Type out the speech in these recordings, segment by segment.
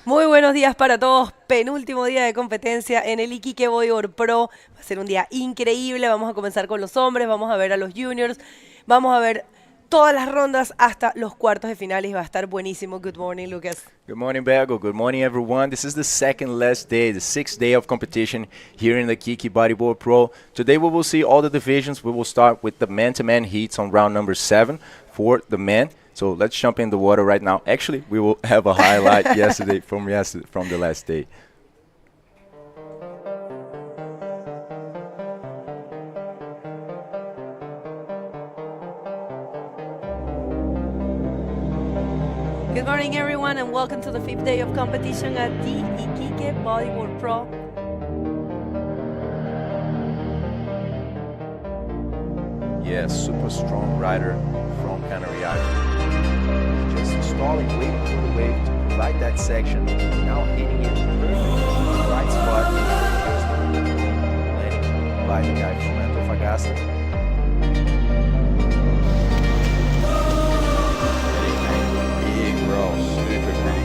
Muy buenos días para todos. Penúltimo día de competencia en el Iquique Bodyboard Pro. Va a ser un día increíble. Vamos a comenzar con los hombres, vamos a ver a los juniors, vamos a ver todas las rondas hasta los cuartos de finales. Va a estar buenísimo. Good morning, Lucas. Good morning, Bergo. Good morning, everyone. This is the second last day, the sixth day of competition here in the Kiki Bodyboard Pro. Today we will see all the divisions. We will start with the man-to-man heats on round number 7 for the men. So let's jump in the water right now. Actually, we will have a highlight from the last day. Good morning, everyone, and welcome to the 5th day of competition at the Iquique Bodyboard Pro. Yes, super strong rider from Canary Island. Just stalling, waiting for the wave to provide that section. Now hitting it perfectly in the right spot. Landing by the guy from Antofagasta. Big bro, super big.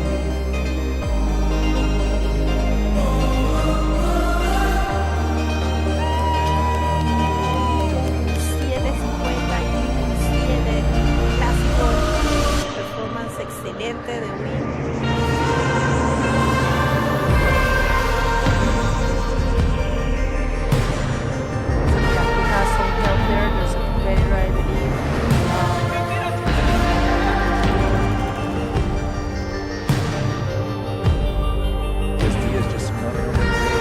Excelente de Will. He has some help there. There's a competitor, I believe. Just coming over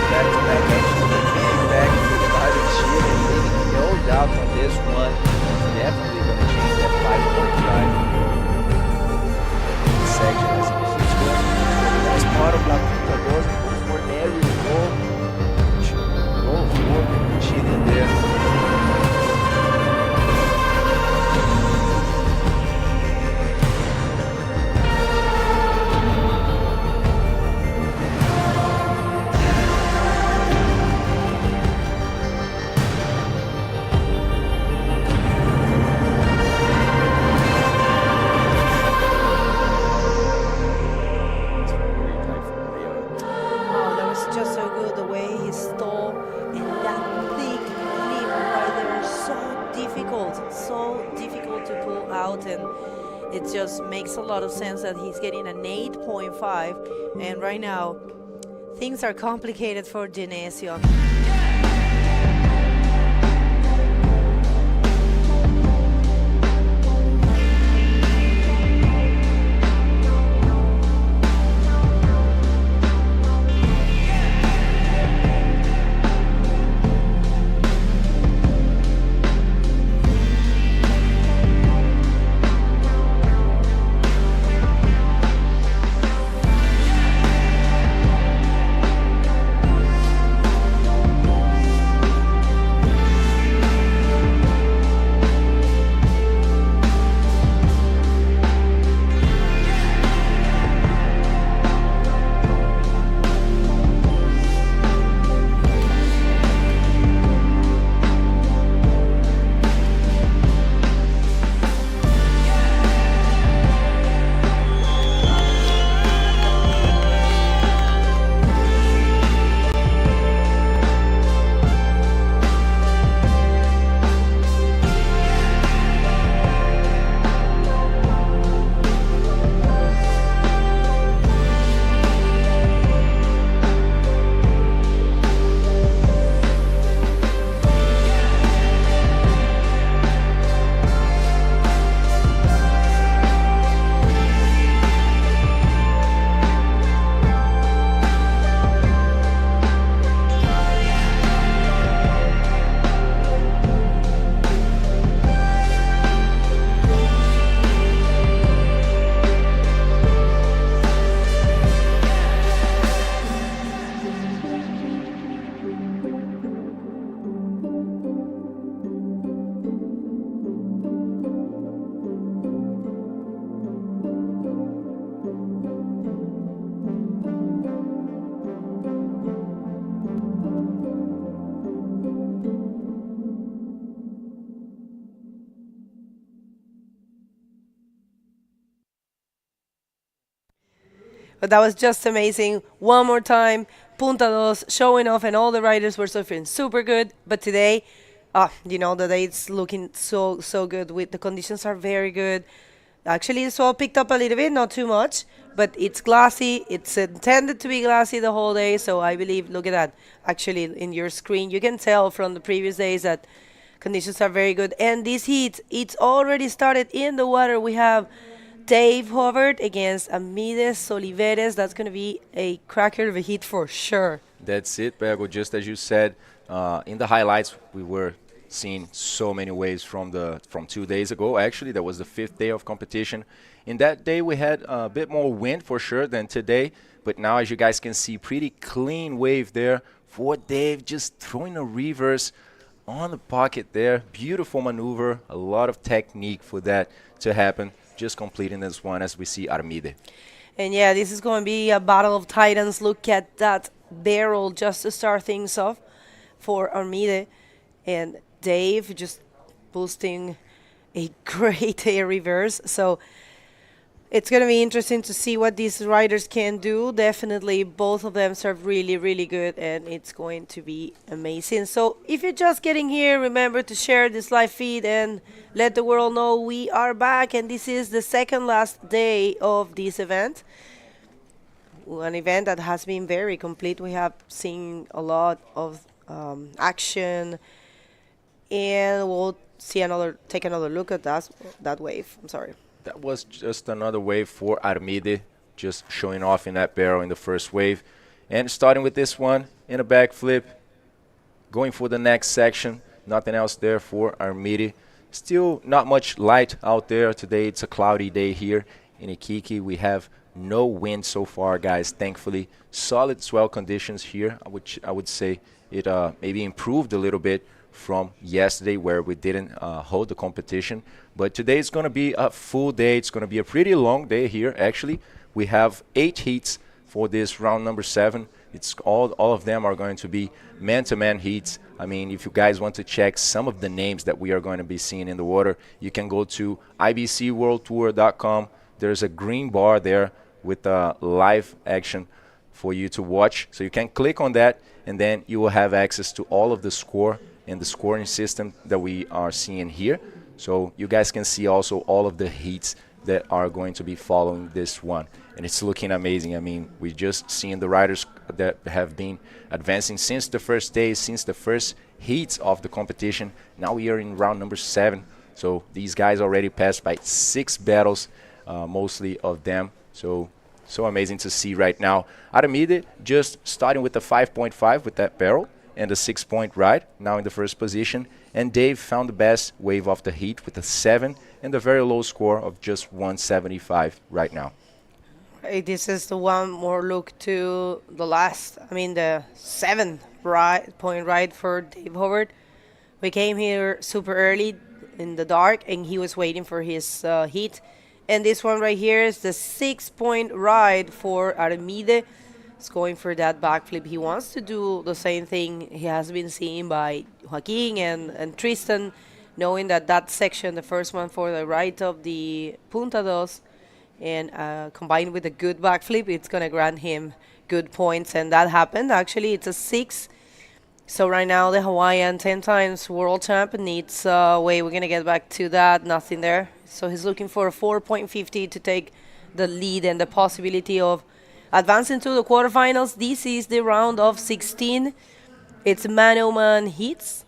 back-to-back action, back to the diving shield and leaving no doubt on this one. Definitely going to change that 5-point drive. Section as he keeps going. The nice part of La Punta goes for every goal. Go for cheating there. It just makes a lot of sense that he's getting an 8.5, and right now things are complicated for Genesio. But that was just amazing. One more time, Punta Dos showing off, and all the riders were surfing super good. But today, the day it's looking so good. With the conditions are very good. Actually, the swell picked up a little bit, not too much, but it's glassy. It's intended to be glassy the whole day, so I believe, look at that. Actually, in your screen, you can tell from the previous days that conditions are very good. And this heat, it's already started in the water. We have Dave Howard against Amides Oliveres. That's going to be a cracker of a heat for sure. That's it, Pego. Just as you said, in the highlights, we were seeing so many waves from 2 days ago. Actually, that was the 5th day of competition. In that day, we had a bit more wind for sure than today. But now, as you guys can see, pretty clean wave there for Dave, just throwing a reverse on the pocket there. Beautiful maneuver, a lot of technique for that to happen. Just completing this one as we see Aramid. And yeah, this is going to be a battle of titans. Look at that barrel just to start things off for Aramid. And Dave just boosting a great air reverse. So it's going to be interesting to see what these riders can do. Definitely, both of them serve really, really good, and it's going to be amazing. So if you're just getting here, remember to share this live feed and let the world know we are back. And this is the second last day of this event. An event that has been very complete. We have seen a lot of action, and we'll take another look at that wave. I'm sorry. That was just another wave for Aramid, just showing off in that barrel in the first wave. And starting with this one in a backflip, going for the next section. Nothing else there for Aramid. Still not much light out there today. It's a cloudy day here in Iquique. We have no wind so far, guys, thankfully. Solid swell conditions here, which I would say it maybe improved a little bit from yesterday where we didn't hold the competition. But today is going to be a full day. It's going to be a pretty long day here, actually. We have 8 heats for this round number 7. It's all of them are going to be man-to-man heats. I mean, if you guys want to check some of the names that we are going to be seeing in the water, you can go to ibcworldtour.com. There's a green bar there with live action for you to watch. So you can click on that, and then you will have access to all of the score and the scoring system that we are seeing here. So you guys can see also all of the heats that are going to be following this one. And it's looking amazing. I mean, we just seen the riders that have been advancing since the first day, since the first heats of the competition. Now we are in round number 7. So these guys already passed by 6 battles, mostly of them. So amazing to see right now. Aramid just starting with the 5.5 with that barrel and the 6-point ride, now in the first position. And Dave found the best wave of the heat with a 7 and a very low score of just 175 right now. This is the one more look to the the 7-point ride for Dave Howard. We came here super early in the dark, and he was waiting for his heat. And this one right here is the 6-point ride for Aramid. He's going for that backflip. He wants to do the same thing he has been seeing by Joaquin and Tristan, knowing that section, the first one for the right of the Punta Dos, and combined with a good backflip, it's going to grant him good points. And that happened. Actually, it's a 6. So right now, the Hawaiian 10 times world champ needs we're going to get back to that. Nothing there. So he's looking for a 4.50 to take the lead and the possibility of advancing to the quarterfinals. This is the round of 16. It's man-o-man heats,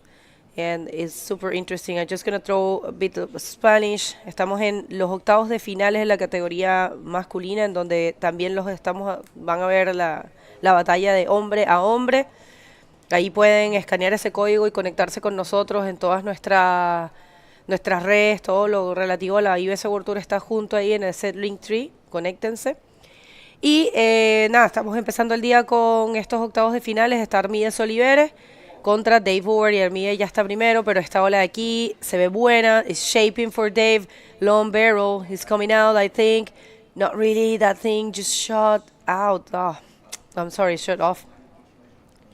and it's super interesting. I'm just going to throw a bit of Spanish. Estamos en los octavos de finales de la categoría masculina, en donde también van a ver la batalla de hombre a hombre. Ahí pueden escanear ese código y conectarse con nosotros en todas nuestras redes. Todo lo relativo a la IBS World Tour está junto ahí en el set Linktree. Conéctense. Y estamos empezando el día con estos octavos de finales. Está Armides Oliveres contra Dave Howard, y Armides ya está primero, pero esta ola de aquí se ve buena. It's shaping for Dave. Long barrel. He's coming out, I think. Not really. That thing just shot out. Oh, I'm sorry, shut off.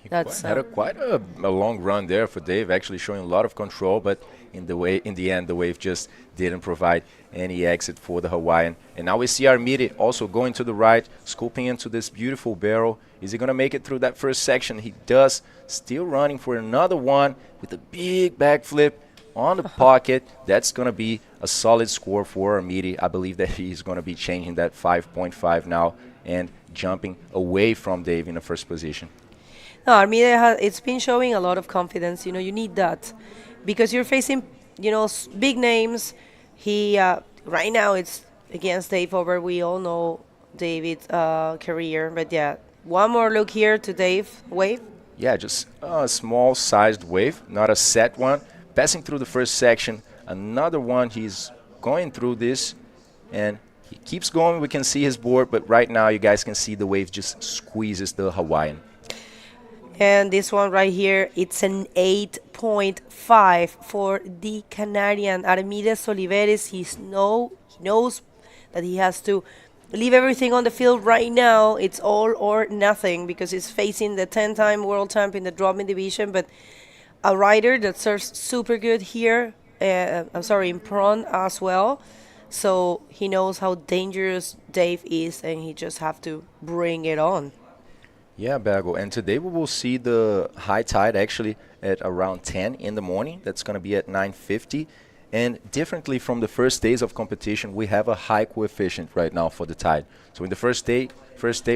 He had quite a long run there for Dave, actually showing a lot of control, but in the end, the wave just didn't provide any exit for the Hawaiian. And now we see Aramid also going to the right, scooping into this beautiful barrel. Is he going to make it through that first section? He does. Still running for another one with a big backflip on the pocket. That's going to be a solid score for Aramid. I believe that he's going to be changing that 5.5 now and jumping away from Dave in the first position. No, Armida, it's been showing a lot of confidence. You know, you need that because you're facing, big names. He right now it's against Dave over. We all know David's career, but yeah, one more look here to Dave wave. Yeah, just a small-sized wave, not a set one. Passing through the first section, another one. He's going through this, and he keeps going. We can see his board, but right now you guys can see the wave just squeezes the Hawaiian. And this one right here, it's an 8.5 for the Canadian Aramides Oliveres. He knows that he has to leave everything on the field right now. It's all or nothing because he's facing the 10-time world champion in the dropping division, but a rider that serves super good here. In prawn as well. So he knows how dangerous Dave is, and he just have to bring it on. Yeah, Bago. And today we will see the high tide actually at around 10 in the morning. That's going to be at 9:50. And differently from the first days of competition, we have a high coefficient right now for the tide. So in the first day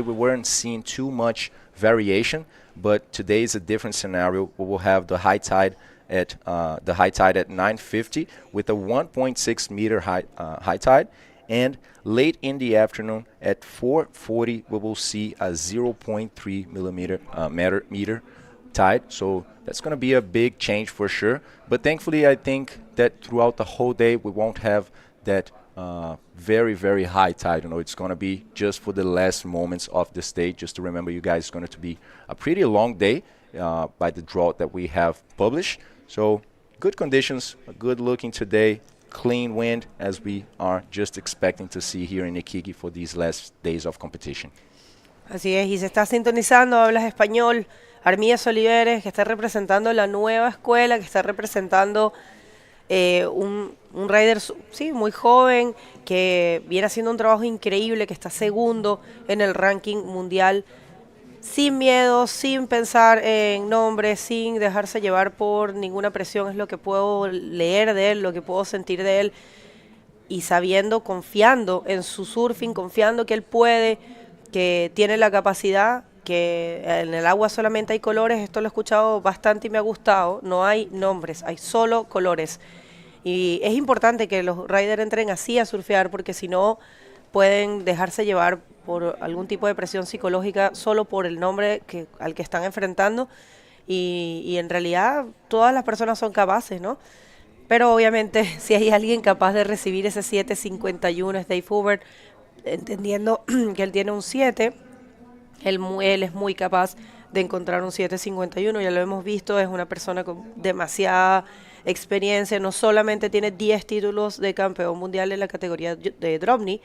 we weren't seeing too much variation, but today is a different scenario. We will have the high tide at 9:50 with a 1.6 meter high tide. And late in the afternoon at 4:40, we will see a 0.3 meter tide. So that's going to be a big change for sure. But thankfully, I think that throughout the whole day, we won't have that very, very high tide. It's going to be just for the last moments of the stage. Just to remember, you guys, it's going to be a pretty long day by the drought that we have published. So good conditions, good looking today. Clean wind, as we are just expecting to see here in Iquique for these last days of competition. Así es, y se está sintonizando, hablas español, Armías Oliveres, que está representando la nueva escuela, que está representando un rider muy joven, que viene haciendo un trabajo increíble, que está segundo en el ranking mundial, sin miedo, sin pensar en nombres, sin dejarse llevar por ninguna presión. Es lo que puedo leer de él, lo que puedo sentir de él, y sabiendo, confiando en su surfing, confiando que él puede, que tiene la capacidad, que en el agua solamente hay colores. Esto lo he escuchado bastante y me ha gustado. No hay nombres, hay solo colores. Y es importante que los riders entren así a surfear, porque si no pueden dejarse llevar por algún tipo de presión psicológica solo por el nombre al que están enfrentando, y en realidad todas las personas son capaces, ¿no? Pero obviamente si hay alguien capaz de recibir ese 7.51 es Dave Hubert, entendiendo que él tiene un 7, él es muy capaz de encontrar un 7.51, ya lo hemos visto, es una persona con demasiada experiencia, no solamente tiene 10 títulos de campeón mundial en la categoría de Drobny,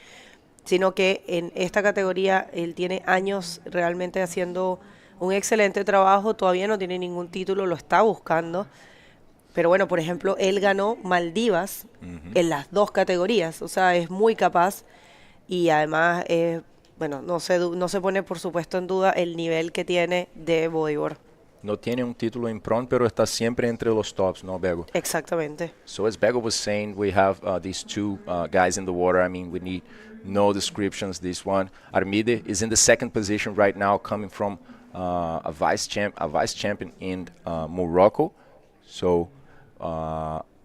sino que en esta categoría él tiene años realmente haciendo un excelente trabajo. Todavía no tiene ningún título, lo está buscando. Pero bueno, por ejemplo, él ganó Maldivas en las dos categorías, o sea, es muy capaz, y además, no se pone por supuesto en duda el nivel que tiene de bodyboard. No tiene un título en pron, pero está siempre entre los tops, ¿no, Bego? Exactamente. So as Bego was saying, we have these two guys in the water. I mean, we need no descriptions. This one, Aramid, is in the second position right now, coming from a vice champion in Morocco. So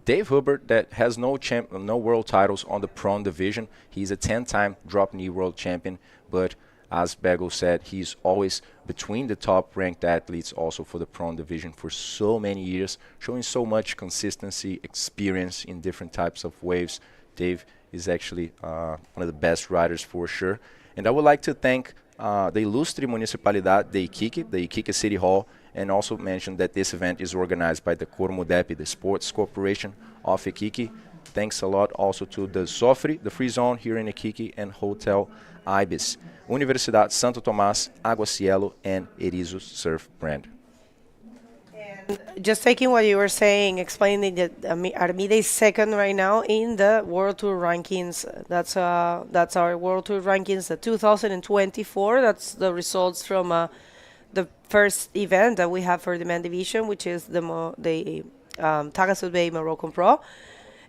Dave Hubert, that has no world titles on the prone division. He's a 10-time drop knee world champion, but as Bego said, he's always between the top-ranked athletes also for the prone division for so many years, showing so much consistency, experience in different types of waves. Dave is actually one of the best riders for sure. And I would like to thank the Ilustre Municipalidad de Iquique, the Iquique City Hall, and also mention that this event is organized by the Cormudepi, the Sports Corporation of Iquique. Thanks a lot also to the Sofre, the Free Zone here in Iquique, and Hotel Ibis, Universidad Santo Tomás, Agua Cielo, and Erizo Surf Brand. And Just taking what you were saying, explaining that Armida is second right now in the World Tour rankings. That's our World Tour rankings, the 2024. That's the results from the first event that we have for the men division, which is the Tagasud Bay Moroccan Pro.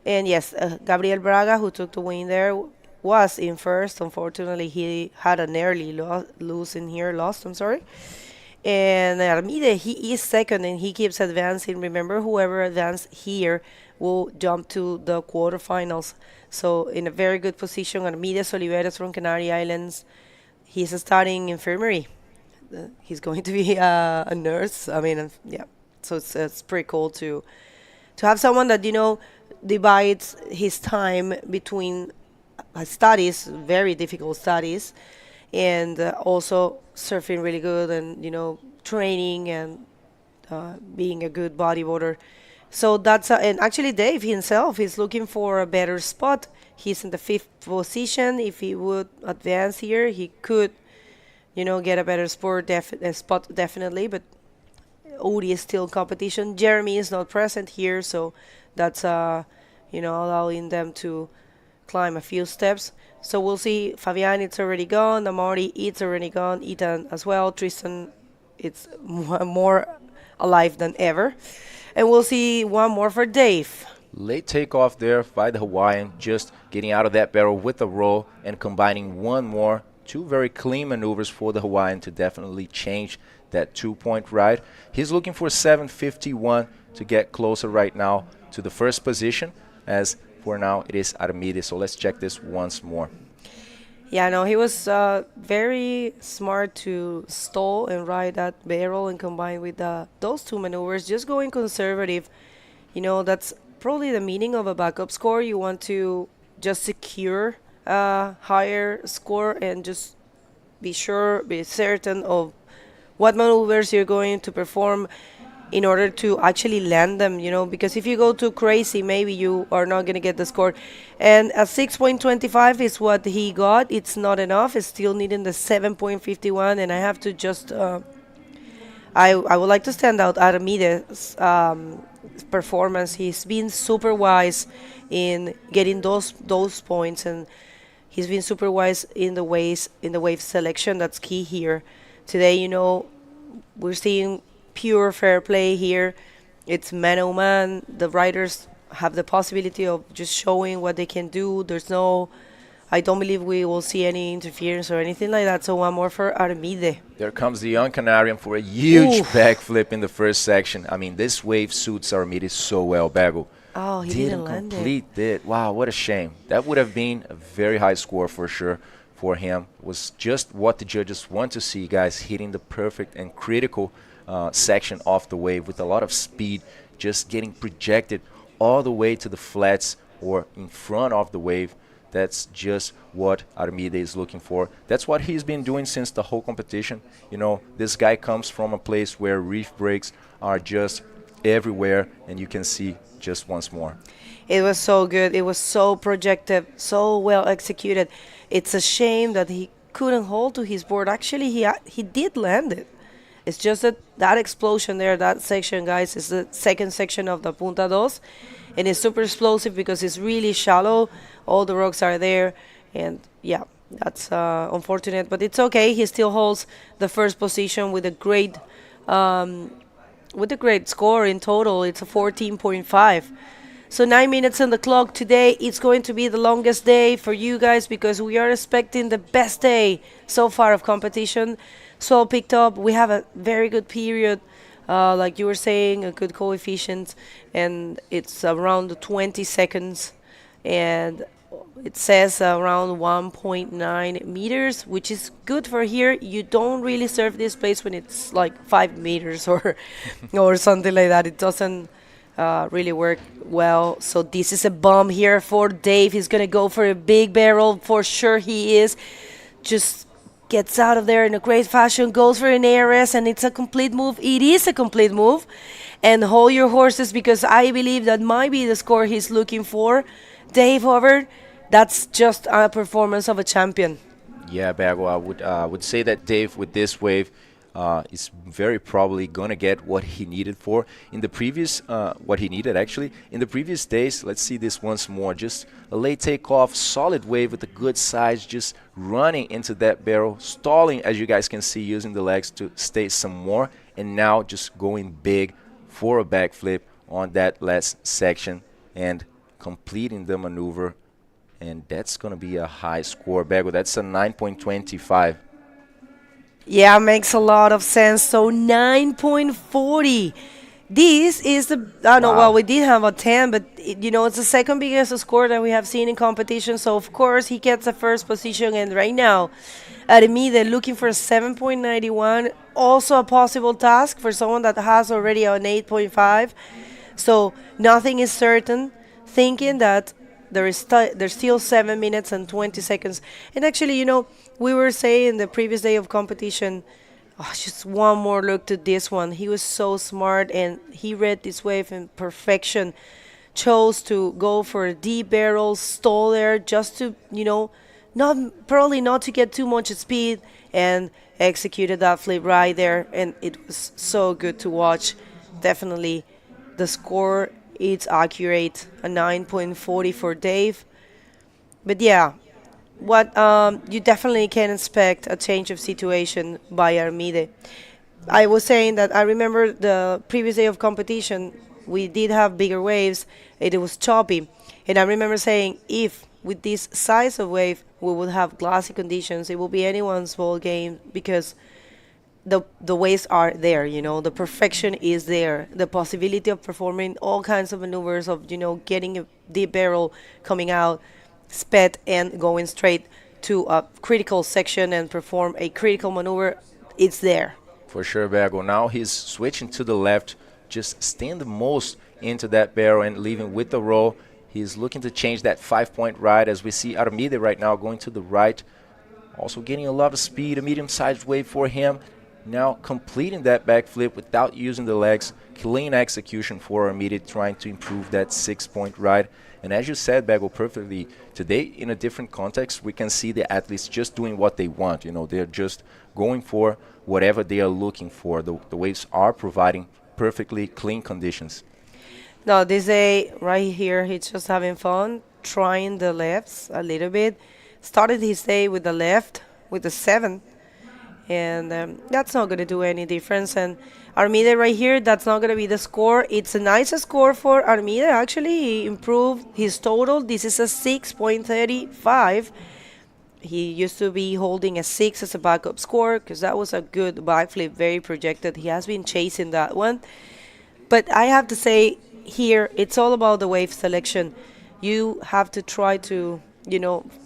And yes, Gabriel Braga, who took the win there, was in first. Unfortunately, he had an early lost. I'm sorry. And Armide, he is second and he keeps advancing. Remember, whoever advances here will jump to the quarterfinals. So, in a very good position, Armides Oliveras from Canary Islands. He's studying infirmary. He's going to be a nurse. I mean, yeah. So, it's pretty cool to have someone that, divides his time between studies, very difficult studies, and also surfing really good and training and being a good bodyboarder. So that's and actually Dave himself is looking for a better spot. He's in the fifth position. If he would advance here, he could get a better spot definitely. But Uri is still in competition. Jeremy is not present here, so that's allowing them to climb a few steps. So we'll see. Fabian, it's already gone. Amori, it's already gone. Ethan as well. Tristan, it's more alive than ever. And we'll see one more for Dave. Late takeoff there by the Hawaiian, just getting out of that barrel with a roll and combining one more. Two very clean maneuvers for the Hawaiian to definitely change that 2-point ride. He's looking for 751 to get closer right now to the first position, as for now it is Aramid. So let's check this once more. Yeah, no, he was very smart to stall and ride that barrel and combine with those two maneuvers, just going conservative. That's probably the meaning of a backup score. You want to just secure a higher score and just be certain of what maneuvers you're going to perform in order to actually land them, because if you go too crazy, maybe you are not going to get the score. And a 6.25 is what he got. It's not enough. It's still needing the 7.51, and I have to just I would like to stand out Aramide's performance. He's been super wise in getting those points, and he's been super wise in the wave selection. That's key here. Today, we're seeing pure fair play here. It's man-o-man. The riders have the possibility of just showing what they can do. I don't believe we will see any interference or anything like that. So one more for Aramide. There comes the young Canarian for a huge backflip in the first section. I mean, this wave suits Aramide so well, Bago. Oh, he didn't land it. Complete it. Wow, what a shame. That would have been a very high score for sure for him. It was just what the judges want to see, guys, hitting the perfect and critical section off the wave with a lot of speed, just getting projected all the way to the flats or in front of the wave. That's just what Aramide is looking for. That's what he's been doing since the whole competition. This guy comes from a place where reef breaks are just everywhere, and you can see just once more. It was so good. It was so projected, so well executed. It's a shame that he couldn't hold to his board. Actually, he did land it. It's just that explosion there, that section, guys, is the second section of the Punta Dos. And it's super explosive because it's really shallow. All the rocks are there. And, yeah, that's unfortunate. But it's okay. He still holds the first position with a great score in total. It's a 14.5. So 9 minutes on the clock today. It's going to be the longest day for you guys because we are expecting the best day so far of competition. So picked up. We have a very good period, like you were saying, a good coefficient, and it's around 20 seconds, and it says around 1.9 meters, which is good for here. You don't really surf this place when it's like 5 meters or or something like that. It doesn't really work well. So this is a bomb here for Dave. He's gonna go for a big barrel for sure. He is just gets out of there in a great fashion, goes for an ARS, and it's a complete move. It is a complete move. And hold your horses because I believe that might be the score he's looking for. Dave, however, that's just a performance of a champion. Yeah, Bago, I would say that Dave, with this wave, is very probably gonna get what he needed for in the previous what he needed actually in the previous days. Let's see this once more. Just a late takeoff, solid wave with a good size, just running into that barrel, stalling as you guys can see, using the legs to stay some more, and now just going big for a backflip on that last section and completing the maneuver. And that's gonna be a high score, Bago. That's a 9.25. Yeah, makes a lot of sense. So 9.40. This is the, I don't know, Wow. well, we did have a 10, but it's the second biggest score that we have seen in competition. So, of course, he gets the first position. And right now, Aramid looking for 7.91. Also a possible task for someone that has already an 8.5. So, nothing is certain. Thinking that there's still 7 minutes and 20 seconds. And actually, we were saying the previous day of competition, just one more look to this one. He was so smart and he read this wave in perfection. Chose to go for a deep barrel, stall there just to, probably not to get too much speed, and executed that flip right there. And it was so good to watch. Definitely the score, it's accurate, a 9.40 for Dave. But yeah, what you definitely can expect a change of situation by Aramid. I was saying that I remember the previous day of competition, we did have bigger waves, it was choppy. And I remember saying, if with this size of wave we would have glassy conditions, it will be anyone's ball game, because the waves are there, the perfection is there, the possibility of performing all kinds of maneuvers of, getting a deep barrel, coming out, sped, and going straight to a critical section and perform a critical maneuver, it's there. For sure, Bago. Now he's switching to the left, just staying the most into that barrel and leaving with the roll. He's looking to change that 5-point ride, as we see Aramid right now going to the right, also getting a lot of speed, a medium-sized wave for him. Now completing that backflip without using the legs. Clean execution for Aramid, trying to improve that 6-point ride. And as you said, Bago, perfectly, today in a different context, we can see the athletes just doing what they want. They're just going for whatever they are looking for. The waves are providing perfectly clean conditions. No, this day right here, he's just having fun, trying the lefts a little bit. Started his day with the left, with the 7. And that's not going to do any difference. And Aramid right here, that's not going to be the score. It's a nice score for Aramid. Actually, he improved his total. This is a 6.35. He used to be holding a 6 as a backup score, because that was a good backflip, very projected. He has been chasing that one. But I have to say, here, it's all about the wave selection. You have to try to,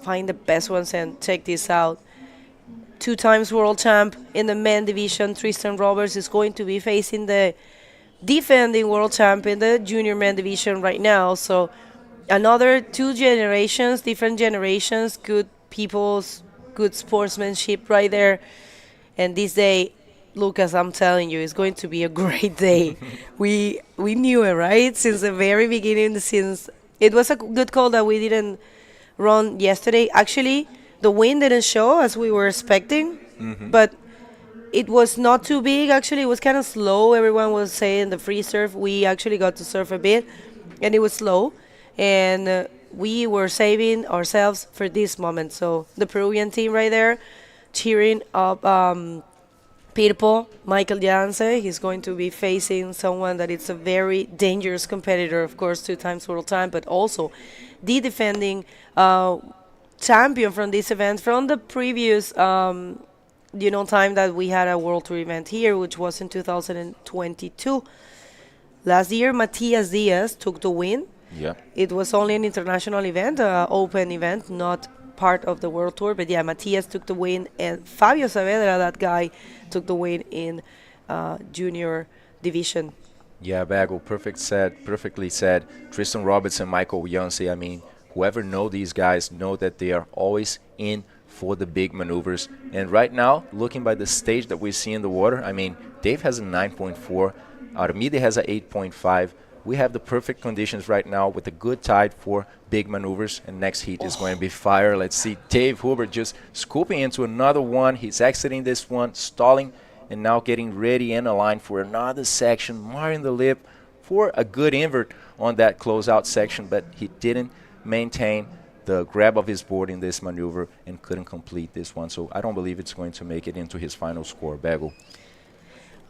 find the best ones and check this out. 2 times world champ in the men division, Tristan Roberts is going to be facing the defending world champ in the junior men division right now. So another 2 generations, different generations, good people's, good sportsmanship right there. And this day, Lucas, I'm telling you, it's going to be a great day. we knew it, right? Since the very beginning, since it was a good call that we didn't run yesterday. Actually, the wind didn't show as we were expecting, but it was not too big. Actually, it was kind of slow. Everyone was saying the free surf. We actually got to surf a bit, and it was slow. And we were saving ourselves for this moment. So the Peruvian team right there cheering up Pirpo, Michael Janse. He's going to be facing someone that is a very dangerous competitor, of course, 2 times world champ, but also the defending champion from this event from the previous time that we had a world tour event here, which was in 2022. Last year, Matias Diaz took the win. Yeah. It was only an international event, open event, not part of the world tour. But yeah, Matias took the win, and Fabio Saavedra, that guy, took the win in junior division. Yeah, Bago, perfectly said. Tristan Roberts and Michael Janse, I mean, whoever know these guys know that they are always in for the big maneuvers. And right now, looking by the stage that we see in the water, I mean, Dave has a 9.4, Aramid has a 8.5. We have the perfect conditions right now with a good tide for big maneuvers, and next heat is going to be fire. Let's see Dave Hubert just scooping into another one. He's exiting this one, stalling, and now getting ready and aligned for another section, marring the lip for a good invert on that closeout section, but he didn't maintain the grab of his board in this maneuver and couldn't complete this one. So I don't believe it's going to make it into his final score, Bagel.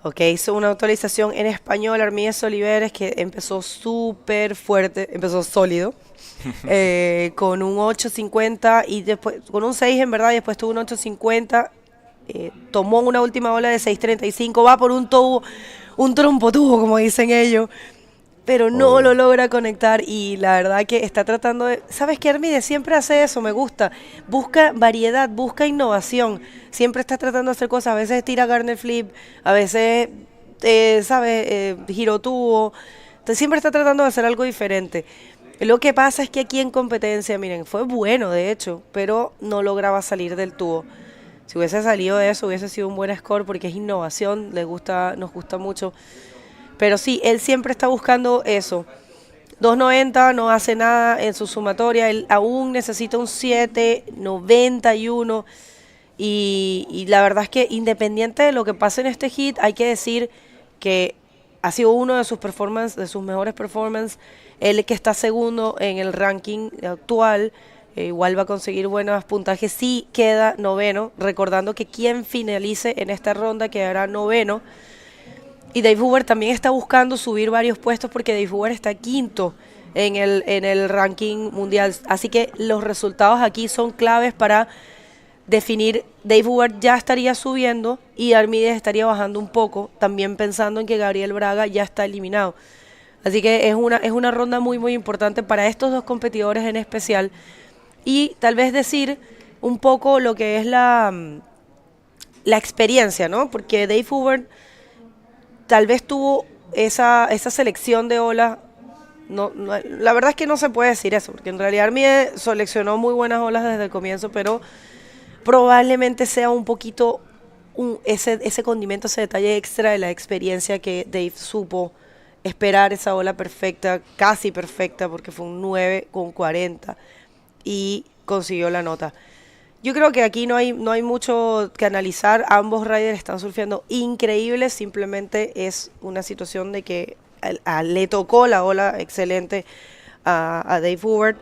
Ok, hizo una actualización en español, Armídez Oliveres, que empezó súper fuerte, empezó sólido, con un 8.50 y después, con un 6 en verdad, y después tuvo un 8.50, tomó una última ola de 6.35, va por un tubo, un trompo tubo, como dicen ellos, pero no lo logra conectar y la verdad que está tratando de... ¿Sabes qué, Armide? Siempre hace eso, me gusta. Busca variedad, busca innovación. Siempre está tratando de hacer cosas. A veces tira Garner Flip, a veces, ¿sabes? Giro tubo. Entonces siempre está tratando de hacer algo diferente. Lo que pasa es que aquí en competencia, miren, fue bueno de hecho, pero no lograba salir del tubo. Si hubiese salido de eso, hubiese sido un buen score porque es innovación, nos gusta mucho. Pero sí, él siempre está buscando eso. 2.90 no hace nada en su sumatoria, él aún necesita un 7.91 y la verdad es que independiente de lo que pase en este hit, hay que decir que ha sido uno de sus performances, de sus mejores performances, él que está segundo en el ranking actual, igual va a conseguir buenos puntajes, sí queda noveno, recordando que quien finalice en esta ronda quedará noveno. Y Dave Hoover también está buscando subir varios puestos porque Dave Hoover está quinto en el ranking mundial. Así que los resultados aquí son claves para definir. Dave Hoover ya estaría subiendo y Armídez estaría bajando un poco, también pensando en que Gabriel Braga ya está eliminado. Así que es una ronda muy, muy importante para estos dos competidores en especial. Y tal vez decir un poco lo que es la experiencia, ¿no? Porque Dave Hoover tal vez tuvo esa selección de olas, la verdad es que no se puede decir eso, porque en realidad Armide seleccionó muy buenas olas desde el comienzo, pero probablemente sea un poquito ese condimento, ese detalle extra de la experiencia que Dave supo esperar esa ola perfecta, casi perfecta, porque fue un 9.40 y consiguió la nota. Yo creo que aquí no hay mucho que analizar. Ambos riders están surfeando increíbles. Simplemente es una situación de que le tocó la ola excelente a Dave Hoover.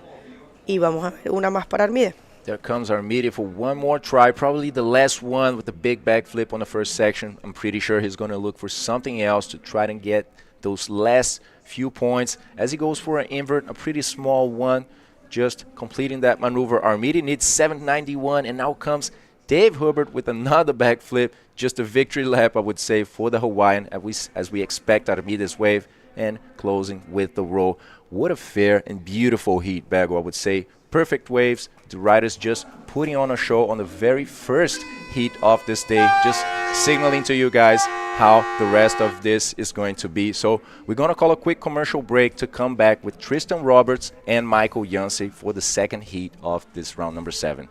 Y vamos a ver una más para Armide. There comes Armide for one more try, probably the last one with the big backflip on the first section. I'm pretty sure he's going to look for something else to try and get those last few points. As he goes for an invert, a pretty small one. Just completing that maneuver. Armide needs 791, and now comes Dave Hubert with another backflip. Just a victory lap, I would say, for the Hawaiian, as we expect Armide's wave, and closing with the roll. What a fair and beautiful heat, Bago, I would say. Perfect waves. The riders just putting on a show on the very first heat of this day, just signaling to you guys how the rest of this is going to be. So we're going to call a quick commercial break to come back with Tristan Roberts and Michael Yancey for the second heat of this round number 7.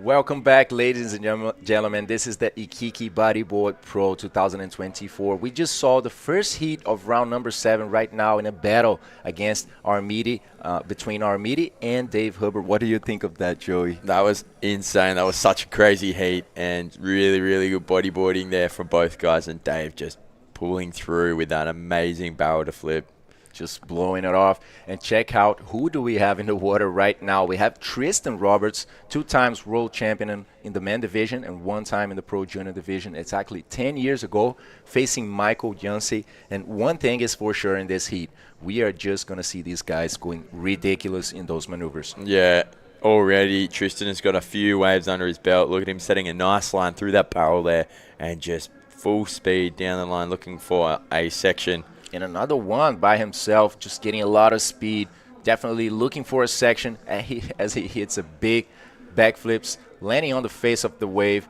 Welcome back, ladies and gentlemen. This is the Iquique Bodyboard Pro 2024. We just saw the first heat of round number 7 right now in a battle against Aramid, between Aramid and Dave Hubbard. What do you think of that, Joey? That was insane. That was such a crazy heat and really, really good bodyboarding there from both guys. And Dave just pulling through with that amazing barrel to flip. Just blowing it off. And check out who do we have in the water right now. We have Tristan Roberts, 2 times world champion in the men division and 1 time in the pro junior division. Exactly 10 years ago, facing Michael Yancey. And one thing is for sure in this heat, we are just going to see these guys going ridiculous in those maneuvers. Yeah, already Tristan has got a few waves under his belt. Look at him setting a nice line through that barrel there and just full speed down the line looking for a section. And another one by himself, just getting a lot of speed, definitely looking for a section as he hits a big backflips, landing on the face of the wave.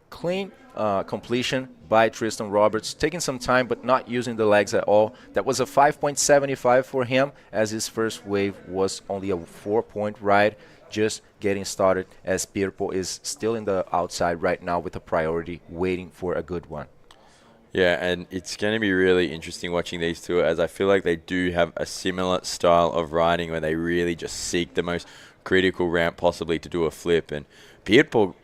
Clean completion by Tristan Roberts, taking some time but not using the legs at all. That was a 5.75 for him, as his first wave was only a 4-point ride, just getting started, as Pirpo is still in the outside right now with a priority, waiting for a good one. Yeah, and it's going to be really interesting watching these two, as I feel like they do have a similar style of riding where they really just seek the most critical ramp possibly to do a flip. And Pierpo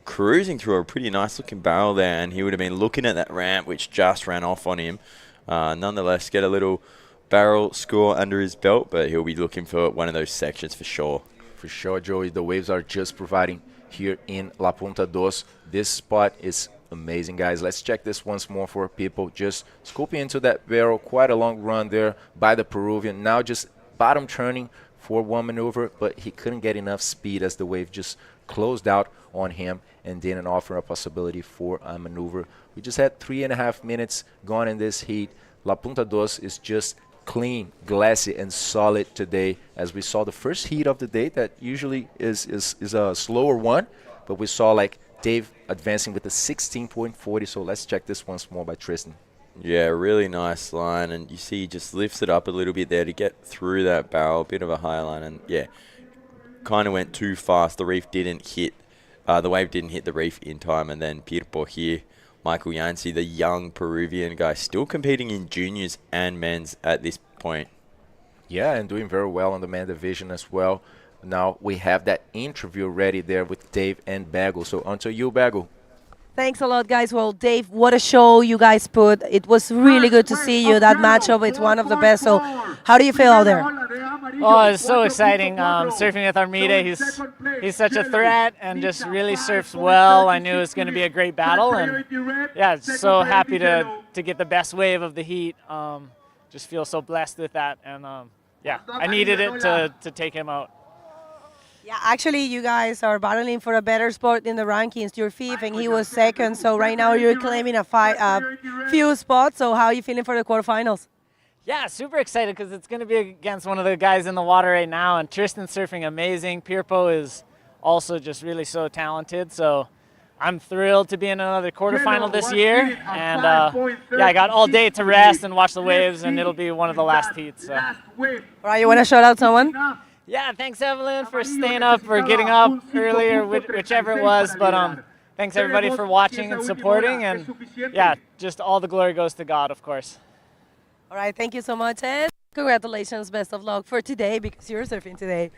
cruising through a pretty nice looking barrel there, and he would have been looking at that ramp which just ran off on him. Nonetheless, get a little barrel score under his belt, but he'll be looking for one of those sections for sure. For sure, Joey. The waves are just providing here in La Punta Dos. This spot is amazing, guys. Let's check this once more for people. Just scooping into that barrel, quite a long run there by the Peruvian. Now just bottom turning for one maneuver, but he couldn't get enough speed as the wave just closed out on him and didn't offer a possibility for a maneuver. We just had 3.5 minutes gone in this heat. La Punta Dos is just clean, glassy, and solid today, as we saw the first heat of the day that usually is a slower one, but we saw like Dave advancing with a 16.40. So let's check this once more by Tristan. Yeah, really nice line, and you see he just lifts it up a little bit there to get through that barrel, a bit of a high line, and yeah, kind of went too fast. The reef didn't hit, the wave didn't hit the reef in time, and then Pirpo here, Michael Yancey, the young Peruvian guy, still competing in juniors and men's at this point. Yeah, and doing very well on the man division as well. Now we have that interview ready there with Dave and Bagel. So on to you, Bagel. Thanks a lot, guys. Well, Dave, what a show you guys put. It was really good to see you. That matchup, it's one of the best. So how do you feel out there? Oh, it's so exciting. Surfing with Armida, he's such a threat and just really surfs well. I knew it was going to be a great battle. And yeah, so happy to get the best wave of the heat. Just feel so blessed with that. And yeah, I needed it to take him out. Yeah, actually, you guys are battling for a better spot in the rankings. You're fifth, and he was second. So right now you're claiming a few spots. So how are you feeling for the quarterfinals? Yeah, super excited because it's going to be against one of the guys in the water right now. And Tristan's surfing amazing. Pirpo is also just really so talented. So I'm thrilled to be in another quarterfinal this year. And yeah, I got all day to rest and watch the waves, and it'll be one of the last heats. So. All right, you want to shout out someone? Yeah, thanks Evelyn for staying up, for getting up early, or whichever it was. But thanks everybody for watching and supporting. And yeah, just all the glory goes to God, of course. All right, thank you so much. And congratulations, best of luck for today, because you're surfing today.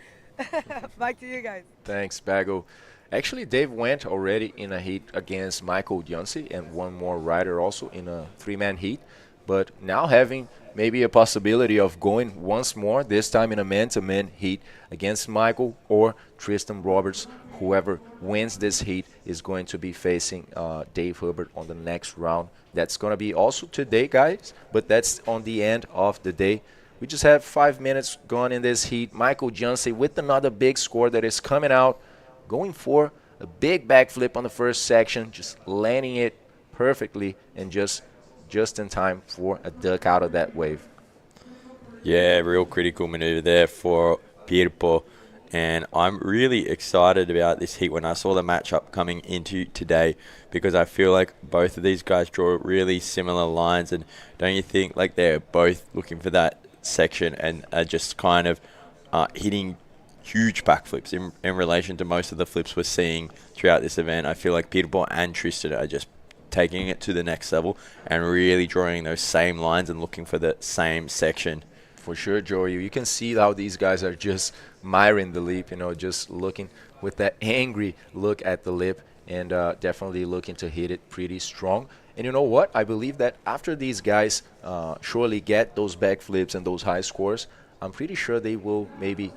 Back to you guys. Thanks, Bagel. Actually, Dave went already in a heat against Michael Yancey and one more rider also in a 3-man heat. But now having maybe a possibility of going once more, this time in a man-to-man heat against Michael or Tristan Roberts. Whoever wins this heat is going to be facing Dave Hubbard on the next round. That's going to be also today, guys, but that's on the end of the day. We just have 5 minutes gone in this heat. Michael Yancey with another big score that is coming out, going for a big backflip on the first section, just landing it perfectly and just in time for a duck out of that wave. Yeah, real critical maneuver there for Pirpo. And I'm really excited about this heat when I saw the matchup coming into today, because I feel like both of these guys draw really similar lines. And don't you think like they're both looking for that section and are just kind of hitting huge backflips in relation to most of the flips we're seeing throughout this event. I feel like Pirpo and Tristan are just taking it to the next level and really drawing those same lines and looking for the same section. For sure, Joey. You can see how these guys are just miring the lip, just looking with that angry look at the lip and definitely looking to hit it pretty strong. And you know what? I believe that after these guys surely get those backflips and those high scores, I'm pretty sure they will maybe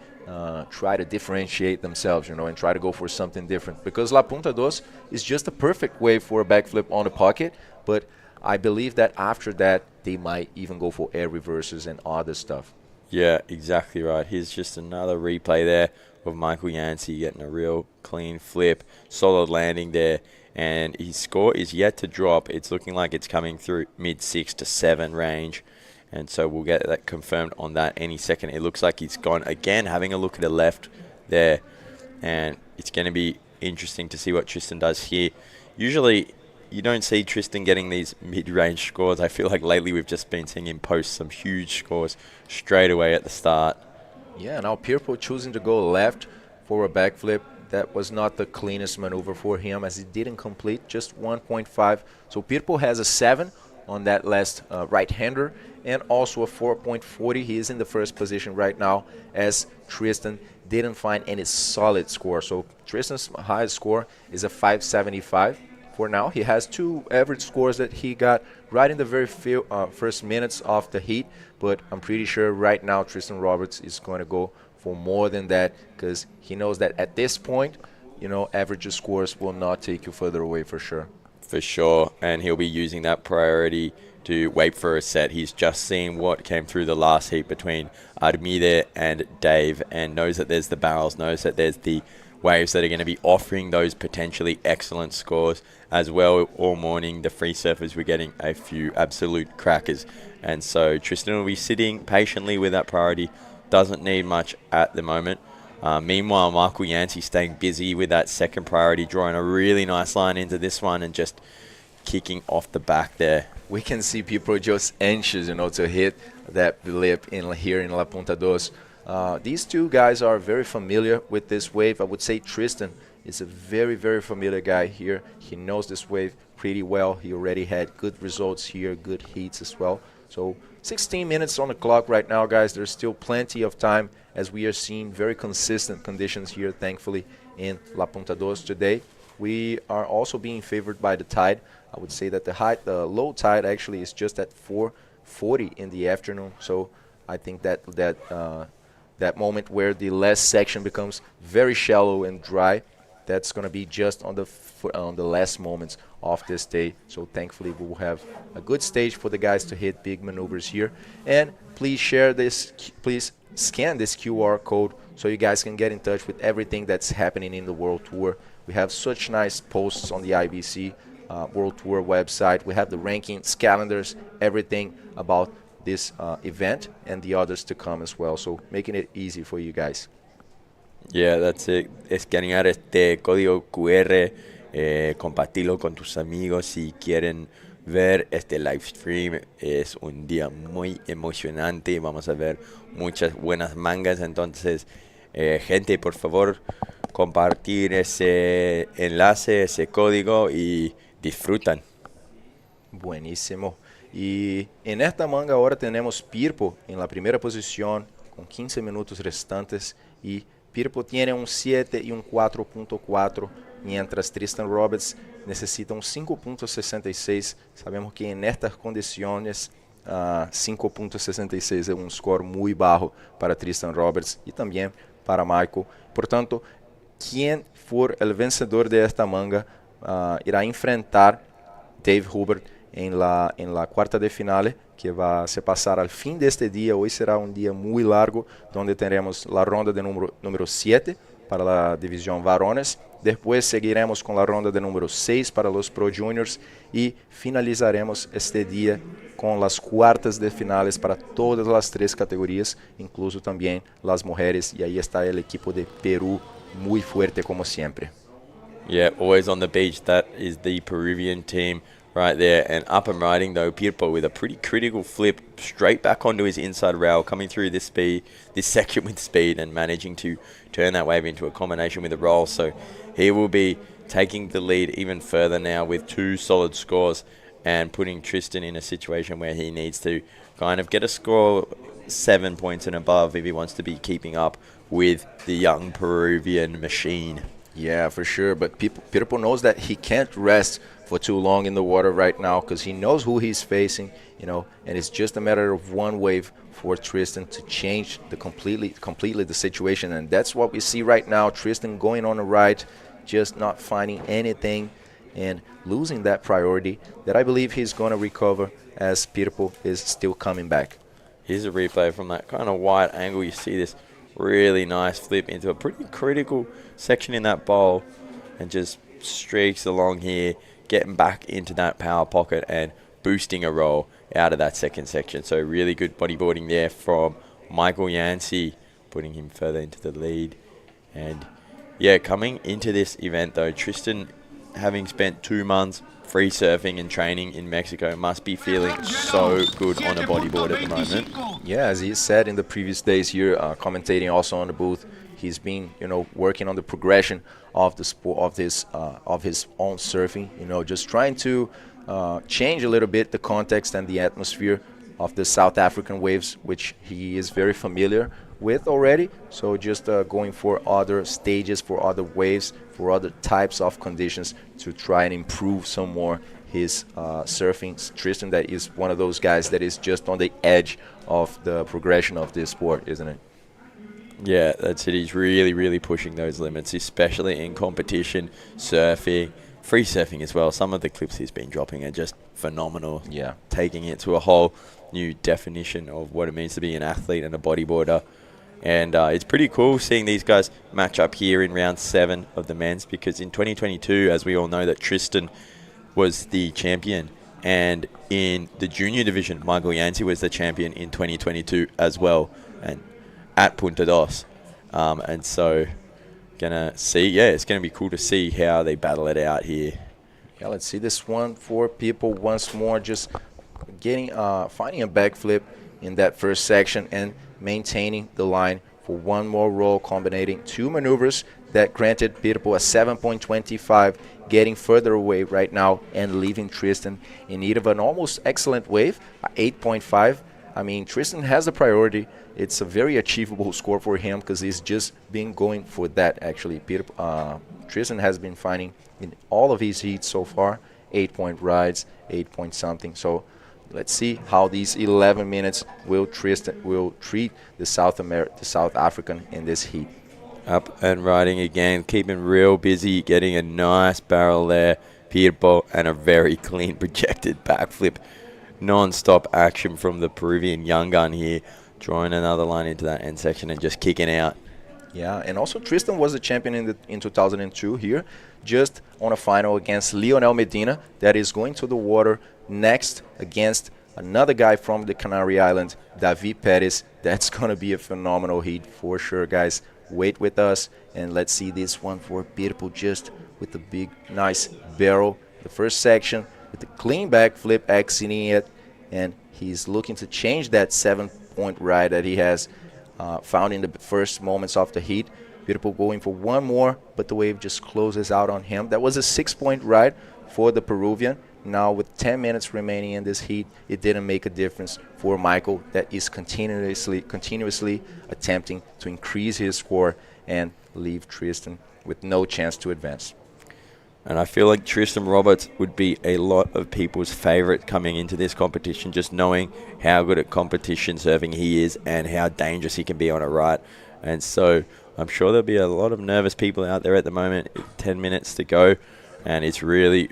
try to differentiate themselves, and try to go for something different. Because La Punta Dos is just a perfect way for a backflip on the pocket, but I believe that after that, they might even go for air reverses and other stuff. Yeah, exactly right. Here's just another replay there of Michael Yancey getting a real clean flip, solid landing there, and his score is yet to drop. It's looking like it's coming through mid 6 to 7 range, and so we'll get that confirmed on that any second. It looks like he's gone again, having a look at the left there, and it's going to be interesting to see what Tristan does here. Usually, you don't see Tristan getting these mid-range scores. I feel like lately we've just been seeing him post some huge scores straight away at the start. Yeah, now Pirpo choosing to go left for a backflip. That was not the cleanest maneuver for him, as he didn't complete, just 1.5. So Pirpo has a 7 on that last right-hander and also a 4.40. He is in the first position right now, as Tristan didn't find any solid score. So Tristan's highest score is a 575. For now, he has 2 average scores that he got right in the very first minutes of the heat, but I'm pretty sure right now Tristan Roberts is going to go for more than that, because he knows that at this point, average scores will not take you further away for sure. For sure, and he'll be using that priority to wait for a set. He's just seen what came through the last heat between Aramid and Dave, and knows that there's the barrels, knows that there's the waves that are going to be offering those potentially excellent scores as well. All morning, the free surfers were getting a few absolute crackers, and so Tristan will be sitting patiently with that priority. Doesn't need much at the moment. Meanwhile, Michael Yancey staying busy with that second priority, drawing a really nice line into this one and just kicking off the back there. We can see people just anxious, to hit that lip here in La Punta Dos. These two guys are very familiar with this wave. I would say Tristan is a very, very familiar guy here. He knows this wave pretty well. He already had good results here, good heats as well. So 16 minutes on the clock right now, guys. There's still plenty of time, as we are seeing very consistent conditions here, thankfully, in La Punta Dos today. We are also being favored by the tide. I would say that the low tide actually is just at 4:40 in the afternoon. So I think that moment where the last section becomes very shallow and dry, that's going to be just on the last moments of this day. So thankfully we will have a good stage for the guys to hit big maneuvers here. And please share this, please scan this QR code so you guys can get in touch with everything that's happening in the World Tour. We have such nice posts on the IBC World Tour website. We have the rankings, calendars, everything about this event and the others to come as well. So making it easy for you guys. Yeah, that's it. Escanear este código QR, compartirlo con tus amigos si quieren ver este live stream. Es un día muy emocionante. Vamos a ver muchas buenas mangas. Entonces, gente, por favor, compartir ese enlace, ese código y disfrutan. Buenísimo. Y en esta manga ahora tenemos Pirpo en la primera posición con 15 minutos restantes, y Pirpo tiene un 7 y un 4.4, mientras Tristan Roberts necesita un 5.66. Sabemos que en estas condiciones 5.66 es un score muy bajo para Tristan Roberts y también para Michael. Por tanto, quien for el vencedor de esta manga irá enfrentar Dave Hubert en la cuarta de finales, que va a se pasar al fin de este día. Hoy será un día muy largo, donde tenemos la ronda de número 7 para la división varones. Después seguiremos con la ronda de número 6 para los Pro Juniors y finalizaremos este día con las cuartas de finales para todas las 3 categorías, incluso también las mujeres. Y ahí está el equipo de Perú, muy fuerte como siempre. Yeah, always on the beach. That is the Peruvian team right there. And up and riding, though, Pirpo with a pretty critical flip straight back onto his inside rail, coming through this section with speed and managing to turn that wave into a combination with a roll. So he will be taking the lead even further now with 2 solid scores and putting Tristan in a situation where he needs to kind of get a score 7 points and above if he wants to be keeping up with the young Peruvian machine. Yeah, for sure. But Pirpo knows that he can't rest for too long in the water right now because he knows who he's facing, and it's just a matter of one wave for Tristan to change completely the situation. And that's what we see right now. Tristan going on a ride, just not finding anything and losing that priority that I believe he's going to recover as Pirpo is still coming back. Here's a replay from that kind of wide angle. You see this really nice flip into a pretty critical section in that bowl and just streaks along here, getting back into that power pocket and boosting a roll out of that second section. So really good bodyboarding there from Michael Yancey, putting him further into the lead. And yeah, coming into this event though, Tristan, having spent 2 months free surfing and training in Mexico, must be feeling so good on a bodyboard at the moment. Yeah, as he said in the previous days here, commentating also on the booth, he's been, working on the progression of the sport, of his own surfing. Just trying to change a little bit the context and the atmosphere of the South African waves, which he is very familiar with already. So just going for other stages, for other waves, for other types of conditions to try and improve some more his surfing. Tristan, that is one of those guys that is just on the edge of the progression of this sport, isn't it? Yeah, that's it. He's really, really pushing those limits, especially in competition, surfing, free surfing as well. Some of the clips he's been dropping are just phenomenal. Yeah. Taking it to a whole new definition of what it means to be an athlete and a bodyboarder. And it's pretty cool seeing these guys match up here in round 7 of the men's, because in 2022, as we all know, that Tristan was the champion. And in the junior division, Michael Yancey was the champion in 2022 as well, and at Punta Dos. And so, it's gonna be cool to see how they battle it out here. Yeah, let's see this one for people once more, just getting finding a backflip in that first section and maintaining the line for one more roll, combining 2 maneuvers that granted Pirpo a 7.25, getting further away right now and leaving Tristan in need of an almost excellent wave, 8.5. I mean, Tristan has the priority. It's a very achievable score for him because he's just been going for that, actually. Tristan has been finding in all of his heats so far 8-point rides, 8 point something. So let's see how these 11 minutes will treat the South African in this heat. Up and riding again, keeping real busy, getting a nice barrel there, Pirpo, and a very clean projected backflip. Non-stop action from the Peruvian young gun here, drawing another line into that end section and just kicking out. Yeah, and also Tristan was the champion in 2002 here, just on a final against Leonel Medina, that is going to the water next against another guy from the Canary Island, David Perez. That's going to be a phenomenal heat for sure, guys. Wait with us, and let's see this one for Pirpo, just with the big, nice barrel. The first section with the clean backflip, exiting it, and he's looking to change that 7-point ride that he has found in the first moments of the heat. Pirpo going for one more, but the wave just closes out on him. That was a 6-point ride for the Peruvian. Now with 10 minutes remaining in this heat, it didn't make a difference for Michael, that is continuously attempting to increase his score and leave Tristan with no chance to advance. And I feel like Tristan Roberts would be a lot of people's favorite coming into this competition, just knowing how good at competition surfing he is and how dangerous he can be on a right. And so I'm sure there'll be a lot of nervous people out there at the moment. 10 minutes to go, and it's really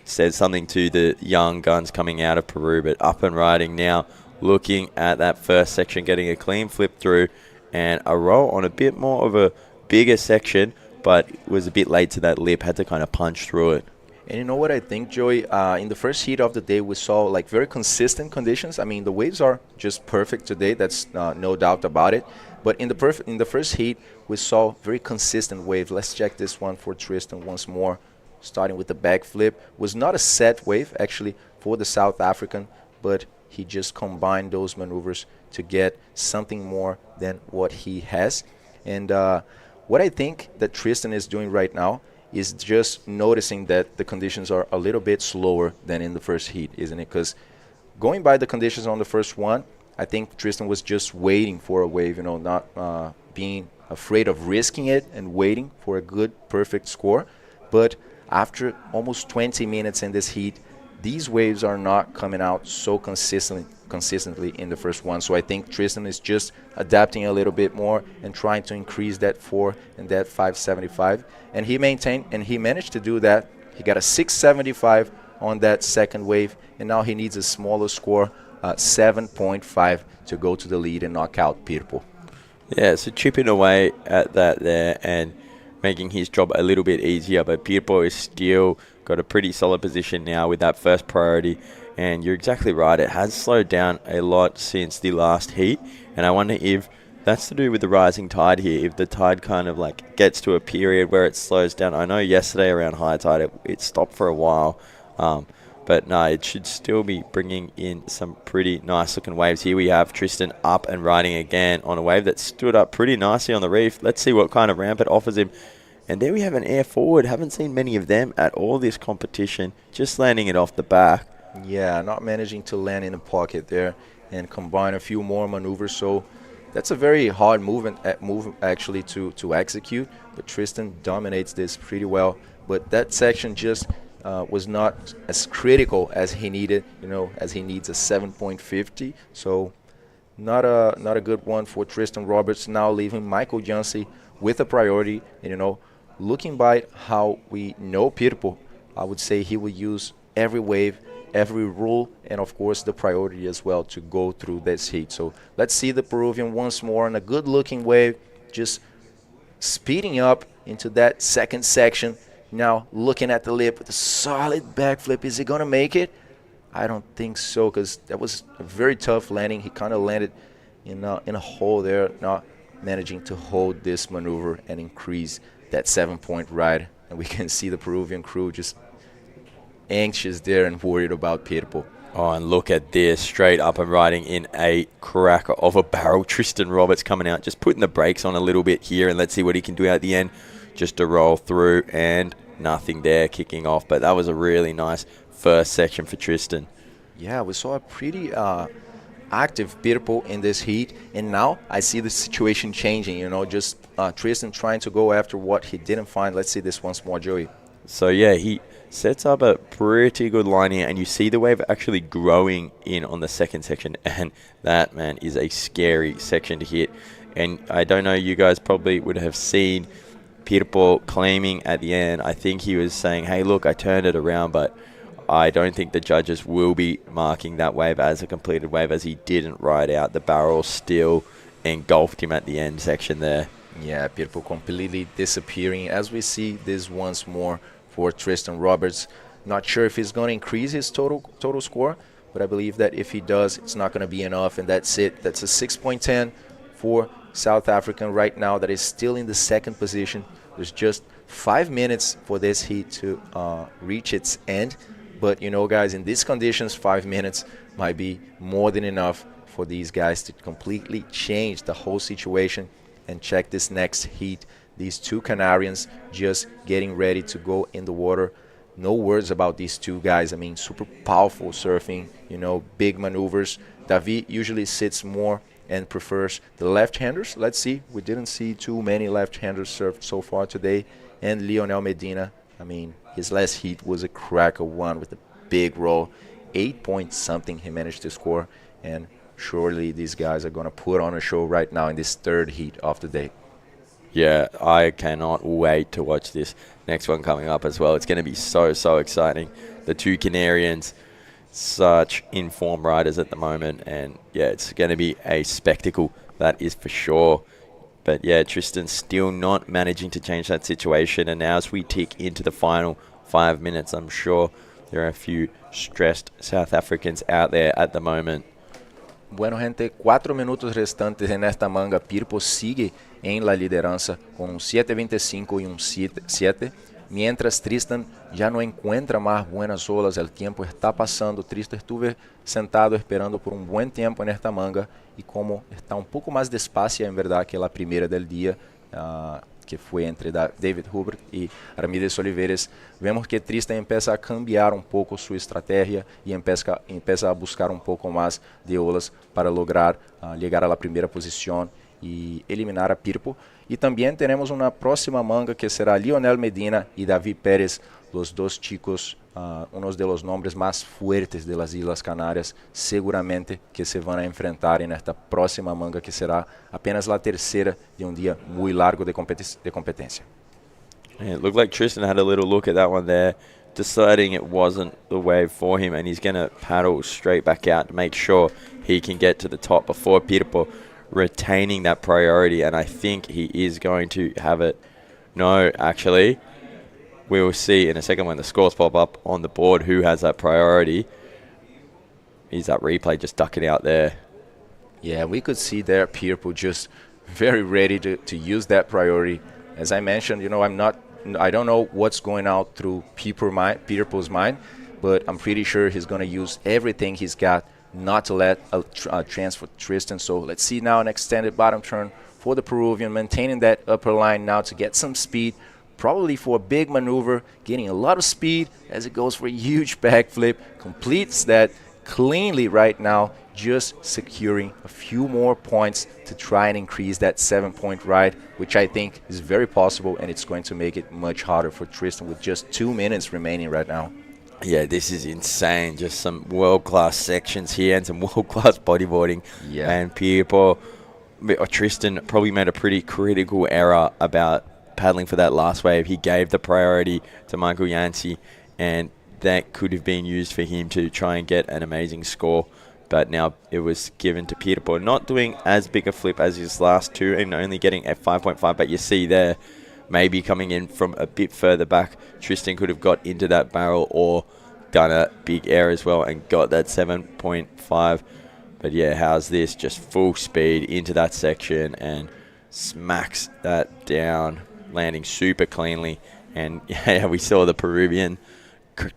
said something to the young guns coming out of Peru. But up and riding now, looking at that first section, getting a clean flip through and a roll on a bit more of a bigger section, but was a bit late to that lip, had to kind of punch through it. And you know what I think, Joey? In the first heat of the day, we saw like very consistent conditions. I mean, the waves are just perfect today. That's no doubt about it. But in the first heat, we saw very consistent waves. Let's check this one for Tristan once more. starting with the backflip. Was not a set wave, actually, for the South African, but he just combined those maneuvers to get something more than what he has. And what I think that Tristan is doing right now is just noticing that the conditions are a little bit slower than in the first heat, isn't it? Because going by the conditions on the first one, I think Tristan was just waiting for a wave, you know, not being afraid of risking it and waiting for a good, perfect score. But after almost 20 minutes in this heat, these waves are not coming out so consistently in the first one. So I think Tristan is just adapting a little bit more and trying to increase that 4 and that 575. And he maintained, and he managed to do that. He got a 675 on that second wave, and now he needs a smaller score, 7.5, to go to the lead and knock out Pirpo. Yeah, so chipping away at that there and making his job a little bit easier, but Pirpo is still got a pretty solid position now with that first priority. And you're exactly right, it has slowed down a lot since the last heat, and I wonder if that's to do with the rising tide here, if the tide kind of like gets to a period where it slows down. I know yesterday around high tide it stopped for a while, but no, it should still be bringing in some pretty nice looking waves. Here we have Tristan up and riding again on a wave that stood up pretty nicely on the reef. Let's see what kind of ramp it offers him. And there we have an air forward. Haven't seen many of them at all this competition. Just landing it off the back. Yeah, not managing to land in the pocket there and combine a few more maneuvers. So that's a very hard move actually to execute. But Tristan dominates this pretty well. But that section just was not as critical as he needed, you know, as he needs a 7.50. So not a good one for Tristan Roberts. Now leaving Michael Jansi with a priority. And, you know, looking by how we know Pirpo, I would say he will use every wave, every rule, and of course the priority as well to go through this heat. So let's see the Peruvian once more on a good looking wave, just speeding up into that second section. Now looking at the lip with a solid backflip. Is he gonna make it? I don't think so, because that was a very tough landing. He kind of landed in a hole there, not managing to hold this maneuver and increase that 7-point ride. And we can see the Peruvian crew just anxious there and worried about Pirpo. Oh, and look at this, straight up and riding in a cracker of a barrel. Tristan Roberts coming out, just putting the brakes on a little bit here, and let's see what he can do at the end. Just to roll through, and nothing there kicking off. But that was a really nice first section for Tristan. Yeah, we saw a pretty active Pirpo in this heat, and now I see the situation changing, you know, just Tristan trying to go after what he didn't find. Let's see this once more, Joey. So yeah, he sets up a pretty good line here, and you see the wave actually growing in on the second section, and that, man, is a scary section to hit. And I don't know, you guys probably would have seen Pirpo claiming at the end. I think he was saying, hey, look, I turned it around, but I don't think the judges will be marking that wave as a completed wave, as he didn't ride out. The barrel still engulfed him at the end section there. Yeah, Pirpo completely disappearing. As we see this once more for Tristan Roberts. Not sure if he's going to increase his total score, but I believe that if he does, it's not going to be enough, and that's it. That's a 6.10 for South African right now that is still in the second position. There's just 5 minutes for this heat to reach its end. But, you know, guys, in these conditions, 5 minutes might be more than enough for these guys to completely change the whole situation. And check this next heat. These two Canarians just getting ready to go in the water. No words about these two guys. I mean, super powerful surfing, you know, big maneuvers. David usually sits more and prefers the left-handers. Let's see. We didn't see too many left-handers surf so far today. And Leonel Medina, I mean, his last heat was a cracker one with a big roll. 8 point something he managed to score. And surely these guys are going to put on a show right now in this third heat of the day. Yeah, I cannot wait to watch this next one coming up as well. It's going to be so exciting. The two Canarians, such informed riders at the moment, and yeah, it's going to be a spectacle, that is for sure. But yeah, Tristan still not managing to change that situation, and now as we tick into the final 5 minutes, I'm sure there are a few stressed South Africans out there at the moment. Bueno, gente, 4 minutos restantes en esta manga. Pirpo sigue en la lideranza con un 7.25 y un 7. Mientras Tristan ya no encuentra más buenas olas, el tiempo está pasando. Tristan estuve sentado esperando por un buen tiempo en esta manga y como está un poco más despacia en verdad que la primera del día, que fue entre David Hubert y Aramid Oliveres, vemos que Tristan empieza a cambiar un poco su estrategia y empieza a buscar un poco más de olas para lograr llegar a la primera posición y eliminar a Pirpo. Y también tenemos una próxima manga que será Leonel Medina y David Pérez, los dos chicos, unos de los nombres más fuertes de las Islas Canarias, seguramente que se van a enfrentar en esta próxima manga que será apenas la tercera de un día muy largo de competencia. Yeah, it looked like Tristan had a little look at that one there, deciding it wasn't the wave for him, and he's going to paddle straight back out to make sure he can get to the top before Pirpo, retaining that priority, and I think he is going to have it. No, actually, we will see in a second when the scores pop up on the board who has that priority. Is that replay just ducking out there? Yeah, we could see there Pirpo just very ready to use that priority. As I mentioned, you know, I don't know what's going out through Pirpo's mind, but I'm pretty sure he's going to use everything he's got not to let a chance for Tristan. So let's see now an extended bottom turn for the Peruvian, maintaining that upper line now to get some speed, probably for a big maneuver, getting a lot of speed as it goes for a huge backflip, completes that cleanly right now, just securing a few more points to try and increase that 7-point ride, which I think is very possible, and it's going to make it much harder for Tristan with just 2 minutes remaining right now. Yeah, this is insane. Just some world-class sections here and some world-class bodyboarding. Yeah. And Tristan probably made a pretty critical error about paddling for that last wave. He gave the priority to Michael Yancey, and that could have been used for him to try and get an amazing score. But now it was given to Pirpo, not doing as big a flip as his last two and only getting a 5.5. But you see there, maybe coming in from a bit further back, Tristan could have got into that barrel or done a big air as well and got that 7.5. But yeah, how's this? Just full speed into that section and smacks that down, landing super cleanly. And yeah, we saw the Peruvian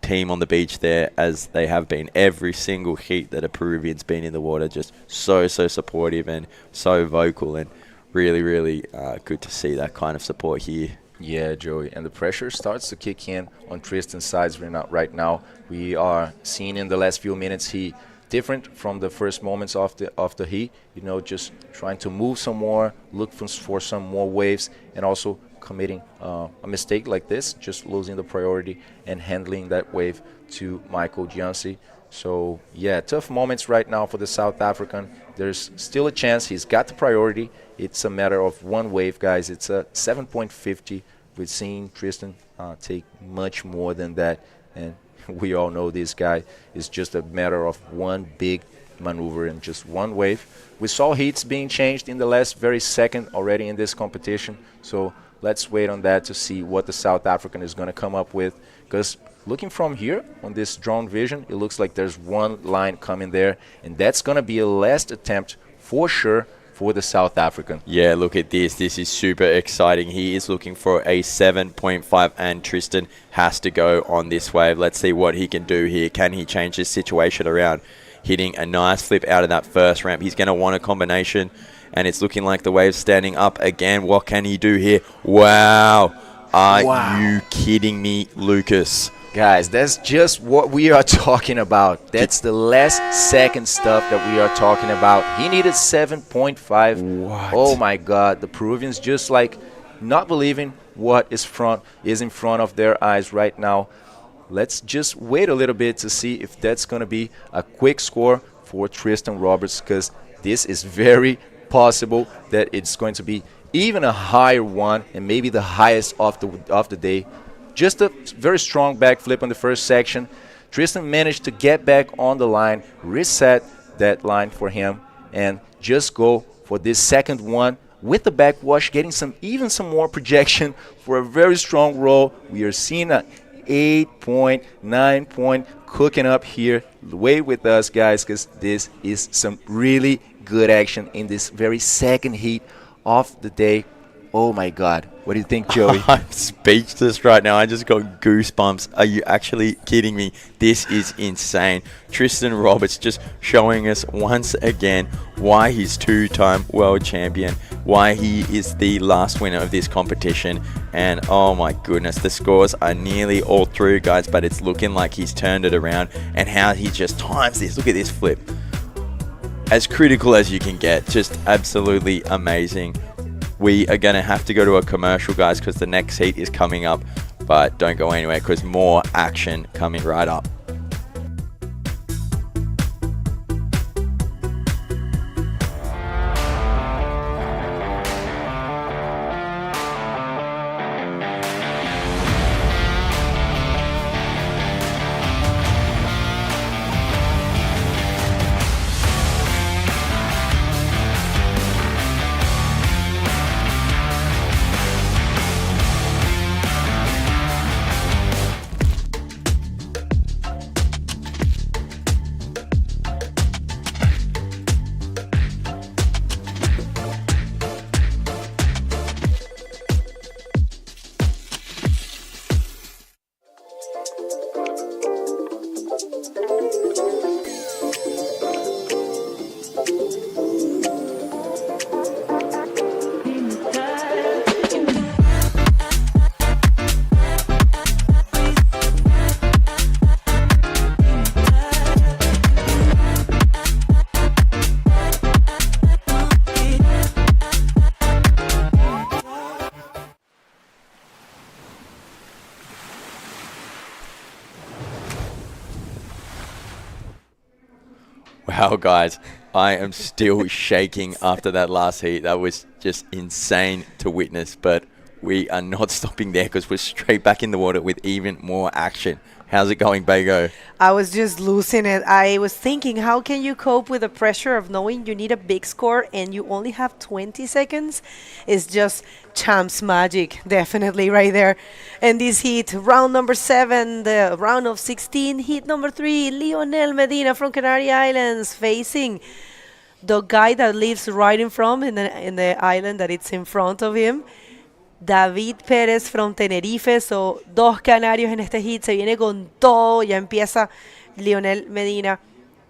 team on the beach there, as they have been every single heat that a Peruvian's been in the water, just so supportive and so vocal, and really good to see that kind of support here. Yeah, Joey, and the pressure starts to kick in on Tristan's sides right now. We are seeing in the last few minutes he different from the first moments of the heat, you know, just trying to move some more, look for some more waves, and also committing a mistake like this, just losing the priority and handling that wave to Michael Yancey. So yeah, tough moments right now for the South African. There's still a chance. He's got the priority. It's a matter of one wave, guys. It's a 7.50. We've seen Tristan take much more than that, and we all know this guy is just a matter of one big maneuver and just one wave. We saw heats being changed in the last very second already in this competition, so let's wait on that to see what the South African is going to come up with, because looking from here on this drone vision, it looks like there's one line coming there, and that's going to be a last attempt for sure for the South African. Yeah, look at this. This is super exciting. He is looking for a 7.5, and Tristan has to go on this wave. Let's see what he can do here. Can he change this situation around? Hitting a nice flip out of that first ramp. He's going to want a combination, and it's looking like the wave's standing up again. What can he do here? Wow. Are you kidding me, Lucas? Guys, that's just what we are talking about. That's the last second stuff that we are talking about. He needed 7.5. What? Oh my God, the Peruvians just like not believing what is in front of their eyes right now. Let's just wait a little bit to see if that's going to be a quick score for Tristan Roberts, because this is very possible that it's going to be even a higher one and maybe the highest of the day. Just a very strong backflip on the first section. Tristan managed to get back on the line, reset that line for him, and just go for this second one with the backwash, getting even some more projection for a very strong roll. We are seeing a 8-point, 9-point cooking up here. Wait with us, guys, because this is some really good action in this very second heat of the day. Oh my God. What do you think, Joey? I'm speechless right now. I just got goosebumps. Are you actually kidding me? This is insane. Tristan Roberts just showing us once again why he's two-time world champion, why he is the last winner of this competition. And oh my goodness, the scores are nearly all through, guys, but it's looking like he's turned it around, and how he just times this. Look at this flip. As critical as you can get. Just absolutely amazing. We are going to have to go to a commercial, guys, because the next heat is coming up. But don't go anywhere, because more action coming right up. Wow, guys, I am still shaking after that last heat. That was just insane to witness, but we are not stopping there because we're straight back in the water with even more action. How's it going, Bago? I was just losing it. I was thinking, how can you cope with the pressure of knowing you need a big score and you only have 20 seconds? It's just champs magic, definitely right there. And this heat, round number 7, the round of 16, heat number 3, Leonel Medina from Canary Islands facing the guy that lives right in front in the island that it's in front of him. David Pérez from Tenerife, so dos canarios en este hit, se viene con todo, ya empieza Leonel Medina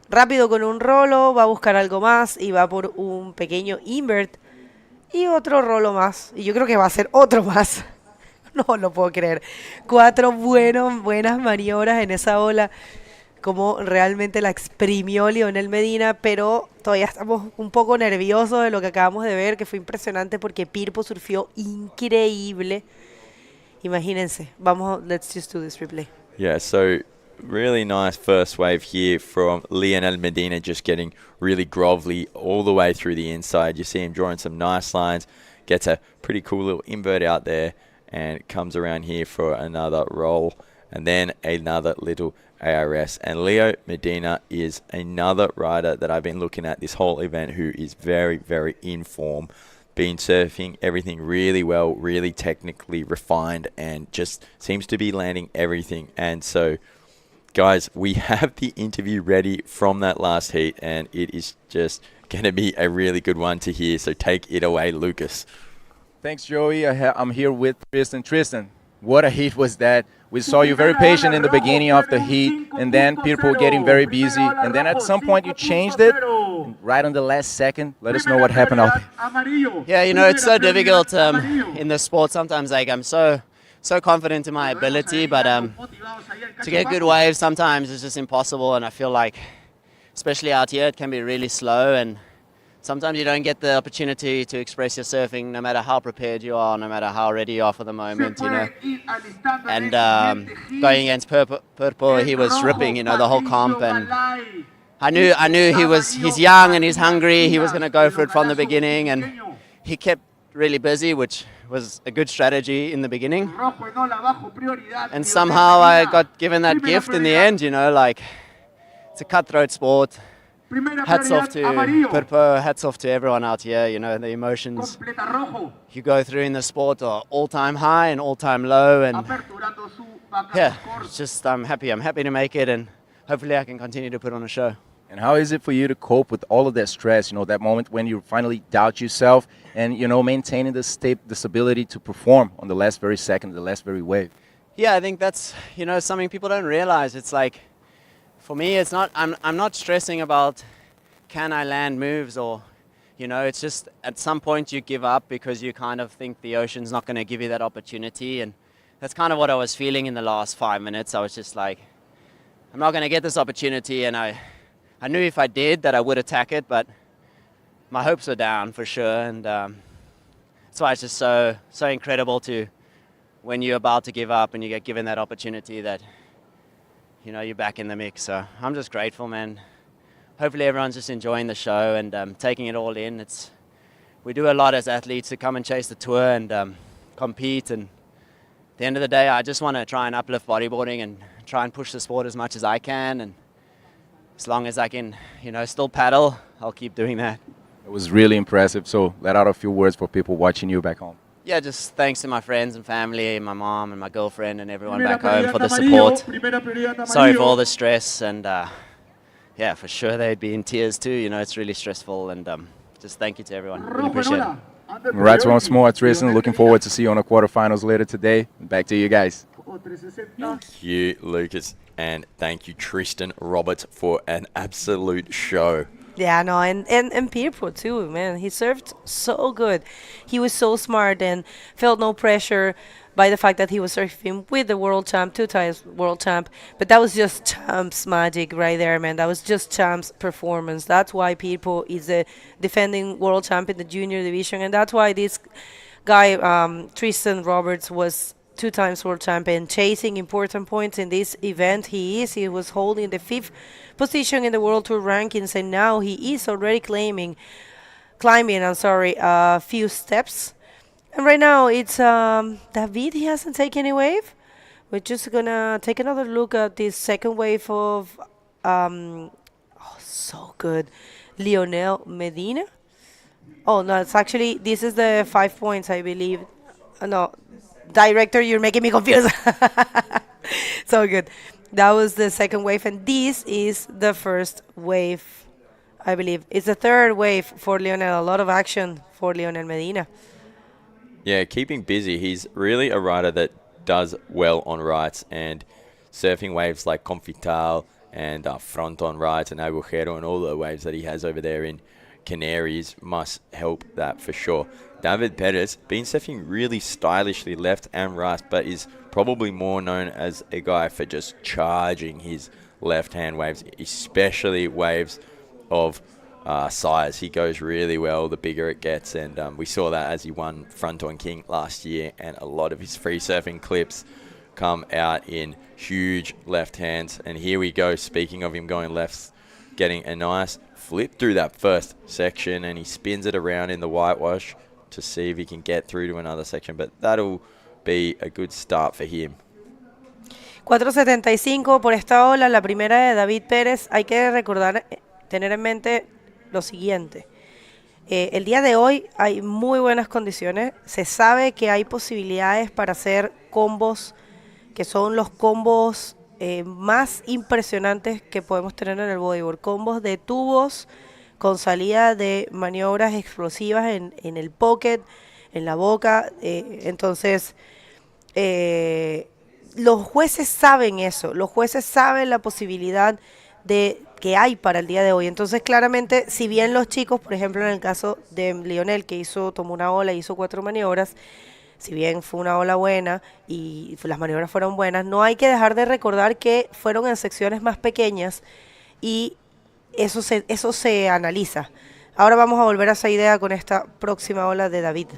rápido con un rolo, va a buscar algo más y va por un pequeño invert y otro rolo más, y yo creo que va a ser otro más, no lo puedo creer, 4 buenas maniobras en esa ola, como realmente la exprimió Leonel Medina, pero todavía estamos un poco nerviosos de lo que acabamos de ver, que fue impresionante porque Pirpo surfió increíble. Imagínense. Let's just do this replay. Yeah, so really nice first wave here from Leonel Medina, just getting really grovelly all the way through the inside. You see him drawing some nice lines, gets a pretty cool little invert out there, and comes around here for another roll, and then another little ARS. And Leo Medina is another rider that I've been looking at this whole event who is very, very in form. Been surfing everything really well, really technically refined, and just seems to be landing everything. And so, guys, we have the interview ready from that last heat, and it is just going to be a really good one to hear. So take it away, Lucas. Thanks, Joey. I'm here with Tristan. Tristan, what a heat was that? We saw you very patient in the beginning of the heat, and then people getting very busy, and then at some point you changed it right on the last second. Let us know what happened out there. Yeah, you know, it's so difficult in the sport sometimes. Like, I'm so confident in my ability, but to get good waves sometimes is just impossible, and I feel like, especially out here, it can be really slow, and sometimes you don't get the opportunity to express your surfing no matter how prepared you are, no matter how ready you are for the moment, you know. And going against Purple, he was ripping, you know, the whole comp, and I knew he's young and he's hungry. He was going to go for it from the beginning, and he kept really busy, which was a good strategy in the beginning. And somehow I got given that gift in the end, you know, like, it's a cutthroat sport. Hats off to Purpo, hats off to everyone out here. You know, the emotions you go through in the sport are all-time high and all-time low, and yeah, it's just I'm happy to make it, and hopefully I can continue to put on a show. And how is it for you to cope with all of that stress, that moment when you finally doubt yourself and, maintaining the stability to perform on the last very second, the last very wave? Yeah, I think that's, something people don't realize. It's like, for me, it's not, I'm not stressing about can I land moves or, it's just at some point you give up because you kind of think the ocean's not going to give you that opportunity. And that's kind of what I was feeling in the last 5 minutes. I was just like, I'm not going to get this opportunity. And I knew if I did that I would attack it, but my hopes were down for sure. And that's why it's just so incredible to, when you're about to give up and you get given that opportunity that, you're back in the mix. So I'm just grateful, man. Hopefully everyone's just enjoying the show and taking it all in. We do a lot as athletes to come and chase the tour and compete. And at the end of the day, I just want to try and uplift bodyboarding and try and push the sport as much as I can. And as long as I can, still paddle, I'll keep doing that. It was really impressive. So let out a few words for people watching you back home. Yeah, just thanks to my friends and family, my mom and my girlfriend and everyone back home for the support. Sorry for all the stress and yeah, for sure they'd be in tears too. It's really stressful and just thank you to everyone. Really appreciate it. Congrats once more, Tristan. Looking forward to see you on the quarterfinals later today. Back to you guys. Thank you, Lucas, and thank you, Tristan Roberts, for an absolute show. Yeah, no, and Pirpo too, man. He served so good. He was so smart and felt no pressure by the fact that he was surfing with the world champ, 2 times world champ. But that was just Champ's magic right there, man. That was just Champ's performance. That's why Pirpo is the defending world champ in the junior division, and that's why this guy, Tristan Roberts, was 2 times world champion, chasing important points in this event. He was holding the 5th position in the World Tour rankings, and now he is already climbing a few steps. And right now it's David. He hasn't taken any wave. We're just gonna take another look at this second wave of so good, Leonel Medina. Oh no, it's actually, this is the 5 points, I believe. No, director, you're making me confused. So good. That was the second wave, and this is the first wave, I believe. It's the third wave for Leonel. A lot of action for Leonel Medina. Yeah, keeping busy. He's really a rider that does well on rights, and surfing waves like Confital and Fronton rights and Agujero and all the waves that he has over there in Canaries must help that for sure. David Perez been surfing really stylishly left and right, but is probably more known as a guy for just charging his left-hand waves, especially waves of size. He goes really well the bigger it gets, and we saw that as he won Fronton King last year, and a lot of his free surfing clips come out in huge left hands. And here we go, speaking of him going lefts, getting a nice flip through that first section, and he spins it around in the whitewash to see if he can get through to another section, but that'll be a good start for him. 4.75 por esta ola, la primera de David Pérez. Hay que recordar, tener en mente lo siguiente. El día de hoy hay muy buenas condiciones. Se sabe que hay posibilidades para hacer combos que son los combos más impresionantes que podemos tener en el bodyboard. Combos de tubos con salida de maniobras explosivas en el pocket, en la boca. Entonces, los jueces saben eso. Los jueces saben la posibilidad que hay para el día de hoy. Entonces, claramente, si bien los chicos, por ejemplo, en el caso de Leonel, que tomó una ola, hizo 4 maniobras, si bien fue una ola buena y las maniobras fueron buenas, no hay que dejar de recordar que fueron en secciones más pequeñas y eso se analiza. Ahora vamos a volver a esa idea con esta próxima ola de David.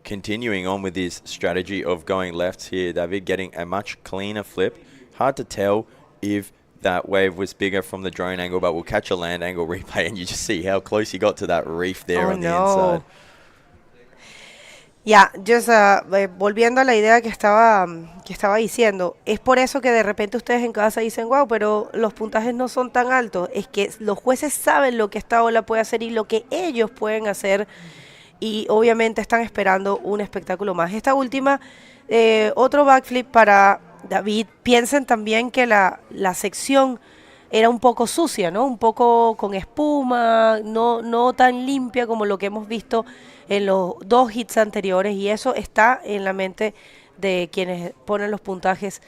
Continuing on with his strategy of going left here, David getting a much cleaner flip. Hard to tell if that wave was bigger from the drone angle, but we'll catch a land angle replay and you just see how close he got to that reef there on the inside. Ya, just volviendo a la idea que estaba diciendo, es por eso que de repente ustedes en casa dicen, wow, pero los puntajes no son tan altos. Es que los jueces saben lo que esta ola puede hacer y lo que ellos pueden hacer, y obviamente están esperando un espectáculo más. Esta última, otro backflip para David. Piensen también que la sección era un poco sucia, ¿no? Un poco con espuma, no tan limpia como lo que hemos visto en los dos hits anteriores, y eso está en la mente de quienes ponen los puntajes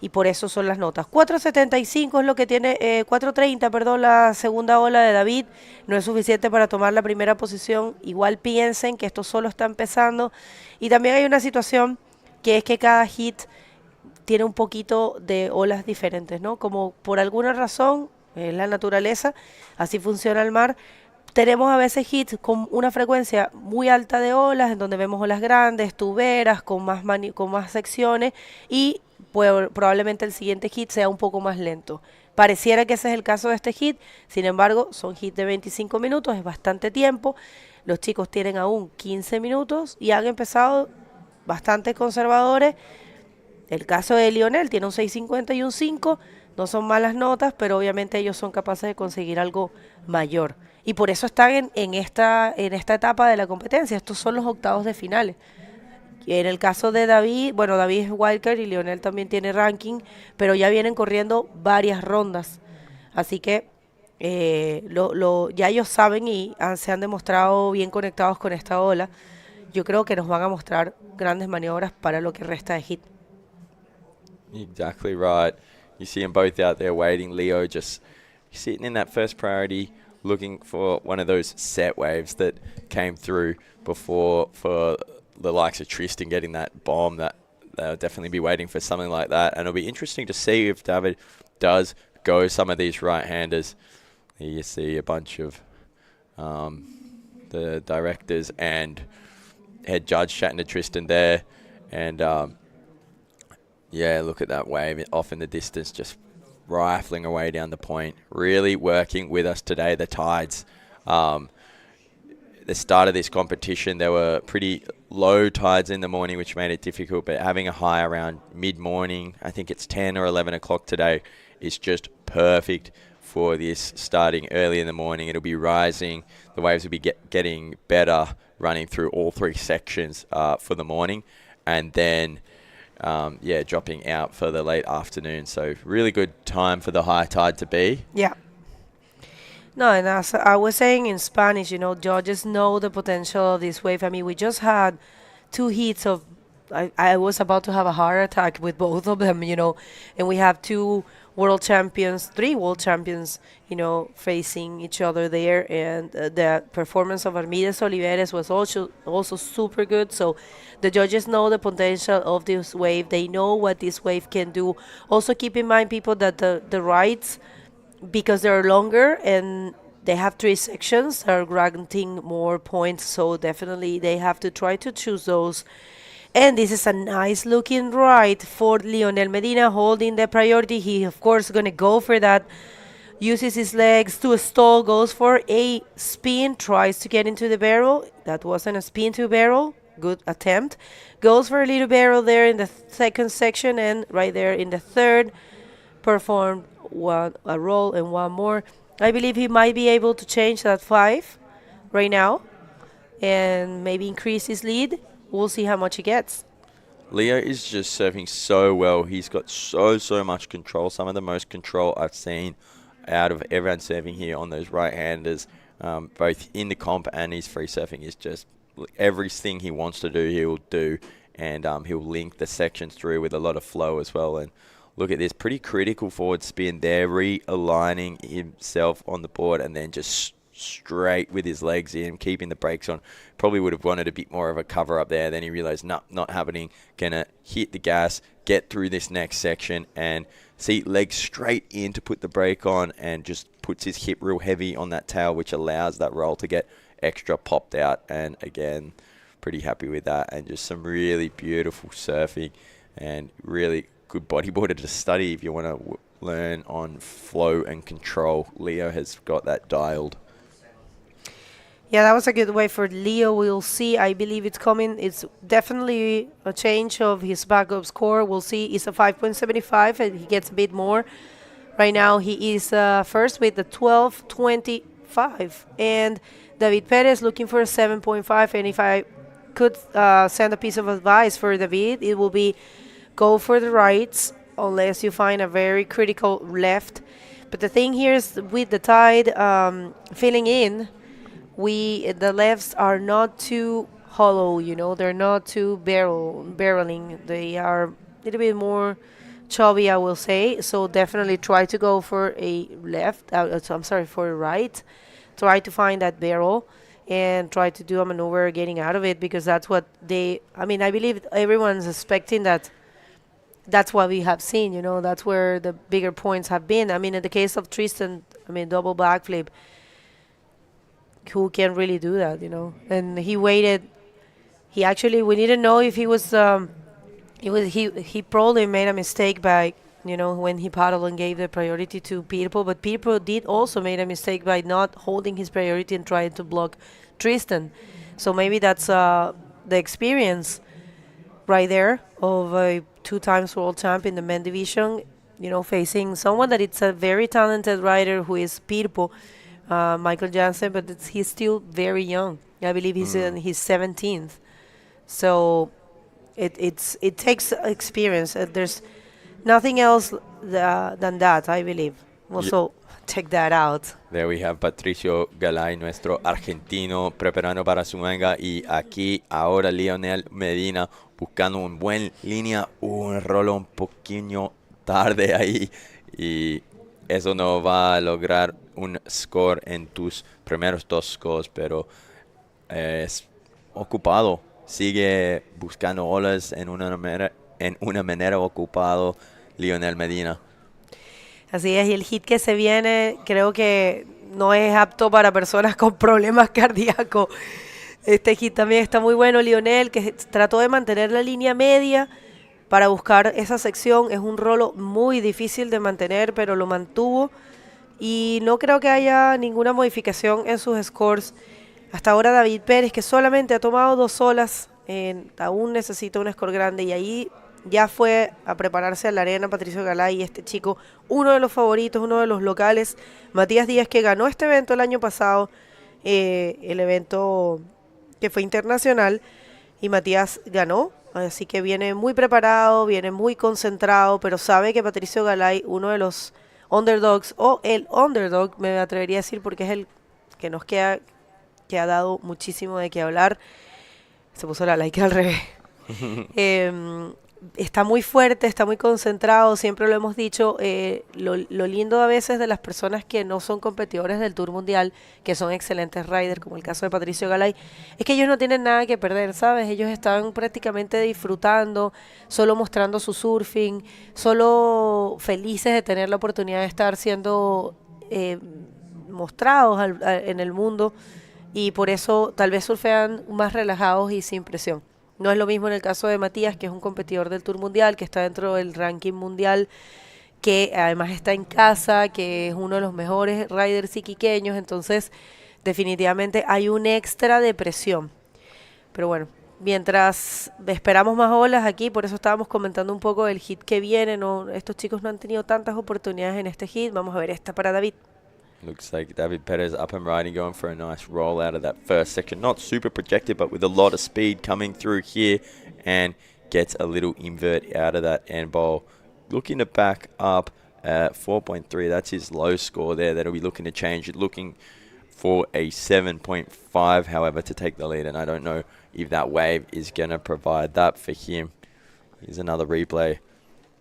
y por eso son las notas. 4.75 es lo que tiene, 4.30, perdón, la segunda ola de David. No es suficiente para tomar la primera posición. Igual piensen que esto solo está empezando. Y también hay una situación que es que cada hit tiene un poquito de olas diferentes, ¿no? Como por alguna razón, es la naturaleza, así funciona el mar. Tenemos a veces hits con una frecuencia muy alta de olas, en donde vemos olas grandes, tuberas, con más secciones, y probablemente el siguiente hit sea un poco más lento. Pareciera que ese es el caso de este hit, sin embargo, son hits de 25 minutos, es bastante tiempo. Los chicos tienen aún 15 minutos y han empezado bastante conservadores. El caso de Leonel tiene un 6.50 y un 5, no son malas notas, pero obviamente ellos son capaces de conseguir algo mayor. Y por eso están en esta etapa de la competencia. Estos son los octavos de finales. Y en el caso de David, bueno, David es wildcard y Leonel también tiene ranking, pero ya vienen corriendo varias rondas. Así que ya ellos saben y se han demostrado bien conectados con esta ola. Yo creo que nos van a mostrar grandes maniobras para lo que resta de hit. Exactly right. You see them both out there waiting. Leo just sitting in that first priority, looking for one of those set waves that came through before for the likes of Tristan getting that bomb. That they'll definitely be waiting for something like that. And it'll be interesting to see if David does go some of these right-handers. Here you see a bunch of the directors and head judge chatting to Tristan there. And yeah, look at that wave off in the distance, just rifling away down the point. Really working with us today, the tides. The start of this competition, there were pretty low tides in the morning, which made it difficult, but having a high around mid-morning, I think it's 10 or 11 o'clock today, is just perfect for this starting early in the morning. It'll be rising. The waves will be getting better, running through all three sections for the morning, and then yeah, dropping out for the late afternoon. So really good time for the high tide to be. Yeah. No, and as I was saying in Spanish, judges know the potential of this wave. I mean, we just had two heats of, I was about to have a heart attack with both of them, and we have three world champions, facing each other there. And the performance of Armides Oliveres was also super good. So the judges know the potential of this wave. They know what this wave can do. Also keep in mind, people, that the rides, because they're longer and they have three sections, are granting more points. So definitely they have to try to choose those. And this is a nice looking ride for Leonel Medina, holding the priority. He, of course, going to go for that. Uses his legs to stall, goes for a spin, tries to get into the barrel. That wasn't a spin to barrel. Good attempt. Goes for a little barrel there in the second section, and right there in the third, performed a roll and one more. I believe he might be able to change that 5 right now and maybe increase his lead. We'll see how much he gets. Leo is just surfing so well. He's got so much control. Some of the most control I've seen out of everyone surfing here on those right-handers, both in the comp and his free surfing. Is just everything he wants to do, he will do. And he'll link the sections through with a lot of flow as well. And look at this, pretty critical forward spin there, realigning himself on the board and then just straight with his legs in, keeping the brakes on. Probably would have wanted a bit more of a cover up there. Then he realized, nah, not happening. Gonna hit the gas, get through this next section, and see legs straight in to put the brake on, and just puts his hip real heavy on that tail, which allows that roll to get extra popped out. And again, pretty happy with that. And just some really beautiful surfing and really good bodyboarder to study if you want to learn on flow and control. Leo has got that dialed. Yeah, that was a good way for Leo. We'll see. I believe it's coming. It's definitely a change of his backup score. We'll see. It's a 5.75, and he gets a bit more. Right now, he is first with the 12.25. And David Perez looking for a 7.5. And if I could send a piece of advice for David, it will be go for the rights unless you find a very critical left. But the thing here is with the tide filling in, the lefts are not too hollow, you know, they're not too barreling. They are a little bit more chubby, I will say. So definitely try to go for a left. I'm sorry, for a right. Try to find that barrel and try to do a maneuver getting out of it, because that's what I believe everyone's expecting that. That's what we have seen, you know, that's where the bigger points have been. I mean, in the case of Tristan, double backflip, who can really do that, you know? And he waited. He actually, we didn't know if he was, he probably made a mistake by, you know, when he paddled and gave the priority to Pirpo, but Pirpo did also made a mistake by not holding his priority and trying to block Tristan. So maybe that's the experience right there of a 2 times world champ in the men division, you know, facing someone that it's a very talented rider who is Pirpo, Michael Jansen, but he's still very young. I believe he's in his 17th. So it takes experience. There's nothing else than that, I believe. Also, check that out. There we have Patricio Galay, nuestro argentino, preparando para su manga. Y aquí ahora Leonel Medina buscando un buen línea. Un rolo un poquito tarde ahí. Y eso no va a lograr un score en tus primeros 2 scores, pero es ocupado. Sigue buscando olas en una manera ocupado Leonel Medina. Así es, y el hit que se viene creo que no es apto para personas con problemas cardíacos. Este hit también está muy bueno. Leonel, que trató de mantener la línea media para buscar esa sección. Es un rolo muy difícil de mantener, pero lo mantuvo. Y no creo que haya ninguna modificación en sus scores. Hasta ahora David Pérez, que solamente ha tomado 2 olas, aún necesita un score grande. Y ahí ya fue a prepararse a la arena Patricio Galay, y este chico, uno de los favoritos, uno de los locales, Matías Díaz, que ganó este evento el año pasado, el evento que fue internacional, y Matías ganó, así que viene muy preparado, viene muy concentrado, pero sabe que Patricio Galay, uno de los underdogs, o el underdog, me atrevería a decir, porque es el que nos queda, que ha dado muchísimo de qué hablar. Se puso la like al revés. Está muy fuerte, está muy concentrado, siempre lo hemos dicho. Lo lindo a veces de las personas que no son competidores del Tour Mundial, que son excelentes riders, como el caso de Patricio Galay, es que ellos no tienen nada que perder, ¿sabes? Ellos están prácticamente disfrutando, solo mostrando su surfing, solo felices de tener la oportunidad de estar siendo mostrados en el mundo, y por eso tal vez surfean más relajados y sin presión. No es lo mismo en el caso de Matías, que es un competidor del Tour Mundial, que está dentro del ranking mundial, que además está en casa, que es uno de los mejores riders iquiqueños. Entonces, definitivamente hay un extra de presión. Pero bueno, mientras esperamos más olas aquí, por eso estábamos comentando un poco del hit que viene. No, estos chicos no han tenido tantas oportunidades en este hit. Vamos a ver esta para David. Looks like David Perez up and riding, going for a nice roll out of that first section. Not super projected, but with a lot of speed coming through here, and gets a little invert out of that end bowl. Looking to back up at 4.3. That's his low score there. That'll be looking to change it. Looking for a 7.5, however, to take the lead. And I don't know if that wave is going to provide that for him. Here's another replay.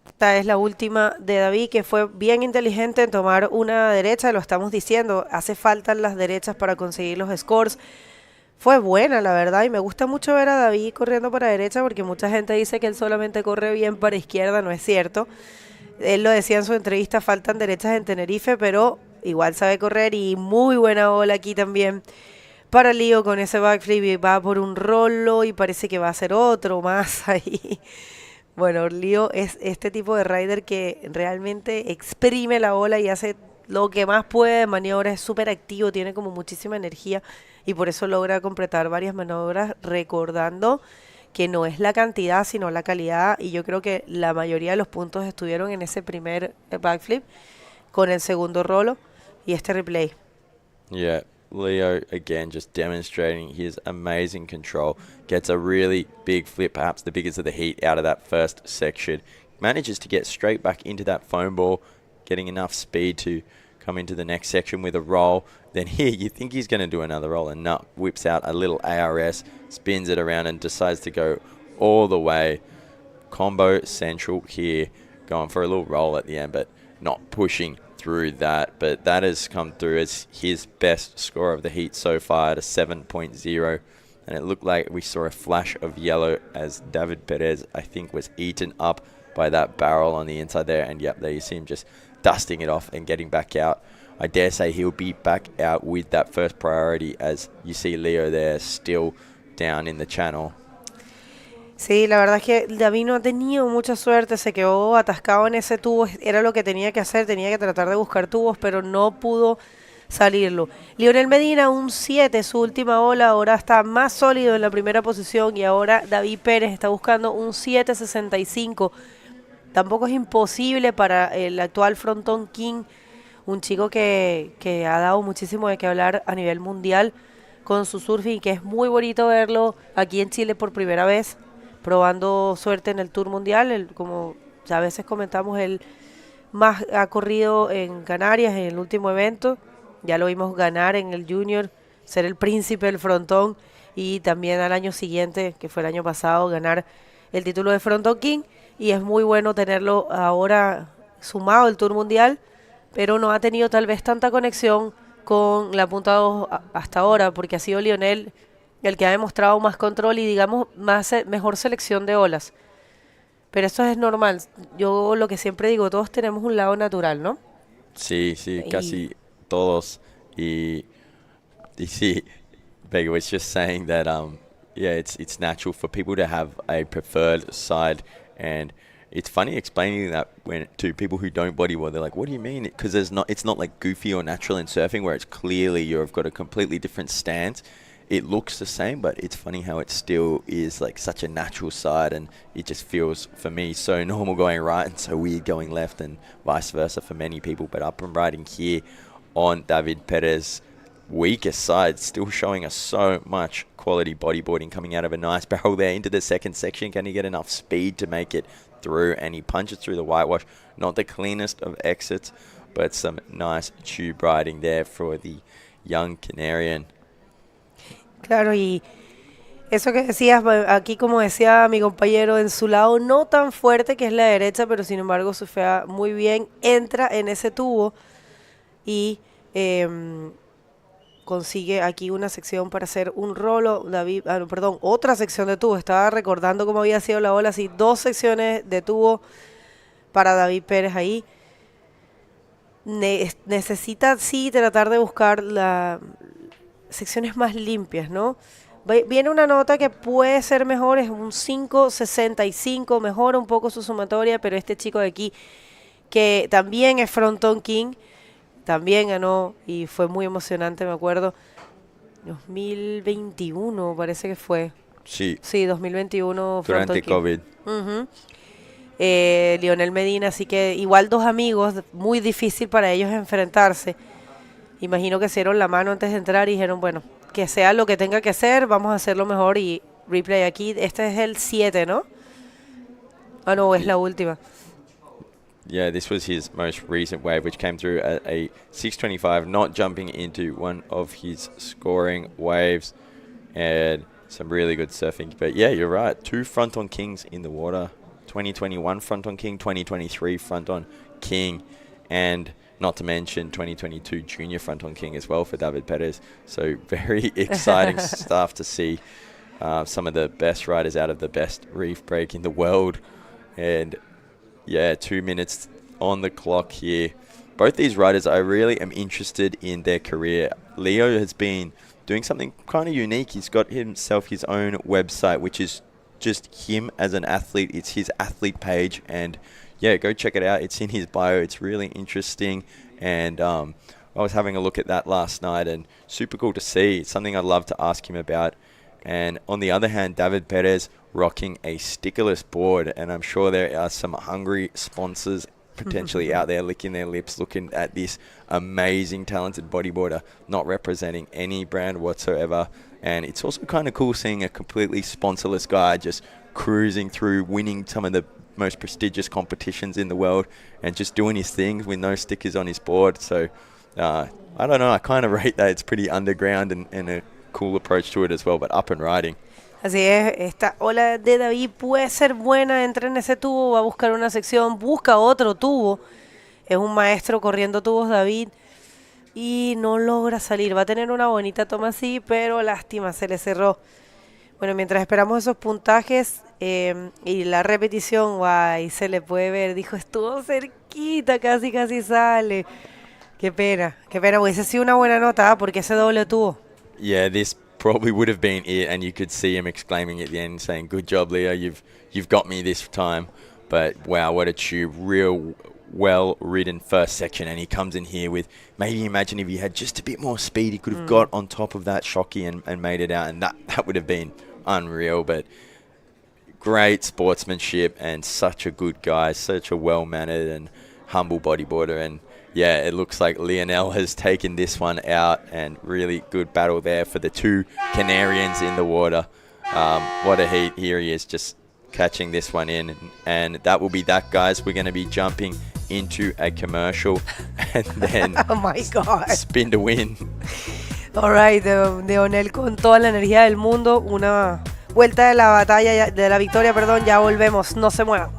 Esta es la última de David, que fue bien inteligente en tomar una derecha, lo estamos diciendo, hace falta las derechas para conseguir los scores. Fue buena, la verdad, y me gusta mucho ver a David corriendo para derecha, porque mucha gente dice que él solamente corre bien para izquierda. No es cierto. Él lo decía en su entrevista, faltan derechas en Tenerife, pero igual sabe correr, y muy buena ola aquí también para Leo con ese backflip, y va por un rolo y parece que va a hacer otro más ahí. Bueno, Leo es este tipo de rider que realmente exprime la ola y hace lo que más puede de maniobras, es súper activo, tiene como muchísima energía, y por eso logra completar varias maniobras, recordando que no es la cantidad sino la calidad, y yo creo que la mayoría de los puntos estuvieron en ese primer backflip con el segundo rolo y este replay. Yeah. Leo, again, just demonstrating his amazing control. Gets a really big flip, perhaps the biggest of the heat, out of that first section. Manages to get straight back into that foam ball. getting enough speed to come into the next section with a roll. Then here, you think he's going to do another roll, and no, whips out a little ARS, spins it around, and decides to go all the way. Combo central here, going for a little roll at the end, but not pushing through that. But that has come through as his best score of the heat so far at a 7.0. And it looked like we saw a flash of yellow as David Perez, I think, was eaten up by that barrel on the inside there. And yep, there you see him just dusting it off and getting back out. I dare say he'll be back out with that first priority, as you see Leo there still down in the channel. Sí, la verdad es que David no ha tenido mucha suerte, se quedó atascado en ese tubo, era lo que tenía que hacer, tenía que tratar de buscar tubos, pero no pudo salirlo. Leonel Medina, un 7, su última ola, ahora está más sólido en la primera posición, y ahora David Pérez está buscando un 7.65. Tampoco es imposible para el actual frontón king, un chico que ha dado muchísimo de qué hablar a nivel mundial con su surfing, que es muy bonito verlo aquí en Chile por primera vez, probando suerte en el Tour Mundial. Como ya a veces comentamos, él más ha corrido en Canarias en el último evento, ya lo vimos ganar en el Junior, ser el príncipe del frontón, y también al año siguiente, que fue el año pasado, ganar el título de Frontón King, y es muy bueno tenerlo ahora sumado al Tour Mundial, pero no ha tenido tal vez tanta conexión con la punta 2 hasta ahora, porque ha sido Leonel el que ha demostrado más control y, digamos, mejor selección de olas. Pero eso es normal. Yo lo que siempre digo, todos tenemos un lado natural, ¿no? Sí, casi todos. Y sí, Vega was just saying that, yeah, it's natural for people to have a preferred side, and it's funny explaining that when to people who don't bodyboard. They're like, "What do you mean?" Because it's not like goofy or natural in surfing, where it's clearly you've got a completely different stance. It looks the same, but it's funny how it still is like such a natural side, and it just feels for me so normal going right and so weird going left, and vice versa for many people. But up and riding here on David Perez, weaker side, still showing us so much quality bodyboarding coming out of a nice barrel there into the second section. Can he get enough speed to make it through? And he punches through the whitewash. Not the cleanest of exits, but some nice tube riding there for the young Canarian. Claro, y eso que decías, aquí como decía mi compañero, en su lado no tan fuerte, que es la derecha, pero sin embargo surfea muy bien, entra en ese tubo y consigue aquí una sección para hacer un rolo. David, perdón, otra sección de tubo. Estaba recordando cómo había sido la ola, así 2 secciones de tubo para David Pérez ahí. Necesita sí tratar de buscar las secciones más limpias, ¿no? Viene una nota que puede ser mejor, es un 5.65, mejora un poco su sumatoria, pero este chico de aquí, que también es Frontón King, también ganó y fue muy emocionante, me acuerdo. 2021 parece que fue. Sí. Sí, 2021. Durante COVID. Leonel Medina, así que igual 2 amigos, muy difícil para ellos enfrentarse. Imagino que se dieron la mano antes de entrar y dijeron, bueno, que sea lo que tenga que hacer, vamos a hacerlo mejor. Y replay aquí, este es el 7, ¿no? Ah, no, es la última. Yeah, this was his most recent wave, which came through at a 625, not jumping into one of his scoring waves, and some really good surfing. But yeah, you're right. 2 front-on kings in the water. 2021 front-on king, 2023 front-on king, and not to mention 2022 junior front-on king as well for David Perez. So very exciting stuff to see some of the best riders out of the best reef break in the world. And yeah, 2 minutes on the clock here. Both these riders, I really am interested in their career. Leo has been doing something kind of unique. He's got himself his own website, which is just him as an athlete. It's his athlete page, and yeah, go check it out. It's in his bio. It's really interesting, and I was having a look at that last night, and super cool to see. It's something I'd love to ask him about. And on the other hand, David Perez rocking a stickerless board, and I'm sure there are some hungry sponsors potentially out there licking their lips looking at this amazing talented bodyboarder not representing any brand whatsoever. And it's also kind of cool seeing a completely sponsorless guy just cruising through, winning some of the most prestigious competitions in the world and just doing his thing with no stickers on his board. So I don't know, I kind of rate that. It's pretty underground and a cool approach to it as well, but up and riding. Así es, esta ola de David puede ser buena, entra en ese tubo, va a buscar una sección, busca otro tubo. Es un maestro corriendo tubos David y no logra salir. Va a tener una bonita toma así, pero lástima, se le cerró. Bueno, mientras esperamos esos puntajes y la repetición, guay, se le puede ver, dijo, estuvo cerquita, casi sale. Qué pena, hubiese sido una buena nota, porque ese doble tubo. Yeah, this probably would have been it, and you could see him exclaiming at the end, saying, "Good job, Leo, you've got me this time." But wow, what a tube, real well-ridden first section, and he comes in here with, maybe imagine if he had just a bit more speed, he could have got on top of that shocky and made it out, and that would have been unreal. But great sportsmanship and such a good guy, such a well-mannered and humble bodyboarder. And yeah, it looks like Leonel has taken this one out, and really good battle there for the two Canarians in the water. What a heat. Here he is, just catching this one in, and that will be that, guys. We're going to be jumping into a commercial and then Oh my God. spin to win. All right, Leonel con toda la energía del mundo, una vuelta de la batalla, de la victoria, perdón, ya volvemos, no se muevan.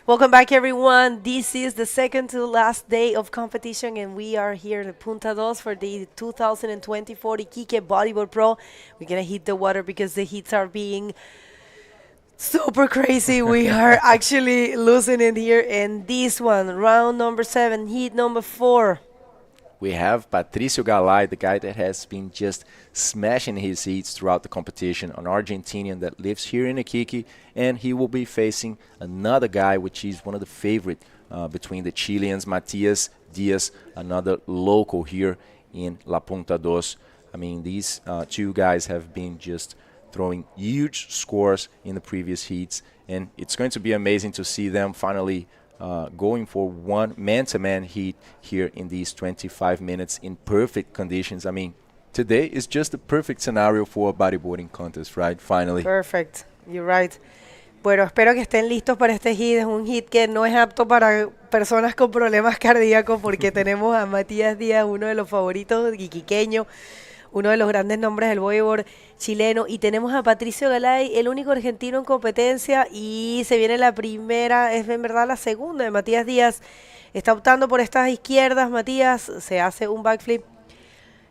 Welcome back, everyone. This is the second to last day of competition, and we are here in Punta Dos for the 2024 Iquique Bodyboard Pro. We're going to hit the water because the heats are being super crazy. We are actually losing it here. And this one, round number 7, heat number 4. We have Patricio, the guy that has been just smashing his heats throughout the competition, an Argentinian that lives here in Iquique, and he will be facing another guy which is one of the favorite between the Chileans, Matias, Diaz, another local here in La Punta Dos. I mean, these two guys have been just throwing huge scores in the previous heats, and it's going to be amazing to see them finally going for one man-to-man heat here in these 25 minutes in perfect conditions. I mean, today is just the perfect scenario for a bodyboarding contest, right? Finally. Perfect. You're right. Bueno, espero que estén listos para este hit. Es un hit que no es apto para personas con problemas cardíacos porque tenemos a Matías Díaz, uno de los favoritos iquiqueño, uno de los grandes nombres del bodyboard chileno, y tenemos a Patricio Galay, el único argentino en competencia, y se viene la primera, es en verdad la segunda de Matías Díaz. Está optando por estas izquierdas, Matías, se hace un backflip.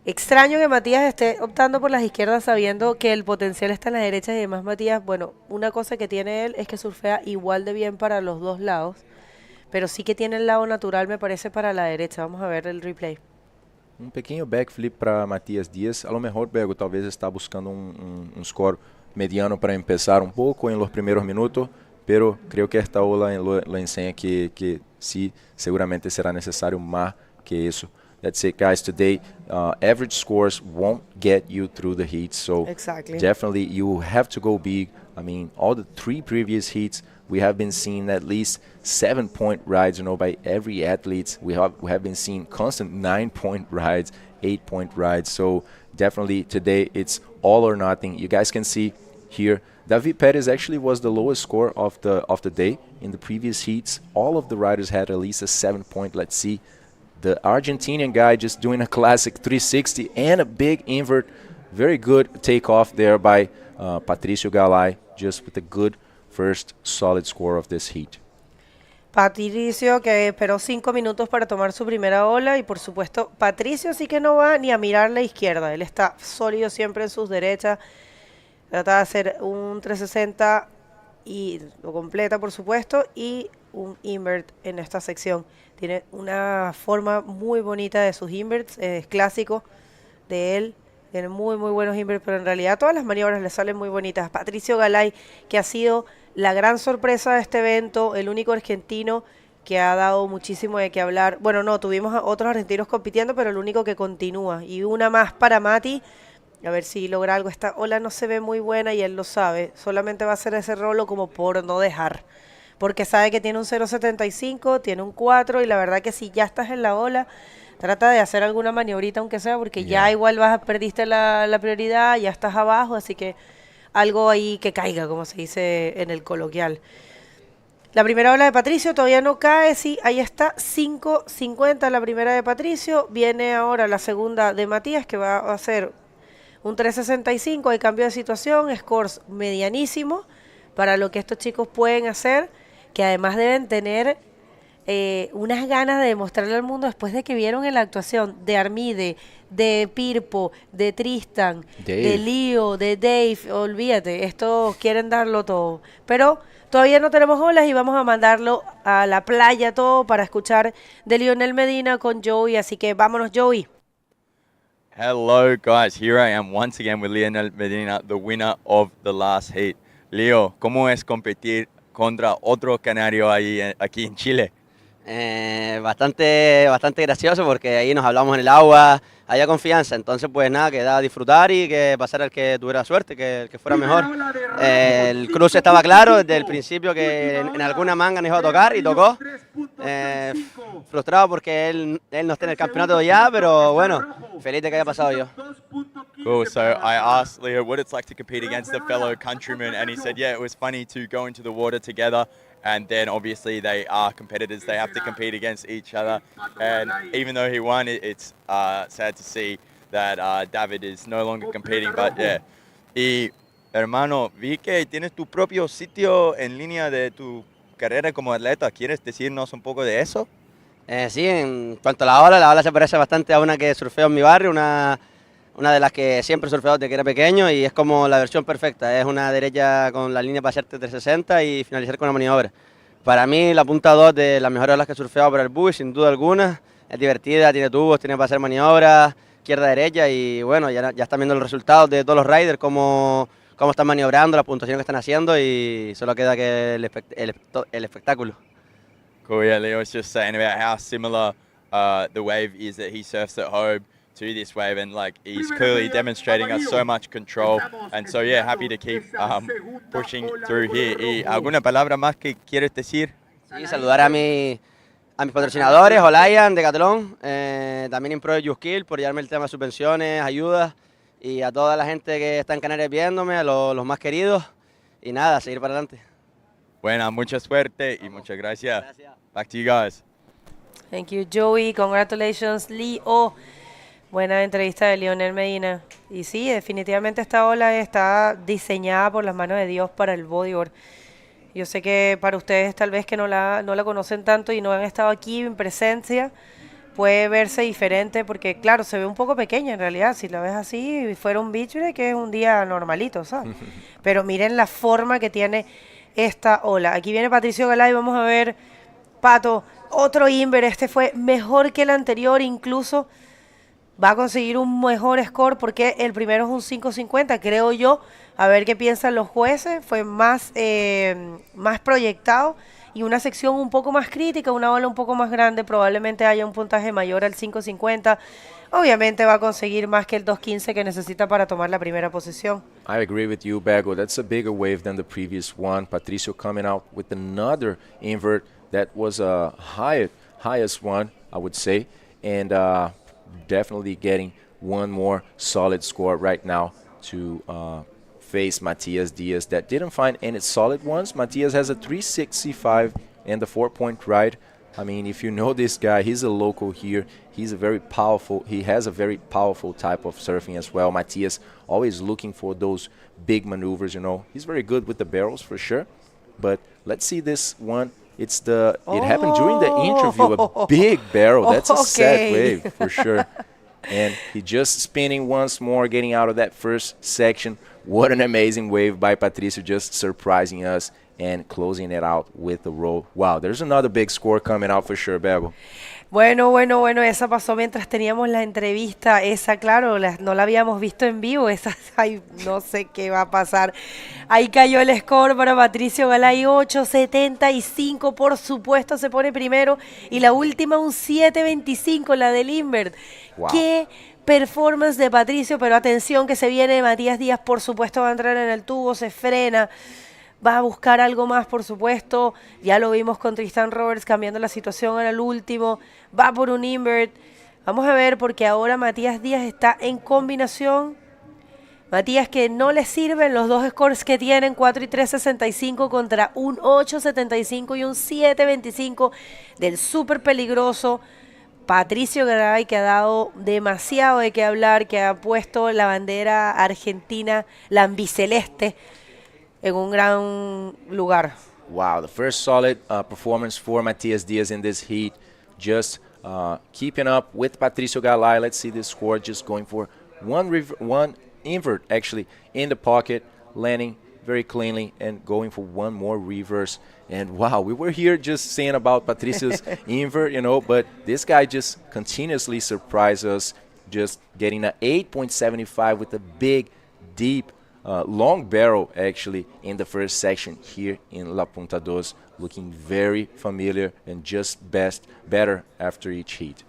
Extraño que Matías esté optando por las izquierdas sabiendo que el potencial está en las derechas, y además Matías, bueno, una cosa que tiene él es que surfea igual de bien para los dos lados, pero sí que tiene el lado natural, me parece, para la derecha. Vamos a ver el replay. Um pequeno backflip para Matias Dias. A lo mejor Bego talvez está buscando score mediano para empezar pouco em los primeiros minutos, pero creo que esta ola lo enseña que sí, seguramente será necesario más que eso that's it, guys. Today, average scores won't get you through the heats, so Exactly. definitely you have to go big. I mean, all the 3 previous heats, we have been seeing at least 7-point rides, by every athlete. We have been seeing constant 9-point rides, 8-point rides. So definitely today it's all or nothing. You guys can see here, David Perez actually was the lowest score of the day in the previous heats. All of the riders had at least a 7-point. Let's see. The Argentinian guy just doing a classic 360 and a big invert. Very good takeoff there by Patricio Galay, just with a good first solid score of this heat. Patricio, que esperó 5 minutos para tomar su primera ola, y por supuesto Patricio sí que no va ni a mirar la izquierda, él está sólido siempre en sus derechas, trata de hacer un 360 y lo completa por supuesto, y un invert en esta sección. Tiene una forma muy bonita de sus inverts, es clásico de él. Tiene muy buenos inverts, pero en realidad todas las maniobras le salen muy bonitas. Patricio Galay, que ha sido la gran sorpresa de este evento, el único argentino que ha dado muchísimo de qué hablar. Bueno, no, tuvimos a otros argentinos compitiendo, pero el único que continúa. Y una más para Mati, a ver si logra algo. Esta ola no se ve muy buena y él lo sabe. Solamente va a hacer ese rolo como por no dejar. Porque sabe que tiene un 0.75, tiene un 4, y la verdad que si ya estás en la ola, trata de hacer alguna maniobrita aunque sea, porque ya igual perdiste la prioridad, ya estás abajo, así que algo ahí que caiga, como se dice en el coloquial. La primera ola de Patricio todavía no cae, sí, ahí está, 5.50 la primera de Patricio, viene ahora la segunda de Matías, que va a hacer un 3.65, hay cambio de situación, scores medianísimo para lo que estos chicos pueden hacer, que además deben tener unas ganas de demostrarle al mundo después de que vieron en la actuación de Aramid, de Pirpo, de Tristan, de Leo, de Dave. Olvídate, estos quieren darlo todo, pero todavía no tenemos olas y vamos a mandarlo a la playa todo para escuchar de Leonel Medina con Joey, así que vámonos, Joey. Hello guys, here I am once again with Leonel Medina, the winner of the last heat. Leo, ¿cómo es competir contra otro canario aquí en Chile? Bastante gracioso, porque ahí nos hablamos en el agua, había confianza, entonces pues nada, quedaba disfrutar y que pasara el que tuviera suerte, que el que fuera mejor. El cruce estaba claro desde el principio, que en alguna manga nos iba a tocar y tocó. Frustrado porque él no está en el campeonato ya, pero bueno, feliz de que haya pasado yo. Cool, so I asked Leo what it's like to compete against a fellow countryman, and he said, yeah, it was funny to go into the water together, and then obviously they are competitors, they have to compete against each other, and even though he won, it's sad to see that David is no longer competing, but yeah. Y hermano, vi que tienes tu propio sitio en línea de tu carrera como atleta, ¿quieres decirnos un poco de eso? Sí, en cuanto a la ola se parece bastante a una que surfeo en mi barrio, una de las que siempre he surfeado desde que era pequeño, y es como la versión perfecta. Es una derecha con la línea para hacerte 360 y finalizar con una maniobra. Para mí la punta 2 de las mejores olas que he surfeado para el buggy, sin duda alguna. Es divertida, tiene tubos, tiene para hacer maniobras, izquierda-derecha, y bueno, ya están viendo los resultados de todos los riders, cómo están maniobrando, la puntuación que están haciendo, y solo queda que el espectáculo. Cool, yeah, Leo was just saying about how similar the wave is that he surfs at home to this wave, and like he's clearly demonstrating us so much control, and so yeah, happy to keep pushing through here. ¿Y alguna palabra más que quieres decir? Sí, saludar a mis patrocinadores, Olayan, Decathlon, también Impro de YouSkill por llevarme el tema de subvenciones, ayudas, y a toda la gente que está en Canarias viéndome, a los más queridos, y nada, seguir para adelante. Buena, mucha suerte y muchas gracias. Back to you guys. Thank you, Joey. Congratulations, Leo. Buena entrevista de Leonel Medina. Y sí, definitivamente esta ola está diseñada por las manos de Dios para el bodyboard. Yo sé que para ustedes tal vez que no la conocen tanto y no han estado aquí en presencia, puede verse diferente porque, claro, se ve un poco pequeña en realidad. Si la ves así, fuera un beach day, que es un día normalito, ¿sabes? Pero miren la forma que tiene esta ola. Aquí viene Patricio Galay, vamos a ver, Pato, otro inver. Este fue mejor que el anterior, incluso va a conseguir un mejor score porque el primero es un 5.50, creo yo. A ver qué piensan los jueces. Fue más proyectado y una sección un poco más crítica, una ola un poco más grande, probablemente haya un puntaje mayor al 5.50. Obviamente va a conseguir más que el 2.15 que necesita para tomar la primera posición. I agree with you, Bago. That's a bigger wave than the previous one. Patricio coming out with another invert that was a highest one, I would say, and definitely getting one more solid score right now to face Matias Diaz that didn't find any solid ones. Matias has a 365 and the 4-point ride. I mean, if you know this guy, he's a local here. He has a very powerful type of surfing as well. Matias always looking for those big maneuvers, you know. He's very good with the barrels for sure. But let's see this one. It happened during the interview, a big barrel. That's a sad wave for sure. And he just spinning once more, getting out of that first section. What an amazing wave by Patricio, just surprising us and closing it out with a roll. Wow, there's another big score coming out for sure, Bebo. Bueno, esa pasó mientras teníamos la entrevista, esa, claro, no la habíamos visto en vivo, esa, ay, no sé qué va a pasar. Ahí cayó el score para Patricio Galay, 8.75, por supuesto se pone primero, y la última un 7.25, la del invert. Wow. Qué performance de Patricio, pero atención que se viene Matías Díaz, por supuesto va a entrar en el tubo, se frena. Va a buscar algo más, por supuesto. Ya lo vimos con Tristan Roberts cambiando la situación en el último. Va por un invert. Vamos a ver porque ahora Matías Díaz está en combinación. Matías que no le sirven los dos scores que tienen, 4 y 3.65 contra un 8.75 y un 7.25 del súper peligroso Patricio Garay, que ha dado demasiado de qué hablar, que ha puesto la bandera argentina, la ambiceleste, en un gran lugar. Wow, the first solid performance for Matias Diaz in this heat. Just keeping up with Patricio Galay. Let's see this score. Just going for one invert actually in the pocket, landing very cleanly and going for one more reverse. And wow, we were here just saying about Patricio's invert, you know, but this guy just continuously surprised us, just getting an 8.75 with a big, deep, long barrel actually in the first section here in La Punta Dos, looking very familiar and just better after each heat.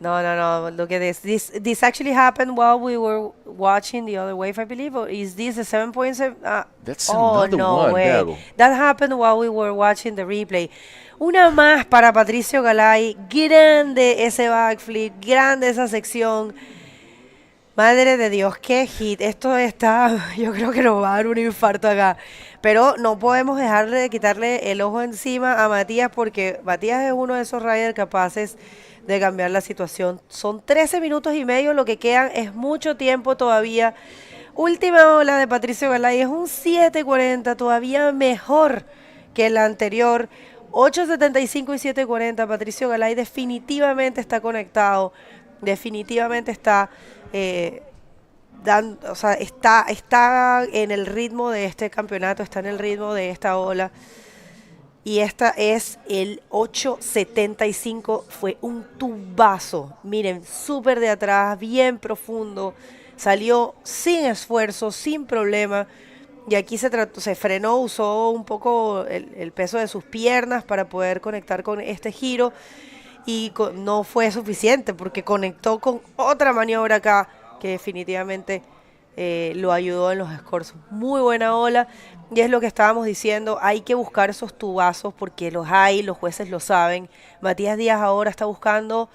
No, look at this. This actually happened while we were watching the other wave, I believe. Or is this a 7.7? That's another one, way. Bebo. That happened while we were watching the replay. Una más para Patricio Galay. Grande ese backflip, grande esa sección. Madre de Dios, qué hit. Esto está, yo creo que nos va a dar un infarto acá. Pero no podemos dejarle de quitarle el ojo encima a Matías, porque Matías es uno de esos riders capaces de cambiar la situación. Son 13 minutos y medio lo que quedan, es mucho tiempo todavía. Última ola de Patricio Galay es un 7.40, todavía mejor que la anterior. 8.75 y 7.40. Patricio Galay definitivamente está conectado, definitivamente está está en el ritmo de este campeonato, está en el ritmo de esta ola. Y esta es el 8.75, fue un tubazo, miren, súper de atrás, bien profundo, salió sin esfuerzo, sin problema, y aquí se frenó, usó un poco el peso de sus piernas para poder conectar con este giro, y no fue suficiente porque conectó con otra maniobra acá que definitivamente lo ayudó en los scores. Muy buena ola, y es lo que estábamos diciendo, hay que buscar esos tubazos porque los hay, los jueces lo saben. Matías Díaz ahora está buscando,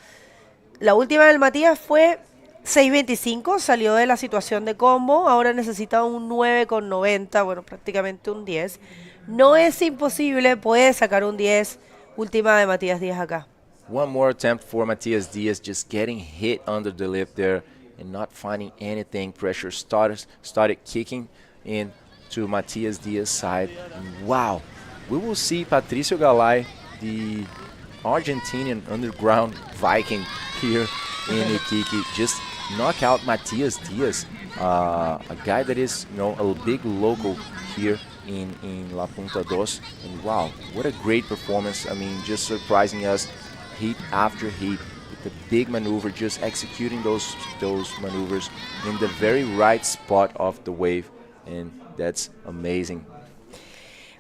la última del Matías fue 6.25, salió de la situación de combo, ahora necesita un 9.90, bueno, prácticamente un 10. No es imposible, puede sacar un 10, última de Matías Díaz acá. One more attempt for Matias Diaz, just getting hit under the lip there and not finding anything. Pressure started kicking in to Matias Diaz's side. And wow, we will see Patricio Galay, the Argentinian underground Viking here in Iquique, just knock out Matias Diaz, a guy that is, you know, a big local here in La Punta Dos. And wow, what a great performance. I mean, just surprising us heat after heat with the big maneuver, just executing those maneuvers in the very right spot of the wave, and that's amazing.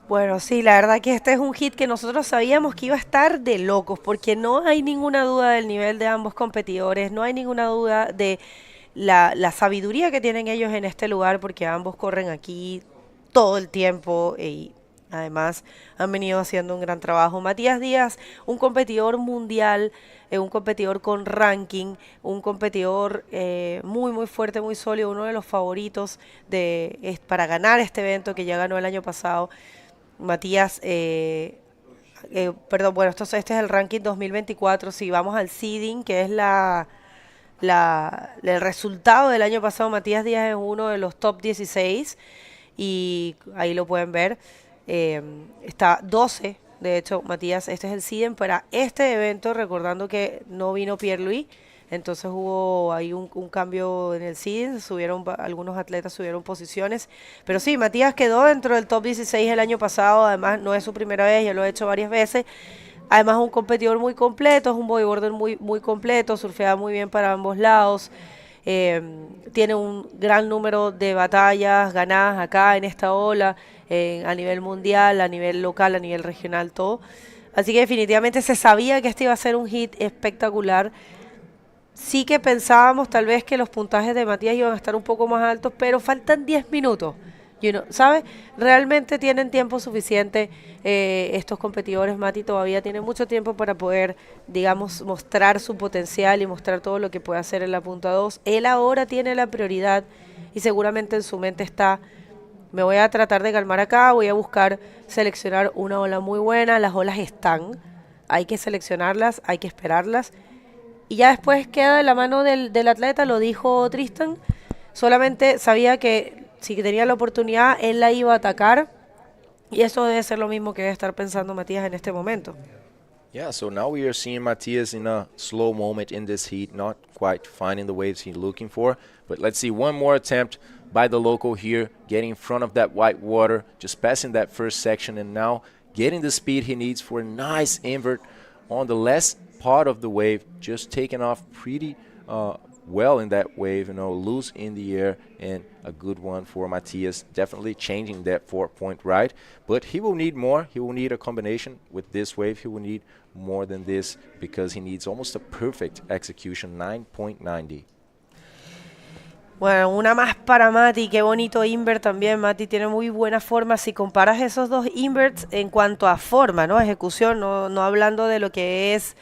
Bueno, sí, la verdad que este es un hit que nosotros sabíamos que iba a estar de locos, porque no hay ninguna duda del nivel de ambos competidores, no hay ninguna duda de la sabiduría que tienen ellos en este lugar, porque ambos corren aquí todo el tiempo y además han venido haciendo un gran trabajo. Matías Díaz, un competidor mundial, un competidor con ranking, un competidor muy, muy fuerte, muy sólido, uno de los favoritos para ganar este evento que ya ganó el año pasado. Matías, perdón, bueno, este es el ranking 2024. Si vamos al seeding, que es el resultado del año pasado, Matías Díaz es uno de los top 16 y ahí lo pueden ver. Está 12, de hecho, Matías, este es el seeding para este evento, recordando que no vino Pierre-Louis. Entonces hubo ahí un cambio en el seeding, algunos atletas subieron posiciones, pero sí, Matías quedó dentro del top 16 el año pasado, además no es su primera vez, ya lo ha hecho varias veces, además un competidor muy completo, es un bodyboarder muy, muy completo, surfea muy bien para ambos lados, tiene un gran número de batallas ganadas acá en esta ola, a nivel mundial, a nivel local, a nivel regional, todo, así que definitivamente se sabía que este iba a ser un hit espectacular. Sí que pensábamos tal vez que los puntajes de Matías iban a estar un poco más altos, pero faltan 10 minutos. ¿Sabes? Realmente tienen tiempo suficiente estos competidores. Mati todavía tiene mucho tiempo para poder, digamos, mostrar su potencial y mostrar todo lo que puede hacer en la punta 2. Él ahora tiene la prioridad y seguramente en su mente está, me voy a tratar de calmar acá, voy a buscar seleccionar una ola muy buena. Las olas están, hay que seleccionarlas, hay que esperarlas. Y ya después queda de la mano del atleta, lo dijo Tristan, solamente sabía que si tenía la oportunidad, él la iba a atacar, y eso debe ser lo mismo que debe estar pensando Matías en este momento. Yeah, so now we are seeing Matias in a slow moment in this heat, not quite finding the waves he's looking for. But let's see one more attempt by the local here, getting in front of that white water, just passing that first section, and now getting the speed he needs for a nice invert on the last part of the wave, just taking off pretty well in that wave, loose in the air, and a good one for Matias, definitely changing that 4-point ride, but he will need more. He will need a combination with this wave. He will need more than this because he needs almost a perfect execution, 9.90. Bueno, una más para Mati, qué bonito invert también. Mati tiene muy buena forma. Si comparas esos dos inverts en cuanto a forma, ¿no? Ejecución, no hablando de lo que es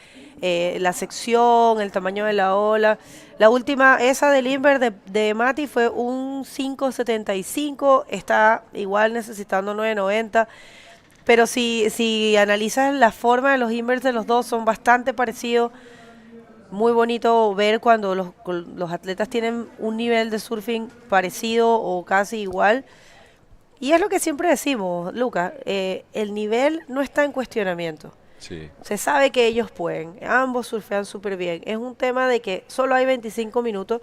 la sección, el tamaño de la ola. La última, esa del invert de Mati fue un 5.75, está igual necesitando 9.90. Pero si analizas la forma de los inverts de los dos, son bastante parecidos. Muy bonito ver cuando los atletas tienen un nivel de surfing parecido o casi igual. Y es lo que siempre decimos, Lucas, el nivel no está en cuestionamiento. Sí. Se sabe que ellos pueden, ambos surfean súper bien. Es un tema de que solo hay 25 minutos.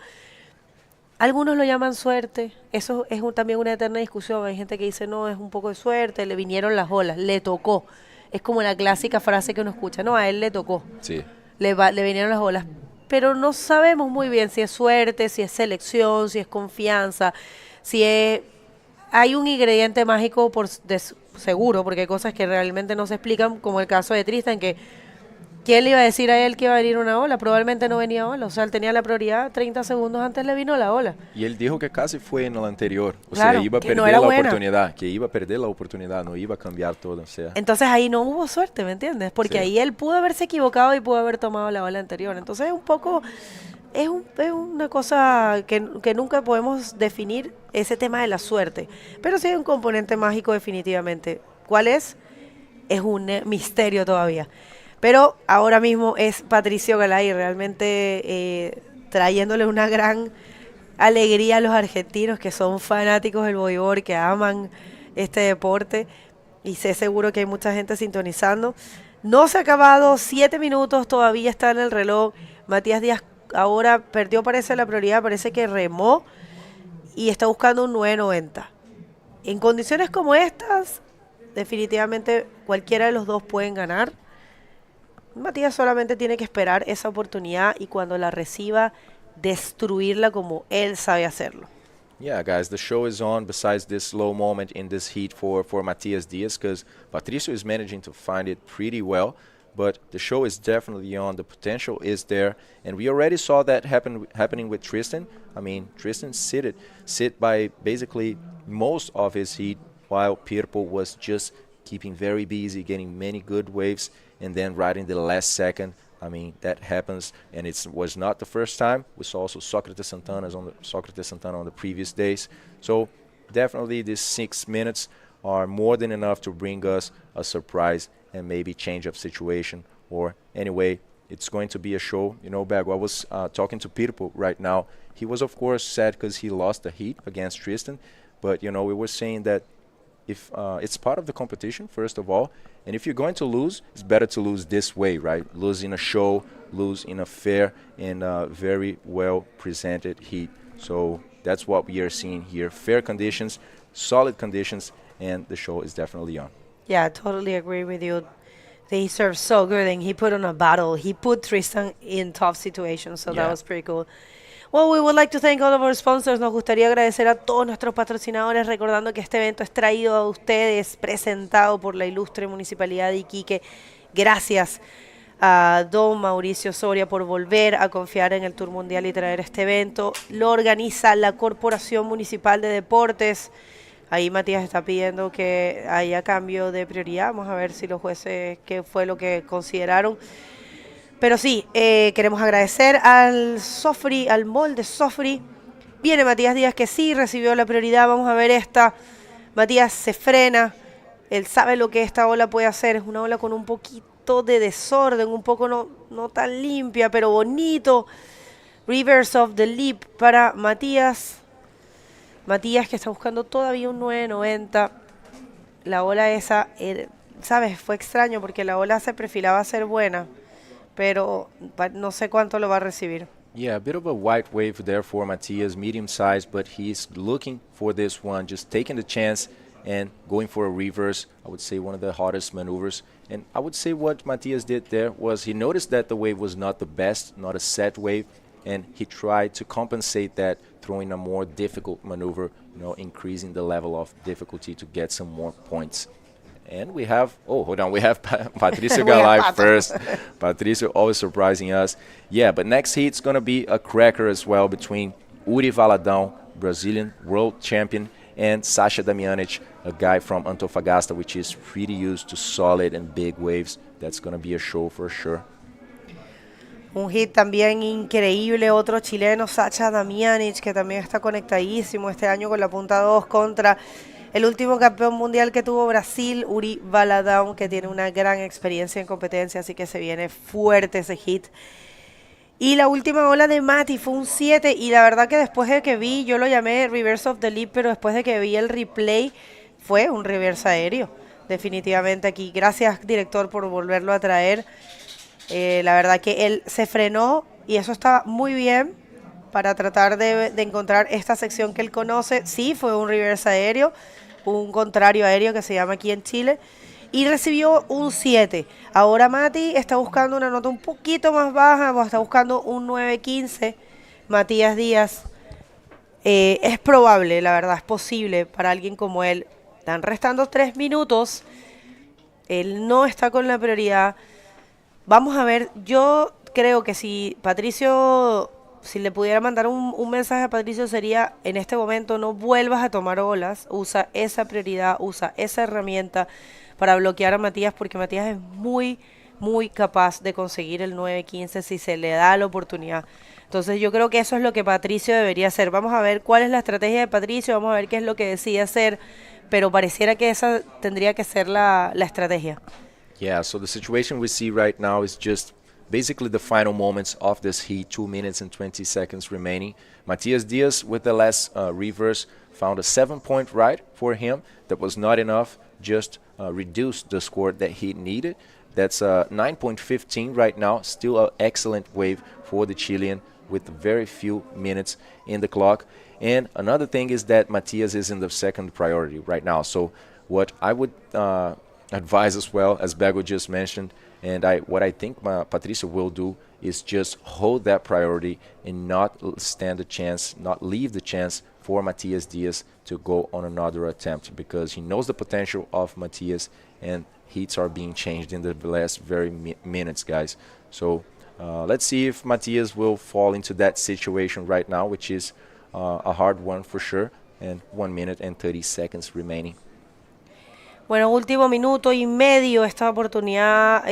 Algunos lo llaman suerte, eso es también una eterna discusión. Hay gente que dice, no, es un poco de suerte, le vinieron las olas, le tocó. Es como la clásica frase que uno escucha, no, a él le tocó. Sí. Le vinieron las olas, pero no sabemos muy bien si es suerte, si es selección, si es confianza, hay un ingrediente mágico seguro, porque hay cosas que realmente no se explican, como el caso de Tristan, que ¿quién le iba a decir a él que iba a venir una ola? Probablemente no venía ola, o sea, él tenía la prioridad, 30 segundos antes le vino la ola. Y él dijo que casi fue en el anterior, o claro, sea, iba a que perder no era la buena. oportunidad, que iba a perder la oportunidad, no iba a cambiar todo, o sea. Entonces ahí no hubo suerte, ¿me entiendes? Porque Sí. ahí él pudo haberse equivocado y pudo haber tomado la ola anterior. Entonces es un poco, es una cosa que nunca podemos definir, ese tema de la suerte. Pero sí hay un componente mágico definitivamente. ¿Cuál es? Es un misterio todavía. Pero ahora mismo es Patricio Galay realmente trayéndole una gran alegría a los argentinos que son fanáticos del bodyboard, que aman este deporte, y sé seguro que hay mucha gente sintonizando. No se ha acabado, 7 minutos todavía está en el reloj. Matías Díaz ahora perdió, parece, la prioridad, parece que remó y está buscando un 9.90. En condiciones como estas, definitivamente cualquiera de los dos pueden ganar. Matías solamente tiene que esperar esa oportunidad y cuando la reciba, destruirla como él sabe hacerlo. Yeah, guys, the show is on besides this low moment in this heat for Matias Diaz because Patricio is managing to find it pretty well. But the show is definitely on. The potential is there. And we already saw that happening with Tristan. I mean, Tristan sit by basically most of his heat while Pirpo was just keeping very busy, getting many good waves, and then right in the last second, I mean, that happens, and it was not the first time. We saw also Socrates Santana on the previous days. So definitely these 6 minutes are more than enough to bring us a surprise and maybe change of situation. Or anyway, it's going to be a show. You know, Bago, I was talking to Pirpo right now. He was, of course, sad because he lost the heat against Tristan. But, you know, we were saying that if it's part of the competition, first of all, and if you're going to lose, it's better to lose this way, right? Lose in a show, lose in a fair and very well presented heat. So that's what we are seeing here. Fair conditions, solid conditions, and the show is definitely on. Yeah, I totally agree with you. He served so good, and he put on a battle. He put Tristan in tough situations, so that Yeah. was pretty cool. Well, we would like to thank all of our sponsors. Nos gustaría agradecer a todos nuestros patrocinadores, recordando que este evento es traído a ustedes, presentado por la ilustre Municipalidad de Iquique. Gracias a don Mauricio Soria por volver a confiar en el Tour Mundial y traer este evento. Lo organiza la Corporación Municipal de Deportes. Ahí Matías está pidiendo que haya cambio de prioridad. Vamos a ver si los jueces qué fue lo que consideraron. Pero sí, queremos agradecer al Sofri, al molde Sofri. Viene Matías Díaz, que sí recibió la prioridad. Vamos a ver esta. Matías se frena. Él sabe lo que esta ola puede hacer. Es una ola con un poquito de desorden, un poco no tan limpia, pero bonito. Reverse of the Leap para Matías. Matías, que está buscando todavía un 9.90. La ola esa, ¿sabes? Fue extraño porque la ola se perfilaba a ser buena, pero no sé cuánto lo va a recibir. Yeah, a bit of a white wave there for Matias, medium size, but he's looking for this one, just taking the chance and going for a reverse. I would say one of the hottest maneuvers. And I would say what Matias did there was he noticed that the wave was not the best, not a set wave, and he tried to compensate that, throwing a more difficult maneuver, you know, increasing the level of difficulty to get some more points. And we have, we have Patricio got live first. Patricio always surprising us. Yeah, but next heat's going to be a cracker as well between Uri Valadão, Brazilian world champion, and Sasha Damianic, a guy from Antofagasta, which is pretty used to solid and big waves. That's going to be a show for sure. Un hit también increíble, otro chileno, Sasha Damianic, que también está conectadísimo este año con la punta 2 contra el último campeón mundial que tuvo Brasil, Uri Valadão, que tiene una gran experiencia en competencia, así que se viene fuerte ese hit. Y la última ola de Mati fue un 7, y la verdad que después de que vi, yo lo llamé Reverse of the Leap, pero después de que vi el replay, fue un reverse aéreo, definitivamente aquí. Gracias, director, por volverlo a traer. La verdad que él se frenó, y eso está muy bien para tratar de encontrar esta sección que él conoce. Sí, fue un reverse aéreo, un contrario aéreo que se llama aquí en Chile, y recibió un 7. Ahora Mati está buscando una nota un poquito más baja, está buscando un 9.15. Matías Díaz, es probable, la verdad, es posible para alguien como él. Están restando 3 minutos, él no está con la prioridad. Vamos a ver, yo creo que si Patricio, si le pudiera mandar un mensaje a Patricio, sería: en este momento no vuelvas a tomar olas, usa esa prioridad, usa esa herramienta para bloquear a Matías, porque Matías es muy, muy capaz de conseguir el 9.15 si se le da la oportunidad. Entonces yo creo que eso es lo que Patricio debería hacer. Vamos a ver cuál es la estrategia de Patricio, vamos a ver qué es lo que decide hacer, pero pareciera que esa tendría que ser la estrategia. Yeah, so the situation we see right now is just basically the final moments of this heat, 2 minutes and 20 seconds remaining. Matias Diaz, with the last reverse, found a 7-point ride for him. That was not enough, just reduced the score that he needed. That's 9.15 right now, still an excellent wave for the Chilean with very few minutes in the clock. And another thing is that Matias is in the second priority right now. So what I would advise as well, as Bago just mentioned, and what I think Patricio will do is just hold that priority and not stand a chance, not leave the chance for Matias Diaz to go on another attempt, because he knows the potential of Matias, and heats are being changed in the last very minutes, guys. So let's see if Matias will fall into that situation right now, which is a hard one for sure, and 1 minute and 30 seconds remaining. Bueno, último minuto y medio esta oportunidad.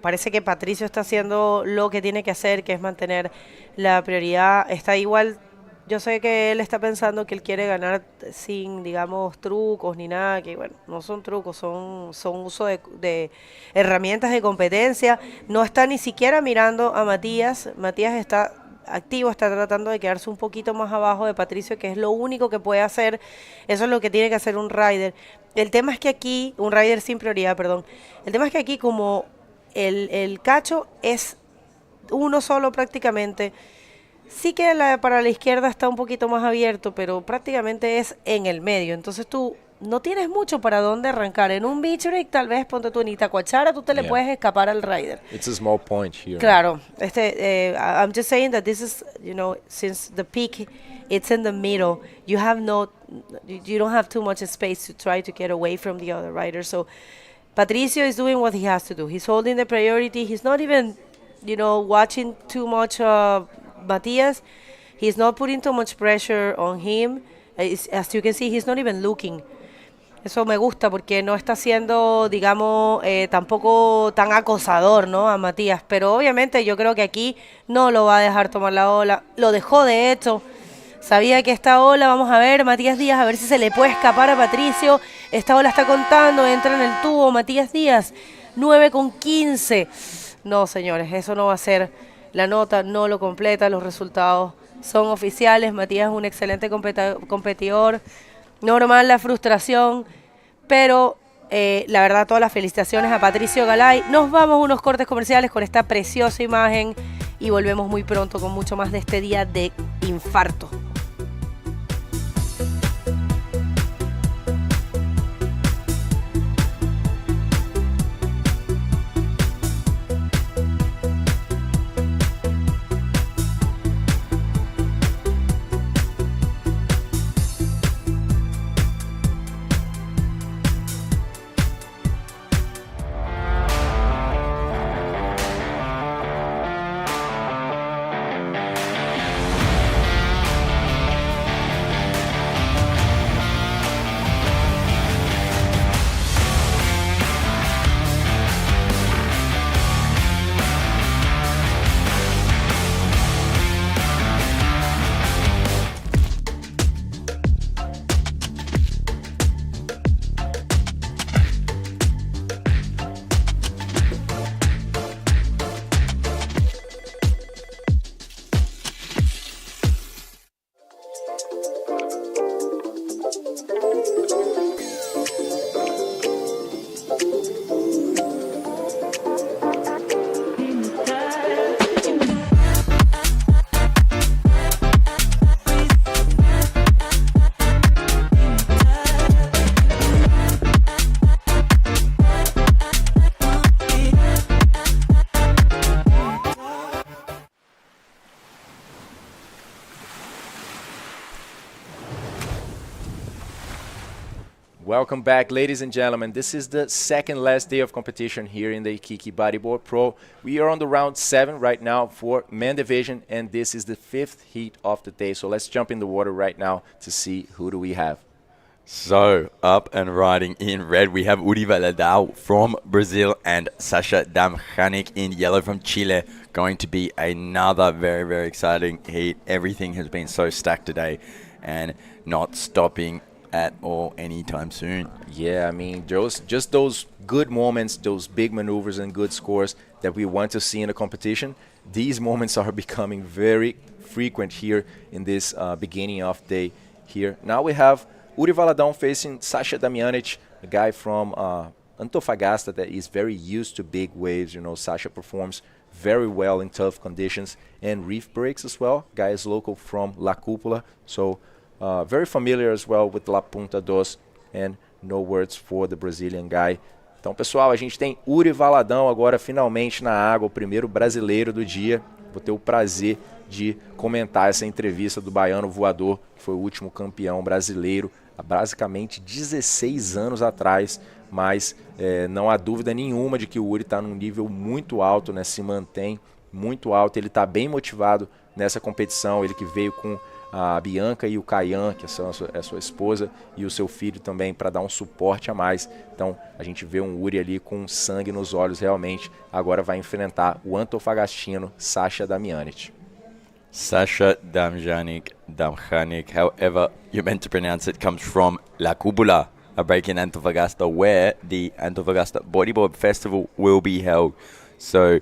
Parece que Patricio está haciendo lo que tiene que hacer, que es mantener la prioridad. Está igual, yo sé que él está pensando que él quiere ganar sin, digamos, trucos ni nada, que bueno, no son trucos, son uso de herramientas de competencia. No está ni siquiera mirando a Matías. Matías está activo, está tratando de quedarse un poquito más abajo de Patricio, que es lo único que puede hacer. Eso es lo que tiene que hacer un rider. El tema es que aquí, un rider sin prioridad, perdón. El tema es que aquí, como el cacho es uno solo prácticamente, sí que para la izquierda está un poquito más abierto, pero prácticamente es en el medio. Entonces tú no tienes mucho para dónde arrancar. En un beach break, tal vez, ponte tú en Itacoachara, tú te le puedes escapar al rider. It's a small point here. Claro. I'm just saying that this is, since the peak, it's in the middle, you don't have too much space to try to get away from the other riders. So Patricio is doing what he has to do. He's holding the priority. He's not even, watching too much Matias. He's not putting too much pressure on him. As you can see, he's not even looking. Eso me gusta porque no está siendo, digamos, tampoco tan acosador, ¿no?, a Matías. Pero obviamente yo creo que aquí no lo va a dejar tomar la ola. Lo dejó, de hecho. Sabía que esta ola, vamos a ver, Matías Díaz, a ver si se le puede escapar a Patricio. Esta ola está contando, entra en el tubo Matías Díaz, 9,15. No, señores, eso no va a ser la nota, no lo completa, los resultados son oficiales. Matías es un excelente competidor. Normal la frustración, pero la verdad, todas las felicitaciones a Patricio Galay. Nos vamos a unos cortes comerciales con esta preciosa imagen y volvemos muy pronto con mucho más de este día de infarto. Welcome back, ladies and gentlemen. This is the second last day of competition here in the Iquique Bodyboard Pro. We are on the round 7 right now for men division, and this is the 5th heat of the day. So let's jump in the water right now to see who do we have. So, up and riding in red, we have Uri Valadao from Brazil and Sasha Damjanik in yellow from Chile. Going to be another very, very exciting heat. Everything has been so stacked today and not stopping at all anytime soon. Yeah, I mean, just those good moments, those big maneuvers and good scores that we want to see in a competition, these moments are becoming very frequent here in this beginning of day here. Now we have Uri Valadão facing Sasha Damjanic, a guy from Antofagasta that is very used to big waves. You know, Sasha performs very well in tough conditions and reef breaks as well. Guy is local from La Cúpula, so very familiar as well with La Punta Dos, and no words for the Brazilian guy. Então, pessoal, a gente tem Uri Valadão agora finalmente na água, o primeiro brasileiro do dia. Vou ter o prazer de comentar essa entrevista do baiano voador, que foi o último campeão brasileiro, há basicamente 16 anos atrás, mas não há dúvida nenhuma de que o Uri está num nível muito alto, né, se mantém muito alto, ele está bem motivado nessa competição, ele que veio com a Bianca e o Caian, que são a sua esposa, e o seu filho também, para dar um suporte a mais. Então a gente vê um Uri ali com sangue nos olhos realmente, agora vai enfrentar o antofagastino Sasha Damjanic. Sasha Damjanic, however you're meant to pronounce it, comes from La Cúpula, a break in Antofagasta, where the Antofagasta Bodyboard Festival will be held. So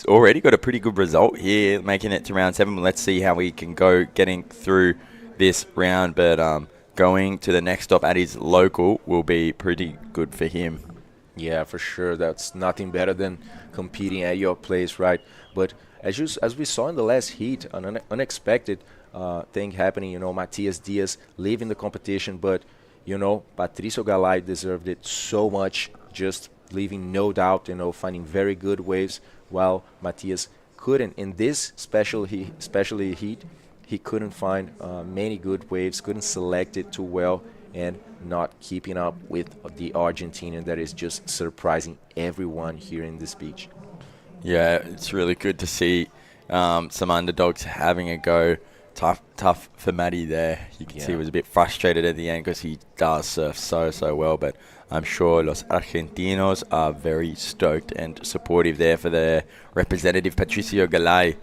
already got a pretty good result here, making it to round 7. Let's see how he can go getting through this round, but going to the next stop at his local will be pretty good for him. Yeah, for sure. That's nothing better than competing at your place, right? But as we saw in the last heat, an unexpected thing happening, you know, Matias Diaz leaving the competition, but, you know, Patricio Galay deserved it so much, just leaving no doubt, you know, finding very good waves, while Matias couldn't. In this especially heat, he couldn't find many good waves, couldn't select it too well, and not keeping up with the Argentinian that is just surprising everyone here in this beach. Yeah, it's really good to see some underdogs having a go. Tough for Matty there. You can see he was a bit frustrated at the end because he does surf so well, but I'm sure los Argentinos are very stoked and supportive there for their representative Patricio Galay.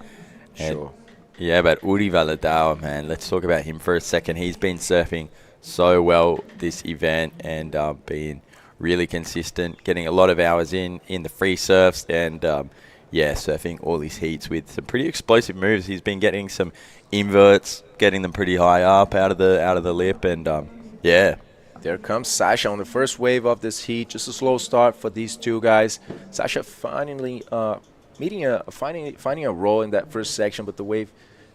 Sure. Yeah, but Uri Valadao, man, let's talk about him for a second. He's been surfing so well this event and being really consistent, getting a lot of hours in the free surfs and surfing all these heats with some pretty explosive moves. He's been getting some inverts, getting them pretty high up out of the lip, and There comes Sasha on the first wave of this heat. Just a slow start for these two guys. Sasha finally finding a roll in that first section, but the wave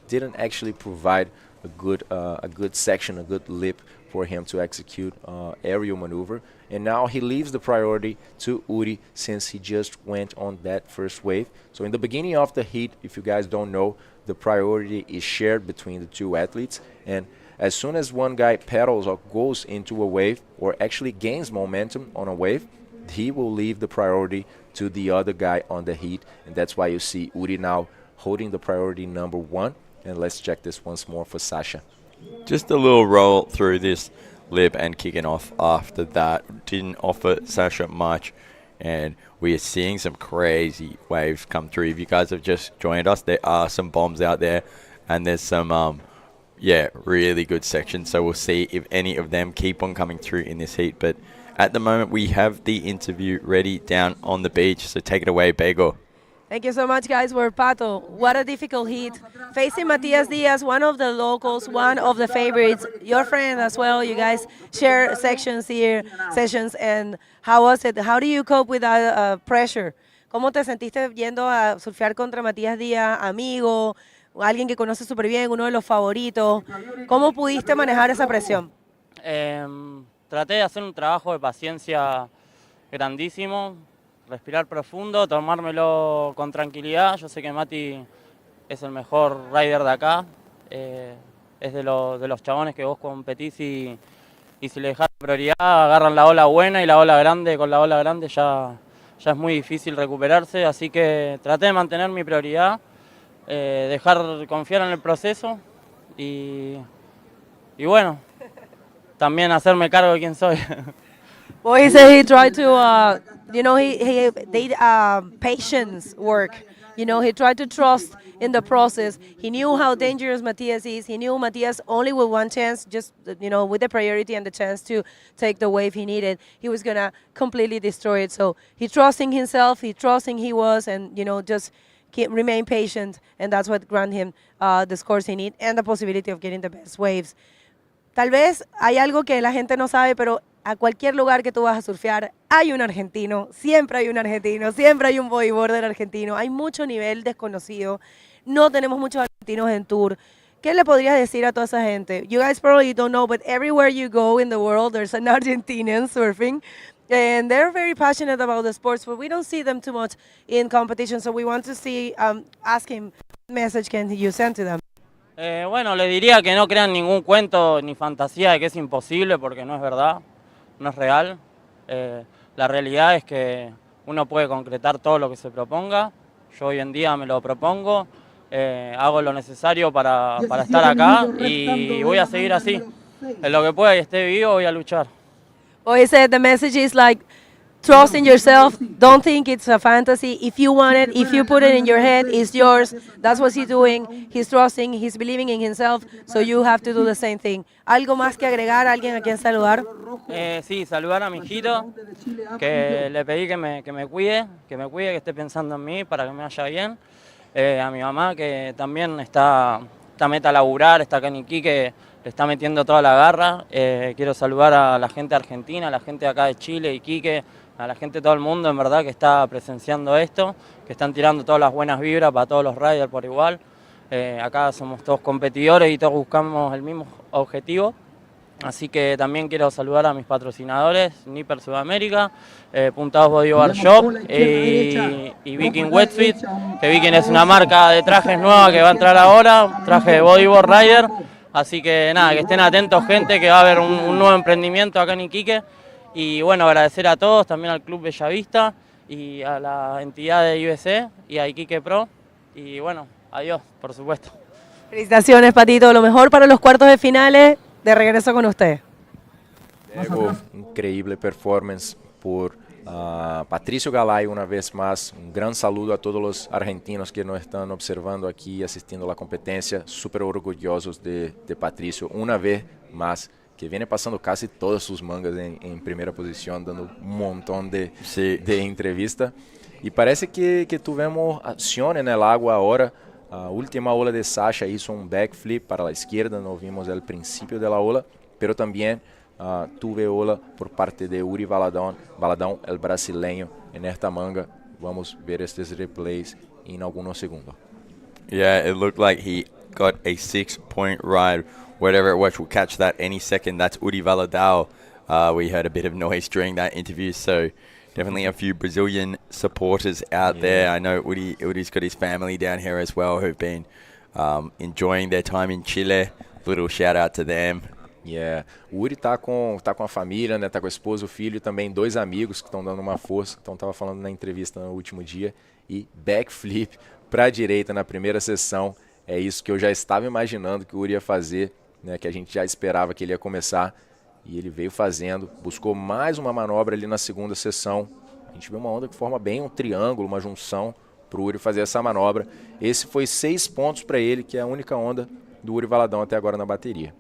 didn't actually provide a good section, a good lip for him to execute aerial maneuver. And now he leaves the priority to Uri since he just went on that first wave. So in the beginning of the heat, if you guys don't know, the priority is shared between the two athletes. And as soon as one guy pedals or goes into a wave or actually gains momentum on a wave, he will leave the priority to the other guy on the heat. And that's why you see Uri now holding the priority number 1. And let's check this once more for Sasha. Just a little roll through this lip and kicking off after that. Didn't offer Sasha much. And we are seeing some crazy waves come through. If you guys have just joined us, there are some bombs out there. And there's some, really good sections. So we'll see if any of them keep on coming through in this heat. But at the moment, we have the interview ready down on the beach. So take it away, Bego. Thank you so much, guys. We're Pato. What a difficult heat. Facing Matias Diaz, one of the locals, one of the favorites, your friend as well. You guys share sessions, and how was it? How do you cope with that pressure? ¿Cómo te sentiste yendo a surfear contra Matías Díaz, amigo, alguien que conoce súper bien, uno de los favoritos? ¿Cómo pudiste manejar esa presión? Traté de hacer un trabajo de paciencia grandísimo, respirar profundo, tomármelo con tranquilidad. Yo sé que Mati es el mejor rider de acá, es de los chabones que vos competís y si le dejás prioridad, agarran la ola buena y la ola grande, con la ola grande ya es muy difícil recuperarse, así que traté de mantener mi prioridad, confiar en el proceso y bueno, también hacerme cargo de quién soy. Well, he said he tried to, he did patience work. You know, he tried to trust in the process. He knew how dangerous Matias is. He knew Matias only with one chance, just, with the priority and the chance to take the wave he needed, he was going to completely destroy it. So he trusting himself, he trusting he was, and, just remain patient. And that's what granted him the scores he need and the possibility of getting the best waves. Tal vez hay algo que la gente no sabe, pero a cualquier lugar que tú vas a surfear, hay un argentino, siempre hay un bodyboarder argentino, hay mucho nivel desconocido, no tenemos muchos argentinos en tour. ¿Qué le podrías decir a toda esa gente? You guys probably don't know, but everywhere you go in the world, there's an Argentinian surfing. And they're very passionate about the sports, but we don't see them too much in competition. So we want to see, ask him, what message can you send to them? Bueno, les diría que no crean ningún cuento ni fantasía de que es imposible, porque no es verdad, no es real. La realidad es que uno puede concretar todo lo que se proponga. Yo hoy en día me lo propongo, hago lo necesario para estar acá y voy a seguir así. En lo que pueda y esté vivo voy a luchar. Boy said the message is like, trust in yourself. Don't think it's a fantasy. If you want it, if you put it in your head, it's yours. That's what he's doing. He's trusting, he's believing in himself. So you have to do the same thing. ¿Algo más que agregar? ¿Alguien a quien saludar? Sí, saludar a mi hijito, que le pedí que me cuide, que esté pensando en mí para que me vaya bien. A mi mamá, que también está meta a laburar, está acá en Iquique, le está metiendo toda la garra. Quiero saludar a la gente argentina, a la gente acá de Chile, Iquique, a la gente de todo el mundo, en verdad, que está presenciando esto, que están tirando todas las buenas vibras para todos los riders por igual. Acá somos todos competidores y todos buscamos el mismo objetivo. Así que también quiero saludar a mis patrocinadores, Nipper Sudamérica, Puntados Bodyboard Shop y Viking Wetfit, que Viking es una marca de trajes nueva que va a entrar ahora, traje de Bodyboard Rider. Así que nada, que estén atentos gente, que va a haber un nuevo emprendimiento acá en Iquique. Y bueno, agradecer a todos, también al Club Bellavista y a la entidad de IBC y a Iquique Pro. Y bueno, adiós, por supuesto. Felicitaciones, Patito. Lo mejor para los cuartos de finales. De regreso con usted. Diego, increíble performance por Patricio Galay una vez más. Un gran saludo a todos los argentinos que nos están observando aquí, asistiendo a la competencia. Súper orgullosos de Patricio una vez más, que viene pasando casi todas sus mangas en primera posición, dando un montón de entrevistas. Y parece que tuvimos acción en el agua ahora. Última ola de Sasha hizo un backflip para la izquierda, no vimos el principio de la ola, pero también tuve ola por parte de Uri Valadão, el brasileño, en esta manga. Vamos ver estos replays en algunos segundos. Yeah, it looked like he got a 6-point ride, whatever it was. We'll catch that any second. That's Uri Valadão. We heard a bit of noise during that interview, so definitely a few Brazilian supporters out there. I know Uri's got his family down here as well who've been enjoying their time in Chile. Little shout out to them. Yeah. O Uri tá com a família, né? Tá com a esposa, o filho e também dois amigos que estão dando uma força. Então tava falando na entrevista no último dia. E backflip para a direita na primeira sessão. É isso que eu já estava imaginando que o Uri ia fazer, né? Que a gente já esperava que ele ia começar. E ele veio fazendo, buscou mais uma manobra ali na segunda sessão. A gente viu uma onda que forma bem um triângulo, uma junção para o Uri fazer essa manobra. Esse foi 6 pontos para ele, que é a única onda do Uri Valadão até agora na bateria.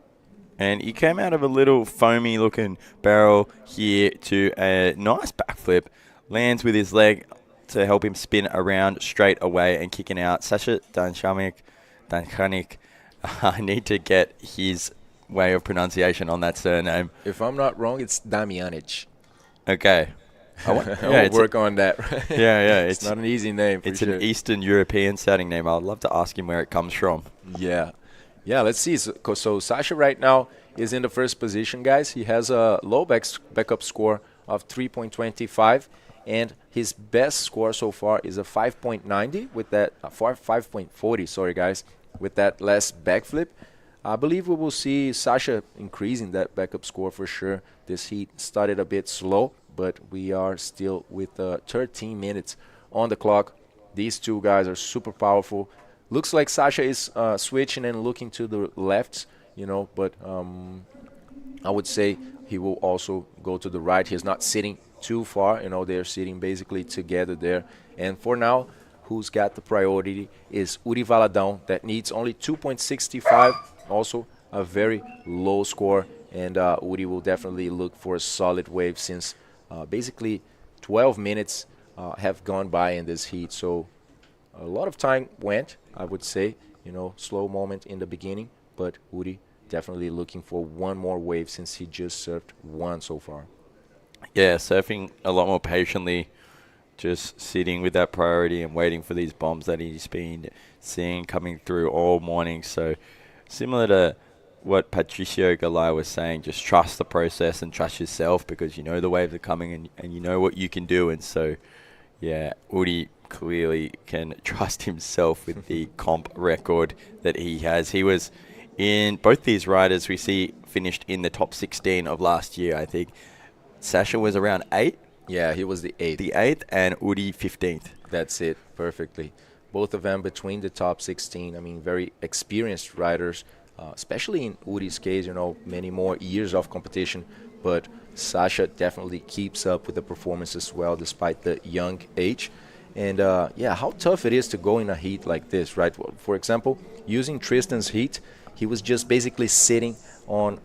And he came out of a little foamy looking barrel here to a nice backflip. Lands with his leg to help him spin around straight away and kicking out. Sasha Danchanik, I need to get his way of pronunciation on that surname. If I'm not wrong, it's Damianic. Okay. I'll work on that. Yeah. It's not an easy name. It's an Eastern European sounding name. I'd love to ask him where it comes from. Yeah, let's see. So Sasha right now is in the first position, guys. He has a low backup score of 3.25, and his best score so far is a 5.90 with that 5.40. Sorry, guys, with that last backflip. I believe we will see Sasha increasing that backup score for sure. This heat started a bit slow, but we are still with 13 minutes on the clock. These two guys are super powerful. Looks like Sasha is switching and looking to the left, but I would say he will also go to the right. He's not sitting too far, they're sitting basically together there. And for now, who's got the priority is Uri Valadão, that needs only 2.65, also a very low score. And Uri will definitely look for a solid wave since basically 12 minutes have gone by in this heat. So a lot of time went, I would say, slow moment in the beginning, but Uri definitely looking for one more wave since he just surfed one so far. Yeah, surfing a lot more patiently, just sitting with that priority and waiting for these bombs that he's been seeing coming through all morning. So similar to what Patricio Galay was saying, just trust the process and trust yourself, because you know the waves are coming and you know what you can do. And so, yeah, Uri clearly can trust himself with the comp record that he has. He was in both these riders we see finished in the top 16 of last year, I think. Sasha was around 8. Yeah, he was the 8th. The 8th, and Uri 15th. That's it, perfectly. Both of them between the top 16. I mean, very experienced riders, especially in Uri's case, you know, many more years of competition. But Sasha definitely keeps up with the performance as well, despite the young age. And yeah, how tough it is to go in a heat like this, right? Well, for example, using Tristan's heat, he was just basically sitting on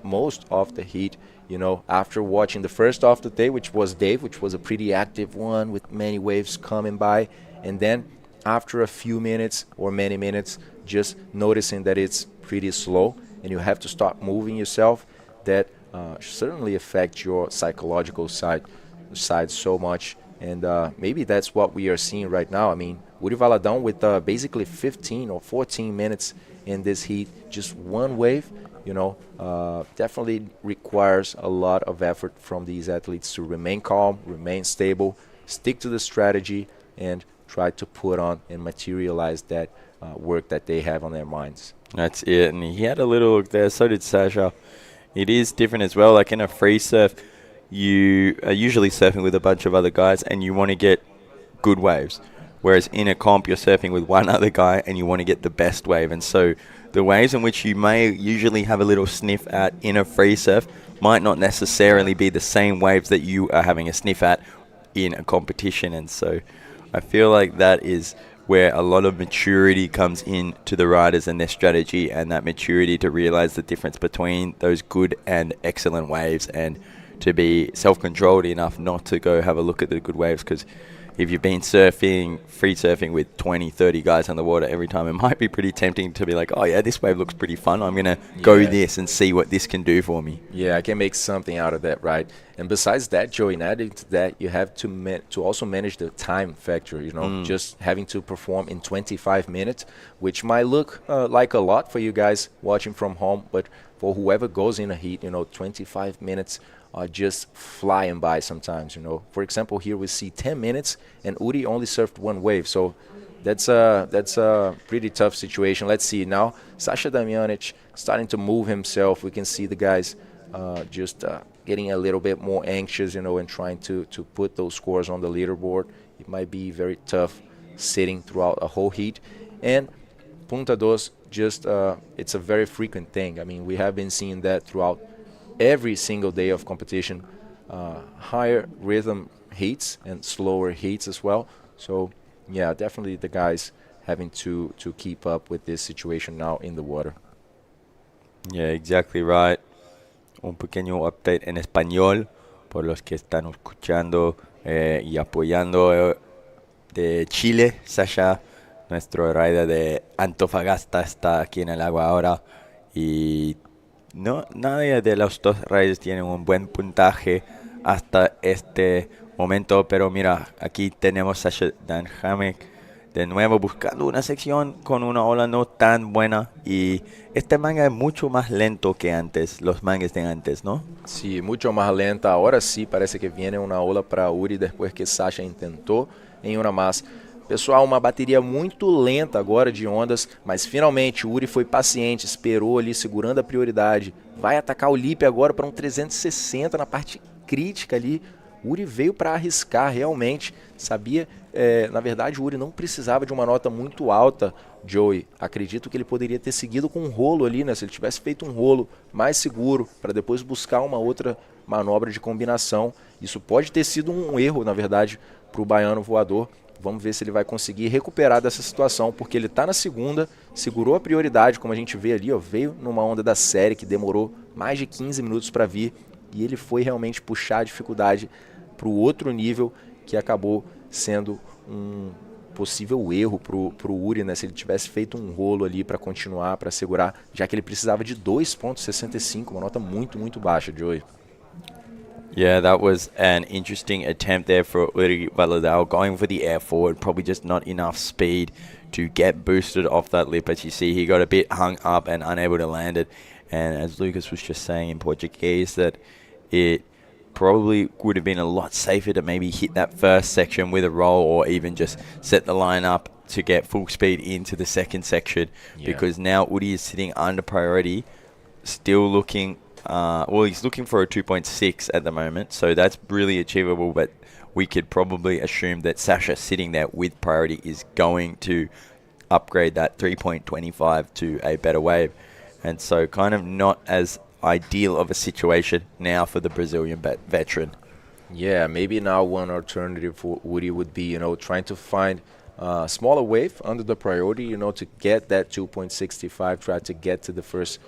most of the heat. You know, after watching the first of the day, which was Dave, which was a pretty active one with many waves coming by, and then after a few minutes or many minutes, just noticing that it's pretty slow and you have to start moving yourself, that certainly affects your psychological side so much. And maybe that's what we are seeing right now. I mean, Uri Valadão with basically 15 or 14 minutes in this heat, just one wave, you know, definitely requires a lot of effort from these athletes to remain calm, remain stable, stick to the strategy, and try to put on and materialize that work that they have on their minds. That's it. And he had a little look there, so did Sasha. It is different as well. Like in a free surf, you are usually surfing with a bunch of other guys and you want to get good waves. Whereas in a comp, you're surfing with one other guy and you want to get the best wave. And so the waves in which you may usually have a little sniff at in a free surf might not necessarily be the same waves that you are having a sniff at in a competition. And so I feel like that is where a lot of maturity comes in to the riders and their strategy, and that maturity to realize the difference between those good and excellent waves, and to be self-controlled enough not to go have a look at the good waves. Because if you've been surfing, free surfing with 20, 30 guys on the water every time, it might be pretty tempting to be like, oh yeah, this wave looks pretty fun. I'm going to go this and see what this can do for me. Yeah, I can make something out of that, right? And besides that, Joey, in adding to that, you have to also manage the time factor, you know, just having to perform in 25 minutes, which might look like a lot for you guys watching from home, but for whoever goes in a heat, you know, 25 minutes are just flying by sometimes, you know. For example, here we see 10 minutes and Uri only surfed one wave. So that's a pretty tough situation. Let's see now. Sasha Damjanic starting to move himself. We can see the guys just getting a little bit more anxious, you know, and trying to put those scores on the leaderboard. It might be very tough sitting throughout a whole heat. And Punta Dos, just it's a very frequent thing. I mean, we have been seeing that throughout every single day of competition, higher rhythm heats and slower heats as well. So yeah, definitely the guys having to keep up with this situation now in the water. Yeah, exactly right. Un pequeño update en español por los que están escuchando y apoyando de Chile. Sasha, nuestro rider de Antofagasta, está aquí en el agua ahora y no, nadie de los dos riders tiene un buen puntaje hasta este momento, pero mira, aquí tenemos a Sasha Damjanic de nuevo buscando una sección con una ola no tan buena, y este manga es mucho más lento que antes, los mangas de antes, ¿no? Sí, mucho más lenta. Ahora sí parece que viene una ola para Uri depois que Sasha intentou em uma mais. Pessoal, uma bateria muito lenta agora de ondas, mas finalmente o Uri foi paciente, esperou ali, segurando a prioridade. Vai atacar o lip agora para um 360 na parte crítica ali. O Uri veio para arriscar realmente, sabia, na verdade o Uri não precisava de uma nota muito alta, Joey. Acredito que ele poderia ter seguido com um rolo ali, né? Se ele tivesse feito um rolo mais seguro, para depois buscar uma outra manobra de combinação. Isso pode ter sido um erro, na verdade, para o baiano voador. Vamos ver se ele vai conseguir recuperar dessa situação, porque ele está na segunda, segurou a prioridade, como a gente vê ali, ó, veio numa onda da série que demorou mais de 15 minutos para vir, e ele foi realmente puxar a dificuldade para o outro nível, que acabou sendo um possível erro para o Uri, né? Se ele tivesse feito um rolo ali para continuar, para segurar, já que ele precisava de 2,65, uma nota muito, muito baixa de hoje. Yeah, that was an interesting attempt there for Uri Valadao, going for the air forward, probably just not enough speed to get boosted off that lip. As you see, he got a bit hung up and unable to land it. And as Lucas was just saying in Portuguese, that it probably would have been a lot safer to maybe hit that first section with a roll, or even just set the line up to get full speed into the second section, because now Uri is sitting under priority, still looking, well, he's looking for a 2.6 at the moment, so that's really achievable, but we could probably assume that Sasha sitting there with priority is going to upgrade that 3.25 to a better wave. And so kind of not as ideal of a situation now for the Brazilian veteran. Yeah, maybe now one alternative for Uri would be, trying to find a smaller wave under the priority, to get that 2.65, try to get to the first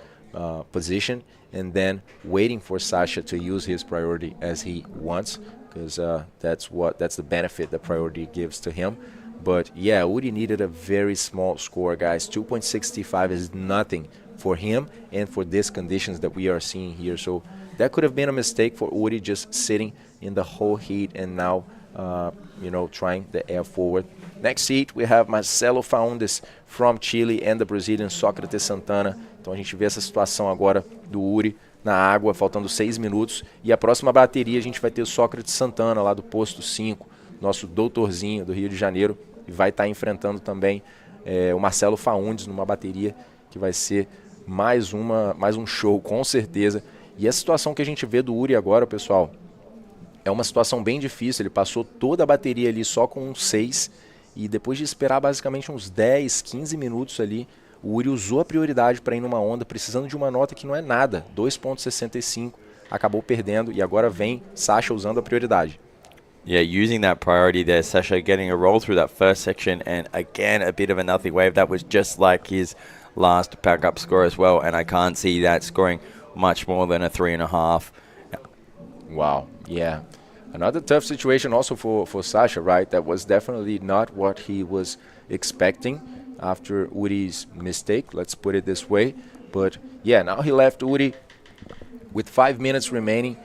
position, and then waiting for Sasha to use his priority as he wants, because that's the benefit that priority gives to him. But yeah, Uri needed a very small score, guys. 2.65 is nothing for him and for these conditions that we are seeing here. So that could have been a mistake for Uri, just sitting in the whole heat and now, trying the air forward. Next heat, we have Marcelo Faundes from Chile and the Brazilian Socrates Santana. Então a gente vê essa situação agora do Uri na água, faltando 6 minutos. E a próxima bateria a gente vai ter o Socrates Santana lá do posto 5, nosso doutorzinho do Rio de Janeiro. E vai estar enfrentando também o Marcelo Faundes numa bateria que vai ser mais um show, com certeza. E a situação que a gente vê do Uri agora, pessoal, é uma situação bem difícil. Ele passou toda a bateria ali só com um 6, e depois de esperar basicamente uns 10, 15 minutos ali, o Uri usou a prioridade para ir numa onda, precisando de uma nota que não é nada, 2.65, acabou perdendo, e agora vem Sasha usando a prioridade. Yeah, using that priority there, Sasha getting a roll through that first section, and again a bit of a nothing wave. That was just like his last backup score as well, and I can't see that scoring much more than a 3.5. Wow, yeah. Another tough situation also for Sasha, right? That was definitely not what he was expecting after Uri's mistake, let's put it this way. But yeah, now he left Uri with 5 minutes remaining,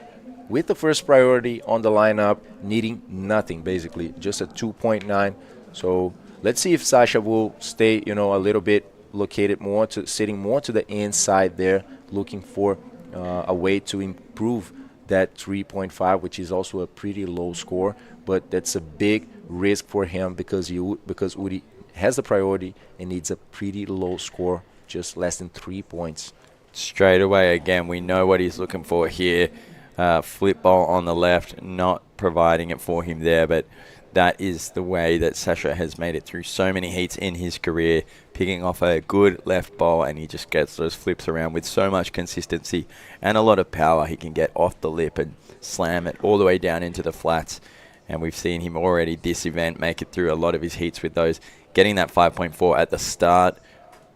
with the first priority on the lineup, needing nothing, basically, just a 2.9. So let's see if Sasha will stay, a little bit located more, sitting more to the inside there, looking for a way to improve that 3.5, which is also a pretty low score, but that's a big risk for him because Uri has the priority and needs a pretty low score, just less than 3 points. Straight away, again, we know what he's looking for here. Flip ball on the left, not providing it for him there, but that is the way that Sasha has made it through so many heats in his career, picking off a good left ball, and he just gets those flips around with so much consistency and a lot of power. He can get off the lip and slam it all the way down into the flats, and we've seen him already this event make it through a lot of his heats with those, getting that 5.4 at the start,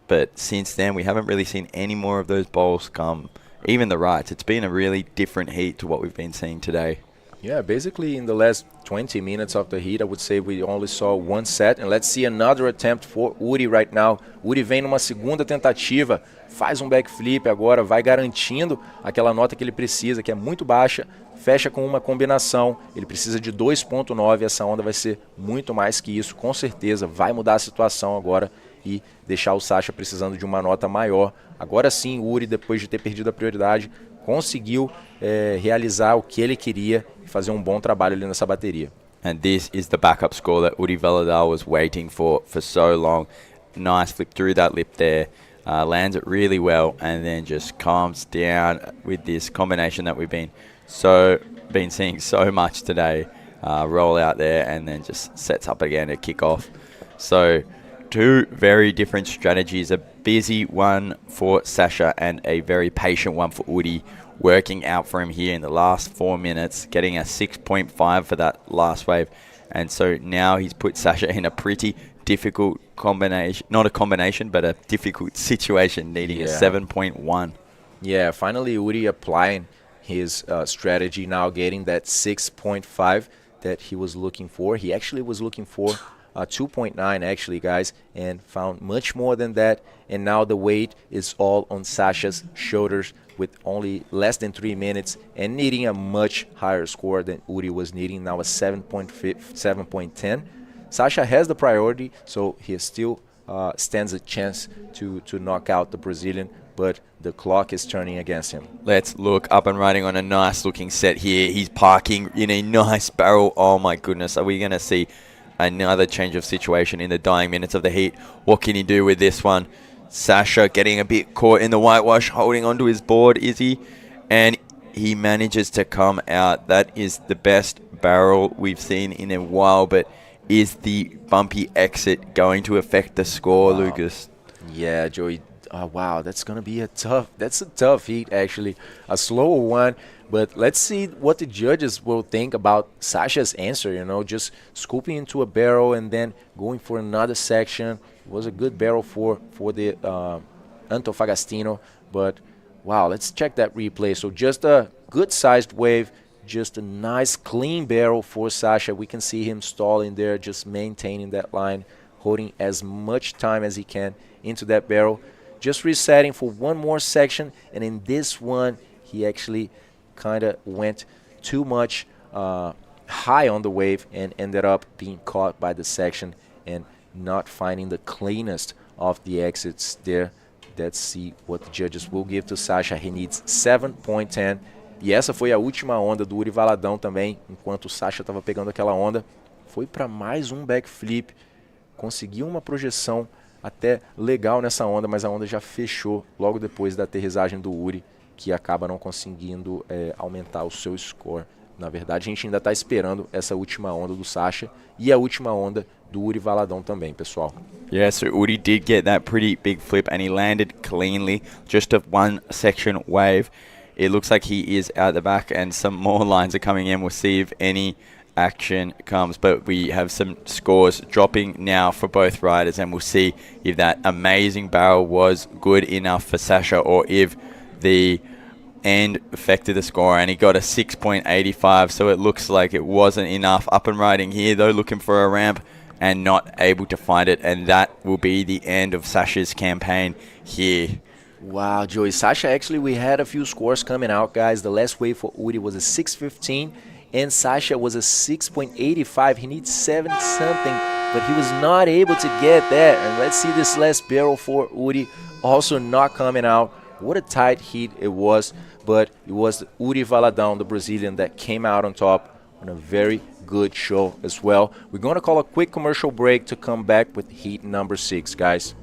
but since then we haven't really seen any more of those bowls come, even the rights. It's been a really different heat to what we've been seeing today. Yeah, basically in the last 20 minutes of the heat, I would say we only saw one set. And let's see another attempt for Uri right now. Uri vem numa segunda tentativa, faz um backflip agora, vai garantindo aquela nota que ele precisa, que é muito baixa, fecha com uma combinação. Ele precisa de 2.9, essa onda vai ser muito mais que isso, com certeza. Vai mudar a situação agora e deixar o Sasha precisando de uma nota maior. Agora sim, Uri, depois de ter perdido a prioridade, conseguiu realizar o que ele queria e fazer um bom trabalho ali nessa bateria. And this is the backup score that Uri Valadao was waiting for so long. Nice flip through that lip there, lands it really well, and then just calms down with this combination that we've been seeing so much today. Roll out there and then just sets up again to kick off. So two very different strategies, a busy one for Sasha and a very patient one for Uri, working out for him here in the last 4 minutes, getting a 6.5 for that last wave. And so now he's put Sasha in a pretty difficult combination, not a combination, but a difficult situation, needing a 7.1. Yeah, finally Uri applying his strategy, now getting that 6.5 that he was looking for. He actually was looking for 2.9 actually, guys, and found much more than that. And now the weight is all on Sasha's shoulders with only less than 3 minutes and needing a much higher score than Uri was needing, now a 7.10. Sasha has the priority, so he still stands a chance to knock out the Brazilian, but the clock is turning against him. Let's look up and running on a nice looking set here. He's parking in a nice barrel. Oh my goodness, are we going to see another change of situation in the dying minutes of the heat? What can he do with this one? Sasha getting a bit caught in the whitewash, holding onto his board, is he? And he manages to come out. That is the best barrel we've seen in a while, but is the bumpy exit going to affect the score, Wow. Lucas? Yeah, Joey. Wow, that's gonna be a tough heat, actually, a slower one. But let's see what the judges will think about Sasha's answer. You know, just scooping into a barrel and then going for another section. It was a good barrel for the Antofagastino, but wow, let's check that replay. So just a good-sized wave, just a nice clean barrel for Sasha. We can see him stalling there, just maintaining that line, holding as much time as he can into that barrel. Just resetting for one more section, and in this one, he actually kind of went too much high on the wave and ended up being caught by the section and not finding the cleanest of the exits there. Let's see what the judges will give to Sasha. He needs 7.10. E essa foi a última onda do Uri Valadão também, enquanto o Sasha estava pegando aquela onda. Foi para mais um backflip, conseguiu uma projeção até legal nessa onda, mas a onda já fechou logo depois da aterrissagem do Uri, que acaba não conseguindo aumentar o seu score. Na verdade, a gente ainda está esperando essa última onda do Sasha e a última onda do Uri Valadão também, pessoal. Yeah, so Uri did get that pretty big flip and he landed cleanly, just a one section wave. It looks like he is out the back and some more lines are coming in. We'll see if any action comes, but we have some scores dropping now for both riders and we'll see if that amazing barrel was good enough for Sasha or if the end affected the score, and he got a 6.85, so it looks like it wasn't enough. Up and riding here though, looking for a ramp and not able to find it, and that will be the end of Sasha's campaign here. Wow, Joey. Sasha, actually, we had a few scores coming out, guys. The last wave for Uri was a 6.15, and Sasha was a 6.85. He needs 7 something, but he was not able to get that. And let's see this last barrel for Uri, also not coming out. What a tight heat it was, but it was Uri Valadão, the Brazilian, that came out on top on a very good show as well. We're going to call a quick commercial break to come back with heat number 6, guys.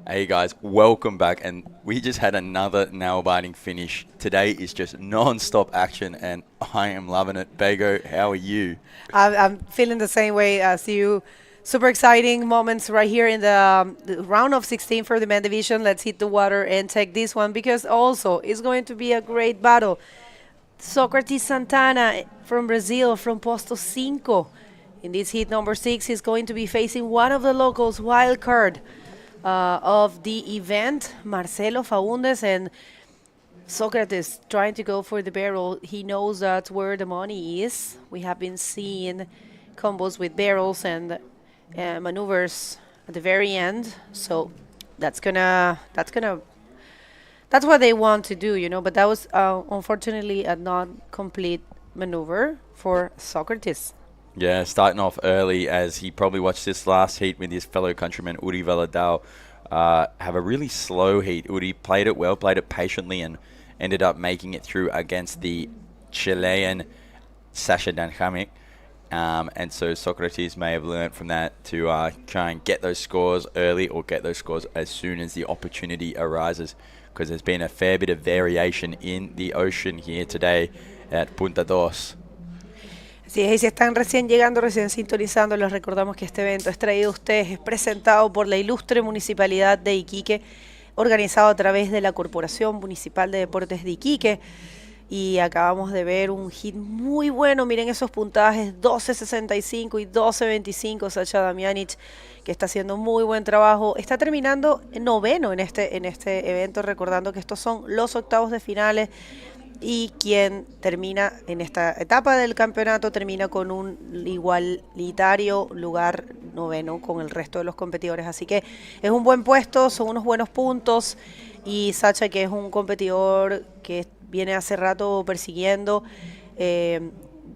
Hey guys, welcome back, and we just had another nail-biting finish. Today is just non-stop action and I am loving it. Bego, how are you? I'm feeling the same way as you. Super exciting moments right here in the round of 16 for the men division. Let's hit the water and take this one because also it's going to be a great battle. Socrates Santana from Brazil, from Posto 5. In this heat number 6, he's going to be facing one of the locals wild card of the event, Marcelo Faundes, and Socrates trying to go for the barrel. He knows that's where the money is. We have been seeing combos with barrels and maneuvers at the very end, so that's what they want to do, you know. But that was unfortunately a not complete maneuver for Socrates. Yeah, starting off early, as he probably watched this last heat with his fellow countryman Uri Valadao have a really slow heat. Uri played it well, played it patiently, and ended up making it through against the Chilean Sasha Danjamic. And so Socrates may have learned from that to try and get those scores early, or get those scores as soon as the opportunity arises, because there's been a fair bit of variation in the ocean here today at Punta Dos. Así es, y si están recién llegando, recién sintonizando, les recordamos que este evento es traído a ustedes, es presentado por la ilustre Municipalidad de Iquique, organizado a través de la Corporación Municipal de Deportes de Iquique. Y acabamos de ver un hit muy bueno. Miren esos puntajes, 12.65 y 12.25. Sasha Damianic, que está haciendo muy buen trabajo. Está terminando noveno en este evento, recordando que estos son los octavos de finales. Y quien termina en esta etapa del campeonato termina con un igualitario lugar noveno con el resto de los competidores. Así que es un buen puesto, son unos buenos puntos. Y Sasha, que es un competidor que viene hace rato persiguiendo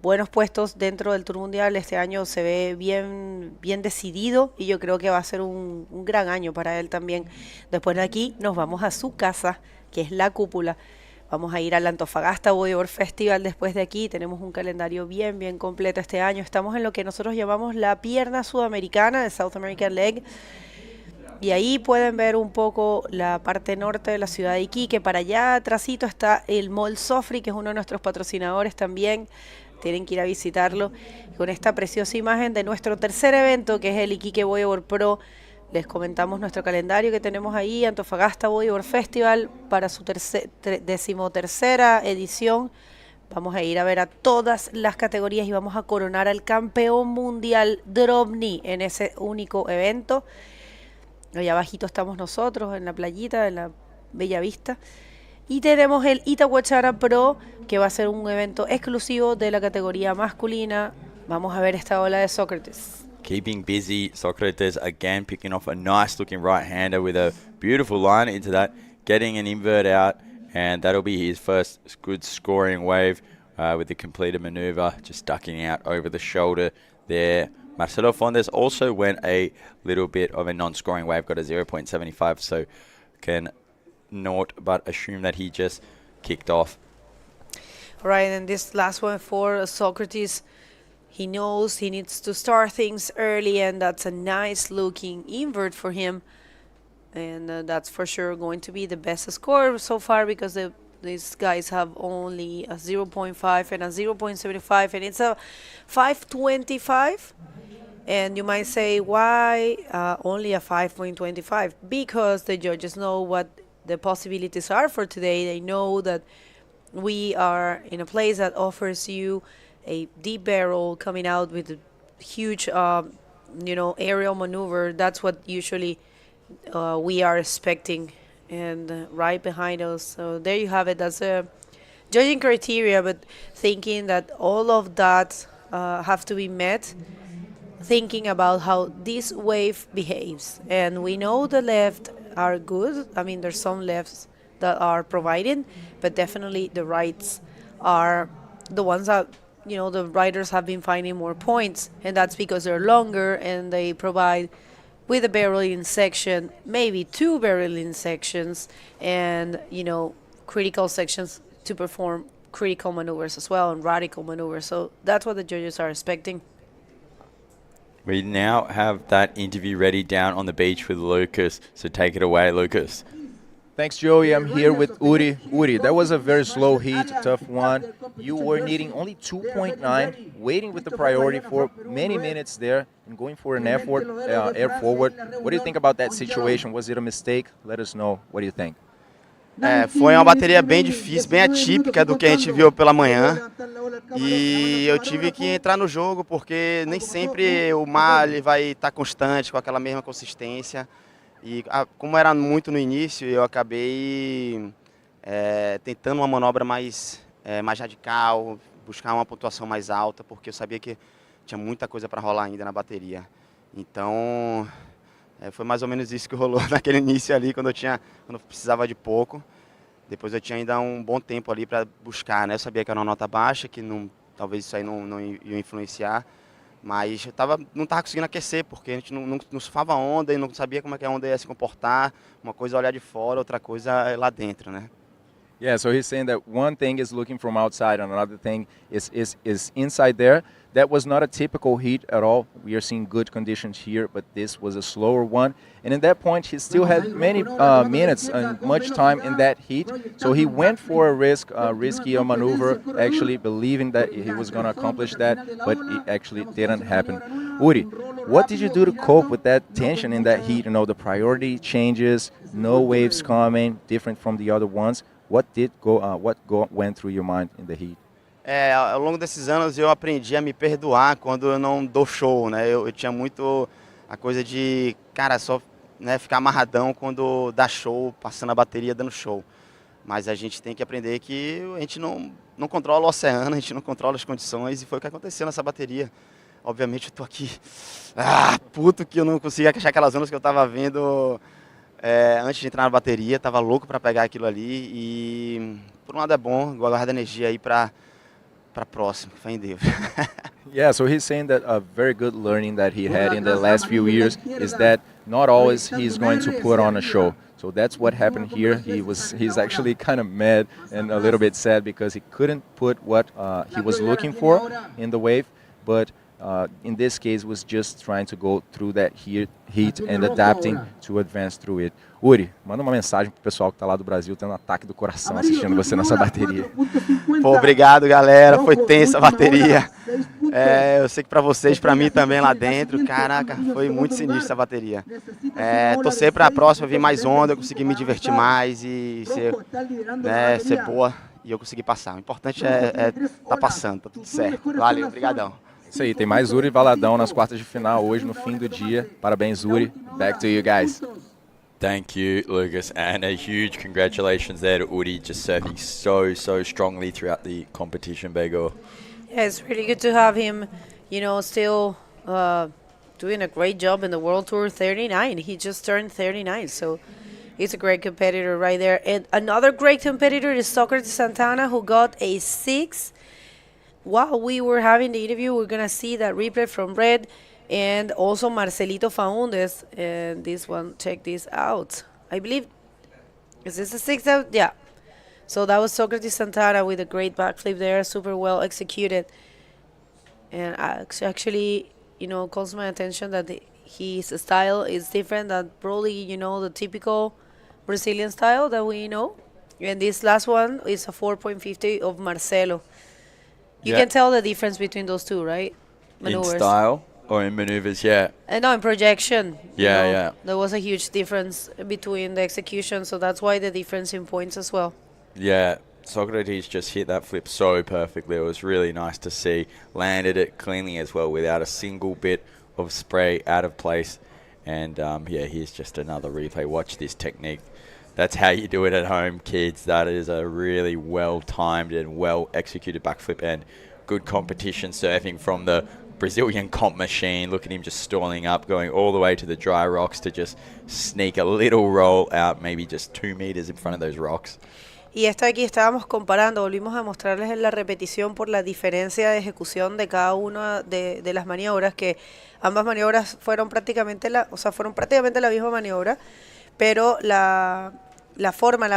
buenos puestos dentro del Tour Mundial, este año se ve bien decidido, y yo creo que va a ser un gran año para él también. Después de aquí nos vamos a su casa, que es la cúpula. Vamos a ir al Antofagasta Bodyboard Festival después de aquí. Tenemos un calendario bien completo este año. Estamos en lo que nosotros llamamos la pierna sudamericana, el South American Leg. Y ahí pueden ver un poco la parte norte de la ciudad de Iquique. Para allá atrásito está el Mall Sofri, que es uno de nuestros patrocinadores también. Tienen que ir a visitarlo. Con esta preciosa imagen de nuestro tercer evento, que es el Iquique Bodyboard Pro. Les comentamos nuestro calendario que tenemos ahí, Antofagasta Bodyboard Festival, para su 13ª edición. Vamos a ir a ver a todas las categorías y vamos a coronar al campeón mundial Drobny en ese único evento. Allá abajito estamos nosotros, en la playita, en la Bella Vista. Y tenemos el E.T.I Pro, que va a ser un evento exclusivo de la categoría masculina. Vamos a ver esta ola de Socrates. Keeping busy, Socrates again picking off a nice looking right-hander with a beautiful line into that, getting an invert out, and that'll be his first good scoring wave with the completed maneuver, just ducking out over the shoulder there. Marcelo Faundes also went a little bit of a non-scoring wave, got a 0.75, so can not but assume that he just kicked off. All right, and this last one for Socrates. He knows he needs to start things early, and that's a nice looking invert for him. And that's for sure going to be the best score so far, because these guys have only a 0.5 and a 0.75, and it's a 5.25. And you might say, why only a 5.25? Because the judges know what the possibilities are for today. They know that we are in a place that offers you a deep barrel coming out with a huge, aerial maneuver. That's what usually we are expecting. And right behind us, so there you have it. That's a judging criteria, but thinking that all of that have to be met, thinking about how this wave behaves. And we know the left are good. I mean, there's some lefts that are provided, but definitely the rights are the ones that, the riders have been finding more points, and that's because they're longer and they provide with a barreling section, maybe two barreling sections, and, critical sections to perform critical maneuvers as well, and radical maneuvers. So that's what the judges are expecting. We now have that interview ready down on the beach with Lucas, so take it away, Lucas. Thanks, Joey. I'm here with Uri. Uri, that was a very slow heat, tough one. You were needing only 2.9, waiting with the priority for many minutes there and going for an air forward. What do you think about that situation? Was it a mistake? Let us know. What do you think? Foi uma bateria bem difícil, bem atípica do que a gente viu pela manhã. E eu tive que entrar no jogo porque nem sempre o mar ele vai estar constante, com aquela mesma consistência. E como era muito no início, eu acabei tentando uma manobra mais radical, buscar uma pontuação mais alta, porque eu sabia que tinha muita coisa para rolar ainda na bateria. Então, foi mais ou menos isso que rolou naquele início ali, quando eu precisava de pouco. Depois eu tinha ainda um bom tempo ali para buscar, né? Eu sabia que era uma nota baixa, que talvez isso aí não ia influenciar, mas eu não estava conseguindo aquecer, porque a gente não surfava onda e não sabia como é que a onda ia se comportar. Uma coisa é olhar de fora, outra coisa é lá dentro, né? Yeah, so he's saying that one thing is looking from outside and another thing is inside there. That was not a typical heat at all. We are seeing good conditions here, but this was a slower one. And in that point, he still had many minutes and much time in that heat. So he went for a riskier maneuver, actually believing that he was going to accomplish that, but it actually didn't happen. Uri, what did you do to cope with that tension in that heat? You know, the priority changes, no waves coming, different from the other ones. What went through your mind in the heat? Ao longo desses anos eu aprendi a me perdoar quando eu não dou show, né? Eu tinha muito a coisa de, cara, só ficar amarradão quando dá show, passando a bateria, dando show. Mas a gente tem que aprender que a gente não controla o oceano, a gente não controla as condições, e foi o que aconteceu nessa bateria. Obviamente eu tô aqui, puto que eu não conseguia achar aquelas ondas que eu tava vendo antes de entrar na bateria, tava louco para pegar aquilo ali, e por um lado é bom, guarda energia aí para próximo, fé em Deus. Yeah, so he's saying that a very good learning that he had in the last few years is that not always he's going to put on a show. So that's what happened here. He's actually kind of mad and a little bit sad because he couldn't put what he was looking for in the wave, but in this case was just trying to go through that heat and adapting to advance through it. Uri, manda uma mensagem pro pessoal que tá lá do Brasil tendo um ataque do coração assistindo você nessa bateria. Pô, obrigado, galera. Foi tensa a bateria. Eu sei que pra vocês, pra mim também lá dentro, caraca, foi muito sinistra essa bateria. Torcer pra próxima vir mais onda, eu conseguir me divertir mais e ser boa e eu conseguir passar. O importante tá passando, tá tudo certo. Valeu, obrigadão. Isso aí, tem mais Uri Valadão nas quartas de final hoje no fim do dia. Parabéns, Uri. Back to you guys. Thank you, Lucas, and a huge congratulations there to Uri, just surfing so strongly throughout the competition, Bego. Yeah, it's really good to have him, still doing a great job in the World Tour 39. He just turned 39, so he's a great competitor right there. And another great competitor is Socrates Santana, who got a 6. While we were having the interview, we're going to see that replay from Red. And also Marcelito Faundes, and this one, check this out. I believe, is this a 6 out? Yeah. So that was Socrates Santana with a great backflip there, super well executed. And actually, calls my attention that his style is different than probably, the typical Brazilian style that we know. And this last one is a 4.50 of Marcelo. You can tell the difference between those two, right? Maneuvers. In style? Or in maneuvers, yeah. No, in projection. Yeah. There was a huge difference between the execution, so that's why the difference in points as well. Yeah, Socrates just hit that flip so perfectly. It was really nice to see. Landed it cleanly as well without a single bit of spray out of place. And here's just another replay. Watch this technique. That's how you do it at home, kids. That is a really well-timed and well-executed backflip and good competition surfing from the Brazilian comp machine. Look at him just stalling up, going all the way to the dry rocks to just sneak a little roll out, maybe just 2 meters in front of those rocks. Y esto aquí estábamos comparando, volvimos a mostrarles en la repetición por la diferencia de ejecución de cada una de las maniobras, que ambas maniobras fueron prácticamente la misma maniobra, pero la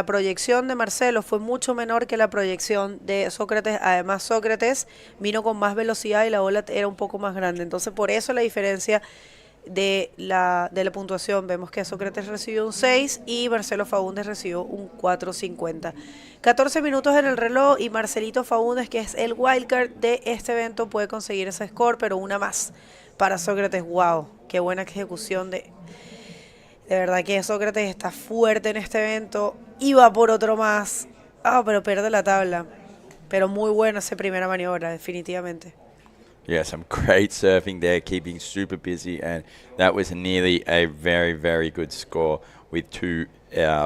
proyección de Marcelo fue mucho menor que la proyección de Sócrates. Además, Sócrates vino con más velocidad y la ola era un poco más grande. Entonces, por eso la diferencia de la puntuación. Vemos que Sócrates recibió un 6 y Marcelo Faúndez recibió un 4.50. 14 minutos en el reloj y Marcelito Faúndez, que es el wildcard de este evento, puede conseguir ese score, pero una más para Sócrates. ¡Wow! ¡Qué buena ejecución! De verdad que Sócrates está fuerte en este evento. Iba por otro más. Ah, pero pierde la tabla. Pero muy bueno esa primera maniobra, definitivamente. Yeah, some great surfing there, keeping super busy, and that was nearly a very, very good score with two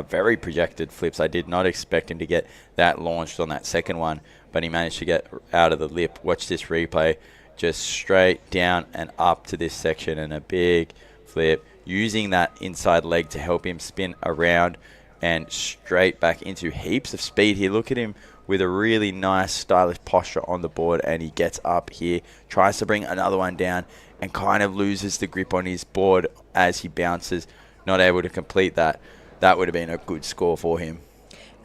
very projected flips. I did not expect him to get that launched on that second one, but he managed to get out of the lip. Watch this replay, just straight down and up to this section, and a big flip, using that inside leg to help him spin around and straight back into heaps of speed here. Look at him with a really nice stylish posture on the board, and he gets up here, tries to bring another one down, and kind of loses the grip on his board as he bounces, not able to complete that. That would have been a good score for him.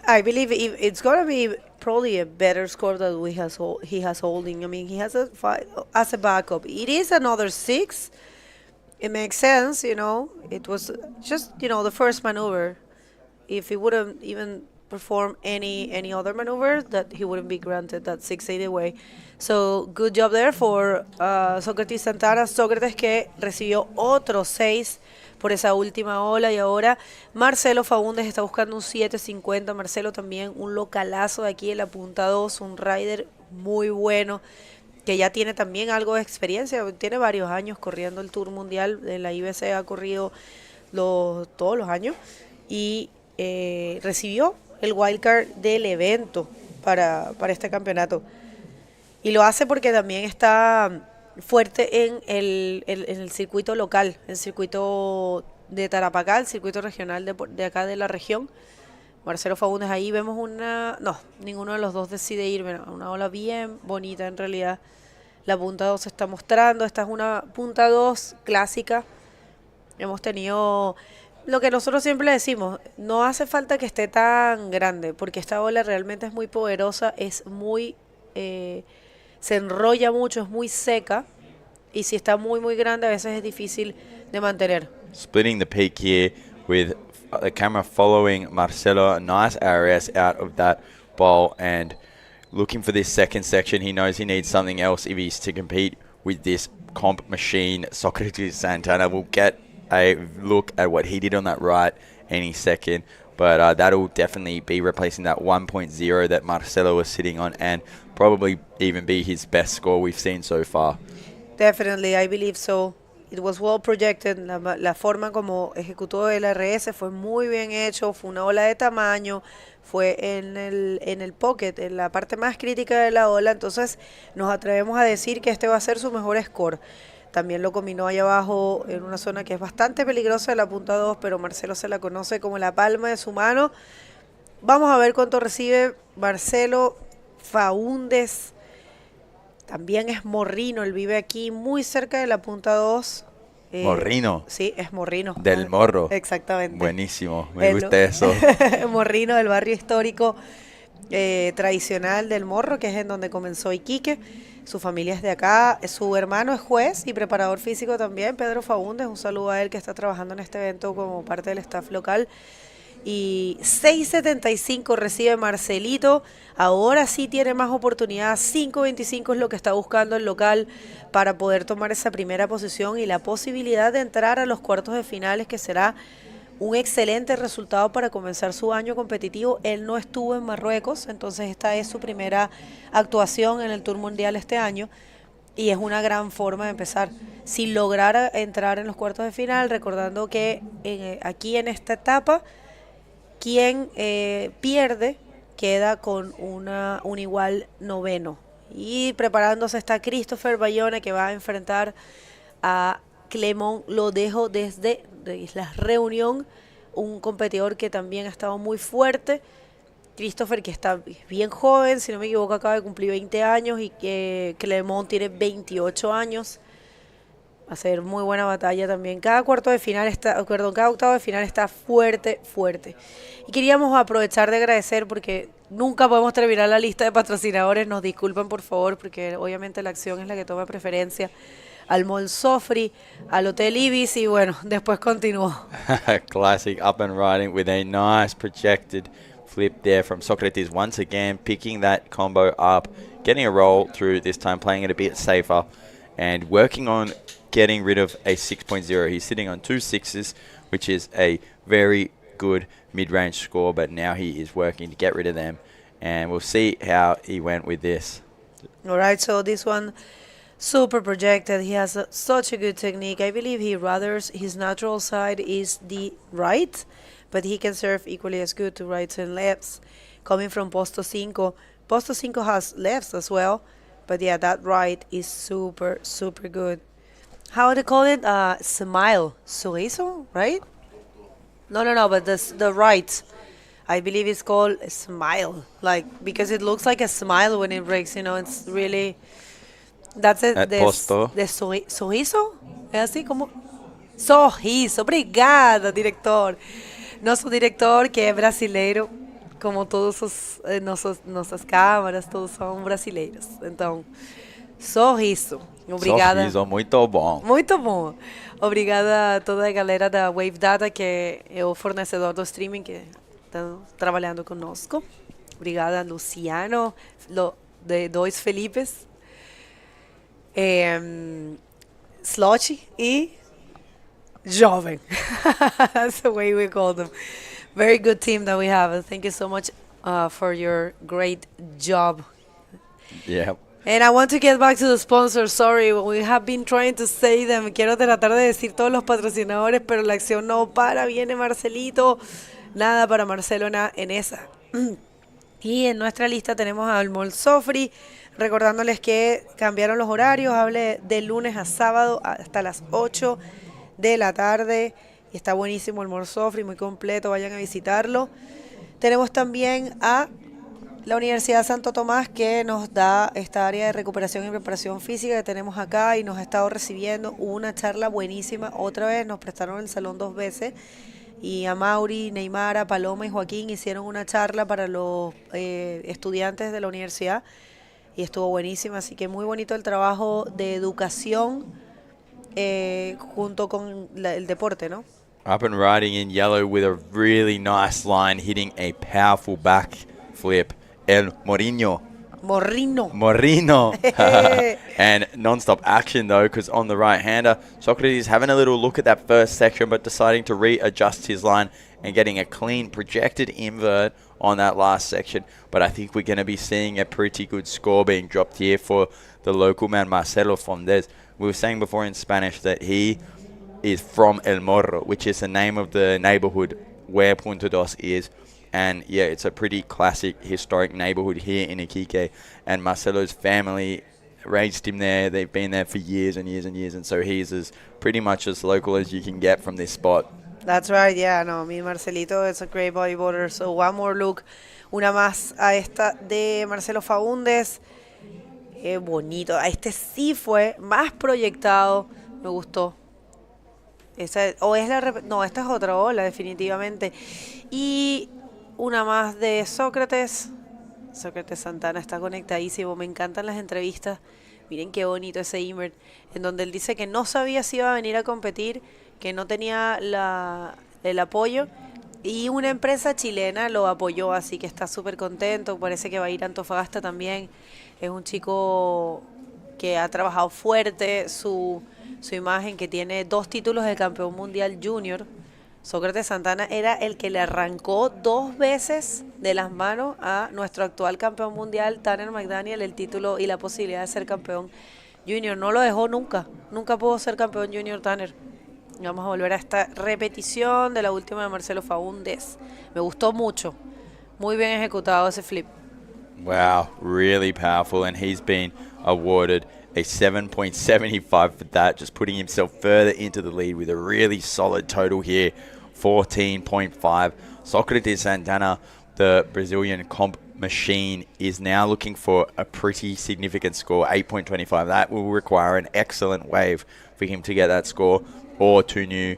I believe it's going to be probably a better score that he has holding. I mean, he has a 5 as a backup. It is another 6. It makes sense, you know. It was just, you know, the first maneuver. If he wouldn't even perform any other maneuver, that he wouldn't be granted that 680 away. So good job there for Socrates Santana. Socrates que recibió otro 6 por esa última ola, y ahora Marcelo Faúndez está buscando un 750. Marcelo también un localazo de aquí en la punta 2, un rider muy bueno que ya tiene también algo de experiencia, tiene varios años corriendo el Tour Mundial, en la IBC ha corrido todos los años, y recibió el wildcard del evento para este campeonato. Y lo hace porque también está fuerte en el circuito local, el circuito de Tarapacá, el circuito regional de acá de la región. Marcelo Faúndez, ahí vemos no, ninguno de los dos decide ir, una ola bien bonita en realidad. La punta 2 se está mostrando, esta es una punta 2 clásica. Hemos tenido lo que nosotros siempre decimos, no hace falta que esté tan grande, porque esta ola realmente es muy poderosa, es muy, se enrolla mucho, es muy seca, y si está muy grande a veces es difícil de mantener. Splitting the peak here with the camera following Marcelo, a nice RS out of that bowl, and looking for this second section. He knows he needs something else if he's to compete with this comp machine. Socrates Santana will get a look at what he did on that right any second, but that'll definitely be replacing that 1.0 that Marcelo was sitting on, and probably even be his best score we've seen so far. Definitely, I believe so. It was well projected. La forma como ejecutó el RS fue muy bien hecho, fue una ola de tamaño, fue en el pocket, en la parte más crítica de la ola, entonces nos atrevemos a decir que este va a ser su mejor score. También lo combinó allá abajo en una zona que es bastante peligrosa de la punta 2, pero Marcelo se la conoce como la palma de su mano. Vamos a ver cuánto recibe Marcelo Faúndez. También es morrino, él vive aquí muy cerca de la punta 2. Morrino. Sí, es morrino. Del Morro. Exactamente. Buenísimo, me gusta eso. Morrino del barrio histórico tradicional del Morro, que es en donde comenzó Iquique. Su familia es de acá, su hermano es juez y preparador físico también, Pedro Faúndez. Un saludo a él que está trabajando en este evento como parte del staff local. Y 6.75 recibe Marcelito. Ahora sí tiene más oportunidad. 5.25 es lo que está buscando el local para poder tomar esa primera posición y la posibilidad de entrar a los cuartos de finales, que será un excelente resultado para comenzar su año competitivo. Él no estuvo en Marruecos, entonces esta es su primera actuación en el Tour Mundial este año, y es una gran forma de empezar. Si lograra entrar en los cuartos de final, recordando que aquí en esta etapa, quien pierde queda con un igual noveno. Y preparándose está Christopher Bayona, que va a enfrentar a Clemont. Lo dejo desde la reunión, un competidor que también ha estado muy fuerte. Christopher, que está bien joven, si no me equivoco acaba de cumplir 20 años, y que Clemont tiene 28 años. Va a ser muy buena batalla también. Cada octavo de final está fuerte. Y queríamos aprovechar de agradecer, porque nunca podemos terminar la lista de patrocinadores. Nos disculpan, por favor, porque obviamente la acción es la que toma preferencia. Al Mall Sofri, al Hotel Ibis, y bueno, después continuó. Classic up and riding with a nice projected flip there from Socrates, once again picking that combo up, getting a roll through this time, playing it a bit safer, and working on getting rid of a 6.0. He's sitting on 2 6s, which is a very good mid-range score, but now he is working to get rid of them. And we'll see how he went with this. All right, so this one, super projected. He has such a good technique. I believe his natural side is the right, but he can serve equally as good to rights and lefts. Coming from Posto 5. Posto 5 has lefts as well, but yeah, that right is super, super good. How do they call it? Smile. Sorriso, right? No, but the right. I believe it's called a smile, like, because it looks like a smile when it breaks, it's really, that's it. At Posto. Sorriso? É assim como? Sorriso. Obrigada, diretor. Nosso diretor, que é brasileiro, como todos nossas câmaras, todos são brasileiros. Então, sorriso. Obrigada. Sorriso, muito bom. Muito bom. Obrigada a toda a galera da Wave Data, que é o fornecedor do streaming que estão trabalhando conosco. Obrigada, Luciano, de dois Felipes, Slot e Jovem. That's the way we call them. Very good team that we have. Thank you so much for your great job. Yeah. And I want to get back to the sponsors. Sorry, we have been trying to say them. Quiero tratar de decir todos los patrocinadores, pero la acción no para. Viene Marcelito. Nada para Marcelo en esa. Y en nuestra lista tenemos a Almol Sofri, recordándoles que cambiaron los horarios. Hable de lunes a sábado hasta las 8 de la tarde. Y está buenísimo el Sofri, muy completo. Vayan a visitarlo. Tenemos también a la Universidad Santo Tomás, que nos da esta área de recuperación y preparación física que tenemos acá y nos ha estado recibiendo. Hubo una charla buenísima. Otra vez nos prestaron el salón 2 veces. Y a Mauri, Neymara, Paloma y Joaquín hicieron una charla para los estudiantes de la universidad y estuvo buenísima, así que muy bonito el trabajo de educación junto con el deporte, ¿no? Up and riding in yellow with a really nice line, hitting a powerful back flip. El Morino. And non-stop action though, because on the right-hander, Socrates having a little look at that first section but deciding to readjust his line and getting a clean projected invert on that last section. But I think we're going to be seeing a pretty good score being dropped here for the local man Marcelo Fondes. We were saying before in Spanish that he is from El Morro, which is the name of the neighborhood where Punta Dos is. And yeah, it's a pretty classic historic neighborhood here in Iquique. And Marcelo's family raised him there. They've been there for years and years and years. And so he's pretty much as local as you can get from this spot. That's right, yeah, no, mi Marcelito is a great bodyboarder. So one more look, una más a esta de Marcelo Faúndez. Qué bonito. A este sí fue más proyectado. Me gustó. Esta es esta es otra ola, definitivamente. Y una más de Sócrates. Sócrates Santana está conectadísimo. Me encantan las entrevistas. Miren qué bonito ese invert, en donde él dice que no sabía si iba a venir a competir, que no tenía el apoyo. Y una empresa chilena lo apoyó, así que está súper contento. Parece que va a ir a Antofagasta también. Es un chico que ha trabajado fuerte su imagen, que tiene 2 títulos de campeón mundial junior. Sócrates Santana era el que le arrancó 2 veces de las manos a nuestro actual campeón mundial, Tanner McDaniel, el título y la posibilidad de ser campeón junior. No lo dejó nunca. Nunca pudo ser campeón junior Tanner. Vamos a volver a esta repetición de la última de Marcelo Faúndez. Me gustó mucho. Muy bien ejecutado ese flip. Wow, really powerful. And he's been awarded a 7.75 for that, just putting himself further into the lead with a really solid total here, 14.5. Socrates Santana, the Brazilian comp machine, is now looking for a pretty significant score, 8.25. That will require an excellent wave for him to get that score, or 2 new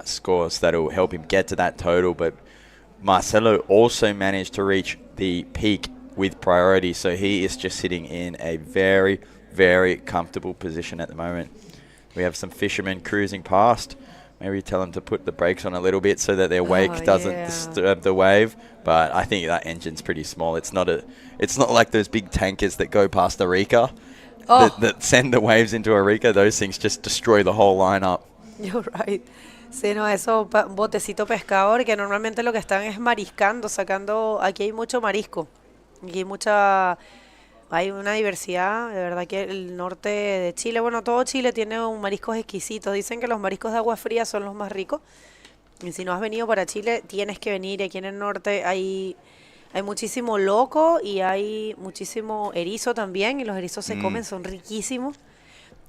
scores that will help him get to that total. But Marcelo also managed to reach the peak with priority, so he is just sitting in a very, very comfortable position at the moment. We have some fishermen cruising past. Maybe tell them to put the brakes on a little bit so that their wake doesn't disturb the wave. But I think that engine's pretty small. It's not like those big tankers that go past Arica that send the waves into Arica. Those things just destroy the whole lineup. You're right. Sí, no, eso, botecito pescador, que normalmente lo que están es mariscando, sacando, aquí hay mucho marisco, aquí hay mucha, hay una diversidad, de verdad que el norte de Chile, bueno, todo Chile tiene un mariscos exquisitos, dicen que los mariscos de agua fría son los más ricos, y si no has venido para Chile, tienes que venir, aquí en el norte hay muchísimo loco y hay muchísimo erizo también, y los erizos se comen, son riquísimos.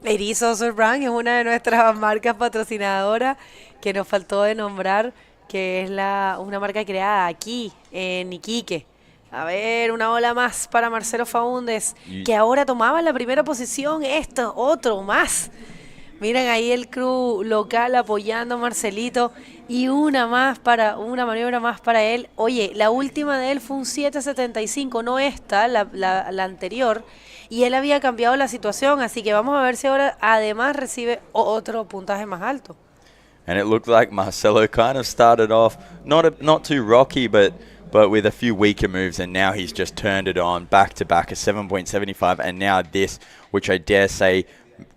Erizo Brand es una de nuestras marcas patrocinadoras que nos faltó de nombrar, que es una marca creada aquí, en Iquique. A ver, una ola más para Marcelo Faúndez, que ahora tomaba la primera posición, esto, otro más. Miren ahí el crew local apoyando a Marcelito y una maniobra más para él. Oye, la última de él fue un 7.75, no esta, la anterior. Y él había cambiado la situación, así que vamos a ver si ahora además recibe otro puntaje más alto. And it looked like Marcelo kind of started off not too rocky, but with a few weaker moves, and now he's just turned it on back to back, a 7.75, and now this, which I dare say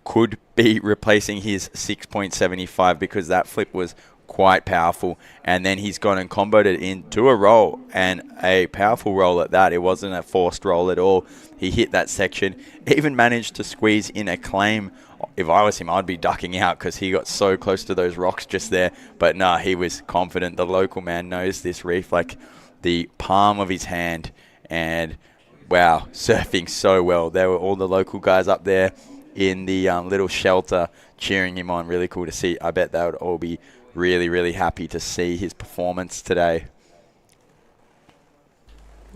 could be replacing his 6.75, because that flip was quite powerful, and then he's gone and comboed it into a roll, and a powerful roll at that. It wasn't a forced roll at all. He hit that section, even managed to squeeze in a claim. If I was him, I'd be ducking out because he got so close to those rocks just there. But nah, he was confident. The local man knows this reef like the palm of his hand, and wow, surfing so well. There were all the local guys up there in the little shelter cheering him on. Really cool to see. I bet they would all be really, really happy to see his performance today.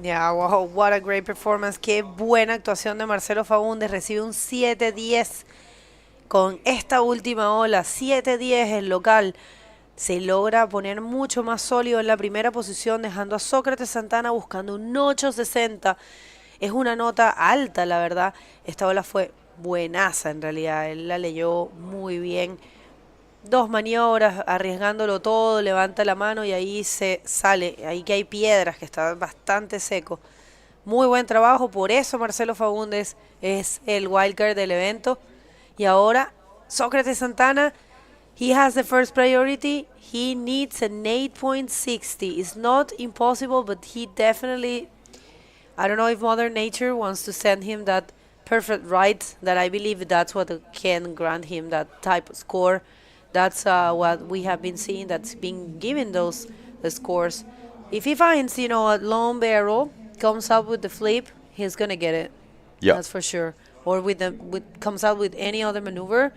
Yeah, wow, what a great performance. Qué buena actuación de Marcelo Faúndez. Recibe un 7-10 con esta última ola. 7-10 el local. Se logra poner mucho más sólido en la primera posición, dejando a Socrates Santana buscando un 8.60. Es una nota alta, la verdad. Esta ola fue buenaza en realidad. Él la leyó muy bien. 2 maniobras, arriesgándolo todo, levanta la mano y ahí se sale. Ahí que hay piedras, que está bastante seco. Muy buen trabajo, por eso Marcelo Faúndez es el wildcard del evento. Y ahora, Socrates Santana, he has the first priority. He needs an 8.60. It's not impossible, but he definitely, I don't know if Mother Nature wants to send him that perfect right, that I believe that's what can grant him that type of score. That's what we have been seeing, that's been given the scores. If he finds, a long barrel, comes up with the flip, he's going to get it. Yeah. That's for sure. Or comes out with any other maneuver,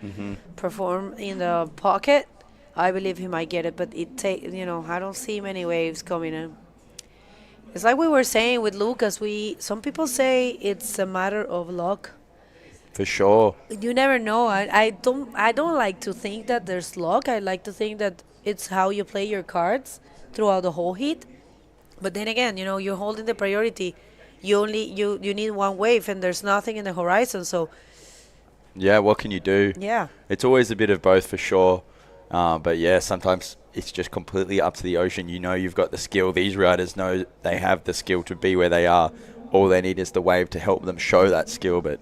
perform in the pocket, I believe he might get it. But I don't see many waves coming in. It's like we were saying with Lucas, some people say it's a matter of luck. For sure. You never know. I don't like to think that there's luck. I like to think that it's how you play your cards throughout the whole heat. But then again, you're holding the priority. You need one wave, and there's nothing in the horizon. So yeah, what can you do? Yeah, it's always a bit of both for sure. But yeah, sometimes it's just completely up to the ocean. You've got the skill. These riders know they have the skill to be where they are. All they need is the wave to help them show that skill. But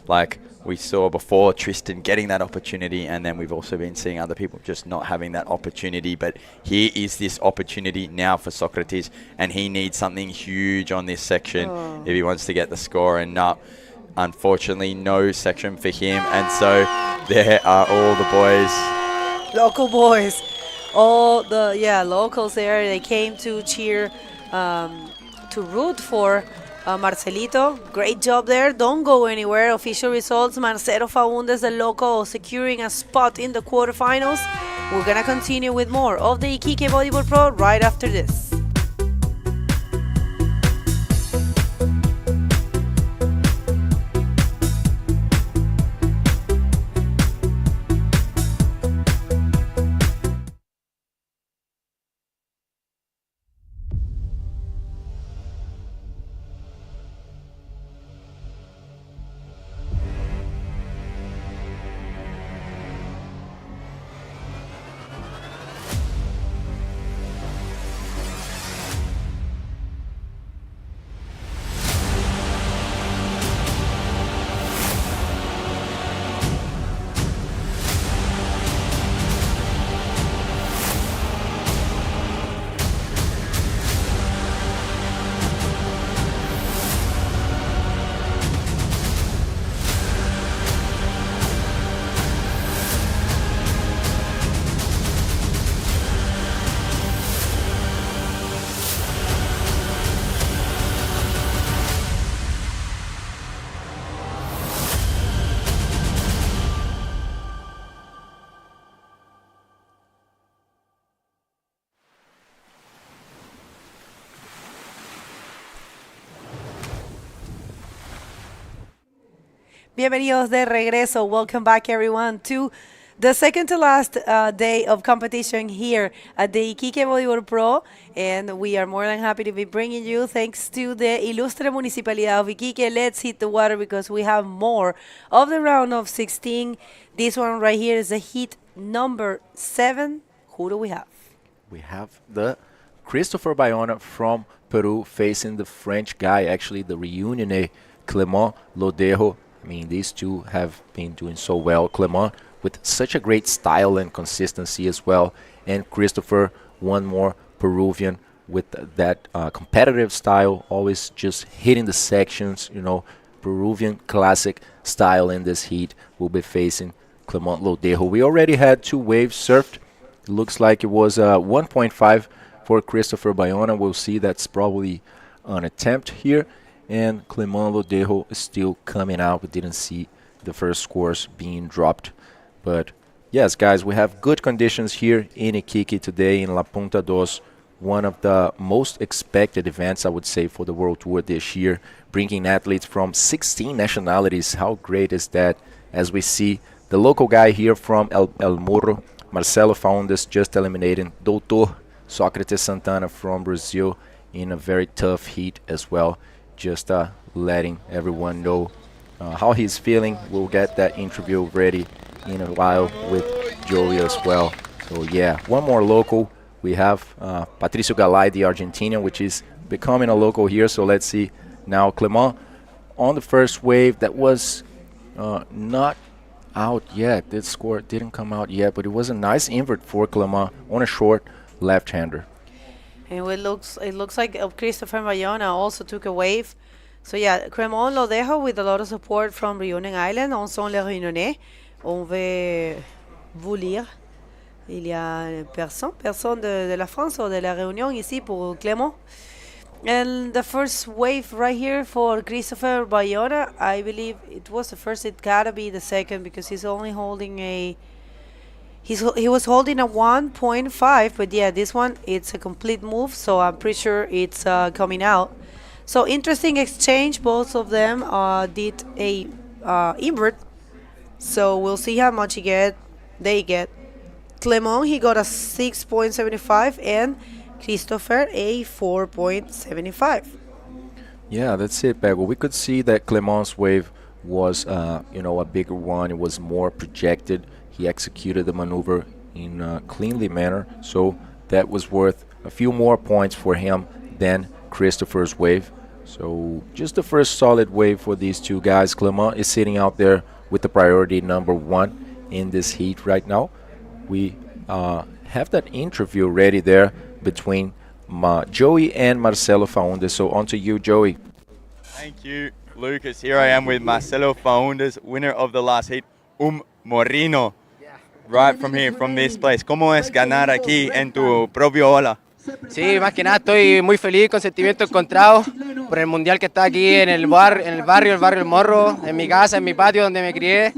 like we saw before, Tristan getting that opportunity, and then we've also been seeing other people just not having that opportunity. But here is this opportunity now for Socrates, and he needs something huge on this section if he wants to get the score. And unfortunately, no section for him. And so there are all the boys. Local boys. All the locals there. They came to cheer, to root for Marcelito. Great job there. Don't go anywhere. Official results: Marcelo Faúndez, the local, securing a spot in the quarterfinals. We're gonna continue with more of the Iquique Bodyboard Pro right after this. Bienvenidos de regreso. Welcome back, everyone, to the second to last day of competition here at the Iquique Bodyboard Pro. And we are more than happy to be bringing you, thanks to the Ilustre Municipalidad of Iquique. Let's hit the water because we have more of the round of 16. This one right here is the heat number 7. Who do we have? We have the Christopher Bayona from Peru facing the French guy, actually the reunion, Clemont Lodejo. I mean, these two have been doing so well. Clemont with such a great style and consistency as well. And Christopher, one more Peruvian with that competitive style, always just hitting the sections, you know, Peruvian classic style in this heat. Will be facing Clemont Lodejo. We already had 2 waves surfed. It looks like it was 1.5 for Christopher Bayona. We'll see that's probably an attempt here. And Clemont Lodejo is still coming out. We didn't see the first scores being dropped. But yes, guys, we have good conditions here in Iquique today in La Punta Dos. One of the most expected events, I would say, for the World Tour this year. Bringing athletes from 16 nationalities. How great is that? As we see the local guy here from El Morro, Marcelo Faundes, just eliminating Doutor Socrates Santana from Brazil in a very tough heat as well. Just letting everyone know how he's feeling. We'll get that interview ready in a while with Joey as well. So yeah, one more local. We have Patricio Galay, the Argentinian, which is becoming a local here. So let's see now Clemont on the first wave. That was not out yet. This score didn't come out yet, but it was a nice invert for Clemont on a short left-hander. And it looks like Christopher Bayona also took a wave. So yeah, Clemont Lodejo with a lot of support from Reunion Island. On sont les Réunionnais. On veut vous lire. Il y a personne de la France ou de la Réunion ici pour Clemont. And the first wave right here for Christopher Bayona, I believe it was the first. It gotta be the second because he's only holding a. He was holding a 1.5, but yeah, this one, it's a complete move, so I'm pretty sure it's coming out. So interesting exchange. Both of them did a invert, so we'll see how much they get. Clemont, he got a 6.75, and Christopher a 4.75. Yeah, that's it, Pego. We could see that Clemont's wave was, you know, a bigger one. It was more projected. He executed the maneuver in a cleanly manner, so that was worth a few more points for him than Christopher's wave. So just the first solid wave for these two guys. Clemont is sitting out there with the priority number 1 in this heat right now. We have that interview ready there between Joey and Marcelo Faundes. So on to you, Joey. Thank you, Lucas. Here I am with Marcelo Faundes, winner of the last heat, Morino. Right from here, from this place. ¿Cómo es ganar aquí en tu propio ola? Sí, más que nada estoy muy feliz, con sentimientos encontrados por el mundial que está aquí en el barrio El Morro, en mi casa, en mi patio donde me crié.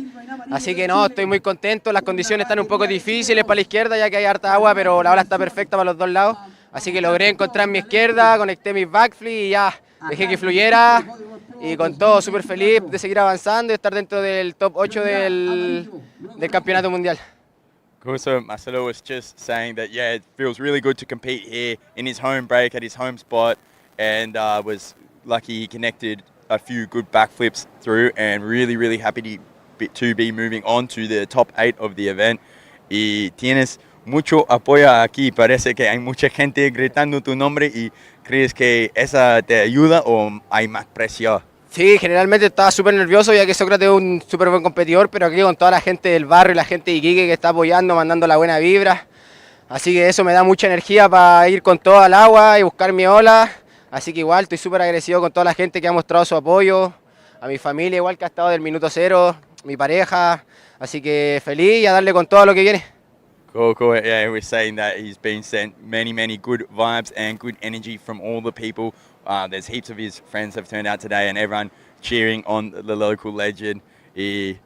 Así que no, estoy muy contento. Las condiciones están un poco difíciles para la izquierda ya que hay harta agua, pero la ola está perfecta para los dos lados. Así que logré encontrar mi izquierda, conecté mis backflips y ya dejé que fluyera. Y con todo, súper feliz de seguir avanzando y estar dentro del top 8 del campeonato mundial. Cool. So Marcelo was just saying that, yeah, it feels really good to compete here in his home break at his home spot, and was lucky he connected a few good backflips through, and really happy to be moving on to the top 8 of the event. Y tienes mucho apoyo aquí, parece que hay mucha gente gritando tu nombre, y ¿crees que esa te ayuda o hay más presión? Sí, generalmente estaba súper nervioso ya que Sócrates es un súper buen competidor, pero aquí con toda la gente del barrio y la gente de Iquique que está apoyando, mandando la buena vibra. Así que eso me da mucha energía para ir con todo al agua y buscar mi ola. Así que igual estoy súper agradecido con toda la gente que ha mostrado su apoyo, a mi familia igual que ha estado del minuto 0, mi pareja. Así que feliz y a darle con todo lo que viene. Cool. Yeah, we're saying that he's been sent many good vibes and good energy from all the people. There's heaps of his friends have turned out today, and everyone cheering on the local legend. Y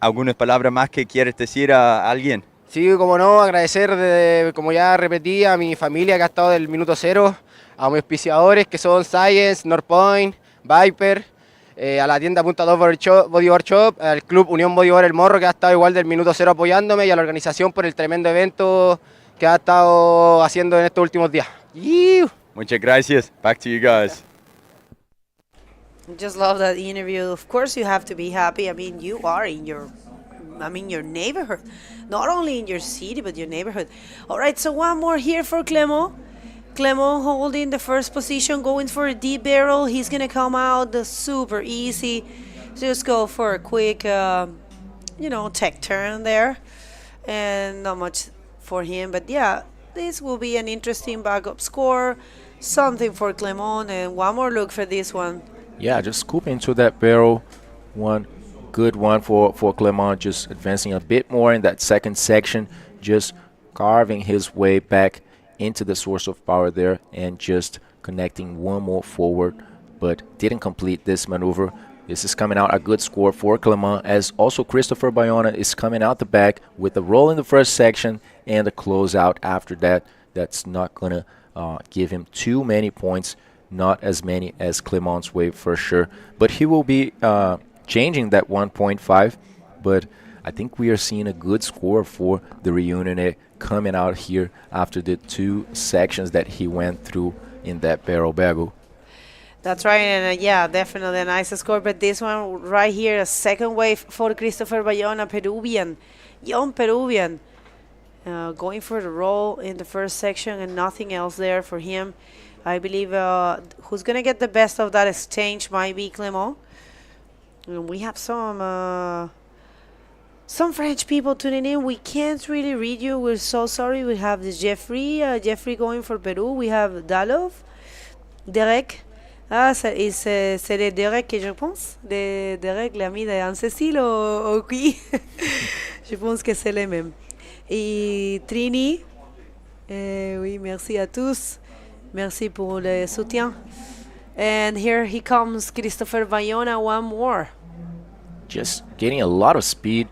¿algunas palabras más que quieres decir a alguien? Sí, como no, agradecer, como ya repetí, a mi familia que ha estado del minuto 0, a mis auspiciadores que son Science, North Point, Viper, a la tienda Punta 2 Bodyboard Shop, al Club Unión Bodyboard El Morro, que ha estado igual del minuto cero apoyándome, y a la organización por el tremendo evento que ha estado haciendo en estos últimos días. Muchas gracias. Back to you guys. Just love that interview. Of course, you have to be happy. I mean, you are in your neighborhood. Not only in your city, but your neighborhood. All right, so one more here for Clemont. Clemont holding the first position, going for a deep barrel. He's going to come out super easy. Just go for a quick, tech turn there. And not much for him. But yeah, this will be an interesting backup score. Something for Clemont. And one more look for this one. Yeah, just scoop into that barrel. One good one for Clemont, just advancing a bit more in that second section, just carving his way back into the source of power there and just connecting one more forward, but didn't complete this maneuver. This is coming out a good score for Clemont, as also Christopher Bayona is coming out the back with a roll in the first section and a closeout after that. That's not going to give him too many points, not as many as Clemont's wave for sure, but he will be changing that 1.5, but I think we are seeing a good score for the reunion coming out here after the two sections that he went through in that barrel bagel. That's right, and yeah, definitely a nice score, but this one right here, a second wave for Christopher Bayona, Peruvian, young Peruvian, going for the roll in the first section and nothing else there for him. I believe who's going to get the best of that exchange might be Clemont. And we have some French people tuning in. We can't really read you. We're so sorry. We have the Jeffrey going for Peru. We have Dalov, Derek. C'est les Derek que je pense. Derek, l'ami d'Anne-Cécile ou qui? Je pense que c'est les mêmes. Et Trini. Oui, merci à tous. Merci pour le soutien. And here he comes, Christopher Bayona, one more. Just getting a lot of speed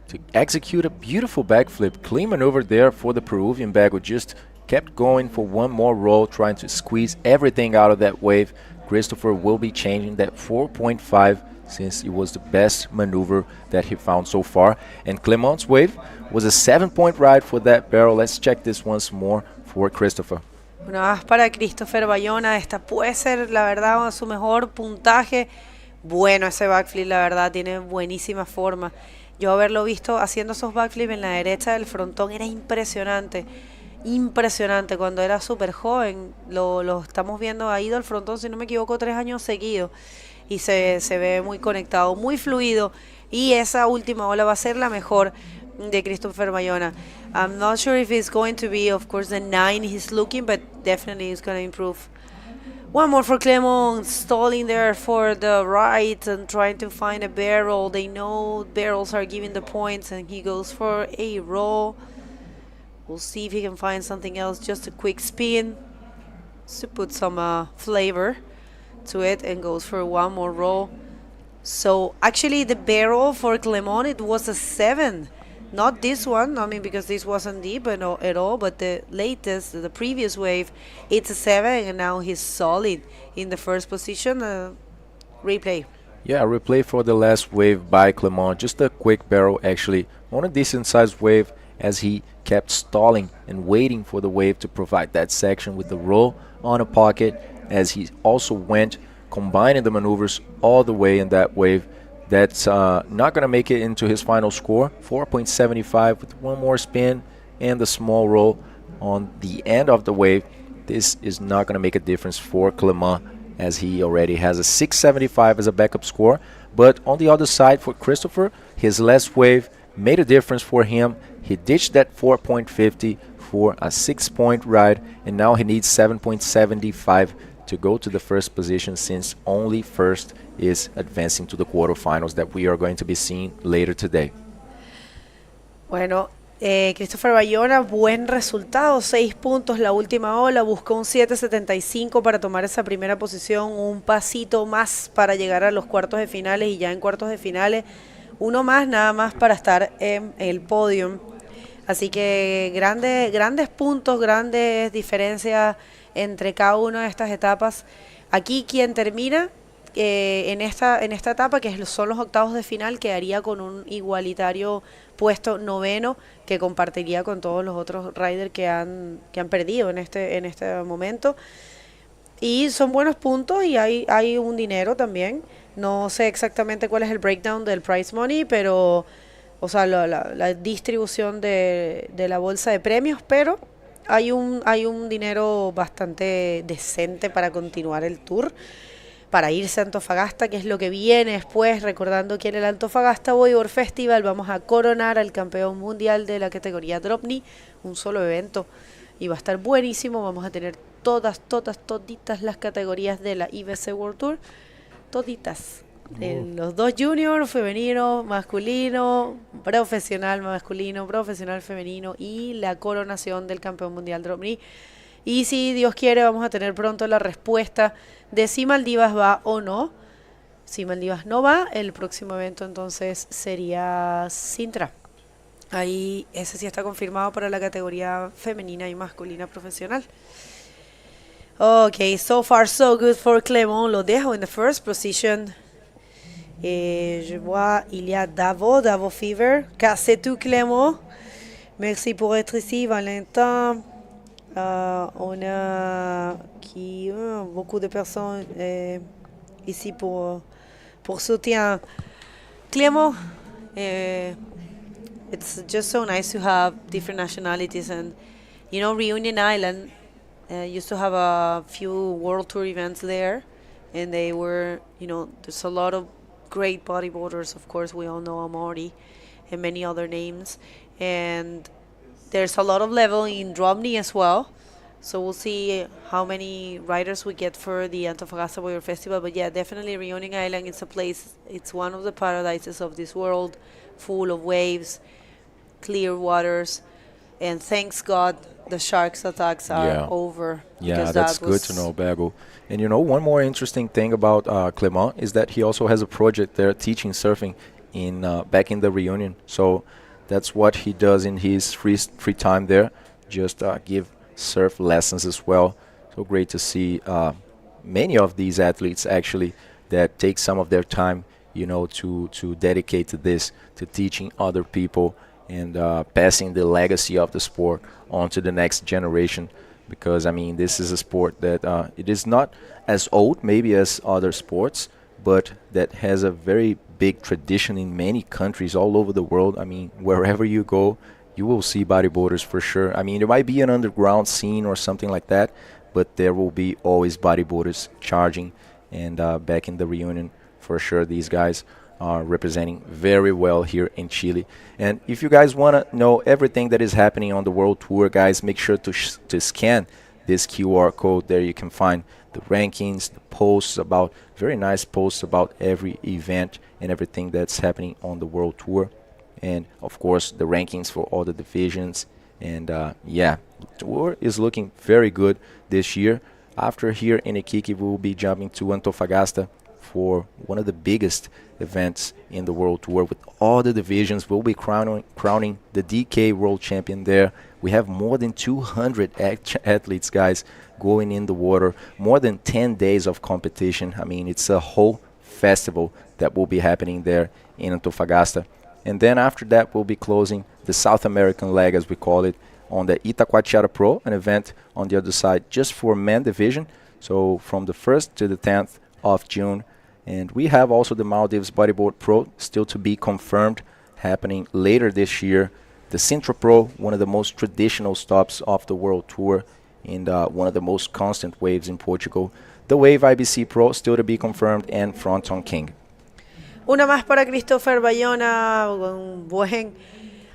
to execute a beautiful backflip. Clean maneuver there for the Peruvian bag, who just kept going for one more roll, trying to squeeze everything out of that wave. Christopher will be changing that 4.5 since it was the best maneuver that he found so far. And Clemont's wave was a 7-point ride for that barrel. Let's check this once more for Christopher. Una más para Christopher Bayona. Esta puede ser, la verdad, su mejor puntaje. Bueno ese backflip, la verdad, tiene buenísima forma. Yo haberlo visto haciendo esos backflips en la derecha del frontón era impresionante. Impresionante. Cuando era súper joven, lo estamos viendo, ha ido al frontón, si no me equivoco, 3 años seguidos. Y se ve muy conectado, muy fluido. Y esa última ola va a ser la mejor de Christopher Bayona. I'm not sure if it's going to be, of course, the 9 he's looking, but definitely it's going to improve. One more for Clemont, stalling there for the right and trying to find a barrel. They know barrels are giving the points, and he goes for a roll. We'll see if he can find something else, just a quick spin to put some flavor to it, and goes for one more roll. So actually the barrel for Clemont, it was a 7. Not this one, I mean, because this wasn't deep at all, but the latest, the previous wave, it's a 7, and now he's solid in the first position. Replay. Yeah, replay for the last wave by Clemont. Just a quick barrel, actually, on a decent sized wave, as he kept stalling and waiting for the wave to provide that section with the roll on a pocket, as he also went combining the maneuvers all the way in that wave. That's not going to make it into his final score, 4.75 with one more spin and the small roll on the end of the wave. This is not going to make a difference for Clemont, as he already has a 6.75 as a backup score. But on the other side for Christopher, his last wave made a difference for him. He ditched that 4.50 for a 6-point ride, and now he needs 7.75 to go to the first position, since only first is advancing to the quarterfinals that we are going to be seeing later today. Bueno, Christopher Bayona, buen resultado, 6 puntos la última ola, buscó un 7.75 para tomar esa primera posición, un pasito más para llegar a los cuartos de finales, y ya en cuartos de finales uno más, nada más para estar en el podium. Así que grandes puntos, grandes diferencias entre cada una de estas etapas. Aquí quien termina en esta etapa, son los octavos de final, quedaría con un igualitario puesto noveno que compartiría con todos los otros riders que han perdido en este momento. Y son buenos puntos y hay un dinero también. No sé exactamente cuál es el breakdown del prize money, pero, o sea, la distribución de la bolsa de premios, pero hay un dinero bastante decente para continuar el tour, para irse a Antofagasta, que es lo que viene después, recordando que en el Antofagasta Bodyboard Festival vamos a coronar al campeón mundial de la categoría Drop Knee, un solo evento, y va a estar buenísimo. Vamos a tener toditas las categorías de la IBC World Tour, toditas. Los dos juniors, femenino, masculino, profesional masculino, profesional femenino y la coronación del campeón mundial Drop Knee. Y si Dios quiere vamos a tener pronto la respuesta de si Maldivas va o no. Si Maldivas no va, el próximo evento entonces sería Sintra. Ahí ese sí está confirmado para la categoría femenina y masculina profesional. Okay, so far so good for Clemont. Lo dejo in the first position. Je vois, il y a Davo Fever. Cassez tout Clément. Merci pour être ici, Valentin. On a beaucoup de personnes ici pour soutien. Clément, it's just so nice to have different nationalities, and Reunion Island used to have a few World Tour events there, and they were, there's a lot of great bodyboarders. Of course, we all know Amori and many other names, and there's a lot of level in Drobny as well. So we'll see how many riders we get for the Antofagasta Bodyboard Festival. But yeah, definitely Reunion Island is a place, it's one of the paradises of this world, full of waves, clear waters, and thanks God the sharks attacks are over. Yeah, that's good to know, Bago. And one more interesting thing about Clemont is that he also has a project there teaching surfing in back in the Reunion. So that's what he does in his free time there, just give surf lessons as well. So great to see many of these athletes actually that take some of their time, to dedicate to this, to teaching other people and passing the legacy of the sport on to the next generation. Because, this is a sport that it is not as old maybe as other sports, but that has a very big tradition in many countries all over the world. Wherever you go, you will see bodyboarders for sure. There might be an underground scene or something like that, but there will be always bodyboarders charging. And back in the Reunion, for sure, these guys are representing very well here in Chile. And if you guys want to know everything that is happening on the World Tour, guys, make sure to scan this QR code. There you can find the rankings, the posts about, very nice posts about every event and everything that's happening on the World Tour. And, of course, the rankings for all the divisions. And, the tour is looking very good this year. After here in Iquique, we will be jumping to Antofagasta for one of the biggest events in the World Tour with all the divisions. We'll be crowning the DK World Champion there. We have more than 200 athletes, guys, going in the water, more than 10 days of competition. It's a whole festival that will be happening there in Antofagasta. And then after that, we'll be closing the South American leg, as we call it, on the E.T.I Pro, an event on the other side just for men division. So from the 1st to the 10th of June. And we have also the Maldives Bodyboard Pro still to be confirmed, happening later this year. The Sintra Pro, one of the most traditional stops of the World Tour and one of the most constant waves in Portugal. The Wave IBC Pro still to be confirmed, and Fronton King. Una más para Christopher Bayona, un buen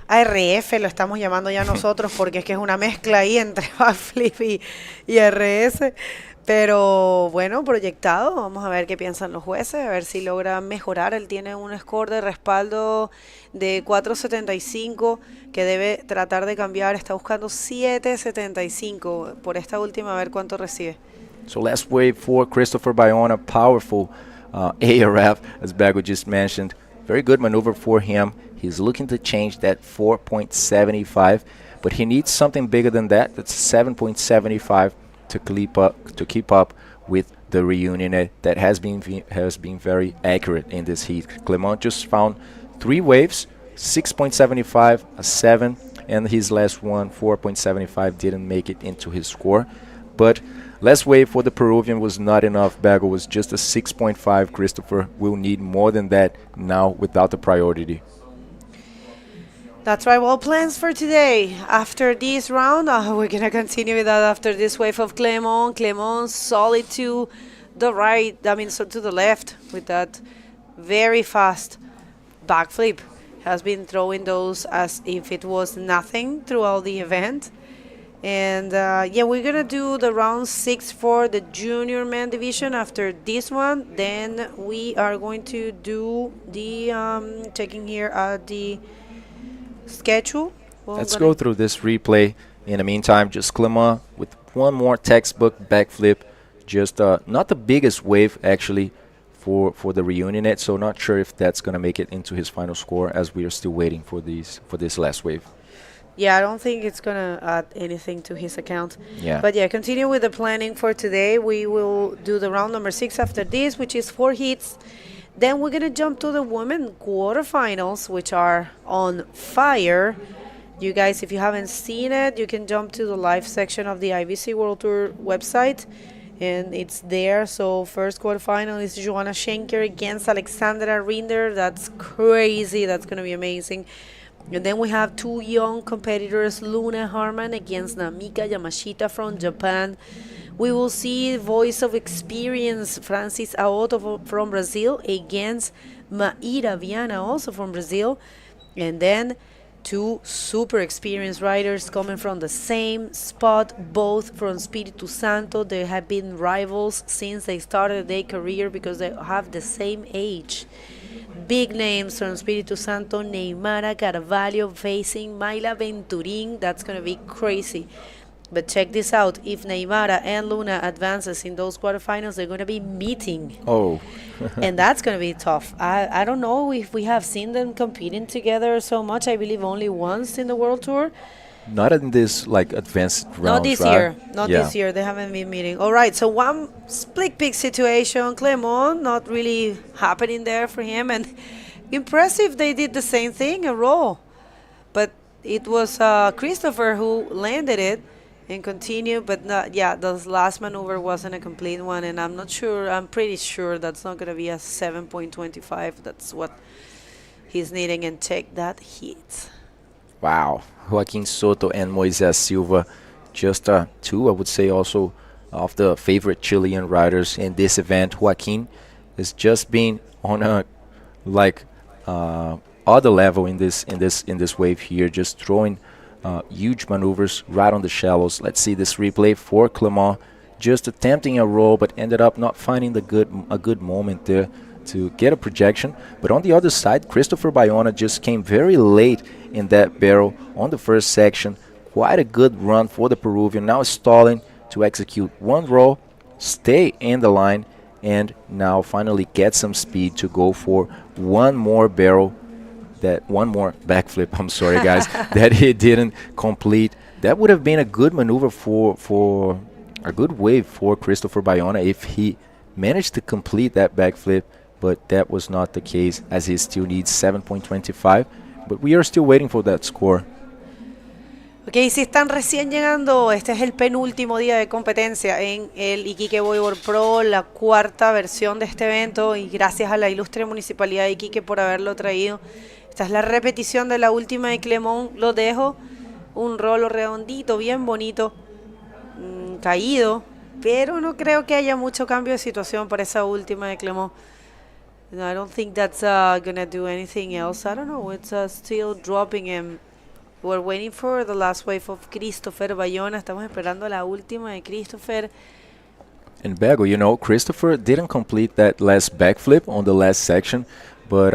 ARF, lo estamos llamando ya nosotros porque es que es una mezcla ahí entre backflip y RS. Pero bueno, proyectado, vamos a ver qué piensan los jueces, a ver si logra mejorar. Él tiene un score de respaldo de 4.75 que debe tratar de cambiar, está buscando 7.75 por esta última, a ver cuánto recibe. So last wave for Christopher Bayona, powerful ARF, as Bago just mentioned. Very good maneuver for him. He's looking to change that 4.75, but he needs something bigger than that. That's 7.75. To keep up with the reunion that has been very accurate in this heat. Clemont just found 3 waves, 6.75, a 7, and his last one, 4.75, didn't make it into his score. But last wave for the Peruvian was not enough. Bagel was just a 6.5. Christopher will need more than that now without the priority. That's right. Well, plans for today. After this round, we're going to continue with that after this wave of Clemont. Clemont solid to the right, so to the left with that very fast backflip. Has been throwing those as if it was nothing throughout the event. And yeah, we're going to do the round 6 for the junior man division after this one. Then we are going to do the, checking here at the schedule. Let's go through this replay. In the meantime, just Clemont with one more textbook backflip. Just not the biggest wave, actually, for the reunion, so not sure if that's going to make it into his final score, as we are still waiting for this last wave. Yeah, I don't think it's going to add anything to his account. Yeah. But yeah, continue with the planning for today. We will do the round number 6 after this, which is 4 hits. Then we're going to jump to the women quarterfinals, which are on fire. You guys, if you haven't seen it, you can jump to the live section of the IBC World Tour website, and it's there. So first quarterfinal is Joanna Schenker against Alexandra Rinder. That's crazy. That's going to be amazing. And then we have 2 young competitors, Luna Harman against Namika Yamashita from Japan. We will see voice of experience, Francis Aoto from Brazil against Maíra Viana, also from Brazil. And then 2 super experienced riders coming from the same spot, both from Espírito Santo. They have been rivals since they started their career because they have the same age. Big names from Espírito Santo, Neymara Carvalho facing Mayla Venturin. That's going to be crazy. But check this out. If Neymara and Luna advances in those quarterfinals, they're going to be meeting. Oh. And that's going to be tough. I don't know if we have seen them competing together so much. I believe only once in the World Tour. Not in this, like, advanced rounds, Not this right? year. Not this year. They haven't been meeting. All right, so one split pick situation. Clemont, not really happening there for him. And impressive they did the same thing, a roll. But it was Christopher who landed it and continued. But not, yeah, the last maneuver wasn't a complete one. And I'm not sure. I'm pretty sure that's not going to be a 7.25. That's what he's needing. And check that hit. Wow. Joaquin Soto and Moises Silva, just 2, I would say, also of the favorite Chilean riders in this event. Joaquin has just been on a other level in this wave here, just throwing huge maneuvers right on the shallows. Let's see this replay for Clemont, just attempting a roll, but ended up not finding a good moment there to get a projection. But on the other side, Christopher Bayona just came very late in that barrel on the first section. Quite a good run for the Peruvian. Now stalling to execute one roll, stay in the line, and now finally get some speed to go for one more barrel, one more backflip, I'm sorry guys, that he didn't complete. That would have been a good maneuver for a good wave for Christopher Bayona if he managed to complete that backflip, but that was not the case, as he still needs 7.25. But we are still waiting for that score. Ok, si están recién llegando, este es el penúltimo día de competencia en el Iquique Bodyboard Pro, la 4ª versión de este evento, y gracias a la ilustre Municipalidad de Iquique por haberlo traído. Esta es la repetición de la última de Clemont. Lo dejo, un rolo redondito, bien bonito, caído, pero no creo que haya mucho cambio de situación para esa última de Clemont. No, I don't think that's gonna do anything else. I don't know. It's still dropping him. We're waiting for the last wave of Christopher Bayona. Estamos esperando la última de Christopher. And Bego, you know, Christopher didn't complete that last backflip on the last section, but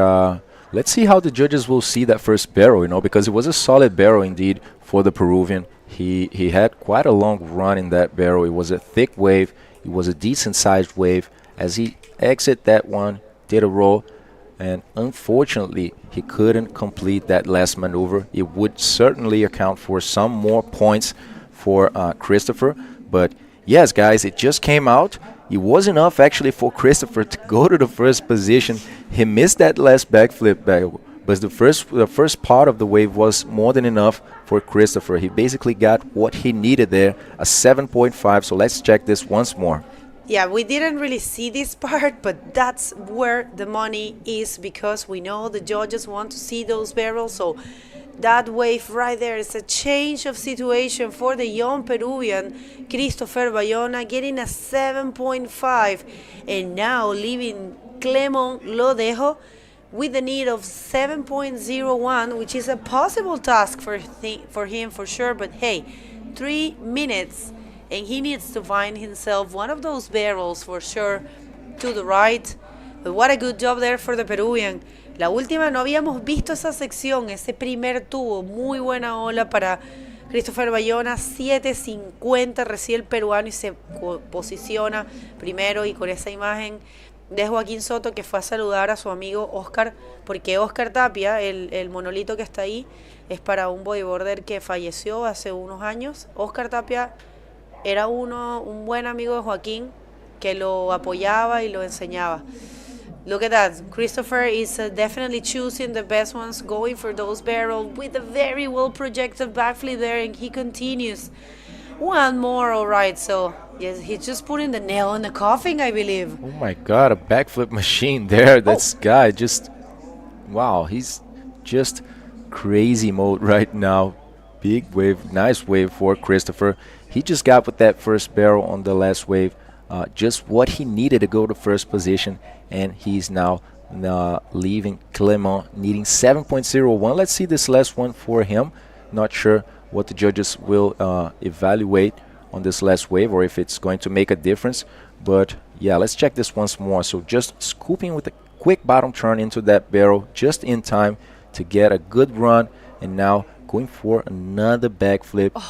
let's see how the judges will see that first barrel, you know, because it was a solid barrel indeed for the Peruvian. He had quite a long run in that barrel. It was a thick wave. It was a decent sized wave. As he exited that one, did a roll, and unfortunately he couldn't complete that last maneuver. It would certainly account for some more points for Christopher, but yes guys, it just came out it was enough actually for Christopher to go to the first position. He missed that last backflip, but the first part of the wave was more than enough for Christopher. He basically got what he needed there, a 7.5. So let's check this once more. Yeah, we didn't really see this part, but that's where the money is, because we know the judges want to see those barrels. So that wave right there is a change of situation for the young Peruvian Christopher Bayona, getting a 7.5, and now leaving Clemont Lodejo with the need of 7.01, which is a possible task for him for sure. But hey, 3 minutes, and he needs to find himself one of those barrels for sure to the right. But what a good job there for the Peruvian. La última no habíamos visto esa sección, ese primer tubo, muy buena ola para Christopher Bayona, 7.50 recibe el peruano y se posiciona primero, y con esa imagen de Joaquín Soto, que fue a saludar a su amigo Oscar, porque Oscar Tapia, el monolito que está ahí, es para un bodyboarder que falleció hace unos años. Oscar Tapia era un buen amigo de Joaquín, que lo apoyaba y lo enseñaba. Look at that. Christopher is definitely choosing the best ones, going for those barrels with a very well projected backflip there, and he continues. One more, all right. So yes, he's just putting the nail in the coffin, I believe. Oh my God, a backflip machine there. That's guy just, wow, he's just crazy mode right now. Big wave, nice wave for Christopher. He just got with that first barrel on the last wave. Just what he needed to go to first position, and he's now leaving Clemont needing 7.01. Let's see this last one for him. Not sure what the judges will evaluate on this last wave, or if it's going to make a difference. But yeah, let's check this once more. So just scooping with a quick bottom turn into that barrel just in time to get a good run, and now going for another backflip,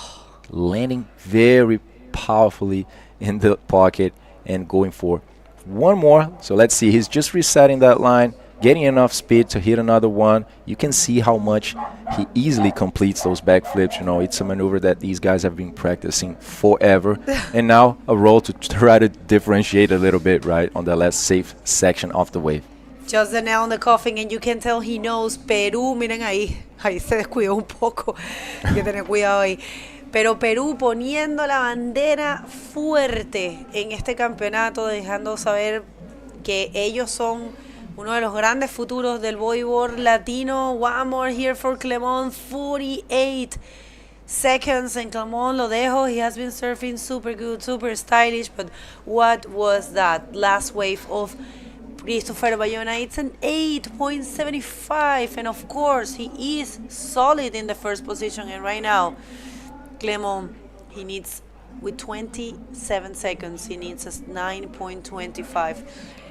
landing very powerfully in the pocket and going for one more. So let's see, he's just resetting that line, getting enough speed to hit another one. You can see how much he easily completes those backflips. You know, it's a maneuver that these guys have been practicing forever. And now a roll to try to differentiate a little bit, right, on the last safe section of the wave. Just the nail in the coffin, and you can tell he knows Perú. Miren ahí se descuidó un poco. Hay que tener cuidado ahí. Pero Perú poniendo la bandera fuerte en este campeonato, dejando saber que ellos son uno de los grandes futuros del bodyboard latino. One more here for Clemont, 48 seconds, and Clemont Lodejo, he has been surfing super good, super stylish. But what was that last wave of Christopher Bayona? It's an 8.75, and of course he is solid in the first position. And right now Clemont, he needs, with 27 seconds, he needs a 9.25.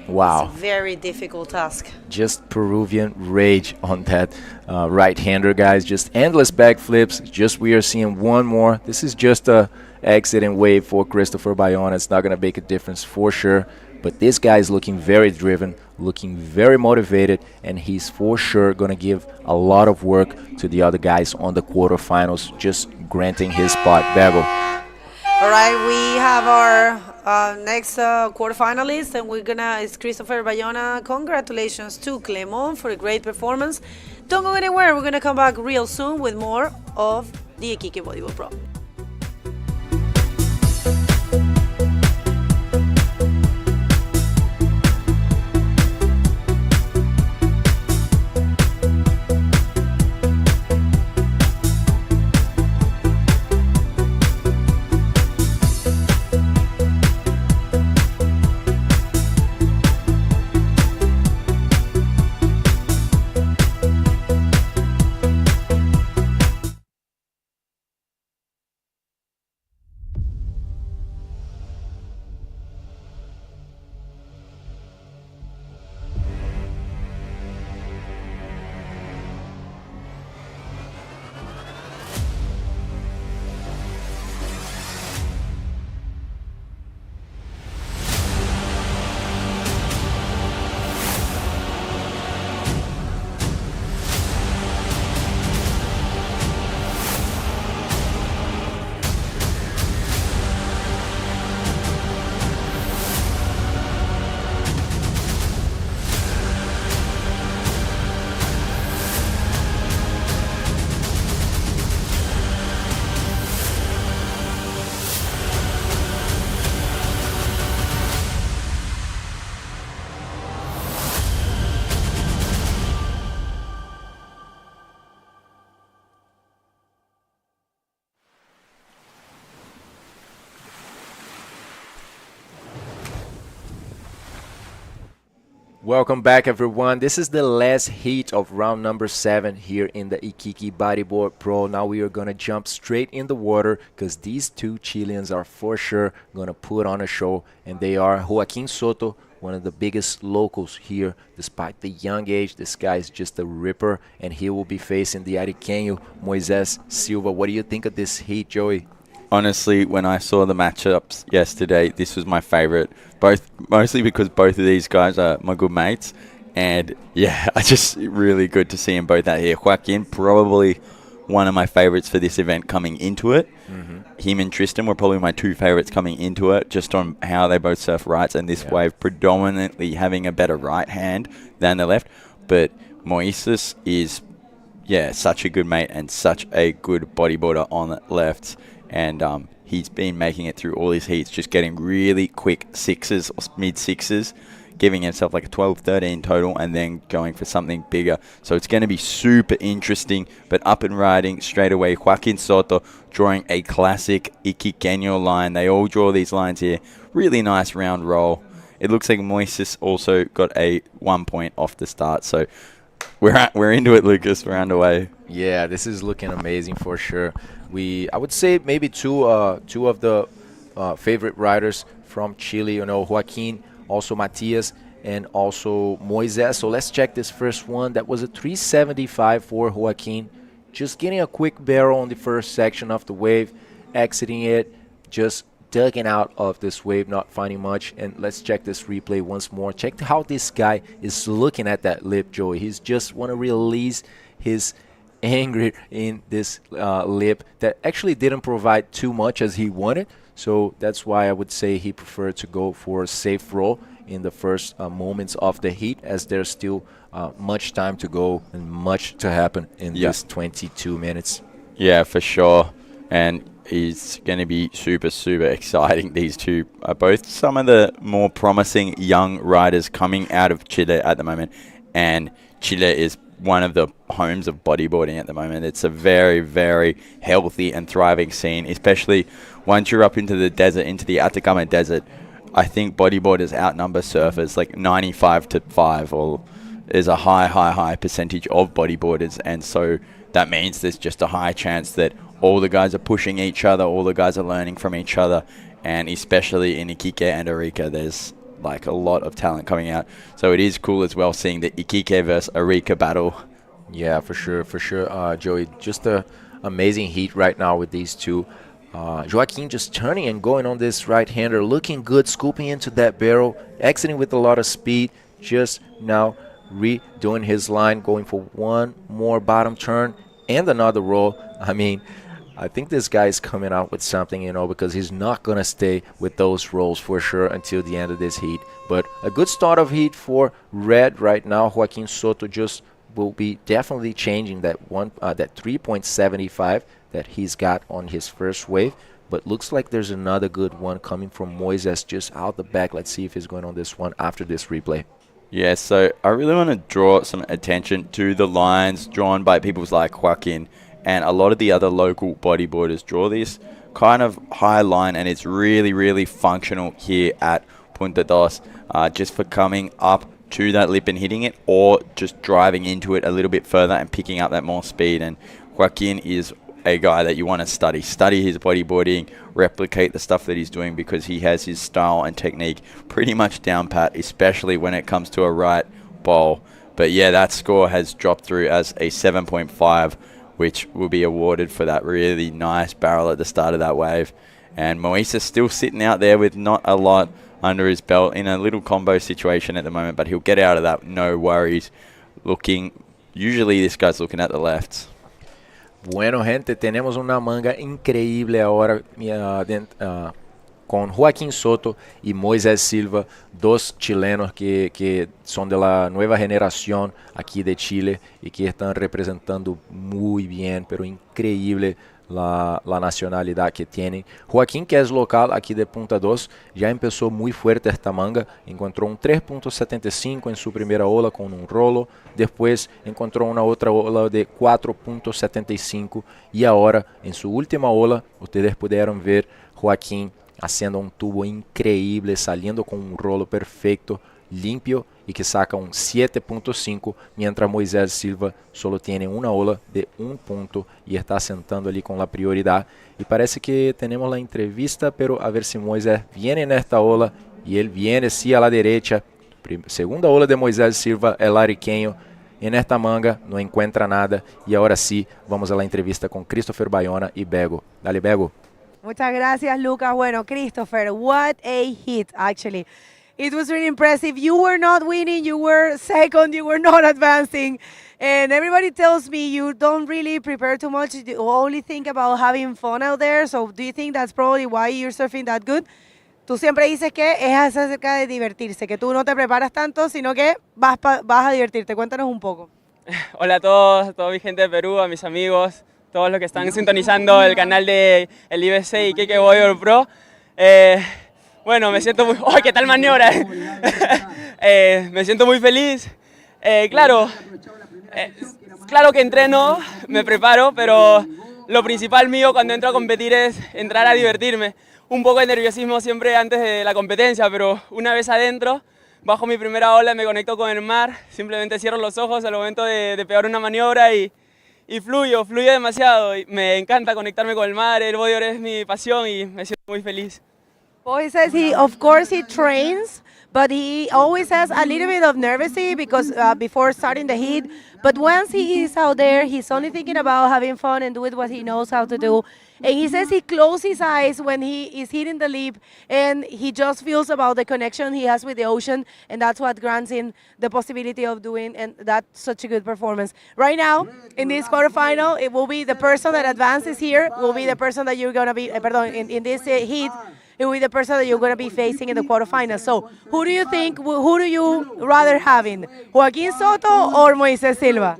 Wow. It's a very difficult task. Just Peruvian rage on that right-hander, guys. Just endless backflips. Just we are seeing one more. This is just a exit and wave for Christopher Bayona. It's not going to make a difference for sure. But this guy is looking very driven, looking very motivated, and he's for sure going to give a lot of work to the other guys on the quarterfinals, just granting his spot. Bebo. All right, we have our next quarterfinalist, and it's Christopher Bayona. Congratulations to Clemont for a great performance. Don't go anywhere. We're gonna come back real soon with more of the Iquique Bodyboard Pro. Welcome back, everyone. This is the last heat of round number 7 here in the Iquique Bodyboard Pro. Now we are going to jump straight in the water because these two Chileans are for sure going to put on a show. And they are Joaquin Soto, one of the biggest locals here. Despite the young age, this guy is just a ripper. And he will be facing the Ariqueño, Moises Silva. What do you think of this heat, Joey? Honestly, when I saw the matchups yesterday, this was my favorite. Mostly because both of these guys are my good mates. And yeah, I just really good to see them both out here. Joaquin, probably one of my favorites for this event coming into it. Him and Tristan were probably my two favorites coming into it, just on how they both surf rights, and this wave predominantly having a better right hand than the left. But Moises is, such a good mate and such a good bodyboarder on the left. And he's been making it through all his heats, just getting really quick sixes or mid sixes, giving himself like a 12-13 total, and then going for something bigger. So it's going to be super interesting. But up and riding straight away, Joaquin Soto drawing a classic Iquiqueño line. They all draw these lines here. Really nice round roll. It looks like Moises also got a 1 point off the start. So we're into it, Lucas. We're underway. Yeah, this is looking amazing for sure. I would say maybe two of the favorite riders from Chile, Joaquin, also Matias, and also Moises. So let's check this first one. That was a 375 for Joaquin. Just getting a quick barrel on the first section of the wave, exiting it, just ducking out of this wave, not finding much. And let's check this replay once more. Check how this guy is looking at that lip, Joey. He's just want to release his anger in this lip that actually didn't provide too much as he wanted. So that's why I would say he preferred to go for a safe roll in the first moments of the heat, as there's still much time to go and much to happen in this 22 minutes. Yeah, for sure. And it's going to be super, super exciting. These two are both some of the more promising young riders coming out of Chile at the moment. And Chile is one of the homes of bodyboarding at the moment. It's a very, very healthy and thriving scene, especially once you're up into the desert, into the Atacama Desert. I think bodyboarders outnumber surfers like 95-5, or there's a high percentage of bodyboarders. And so that means there's just a high chance that all the guys are pushing each other, all the guys are learning from each other. And especially in Iquique and Arica, there's like a lot of talent coming out. So it is cool as well seeing the Iquique versus Arica battle. Yeah, for sure, Joey. Just a amazing heat right now with these two. Joaquin just turning and going on this right-hander, looking good, scooping into that barrel, exiting with a lot of speed, just now redoing his line, going for one more bottom turn and another roll. I mean, I think this guy is coming out with something, because he's not going to stay with those rolls for sure until the end of this heat. But a good start of heat for red right now. Joaquin Soto just will be definitely changing that 3.75 that he's got on his first wave. But looks like there's another good one coming from Moises just out the back. Let's see if he's going on this one after this replay. Yeah, so I really want to draw some attention to the lines drawn by people like Joaquin. And a lot of the other local bodyboarders draw this kind of high line, and it's really, really functional here at Punta Dos, just for coming up to that lip and hitting it, or just driving into it a little bit further and picking up that more speed. And Joaquin is a guy that you want to study his bodyboarding, replicate the stuff that he's doing, because he has his style and technique pretty much down pat, especially when it comes to a right bowl. But yeah, that score has dropped through as a 7.5, which will be awarded for that really nice barrel at the start of that wave. And Moises still sitting out there with not a lot under his belt in a little combo situation at the moment, but he'll get out of that, no worries. Usually this guy's looking at the left. Bueno, gente, tenemos una manga increíble ahora con Joaquin Soto y Moises Silva, dos chilenos que son de la nueva generación aquí de Chile y que están representando muy bien, pero increíble la nacionalidad que tienen. Joaquín, que es local aquí de Punta Dos, ya empezó muy fuerte esta manga, encontró un 3.75 en su primera ola con un rolo, después encontró una otra ola de 4.75 y ahora en su última ola, ustedes pudieron ver Joaquín haciendo un tubo increíble, saliendo con un rolo perfecto, limpio y que saca un 7.5, mientras Moises Silva solo tiene una ola de 1 punto y está sentando ali con la prioridad. Y parece que tenemos la entrevista, pero a ver si Moises viene en esta ola, y él viene sí a la derecha. Segunda ola de Moises Silva, el ariqueño. En esta manga no encuentra nada, y ahora sí vamos a la entrevista con Christopher Bayona y Bego. Dale, Bego. Muchas gracias, Lucas. Bueno, Christopher, what a hit, actually. It was really impressive. You were not winning, you were second, you were not advancing. And everybody tells me you don't really prepare too much, you only think about having fun out there. So do you think that's probably why you're surfing that good? Tú siempre dices que es acerca de divertirse, que tú no te preparas tanto, sino que vas a divertirte. Cuéntanos un poco. Hola a toda mi gente de Perú, a mis amigos, todos los que están sintonizando el canal de el IBC Iquique Bodyboard Pro. Bueno, me siento muy... ¡Ay, qué tal maniobra! Me siento muy feliz. Claro que entreno, me preparo, pero lo principal mío cuando entro a competir es entrar a divertirme. Un poco de nerviosismo siempre antes de la competencia, pero una vez adentro, bajo mi primera ola, me conecto con el mar, simplemente cierro los ojos al momento de pegar una maniobra y fluyo demasiado. Y me encanta conectarme con el mar, el bodyboard es mi pasión y me siento muy feliz. Boy says of course he trains, but he always has a little bit of nervousy because before starting the heat. But once he is out there, he's only thinking about having fun and doing what he knows how to do. And he says he closes his eyes when he is hitting the leap, and he just feels about the connection he has with the ocean, and that's what grants him the possibility of doing, and that's such a good performance. Right now, in this quarterfinal, it will be the person that advances here, will be the person that you're going to be, in this heat, it will be the person that you're going to be facing in the quarterfinals. So, who do you think, who do you rather having, Joaquín Soto or Moises Silva?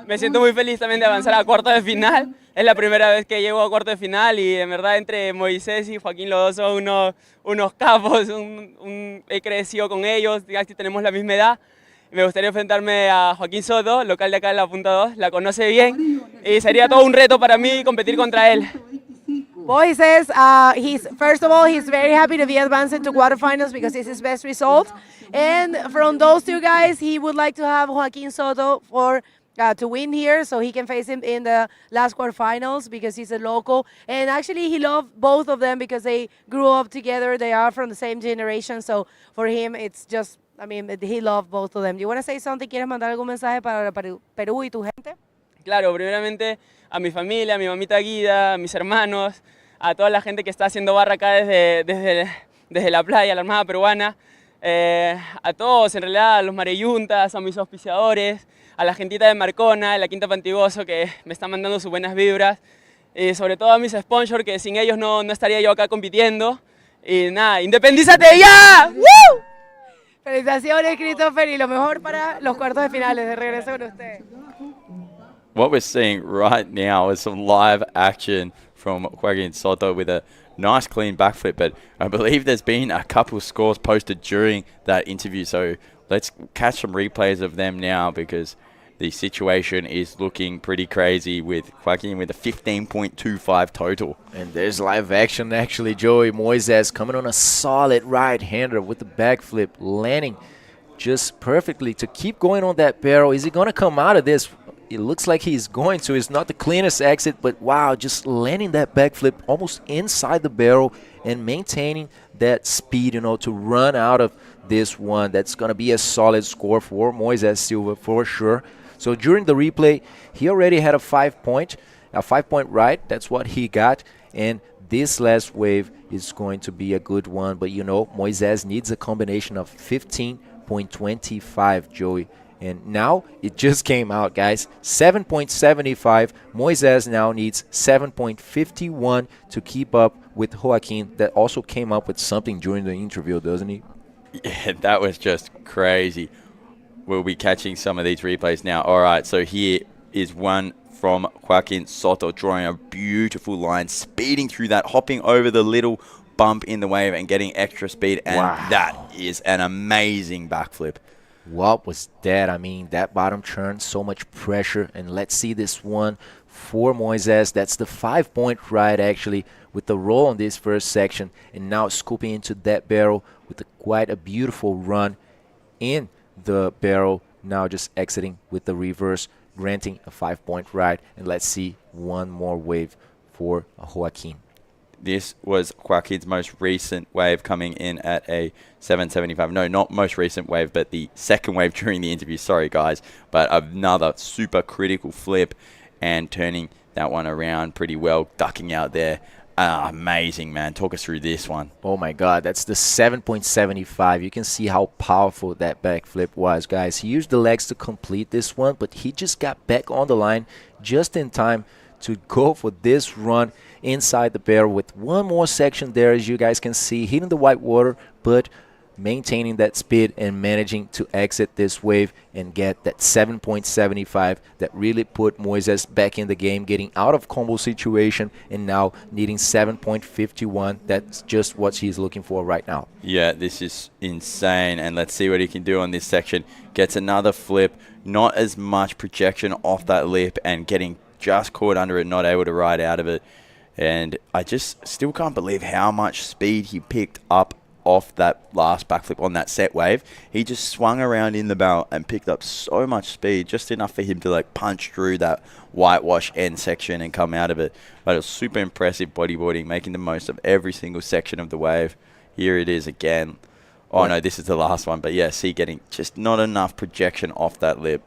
Me siento muy feliz también de avanzar a cuartos de final. Es la primera vez que llego a cuartos de final y en verdad entre Moisés y Joaquín los dos son unos capos. He crecido con ellos, casi tenemos la misma edad. Me gustaría enfrentarme a Joaquín Soto, local de acá en la Punta 2, la conoce bien y sería todo un reto para mí competir contra él. Boy says first of all, he's very happy to be advancing to quarterfinals because it's his best result. And from those two guys, he would like to have Joaquín Soto to win here so he can face him in the last quarterfinals because he's a local. And actually, he loved both of them because they grew up together. They are from the same generation. So for him, it's just, he loved both of them. Do you want to say something? ¿Quieres mandar algún mensaje para Perú y tu gente? Claro, primeramente a mi familia, a mi mamita Guida, a mis hermanos, a toda la gente que está haciendo barra acá desde la playa, la Armada Peruana, a todos, en realidad, a los mareyuntas, a mis auspiciadores, a la gentita de Marcona, de la Quinta Pantigoso, que me están mandando sus buenas vibras, y sobre todo a mis sponsors, que sin ellos no estaría yo acá compitiendo. Y nada, ¡independízate ya! ¡Woo! Felicitaciones, Christopher, y lo mejor para los cuartos de finales. De regreso con usted. What we're seeing right now is some live action from Joaquín Soto with a nice clean backflip, but I believe there's been a couple scores posted during that interview, so let's catch some replays of them now because the situation is looking pretty crazy with Joaquín with a 15.25 total. And there's live action actually, Joey. Moises coming on a solid right-hander with the backflip, landing just perfectly to keep going on that barrel. Is he going to come out of this? It looks like he's going to. It's not the cleanest exit, but wow, just landing that backflip almost inside the barrel and maintaining that speed, to run out of this one. That's going to be a solid score for Moises Silva for sure. So during the replay, he already had a 5-point right. That's what he got. And this last wave is going to be a good one. But Moises needs a combination of 15.25, Joey. And now it just came out, guys. 7.75. Moises now needs 7.51 to keep up with Joaquín. That also came up with something during the interview, doesn't he? Yeah, that was just crazy. We'll be catching some of these replays now. All right, so here is one from Joaquín Soto drawing a beautiful line, speeding through that, hopping over the little bump in the wave and getting extra speed. And that is an amazing backflip. What was that? That bottom turn, so much pressure. And let's see this one for Moises. That's the 5-point ride actually with the roll on this first section, and now scooping into that barrel with quite a beautiful run in the barrel. Now just exiting with the reverse, granting a 5-point ride. And let's see one more wave for Joaquin. This was Joaquin's most recent wave, coming in at a 775. No, not most recent wave, but the second wave during the interview. Sorry, guys. But another super critical flip and turning that one around pretty well, ducking out there. Amazing, man. Talk us through this one. Oh my God, that's the 7.75. You can see how powerful that backflip was, guys. He used the legs to complete this one, but he just got back on the line just in time to go for this run inside the barrel with one more section there, as you guys can see, hitting the white water, but maintaining that speed and managing to exit this wave and get that 7.75 that really put Moises back in the game, getting out of combo situation and now needing 7.51. That's just what he's looking for right now. Yeah, this is insane, and let's see what he can do on this section. Gets another flip, not as much projection off that lip, and getting just caught under it, not able to ride out of it. And I just still can't believe how much speed he picked up off that last backflip on that set wave. He just swung around in the barrel and picked up so much speed, just enough for him to like punch through that whitewash end section and come out of it. But it was super impressive bodyboarding, making the most of every single section of the wave. Here it is again. Oh no, this is the last one. But yeah, see, getting just not enough projection off that lip.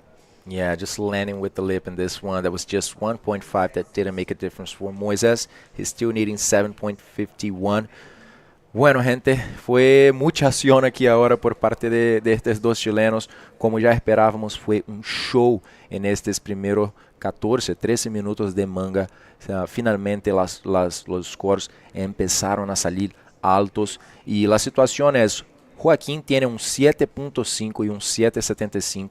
Yeah, just landing with the lip in this one. That was just 1.5. That didn't make a difference for Moises. He's still needing 7.51. Bueno, gente, fue mucha acción aquí ahora por parte de estos dos chilenos. Como ya esperábamos, fue un show en estos primeros 13 minutos de manga. O sea, finalmente los scores empezaron a salir altos. Y la situación es, Joaquín tiene un 7.5 y un 7.75.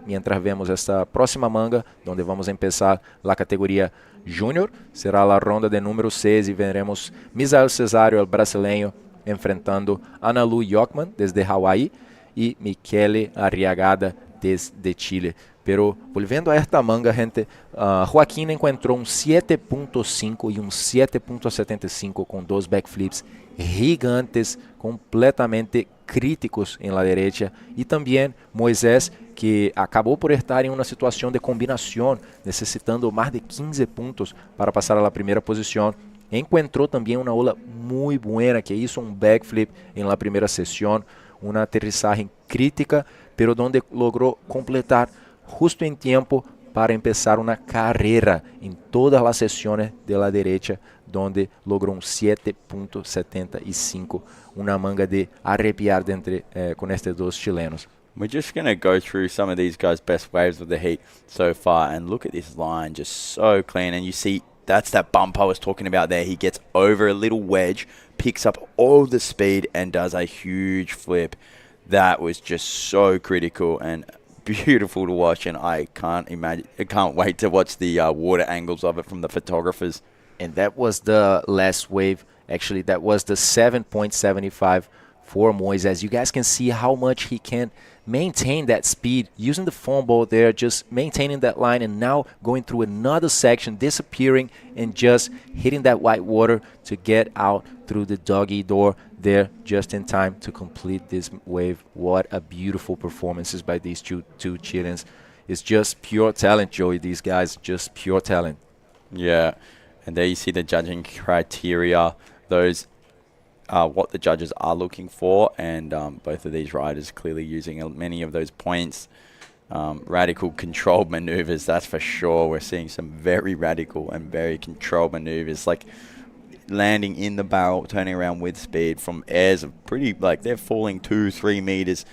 Mientras vemos esta próxima manga, donde vamos a empezar la categoría Júnior, será la ronda de número 6 y veremos Misael Cesario, el brasileño, enfrentando Ana Lu Jockman desde Hawái y Michele Arriagada desde Chile. Pero volviendo a esta manga, gente, Joaquín encontró un 7.5 y un 7.75 con dos backflips gigantes, completamente críticos en la derecha, y también Moises, que acabó por estar en una situación de combinación, necesitando más de 15 puntos para pasar a la primera posición. Encontró también una ola muy buena, que hizo un backflip en la primera sesión, una aterrizaje crítica, pero donde logró completar justo en tiempo para empezar una carrera en todas las sesiones de la derecha, donde logró un 7.75, una manga de arrepiar con estos dos chilenos. We're just going to go through some of these guys' best waves of the heat so far, and look at this line, just so clean. And you see, that's that bump I was talking about there. He gets over a little wedge, picks up all the speed, and does a huge flip. That was just so critical and beautiful to watch, and I can't wait to watch the water angles of it from the photographers. And that was the last wave. Actually, that was the 7.75 for Moises. You guys can see how much he can maintain that speed using the foam ball there, just maintaining that line, and now going through another section, disappearing and just hitting that white water to get out through the doggy door there just in time to complete this wave. What a beautiful performances by these two Chileans. It's just pure talent, Joey. These guys, just pure talent. Yeah, and there you see the judging criteria. Those are what the judges are looking for, and both of these riders clearly using many of those points. Radical controlled maneuvers, that's for sure. We're seeing some very radical and very controlled maneuvers, like landing in the barrel, turning around with speed from airs of pretty, like they're falling 2-3 meters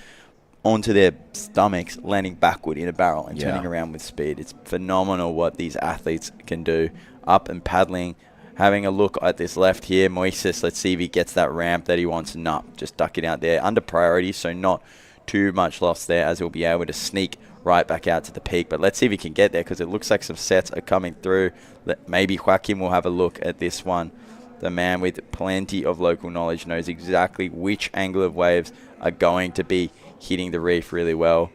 onto their stomachs, landing backward in a barrel and turning around with speed. It's phenomenal what these athletes can do. Up and paddling. Having a look at this left here, Moises, let's see if he gets that ramp that he wants. No, just ducking out there. Under priority, so not too much loss there, as he'll be able to sneak right back out to the peak. But let's see if he can get there, because it looks like some sets are coming through. Maybe Joaquin will have a look at this one. The man with plenty of local knowledge knows exactly which angle of waves are going to be hitting the reef really well.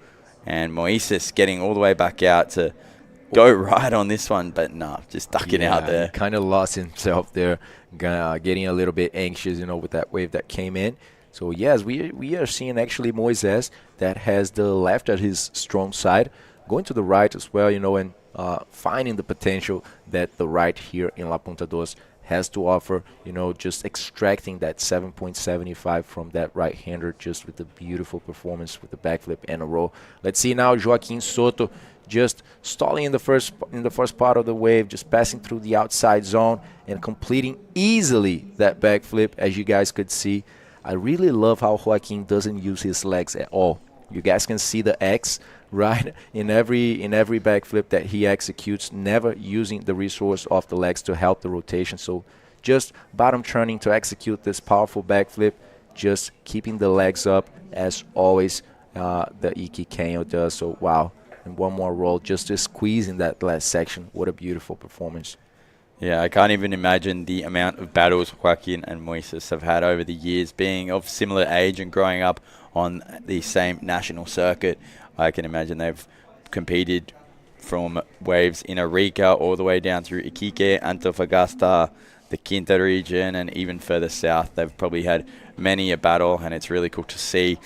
And Moises getting all the way back out to go right on this one, but nah, just ducking out there. Kind of lost himself there, getting a little bit anxious, with that wave that came in. So yes, we are seeing actually Moises that has the left at his strong side, going to the right as well, and finding the potential that the right here in La Punta Dos has to offer, just extracting that 7.75 from that right-hander just with the beautiful performance with the backflip and a roll. Let's see now Joaquin Soto just stalling in the first part of the wave, just passing through the outside zone and completing easily that backflip, as you guys could see. I really love how Joaquin doesn't use his legs at all. You guys can see the X right in every backflip that he executes, never using the resource of the legs to help the rotation. So just bottom turning to execute this powerful backflip, just keeping the legs up as always the Iquique does. So wow, and one more roll just to squeeze in that last section. What a beautiful performance. Yeah, I can't even imagine the amount of battles Joaquin and Moises have had over the years, being of similar age and growing up on the same national circuit. I can imagine they've competed from waves in Arica all the way down through Iquique, Antofagasta, the Quinta region, and even further south. They've probably had many a battle, and it's really cool to see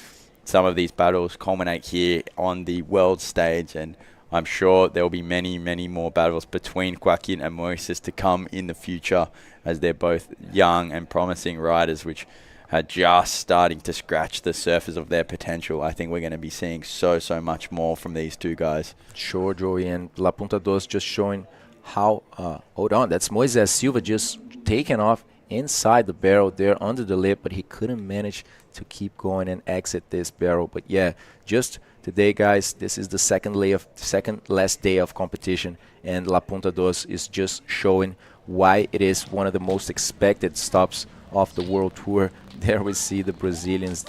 some of these battles culminate here on the world stage. And I'm sure there will be many, many more battles between Joaquin and Moises to come in the future, as they're both young and promising riders, which are just starting to scratch the surface of their potential. I think we're going to be seeing so much more from these two guys. Sure, Joey, and La Punta Dos just showing how, hold on, that's Moises Silva just taking off inside the barrel there under the lip, but he couldn't manage to keep going and exit this barrel. But yeah, just today, guys, this is the second last day of competition, and La Punta Dos is just showing why it is one of the most expected stops of the World Tour. There we see the Brazilians,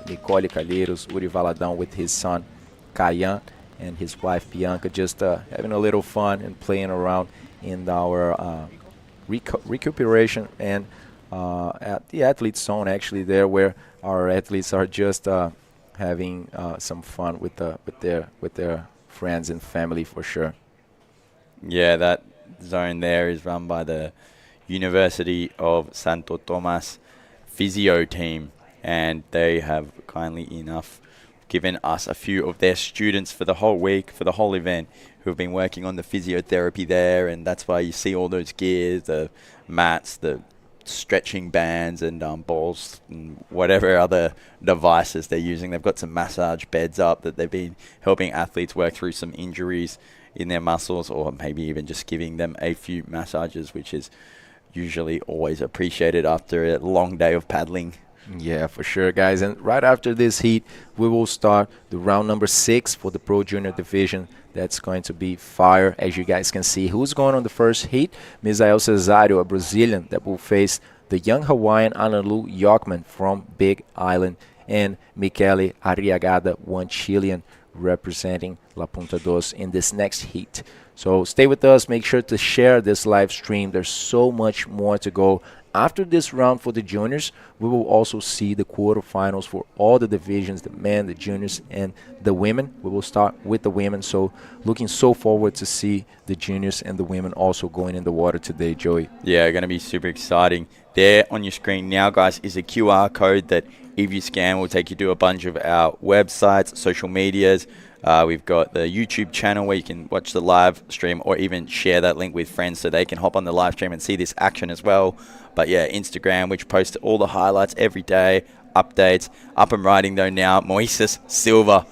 Nicole Calheiros, Uri Valadão with his son Kayan and his wife Bianca, just having a little fun and playing around in our recuperation and at the athlete zone, actually, there where our athletes are just having some fun with their friends and family, for sure. Yeah, that zone there is run by the University of Santo Tomas physio team, and they have kindly enough given us a few of their students for the whole week, for the whole event, who have been working on the physiotherapy there. And that's why you see all those gears, the mats, the stretching bands, and balls and whatever other devices they're using. They've got some massage beds up that they've been helping athletes work through some injuries in their muscles, or maybe even just giving them a few massages, which is usually always appreciated after a long day of paddling. Yeah, for sure, guys. And right after this heat, we will start the round number 6 for the Pro Junior division. That's going to be fire, as you guys can see. Who's going on the first heat? Misael Cesario, a Brazilian, that will face the young Hawaiian Analu Yorkman from Big Island, and Michele Arriagada, one Chilean, representing La Punta Dos in this next heat. So stay with us. Make sure to share this live stream. There's so much more to go. After this round for the juniors, we will also see the quarterfinals for all the divisions, the men, the juniors, and the women. We will start with the women. So looking so forward to see the juniors and the women also going in the water today, Joey. Yeah, going to be super exciting. There on your screen now, guys, is a QR code that if you scan will take you to a bunch of our websites, social medias. We've got the YouTube channel where you can watch the live stream, or even share that link with friends so they can hop on the live stream and see this action as well. But yeah, Instagram, which posts all the highlights every day, updates. Up and riding though now, Moises Silva.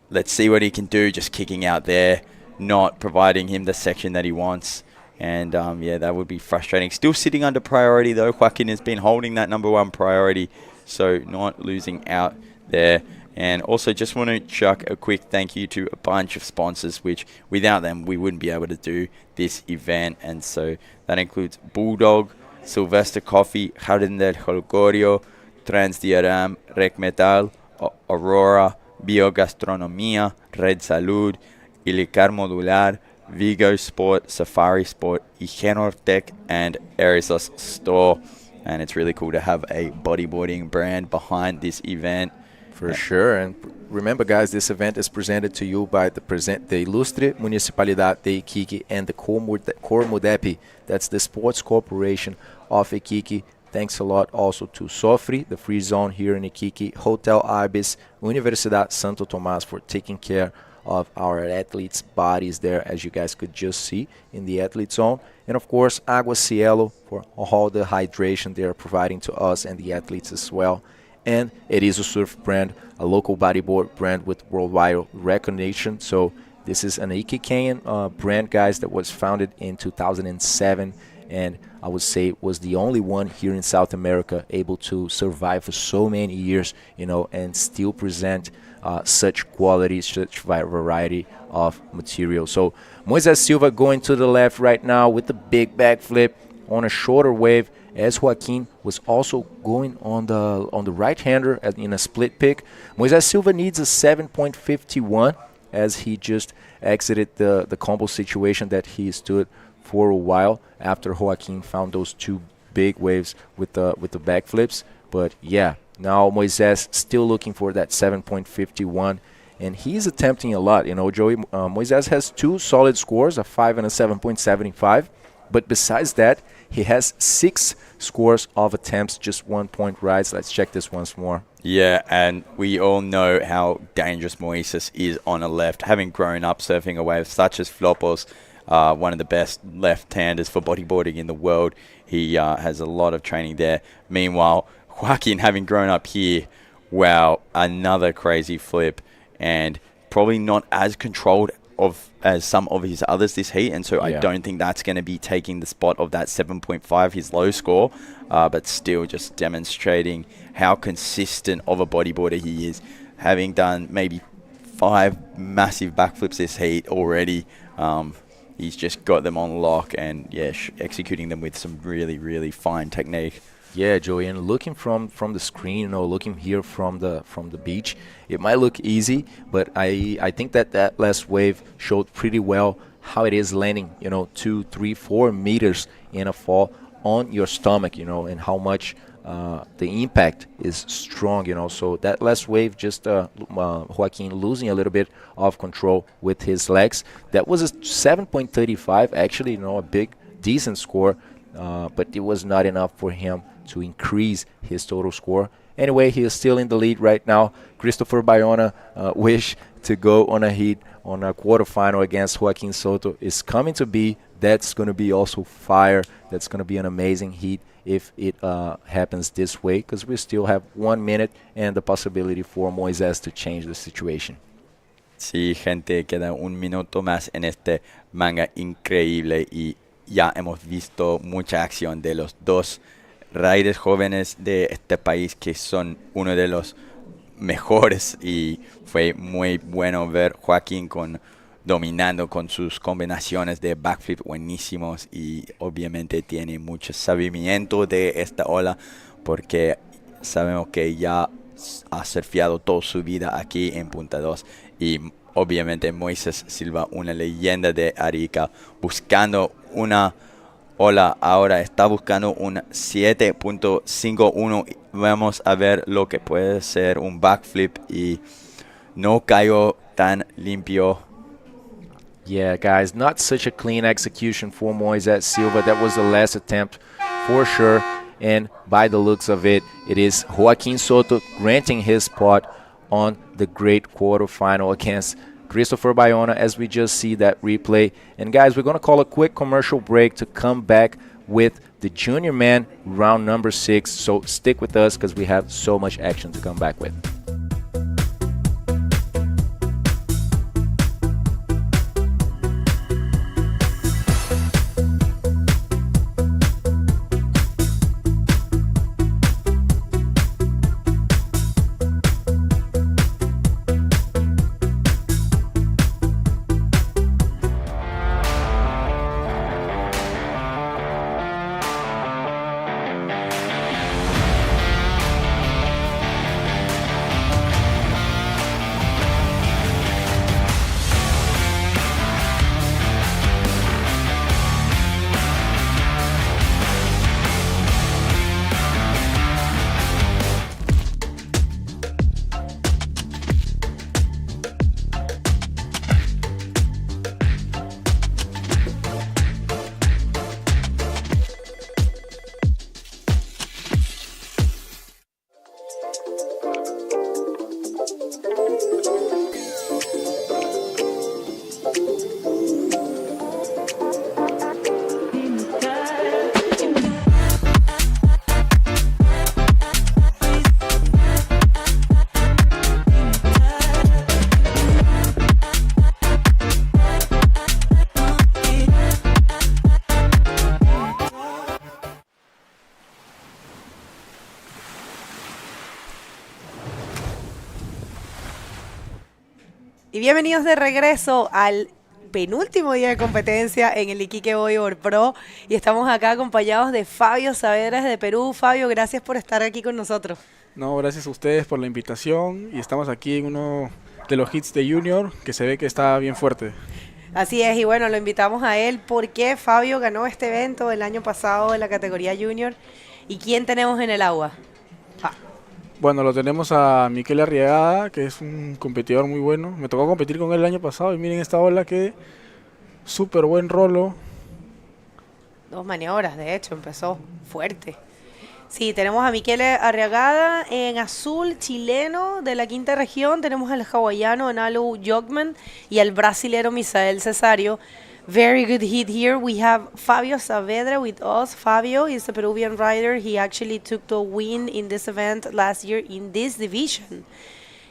Let's see what he can do, just kicking out there, not providing him the section that he wants. And yeah, that would be frustrating. Still sitting under priority though. Joaquin has been holding that #1 priority, so not losing out there. And also just want to chuck a quick thank you to a bunch of sponsors, which without them we wouldn't be able to do this event. And so that includes Bulldog, Sylvester Coffee, Jardín del Holgorio, Transdiaram, Rec Metal, Aurora, Biogastronomía, Red Salud, Ilicar Modular, Vigo Sport, Safari Sport, Igenortec, and EMRESAS Store. And it's really cool to have a bodyboarding brand behind this event. For sure. And remember, guys, this event is presented to you by the Ilustre Municipalidad de Iquique and the Cormudepi. That's the Sports Corporation of Iquique. Thanks a lot also to Sofri, the free zone here in Iquique, Hotel Ibis, Universidad Santo Tomás for taking care of our athletes' bodies there, as you guys could just see in the athlete zone. And of course, Agua Cielo for all the hydration they are providing to us and the athletes as well. And it is a surf brand, a local bodyboard brand with worldwide recognition. So this is an Iquiquean brand, guys, that was founded in 2007. And I would say was the only one here in South America able to survive for so many years, and still present such quality, such variety of material. So Moises Silva going to the left right now with the big backflip on a shorter wave, as Joaquin was also going on the right-hander in a split pick. Moises Silva needs a 7.51 as he just exited the combo situation that he stood for a while after Joaquin found those two big waves with the backflips. But yeah, now Moises still looking for that 7.51, and he's attempting a lot. Joey, Moises has two solid scores, a 5 and a 7.75. But besides that, he has 6 scores of attempts, just 1 point rides. Let's check this once more. Yeah, and we all know how dangerous Moises is on a left. Having grown up surfing a wave such as Flopos, one of the best left-handers for bodyboarding in the world. He has a lot of training there. Meanwhile, Joaquin, having grown up here, wow, another crazy flip, and probably not as controlled as some of his others this heat, and so I don't think that's going to be taking the spot of that 7.5, his low score, but still just demonstrating how consistent of a bodyboarder he is, having done maybe 5 massive backflips this heat already. He's just got them on lock, and executing them with some really, really fine technique. Yeah, Joey, and looking from the screen, looking here from the beach, it might look easy, but I think that last wave showed pretty well how it is landing, 2, 3, 4 meters in a fall on your stomach, and how much the impact is strong, So that last wave, just Joaquin losing a little bit of control with his legs. That was a 7.35, actually, a big, decent score, but it was not enough for him to increase his total score. Anyway, he is still in the lead right now. Christopher Bayona wish to go on a heat on a quarterfinal against Joaquin Soto is coming to be. That's going to be also fire. That's going to be an amazing heat if it happens this way, because we still have 1 minute and the possibility for Moises to change the situation. Sí, gente, queda 1 minuto más en este manga increíble y ya hemos visto mucha acción de los dos riders jóvenes de este país que son uno de los mejores, y fue muy bueno ver Joaquín dominando con sus combinaciones de backflip buenísimos, y obviamente tiene mucho sabimiento de esta ola porque sabemos que ya ha surfeado toda su vida aquí en Punta 2, y obviamente Moises Silva, una leyenda de Arica, buscando una ola, ahora está buscando un 7.51. Vamos a ver lo que puede ser un backflip, y no cayó tan limpio. Yeah, guys, not such a clean execution for Moises Silva. That was the last attempt for sure, and by the looks of it, it is Joaquin Soto granting his spot on the great quarterfinal against Christopher Bayona, as we just see that replay. And guys, we're going to call a quick commercial break to come back with the junior man round number 6. So stick with us because we have so much action to come back with. Y bienvenidos de regreso al penúltimo día de competencia en el Iquique Bodyboard Pro. Y estamos acá acompañados de Fabio Saavedra de Perú. Fabio, gracias por estar aquí con nosotros. No, gracias a ustedes por la invitación y estamos aquí en uno de los hits de Junior que se ve que está bien fuerte. Así es, y bueno, lo invitamos a él porque Fabio ganó este evento el año pasado en la categoría Junior. ¿Y quién tenemos en el agua? Bueno, lo tenemos a Miquel Arriagada, que es un competidor muy bueno. Me tocó competir con él el año pasado y miren esta ola que súper buen rolo. 2 maniobras, de hecho, empezó fuerte. Sí, tenemos a Miquel Arriagada en azul, chileno de la quinta región. Tenemos al hawaiano Nalu Jogman y al brasilero Misael Cesario. Very good hit here. We have Fabio Saavedra with us. Fabio is a Peruvian rider. He actually took the win in this event last year in this division.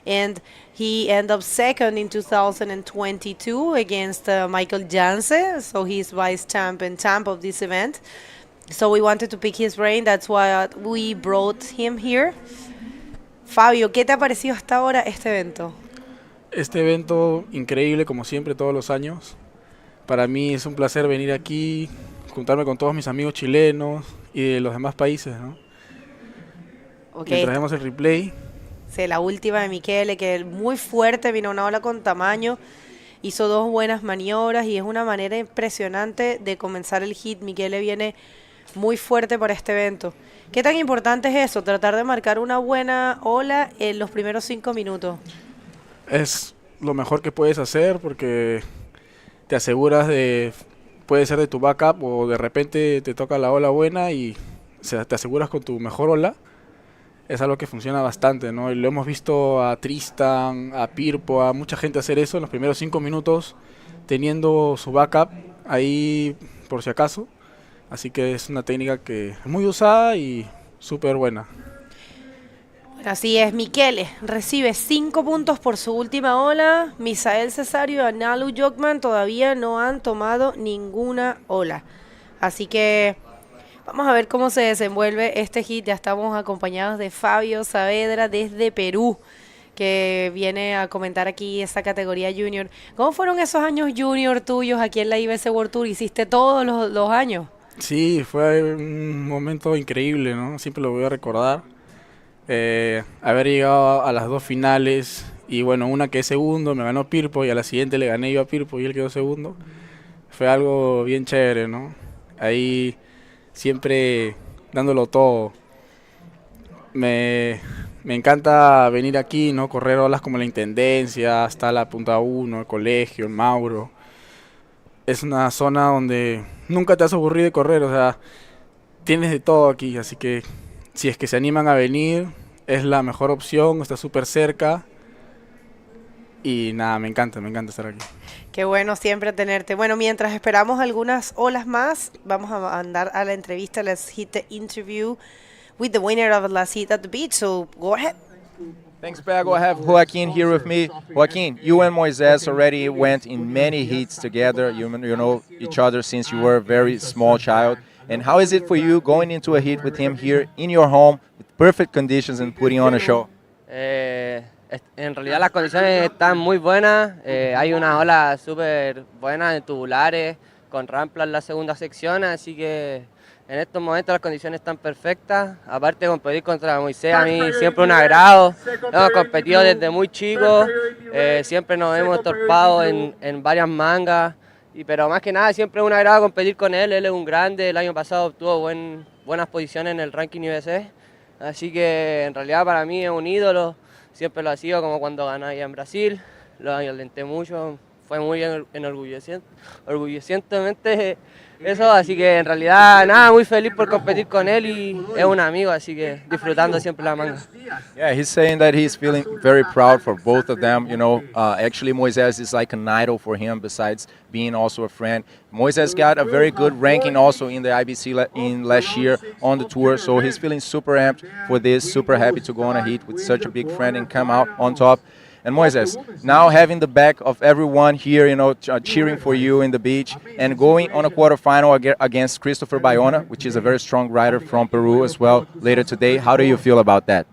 And he ended up second in 2022 against Michael Janse. So he's vice champ and champ of this event. So we wanted to pick his brain. That's why we brought him here. Fabio, ¿qué te ha parecido hasta ahora este evento? Este evento increíble, como siempre, todos los años. Para mí es un placer venir aquí, juntarme con todos mis amigos chilenos y de los demás países, ¿no? Okay. Mientras vemos el replay. Sí, la última de Michele, que muy fuerte, vino una ola con tamaño, hizo 2 buenas maniobras y es una manera impresionante de comenzar el hit. Michele viene muy fuerte para este evento. ¿Qué tan importante es eso? Tratar de marcar una buena ola en los primeros 5 minutos. Es lo mejor que puedes hacer porque te aseguras de, puede ser de tu backup o de repente te toca la ola buena y te aseguras con tu mejor ola. Es algo que funciona bastante, ¿no? Y lo hemos visto a Tristan, a Pirpo, a mucha gente hacer eso en los primeros 5 minutos, teniendo su backup ahí por si acaso. Así que es una técnica que es muy usada y súper buena. Así es, Michele recibe 5 puntos por su última ola. Misael Cesario y Nalu Jogman todavía no han tomado ninguna ola. Así que vamos a ver cómo se desenvuelve este hit. Ya estamos acompañados de Fabio Saavedra desde Perú, que viene a comentar aquí esta categoría Junior. ¿Cómo fueron esos años Junior tuyos aquí en la IBC World Tour? ¿Hiciste todos los años? Sí, fue un momento increíble, ¿no? Siempre lo voy a recordar. Haber llegado a las 2 finales y bueno, una que es segundo, me ganó Pirpo y a la siguiente le gané yo a Pirpo y él quedó segundo. Fue algo bien chévere, ¿no? Ahí siempre dándolo todo. Me encanta venir aquí, ¿no? Correr olas como la Intendencia, hasta la Punta 1, el colegio, el Mauro. Es una zona donde nunca te has aburrido de correr, o sea, tienes de todo aquí, así que si es que se animan a venir, es la mejor opción, está súper cerca y nada, me encanta estar aquí. Qué bueno siempre tenerte. Bueno, mientras esperamos algunas olas más, vamos a mandar a la entrevista. Let's hit the interview with the winner of the last hit at the beach, so go ahead. Thanks, Pego. I have Joaquin here with me. Joaquin, you and Moises already went in many heats together. You know each other since you were a very small child. And how is it for you going into a heat with him here in your home with perfect conditions and putting on a show? En realidad las condiciones están muy buenas. Hay una ola súper buena de tubulares con rampa en la segunda sección, así que en estos momentos las condiciones están perfectas. Aparte de competir contra Moisés, a mí siempre un agrado. Hemos competido desde muy chicos, siempre nos hemos torpado en varias mangas. Pero más que nada siempre es un agrado competir con él es un grande, el año pasado obtuvo buenas posiciones en el ranking IBC, así que en realidad para mí es un ídolo, siempre lo ha sido como cuando ganó allá en Brasil, lo alenté mucho, fue muy orgullosamente eso, así que en realidad nada, muy feliz por competir con él y es un amigo, así que disfrutando siempre la manga. Yeah, he's saying that he's feeling very proud for both of them. You know, actually Moises is like an idol for him besides being also a friend. Moises got a very good ranking also in the IBC in last year on the tour, so he's feeling super amped for this, super happy to go on a heat with such a big friend and come out on top. And Moises, now having the back of everyone here, you know, cheering for you in the beach and going on a quarterfinal against Christopher Bayona, which is a very strong rider from Peru as well, later today. How do you feel about that?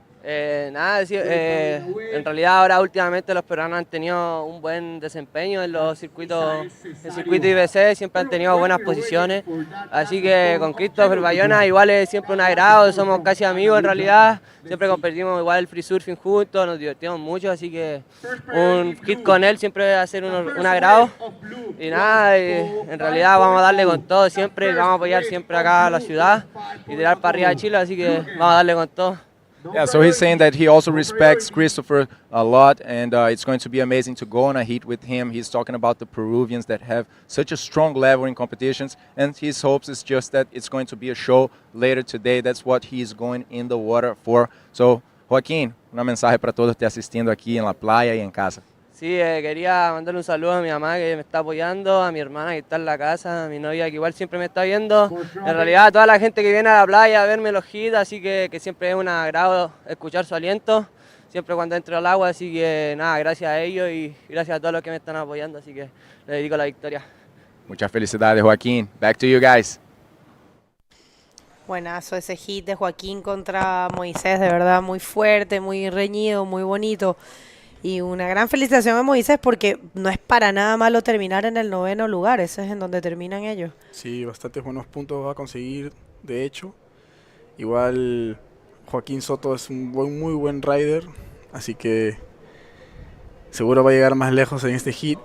Nada, sí, en realidad ahora últimamente los peruanos han tenido un buen desempeño en los circuitos, el circuito IBC, siempre han tenido buenas posiciones, así que con Christopher Bayona igual es siempre un agrado, somos casi amigos en realidad, siempre competimos igual el free surfing juntos, nos divertimos mucho, así que un hit con él siempre va a ser un agrado, y nada, en realidad vamos a darle con todo siempre, vamos a apoyar siempre acá a la ciudad y tirar para arriba a Chile, así que vamos a darle con todo. Yeah, so he's saying that he also respects Christopher a lot, and it's going to be amazing to go on a heat with him. He's talking about the Peruvians that have such a strong level in competitions, and his hopes is just that it's going to be a show later today. That's what he's going in the water for. So, Joaquín, una mensaje para todos te assistindo aqui en la playa y en casa. Sí, quería mandarle un saludo a mi mamá que me está apoyando, a mi hermana que está en la casa, a mi novia que igual siempre me está viendo. En realidad a toda la gente que viene a la playa a verme los hits, así que siempre es un agrado escuchar su aliento, siempre cuando entro al agua, así que nada, gracias a ellos y gracias a todos los que me están apoyando, así que le dedico la victoria. Muchas felicidades, Joaquín. Back to you guys. Buenazo ese hit de Joaquín contra Moisés, de verdad, muy fuerte, muy reñido, muy bonito. Y una gran felicitación a Moises porque no es para nada malo terminar en el 9º lugar, ese es en donde terminan ellos. Sí, bastantes buenos puntos va a conseguir, de hecho. Igual Joaquín Soto es un muy buen rider, así que seguro va a llegar más lejos en este hit.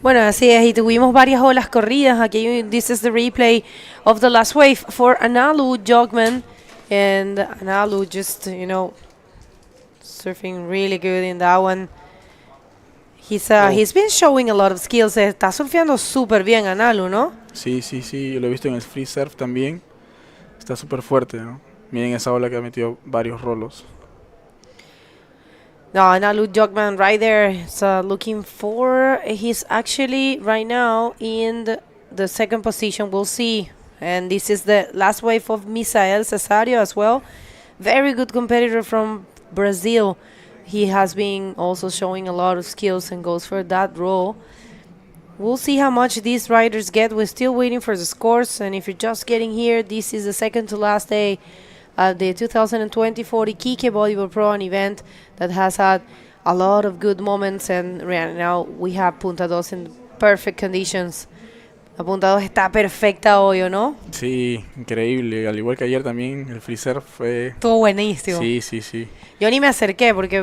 Bueno, así es, y tuvimos varias olas corridas. Aquí, this is the replay of the last wave for Analu Jogman. And Analu just, you know, surfing really good in that one. He's been showing a lot of skills. Está surfeando súper bien Analu, ¿no? Sí, yo lo he visto en el free surf también. Está súper fuerte, ¿no? Miren esa ola que ha metido varios rolos. No, Analu Jogman right there is looking for. He's actually right now in the second position. We'll see. And this is the last wave of Misael Cesario as well. Very good competitor from Brazil. He has been also showing a lot of skills and goes for that role. We'll see how much these riders get. We're still waiting for the scores, and if you're just getting here, this is the second to last day at the 2024 Iquique Bodyboard Pro, an event that has had a lot of good moments, and right now we have Punta Dos in perfect conditions. La Punta 2 está perfecta hoy, ¿o no? Sí, increíble. Al igual que ayer también, el free surf fue... Estuvo buenísimo. Sí. Yo ni me acerqué porque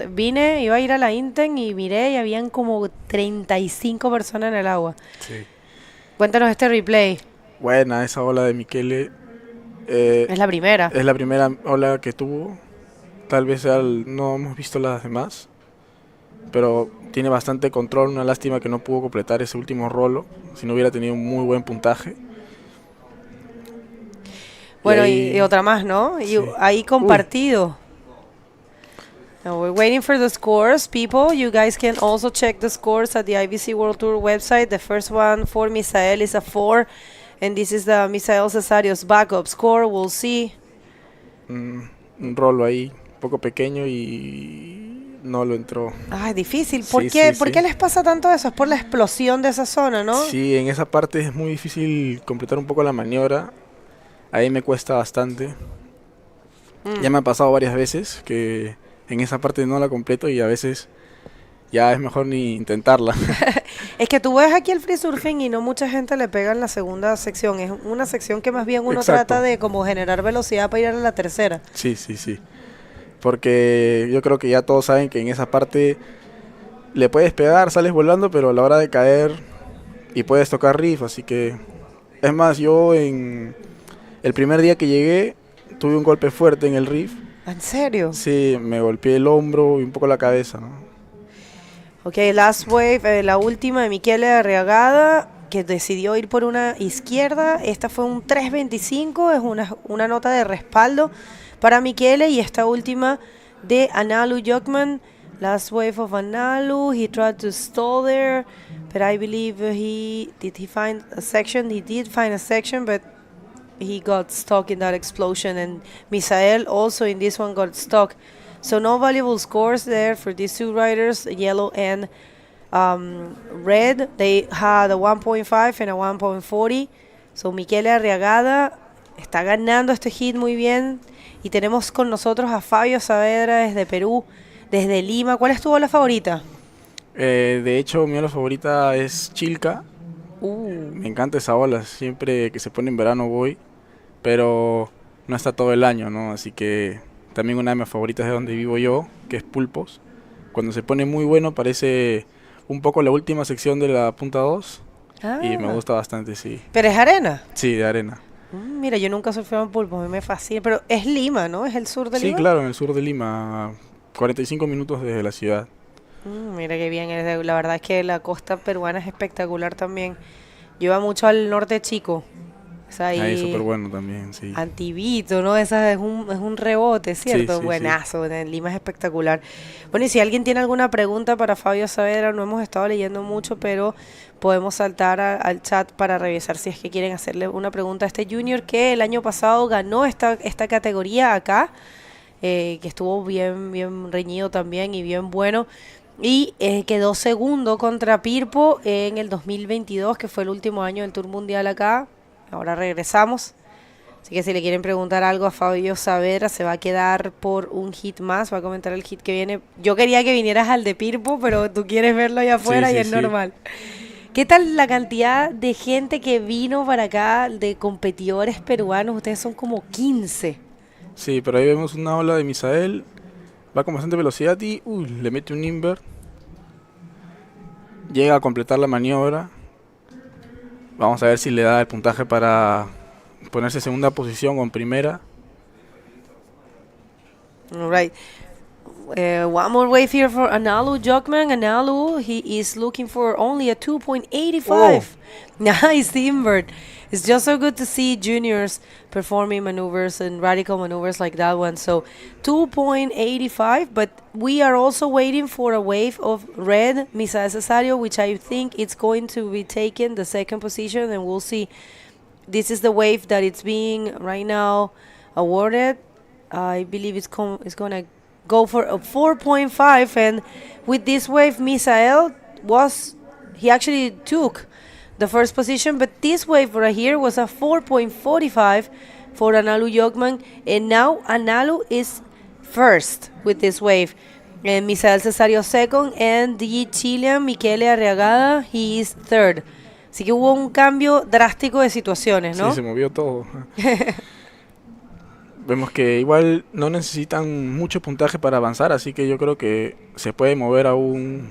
vine, iba a ir a la Inten y miré y habían como 35 personas en el agua. Sí. Cuéntanos este replay. Buena esa ola de Michele. Es la primera. Es la primera ola que tuvo. Tal vez no hemos visto las demás. Pero tiene bastante control. Una lástima que no pudo completar ese último rolo. Si no hubiera tenido un muy buen puntaje. Bueno, y otra más, ¿no? Sí. Y ahí compartido. Now we're waiting for the scores, people. You guys can also check the scores at the IBC World Tour website. The first one for Misael is a 4. And this is the Misael Cesario's backup score. We'll see. Un rolo ahí, un poco pequeño y no lo entró. Ay, difícil. ¿Por qué? ¿Por qué les pasa tanto eso? Es por la explosión de esa zona, ¿no? Sí, en esa parte es muy difícil completar un poco la maniobra. Ahí me cuesta bastante. Ya me ha pasado varias veces que en esa parte no la completo y a veces ya es mejor ni intentarla. Es que tú ves aquí el free surfing y no mucha gente le pega en la segunda sección. Es una sección que más bien uno trata de como generar velocidad para ir a la tercera. Sí. Porque yo creo que ya todos saben que en esa parte le puedes pegar, sales volando, pero a la hora de caer y puedes tocar riff, así que... Es más, yo en el primer día que llegué tuve un golpe fuerte en el riff. ¿En serio? Sí, me golpeé el hombro y un poco la cabeza, ¿no? Ok, last wave, la última de Michele Arriagada, que decidió ir por una izquierda. Esta fue un 3.25, es una nota de respaldo para Michele. Y esta última de Analu Jogman, last wave of Analu. He tried to stall there, but I believe did he find a section? He did find a section, but he got stuck in that explosion. And Misael also in this one got stuck. So no valuable scores there for these two riders, yellow and red. They had a 1.5 and a 1.40. So Michele Arriagada está ganando este hit muy bien. Y tenemos con nosotros a Fabio Saavedra desde Perú, desde Lima. ¿Cuál es tu bola favorita? De hecho, mi ola favorita es Chilca. Uh, Me encanta esa ola, siempre que se pone en verano voy, pero no está todo el año, ¿no? Así que también una de mis favoritas es donde vivo yo, que es Pulpos. Cuando se pone muy bueno parece un poco la última sección de la punta 2 y me gusta bastante, sí. ¿Pero es arena? Sí, de arena. Mira, yo nunca surfeado en Pulpo, a mí me fascina. Pero es Lima, ¿no? ¿Es el sur de Sí, Lima? claro, en el sur de Lima, 45 minutos desde la ciudad. Mira qué bien, la verdad es que la costa peruana es espectacular también. Lleva mucho al norte chico. O sea, Ahí ahí es súper bueno también, sí. Antivito, ¿no? Esa es un rebote, ¿cierto? Sí, sí, Buenazo, en Lima es espectacular. Bueno, y si alguien tiene alguna pregunta para Fabio Saavedra, no hemos estado leyendo mucho, pero podemos saltar al chat para revisar si es que quieren hacerle una pregunta a este junior que el año pasado ganó esta categoría acá, que estuvo bien reñido también y bien bueno. Y quedó segundo contra Pirpo en el 2022, que fue el último año del Tour Mundial acá. Ahora regresamos. Así que si le quieren preguntar algo a Fabio Saavedra, se va a quedar por un hit más. Va a comentar el hit que viene. Yo quería que vinieras al de Pirpo, pero tú quieres verlo allá afuera y es normal. ¿Qué tal la cantidad de gente que vino para acá, de competidores peruanos? Ustedes son como 15. Sí, pero ahí vemos una ola de Misael. Va con bastante velocidad y le mete un invert. Llega a completar la maniobra. Vamos a ver si le da el puntaje para ponerse en segunda posición o en primera. All right. One more wave here for Analu Jokman. Analu, he is looking for only a 2.85. Nice invert. It's just so good to see juniors performing maneuvers and radical maneuvers like that one. So 2.85, but we are also waiting for a wave of red Misael Cesario, which I think it's going to be taken the second position, and we'll see. This is the wave that it's being right now awarded. I believe it's going to go for a 4.5, and with this wave, Misael he actually took the first position, but this wave right here was a 4.45 for Analu Jokman, and now Analu is first with this wave, and Misael Cesario second, and the Chilean Michele Arriagada, he is third. Así que hubo un cambio drástico de situaciones, ¿no? Sí, se movió todo. Vemos que igual no necesitan mucho puntaje para avanzar, así que yo creo que se puede mover aún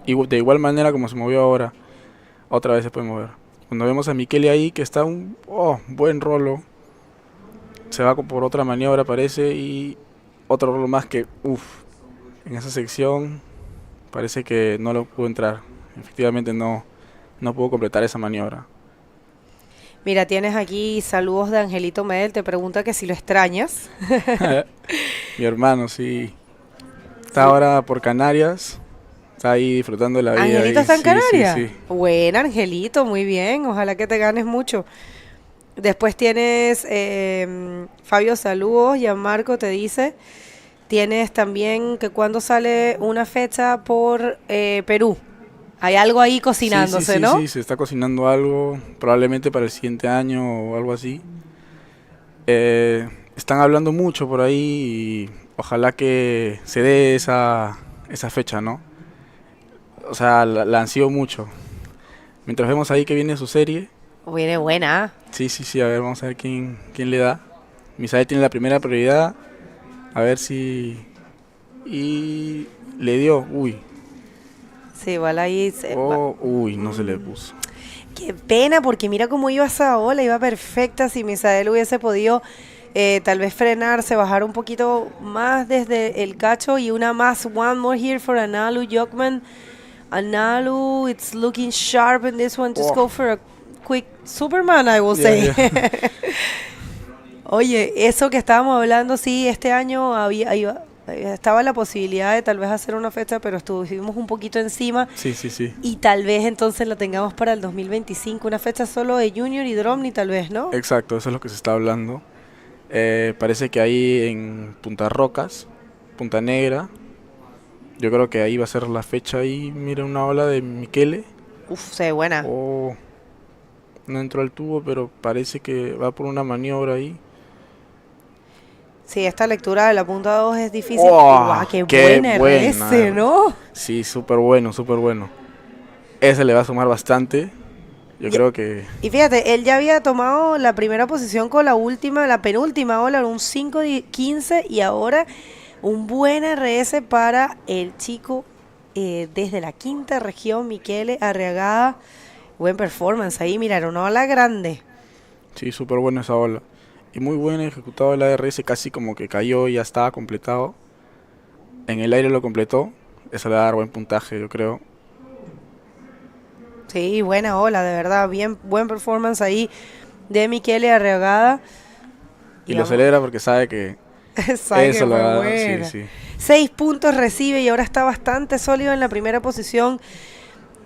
de igual manera como se movió ahora. Otra vez se puede mover. Cuando vemos a Michele ahí, que está un buen rolo, se va por otra maniobra parece, y otro rolo más que, en esa sección parece que no lo pudo entrar. Efectivamente no pudo completar esa maniobra. Mira, tienes aquí saludos de Angelito Medel, te pregunta que si lo extrañas. Mi hermano, sí. Está ahora por Canarias. Está ahí disfrutando de la vida. ¿Angelito está en Canarias? Sí. Bueno, Angelito, muy bien. Ojalá que te ganes mucho. Después tienes Fabio, saludos. Gianmarco te dice. Tienes también que cuando sale una fecha por Perú. Hay algo ahí cocinándose, ¿no? Sí, se está cocinando algo. Probablemente para el siguiente año o algo así. Están hablando mucho por ahí y ojalá que se dé esa fecha, ¿no? O sea, la ansío mucho. Mientras vemos ahí que viene su serie. Viene buena. Sí, a ver, vamos a ver quién le da. Misael tiene la primera prioridad. A ver si... Y le dio, Sí, igual ahí... no se le puso. Qué pena, porque mira cómo iba esa ola, iba perfecta. Si Misael hubiese podido tal vez frenarse, bajar un poquito más desde el cacho y una más. One more here for Analu Jokman. Analu, it's looking sharp in this one. Just go for a quick Superman, I will say. Yeah. Oye, eso que estábamos hablando, sí, este año estaba la posibilidad de tal vez hacer una fecha, pero estuvimos un poquito encima. Sí. Y tal vez entonces la tengamos para el 2025, una fecha solo de Junior y Dromni tal vez, ¿no? Exacto, eso es lo que se está hablando. Parece que ahí en Punta Rocas, Punta Negra, yo creo que ahí va a ser la fecha. Y mira una ola de Michele. Se ve buena. No entró al tubo, pero parece que va por una maniobra ahí. Sí, esta lectura de la punta 2 es difícil. ¡Oh! ¡Guau, qué ¡Qué buena buena! RS, ¿no? Sí, súper bueno, súper bueno. Ese le va a sumar bastante. Yo creo que... Y fíjate, él ya había tomado la primera posición con la penúltima ola, un 5-15, y ahora un buen RS para el chico desde la quinta región, Michele Arriagada. Buen performance ahí, mira, una ola grande. Sí, súper buena esa ola. Y muy buena ejecutado el ARS, casi como que cayó y ya estaba completado. En el aire lo completó. Eso le va a dar buen puntaje, yo creo. Sí, buena ola, de verdad, buen performance ahí de Michele Arriagada. Y lo celebra porque sabe que Sabe eso que le fue va a dar. buena. Sí, sí. 6 puntos recibe y ahora está bastante sólido en la primera posición.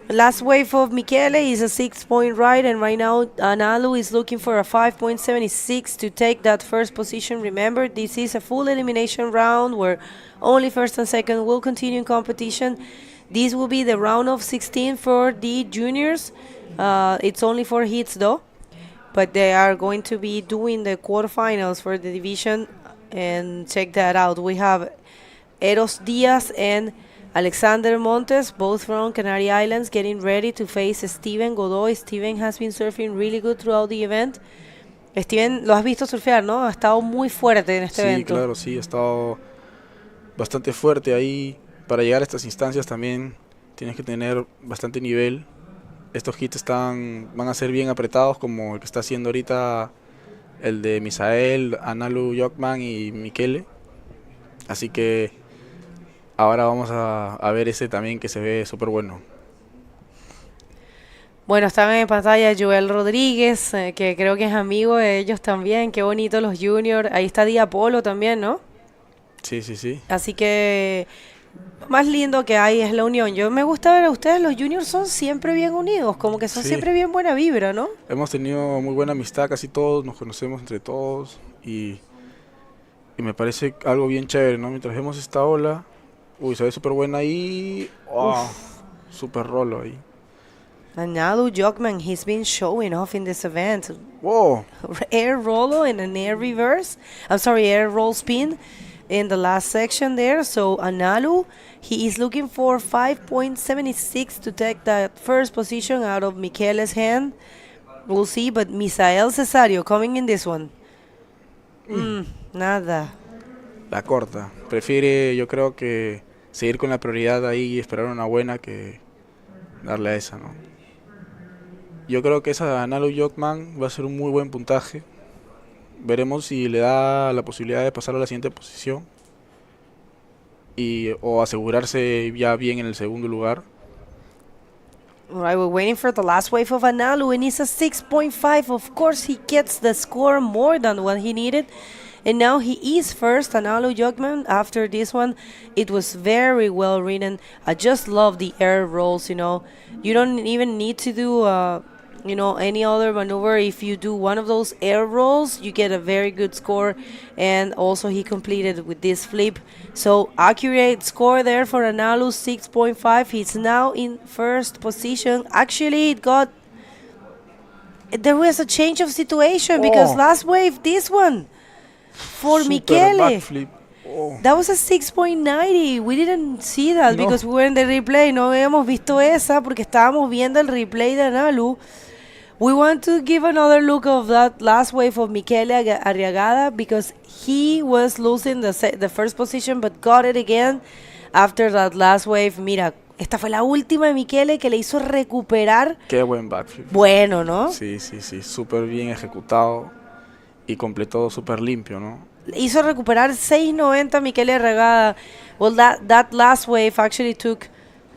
Last wave of Michele is a 6-point ride, and right now Analu is looking for a 5.76 to take that first position. Remember, this is a full elimination round where only first and second will continue in competition. This will be the round of 16 for the juniors. It's only 4 hits though, but they are going to be doing the quarterfinals for the division, and check that out. We have Eros Diaz and Alexander Montes, both from Canary Islands, getting ready to face Steven Godoy. Steven has been surfing really good throughout the event. Steven, lo has visto surfear, ¿no? Ha estado muy fuerte en este evento. Sí, claro, sí, ha estado bastante fuerte ahí. Para llegar a estas instancias también tienes que tener bastante nivel. Estos hits van a ser bien apretados, como el que está haciendo ahorita el de Misael, Analu Jockman y Michele. Así que ahora vamos a ver ese también que se ve súper bueno. Bueno, están en pantalla Joel Rodríguez, que creo que es amigo de ellos también. Qué bonito los juniors. Ahí está Diapolo también, ¿no? Sí, sí, sí. Así que lo más lindo que hay es la unión. Yo me gusta ver a ustedes, los juniors son siempre bien unidos, como que son Sí. siempre bien buena vibra, ¿no? Hemos tenido muy buena amistad, casi todos, nos conocemos entre todos y me parece algo bien chévere, ¿no? Mientras vemos esta ola, se ve súper buena ahí, súper rolo ahí. And Nalu Jockman, he's been showing off in this event. Wow. Air rollo and an air reverse. I'm sorry, air roll spin in the last section there. So Analu, he is looking for 5.76 to take that first position out of Michele's hand. We'll see, but Misael Cesario coming in this one. Nada. La corta. Prefiere, yo creo que seguir con la prioridad ahí y esperar una buena que darle a esa, ¿no? Yo creo que esa Analu Jockman va a ser un muy buen puntaje. Veremos si le da la posibilidad de pasar a la siguiente posición o asegurarse ya bien en el segundo lugar. All right, we're waiting for the last wave of Analu, and it's a 6.5. Of course, he gets the score more than what he needed. And now he is first, Analu Jockman. After this one, it was very well written. I just love the air rolls, you know. You don't even need to do, any other maneuver. If you do one of those air rolls, you get a very good score. And also he completed with this flip. So accurate score there for Analu, 6.5. He's now in first position. Actually, there was a change of situation because last wave, this one, for Super Michele. backflip. That was a 6.90. We didn't see that No. because we were in the replay. No habíamos visto esa porque estábamos viendo el replay de Analu. We want to give another look of that last wave of Michele Arriagada because he was losing the first position but got it again after that last wave. Mira, esta fue la última de Michele que le hizo recuperar. Qué buen backflip. Bueno, ¿no? Sí, sí, sí, súper bien ejecutado y completó súper limpio, ¿no? Hizo recuperar 6.90 Michele Arriagada. Well, that last wave actually took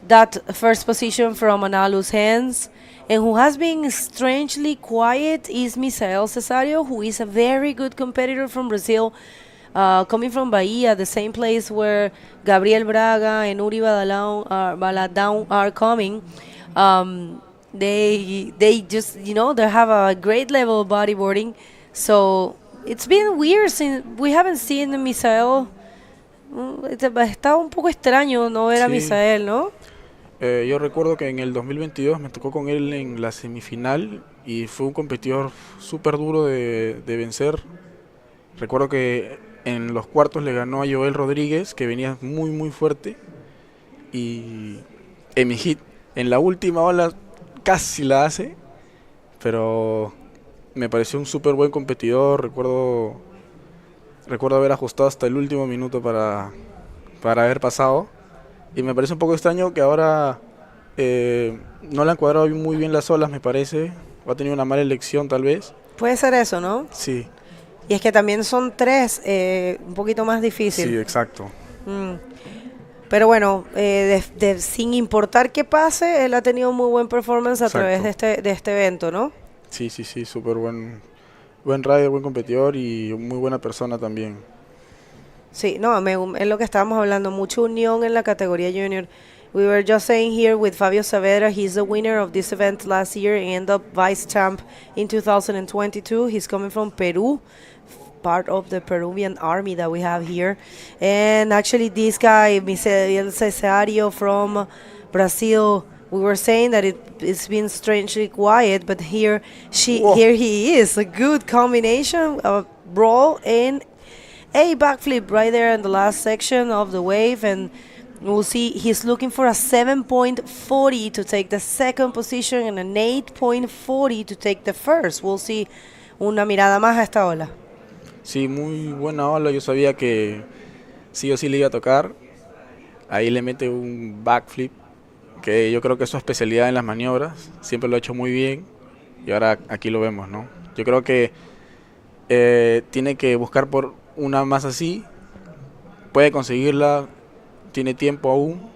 that first position from Analu's hands. And who has been strangely quiet is Misael Cesario, who is a very good competitor from Brazil, coming from Bahia, the same place where Gabriel Braga and Uri Baladão are coming. They just, they have a great level of bodyboarding. So it's been weird since we haven't seen Misael. Está un poco extraño no ver a Sí. Misael, ¿no? Yo recuerdo que en el 2022 me tocó con él en la semifinal y fue un competidor súper duro de vencer. Recuerdo que en los cuartos le ganó a Joel Rodríguez, que venía muy muy fuerte, y en mi hit, en la última ola casi la hace, pero me pareció un súper buen competidor. Recuerdo haber ajustado hasta el último minuto para haber pasado, y me parece un poco extraño que ahora no le han cuadrado muy bien las olas, me parece, o ha tenido una mala elección tal vez. Puede ser eso, ¿no? Sí, Y es que también son 3, un poquito más difícil. sí, exacto. Pero bueno, sin importar qué pase, él ha tenido un muy buen performance a Exacto. través de este evento, ¿no? Sí, súper buen rider, buen competidor y muy buena persona también. Sí, no, es lo que estábamos hablando, mucha unión en la categoría junior. We were just saying here with Fabio Saavedra, he's the winner of this event last year and ended up vice champ in 2022. He's coming from Peru, part of the Peruvian army that we have here. And actually this guy, Misael Cesario from Brazil, we were saying that it's been strangely quiet, but here he is. A good combination of brawl and a backflip right there in the last section of the wave, and we'll see he's looking for a 7.40 to take the second position and an 8.40 to take the first. We'll see una mirada más a esta ola. Sí, muy buena ola, yo sabía que sí o sí le iba a tocar. Ahí le mete un backflip, que yo creo que es su especialidad en las maniobras, siempre lo ha hecho muy bien, y ahora aquí lo vemos, ¿no? Yo creo que tiene que buscar por una más así, puede conseguirla, tiene tiempo aún,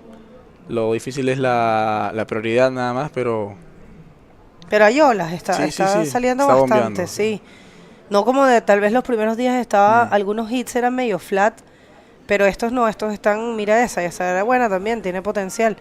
lo difícil es la prioridad nada más, pero hay olas, está sí, saliendo está bastante, bombeando. sí. No como de tal vez los primeros días algunos hits eran medio flat, pero estos no, estos están, mira esa era buena también, tiene potencial.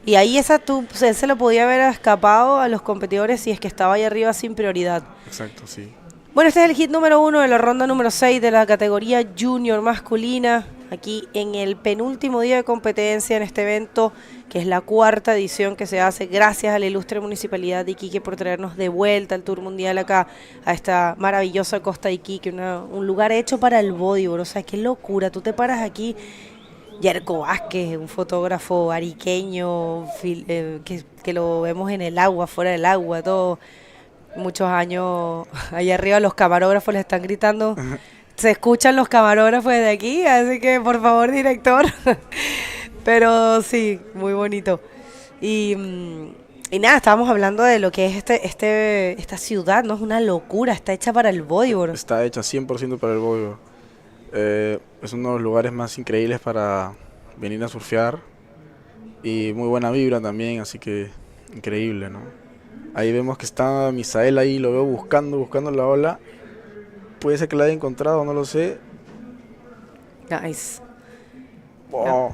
Y ahí él se lo podía haber escapado a los competidores si es que estaba ahí arriba sin prioridad. Exacto, sí. Bueno, este es el hit número 1 de la ronda número 6 de la categoría junior masculina, aquí en el penúltimo día de competencia en este evento, que es la 4ª edición que se hace gracias a la ilustre Municipalidad de Iquique por traernos de vuelta al Tour Mundial acá, a esta maravillosa costa de Iquique, un lugar hecho para el bodyboard. O sea, qué locura, tú te paras aquí, Yerko Vázquez, un fotógrafo ariqueño, que lo vemos en el agua, fuera del agua, todo... Muchos años allá arriba los camarógrafos le están gritando, se escuchan los camarógrafos desde aquí, así que por favor, director. Pero sí, muy bonito. Y nada, estábamos hablando de lo que es esta ciudad, ¿no? Es una locura, está hecha para el bodyboard. Está hecha 100% para el bodyboard. Es uno de los lugares más increíbles para venir a surfear y muy buena vibra también, así que increíble, ¿no? Ahí vemos que está Misael ahí, lo veo buscando la ola. Puede ser que la haya encontrado, no lo sé. Nice. Oh,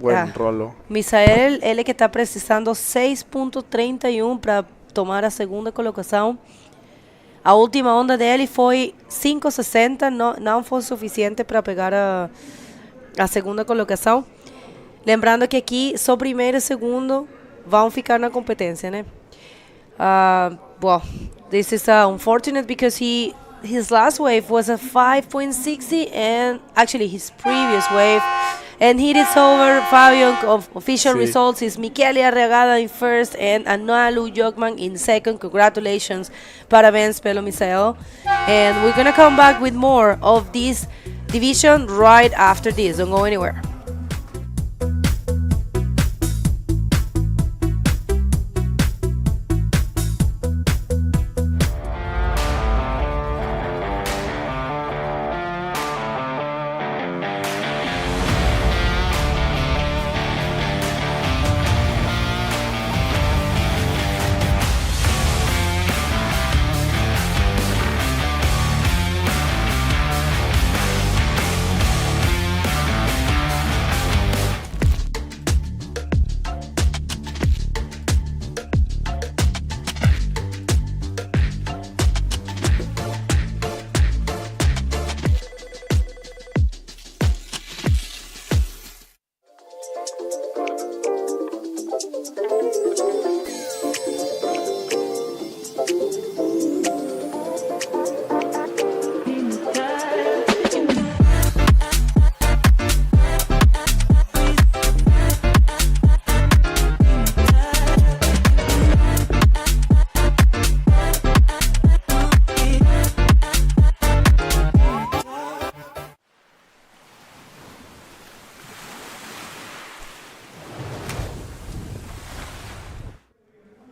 buen rolo. Misael, él es que está precisando 6.31 para tomar a segunda colocação. A última onda dele foi 5.60, não foi suficiente para pegar a segunda colocação. Lembrando que aqui só primeiro e segundo vão ficar na competência, né? Well, this is unfortunate because his last wave was a 5.60 and actually his previous wave, and he is over. Fabio of official results is Michele Arriagada in first and Anualu Jogman in second. Congratulations, parabéns pelo Misael. And we're gonna come back with more of this division right after this. Don't go anywhere.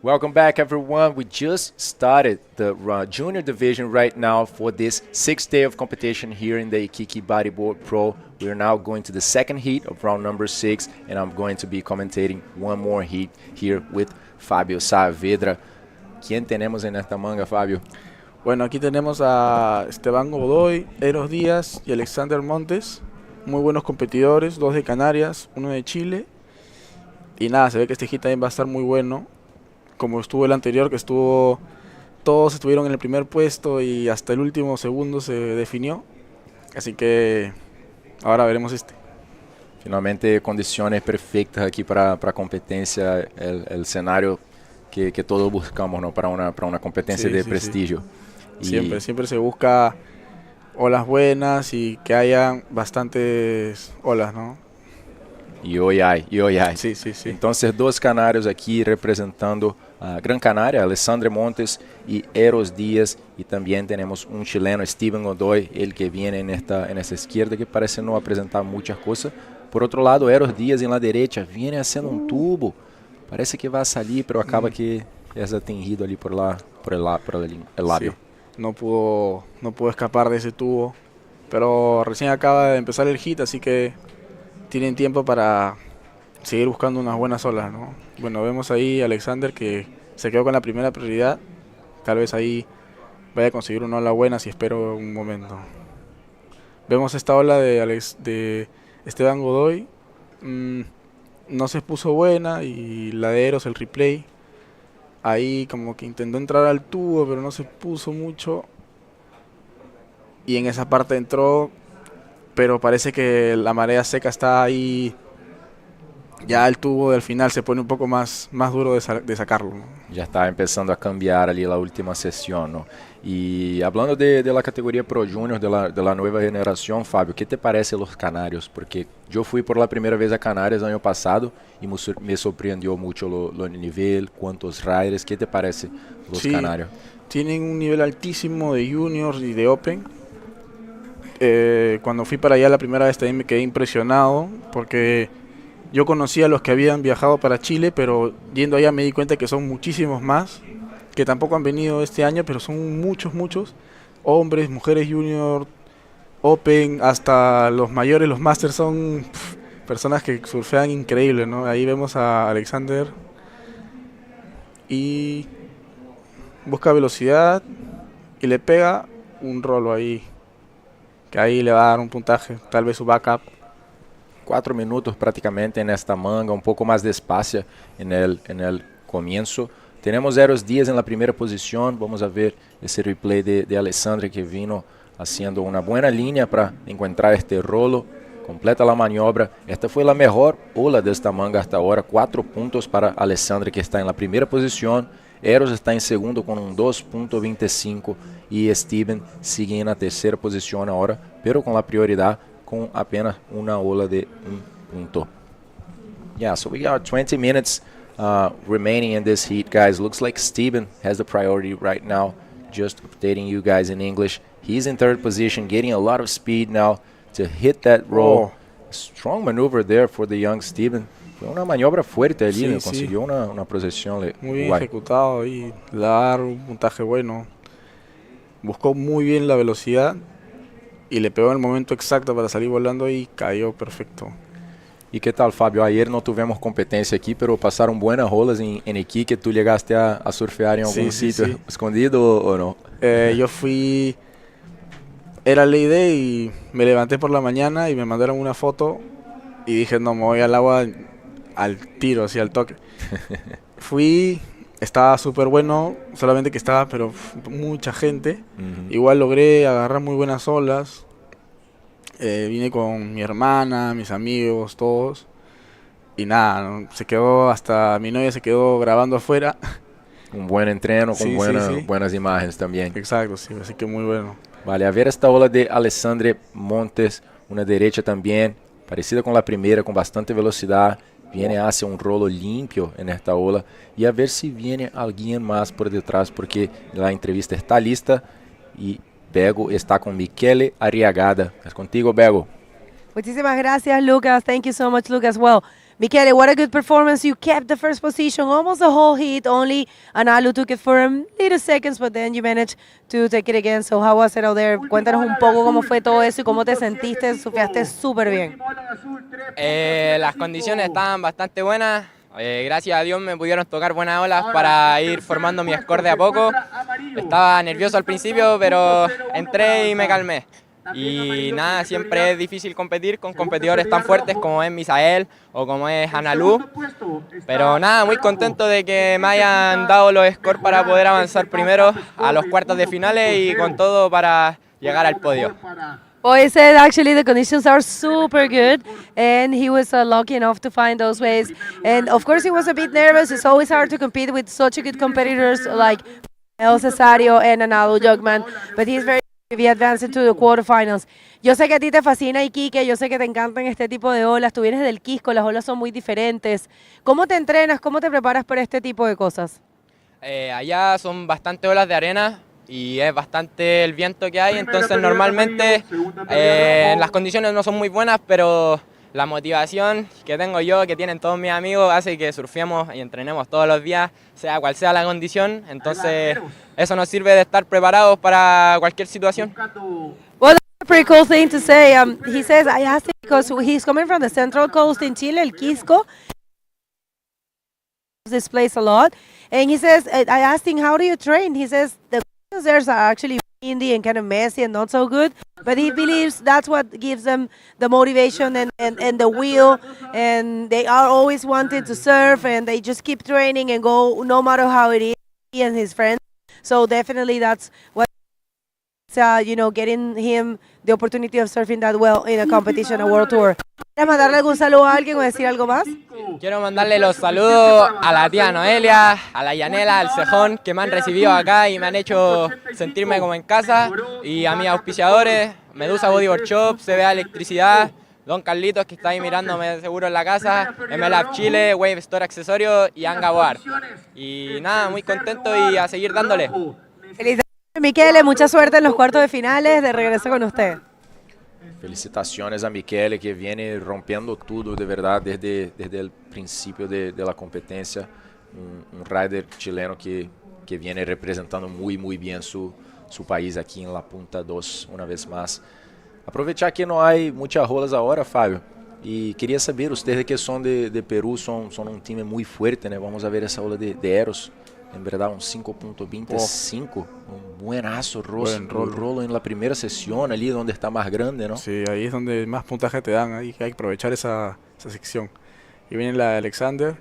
Welcome back, everyone. We just started the junior division right now for this 6th day of competition here in the Iquique Bodyboard Pro. We are now going to the second heat of round number 6, and I'm going to be commentating one more heat here with Fábio Saavedra. ¿Quién tenemos en esta manga, Fábio? Bueno, aquí tenemos a Esteban Godoy, Eros Díaz y Alexander Montes. Muy buenos competidores, 2 de Canarias, 1 de Chile. Y nada, se ve que este hit también va a estar muy bueno. Como estuvo el anterior, que todos estuvieron en el primer puesto y hasta el último segundo se definió. Así que ahora veremos este. Finalmente, condiciones perfectas aquí para competencia, el escenario que todos buscamos, ¿no? para una competencia de prestigio. Sí. Siempre se busca olas buenas y que haya bastantes olas, ¿no? Y hoy hay. Sí. Entonces, 2 canarios aquí representando a Gran Canaria, Alexandre Montes y Eros Díaz. Y también tenemos un chileno, Steven Godoy, el que viene en esta izquierda, que parece no presentar muchas cosas. Por otro lado, Eros Díaz en la derecha viene haciendo un tubo. Parece que va a salir, pero acaba que es atingido ali por el labio. Sí. No pudo escapar de ese tubo. Pero recién acaba de empezar el hit, así que tienen tiempo para seguir buscando unas buenas olas, ¿no? Bueno, vemos ahí a Alexander que se quedó con la primera prioridad. Tal vez ahí vaya a conseguir una ola buena si espero un momento. Vemos esta ola de Esteban Godoy. No se puso buena, y la de Eros, el replay. Ahí como que intentó entrar al tubo, pero no se puso mucho. Y en esa parte entró, pero parece que la marea seca está ahí. Ya el tubo del final se pone un poco más duro de sacarlo, ¿no? Ya está empezando a cambiar ali la última sesión, ¿no? Y hablando de la categoría Pro Junior, de la nueva generación, Fábio, ¿qué te parece los canarios? Porque yo fui por la primera vez a Canarias el año pasado y me sorprendió mucho lo nivel, cuántos riders. ¿Qué te parece los canarios? Tienen un nivel altísimo de juniors y de open. Cuando fui para allá la primera vez también me quedé impresionado, porque yo conocía a los que habían viajado para Chile, pero yendo allá me di cuenta que son muchísimos más, que tampoco han venido este año, pero son muchos, hombres, mujeres junior, open, hasta los mayores, los masters, son personas que surfean increíble, ¿no? Ahí vemos a Alexander y busca velocidad y le pega un rolo ahí, que ahí le va a dar un puntaje, tal vez su backup. 4 minutos prácticamente en esta manga, un poco más despacio en el comienzo. Tenemos Eros Díaz en la primera posición. Vamos a ver ese replay de Alexandre, que vino haciendo una buena línea para encontrar este rolo. Completa la maniobra. Esta fue la mejor ola de esta manga hasta ahora. 4 puntos para Alexandre, que está en la primera posición. Eros está en segundo con un 2.25 y Steven sigue en la tercera posición ahora, pero con la prioridad, con apenas una ola de 1 punto. Yeah, so we got 20 minutes remaining in this heat, guys. Looks like Steven has the priority right now. Just updating you guys in English. He's in 3rd position, getting a lot of speed now to hit that roll. Strong maneuver there for the young Steven. Fue una maniobra fuerte allí, ¿no? Consiguió una procesión. Muy bien ejecutado y dar un puntaje bueno. Buscó muy bien la velocidad y le pegó en el momento exacto para salir volando y cayó perfecto. ¿Y qué tal, Fábio? Ayer no tuvimos competencia aquí, pero pasaron buenas olas en Iquique. ¿Tú llegaste a surfear en algún sitio escondido o no? Yo fui... Era Ley Day y me levanté por la mañana y me mandaron una foto y dije, no, me voy al agua al tiro, así al toque. Fui, estaba súper bueno, solamente que estaba pero mucha gente. Igual logré agarrar muy buenas olas. Vine con mi hermana, mis amigos, todos. Y nada, ¿no? Se quedó, hasta mi novia se quedó grabando afuera. Un buen entreno con buenas imágenes también. Exacto, sí, así que muy bueno. Vale, a ver esta ola de Alexandre Montes, una derecha también, parecida con la primera, con bastante velocidad. Viene hacia un rolo limpio en esta ola. Y a ver si viene alguien más por detrás, porque la entrevista está lista y Bego está con Michele Arriagada. Es contigo, Bego. Muchísimas gracias, Lucas. Thank you so much, Lucas. Well, Michele, what a good performance. You kept the first position almost the whole heat. Only Analu took it for a little seconds, but then you managed to take it again. So how was it out there? Cuéntanos un poco cómo fue todo eso y cómo te sentiste. Surfeaste súper bien. Las condiciones estaban bastante buenas. Gracias a Dios me pudieron tocar buenas olas para ir formando mi score de a poco. Estaba nervioso al principio, pero entré y me calmé. Y nada, siempre es difícil competir con competidores tan fuertes como es Misael o como es Analu. Pero nada, muy contento de que me hayan dado los scores para poder avanzar primero a los cuartos de finales y con todo para llegar al podio. Boy said actually the conditions are super good, and he was lucky enough to find those ways. And of course he was a bit nervous. It's always hard to compete with such good competitors like El Cesario and Analu Jogman, but he's very be advancing to the quarterfinals. Yo sé que a ti te fascina Iquique, yo sé que te encantan este tipo de olas, tú vienes del Quisco, las olas son muy diferentes. ¿Cómo te entrenas, cómo te preparas para este tipo de cosas? Allá son bastante olas de arena y es bastante el viento que hay, entonces normalmente las condiciones no son muy buenas, pero la motivación que tengo yo, que tienen todos mis amigos, hace que surfemos y entrenemos todos los días, sea cual sea la condición. Entonces, eso nos sirve de estar preparados para cualquier situación. Well, that's a pretty cool thing to say. He says, I asked him because he's coming from the Central Coast in Chile, El Quisco. This place a lot. And he says, I asked him, how do you train? He says, the conditions there are actually windy and kind of messy and not so good, but he believes that's what gives them the motivation and the will, and they are always wanting to surf, and they just keep training and go no matter how it is, he and his friends. So definitely that's what getting him the opportunity of surfing that well in a competition, a world tour. ¿Quieres mandarle algún saludo a alguien o decir algo más? Quiero mandarle los saludos a la tía Noelia, a la Yanela, al Cejón, que me han recibido acá y me han hecho sentirme como en casa, y a mis auspiciadores, Medusa Bodyboard Shop, CBA Electricidad, Don Carlitos, que está ahí mirándome seguro en la casa, MLab Chile, Wave Store Accesorios y Anga Bar. Y nada, muy contento y a seguir dándole. Felicidades, Michele, mucha suerte en los cuartos de finales, de regreso con usted. Felicitaciones a Michele, que viene rompiendo tudo de verdad desde el principio de la competencia. Un rider chileno que viene representando muy bien su país aquí en la Punta 2 una vez más. Aprovechar que no hay muchas olas ahora, Fábio, y quería saber, ustedes que son de Perú, son un time muy fuerte, ¿no? Vamos a ver esa ola de Eros. En verdad, un 5.25, un buenazo rolo en la primera sesión, allí donde está más grande, ¿no? Sí, ahí es donde más puntaje te dan, ahí hay que aprovechar esa sección. Y viene la de Alexander,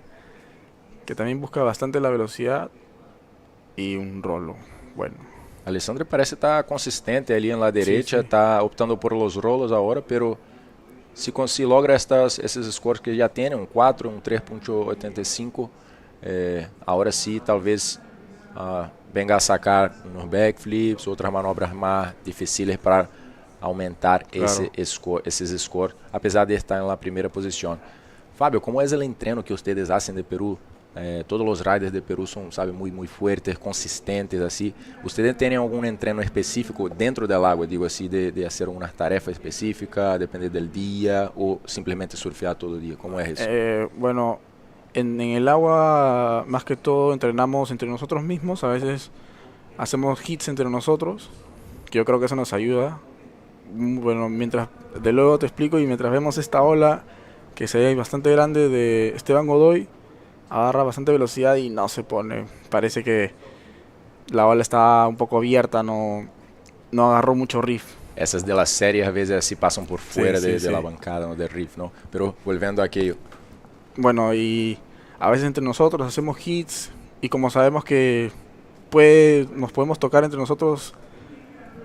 que también busca bastante la velocidad y un rolo, bueno. Alexander parece estar consistente ali en la derecha, está optando por los rolos ahora, pero si logra esses scores que ya tiene, un 4, un 3.85, ahora sí, talvez venga a sacar unos backflips, otras manobras más difíciles para aumentar esses scores, apesar de estar en la primera posición. Fábio, ¿cómo es el entreno que ustedes hacen de Perú? Todos los riders de Perú son, sabe, muy fuertes, consistentes, así. ¿Ustedes tienen algún entreno específico dentro del agua, digo así, de hacer una tarefa específica, depende del día, o simplemente surfear todo el día? ¿Cómo es eso? Bueno, en el agua, más que todo, entrenamos entre nosotros mismos. A veces hacemos hits entre nosotros, que yo creo que eso nos ayuda. Bueno, de luego te explico, y mientras vemos esta ola, que se ve bastante grande, de Esteban Godoy, agarra bastante velocidad y no se pone. Parece que la ola está un poco abierta, no agarró mucho riff. Esas de las series a veces así pasan por fuera de la bancada, ¿no? Del riff, ¿no? Pero volviendo a aquello. Bueno, y a veces entre nosotros hacemos hits, y como sabemos que nos podemos tocar entre nosotros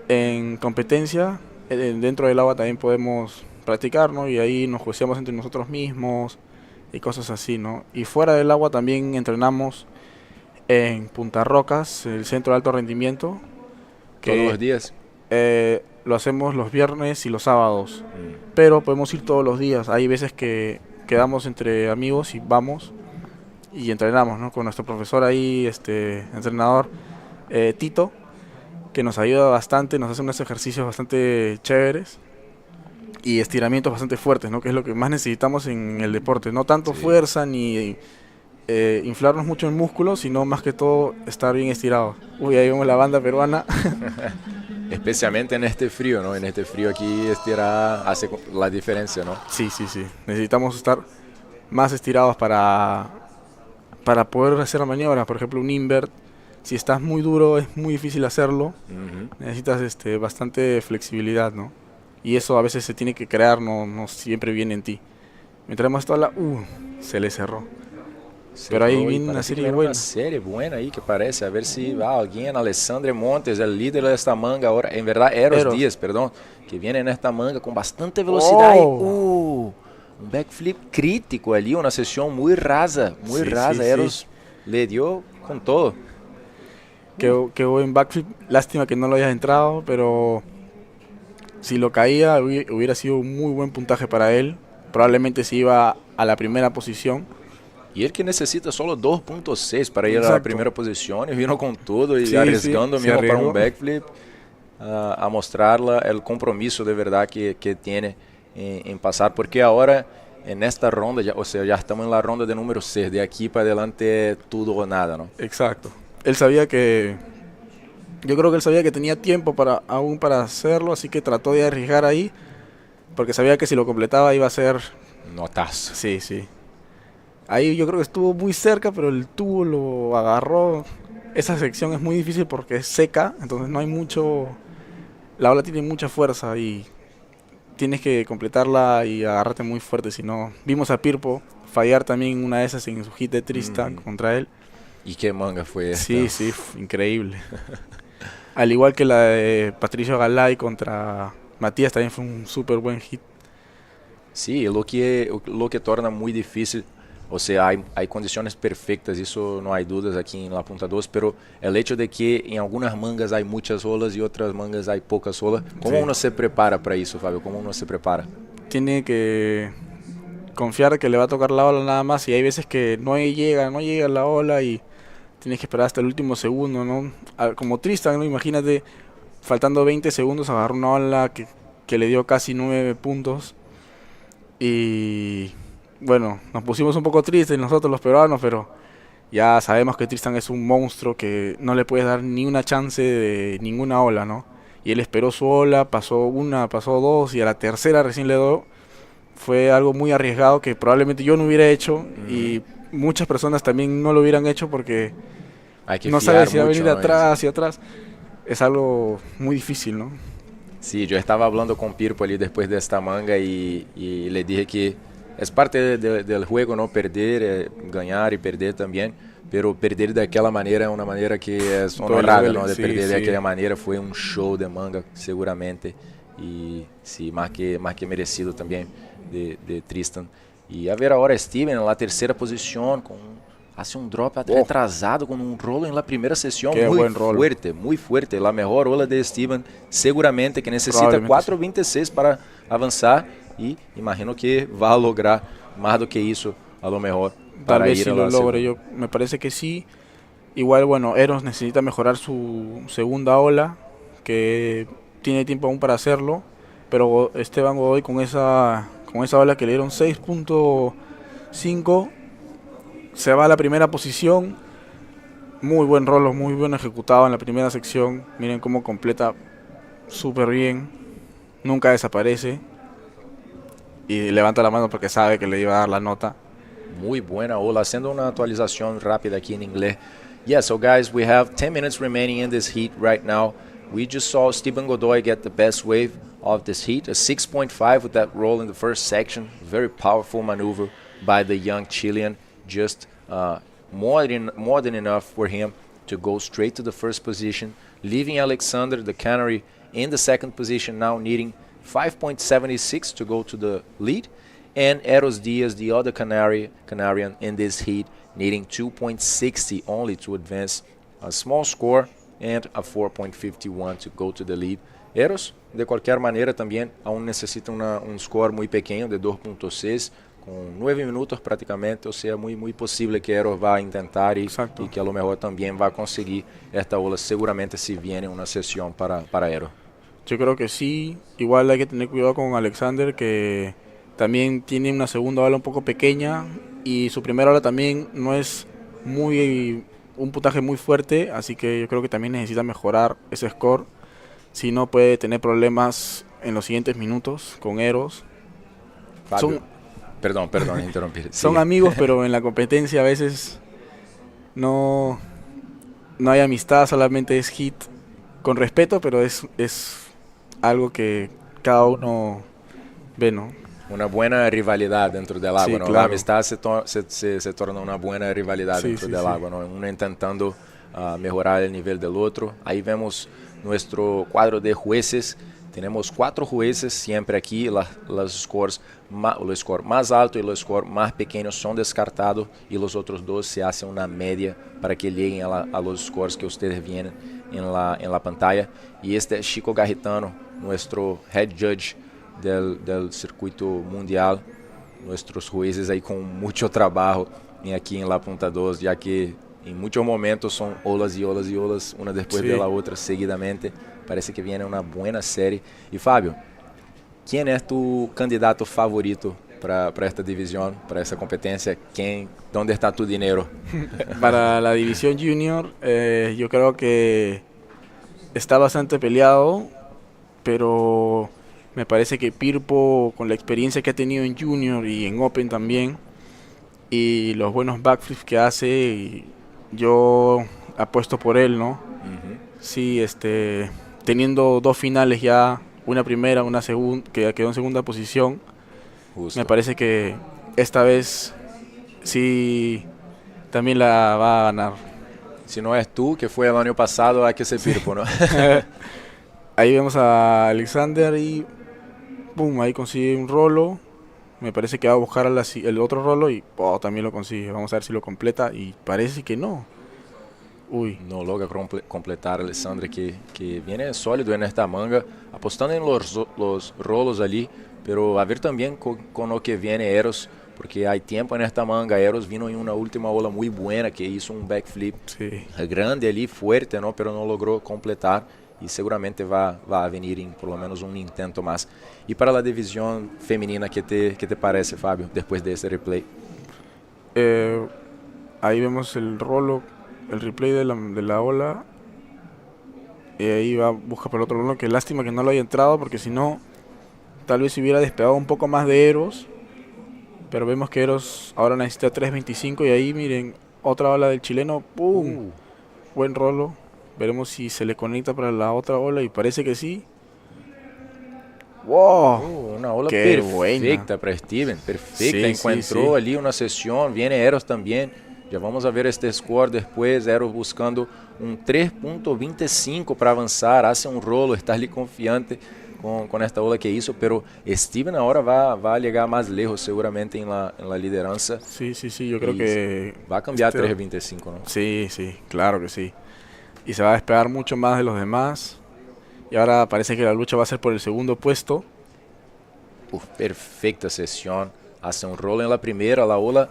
en competencia, dentro del agua también podemos practicar, ¿no? Y ahí nos juiciamos entre nosotros mismos y cosas así, ¿no? Y fuera del agua también entrenamos en Punta Rocas, el centro de alto rendimiento. ¿Todos los días? Lo hacemos los viernes y los sábados, pero podemos ir todos los días. Hay veces que quedamos entre amigos y vamos y entrenamos, ¿no? Con nuestro profesor ahí, entrenador Tito, que nos ayuda bastante, nos hace unos ejercicios bastante chéveres. y estiramientos bastante fuertes, ¿no? Que es lo que más necesitamos en el deporte. No tanto fuerza ni inflarnos mucho en músculos, sino más que todo estar bien estirado. Uy, ahí vemos la banda peruana. Especialmente en este frío, ¿no? En este frío aquí estirar hace la diferencia, ¿no? Sí, sí, sí. Necesitamos estar más estirados para poder hacer la maniobra. Por ejemplo, un invert, si estás muy duro es muy difícil hacerlo. Necesitas bastante flexibilidad, ¿no? Y eso a veces se tiene que crear, no siempre viene en ti. Mientras más toda se le cerró. Pero ahí viene una serie buena. Una serie buena ahí que parece, a ver si alguien, Alessandro Montes, el líder de esta manga ahora, en verdad Eros Díaz, perdón, que viene en esta manga con bastante velocidad. Un backflip crítico ali, una sesión muy rasa, Eros le dio con todo. Qué buen backflip, lástima que no lo hayas entrado, pero si lo caía hubiera sido un muy buen puntaje para él, probablemente se iba a la primera posición. Y él que necesita solo 2.6 para ir a la primera posición, y vino con todo y arriesgando mismo para un backflip, a mostrar el compromiso de verdad que tiene en pasar, porque ahora en esta ronda, ya estamos en la ronda de número 6, de aquí para adelante todo o nada, ¿no? Exacto. Yo creo que él sabía que tenía tiempo aún para hacerlo, así que trató de arriesgar ahí, porque sabía que si lo completaba iba a ser... notazo. Sí, sí. Ahí yo creo que estuvo muy cerca, pero el tubo lo agarró. Esa sección es muy difícil porque es seca, entonces no hay mucho... La ola tiene mucha fuerza y tienes que completarla y agarrarte muy fuerte, si no... Vimos a Pirpo fallar también una de esas en su hit de Tristan contra él. ¿Y qué manga fue esta? Sí, sí, increíble. Al igual que la de Patricio Galay contra Matias, también fue un súper buen hit. Sí, lo que torna muy difícil, o sea, hay condiciones perfectas, eso no hay dudas aquí en la punta 2, pero el hecho de que en algunas mangas hay muchas olas y otras mangas hay pocas olas, ¿cómo uno se prepara para eso, Fabio? ¿Cómo uno se prepara? Tiene que confiar que le va a tocar la ola nada más, y hay veces que no llega la ola y tienes que esperar hasta el último segundo, ¿no? Como Tristan, ¿no? Imagínate, faltando 20 segundos agarró una ola que le dio casi 9 puntos. Y bueno, nos pusimos un poco tristes nosotros los peruanos, pero ya sabemos que Tristan es un monstruo que no le puedes dar ni una chance de ninguna ola, ¿no? Y él esperó su ola, pasó una, pasó dos y a la tercera recién le dio. Fue algo muy arriesgado que probablemente yo no hubiera hecho y muchas personas también no lo hubieran hecho porque no sabes si va a venir atrás y atrás. Es algo muy difícil, ¿no? Sí, yo estaba hablando con Pirpo ali después de esta manga y le dije que es parte del juego, ¿no? Perder, ganar y perder también, pero perder de aquella manera es una manera que es honorable, ¿no? De perder de aquella manera fue un show de manga, seguramente, y sí, más que merecido también de Tristan. Y a ver ahora Steven en la tercera posición, hace un drop retrasado con un rolo en la primera sesión muy fuerte, la mejor ola de Steven, seguramente que necesita 4.26 para avanzar y imagino que va a lograr más do que eso a lo mejor para tal vez ir si a lo la logre, me parece que sí. Igual, bueno, Eros necesita mejorar su segunda ola, que tiene tiempo aún para hacerlo, pero Esteban Godoy con esa ola que le dieron 6.5 se va a la primera posición. Muy buen rolo, muy bien ejecutado en la primera sección. Miren cómo completa súper bien. Nunca desaparece. Y levanta la mano porque sabe que le iba a dar la nota. Muy buena ola. Haciendo una actualización rápida aquí en inglés. Yeah, so guys, we have 10 minutes remaining in this heat right now. We just saw Steven Godoy get the best wave of this heat. A 6.5 with that roll in the first section. Very powerful maneuver by the young Chilean. Just more than enough for him to go straight to the first position, leaving Alexander, the Canary, in the second position, now needing 5.76 to go to the lead, and Eros Diaz, the other Canarian in this heat, needing 2.60 only to advance, a small score and a 4.51 to go to the lead. Eros, de cualquier manera, también aún necesita un score muy pequeño de 2.6, con 9 minutos prácticamente, o sea, muy posible que Eros va a intentar y que a lo mejor también va a conseguir esta ola, seguramente si viene una sesión para Eros. Yo creo que sí. Igual hay que tener cuidado con Alexander, que también tiene una segunda ola un poco pequeña y su primera ola también no es muy un puntaje muy fuerte, así que yo creo que también necesita mejorar ese score. Si no, puede tener problemas en los siguientes minutos con Eros. Fábio, perdón, interrumpir. Son Siga. amigos, pero en la competencia a veces no, no hay amistad, solamente es hit con respeto, pero es algo que cada uno ve, ¿no? Una buena rivalidad dentro del agua, Sí, ¿no? claro. La amistad se torna una buena rivalidad Sí, dentro sí, del sí. agua, ¿no? Uno intentando mejorar el nivel del otro. Ahí vemos nuestro cuadro de jueces. Tenemos 4 jueces siempre aquí. Los scores, el score más alto y los scores más pequeños son descartados y los otros 2 se hacen una media para que lleguen a los scores que ustedes vienen en la pantalla. Y este es Chico Garritano, nuestro head judge del circuito mundial, nuestros jueces ahí con mucho trabajo aquí en la punta 2, ya que en muchos momentos son olas y olas y olas, una después de la otra seguidamente. Parece que viene una buena serie. Y Fábio, ¿quién es tu candidato favorito para esta división, para esta competencia? ¿Dónde está tu dinero? Para la división junior, yo creo que está bastante peleado, pero me parece que Pirpo, con la experiencia que ha tenido en junior y en open también, y los buenos backflips que hace, yo apuesto por él, ¿no? Sí, teniendo 2 finales ya, una primera, una segunda, que quedó en segunda posición, Justo. me parece que esta vez sí también la va a ganar. Si no es tú, que fue el año pasado, hay que ser Pirpo, ¿no? Ahí vemos a Alexander y boom, ahí consigue un rolo. Me parece que va a buscar el otro rolo y también lo consigue. Vamos a ver si lo completa y parece que no. Uy. No logra completar Alexandre, que viene sólido en esta manga, apostando en los rolos ali, pero a ver también con lo que viene Eros, porque hay tiempo en esta manga. Eros vino en una última ola muy buena, que hizo un backflip grande ali, fuerte, ¿no? Pero no logró completar y seguramente va a venir en por lo menos un intento más. Y para la división femenina, ¿qué te parece, Fábio, después de ese replay? Ahí vemos el rolo, el replay de la ola. Y ahí busca por el otro rolo. Que lástima que no lo haya entrado, porque si no, tal vez se hubiera despegado un poco más de Eros. Pero vemos que Eros ahora necesita 3.25. Y ahí miren, otra ola del chileno. ¡Pum! Buen rolo. Veremos si se le conecta para la otra ola. Y parece que sí. ¡Wow! Una ola Qué perfecta buena para Steven. Perfecta. Sí, Encontró sí. ali una sesión. Viene Eros también. Já vamos a ver este score después. Eros buscando um 3.25 para avançar. Hace um rolo. Está ali confiante com esta ola que hizo. Pero Steven ahora va a llegar más lejos seguramente en la lideranza. Sí, sí, sí. Yo creo que va a cambiar 3.25, ¿no? Sí, sí. Claro que sí. Y se va a despegar mucho más de los demás. Y ahora parece que la lucha va a ser por el segundo puesto. Perfecta sesión. Hace un rolo en la primera. La ola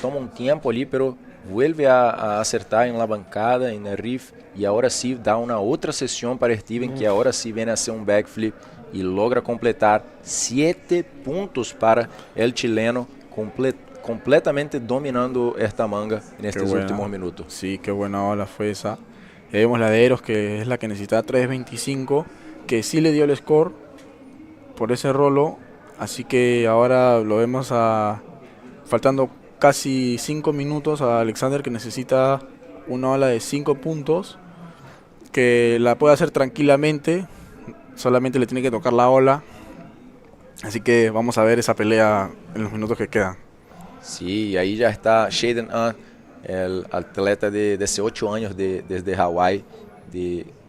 toma un tiempo ali, pero vuelve a acertar en la bancada, en el riff. Y ahora sí da una otra sesión para Steven, que ahora sí viene a hacer un backflip y logra completar 7 puntos para el chileno, completamente dominando esta manga en estos últimos minutos. Sí, qué buena ola fue esa. Ya vemos la de Eros, que es la que necesita 3.25, que sí le dio el score por ese rolo. Así que ahora lo vemos faltando casi 5 minutos a Alexander, que necesita una ola de 5 puntos, que la puede hacer tranquilamente, solamente le tiene que tocar la ola. Así que vamos a ver esa pelea en los minutos que quedan. Sí, ahí ya está Shaden el atleta de 18 años desde Hawái,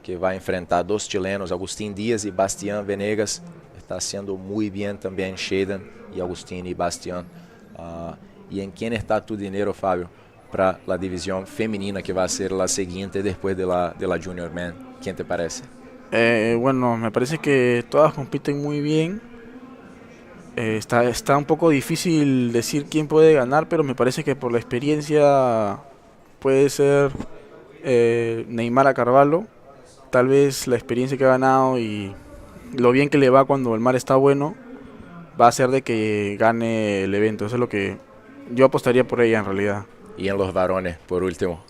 que va a enfrentar 2 chilenos, Agustín Díaz y Bastian Venegas. Está haciendo muy bien también Shaden y Agustín y Bastian. ¿Y en quién está tu dinero, Fábio, para la división femenina, que va a ser la siguiente después de la Junior Man? ¿Quién te parece? Bueno, me parece que todas compiten muy bien. Está un poco difícil decir quién puede ganar, pero me parece que por la experiencia puede ser Neymar a Carvalho. Tal vez la experiencia que ha ganado y lo bien que le va cuando el mar está bueno, va a hacer de que gane el evento. Eso es lo que yo apostaría por ella en realidad. Y en los varones, por último.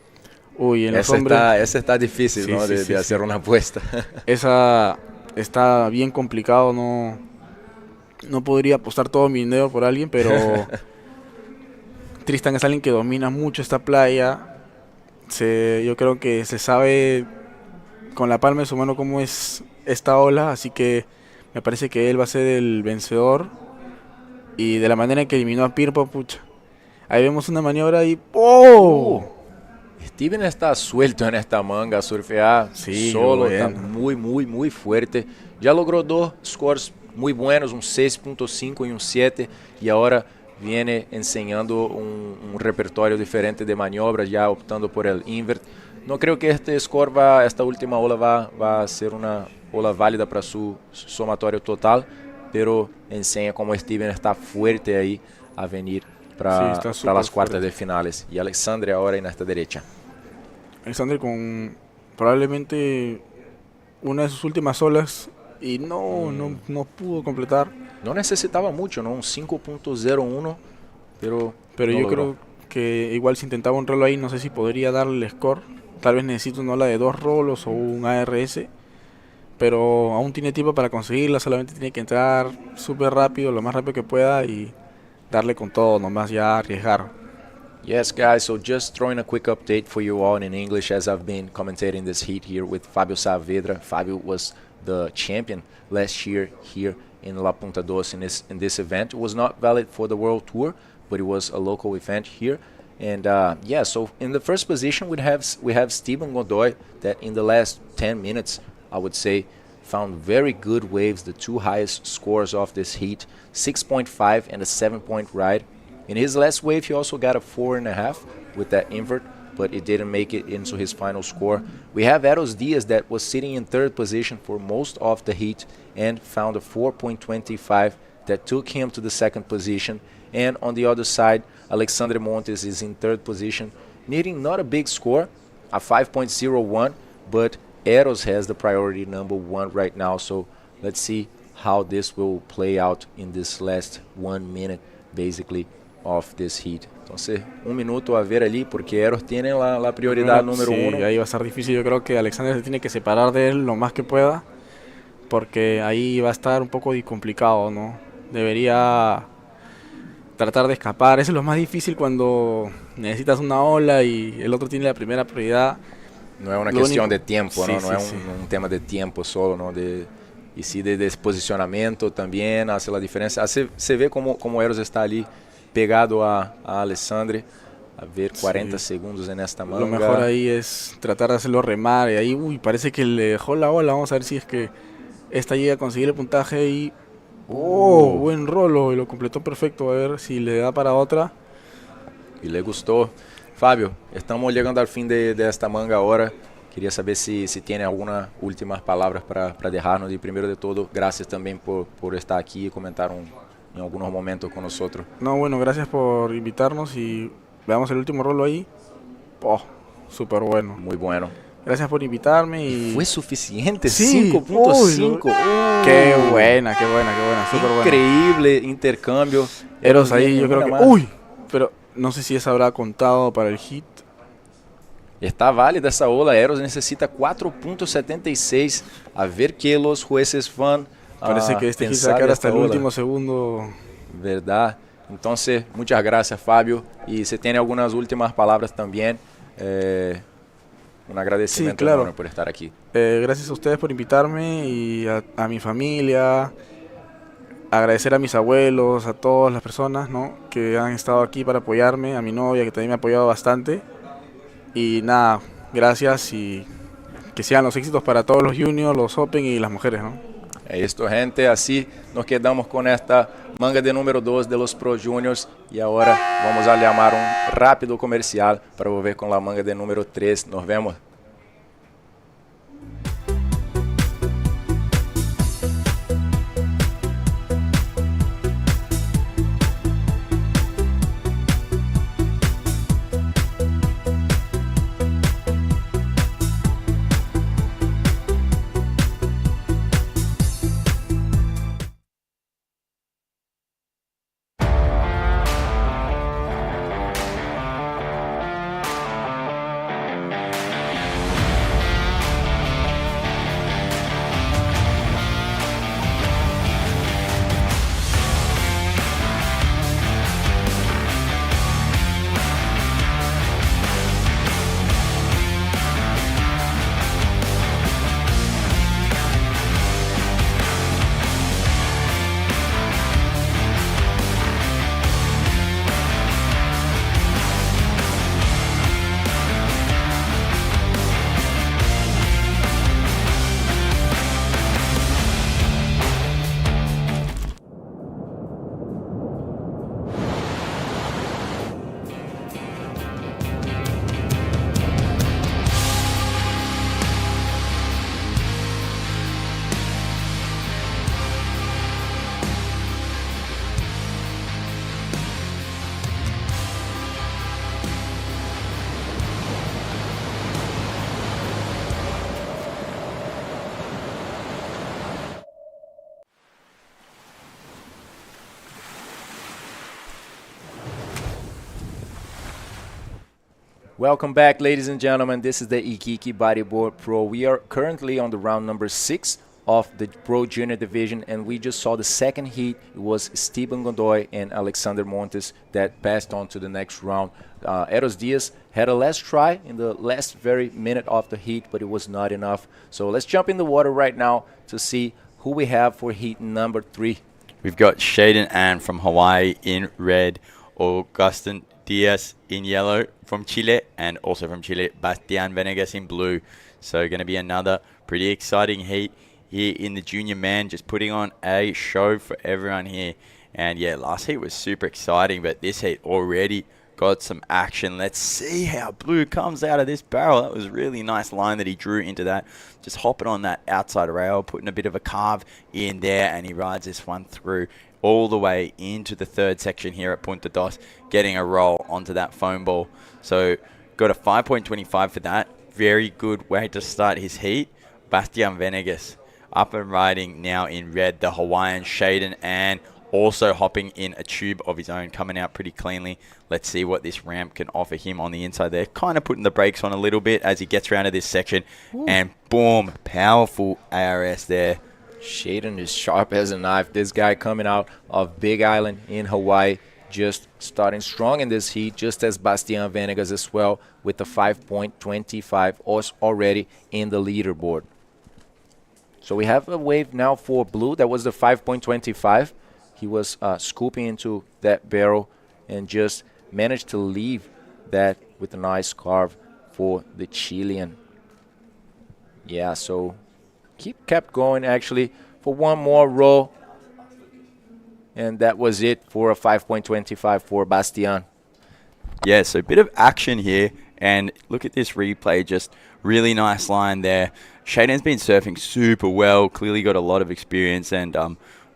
Uy, en los hombres... Esa está difícil, Sí, ¿no? sí, de sí, hacer sí. una apuesta. Esa está bien complicado, no podría apostar todo mi dinero por alguien, pero Tristan es alguien que domina mucho esta playa. Yo creo que se sabe con la palma de su mano cómo es esta ola, así que me parece que él va a ser el vencedor. Y de la manera en que eliminó a Pirpo, pucha. Ahí vemos una maniobra y ¡oh! Steven está suelto en esta manga, surfear Sí, solo, bueno. está muy fuerte. Ya logró dos scores muy buenos, un 6.5 y un 7, y ahora viene enseñando un repertorio diferente de maniobras, ya optando por el invert. No creo que este score esta última ola va a ser una ola válida para su somatorio total, pero enseña como Steven está fuerte ahí a venir para Sí, está las súper quartas fuerte. de finales. Y Alexandre ahora en esta derecha. Alexander con probablemente una de sus últimas olas y no pudo completar. No necesitaba mucho, ¿no? Un 5.01, pero Pero no yo logró. creo que igual si intentaba un rolo ahí, no sé si podría darle el score. Tal vez necesito una ola de 2 rolos o un ARS. Pero aún tiene tiempo para conseguirla, solamente tiene que entrar súper rápido, lo más rápido que pueda y darle con todo, nomás ya arriesgar. Yes, guys, so just throwing a quick update for you all in English as I've been commentating this heat here with Fabio Saavedra. Fabio was the champion last year here in La Punta Doce in this event. It was not valid for the World Tour, but it was a local event here. And yeah, so in the first position we have Steven Godoy that in the last 10 minutes, I would say, found very good waves, the two highest scores of this heat, 6.5 and a 7-point ride. In his last wave, he also got a 4.5 with that invert, but it didn't make it into his final score. We have Eros Diaz that was sitting in third position for most of the heat and found a 4.25 that took him to the second position. And on the other side, Alexandre Montes is in third position, needing not a big score, a 5.01, but Eros has the priority number 1 right now. So let's see how this will play out in this last 1 minute, basically, of this heat. Entonces, 1 minuto a ver allí, porque Eros tiene la prioridad número Sí, 1. ahí va a estar difícil. Yo creo que Alexander se tiene que separar de él lo más que pueda, porque ahí va a estar un poco complicado, ¿no? Debería tratar de escapar. Eso es lo más difícil cuando necesitas una ola y el otro tiene la primera prioridad. No es una Lo cuestión único- de tiempo, Sí, ¿no? sí, No es sí. un tema de tiempo solo, ¿no? Y sí de posicionamiento también hace la diferencia. Se ve como Eros está ali pegado a Alexandre. A ver, 40 segundos en esta manga. Lo mejor ahí es tratar de hacerlo remar. Y ahí, parece que le dejó la ola. Vamos a ver si es que esta llega a conseguir el puntaje y... ¡Oh! Buen rolo. Y lo completó perfecto. A ver si le da para otra. Y le gustó. Fabio, estamos llegando al fin de esta manga ahora. Quería saber si tiene algunas últimas palabras para dejarnos. Y primero de todo, gracias también por estar aquí y comentar en algunos momentos con nosotros. No, bueno, gracias por invitarnos y veamos el último rolo ahí. Oh, súper bueno. Muy bueno. Gracias por invitarme y... Fue suficiente, Sí, 5.5. Qué buena, súper buena. Increíble intercambio. Eros ahí, yo creo que... Más. ¡Uy! Pero no sé si esa habrá contado para el hit. Está válida essa ola. Eros necesita 4.76. A ver que los jueces van Parece que este hit pensar sacar hasta esta el ola. último segundo. Verdad. Entonces, muchas gracias, Fabio. Y si tiene algunas últimas palabras también, un agradecimiento Sí, claro. enorme por estar aquí. Gracias a ustedes por invitarme y a mi familia. Agradecer a mis abuelos, a todas las personas, ¿no?, que han estado aquí para apoyarme, a mi novia que también me ha apoyado bastante. Y nada, gracias y que sean los éxitos para todos los juniors, los open y las mujeres, ¿no? Esto, gente, así nos quedamos con esta manga de número 2 de los Pro Juniors. Y ahora vamos a llamar un rápido comercial para volver con la manga de número 3. Nos vemos. Welcome back, ladies and gentlemen. This is the Iquique Bodyboard Pro. We are currently on the round number 6 of the Pro Junior Division, and we just saw the second heat. It was Esteban Godoy and Alexander Montes that passed on to the next round. Eros Diaz had a last try in the last very minute of the heat, but it was not enough. So let's jump in the water right now to see who we have for heat number 3. We've got Shaden Ann from Hawaii in red, Augustin Diaz in yellow from Chile, and also from Chile, Bastian Venegas in blue. So going to be another pretty exciting heat here in the junior man, just putting on a show for everyone here. And yeah, last heat was super exciting, but this heat already got some action. Let's see how blue comes out of this barrel. That was a really nice line that he drew into that. Just hopping on that outside rail, putting a bit of a carve in there, and he rides this one through all the way into the third section here at Punta Dos, getting a roll onto that foam ball. So got a 5.25 for that. Very good way to start his heat. Bastian Venegas up and riding now in red, the Hawaiian Shaden, and also hopping in a tube of his own, coming out pretty cleanly. Let's see what this ramp can offer him on the inside there. Kind of putting the brakes on a little bit as he gets around to this section. Ooh. And boom, powerful ARS there. Shaden is sharp as a knife. This guy coming out of Big Island in Hawaii, just starting strong in this heat, just as Bastian Venegas as well, with the 5.25 already in the leaderboard. So we have a wave now for blue. That was the 5.25. He was scooping into that barrel and just managed to leave that with a nice carve for the Chilean. Yeah, so kept going actually for one more roll. And that was it for a 5.25 for Bastian. Yeah, so a bit of action here. And look at this replay, just really nice line there. Shaden's been surfing super well, clearly got a lot of experience and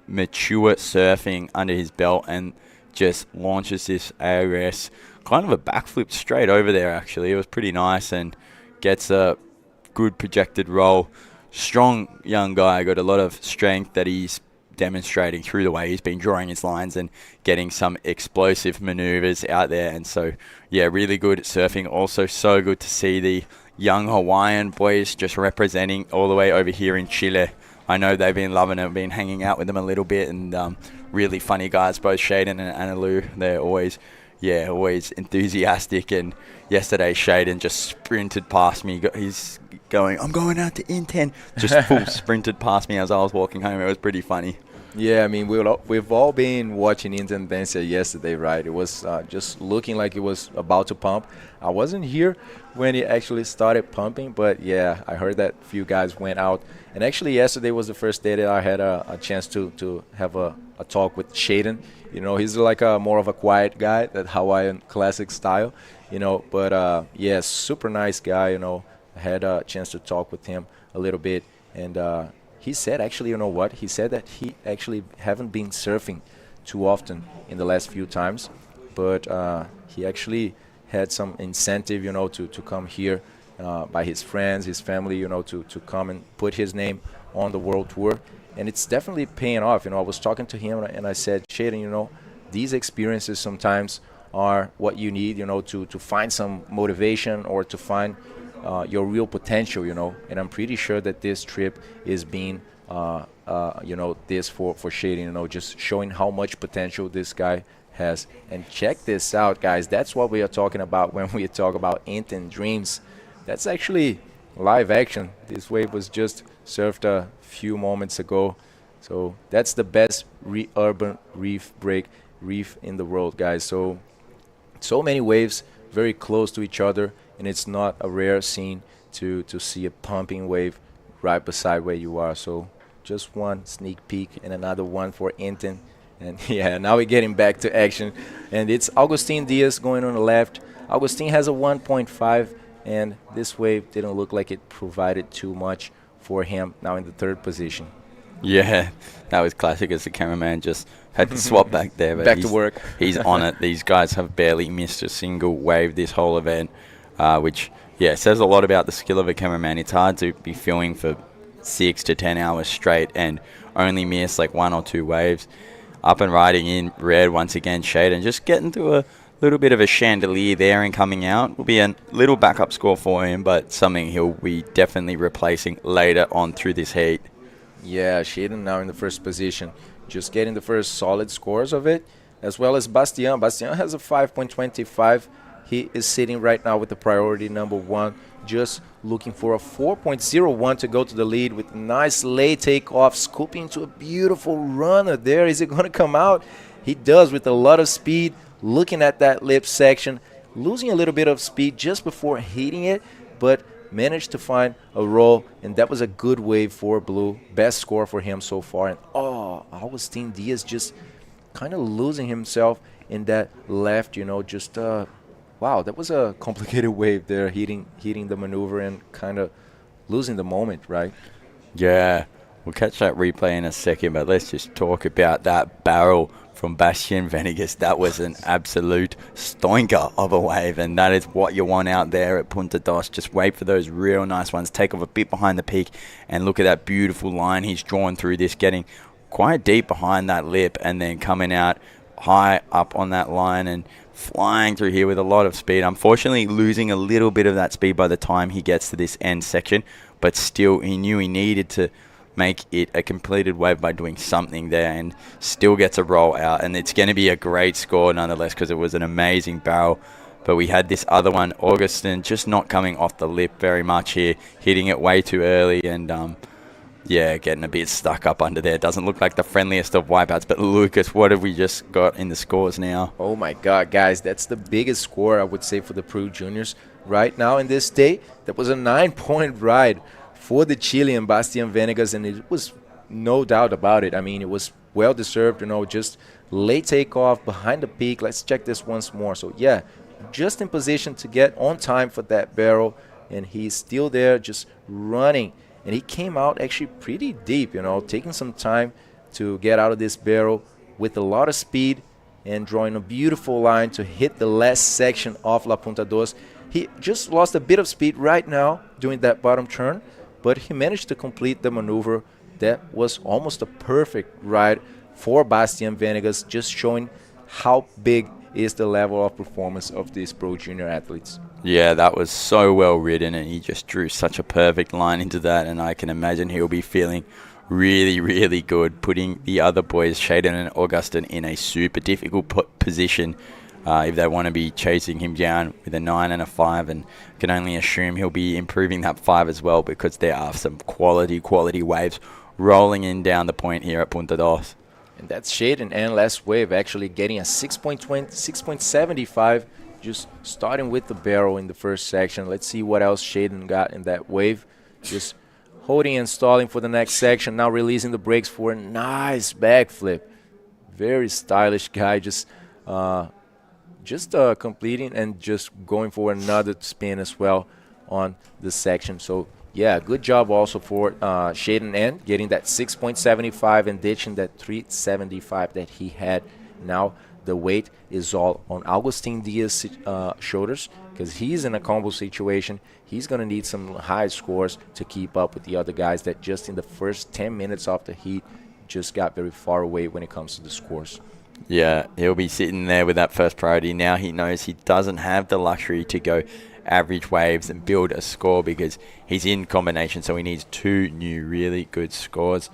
mature surfing under his belt, and just launches this ARS. Kind of a backflip straight over there, actually. It was pretty nice and gets a good projected roll. Strong young guy, got a lot of strength that he's demonstrating through the way he's been drawing his lines and getting some explosive maneuvers out there. And so, yeah, really good at surfing. Also, so good to see the young Hawaiian boys just representing all the way over here in Chile. I know they've been loving it, been hanging out with them a little bit, and really funny guys, both Shaden and Analu. They're always enthusiastic. And yesterday, Shaden just sprinted past me. He's going, I'm going out to N10. Just full sprinted past me as I was walking home. It was pretty funny. Yeah, I mean, we've all been watching Intendencia yesterday, right? It was just looking like it was about to pump. I wasn't here when it actually started pumping, but yeah, I heard that a few guys went out. And actually, yesterday was the first day that I had a chance to have a talk with Shaden. You know, he's like more of a quiet guy, that Hawaiian classic style, you know. But yeah, super nice guy, you know. I had a chance to talk with him a little bit, and he said, actually, you know what? He said that he actually haven't been surfing too often in the last few times, but he actually had some incentive, you know, to come here by his friends, his family, you know, to come and put his name on the world tour. And it's definitely paying off. You know, I was talking to him and I said, Shaden, you know, these experiences sometimes are what you need, you know, to find some motivation or to find your real potential, you know. And I'm pretty sure that this trip is being, you know, this for Shaden, you know, just showing how much potential this guy has. And check this out, guys. That's what we are talking about when we talk about Ant and Dreams. That's actually live action. This wave was just surfed a few moments ago. So that's the best urban reef break reef in the world, guys. So many waves very close to each other, and it's not a rare scene to see a pumping wave right beside where you are. So just one sneak peek and another one for Inten. And yeah, now we're getting back to action. And it's Agustin Diaz going on the left. Agustin has a 1.5, and this wave didn't look like it provided too much for him, now in the third position. Yeah, that was classic as the cameraman just had to swap back there. But back to work. He's on it. These guys have barely missed a single wave this whole event, which, yeah, says a lot about the skill of a cameraman. It's hard to be filming for 6 to 10 hours straight and only miss like 1 or 2 waves. Up and riding in red once again, Shaden just getting to a little bit of a chandelier there in coming out. Will be a little backup score for him, but something he'll be definitely replacing later on through this heat. Yeah, Shaden now in the first position, just getting the first solid scores of it, as well as Bastian. Bastian has a 5.25. He is sitting right now with the priority number 1, just looking for a 4.01 to go to the lead with a nice late takeoff, scooping into a beautiful runner there. Is it going to come out? He does with a lot of speed, looking at that lip section, losing a little bit of speed just before hitting it, but managed to find a roll, and that was a good wave for Blue. Best score for him so far. And Agustin Diaz just kind of losing himself in that left, just wow, that was a complicated wave there, hitting the maneuver and kind of losing the moment, right? Yeah, we'll catch that replay in a second, but let's just talk about that barrel from Bastian Venegas. That was an absolute stoinker of a wave, and that is what you want out there at Punta Dos. Just wait for those real nice ones, take off a bit behind the peak, and look at that beautiful line he's drawn through this, getting quite deep behind that lip and then coming out high up on that line and flying through here with a lot of speed. Unfortunately, losing a little bit of that speed by the time he gets to this end section, but still he knew he needed to make it a completed wave by doing something there, and still gets a roll out. And it's going to be a great score nonetheless, because it was an amazing barrel. But we had this other one, Augustin, just not coming off the lip very much here, hitting it way too early, and yeah, getting a bit stuck up under there. Doesn't look like the friendliest of wipeouts. But Lucas, what have we just got in the scores now? Oh my God, guys, that's the biggest score I would say for the Peru Juniors right now in this day. That was a 9-point ride for the Chilean Bastian Venegas, and it was no doubt about it. I mean, it was well deserved, just late takeoff behind the peak. Let's check this once more. So yeah, just in position to get on time for that barrel, and he's still there just running. And he came out actually pretty deep, taking some time to get out of this barrel with a lot of speed and drawing a beautiful line to hit the last section of La Punta Dos. He just lost a bit of speed right now doing that bottom turn, but he managed to complete the maneuver. That was almost a perfect ride for Bastian Venegas, just showing how big is the level of performance of these Pro Junior athletes. Yeah, that was so well ridden, and he just drew such a perfect line into that, and I can imagine he'll be feeling really, really good, putting the other boys, Shaden and Augustin, in a super difficult position if they want to be chasing him down with a 9 and a 5, and can only assume he'll be improving that 5 as well, because there are some quality waves rolling in down the point here at Punta Dos. And that's Shaden and last wave actually getting a 6.75, just starting with the barrel in the first section. Let's see what else Shaden got in that wave. Just holding and stalling for the next section, now releasing the brakes for a nice backflip. Very stylish guy, just completing and just going for another spin as well on the section. So yeah, good job also for Shaden and getting that 6.75 and ditching that 3.75 that he had. Now the weight is all on Agustin Diaz's shoulders, because he's in a combo situation. He's going to need some high scores to keep up with the other guys that just in the first 10 minutes of the heat just got very far away when it comes to the scores. Yeah, he'll be sitting there with that first priority. Now he knows he doesn't have the luxury to go average waves and build a score, because he's in combination, so he needs 2 new really good scores.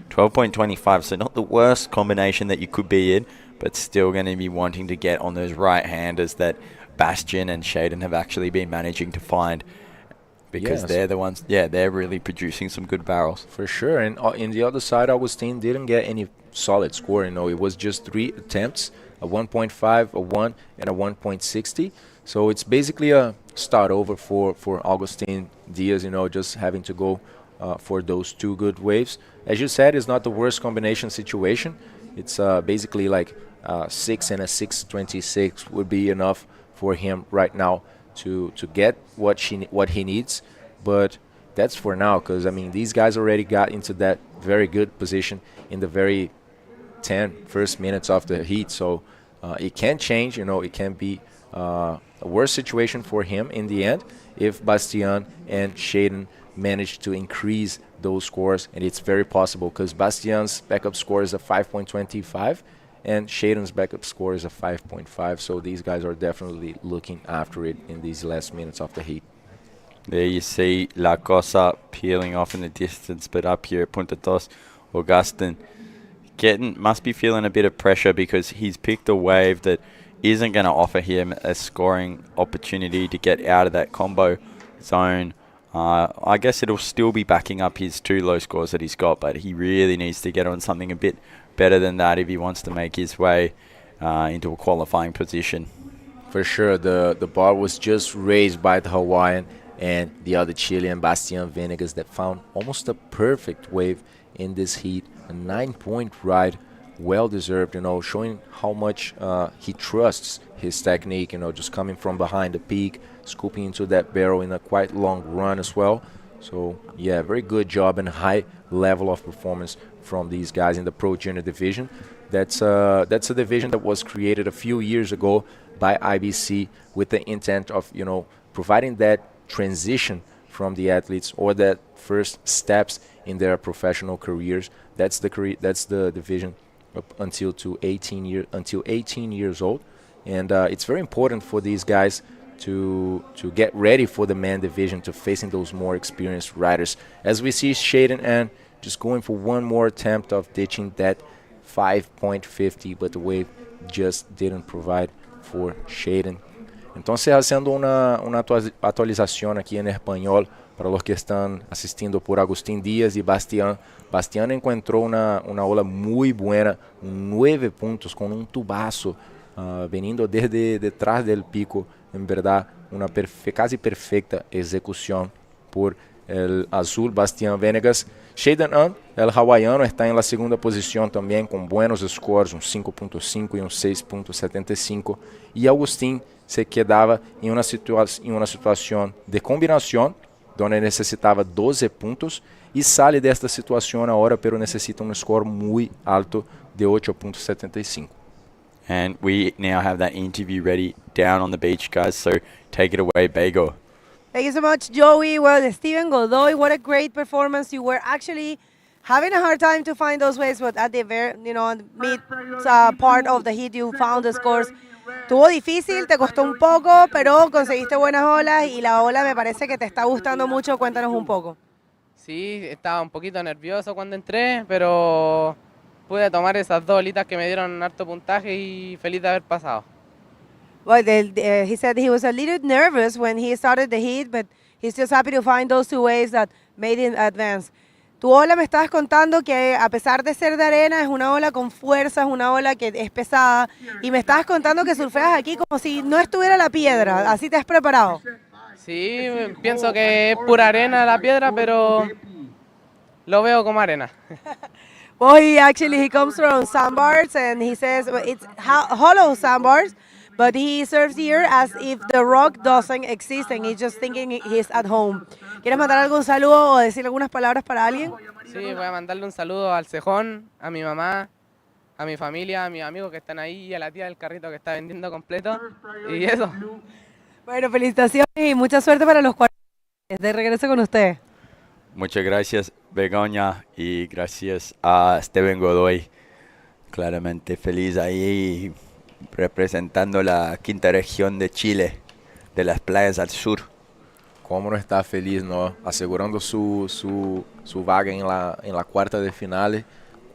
12.25, so not the worst combination that you could be in, but still going to be wanting to get on those right-handers that Bastian and Shaden have actually been managing to find, because they're the ones, they're really producing some good barrels. For sure, and in the other side, Agustin didn't get any solid score. It was just 3 attempts, a 1.5, a 1, and a 1.60. So it's basically a start over for Agustin Diaz, just having to go for those 2 good waves. As you said, it's not the worst combination situation. It's basically like 6 and a 6.26 would be enough for him right now to get what he needs. But that's for now, because these guys already got into that very good position in the very first minutes of the heat. So it can change. It can be a worse situation for him in the end if Bastian and Shaden manage to increase those scores, and it's very possible, because Bastian's backup score is a 5.25, and Shaden's backup score is a 5.5, so these guys are definitely looking after it in these last minutes of the heat. There you see La Cosa peeling off in the distance, but up here at Punta Dos, Augustin must be feeling a bit of pressure because he's picked a wave that isn't going to offer him a scoring opportunity to get out of that combo zone. I guess it'll still be backing up his 2 low scores that he's got, but he really needs to get on something a bit better than that if he wants to make his way into a qualifying position. For sure, the bar was just raised by the Hawaiian and the other Chilean, Bastian Venegas, that found almost a perfect wave in this heat. A 9-point ride, well deserved, showing how much he trusts his technique, just coming from behind the peak, scooping into that barrel in a quite long run as well. So yeah, very good job and high level of performance from these guys in the Pro Junior division. That's a division that was created a few years ago by IBC with the intent of providing that transition from the athletes or that first steps in their professional careers. That's the division up until 18 years old, and it's very important for these guys to get ready for the man division, to facing those more experienced riders. As we see Shaden and just going for one more attempt of ditching that 5.50, but the wave just didn't provide for Shaden. Entonces, haciendo una actualización aquí en español para los que están asistiendo por Agustín Díaz y Bastian. Bastian encontró una ola muy buena, 9 puntos con un tubazo, veniendo desde detrás del pico. En verdad, una casi perfecta ejecución por el azul Bastian Venegas. Shaden An, el hawaiano, está en la segunda posición también con buenos scores, un 5.5 y un 6.75. Y Agustín se quedaba en una situación de combinación, donde necesitaba 12 puntos, y sale de esta situación ahora, pero necesita un score muy alto de 8.75. And we now have that interview ready down on the beach, guys, so take it away, Bego. Thank you so much, Joey. Well, Steven Godoy, what a great performance. You were actually having a hard time to find those waves, but at the very, mid part of the heat, you found the scores. Estuvo difícil, te costó un poco, pero conseguiste buenas olas y la ola me parece que te está gustando mucho. Cuéntanos un poco. Sí, estaba un poquito nervioso cuando entré, pero pude tomar esas 2 olitas que me dieron harto puntaje y feliz de haber pasado. Well, he said he was a little nervous when he started the heat, but he's just happy to find those 2 waves that made him advance. Tu ola me estabas contando que a pesar de ser de arena es una ola con fuerza, es una ola que es pesada, y me estabas contando que surfeas aquí como si no estuviera la piedra. ¿Así te has preparado? Sí, pienso que es pura arena la piedra, pero lo veo como arena. Well, he comes from sandbars, and he says it's hollow sandbars, but he surfs here as if the rock doesn't exist, and he's just thinking he's at home. ¿Quieres mandar algún saludo o decir algunas palabras para alguien? Sí, voy a mandarle un saludo al Cejón, a mi mamá, a mi familia, a mis amigos que están ahí y a la tía del carrito que está vendiendo completo. Y eso. Bueno, felicitaciones y mucha suerte para los quarterfinals. De regreso con usted. Muchas gracias, Begoña, y gracias a Steven Godoy. Claramente feliz ahí representando la quinta región de Chile, de las playas al sur. Como no está feliz, ¿no? Asegurando su vaga en la cuarta de finales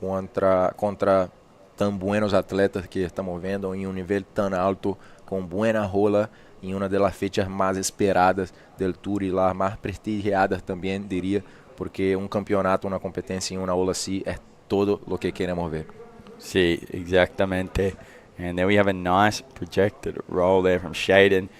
contra tan buenos atletas que estamos viendo en un nivel tan alto, con buena rola, en una de las fechas más esperadas del Tour y las más prestigiadas también, diría, porque un campeonato, una competencia en una ola así es todo lo que queremos ver. Sí, exactamente. And then we have a nice projected roll there from Shaden.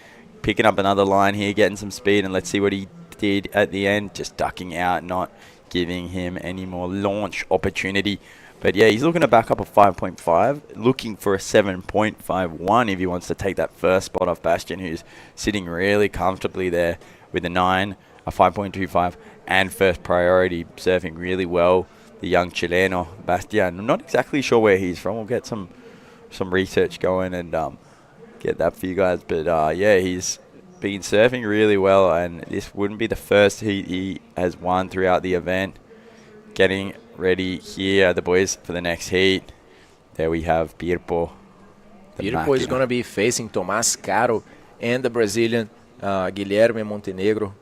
Picking up another line here, getting some speed, and let's see what he did at the end. Just ducking out, not giving him any more launch opportunity. But yeah, he's looking to back up a 5.5, looking for a 7.51 if he wants to take that first spot off Bastian, who's sitting really comfortably there with a 9, a 5.25, and first priority, surfing really well. The young Chileno, Bastian. I'm not exactly sure where he's from. We'll get some research going and get that for you guys. But yeah, he's been surfing really well, and this wouldn't be the first he has won throughout the event. Getting ready here, the boys, for the next heat. There we have Pirpo. Pirpo is going to be facing Tomás Caro and the Brazilian Guilherme Montenegro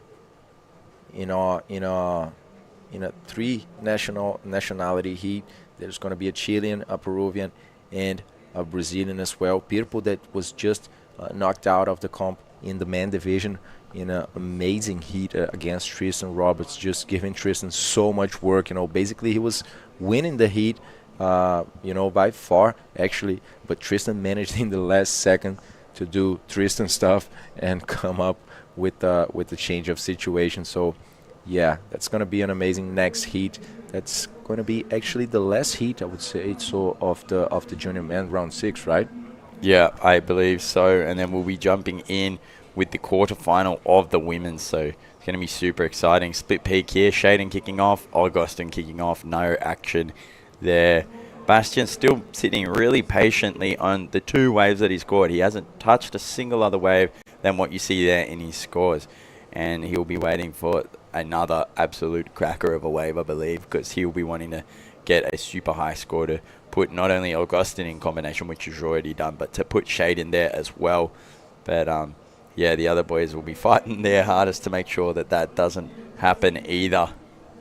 in a three nationality heat. There's going to be a Chilean, a Peruvian, and a Brazilian as well. Pirpo that was just knocked out of the comp in the man division in an amazing heat against Tristan Roberts, just giving Tristan so much work. Basically he was winning the heat, by far actually, but Tristan managed in the last second to do Tristan stuff and come up with the change of situation. So yeah, that's going to be an amazing next heat. That's going to be actually the last heat, I would say, so of the junior men round 6, right? Yeah, I believe so. And then we'll be jumping in with the quarterfinal of the women. So it's going to be super exciting. Split peak here. Shaden kicking off. Augustin kicking off. No action there. Bastian still sitting really patiently on the 2 waves that he scored. He hasn't touched a single other wave than what you see there in his scores. And he'll be waiting for another absolute cracker of a wave, I believe, because he'll be wanting to get a super high score to put not only Augustin in combination, which he's already done, but to put Shaden there as well. But yeah, the other boys will be fighting their hardest to make sure that doesn't happen either.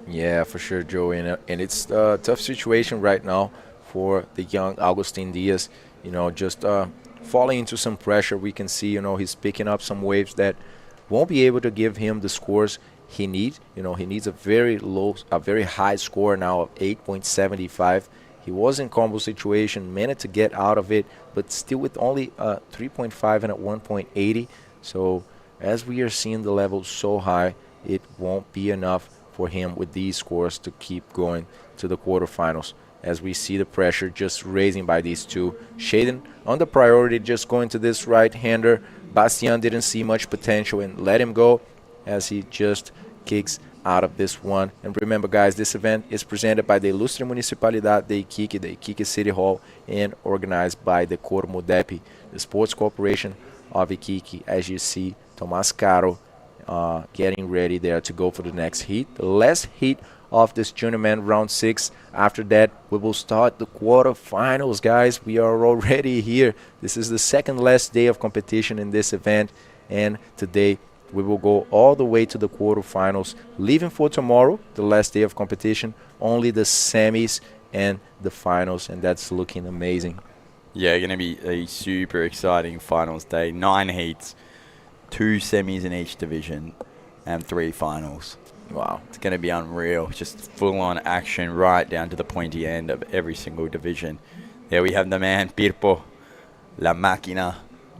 Yeah, for sure, Joey. And it's a tough situation right now for the young Agustin Diaz. Just falling into some pressure. We can see, he's picking up some waves that won't be able to give him the scores he needs. He needs a very high score now of 8.75. He was in combo situation, managed to get out of it, but still with only 3.5 and at 1.80. So as we are seeing the level so high, it won't be enough for him with these scores to keep going to the quarterfinals. As we see the pressure just raising by these two. Shaden on the priority, just going to this right-hander. Bastian didn't see much potential and let him go as he just kicks out of this one. And remember, guys, this event is presented by the Ilustre Municipalidad de Iquique, the Iquique City Hall, and organized by the Cormudepi, the Sports Corporation of Iquique. As you see, Tomás Caro getting ready there to go for the next heat, the last heat of this junior man round 6. After that, we will start the quarterfinals, guys. We are already here. This is the second last day of competition in this event, and today we will go all the way to the quarterfinals, leaving for tomorrow, the last day of competition, only the semis and the finals, and that's looking amazing. Yeah, going to be a super exciting finals day. 9 heats, 2 semis in each division, and 3 finals. Wow. It's going to be unreal. Just full-on action right down to the pointy end of every single division. There we have the man, Pirpo, La Máquina,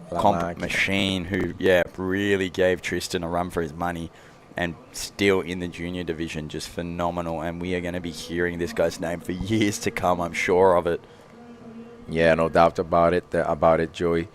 comp machine, who, really gave Tristan a run for his money, and still in the junior division, just phenomenal. And we are going to be hearing this guy's name for years to come, I'm sure of it. Yeah, no doubt about it, Joey.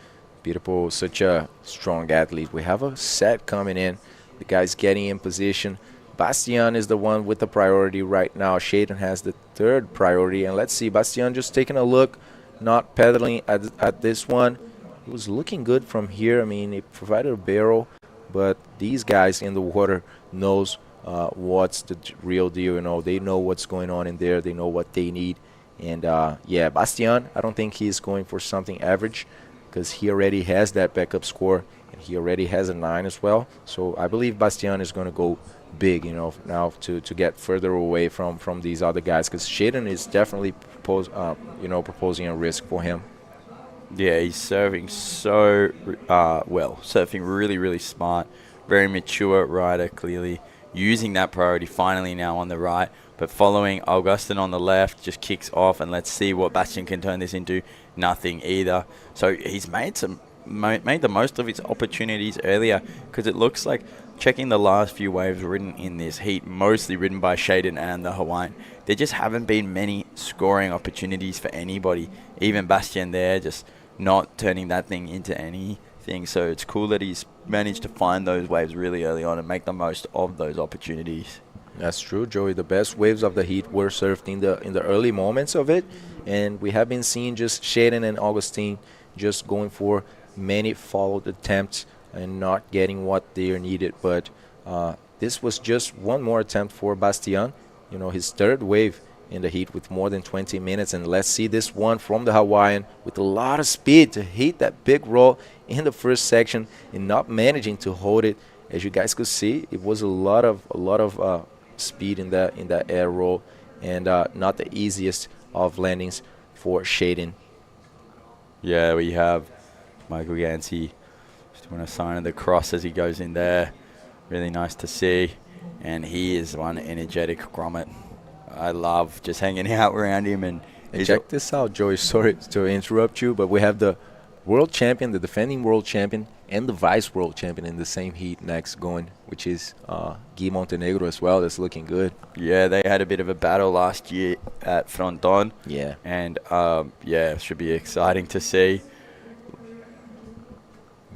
Pirpo, such a strong athlete. We have a set coming in. The guy's getting in position. Bastian is the one with the priority right now. Shaden has the 3rd priority. And let's see, Bastian just taking a look, not pedaling at this one. It was looking good from here. I mean, it provided a barrel, but these guys in the water knows what's the real deal. They know what's going on in there. They know what they need. And yeah, Bastian, I don't think he's going for something average because he already has that backup score and he already has a 9 as well. So I believe Bastian is going to go big, now to get further away from these other guys, because Shaden is definitely proposing a risk for him. Yeah, he's serving so well, surfing really, really smart, very mature rider, clearly using that priority finally now on the right, but following Augustin on the left, just kicks off, and let's see what Bastian can turn this into. Nothing either. So he's made the most of his opportunities earlier, because it looks like, checking the last few waves ridden in this heat, mostly ridden by Shaden and the Hawaiian, there just haven't been many scoring opportunities for anybody. Even Bastian there, just not turning that thing into anything. So it's cool that he's managed to find those waves really early on and make the most of those opportunities. That's true, Joey. The best waves of the heat were surfed in the early moments of it, and we have been seeing just Shaden and Augustine just going for many followed attempts and not getting what they are needed. But this was just one more attempt for Bastian. His 3rd wave in the heat with more than 20 minutes. And let's see this one from the Hawaiian with a lot of speed to hit that big roll in the first section and not managing to hold it. As you guys could see, it was a lot of speed in that air roll, and not the easiest of landings for Shaden. Yeah, we have Michael Yancey just doing a sign of the cross as he goes in there. Really nice to see. And he is one energetic grommet. I love just hanging out around him. And check this out, Joey. Sorry to interrupt you, but we have the world champion, the defending world champion, and the vice world champion in the same heat next going, which is Guy Montenegro as well. That's looking good. Yeah, they had a bit of a battle last year at Fronton. Yeah. And yeah, it should be exciting to see.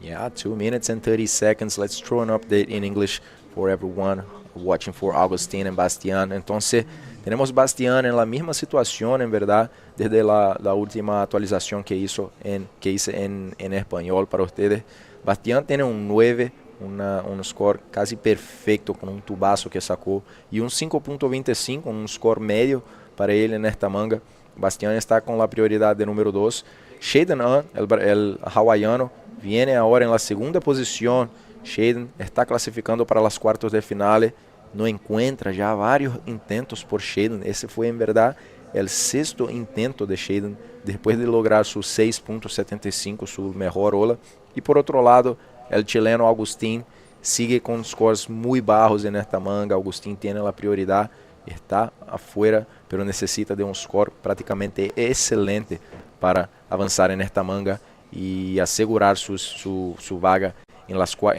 Yeah, 2 minutes and 30 seconds. Let's throw an update in English for everyone watching for Agustín and Bastian. Entonces, tenemos Bastian en la misma situación, en verdad, desde la última actualización que hice en español para ustedes. Bastian tiene un 9, un score casi perfecto con un tubazo que sacó, y un 5.25, un score medio para él en esta manga. Bastian está con la prioridad de número 2. Shaden, el hawaiano, viene ahora en la segunda posición. Shaden está clasificando para las cuartos de finales. No encuentra ya varios intentos por Shaden. Ese fue en verdad el sexto intento de Shaden después de lograr su 6.75, su mejor ola. Y por otro lado, el chileno Agustín sigue con scores muy bajos en esta manga. Agustín tiene la prioridad, está afuera, pero necesita de un score prácticamente excelente para avanzar en esta manga y asegurar su vaga en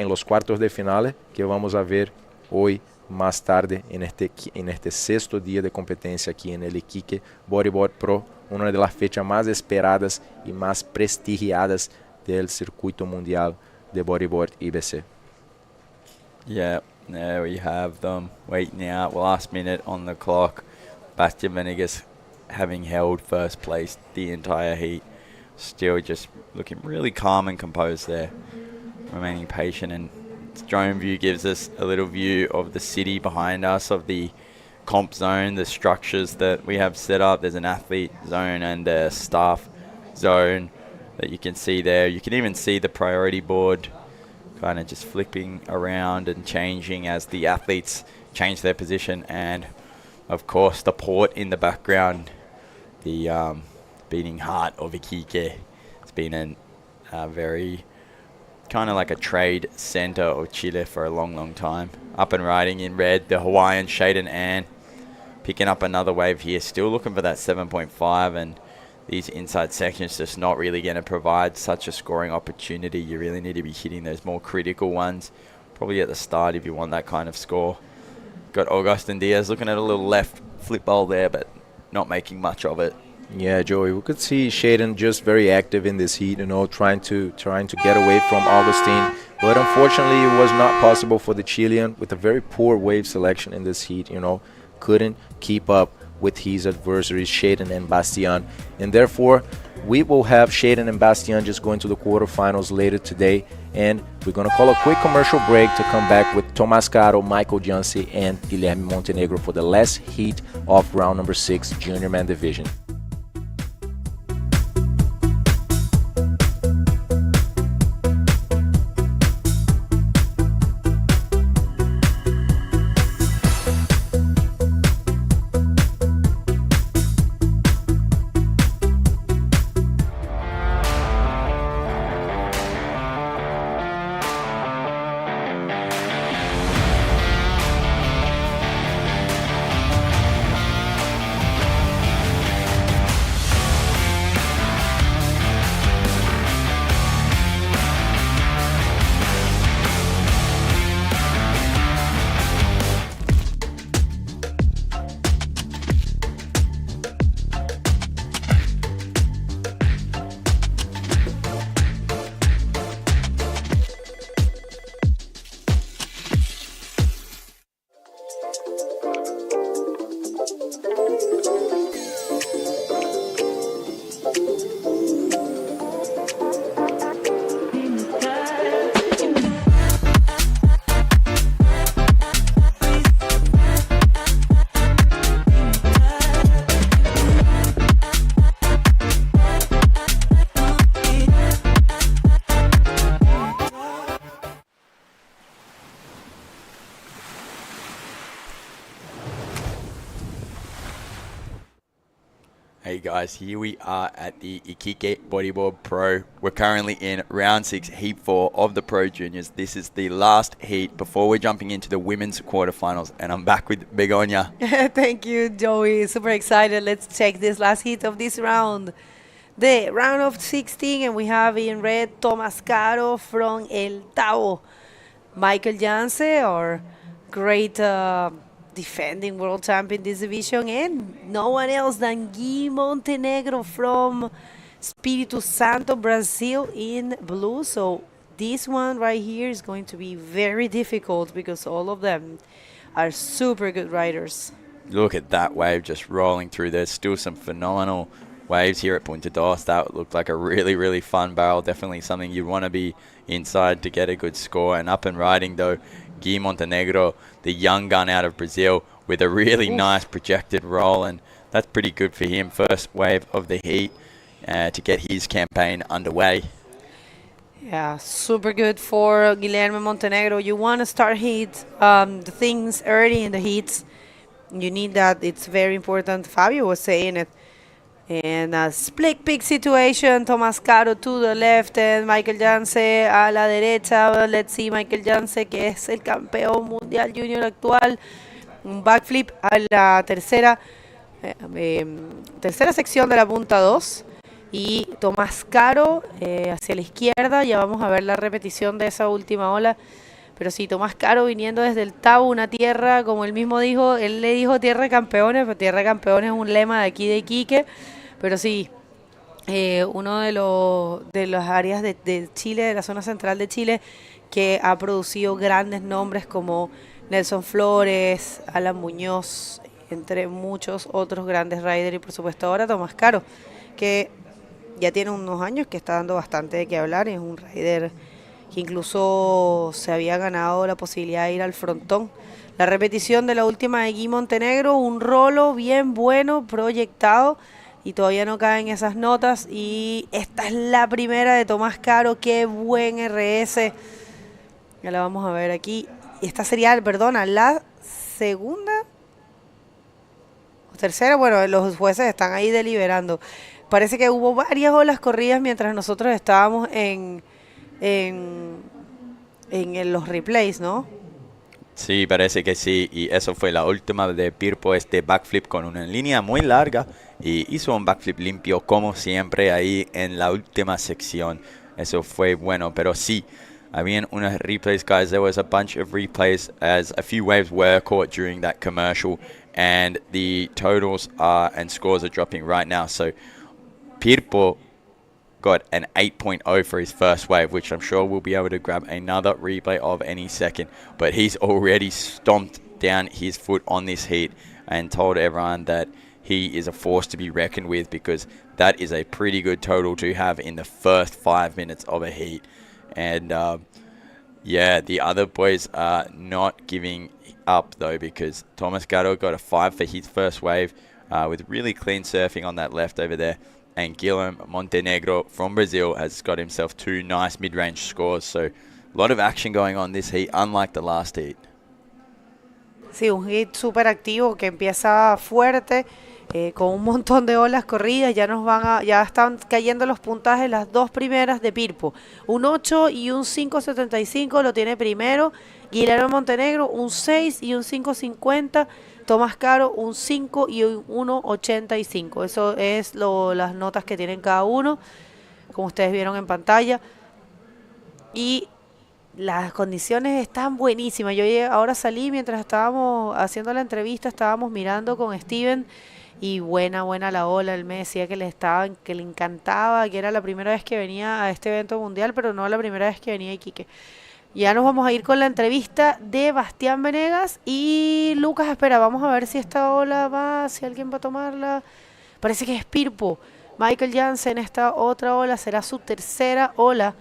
los cuartos de finales, que vamos a ver hoy más tarde en este sexto día de competencia aquí en el Iquique Bodyboard Pro, una de las fechas más esperadas y más prestigiadas del circuito mundial de bodyboard IBC. Yeah, there we have them waiting out, last minute on the clock. Bastian Venegas having held first place the entire heat, still just looking really calm and composed there, remaining patient. And drone view gives us a little view of the city behind us, of the comp zone, the structures that we have set up. There's an athlete zone and a staff zone that you can see there. You can even see the priority board kind of just flipping around and changing as the athletes change their position. And of course the port in the background, the beating heart of Iquique. It's been a very kind of like a trade center of Chile for a long time. Up and riding in red, the Hawaiian Shaden Ann picking up another wave here, still looking for that 7.5, and these inside sections just not really going to provide such a scoring opportunity. You really need to be hitting those more critical ones, probably at the start if you want that kind of score. Got Augustin Diaz looking at a little left flip bowl there, but not making much of it. Yeah, Joey, we could see Shaden just very active in this heat, trying to get away from Augustin, but unfortunately it was not possible for the Chilean with a very poor wave selection in this heat. Couldn't keep up with his adversaries, Shaden and Bastian, and therefore we will have Shaden and Bastian just going to the quarterfinals later today, and we're going to call a quick commercial break to come back with Tomás Caro, Michael Jansi, and Guilherme Montenegro for the last heat of round number 6 Junior Man Division. guys, here we are at the Iquique Bodyboard Pro. We're currently in round 6, heat 4 of the Pro Juniors. This is the last heat before we're jumping into the women's quarterfinals, and I'm back with Begoña. Thank you, Joey. Super excited. Let's check this last heat of this round. The round of 16, and we have in red Thomas Caro from El Tavo. Michael Janse, our great defending world champion in this division, and no one else than Gui Montenegro from Espírito Santo, Brazil in blue. So this one right here is going to be very difficult because all of them are super good riders. Look at that wave just rolling through. There's still some phenomenal waves here at Punta Dos. That looked like a really, really fun barrel. Definitely something you'd want to be inside to get a good score. And up and riding, though, Gui Montenegro, the young gun out of Brazil, with a really nice projected roll. And that's pretty good for him. First wave of the heat to get his campaign underway. Yeah, super good for Guilherme Montenegro. You want to start the things early in the heats. You need that. It's very important. Fabio was saying it. And a split pick situation. Thomas Caro to the left and Michael Janse a la derecha. Let's see Michael Janse, que es el campeón mundial junior actual. Un backflip a la tercera sección de la punta 2. Y Tomás Caro hacia la izquierda. Ya vamos a ver la repetición de esa última ola. Pero sí, Tomás Caro viniendo desde el Tabo, una tierra, como él mismo dijo, él le dijo tierra de campeones, pero tierra de campeones es un lema de aquí de Iquique. Pero sí, uno de las áreas de Chile, de la zona central de Chile, que ha producido grandes nombres como Nelson Flores, Alan Muñoz, entre muchos otros grandes riders. Y por supuesto ahora Tomás Caro, que ya tiene unos años que está dando bastante de qué hablar. Es un rider que incluso se había ganado la posibilidad de ir al frontón. La repetición de la última de Gui Montenegro, un rolo bien bueno, proyectado, y todavía no caen esas notas. Y esta es la primera de Tomás Caro. Qué buen RS. Ya la vamos a ver aquí. Esta sería, perdona, la segunda o tercera. Bueno, los jueces están ahí deliberando. Parece que hubo varias olas corridas mientras nosotros estábamos en los replays, ¿no? Sí, parece que sí, y eso fue la última de Pirpo, este backflip con una línea muy larga, y hizo un backflip limpio como siempre ahí en la última sección. Eso fue bueno, pero sí, habían unos replays, guys. There was a bunch of replays as a few waves were caught during that commercial, and the totals and scores are dropping right now. So Pirpo got an 8.0 for his first wave, which I'm sure we'll be able to grab another replay of any second. But he's already stomped down his foot on this heat and told everyone that he is a force to be reckoned with, because that is a pretty good total to have in the first 5 minutes of a heat. And yeah, the other boys are not giving up though, because Thomas Gatto got a 5 for his first wave with really clean surfing on that left over there. And Guilherme Montenegro from Brazil has got himself 2 nice mid-range scores. So a lot of action going on this heat, unlike the last heat. Sí, un hit súper activo que empieza fuerte, con un montón de olas corridas. Ya están cayendo los puntajes las dos primeras de Pirpo. Un 8 y un 5.75 lo tiene primero Guilherme Montenegro, un 6 y un 5.50. Tomás Caro, un 5 y un 1.85. Eso es las notas que tienen cada uno, como ustedes vieron en pantalla. Y las condiciones están buenísimas. Yo ahora salí mientras estábamos haciendo la entrevista, estábamos mirando con Steven, y buena la ola. Él me decía que le encantaba, que era la primera vez que venía a este evento mundial, pero no la primera vez que venía a Iquique. Ya nos vamos a ir con la entrevista de Bastian Venegas y Lucas. Espera, vamos a ver si esta ola va, si alguien va a tomarla. Parece que es Pirpo. Michael Jansen, esta otra ola será su tercera ola.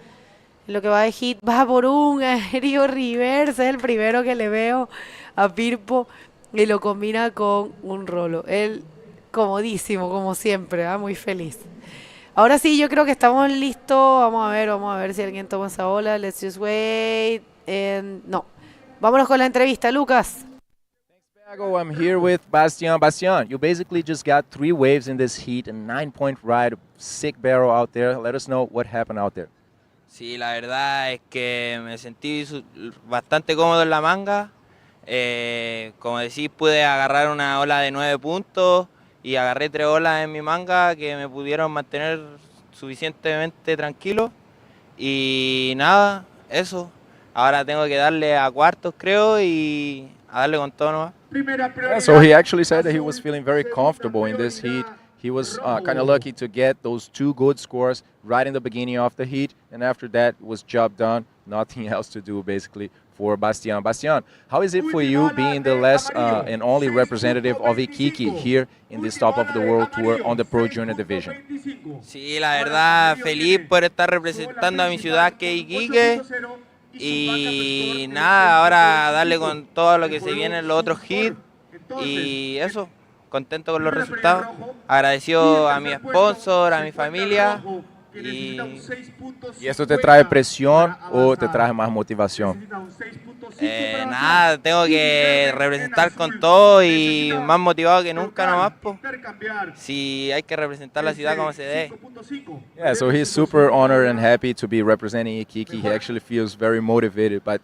Lo que va de hit va por un aéreo reverse. Es el primero que le veo a Pirpo y lo combina con un rolo. Él comodísimo, como siempre, muy feliz. Ahora sí, yo creo que estamos listos. Vamos a ver si alguien toma esa ola. Let's just wait. No. Vámonos con la entrevista, Lucas. I'm here with Bastian. Bastian, you basically just got 3 waves in this heat, a 9-point ride, sick barrel out there. Let us know what happened out there. Sí, la verdad es que me sentí bastante cómodo en la manga. Como decís, pude agarrar una ola de 9 puntos y agarré 3 olas en mi manga que me pudieron mantener suficientemente tranquilo. Y nada, eso. Ahora tengo que darle a cuartos, creo, y a darle con todo nomás. Yeah, so he actually said that he was feeling very comfortable in this heat. He was kind of lucky to get those 2 good scores right in the beginning of the heat, and after that was job done. Nothing else to do basically for Bastian. Bastian, how is it for you being the last and only representative of Iquique here in this top of the world tour on the Pro Junior division? Sí, la verdad, feliz por estar representando a mi ciudad que es Iquique. Y nada, ahora darle con todo lo que se viene en los otros hits. Y eso, contento con los resultados. Agradecido a mi sponsor, a mi familia. ¿Y esto te trae presión o te trae más motivación? Nada, tengo que representar con todo y más motivado que nunca nomás, po. Sí, hay que representar la ciudad como se debe. Yeah, so he's super honored and happy to be representing Iquique. He actually feels very motivated by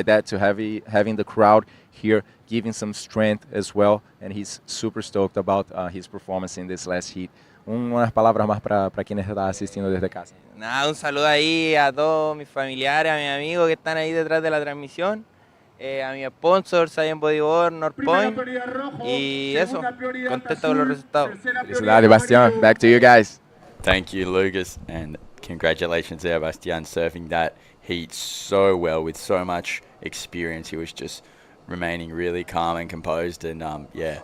that to having the crowd here giving some strength as well, and he's super stoked about his performance in this last heat. Unas palabras más para quienes están asistiendo desde casa. Nada, un saludo ahí a todos mis familiares, a mis amigos que están ahí detrás de la transmisión, a mi sponsor, Science Bodyboard, North Point, y eso, contento con los resultados. Felicidades, Bastian. Back to you guys. Thank you, Lucas, and congratulations there, Bastian, surfing that heat so well with so much experience. He was just remaining really calm and composed, and yeah,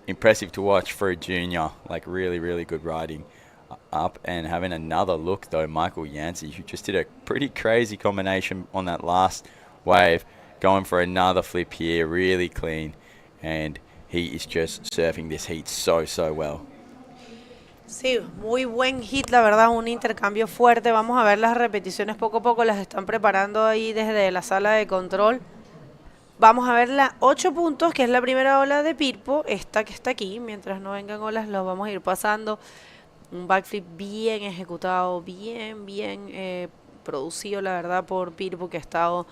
impressive to watch for a junior. Like really good riding up. And having another look though, Michael Yancey, who just did a pretty crazy combination on that last wave, going for another flip here, really clean, and he is just surfing this heat so well. Sí, muy buen hit, la verdad, un intercambio fuerte. Vamos a ver las repeticiones poco a poco, las están preparando ahí desde la sala de control. Vamos a ver la 8 puntos, que es la primera ola de Pirpo, esta que está aquí. Mientras no vengan olas, los vamos a ir pasando. Un backflip bien ejecutado, bien producido, la verdad, por Pirpo, que ha estado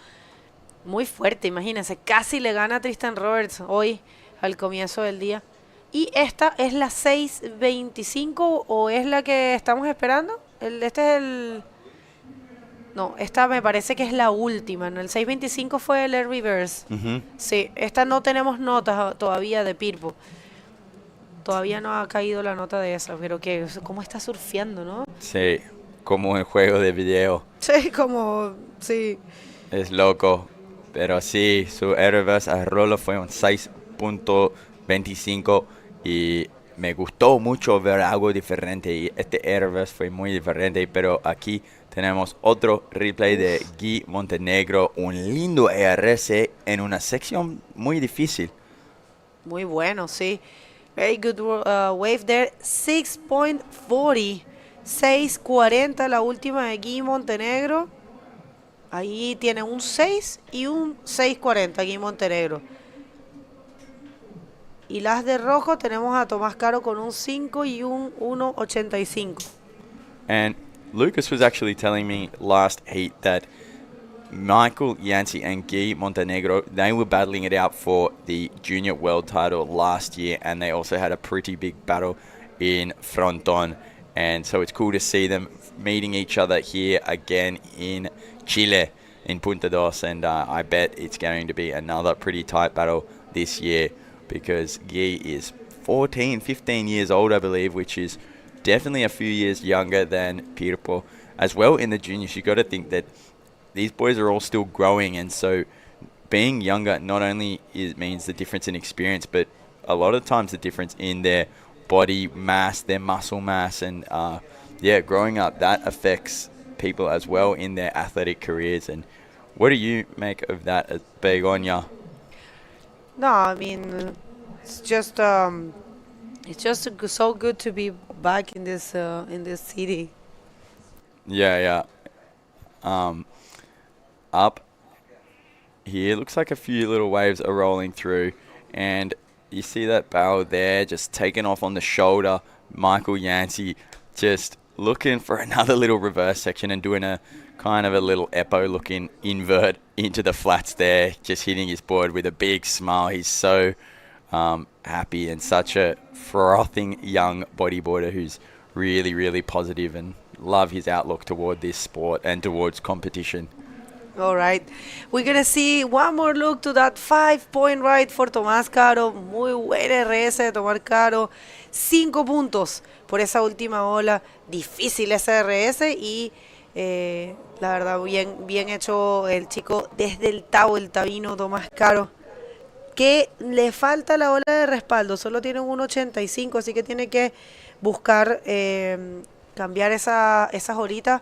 muy fuerte. Imagínense, casi le gana a Tristan Roberts hoy, al comienzo del día. Y esta es la 6.25, ¿o es la que estamos esperando? Este es el... No, esta me parece que es la última, ¿no? El 6.25 fue el air reverse. Sí, esta no tenemos notas todavía de Pirpo. Todavía no ha caído la nota de esa, pero que cómo está surfeando, ¿no? Sí, como un juego de video. Sí, sí. Es loco, pero sí, su air reverse a Rolo fue un 6.25 y me gustó mucho ver algo diferente, y este air reverse fue muy diferente, pero aquí tenemos otro replay de Guy Montenegro, un lindo ERC en una sección muy difícil. Muy bueno, sí. Very good wave there. 6.40. 6.40 la última de Guy Montenegro. Ahí tiene un 6 y un 6.40 Guy Montenegro. Y las de rojo tenemos a Tomás Caro con un 5 y un 1.85. And Lucas was actually telling me last heat that Michael Yancey and Guy Montenegro, they were battling it out for the junior world title last year, and they also had a pretty big battle in Fronton. And so it's cool to see them meeting each other here again in Chile, in Punta Dos, and I bet it's going to be another pretty tight battle this year, because Guy is 15 years old, I believe, which is definitely a few years younger than Pirpo. As well in the juniors, you got to think that these boys are all still growing, and so being younger not only means the difference in experience, but a lot of times the difference in their body mass, their muscle mass, and yeah, growing up, that affects people as well in their athletic careers. And what do you make of that at Begonia? No, I mean, it's just so good to be back in this city. Yeah. Up here, looks like a few little waves are rolling through, and you see that barrel there just taken off on the shoulder. Michael Yancey just looking for another little reverse section and doing a kind of a little Eppo looking invert into the flats there, just hitting his board with a big smile. He's so happy and such a frothing young bodyboarder who's really, really positive, and love his outlook toward this sport and towards competition. All right. We're going to see one more look to that 5-point ride for Tomás Caro. Muy buena RS de Tomás Caro. 5 puntos por esa última ola. Difícil esa RS y la verdad bien hecho el chico desde el Tao, el tabino Tomás Caro. Que le falta la ola de respaldo. Solo tiene un 1.85, así que tiene que buscar cambiar esas horitas.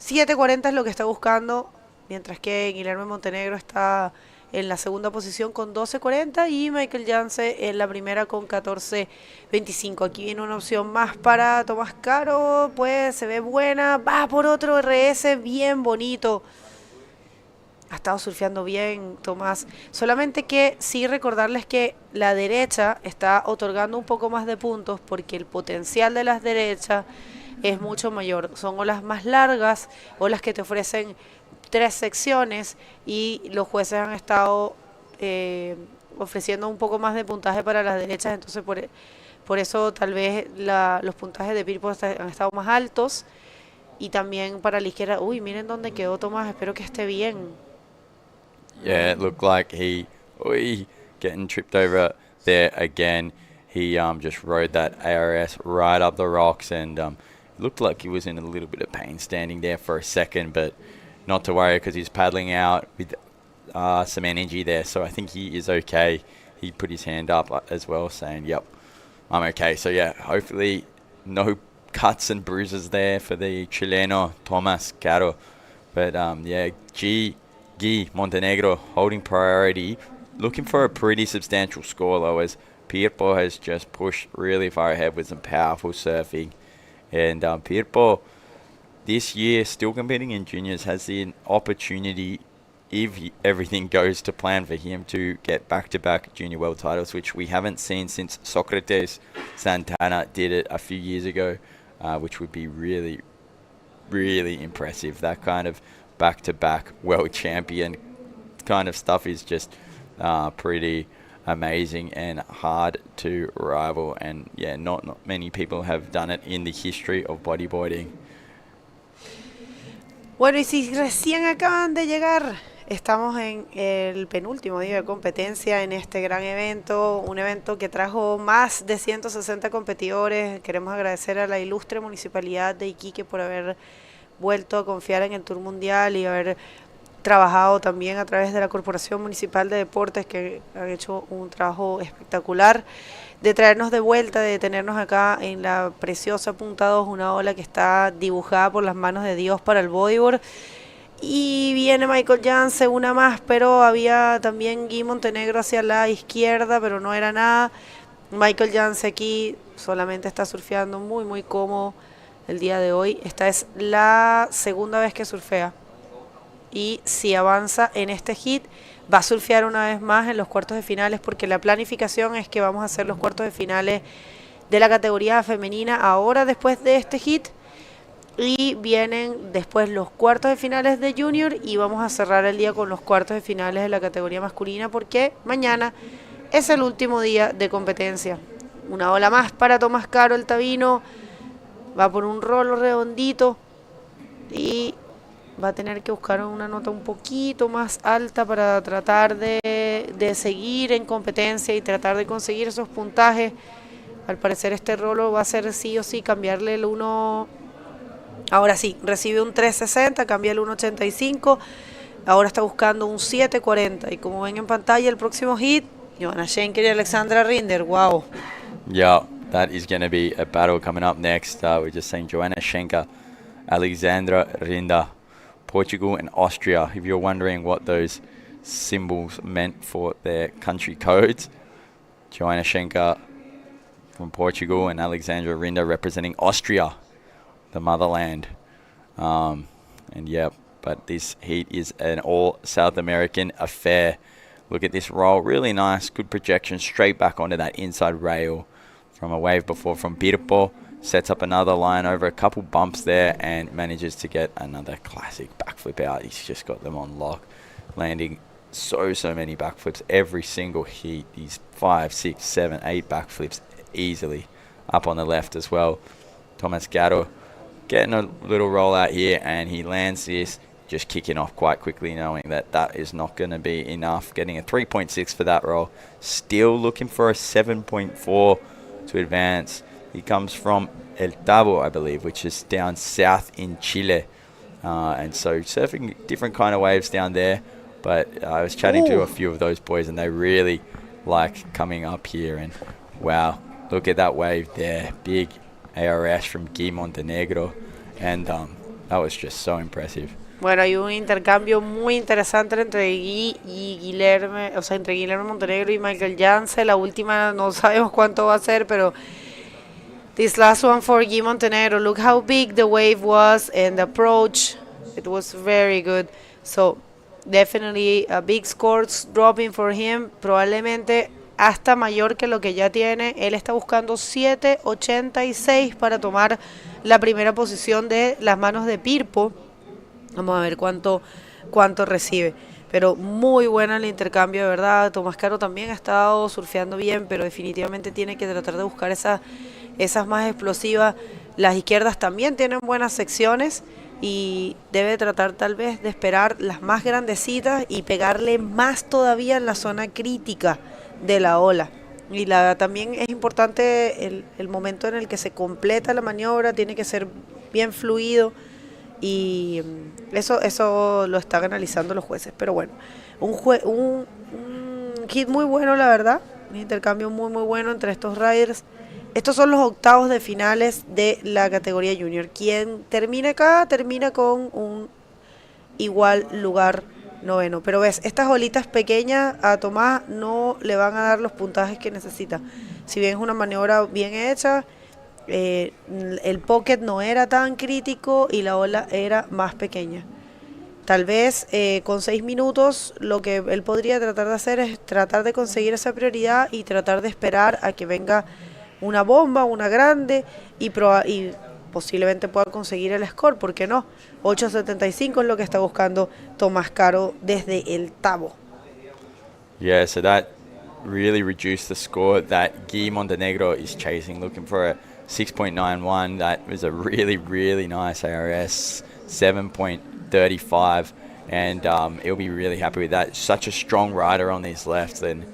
7.40 es lo que está buscando, mientras que Guillermo Montenegro está en la segunda posición con 12.40 y Michael Janse en la primera con 14.25. Aquí viene una opción más para Tomás Caro, pues se ve buena, va por otro RS bien bonito. Ha estado surfeando bien Tomás, solamente que sí recordarles que la derecha está otorgando un poco más de puntos porque el potencial de las derechas es mucho mayor. Son olas más largas, olas que te ofrecen 3 secciones y los jueces han estado ofreciendo un poco más de puntaje para las derechas, entonces por eso tal vez los puntajes de Pirpo han estado más altos, y también para la izquierda. Uy, miren dónde quedó Tomás, espero que esté bien. Yeah, it looked like he getting tripped over there again. He just rode that ARS right up the rocks, and looked like he was in a little bit of pain standing there for a second, but not to worry because he's paddling out with some energy there, so I think he is okay. He put his hand up as well saying, yep, I'm okay. So yeah, hopefully no cuts and bruises there for the Chileno Tomás Caro. But yeah, Guy Montenegro holding priority, looking for a pretty substantial score though, as Pirpo has just pushed really far ahead with some powerful surfing. And Pirpo this year, still competing in juniors, has the opportunity, if everything goes to plan, for him to get back-to-back junior world titles, which we haven't seen since Socrates Santana did it a few years ago, which would be really, really impressive. That kind of back-to-back world champion kind of stuff is just pretty amazing and hard to rival, and yeah, not many people have done it in the history of bodyboarding. Bueno, y si recién acaban de llegar, estamos en el penúltimo día de competencia en este gran evento, un evento que trajo más de 160 competidores. Queremos agradecer a la ilustre municipalidad de Iquique por haber vuelto a confiar en el Tour Mundial y haber trabajado también a través de la Corporación Municipal de Deportes, que han hecho un trabajo espectacular de traernos de vuelta, de tenernos acá en la preciosa Punta 2, una ola que está dibujada por las manos de Dios para el bodyboard. Y viene Michael Janse, una más, pero había también Guy Montenegro hacia la izquierda, pero no era nada. Michael Janse aquí solamente está surfeando muy, muy cómodo el día de hoy. Esta es la segunda vez que surfea. Y si avanza en este hit, va a surfear una vez más en los cuartos de finales, porque la planificación es que vamos a hacer los cuartos de finales de la categoría femenina ahora después de este hit, y vienen después los cuartos de finales de junior, y vamos a cerrar el día con los cuartos de finales de la categoría masculina, porque mañana es el último día de competencia. Una ola más para Tomás Caro, el tabino, va por un rolo redondito y va a tener que buscar una nota un poquito más alta para tratar de seguir en competencia y tratar de conseguir esos puntajes. Al parecer este rolo va a ser sí o sí cambiarle el 1. Ahora sí, recibe un 3.60, cambia el 1.85. Ahora está buscando un 7.40. Y como ven en pantalla, el próximo hit, Johanna Schenker y Alexandra Rinder. Wow. Yeah, that is going to be a battle coming up next. We're just saying Johanna Schenker, Alexandra Rinder, Portugal and Austria. If you're wondering what those symbols meant for their country codes, Johanna Schenker from Portugal and Alexandra Rinder representing Austria, the motherland. And yeah, but this heat is an all South American affair. look at this roll. Really nice, good projection straight back onto that inside rail from a wave before from Pirpo. Sets up another line over a couple bumps there and manages to get another classic backflip out. He's just got them on lock, landing so many backflips every single heat. These 5, 6, 7, 8 backflips easily up on the left as well. Thomas Gatto getting a little roll out here, and he lands this, just kicking off quite quickly, knowing that that is not going to be enough. Getting a 3.6 for that roll. Still looking for a 7.4 to advance. He comes from El Tabo, I believe, which is down south in Chile. And so surfing different kind of waves down there. But I was chatting to a few of those boys, and they really like coming up here. And wow, look at that wave there. Big ARS from Guy Montenegro. And that was just so impressive. Bueno, hay un intercambio muy interesante entre Guy y Guilherme, o sea, entre Guilherme Montenegro y Michael Janse. La última no sabemos cuánto va a ser, pero this last one for Guy Montenegro, look how big the wave was and the approach. It was very good. So definitely a big score dropping for him, probablemente hasta mayor que lo que ya tiene. Él está buscando 7.86 para tomar la primera posición de las manos de Pirpo. Vamos a ver cuánto recibe. Pero muy buena el intercambio, de verdad. Tomás Caro también ha estado surfeando bien, pero definitivamente tiene que tratar de buscar esas más explosivas. Las izquierdas también tienen buenas secciones y debe tratar tal vez de esperar las más grandecitas y pegarle más todavía en la zona crítica de la ola. Y también es importante el momento en el que se completa la maniobra, tiene que ser bien fluido. Y eso lo están analizando los jueces. Pero bueno, un hit muy bueno, la verdad. Un intercambio muy bueno entre estos riders. Estos son los octavos de finales de la categoría junior. Quien termine acá, termina con un igual lugar noveno. Pero ves, estas olitas pequeñas a Tomás no le van a dar los puntajes que necesita. Si bien es una maniobra bien hecha, el pocket no era tan crítico y la ola era más pequeña. Tal vez con 6 minutos lo que él podría tratar de hacer es tratar de conseguir esa prioridad y tratar de esperar a que venga una bomba, una grande y posiblemente pueda conseguir el score, ¿por qué no? 8.75 es lo que está buscando Tomás Caro desde el Tabo. Yeah, so that really reduced the score that Guy Montenegro is chasing, looking for a 6.91. That was a really nice ARS, 7.35, and he'll be really happy with that. Such a strong rider on these lefts, and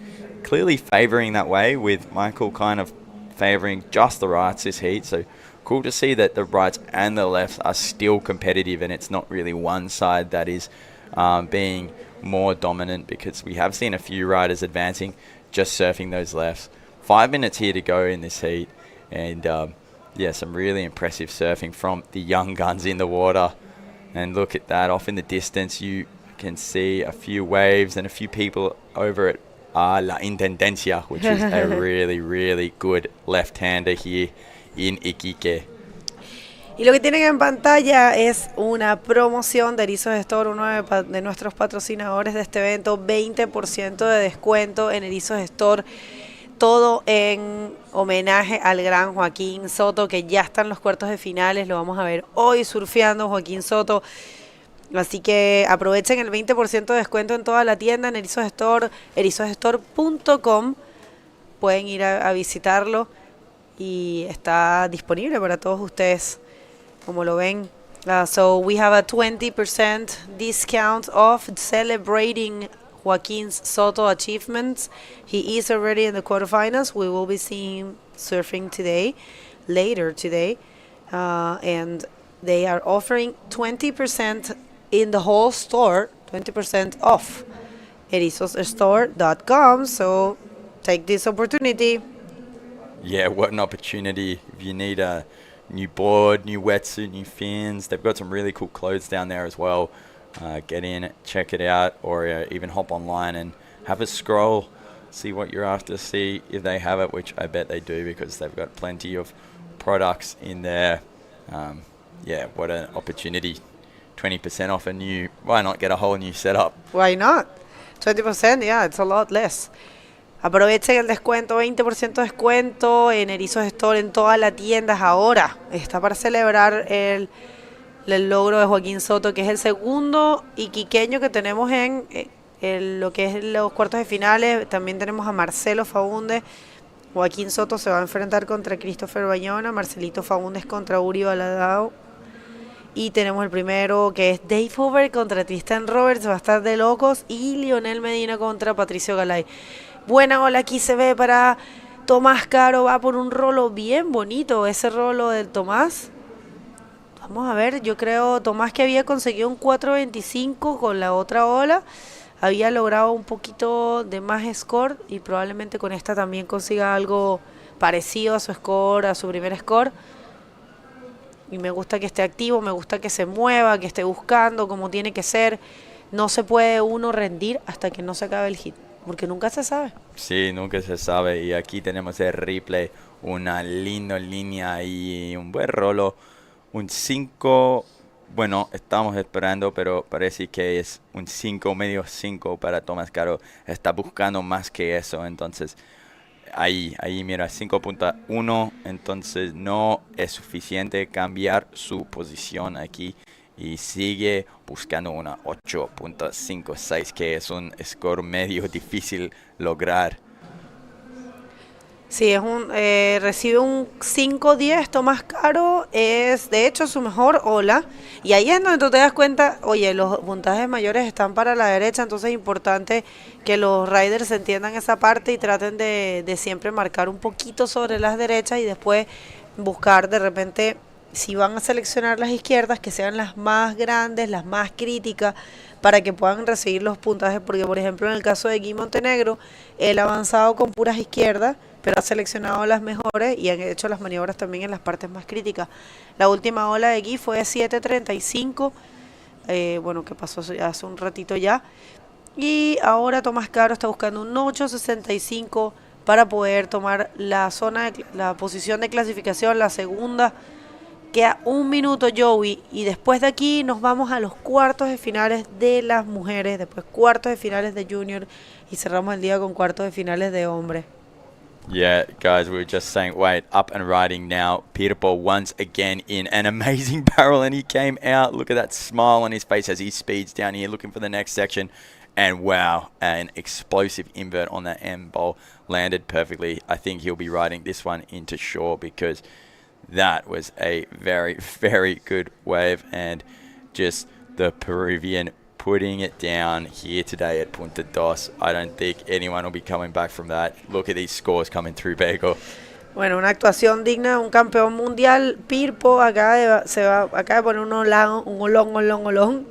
clearly favouring that way, with Michael kind of favouring just the rights this heat. So cool to see that the rights and the lefts are still competitive, and it's not really one side that is being more dominant, because we have seen a few riders advancing just surfing those lefts. 5 minutes here to go in this heat. And yeah, some really impressive surfing from the young guns in the water. And look at that, off in the distance you can see a few waves and a few people over at La Intendencia, which is a really good left-hander here in Iquique. Y lo que tienen en pantalla es una promoción de Erizos Store, uno de nuestros patrocinadores de este evento. 20% de descuento en Erizos Store. Todo en homenaje al gran Joaquín Soto, que ya está en los cuartos de finales. Lo vamos a ver hoy surfeando, Joaquín Soto. Así que aprovechen el 20% de descuento en toda la tienda en Erizos Store, erizosstore.com. Pueden ir a visitarlo y está disponible para todos ustedes, como lo ven. So we have a 20% discount off celebrating Joaquin Soto achievements. He is already in the quarterfinals. We will be seeing him surfing later today. And they are offering 20% in the whole store, 20% off. erizosstore.com. So take this opportunity. Yeah, what an opportunity. If you need a new board, new wetsuit, new fins, they've got some really cool clothes down there as well. Get in, check it out, or even hop online and have a scroll, see what you're after, see if they have it, which I bet they do, because they've got plenty of products in there. Yeah, what an opportunity. 20% off a new, why not get a whole new setup? Why not? 20%, yeah, it's a lot less. Aprovechen el descuento, 20% de descuento en Erizos Store en todas las tiendas ahora. Está para celebrar el logro de Joaquín Soto, que es el segundo iquiqueño que tenemos en lo que es los cuartos de finales. También tenemos a Marcelo Faúndez. Joaquín Soto se va a enfrentar contra Christopher Bayona, Marcelito Faúndez contra Uri Baladao. Y tenemos el primero que es Dave Hoover contra Tristan Roberts, va a estar de locos. Y Leonel Medina contra Patricio Galay. Buena ola aquí se ve para Tomás Caro, va por un rolo bien bonito, ese rolo del Tomás. Vamos a ver, yo creo Tomás, que había conseguido un 4.25 con la otra ola, había logrado un poquito de más score y probablemente con esta también consiga algo parecido a su score, a su primer score. Y me gusta que esté activo, me gusta que se mueva, que esté buscando como tiene que ser. No se puede uno rendir hasta que no se acabe el hit, porque nunca se sabe. Sí, nunca se sabe. Y aquí tenemos el replay, una linda línea y un buen rolo. Un 5, bueno, estamos esperando, pero parece que es un 5, medio 5 para Tomás Caro. Está buscando más que eso, entonces ahí mira, 5.1, entonces no es suficiente cambiar su posición aquí. Y sigue buscando una 8.56, que es un score medio difícil lograr. Sí, recibe un 5-10, Tomás Caro, es de hecho su mejor ola, y ahí es donde tú te das cuenta, oye, los puntajes mayores están para la derecha, entonces es importante que los riders entiendan esa parte y traten de siempre marcar un poquito sobre las derechas y después buscar de repente, si van a seleccionar las izquierdas, que sean las más grandes, las más críticas, para que puedan recibir los puntajes, porque por ejemplo en el caso de Guy Montenegro, él ha avanzado con puras izquierdas, pero ha seleccionado las mejores y han hecho las maniobras también en las partes más críticas. La última ola de Guy fue 7.35, bueno, que pasó hace un ratito ya, y ahora Tomás Caro está buscando un 8.65 para poder tomar la posición de clasificación, la segunda. Queda un minuto, Joey, y después de aquí nos vamos a los cuartos de finales de las mujeres, después cuartos de finales de junior y cerramos el día con cuartos de finales de hombres. Yeah, guys, we were just saying, wait, up and riding now. Peter Paul once again in an amazing barrel, and he came out. Look at that smile on his face as he speeds down here, looking for the next section. And wow, an explosive invert on that M bowl landed perfectly. I think he'll be riding this one into shore because that was a very, very good wave, and just the Peruvian putting it down here today at Punta Dos. I don't think anyone will be coming back from that. Look at these scores coming through, Bego. Bueno, una actuación digna de un campeón mundial. Pirpo acaba de poner un olón.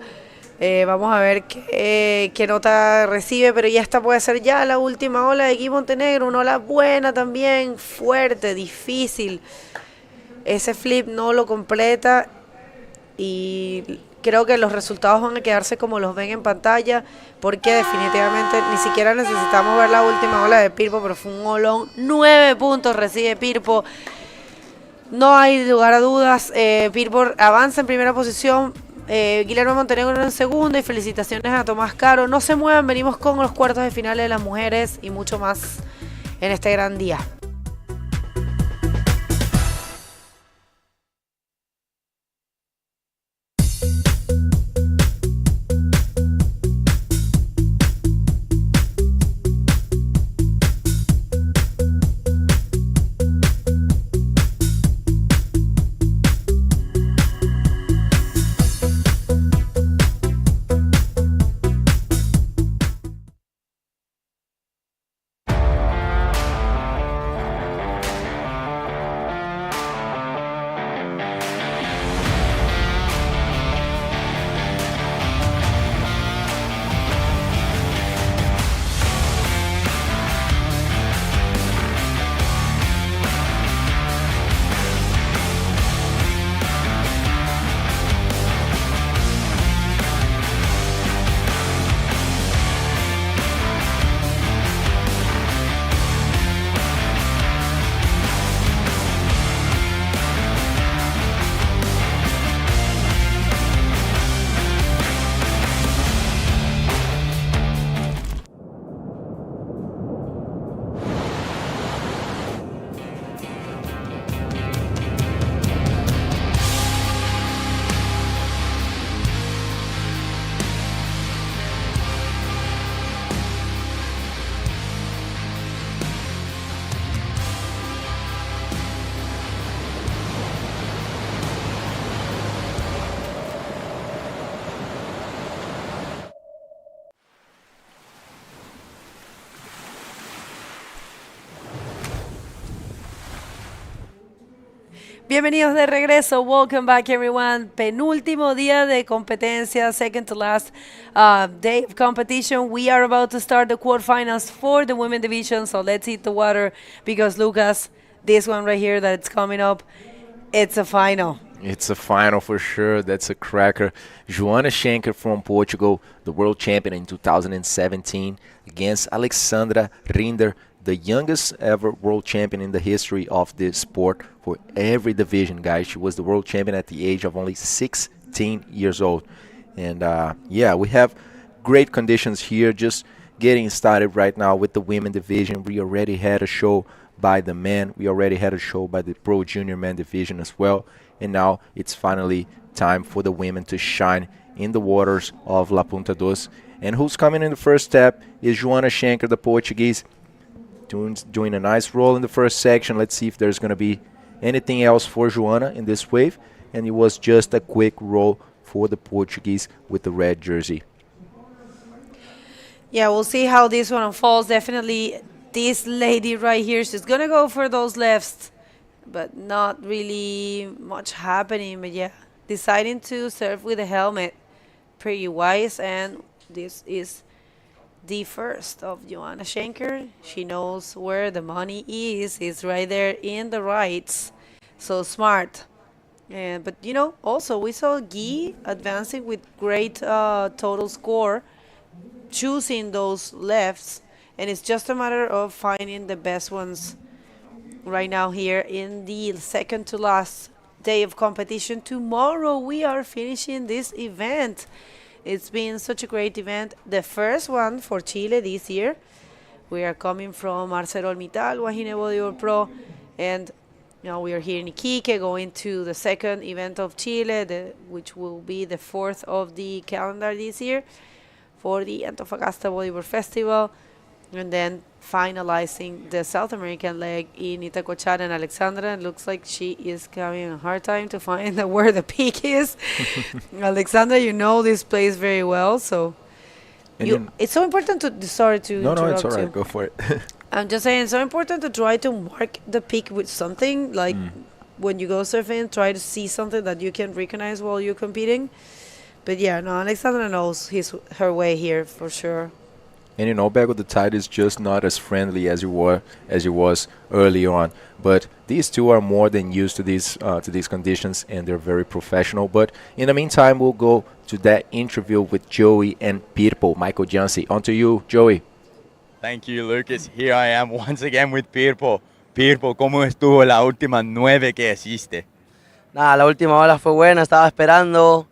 Vamos a ver qué nota recibe, pero ya esta puede ser ya la última ola de Guy Montenegro. Una ola buena también, fuerte, difícil. Ese flip no lo completa y creo que los resultados van a quedarse como los ven en pantalla, porque definitivamente ni siquiera necesitamos ver la última ola de Pirpo, pero fue un olón. 9 puntos recibe Pirpo. No hay lugar a dudas. Pirpo avanza en primera posición. Guillermo Montenegro en segunda, y felicitaciones a Tomás Caro. No se muevan, venimos con los cuartos de finales de las mujeres y mucho más en este gran día. Bienvenidos de regreso. Welcome back, everyone. Penúltimo día de competencia, second to last day of competition. We are about to start the quarterfinals for the women division, so let's hit the water because, Lucas, this one right here that it's coming up, it's a final. It's a final for sure. That's a cracker. Joanna Schenker from Portugal, the world champion in 2017, against Alexandra Rinder, the youngest ever world champion in the history of this sport for every division, guys. She was the world champion at the age of only 16 years old. And yeah, we have great conditions here. Just getting started right now with the women division. We already had a show by the men. We already had a show by the Pro Junior Men division as well. And now it's finally time for the women to shine in the waters of La Punta Dos. And who's coming in the first step is Joanna Schenker, the Portuguese, doing a nice roll in the first section. Let's see if there's going to be anything else for Joanna in this wave. And it was just a quick roll for the Portuguese with the red jersey. Yeah, we'll see how this one unfolds. Definitely this lady right here, she's going to go for those lefts, but not really much happening. But yeah, deciding to serve with a helmet, pretty wise. And this is the first of Joanna Schenker. She knows where the money is. It's right there in the rights. So smart. But, you know, also we saw Guy advancing with great total score, choosing those lefts. And it's just a matter of finding the best ones right now here in the second to last day of competition. Tomorrow we are finishing this event. It's been such a great event. The first one for Chile this year. We are coming from Marcelo Mital, Guajine Bodyboard Pro, and now we are here in Iquique going to the second event of Chile, which will be the fourth of the calendar this year for the Antofagasta Bodyboard Festival. And then finalizing the South American leg in Itacochara and Alexandra. It looks like she is having a hard time to find where the peak is. Alexandra, you know this place very well, so it's so important to sorry to No, interrupt it's all right. you. Go for it. I'm just saying it's so important to try to mark the peak with something, like when you go surfing, try to see something that you can recognize while you're competing. But yeah, no, Alexandra knows her way here for sure. And you know, back with the tide is just not as friendly as it was early on. But these two are more than used to these conditions, and they're very professional. But in the meantime, we'll go to that interview with Joey and Pirpo, Michael Jansi. On to you, Joey. Thank you, Lucas. Here I am once again with Pirpo. Pirpo, ¿cómo estuvo la última 9 que hiciste? Nada, la última ola fue buena, estaba esperando.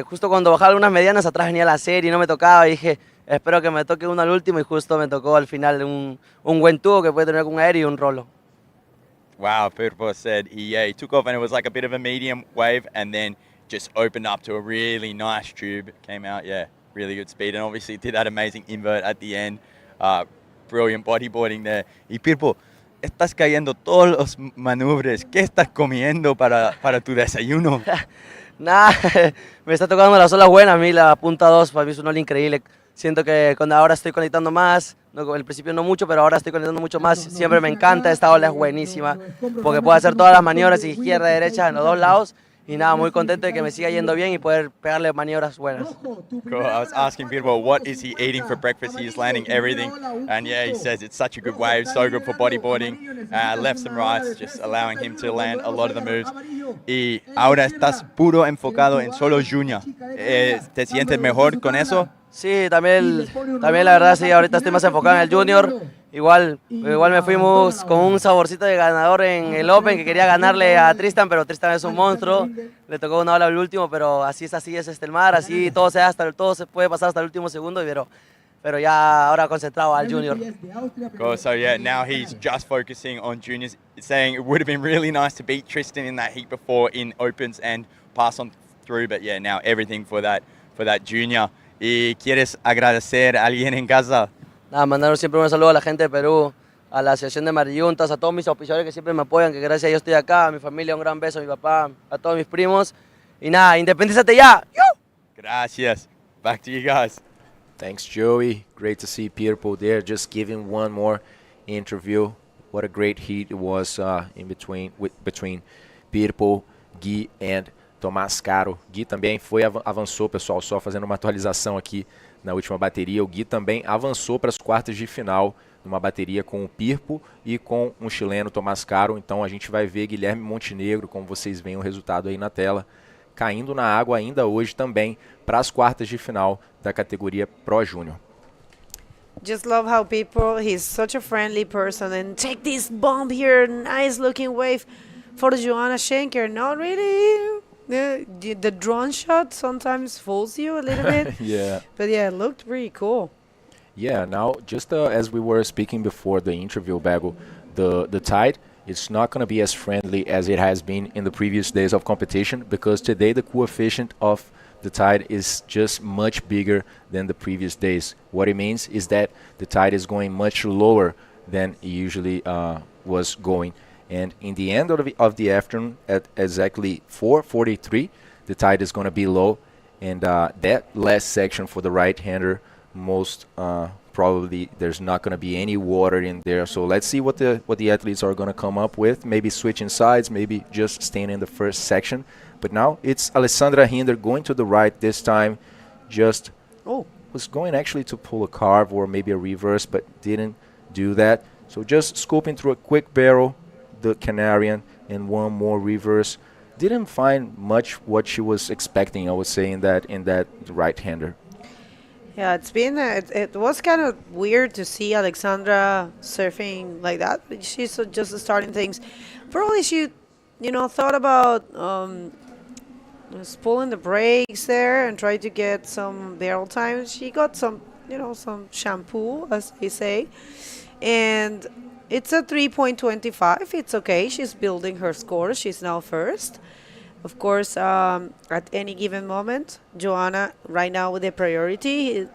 Justo cuando bajaba algunas medianas, atrás venía la serie y no me tocaba. Y dije, espero que me toque uno al último, y justo me tocó al final un buen tubo que puede tener con un aéreo y un rolo. Wow, Pirpo said he took off and it was like a bit of a medium wave and then just opened up to a really nice tube. Came out, really good speed, and obviously did that amazing invert at the end. Brilliant bodyboarding there. Y Pirpo, estás cayendo todos los manubres. ¿Qué estás comiendo para tu desayuno? Nada, me está tocando las olas buenas. A mí la punta 2 para mí es una ola increíble. Siento que cuando ahora estoy conectando más, no, al principio no mucho, pero ahora estoy conectando mucho más. Siempre me encanta, esta ola es buenísima, porque puedo hacer todas las maniobras izquierda y derecha en los dos lados. Y nada, muy contento de que me siga yendo bien y poder pegarle maniobras buenas. Cool. I was asking people what is he eating for breakfast. He's landing everything, and he says it's such a good wave, so good for bodyboarding, lefts and rights, just allowing him to land a lot of the moves. Y ahora estás puro enfocado en solo junior. ¿Te sientes mejor con eso? Sí, también la verdad, sí, ahorita estoy más enfocado en el junior. Igual me fuimos con un saborcito de ganador en el Open, que quería ganarle a Tristan, pero Tristan es un monstruo. Le tocó una ola al último, pero así es el mar, así todo se puede pasar hasta el último segundo, pero ya ahora concentrado al junior. Cool. So yeah, now he's just focusing on juniors, saying it would have been really nice to beat Tristan in that heat before in Opens and pass on through, but yeah, now everything for that junior. ¿Y quieres agradecer a alguien en casa? Nada, mandar siempre un saludo a la gente de Perú, a la Asociación de Mariyuntas, a todos mis auspiciadores que siempre me apoyan, que gracias a ellos estoy acá, a mi familia un gran beso, a mi papá, a todos mis primos. Y nada, independízate ya. Gracias. Back to you guys. Thanks, Joey. Great to see Pirpo there, just giving one more interview. What a great heat it was between Purple, Gui and Tomás Caro. Gui também avançou, pessoal, só fazendo uma atualização aqui na última bateria. O Gui também avançou para as quartas de final, numa bateria com o Pirpo e com um chileno, Tomás Caro. Então a gente vai ver Guilherme Montenegro, como vocês veem o resultado aí na tela, caindo na água ainda hoje também para as quartas de final da categoria Pro Júnior. Just love how people, he's such a friendly person. And take this bomb here, nice looking wave for Joanna Schenker. Not really. The drone shot sometimes fools you a little bit. Yeah. But yeah, it looked pretty cool. Yeah, now just as we were speaking before the interview, Bago, the tide, it's not going to be as friendly as it has been in the previous days of competition, because today the coefficient of the tide is just much bigger than the previous days. What it means is that the tide is going much lower than it usually was going. And in the end of the afternoon, at exactly 4:43, the tide is going to be low. And that last section for the right-hander, most probably there's not going to be any water in there. So let's see what the athletes are going to come up with. Maybe switching sides, maybe just staying in the first section. But now it's Alessandra Hinder going to the right this time. Just was going actually to pull a carve or maybe a reverse, but didn't do that. So just scooping through a quick barrel, the Canarian, and one more reverse. Didn't find much what she was expecting, I would say, in that right-hander. Yeah, it's been it was kind of weird to see Alexandra surfing like that. But she's just starting things. Probably she, thought about just pulling the brakes there and try to get some barrel time. She got some, some shampoo, as they say, and it's a 3.25. It's okay. She's building her score. She's now first. Of course, at any given moment, Joanna, right now with the priority,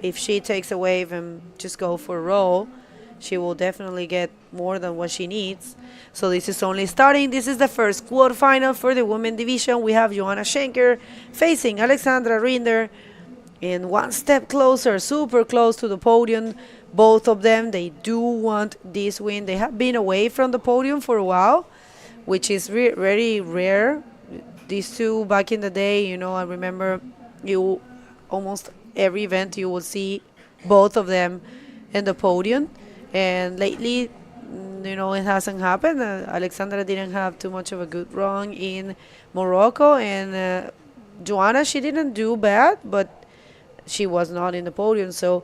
if she takes a wave and just go for a roll, she will definitely get more than what she needs. So this is only starting. This is the first quarterfinal for the women division. We have Joanna Schenker facing Alexandra Rinder, and one step closer, super close to the podium. Both of them, they do want this win. They have been away from the podium for a while, which is very rare. These two back in the day, I remember almost every event you will see both of them in the podium. And lately, it hasn't happened. Alexandra didn't have too much of a good run in Morocco. And Joanna, she didn't do bad, but she was not in the podium. So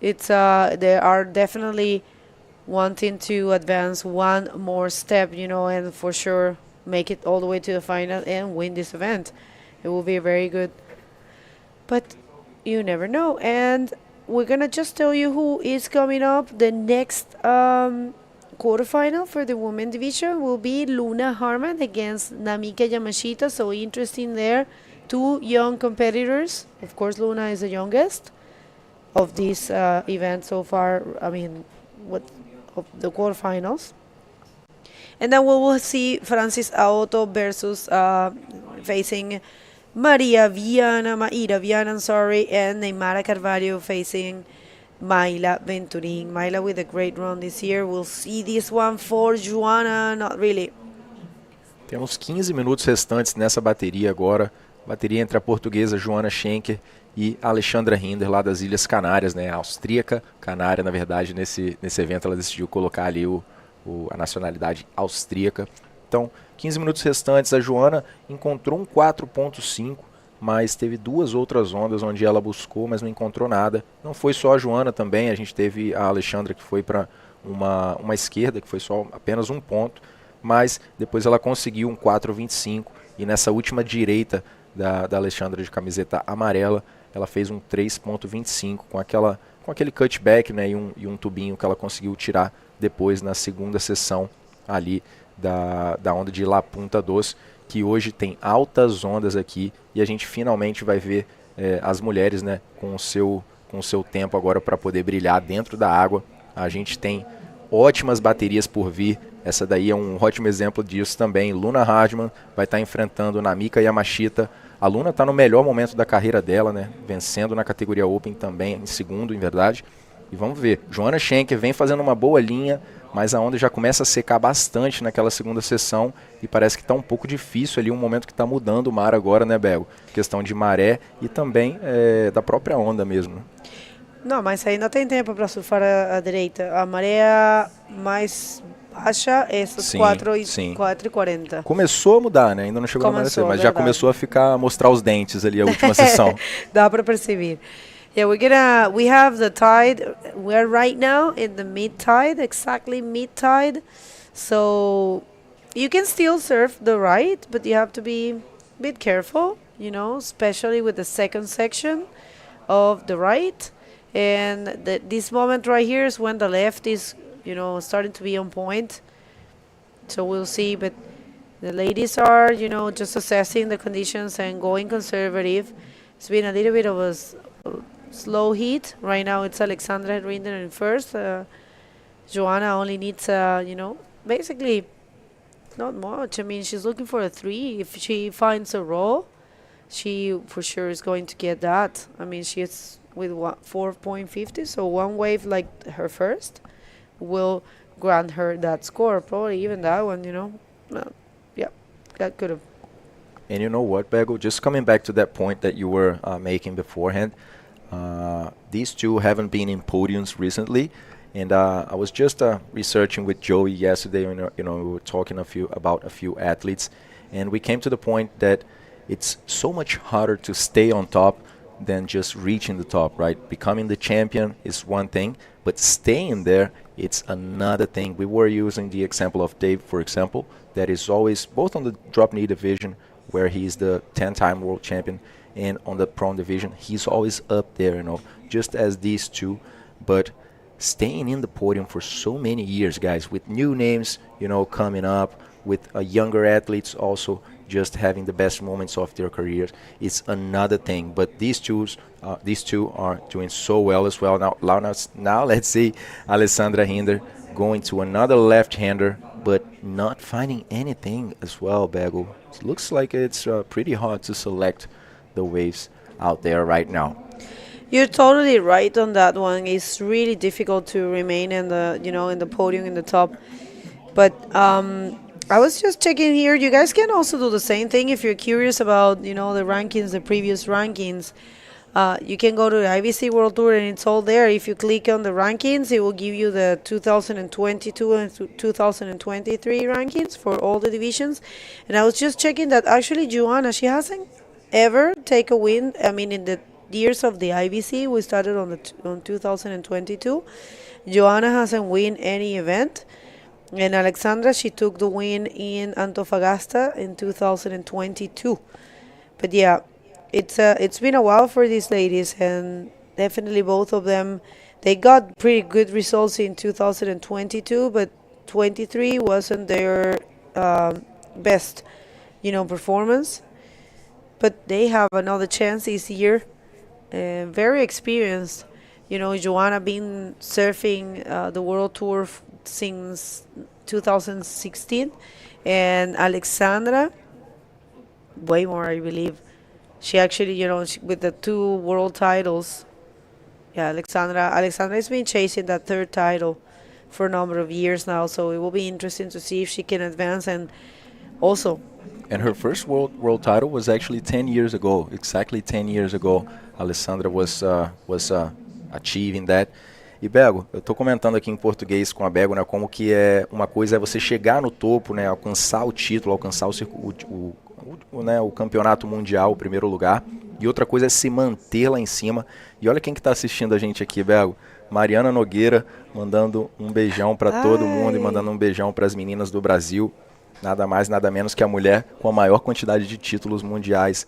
it's they are definitely wanting to advance one more step, and for sure make it all the way to the final and win this event. It will be very good. But you never know. And we're going to just tell you who is coming up. The next quarterfinal for the women division will be Luna Harman against Namika Yamashita. So interesting there. Two young competitors. Of course, Luna is the youngest of this event so far. I mean, of the quarterfinals. And then we will see Francis Aoto versus facing Maira Viana, and Neymara Carvalho facing Mayla Venturin. Mayla with a great run this year. We'll see this one for Joanna, not really. Temos 15 minutos restantes nessa bateria agora. Bateria entre a portuguesa Joanna Schenker e a Alexandra Rinder, lá das Ilhas Canárias, né? A austríaca, canária, na verdade, nesse evento ela decidiu colocar ali a nacionalidade austríaca. Então, 15 minutos restantes, a Joanna encontrou um 4.5, mas teve duas outras ondas onde ela buscou, mas não encontrou nada. Não foi só a Joanna também, a gente teve a Alexandra que foi para uma esquerda, que foi só apenas um ponto, mas depois ela conseguiu um 4.25, e nessa última direita da Alexandra de camiseta amarela, ela fez um 3.25 com aquele cutback, né, e um tubinho que ela conseguiu tirar depois na segunda sessão ali da onda de La Punta Dos, que hoje tem altas ondas aqui, e a gente finalmente vai ver as mulheres, né, com o seu tempo agora para poder brilhar dentro da água. A gente tem ótimas baterias por vir. Essa daí é um ótimo exemplo disso também. Luna Hardman vai estar enfrentando Namika Yamashita. A Luna está no melhor momento da carreira dela, né? Vencendo na categoria Open também, em segundo, em verdade. E vamos ver. Joanna Schenker vem fazendo uma boa linha, mas a onda já começa a secar bastante naquela segunda sessão e parece que está um pouco difícil ali, um momento que está mudando o mar agora, né, Bego? Questão de maré e também da própria onda mesmo. Né? Não, mas ainda tem tempo para surfar à direita. A maré mais baixa é essas 4h40. Começou a mudar, né? Ainda não chegou na maré, mas já começou a mostrar os dentes ali a última sessão. Dá para perceber. Yeah, we have the tide. We're right now in the mid tide, exactly mid tide. So you can still surf the right, but you have to be a bit careful, you know, especially with the second section of the right. And this moment right here is when the left is, you know, starting to be on point. So we'll see, but the ladies are, you know, just assessing the conditions and going conservative. It's been a little bit of a slow heat. Right now it's Alexandra Rinder in first. Joanna only needs, you know, basically not much. I mean, she's looking for a 3. If she finds a roll, she for sure is going to get that. I mean, she's with 4.50, so one wave like her first will grant her that score. Probably even that one, you know. Yeah, that could have. And you know what, Bego? Just coming back to that point that you were making beforehand, these two haven't been in podiums recently, and I was just researching with Joey yesterday. You know, we were talking about a few athletes, and we came to the point that it's so much harder to stay on top than just reaching the top, right? Becoming the champion is one thing, but staying there, it's another thing. We were using the example of Dave, for example, that is always both on the drop knee division, where he's the 10-time world champion, and on the prone division, he's always up there, you know, just as these two. But staying in the podium for so many years, guys, with new names, you know, coming up, with younger athletes also just having the best moments of their careers, it's another thing. But these two are doing so well as well. Now let's see Alessandra Hinder going to another left-hander, but not finding anything as well, Bego. It looks like it's pretty hard to select the waves out there right now. You're totally right on that one. It's really difficult to remain in the, you know, in the podium in the top. But I was just checking here. You guys can also do the same thing if you're curious about, you know, the rankings, the previous rankings. You can go to the IBC World Tour and it's all there. If you click on the rankings, it will give you the 2022 and 2023 rankings for all the divisions. And I was just checking that actually Joanna, she hasn't ever take a win. I mean, in the years of the IBC, we started on 2022. Joanna hasn't win any event. And Alexandra, she took the win in Antofagasta in 2022. But yeah, it's been a while for these ladies, and definitely both of them, they got pretty good results in 2022, but 23 wasn't their best, you know, performance. But they have another chance this year. Very experienced. You know, Joanna been surfing the World Tour since 2016, and Alexandra way more, I believe. She actually, you know, with the 2 world titles. Yeah, Alexandra has been chasing that 3rd title for a number of years now, so it will be interesting to see if she can advance. And also, and her first world title was actually 10 years ago, exactly 10 years ago. Alessandra was achieving that. E Bego, eu tô comentando aqui em português com a Bego, né, como que uma coisa é você chegar no topo, né, alcançar o título, alcançar o campeonato mundial, o primeiro lugar, e outra coisa é se manter lá em cima. E olha quem que tá assistindo a gente aqui, Bego. Mariana Nogueira mandando um beijão para todo mundo e mandando um beijão para as meninas do Brasil. Nada mais, nada menos que a mulher com a maior quantidade de títulos mundiais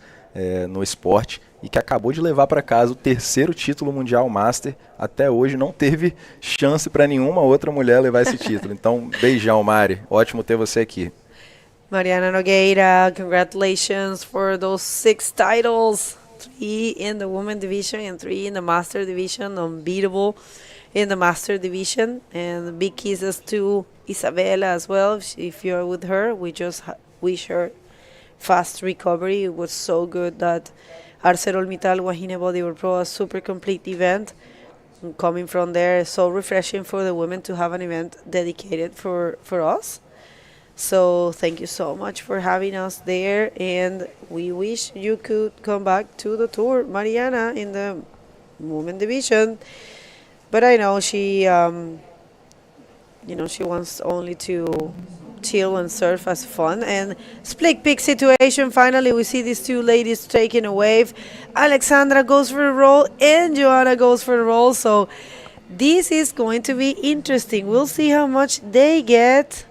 no esporte e que acabou de levar para casa o 3º título mundial Master. Até hoje não teve chance para nenhuma outra mulher levar esse título. Então, beijão, Mari. Ótimo ter você aqui. Mariana Nogueira, congratulations for those 6 titles. 3 in the women division and 3 in the master division. Unbeatable in the master division. And big kisses to Isabella as well. If you're with her, we just wish her fast recovery. It was so good that ArcelorMittal Wahine Bodyboard Pro, a super complete event. coming from there. It's so refreshing for the women to have an event dedicated for us. So thank you so much for having us there, and we wish you could come back to the tour, Mariana, in the women division. But I know she, she wants only to chill and surf as fun. And split pick situation, finally we see these two ladies taking a wave. Alexandra goes for a roll and Joanna goes for a roll. So this is going to be interesting. We'll see how much they get.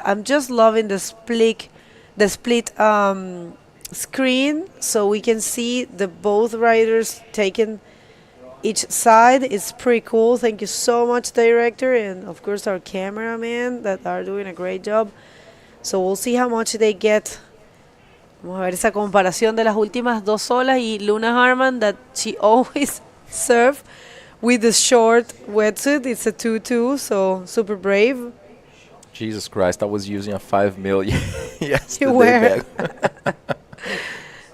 I'm just loving the split screen, so we can see the both riders taking each side. It's pretty cool. Thank you so much, director, and of course our cameraman that are doing a great job. So we'll see how much they get. Vamos a ver esa comparación de las últimas dos olas y Luna Harman, that she always surf with the short wetsuit. It's a 2-2, so super brave. Jesus Christ, I was using a 5 mil yesterday. You were.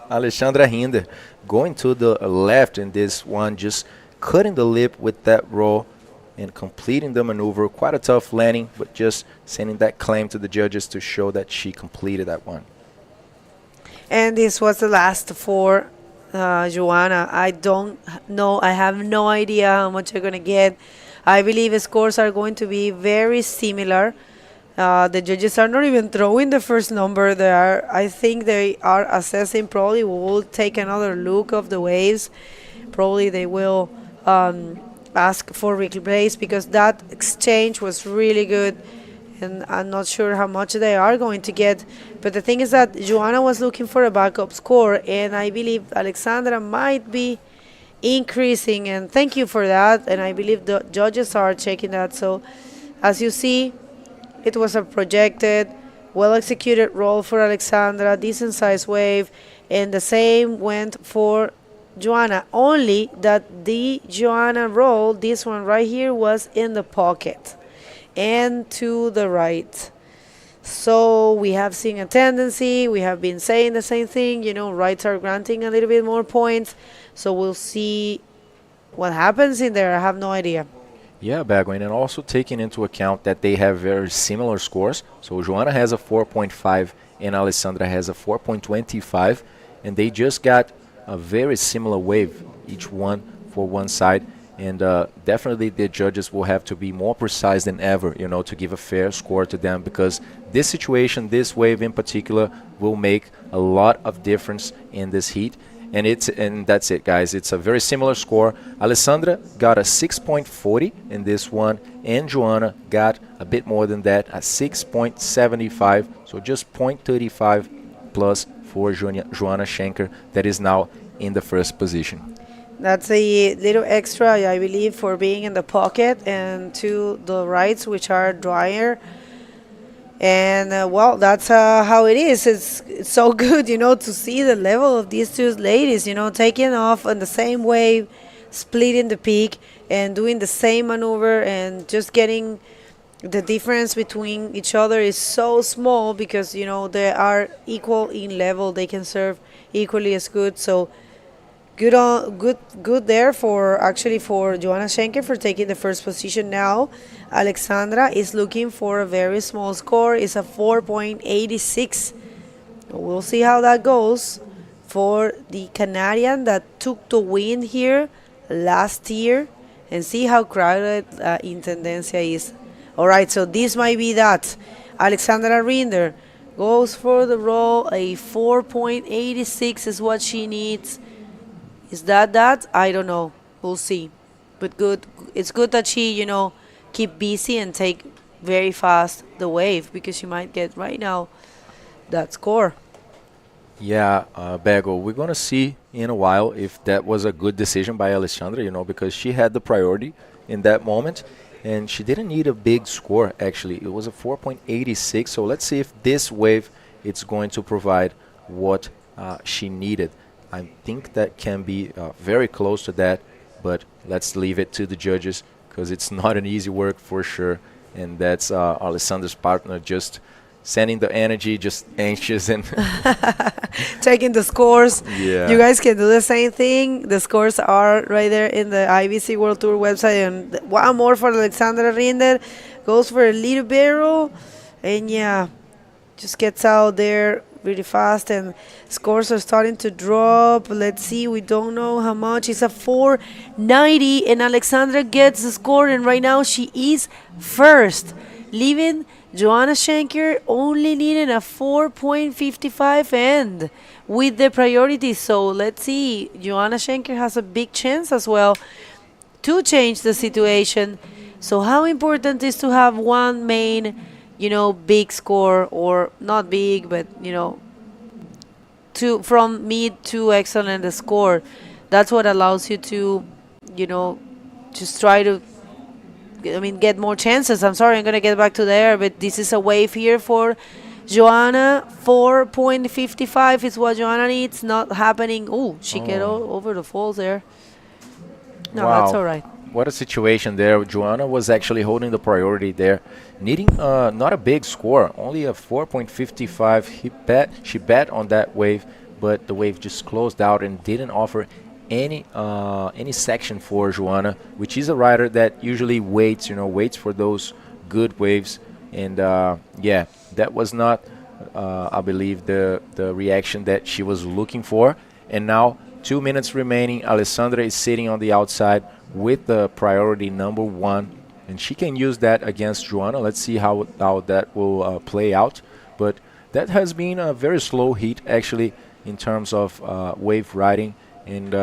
Alexandra Hinder going to the left in this one, just cutting the lip with that roll and completing the maneuver. Quite a tough landing, but just sending that claim to the judges to show that she completed that one. And this was the last for Joanna. I don't know. I have no idea how much you're going to get. I believe the scores are going to be very similar. The judges are not even throwing the first number. I think they are assessing. Probably we will take another look of the waves. Probably they will ask for replays, because that exchange was really good. And I'm not sure how much they are going to get. But the thing is that Joanna was looking for a backup score, and I believe Alexandra might be increasing. And thank you for that. And I believe the judges are checking that. So as you see, it was a projected, well-executed roll for Alexandra, decent-sized wave, and the same went for Joanna. Only that the Joanna roll, this one right here, was in the pocket and to the right. So we have seen a tendency. We have been saying the same thing. Rights are granting a little bit more points. So we'll see what happens in there. I have no idea. Yeah, Bagwin, and also taking into account that they have very similar scores. So Joanna has a 4.5 and Alessandra has a 4.25, and they just got a very similar wave, each one for one side. And definitely the judges will have to be more precise than ever, to give a fair score to them, because this situation, this wave in particular, will make a lot of difference in this heat. And that's it, guys. It's a very similar score. Alessandra got a 6.40 in this one, and Joanna got a bit more than that, a 6.75. So just 0.35 plus for Joanna Schenker, that is now in the first position. That's a little extra, I believe, for being in the pocket and to the rights, which are drier. And well, that's how it is. It's so good, to see the level of these two ladies, taking off on the same wave, splitting the peak and doing the same maneuver, and just getting the difference between each other is so small, because they are equal in level. They can serve equally as good. So good there for Joanna Schenker for taking the first position. Now Alexandra is looking for a very small score. It's a 4.86. We'll see how that goes for the Canadian that took the win here last year, and see how crowded Intendencia is. All right, so this might be that. Alexandra Rinder goes for the roll. A 4.86 is what she needs. Is that? I don't know. We'll see. But good. It's good that she, keep busy and take very fast the wave, because she might get right now that score. Yeah, Bago, we're going to see in a while if that was a good decision by Alessandra, because she had the priority in that moment, and she didn't need a big score, actually. It was a 4.86, so let's see if this wave it's going to provide what she needed. I think that can be very close to that, but let's leave it to the judges, because it's not an easy work for sure, and that's Alessandra's partner just sending the energy, just anxious and Checking the scores. Yeah. You guys can do the same thing. The scores are right there in the IBC World Tour website. And one more for Alexandra Rinder. Goes for a little barrel. And yeah, just gets out there really fast. And scores are starting to drop. Let's see. We don't know how much. It's a 490. And Alexandra gets the score. And right now she is first, leaving Joanna Schenker only needing a 4.55 end with the priority. So let's see. Joanna Schenker has a big chance as well to change the situation. So how important is to have one main, big score, or not big, but, from mid to excellent the score. That's what allows you to, just try to get more chances. I'm sorry, I'm going to get back to there, but this is a wave here for Joanna. 4.55 is what Joanna needs. Not happening. Oh, she get over the falls there. No, Wow. that's all right. What a situation there. Joanna was actually holding the priority there, needing not a big score, only a 4.55. She bet on that wave, but the wave just closed out and didn't offer any section for Joanna, which is a rider that usually waits for those good waves. And yeah, that was not, I believe, the reaction that she was looking for. And now 2 minutes remaining. Alessandra is sitting on the outside with the priority number 1, and she can use that against Joanna. Let's see how that will play out. But that has been a very slow heat actually in terms of wave riding. And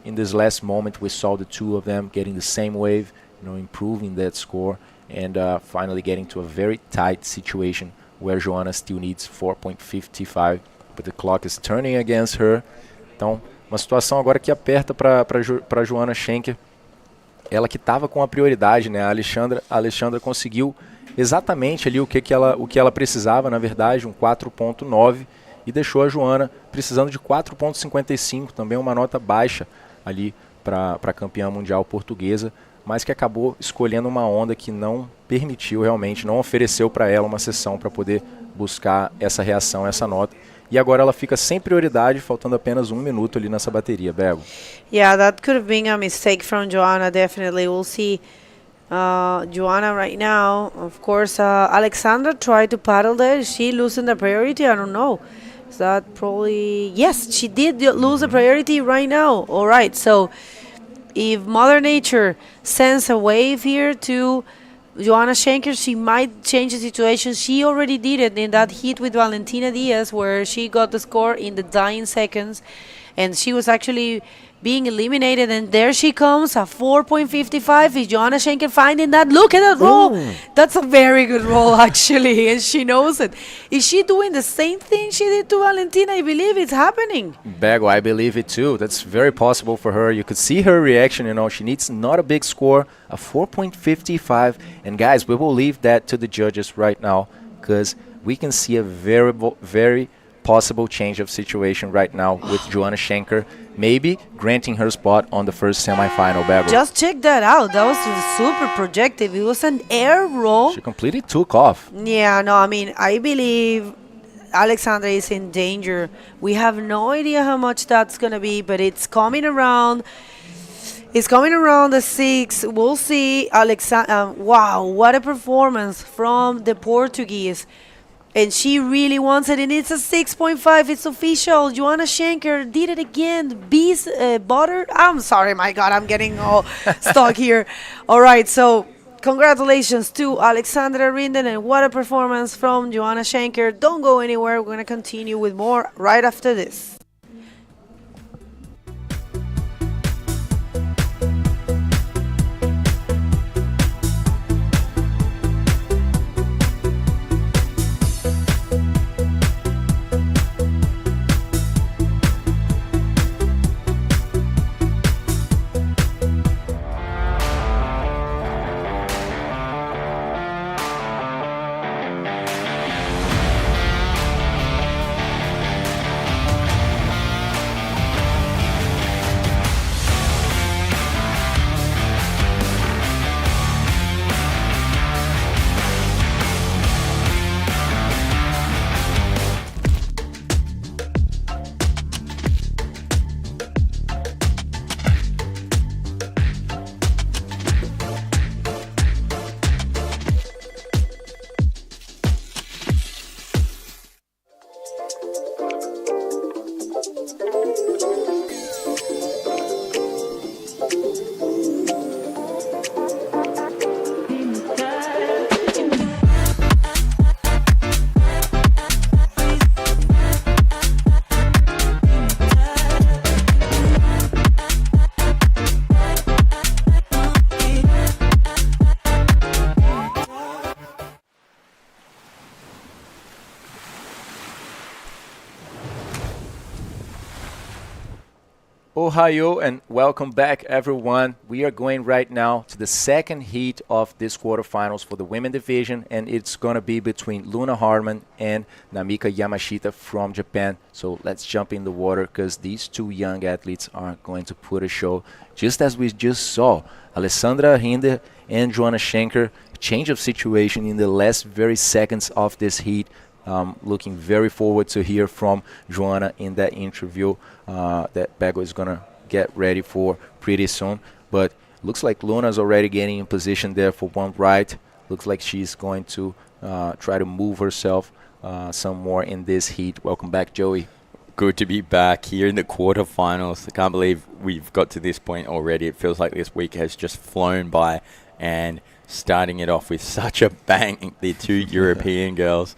in this last moment, we saw the two of them getting the same wave, improving that score, and finally getting to a very tight situation where Joanna still needs 4.55, but the clock is turning against her. Então, uma situação agora que aperta para Joanna Schenker. Ela que estava com a prioridade, né? A Alexandra conseguiu exatamente ali o que ela precisava, na verdade, um 4.9, e deixou a Joanna precisando de 4.55, também uma nota baixa ali para a campeã mundial portuguesa, mas que acabou escolhendo uma onda que não permitiu realmente, não ofereceu para ela uma sessão para poder buscar essa reação, essa nota. E agora ela fica sem prioridade, faltando apenas 1 minuto ali nessa bateria, Bego. Yeah, that could have been a mistake from Joanna, definitely. We'll see Joanna right now. Of course, Alexandra tried to paddle there. Is she losing the priority? I don't know. Is that probably... Yes, she did lose the priority right now. All right, so if Mother Nature sends a wave here to Joanna Schenker, she might change the situation. She already did it in that heat with Valentina Diaz, where she got the score in the dying seconds, and she was actually being eliminated, and there she comes, a 4.55. Is Joanna Schenker finding that? Look at that roll. Ooh. That's a very good roll, actually, and she knows it. Is she doing the same thing she did to Valentina? I believe it's happening. Bego, I believe it too. That's very possible for her. You could see her reaction, she needs not a big score, a 4.55. And guys, we will leave that to the judges right now, because we can see a very possible change of situation right now with Joanna Schenker maybe granting her spot on the first semifinal, Bego. Just check that out. That was super projective. It was an air roll. She completely took off. Yeah, no, I mean, I believe Alexandra is in danger. We have no idea how much that's going to be, but it's coming around. It's coming around the 6. We'll see. Wow, what a performance from the Portuguese. And she really wants it, and it's a 6.5. It's official. Joanna Schenker did it again. Bees butter. I'm sorry, my God, I'm getting all stuck here. All right, so congratulations to Alexandra Rinden, and what a performance from Joanna Schenker. Don't go anywhere. We're going to continue with more right after this. Ohio, and welcome back, everyone. We are going right now to the second heat of this quarterfinals for the women division, and it's going to be between Luna Hartman and Namika Yamashita from Japan. So let's jump in the water because these two young athletes are going to put a show, just as we just saw. Alessandra Hinder and Joanna Schenker, change of situation in the last very seconds of this heat. Looking very forward to hear from Joanna in that interview that Bego is going to get ready for pretty soon. But looks like Luna's already getting in position there for one right. Looks like she's going to try to move herself some more in this heat. Welcome back, Joey. Good to be back here in the quarterfinals. I can't believe we've got to this point already. It feels like this week has just flown by, and starting it off with such a bang, the two European girls.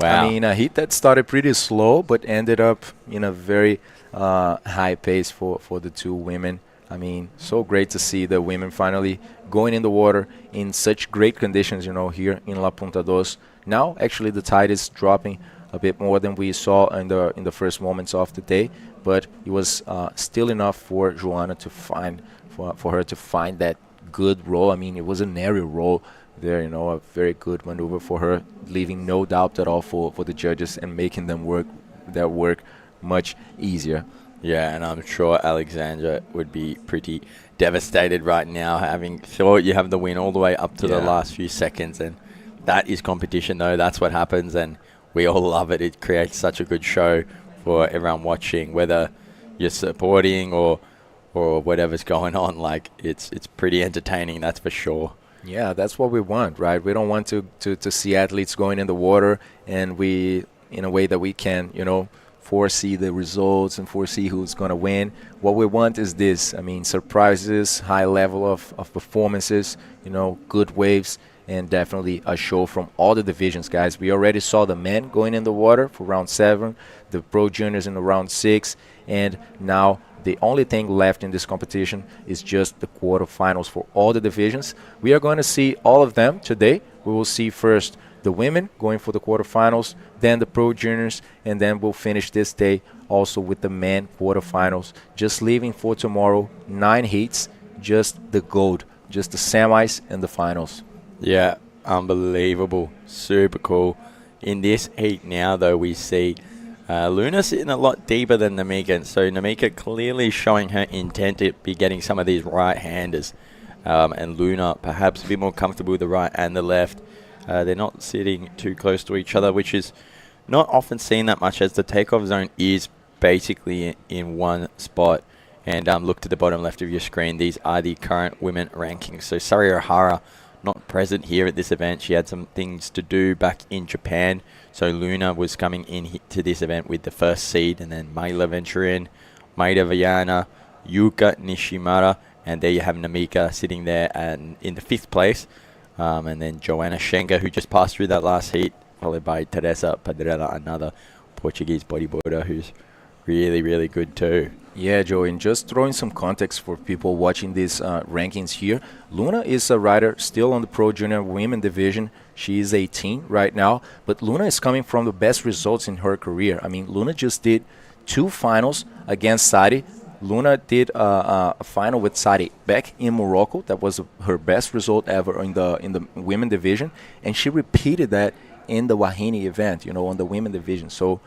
Wow. I mean, a heat that started pretty slow but ended up in a very high pace for the two women. I mean, so great to see the women finally going in the water in such great conditions, you know, here in La Punta Dos. Now, actually, the tide is dropping a bit more than we saw in the first moments of the day, but it was still enough for Joanna to find, for her to find that good roll. I mean, it was an aerial roll there, you know, a very good maneuver for her, leaving no doubt at all for the judges and making them work much easier. Yeah, and I'm sure Alexandra would be pretty devastated right now, having thought you have the win all the way up to the last few seconds. And that is competition, though. That's what happens, and we all love it. It creates such a good show for everyone watching, whether you're supporting or whatever's going on. Like, it's pretty entertaining, that's for sure. Yeah, that's what we want, right? We don't want to see athletes going in the water and we, in a way that we can, you know, foresee the results and foresee who's going to win. What we want is this. I mean, surprises, high level of performances, you know, good waves, and definitely a show from all the divisions, guys. We already saw the men going in the water for round 7, the pro juniors in the round 6, and now the only thing left in this competition is just the quarterfinals for all the divisions. We are going to see all of them today. We will see first the women going for the quarterfinals, then the pro juniors, and then we'll finish this day also with the men quarterfinals. Just leaving for tomorrow 9 heats, just the gold, just the semis and the finals. Yeah, unbelievable. Super cool. In this heat now, though, we see Luna sitting a lot deeper than Namika, so Namika clearly showing her intent to be getting some of these right-handers, and Luna perhaps a bit more comfortable with the right and the left. They're not sitting too close to each other, which is not often seen that much, as the takeoff zone is basically in one spot. And look to the bottom left of your screen. These are the current women rankings. So Sari Ohara not present here at this event. She had some things to do back in Japan. So Luna was coming in to this event with the first seed, and then Mayla Venturin, Maida Viana, Yuka Nishimura, and there you have Namika sitting there and in the 5th place. And then Joanna Schenker, who just passed through that last heat, followed by Teresa Padrella, another Portuguese bodyboarder who's really, really good too. Yeah, Joe, and just throwing some context for people watching these rankings here. Luna is a rider still on the Pro Junior Women division. She is 18 right now, but Luna is coming from the best results in her career. I mean, Luna just did 2 finals against Sadi. Luna did a final with Sadi back in Morocco. That was her best result ever in the women division, and she repeated that in the Wahine event, you know, on the women division. So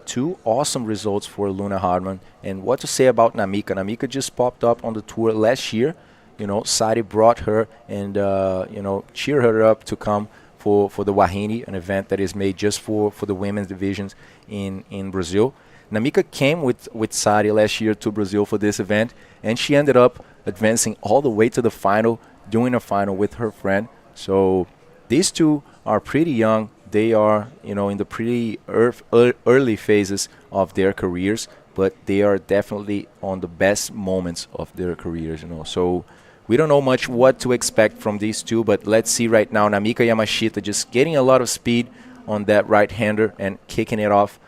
2 awesome results for Luna Hartman. And what to say about Namika? Namika just popped up on the tour last year. You know, Sadi brought her and, you know, cheered her up to come for the Wahine, an event that is made just for the women's divisions in Brazil. Namika came with Sadi last year to Brazil for this event, and she ended up advancing all the way to the final, doing a final with her friend. So these two are pretty young. They are, you know, in the pretty early phases of their careers, but they are definitely on the best moments of their careers, you know. So we don't know much what to expect from these two, but let's see right now. Namika Yamashita just getting a lot of speed on that right-hander and kicking it off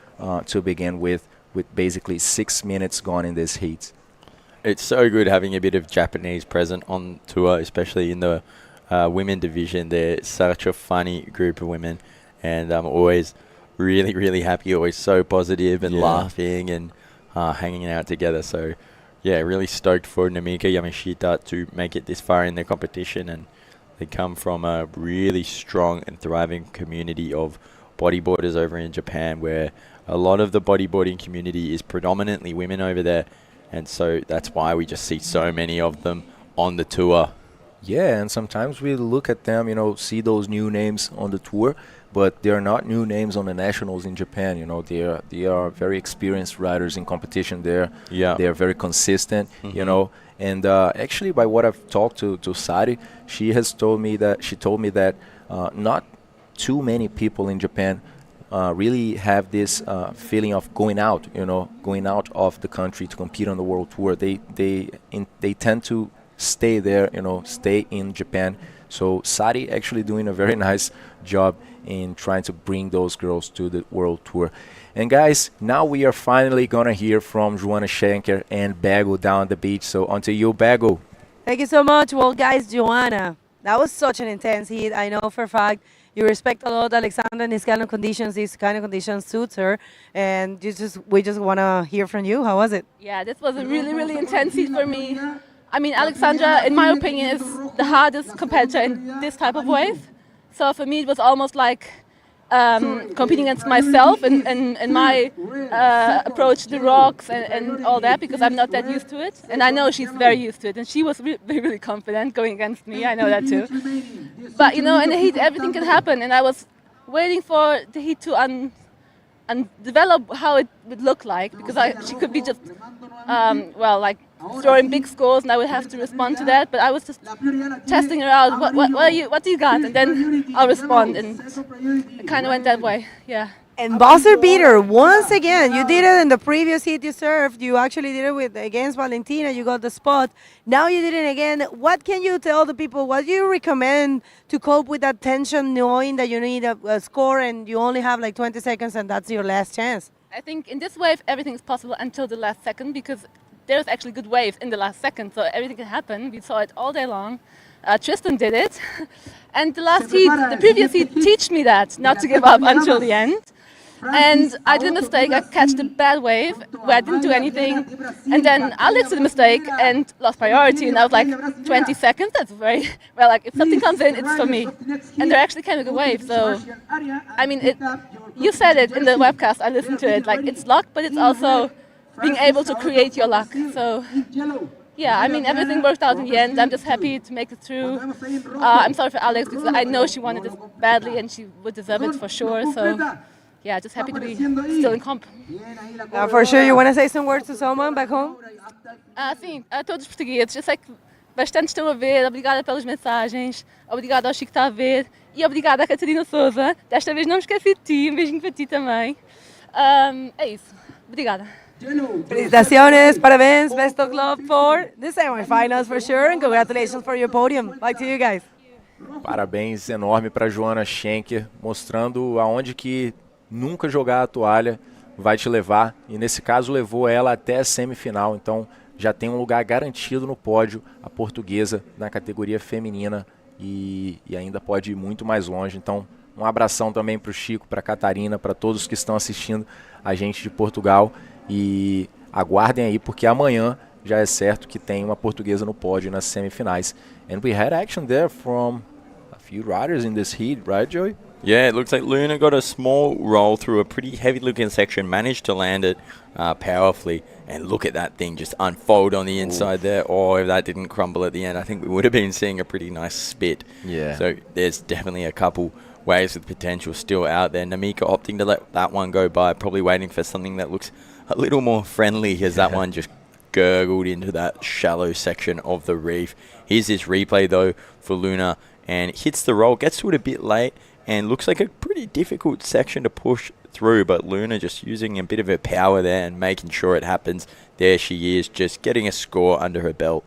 to begin with basically 6 minutes gone in this heat. It's so good having a bit of Japanese present on tour, especially in the women division. They're such a funny group of women, and I'm always really, really happy, always so positive and laughing and hanging out together. So, yeah, really stoked for Namika Yamashita to make it this far in the competition. And they come from a really strong and thriving community of bodyboarders over in Japan, where a lot of the bodyboarding community is predominantly women over there. And so that's why we just see so many of them on the tour. Yeah, and sometimes we look at them, you know, see those new names on the tour, but they're not new names on the nationals in Japan. You know, they are very experienced riders in competition there. Yeah, they are very consistent. You know, and actually, by what I've talked to Sari, she told me that not too many people in Japan really have this feeling of going out. You know, going out of the country to compete on the world tour. They tend to stay there, you know, stay in Japan. So Sari actually doing a very nice job in trying to bring those girls to the world tour. And guys, now we are finally gonna hear from Joanna Schenker and Bago down the beach. So on to you, Bago. Thank you so much. Well, guys, Joanna, that was such an intense heat. I know for a fact you respect a lot Alexandra in these kind of conditions. These kind of conditions suits her. And we just want to hear from you. How was it? Yeah, this was a really, really intense heat for me. I mean, Alexandra, in my opinion, is the hardest competitor in this type of wave. So for me, it was almost like competing against myself and my approach to the rocks and all that, because I'm not that used to it. And I know she's very used to it. And she was really, really confident going against me. I know that too. But, you know, in the heat, everything can happen. And I was waiting for the heat to develop how it would look like, because she could be just, like, throwing big scores, and I would have to respond to that. But I was just testing her out. What do you got? And then I'll respond, and it kind of went that way. Yeah. And buzzer beater once again. You did it in the previous heat you served. You actually did it against Valentina. You got the spot. Now you did it again. What can you tell the people? What do you recommend to cope with that tension, knowing that you need a score and you only have like 20 seconds and that's your last chance? I think in this wave everything is possible until the last second, because there's actually good waves in the last second, so everything can happen. We saw it all day long. Tristan did it. And the previous heat taught me that, not to give up until the end. And I did a mistake. I catched a bad wave where I didn't do anything. And then Alex did a mistake and lost priority. And I was like, 20 seconds? That's very, well, like if something comes in, it's for me. And they're actually kind of good waves. So, I mean, you said it in the webcast. I listened to it. Like, it's luck, but it's also being able to create your luck. So, yeah, I mean, everything worked out in the end. I'm just happy to make it through. I'm sorry for Alex, because I know she wanted this badly and she would deserve it for sure. So, yeah, just happy to be still in comp. For sure, you want to say some words to someone back home? Sim, a todos os portugueses. Eu sei que bastante estão a ver. Obrigada pelas mensagens. Obrigada ao Chico que está a ver. E obrigada à Catarina Souza. Desta vez não me esqueci de ti. Um beijinho para ti também. É isso. Obrigada. Felicitaciones, parabéns, best of luck for the semifinals for sure, and congratulations for your podium. Back to you guys. Parabéns enorme para Joanna Schenker, mostrando aonde que nunca jogar a toalha vai te levar, e nesse caso levou ela até a semifinal, então já tem um lugar garantido no pódio, a portuguesa na categoria feminina, e ainda pode ir muito mais longe. Então um abração também para o Chico, para a Catarina, para todos que estão assistindo a gente de Portugal, e aguardem aí porque amanhã já é certo que tem uma portuguesa no pódio nas semifinais. And we had action there from a few riders in this heat, right, Joey? Yeah, it looks like Luna got a small roll through a pretty heavy-looking section, managed to land it powerfully, and look at that thing just unfold on the inside there. Oh, if that didn't crumble at the end, I think we would have been seeing a pretty nice spit. Yeah. So there's definitely a couple waves with potential still out there. Namika opting to let that one go by, probably waiting for something that looks a little more friendly, as that one just gurgled into that shallow section of the reef. Here's this replay though for Luna, and hits the roll, gets to it a bit late, and looks like a pretty difficult section to push through, but Luna just using a bit of her power there and making sure it happens. There she is, just getting a score under her belt.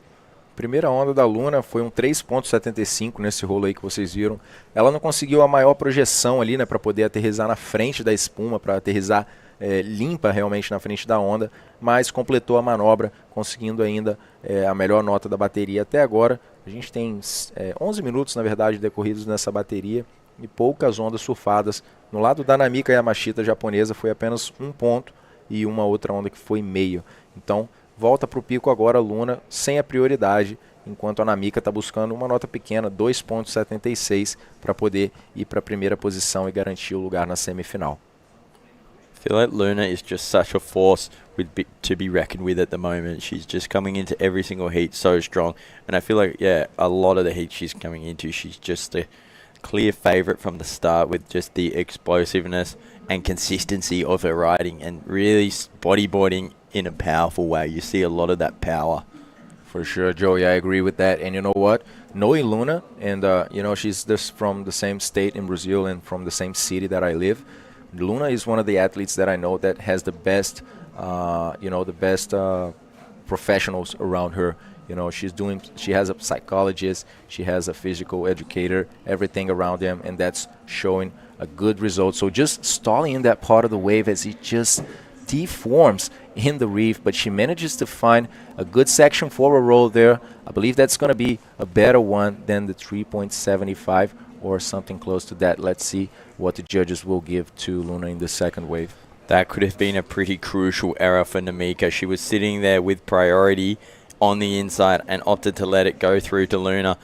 Primeira onda da Luna foi um 3.75 nesse rolo aí que vocês viram. Ela não conseguiu a maior projeção ali, né, para poder aterrissar na frente da espuma, para aterrissar limpa realmente na frente da onda, mas completou a manobra, conseguindo ainda a melhor nota da bateria até agora. A gente tem 11 minutos, na verdade, decorridos nessa bateria e poucas ondas surfadas. No lado da Namika Yamashita japonesa foi apenas um ponto, e uma outra onda que foi meio. Então, volta para o pico agora, Luna, sem a prioridade, enquanto a Namika está buscando uma nota pequena, 2,76, para poder ir para a primeira posição e garantir o lugar na semifinal. I feel like Luna is just such a force to be reckoned with at the moment. She's just coming into every single heat so strong. And I feel like, yeah, a lot of the heat she's coming into, she's just a clear favourite from the start with just the explosiveness and consistency of her riding and really bodyboarding in a powerful way. You see a lot of that power. For sure, Joey, I agree with that. And you know what? Knowing Luna, and you know, she's just from the same state in Brazil and from the same city that I live. Luna is one of the athletes that I know that has the best, professionals around her. You know, she has a psychologist, she has a physical educator, everything around them, and that's showing a good result. So just stalling in that part of the wave as it just deforms in the reef, but she manages to find a good section for a roll there. I believe that's going to be a better one than the 3.75 or something close to that. Let's see what the judges will give to Luna in the second wave. That could have been a pretty crucial error for Namika. She was sitting there with priority on the inside and opted to let it go through to Luna,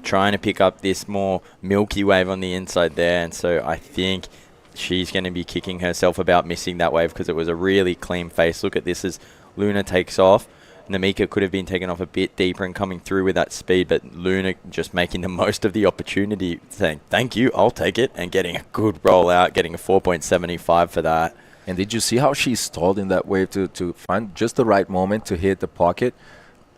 trying to pick up this more milky wave on the inside there. And so I think she's going to be kicking herself about missing that wave because it was a really clean face. Look at this as Luna takes off. Namika could have been taken off a bit deeper and coming through with that speed, but Luna just making the most of the opportunity, saying, thank you, I'll take it, and getting a good roll out, getting a 4.75 for that. And did you see how she stalled in that wave to find just the right moment to hit the pocket?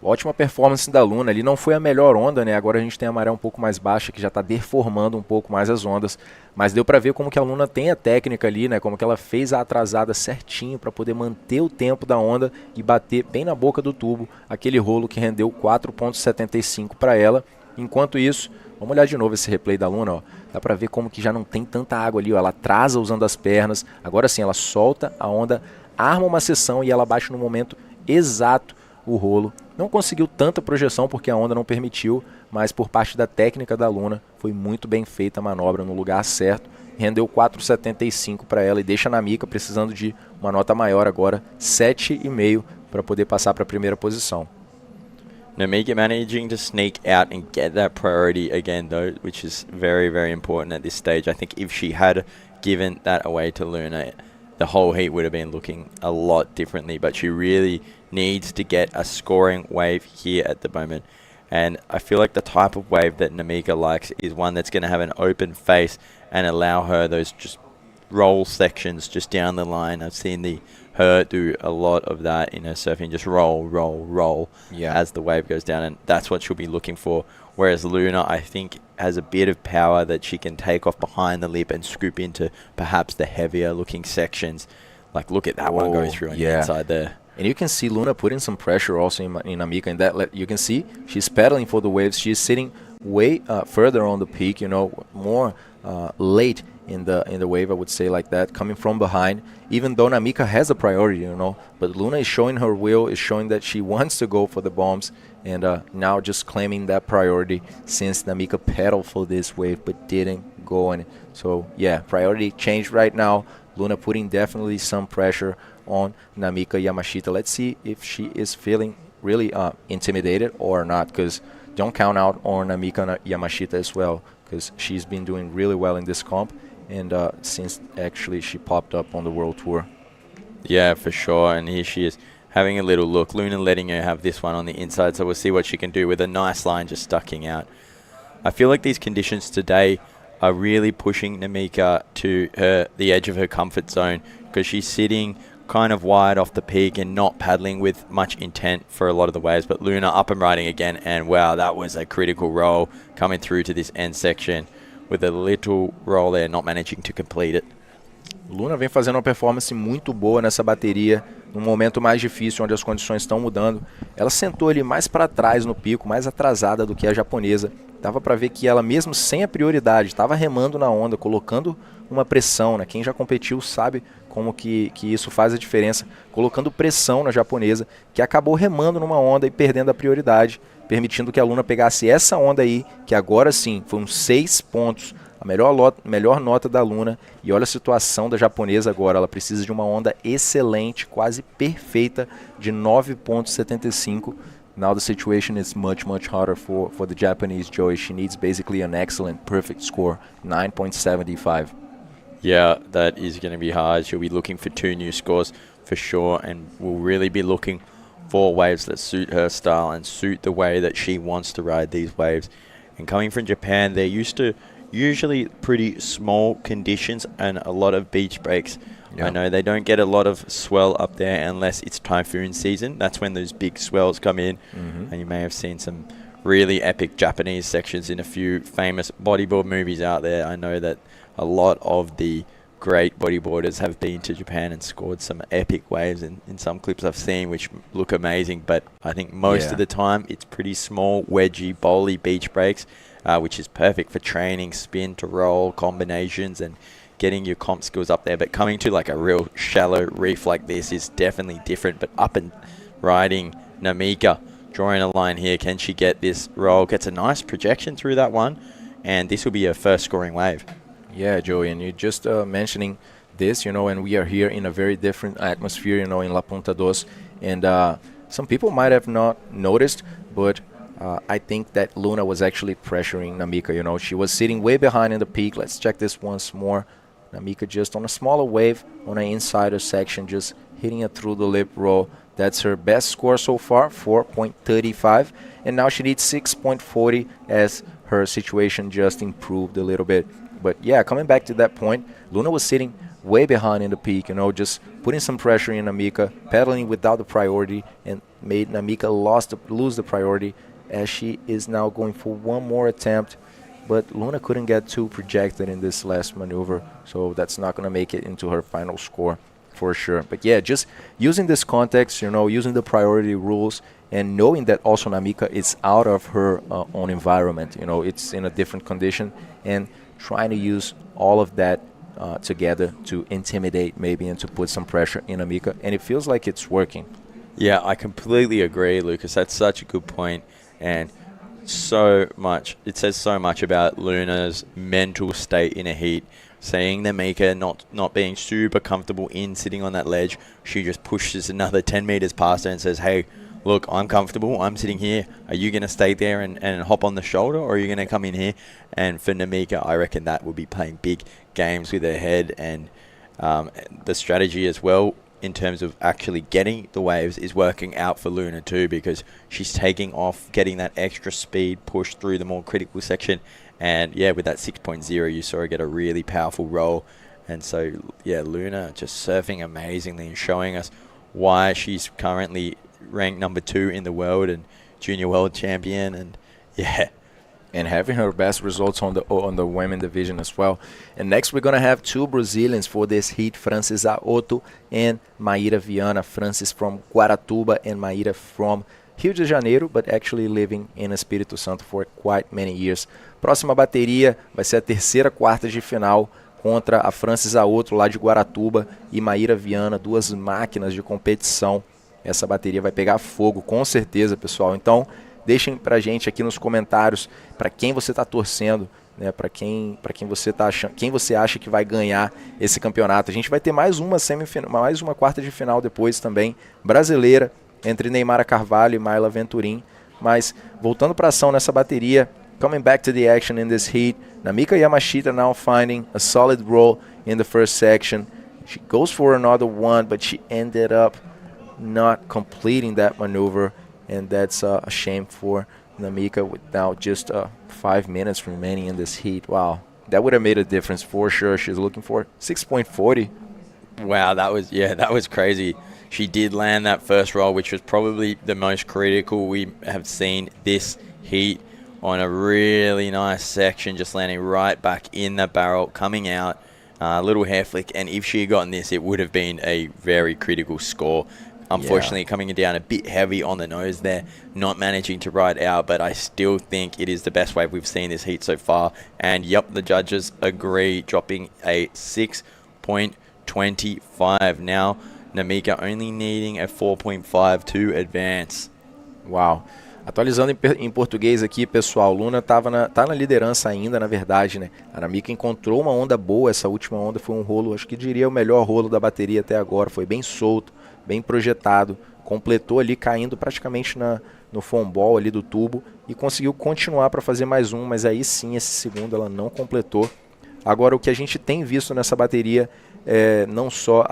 Ótima performance da Luna, ali não foi a melhor onda, né? Agora a gente tem a maré um pouco mais baixa, que já está deformando um pouco mais as ondas, mas deu para ver como que a Luna tem a técnica ali, né? Como que ela fez a atrasada certinho para poder manter o tempo da onda e bater bem na boca do tubo, aquele rolo que rendeu 4.75 para ela. Enquanto isso, vamos olhar de novo esse replay da Luna, ó. Dá para ver como que já não tem tanta água ali, ó. Ela atrasa usando as pernas, agora sim ela solta a onda, arma uma seção e ela baixa no momento exato o rolo. Não conseguiu tanta projeção porque a onda não permitiu, mas por parte da técnica da Luna foi muito bem feita a manobra no lugar certo. Rendeu 4.75 para ela e deixa a Namika precisando de uma nota maior agora, 7,5 para poder passar para a primeira posição. Namika managing to sneak out and get that priority again though, which is very, very important at this stage. I think if she had given that away to Luna, the whole heat would have been looking a lot differently, but she really needs to get a scoring wave here at the moment. And I feel like the type of wave that Namika likes is one that's going to have an open face and allow her those just roll sections just down the line. I've seen her do a lot of that in her surfing, just roll, roll, roll as the wave goes down, and that's what she'll be looking for. Whereas Luna, I think, has a bit of power that she can take off behind the lip and scoop into perhaps the heavier looking sections. Like, look at that one go through on the inside there. And you can see Luna putting some pressure also in Namika. And that you can see she's pedaling for the waves. She's sitting way further on the peak, you know, more late in the wave, I would say, like that, coming from behind. Even though Namika has a priority, you know, but Luna is showing her will, is showing that she wants to go for the bombs, and now just claiming that priority since Namika pedaled for this wave but didn't go on it. So yeah, priority changed right now. Luna putting definitely some pressure on Namika Yamashita. Let's see if she is feeling really intimidated or not, because don't count out on Namika Yamashita as well, because she's been doing really well in this comp, and since actually she popped up on the World Tour. Yeah, for sure, and here she is having a little look. Luna letting her have this one on the inside, so we'll see what she can do with a nice line just stucking out. I feel like these conditions today are really pushing Namika to the edge of her comfort zone, because she's sitting kind of wide off the peak and not paddling with much intent for a lot of the waves. But Luna up and riding again, and wow, that was a critical roll coming through to this end section with a little roll there, not managing to complete it. Luna vem fazendo uma performance muito boa nessa bateria, num momento mais difícil, onde as condições estão mudando. Ela sentou ali mais para trás no pico, mais atrasada do que a japonesa. Dava para ver que ela, mesmo sem a prioridade, estava remando na onda, colocando uma pressão, né? Quem já competiu sabe como que isso faz a diferença, colocando pressão na japonesa, que acabou remando numa onda e perdendo a prioridade, permitindo que a Luna pegasse essa onda aí, que agora sim, foram 6 pontos a melhor nota da Luna. E olha a situação da japonesa agora, ela precisa de uma onda excelente, quase perfeita, de 9.75. Now the situation is much harder for the Japanese, Joey. She needs basically an excellent, perfect score, 9.75. Yeah, that is going to be hard. She'll be looking for 2 new scores for sure, and will really be looking for waves that suit her style and suit the way that she wants to ride these waves. And coming from Japan, they're used to usually pretty small conditions and a lot of beach breaks. I know they don't get a lot of swell up there unless it's typhoon season. That's when those big swells come in. And you may have seen some really epic Japanese sections in a few famous bodyboard movies out there. I know that a lot of the great bodyboarders have been to Japan and scored some epic waves in some clips I've seen, which look amazing. But I think most of the time it's pretty small, wedgy, bowly beach breaks, which is perfect for training, spin to roll, combinations, and getting your comp skills up there. But coming to like a real shallow reef like this is definitely different. But up and riding Namika, drawing a line here, can she get this roll? Gets a nice projection through that one, and this will be her first scoring wave. Yeah, Joey, and you're just mentioning this, and we are here in a very different atmosphere, in La Punta Dos, and some people might have not noticed, but I think that Luna was actually pressuring Namika, she was sitting way behind in the peak. Let's check this once more. Namika just on a smaller wave, on an insider section, just hitting it through the lip roll. That's her best score so far, 4.35, and now she needs 6.40 as her situation just improved a little bit. But yeah, coming back to that point, Luna was sitting way behind in the peak, just putting some pressure in Namika, pedaling without the priority, and made Namika lose the priority, as she is now going for one more attempt. But Luna couldn't get too projected in this last maneuver, so that's not going to make it into her final score for sure. But yeah, just using this context, using the priority rules, and knowing that also Namika is out of her own environment, it's in a different condition, and trying to use all of that together to intimidate maybe and to put some pressure in Namika, and it feels like it's working. Yeah, I completely agree, Lucas. That's such a good point, and it says so much about Luna's mental state in a heat. Seeing Namika not being super comfortable in sitting on that ledge, she just pushes another 10 meters past her and says, hey, look, I'm comfortable, I'm sitting here. Are you going to stay there and hop on the shoulder, or are you going to come in here? And for Namika, I reckon that will be playing big games with her head, and the strategy as well in terms of actually getting the waves is working out for Luna too, because she's taking off, getting that extra speed push through the more critical section. And yeah, with that 6.0, you saw her get a really powerful roll. And so, yeah, Luna just surfing amazingly and showing us why she's currently ranked number 2 in the world and junior world champion. And yeah, and having her best results on the women division as well. And next we're going to have 2 Brazilians for this heat, Francis Aoto and Maíra Viana. Francis from Guaratuba and Maíra from Rio de Janeiro, but actually living in Espírito Santo for quite many years. Próxima bateria vai ser a terceira quartas de final contra a Francis Aoto lá de Guaratuba e Maíra Viana, 2 máquinas de competição. Essa bateria vai pegar fogo, com certeza, pessoal. Então, deixem pra gente aqui nos comentários para quem você está torcendo, né? Para quem você tá achando, quem você acha que vai ganhar esse campeonato. A gente vai ter mais uma semifinal, mais uma quarta de final depois também, brasileira, entre Neymara Carvalho e Mayla Venturim. Mas voltando para ação nessa bateria, coming back to the action in this heat, Namika Yamashita now finding a solid roll in the first section. She goes for another one, but she ended up not completing that maneuver, and that's a shame for Namika with now just 5 minutes remaining in this heat. Wow, that would have made a difference for sure. She's looking for 6.40. Wow, that was crazy. She did land that first roll, which was probably the most critical we have seen this heat, on a really nice section, just landing right back in the barrel, coming out, a little hair flick, and if she had gotten this, it would have been a very critical score. Unfortunately, coming down a bit heavy on the nose there, not managing to ride out, but I still think it is the best wave we've seen this heat so far. And yep, the judges agree, dropping a 6.25. Now, Namika only needing a 4.5 to advance. Wow. Atualizando em português aqui, pessoal, Luna tá na liderança ainda, na verdade, né? A Aramid encontrou uma onda boa, essa última onda foi um rolo, acho que diria o melhor rolo da bateria até agora, foi bem solto, bem projetado, completou ali caindo praticamente no foam ball ali do tubo e conseguiu continuar para fazer mais um, mas aí sim, esse segundo ela não completou. Agora, o que a gente tem visto nessa bateria, não só,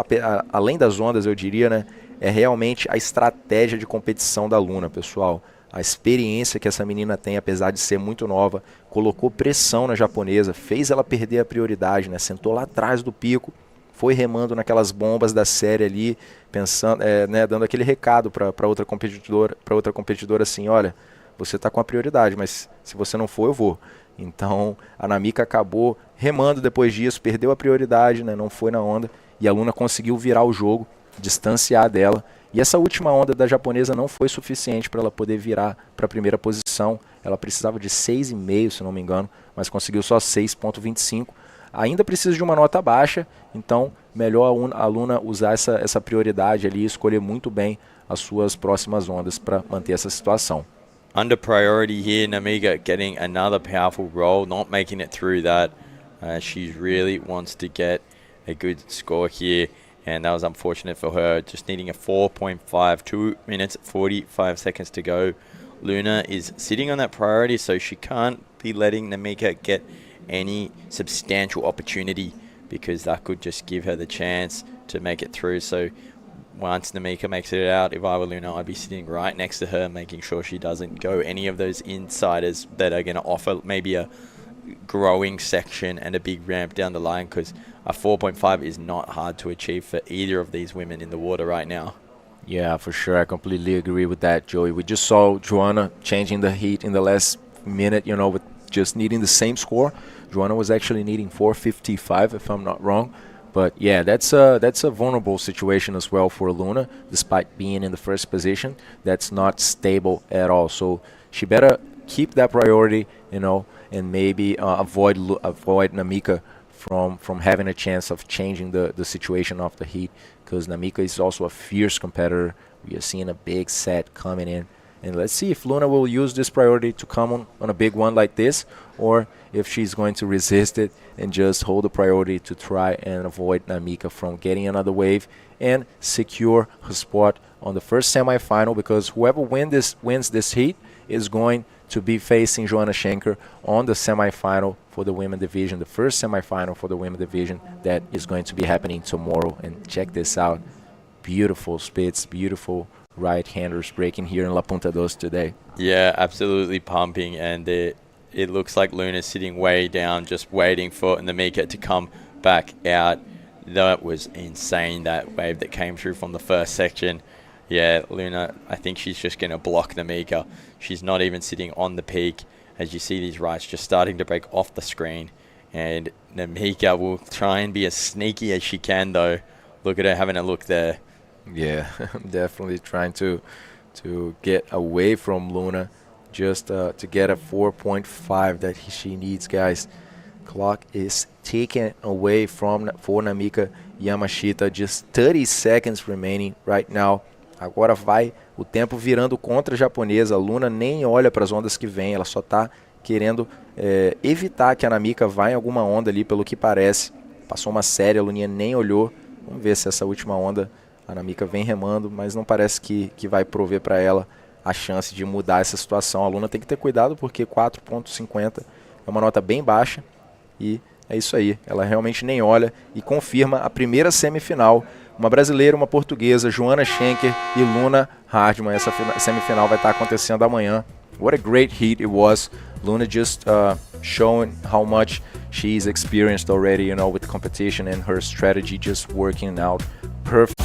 além das ondas, eu diria, né? É realmente a estratégia de competição da Luna, pessoal. A experiência que essa menina tem, apesar de ser muito nova, colocou pressão na japonesa, fez ela perder a prioridade, né? Sentou lá atrás do pico, foi remando naquelas bombas da série ali, pensando, né, dando aquele recado para outra competidora assim, olha, você está com a prioridade, mas se você não for, eu vou. Então a Namika acabou remando depois disso, perdeu a prioridade, né, não foi na onda, e a Luna conseguiu virar o jogo, distanciar dela. E essa última onda da japonesa não foi suficiente para ela poder virar para a primeira posição. Ela precisava de 6,5, se não me engano, mas conseguiu só 6,25. Ainda precisa de uma nota baixa, então melhor a Luna usar essa prioridade ali e escolher muito bem as suas próximas ondas para manter essa situação. Under priority here, Namika getting another powerful roll, not making it through that. She really wants to get a good score here. And that was unfortunate for her, just needing a 4.5, 2 minutes, 45 seconds to go. Luna is sitting on that priority, so she can't be letting Namika get any substantial opportunity because that could just give her the chance to make it through. So once Namika makes it out, if I were Luna, I'd be sitting right next to her, making sure she doesn't go any of those insiders that are going to offer maybe a growing section and a big ramp down the line, because a 4.5 is not hard to achieve for either of these women in the water right now. Yeah, for sure. I completely agree with that, Joey. We just saw Joanna changing the heat in the last minute, you know, with just needing the same score. Joanna was actually needing 4.55, if I'm not wrong. But yeah, that's a vulnerable situation as well for Luna, despite being in the first position. That's not stable at all. So she better keep that priority, you know, and maybe avoid Namika from having a chance of changing the situation of the heat, because Namika is also a fierce competitor. We are seeing a big set coming in, and let's see if Luna will use this priority to come on a big one like this, or if she's going to resist it and just hold the priority to try and avoid Namika from getting another wave and secure her spot on the first semifinal, because whoever wins this heat is going to be facing Joanna Schenker on the semifinal for the women division, the first semifinal for the women division that is going to be happening tomorrow. And check this out, beautiful spits, beautiful right-handers breaking here in La Punta Dos today. Yeah, absolutely pumping, and it looks like Luna's sitting way down, just waiting for Namika to come back out. That was insane, that wave that came through from the first section. Yeah, Luna, I think she's just going to block Namika. She's not even sitting on the peak. As you see these rights just starting to break off the screen. And Namika will try and be as sneaky as she can, though. Look at her having a look there. Yeah, definitely trying to get away from Luna, just to get a 4.5 that she needs, guys. Clock is taken away for Namika Yamashita. Just 30 seconds remaining right now. Agora vai o tempo virando contra a japonesa. A Luna nem olha para as ondas que vem, ela só está querendo evitar que a Namika vá em alguma onda ali, pelo que parece. Passou uma série, a Luninha nem olhou. Vamos ver se essa última onda a Namika vem remando, mas não parece que vai prover para ela a chance de mudar essa situação. A Luna tem que ter cuidado, porque 4.50 é uma nota bem baixa e é isso aí. Ela realmente nem olha e confirma a primeira semifinal. Uma brasileira, uma portuguesa, Joanna Schenker e Luna Hardman. Essa semifinal vai estar acontecendo amanhã. What a great heat it was. Luna just showing how much she's experienced already, you know, with competition, and her strategy just working out perfect.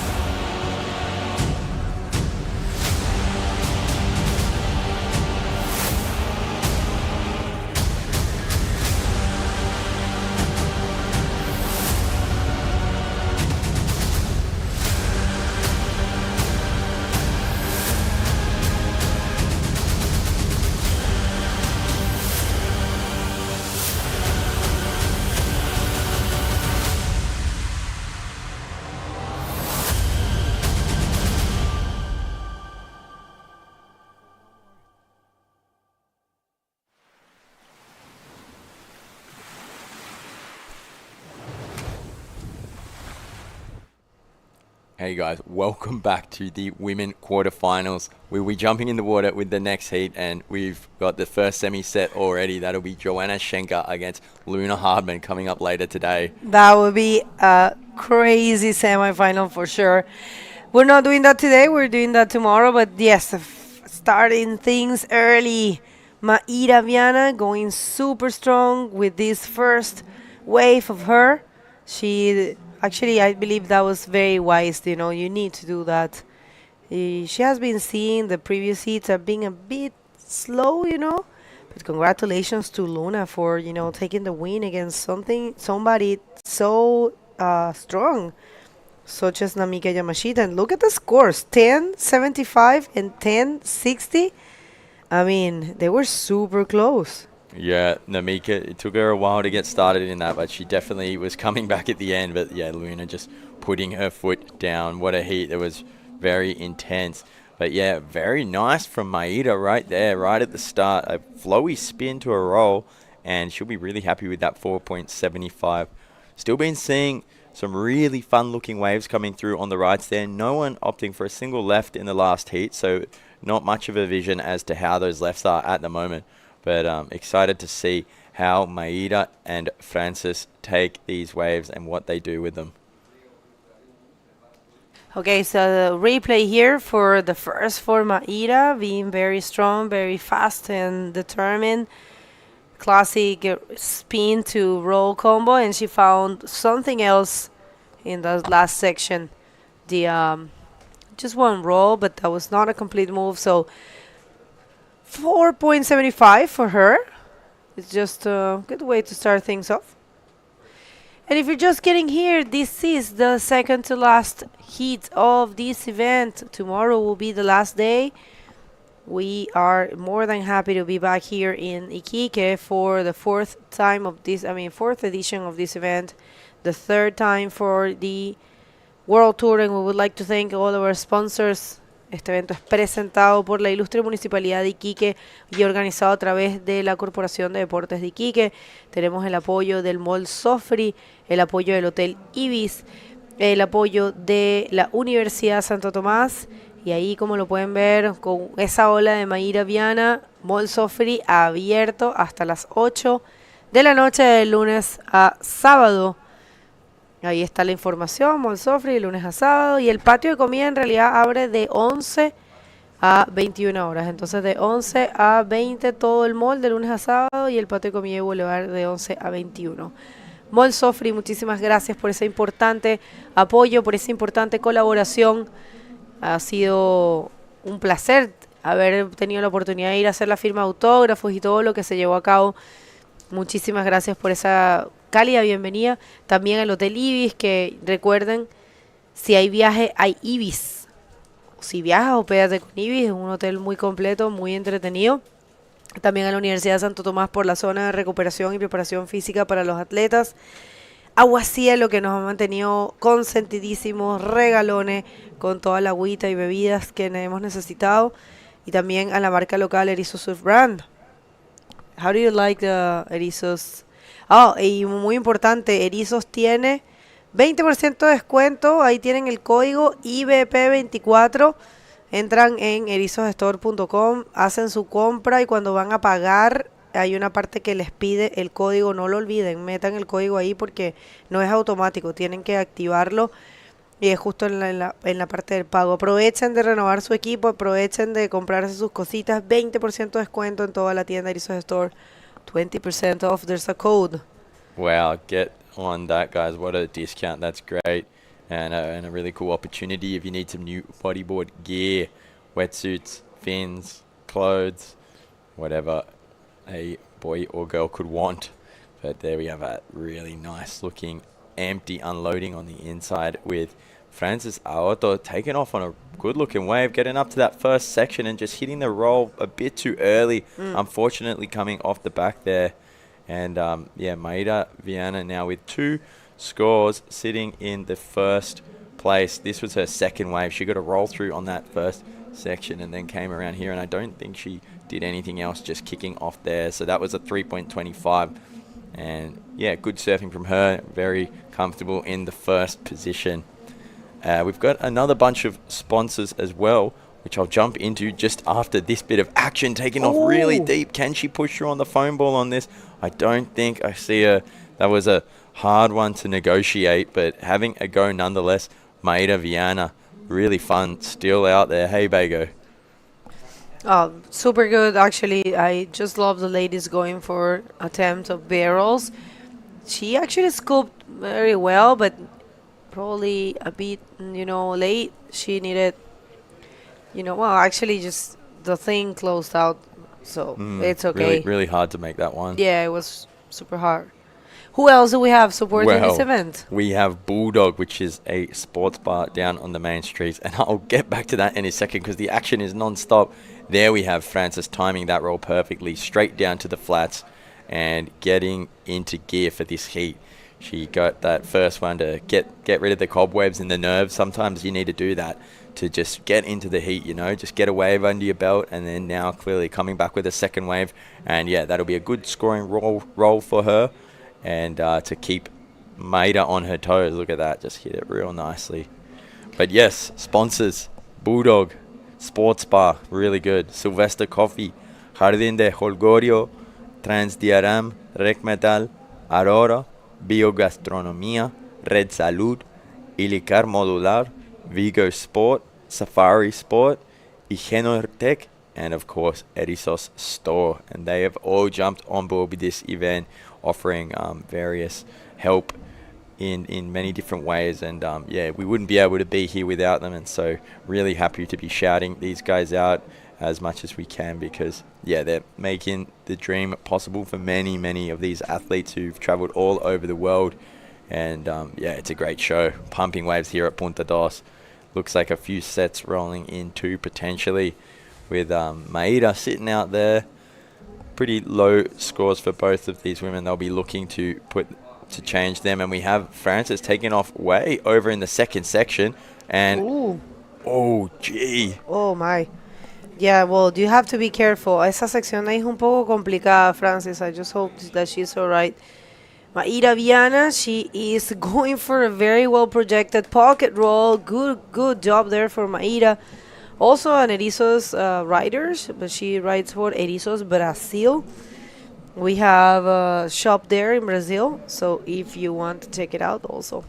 Hey guys, welcome back to the women quarterfinals. We'll be jumping in the water with the next heat, and we've got the first semi set already. That'll be Joanna Schenker against Luna Hardman coming up later today. That would be a crazy semifinal for sure. We're not doing that today, we're doing that tomorrow, but yes, starting things early. Maíra Viana going super strong with this first wave of her. Actually, I believe that was very wise, you know, you need to do that. She has been seeing the previous heats are being a bit slow, you know, but congratulations to Luna for, you know, taking the win against somebody so strong, such as Namika Yamashita. And look at the scores, 10-75 and 10-60. I mean, they were super close. Yeah, Namika, it took her a while to get started in that, but she definitely was coming back at the end. But yeah, Luna just putting her foot down. What a heat. It was very intense. But yeah, very nice from Maíra right there, right at the start. A flowy spin to a roll, and she'll be really happy with that 4.75. Still been seeing some really fun-looking waves coming through on the rights there. No one opting for a single left in the last heat, so not much of a vision as to how those lefts are at the moment. But excited to see how Maíra and Francis take these waves and what they do with them. Okay, so the replay here for the first for Maíra, being very strong, very fast and determined. Classic spin to roll combo, and she found something else in the last section. The just one roll, but that was not a complete move, so 4.75 for her. It's just a good way to start things off. And if you're just getting here, this is the second to last heat of this event. Tomorrow will be the last day. We are more than happy to be back here in Iquique for the fourth edition of this event. The third time for the World Tour, and we would like to thank all of our sponsors. Este evento es presentado por la ilustre Municipalidad de Iquique y organizado a través de la Corporación de Deportes de Iquique. Tenemos el apoyo del Mall Sofri, el apoyo del Hotel Ibis, el apoyo de la Universidad Santo Tomás, y ahí, como lo pueden ver, con esa ola de Maíra Viana, Mall Sofri abierto hasta las 8 de la noche del lunes a sábado. Ahí está la información, Mall Sofri, de lunes a sábado. Y el patio de comida en realidad abre de 11 a 21 horas. Entonces de 11 a 20 todo el mall de lunes a sábado, y el patio de comida y boulevard de 11 a 21. Mall Sofri, muchísimas gracias por ese importante apoyo, por esa importante colaboración. Ha sido un placer haber tenido la oportunidad de ir a hacer la firma de autógrafos y todo lo que se llevó a cabo. Muchísimas gracias por esa cálida bienvenida. También al Hotel Ibis, que recuerden, si hay viaje, hay Ibis. Si viajas, hospédate con Ibis, es un hotel muy completo, muy entretenido. También a la Universidad de Santo Tomás por la zona de recuperación y preparación física para los atletas. Aguacielo, que nos ha mantenido consentidísimos, regalones con toda la agüita y bebidas que hemos necesitado. Y también a la marca local Erizo Surf Brand. How do you like the erizos? Oh, y muy importante, Erizos tiene 20% de descuento. Ahí tienen el código IBP24. Entran en erizosstore.com, hacen su compra, y cuando van a pagar hay una parte que les pide el código. No lo olviden, metan el código ahí porque no es automático, tienen que activarlo, y es justo en la parte del pago. Aprovechen de renovar su equipo, aprovechen de comprarse sus cositas. 20% de descuento en toda la tienda Erizos Store. 20% off, there's a code. Wow, get on that, guys. What a discount. That's great. And a really cool opportunity if you need some new bodyboard gear, wetsuits, fins, clothes, whatever a boy or girl could want. But there we have a really nice looking empty unloading on the inside with Francis Aoto taking off on a good looking wave, getting up to that first section and just hitting the roll a bit too early, unfortunately coming off the back there. And yeah, Maíra Viana now with 2 scores, sitting in the first place. This was her second wave. She got a roll through on that first section and then came around here, and I don't think she did anything else, just kicking off there. So that was a 3.25. And yeah, good surfing from her, very comfortable in the first position. We've got another bunch of sponsors as well, which I'll jump into just after this bit of action taking off really deep. Can she push through on the foam ball on this? I don't think I see her. That was a hard one to negotiate, but having a go nonetheless. Maida Viana, really fun, still out there. Hey, Bago. Super good, actually. I just love the ladies going for attempt of barrels. She actually scooped very well, but probably a bit, late. She needed, actually just the thing closed out, so it's okay. Really, really hard to make that one. Yeah, it was super hard. Who else do we have supporting this event? We have Bulldog, which is a sports bar down on the main streets, and I'll get back to that in a second because the action is non-stop. There we have Francis timing that roll perfectly, straight down to the flats and getting into gear for this heat. She got that first one to get rid of the cobwebs and the nerves. Sometimes you need to do that to just get into the heat, just get a wave under your belt, and then now clearly coming back with a second wave. And yeah, that'll be a good scoring roll for her. And to keep Maida on her toes. Look at that, just hit it real nicely. But yes, sponsors, Bulldog, Sports Bar, really good. Sylvester Coffee, Jardín de Holgorio, Transdiaram, Rec Metal, Aurora, Biogastronomía, Red Salud, Ilicar Modular, Vigo Sport, Safari Sport, Tech, and of course Erisos Store. And they have all jumped on board with this event, offering various help in many different ways. And yeah, we wouldn't be able to be here without them. And so really happy to be shouting these guys out as much as we can, because yeah, they're making the dream possible for many, many of these athletes who've traveled all over the world. And yeah, it's a great show. Pumping waves here at Punta Dos. Looks like a few sets rolling in too, potentially, with Maida sitting out there. Pretty low scores for both of these women. They'll be looking to change them. And we have Francis taking off way over in the second section. And oh, gee. Oh, my. Yeah, well, you have to be careful. Esa sección ahí es un poco complicada, Francis. I just hope that she's all right. Maida Viana, she is going for a very well projected pocket roll. Good job there for Maida. Also an Erisos riders, but she rides for Erisos Brazil. We have a shop there in Brazil, so if you want to check it out also.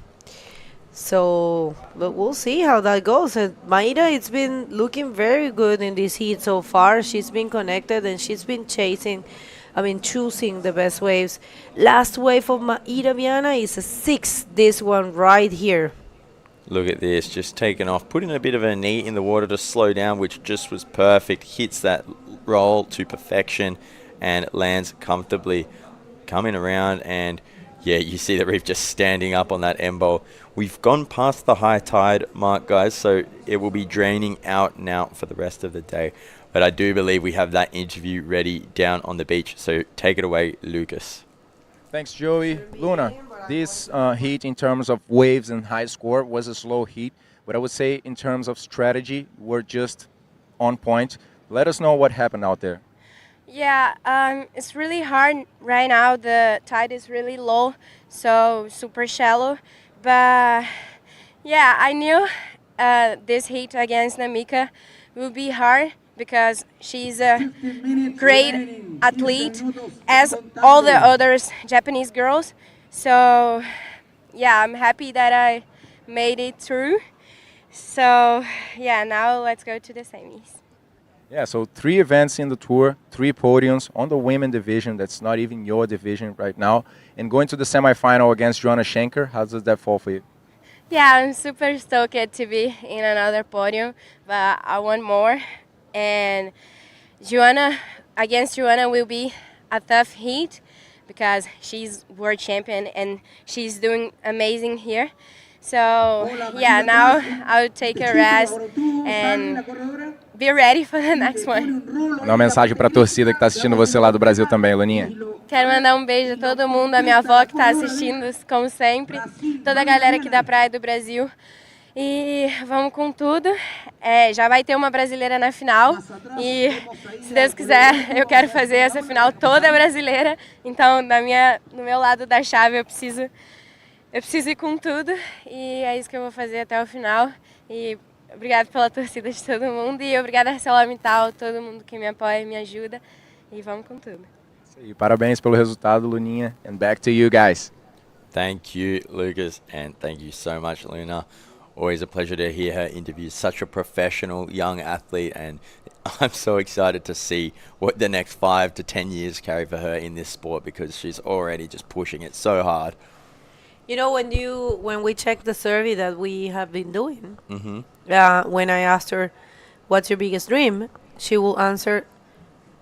So, but we'll see how that goes. And Maida, it's been looking very good in this heat so far. She's been connected and she's been choosing the best waves. Last wave of Maida Viana is a 6, this one right here. Look at this, just taking off, putting a bit of a knee in the water to slow down, which just was perfect. Hits that roll to perfection and lands comfortably. Coming around, and yeah, you see the reef just standing up on that end bowl. We've gone past the high tide mark, guys, so it will be draining out now for the rest of the day. But I do believe we have that interview ready down on the beach, so take it away, Lucas. Thanks, Joey. Luna, this heat in terms of waves and high score was a slow heat, but I would say in terms of strategy, we're just on point. Let us know what happened out there. Yeah, it's really hard right now. The tide is really low, so super shallow. But yeah, I knew this heat against Namika will be hard because she's a great athlete, as all the other Japanese girls. So yeah, I'm happy that I made it through. So yeah, now let's go to the semis. Yeah, so 3 events in the tour, 3 podiums on the women division. That's not even your division right now. And going to the semifinal against Joanna Schenker, how does that fall for you? Yeah, I'm super stoked to be in another podium, but I want more. And against Joanna will be a tough heat because she's world champion and she's doing amazing here. So yeah, now I'll take a rest and be ready for the next one. Dá uma mensagem para a torcida que está assistindo você lá do Brasil também, Luninha. Quero mandar beijo a todo mundo, a minha avó que está assistindo, como sempre, toda a galera aqui da praia do Brasil. E vamos com tudo. Já vai ter uma brasileira na final e, se Deus quiser, eu quero fazer essa final toda brasileira. Então, no meu lado da chave, eu eu preciso ir com tudo e é isso que eu vou fazer até o final. E obrigada pela torcida de todo mundo e obrigada a ArcelorMittal, todo mundo que me apoia e me ajuda. E vamos com tudo. E parabéns pelo resultado, Luninha. And back to you guys. Thank you, Lucas, and thank you so much, Luna. Always a pleasure to hear her interview. Such a professional young athlete, and I'm so excited to see what the next 5 to 10 years carry for her in this sport, because she's already just pushing it so hard. You know, when we checked the survey that we have been doing, Mm-hmm. when I asked her, "What's your biggest dream?" she will answer,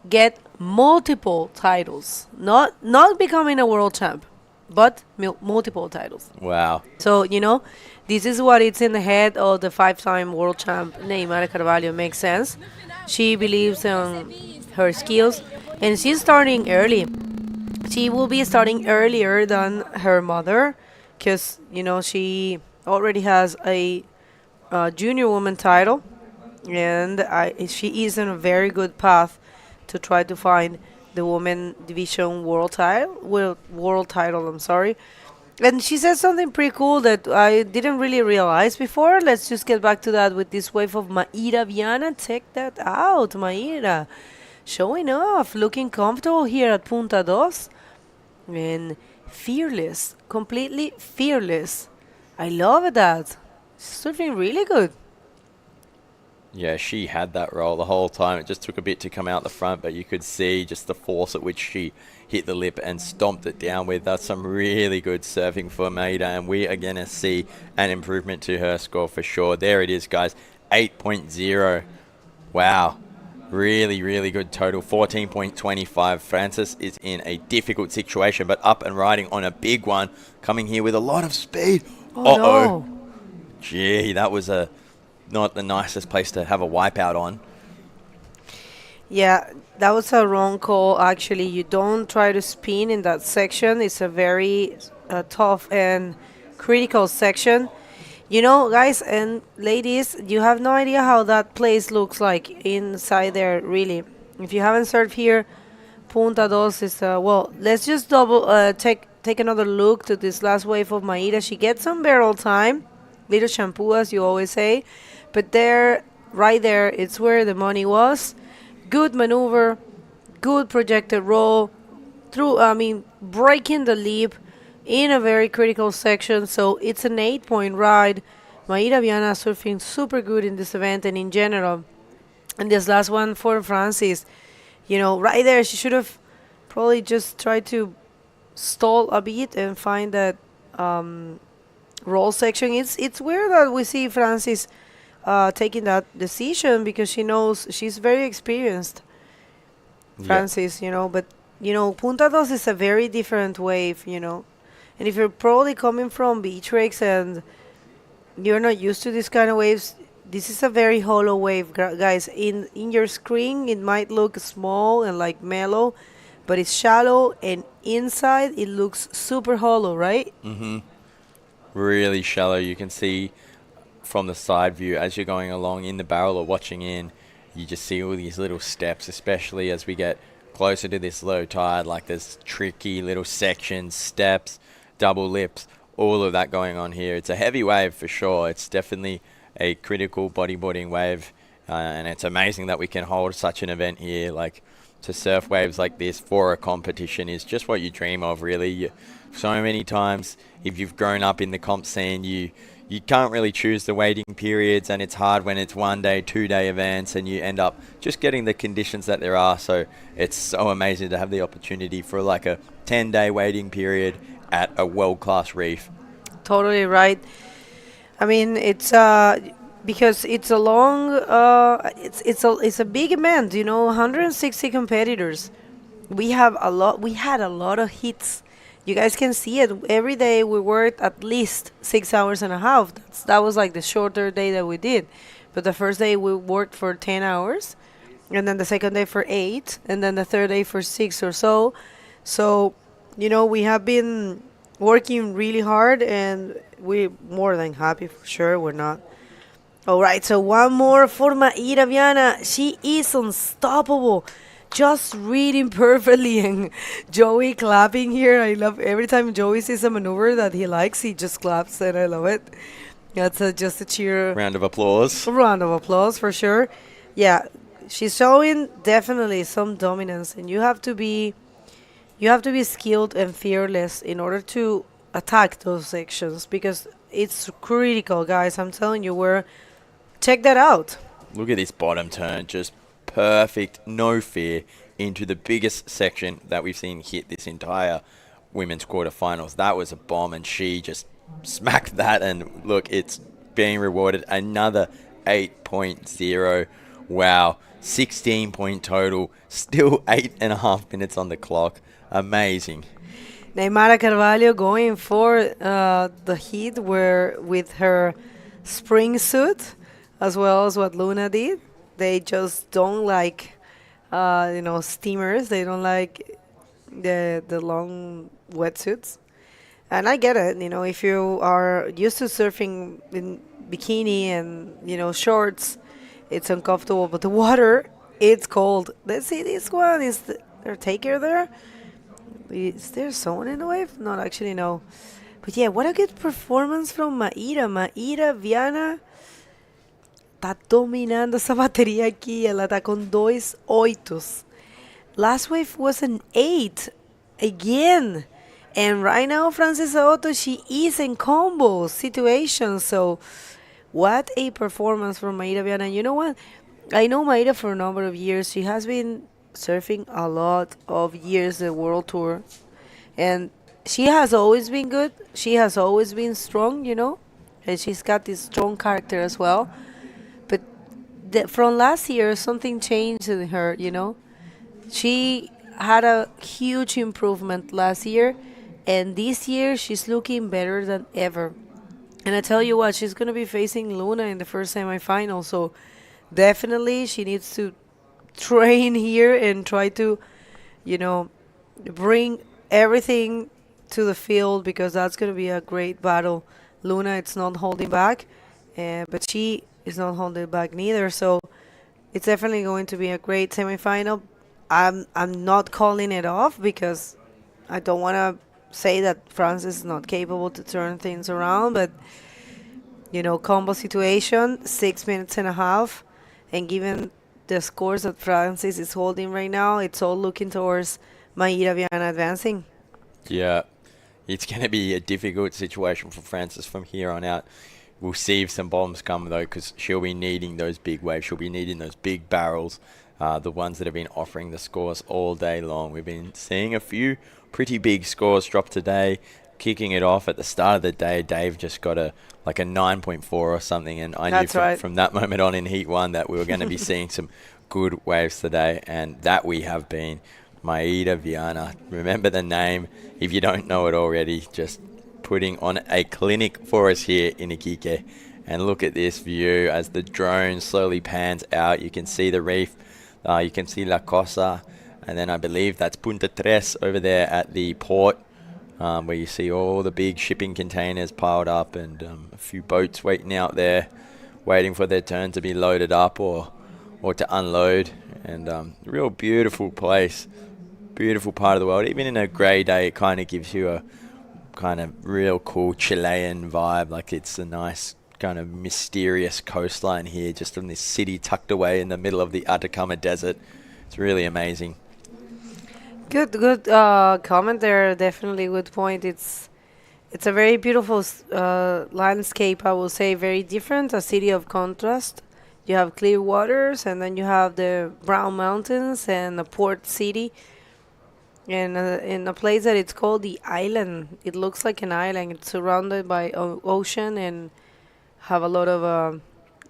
"Get multiple titles, not becoming a world champ, but multiple titles." Wow. So you know, this is what it's in the head of the 5-time world champ Neymar Carvalho. Makes sense. She believes in her skills, and she's starting early. She will be starting earlier than her mother, because you know she already has a junior woman title, and she is on a very good path to try to find the women division world title. I'm sorry. And she said something pretty cool that I didn't really realize before. Let's just get back to that with this wave of Maíra Viana. Check that out, Maíra. Showing off, looking comfortable here at Punta Dos. And fearless, completely fearless. I love that. Surfing really good. Yeah, she had that roll the whole time. It just took a bit to come out the front, but you could see just the force at which she hit the lip and stomped it down with. That's some really good surfing for Maida, and we are going to see an improvement to her score for sure. There it is, guys, 8.0. Wow. Really, really good total. 14.25. Francis is in a difficult situation, but up and riding on a big one. Coming here with a lot of speed. Oh, no. Gee, that was not the nicest place to have a wipeout on. Yeah, that was a wrong call, actually. You don't try to spin in that section. It's a very tough and critical section. You know, guys and ladies, you have no idea how that place looks like inside there, really. If you haven't surfed here, Punta Dos is, well, let's just take another look to this last wave of Maida. She gets some barrel time, little shampoo, as you always say. But there, right there, it's where the money was. Good maneuver, good projected roll, breaking the leap in a very critical section. So it's an 8-point ride. Maíra Viana surfing super good in this event and in general. And this last one for Francis, you know, right there, she should have probably just tried to stall a bit and find that roll section. It's weird that we see Francis taking that decision, because she knows she's very experienced, Francis, you know. But, you know, Punta Dos is a very different wave, you know. And if you're probably coming from beach rakes and you're not used to this kind of waves, this is a very hollow wave, guys. In your screen, it might look small and like mellow, but it's shallow, and inside it looks super hollow, right? Mm-hmm. Really shallow. You can see from the side view as you're going along in the barrel or watching in, you just see all these little steps, especially as we get closer to this low tide. Like, there's tricky little sections, steps, double lips, all of that going on here. It's a heavy wave for sure. It's definitely a critical bodyboarding wave, and it's amazing that we can hold such an event here. Like, to surf waves like this for a competition is just what you dream of, really. So many times, if you've grown up in the comp scene, you can't really choose the waiting periods, and it's hard when it's 1 day, 2 day events, and you end up just getting the conditions that there are. So it's so amazing to have the opportunity for like a 10-day waiting period at a world-class reef. Totally right. I mean, it's because it's a long, it's a big event, you know, 160 competitors. We had a lot of hits. You guys can see it. Every day we worked at least 6 hours and a half. That was like the shorter day that we did. But the first day we worked for 10 hours, and then the second day for 8, and then the third day for 6 or so. So, you know, we have been working really hard, and we're more than happy, for sure. We're not. All right, so one more for Maíra Viana. She is unstoppable. just reading perfectly, and Joey clapping here. I love every time Joey sees a maneuver that he likes, he just claps, and I love it. That's just a cheer. Round of applause. A round of applause for sure. Yeah, she's showing definitely some dominance, and you have to be skilled and fearless in order to attack those sections, because it's critical, guys. I'm telling you, check that out. Look at this bottom turn, just perfect, no fear, into the biggest section that we've seen hit this entire women's quarterfinals. That was a bomb, and she just smacked that, and look, it's being rewarded. Another 8.0. Wow, 16 point total, still 8.5 minutes on the clock. Amazing. Neymara Carvalho going for the heat with her spring suit, as well as what Luna did. They just don't like, steamers. They don't like the long wetsuits. And I get it. If you are used to surfing in bikini and, shorts, it's uncomfortable. But the water, it's cold. Let's see, this one, is there taker there? Is there someone in the wave? Not actually, no. But yeah, what a good performance from Maíra. Maíra Viana está dominando esa batería aquí. Ela está con 2.8. Last wave was an 8 again. And right now, Frances Otto, she is in combo situations. So what a performance from Maíra Viana. You know what? I know Maíra for a number of years. She has been surfing a lot of years, the World Tour. And she has always been good. She has always been strong, And she's got this strong character as well. But from last year, something changed in her, She had a huge improvement last year. And this year, she's looking better than ever. And I tell you what, she's going to be facing Luna in the first semifinal. So definitely she needs to train here and try to, bring everything to the field, because that's going to be a great battle. Luna, it's not holding back, but she is not holding back neither. So it's definitely going to be a great semifinal. I'm not calling it off, because I don't want to say that Frances is not capable to turn things around, but combo situation, 6 minutes and a half, and given the scores that Frances is holding right now, it's all looking towards Maíra Viana advancing. Yeah, it's going to be a difficult situation for Frances from here on out. We'll see if some bombs come, though, because she'll be needing those big waves. She'll be needing those big barrels, the ones that have been offering the scores all day long. We've been seeing a few pretty big scores drop today. Kicking it off at the start of the day, Dave just got a 9.4 or something, and I knew from that moment on in Heat 1 that we were going to be seeing some good waves today, and that we have been. Maíra Viana, remember the name if you don't know it already, just putting on a clinic for us here in Iquique. And look at this view as the drone slowly pans out. You can see the reef, you can see La Cosa, and then I believe that's Punta Tres over there at the port, where you see all the big shipping containers piled up, and a few boats waiting out there, waiting for their turn to be loaded up or to unload. And real beautiful place, beautiful part of the world. Even in a grey day, it kind of gives you a kind of real cool Chilean vibe. Like, it's a nice kind of mysterious coastline here, just from this city tucked away in the middle of the Atacama Desert. It's really amazing. Good comment there. Definitely good point. It's a very beautiful landscape, I will say. Very different, a city of contrast. You have clear waters, and then you have the brown mountains and a port city. And in a place that it's called the island. It looks like an island. It's surrounded by ocean and have a lot of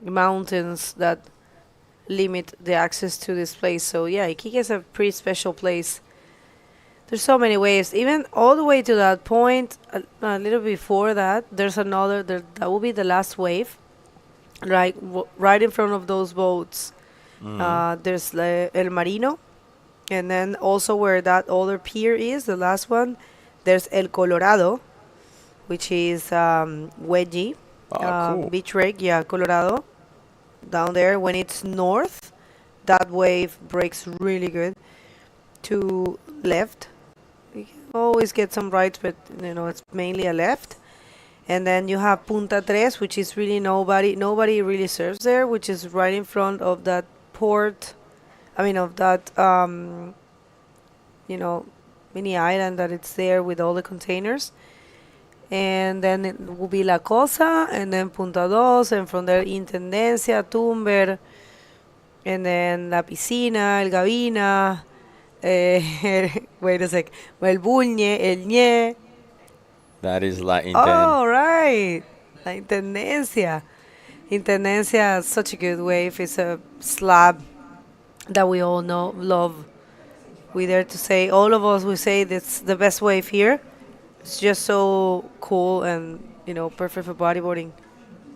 mountains that limit the access to this place. So yeah, Iquique is a pretty special place. There's so many waves. Even all the way to that point, a little before that, there's another. That will be the last wave, right in front of those boats. There's El Marino. And then also where that other pier is, the last one, there's El Colorado, which is Wedgie, cool. beach break, yeah, Colorado, down there. When it's north, that wave breaks really good. To left, you can always get some rights, but it's mainly a left. And then you have Punta Tres, which is really nobody really serves there, which is right in front of that port. I mean, of that mini island that it's there with all the containers. And then it will be La Cosa, and then Punta Dos, and from there Intendencia, Tumber, and then La Piscina, El Gavina, wait a sec, El Buñe, El Ñe. That is La Inten. Oh, right, La Intendencia. Intendencia is such a good wave. It's a slab that we all love. We dare to say, all of us, we say that's the best wave here. It's just so cool and, perfect for bodyboarding.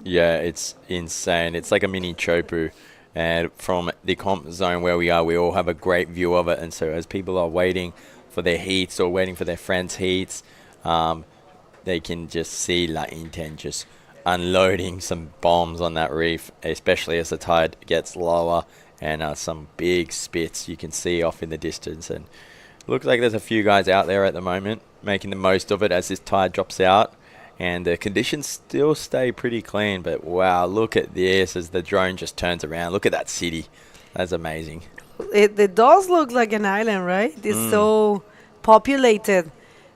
Yeah, it's insane. It's like a mini Chopu. And from the comp zone where we are, we all have a great view of it. And so as people are waiting for their heats or waiting for their friends' heats, they can just see La Inten just unloading some bombs on that reef, especially as the tide gets lower, and some big spits you can see off in the distance. And it looks like there's a few guys out there at the moment making the most of it as this tide drops out, and the conditions still stay pretty clean. But wow, look at this as the drone just turns around. Look at that city. That's amazing. It does look like an island, right? It's so populated.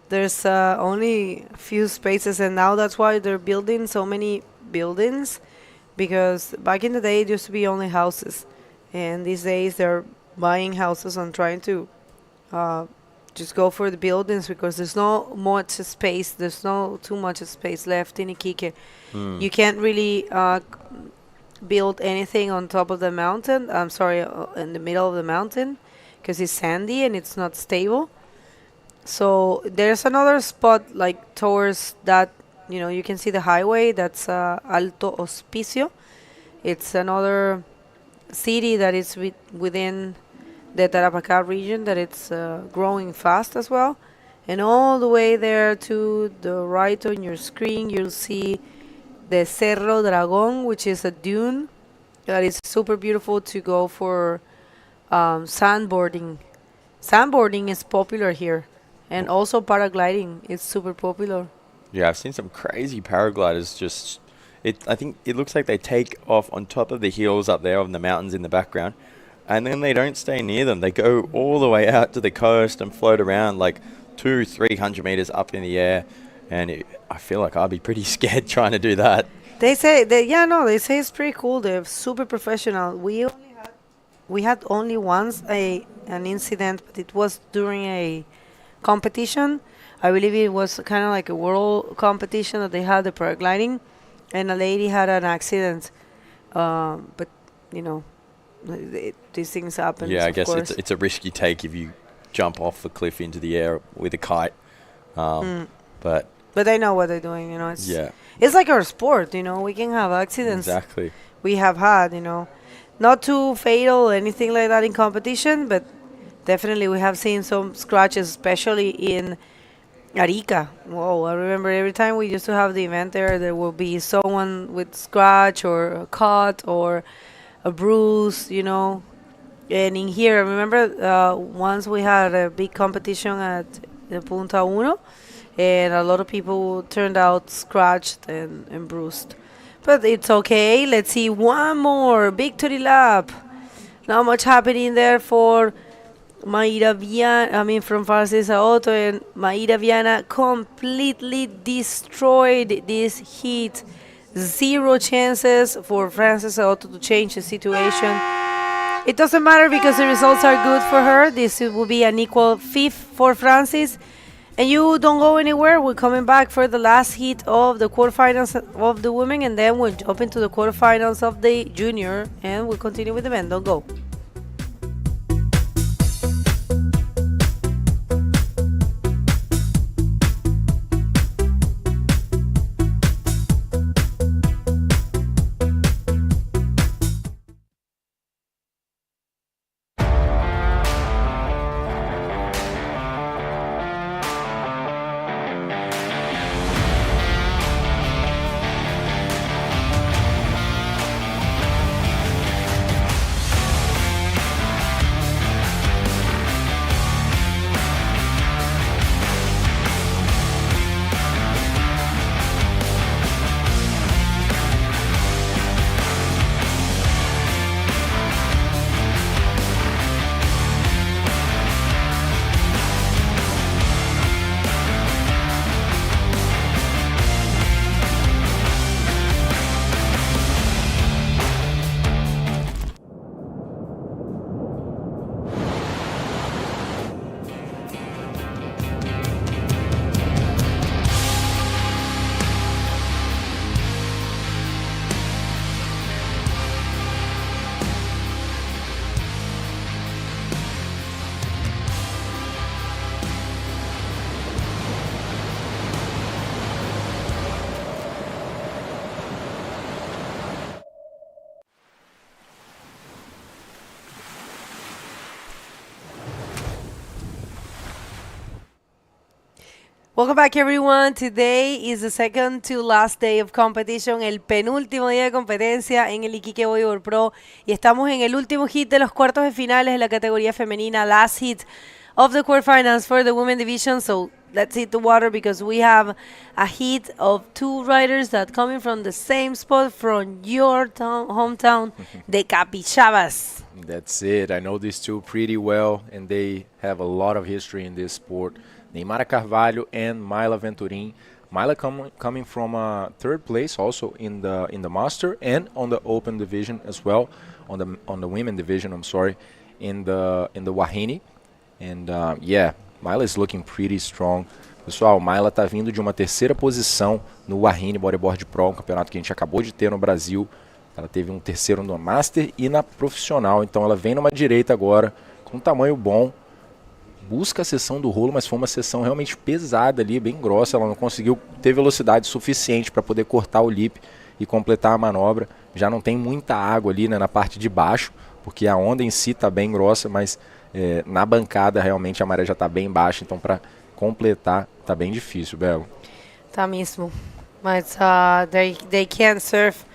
There's only a few spaces, and now that's why they're building so many buildings, because back in the day it used to be only houses, and these days they're buying houses and trying to just go for the buildings, because there's no much space. There's no too much space left in Iquique. You can't really build anything on top of the mountain. I'm sorry, in the middle of the mountain, because it's sandy and it's not stable. So there's another spot like towards that, you can see the highway. That's Alto Hospicio. It's another city that is within the Tarapacá region that it's growing fast as well. And all the way there to the right on your screen, you'll see the Cerro Dragón, which is a dune that is super beautiful to go for sandboarding. Sandboarding is popular here. And also paragliding is super popular. Yeah, I've seen some crazy paragliders I think it looks like they take off on top of the hills up there on the mountains in the background, and then they don't stay near them. They go all the way out to the coast and float around like 200-300 meters up in the air. And I feel like I'd be pretty scared trying to do that. They say it's pretty cool. They're super professional. We had only once an incident, but it was during a competition. I believe it was kind of like a world competition that they had, the paragliding, and a lady had an accident. But these things happen. Yeah, I guess it's a risky take if you jump off the cliff into the air with a kite. But they know what they're doing. It's like our sport. We can have accidents. Exactly. We have had, not too fatal or anything like that in competition, but definitely we have seen some scratches, especially in Arica. Whoa, I remember every time we used to have the event there will be someone with scratch or a cut or a bruise, And in here, I remember once we had a big competition at Punta Uno, and a lot of people turned out scratched and bruised. But it's okay. Let's see one more victory lap. Not much happening there for Mayra Viana, from Francis Auto, and Mayra Viana completely destroyed this heat. 0 chances for Francis Auto to change the situation. It doesn't matter because the results are good for her. This will be an equal 5th for Francis. And you don't go anywhere. We're coming back for the last heat of the quarterfinals of the women, and then we'll jump into the quarterfinals of the junior, and we'll continue with the men. Don't go. Welcome back, everyone. Today is the second to last day of competition, el penúltimo día de competencia en el Iquique Bodyboard Pro. Y estamos en el último hit de los cuartos de finales de la categoría femenina, last hit of the quarterfinals for the women division. So let's hit the water because we have a hit of two riders that coming from the same spot from your hometown, de Capixabas. That's it. I know these two pretty well, and they have a lot of history in this sport. Neymara Carvalho and Mayla Venturin. Mayla coming from third place also in the master and on the open division as well, on the women division. I'm sorry, in the Wahine. And yeah, Mayla is looking pretty strong. Pessoal, Mayla tá vindo de uma terceira posição no Wahine Bodyboard Pro, um campeonato que a gente acabou de ter no Brasil. Ela teve um terceiro no Master e na profissional, então ela vem numa direita agora, com um tamanho bom. Busca a sessão do rolo, mas foi uma sessão realmente pesada ali, bem grossa. Ela não conseguiu ter velocidade suficiente para poder cortar o lip e completar a manobra. Já não tem muita água ali, né, na parte de baixo, porque a onda em si está bem grossa, mas na bancada realmente a maré já está bem baixa, então para completar está bem difícil, Belo. Tá mesmo. Mas they can't surf.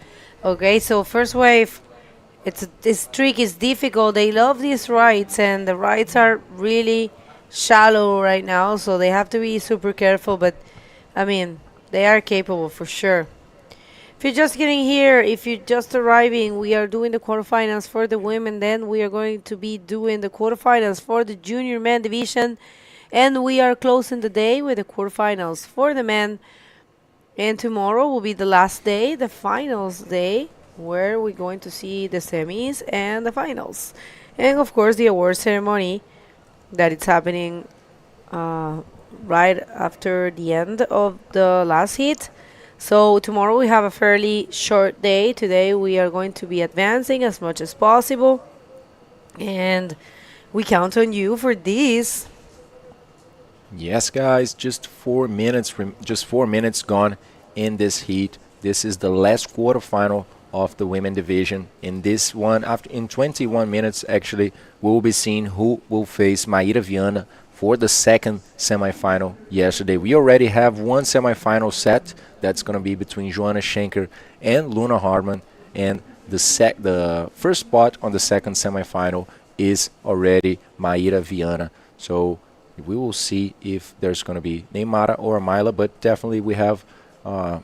Okay, so first wave, this trick is difficult. They love these rides, and the rides are really shallow right now, so they have to be super careful. But I mean, they are capable for sure. If you're just getting here, if you're just arriving, we are doing the quarterfinals for the women. Then we are going to be doing the quarterfinals for the junior men division, and we are closing the day with the quarterfinals for the men. And tomorrow will be the last day, the finals day, where we're going to see the semis and the finals. And of course the award ceremony that it's happening right after the end of the last heat. So tomorrow we have a fairly short day. Today we are going to be advancing as much as possible. And we count on you for this. Yes, guys, just 4 minutes, just 4 minutes gone in this heat. This is the last quarterfinal of the women division. In this one, in 21 minutes, actually, we will be seeing who will face Maíra Viana for the second semifinal yesterday. We already have one semifinal set. That's going to be between Joanna Schenker and Luna Hartman. And the first spot on the second semifinal is already Maíra Viana. So we will see if there's going to be Neymara or Mayla, but definitely we have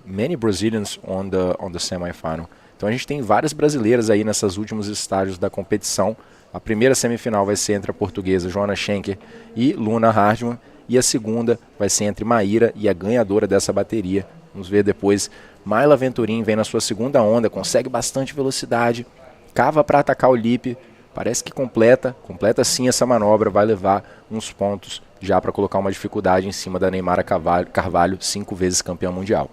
many Brazilians on the semifinal. Então a gente tem várias brasileiras aí nesses últimos estágios da competição. A primeira semifinal vai ser entre a portuguesa Joanna Schenker e Luna Hartmann, e a segunda vai ser entre Maíra e a ganhadora dessa bateria. Vamos ver depois. Mayla Venturin vem na sua segunda onda, consegue bastante velocidade, cava para atacar o lip. Parece que completa sim essa manobra, vai levar uns pontos já para colocar uma dificuldade em cima da Neymara Carvalho, 5 vezes campeã mundial.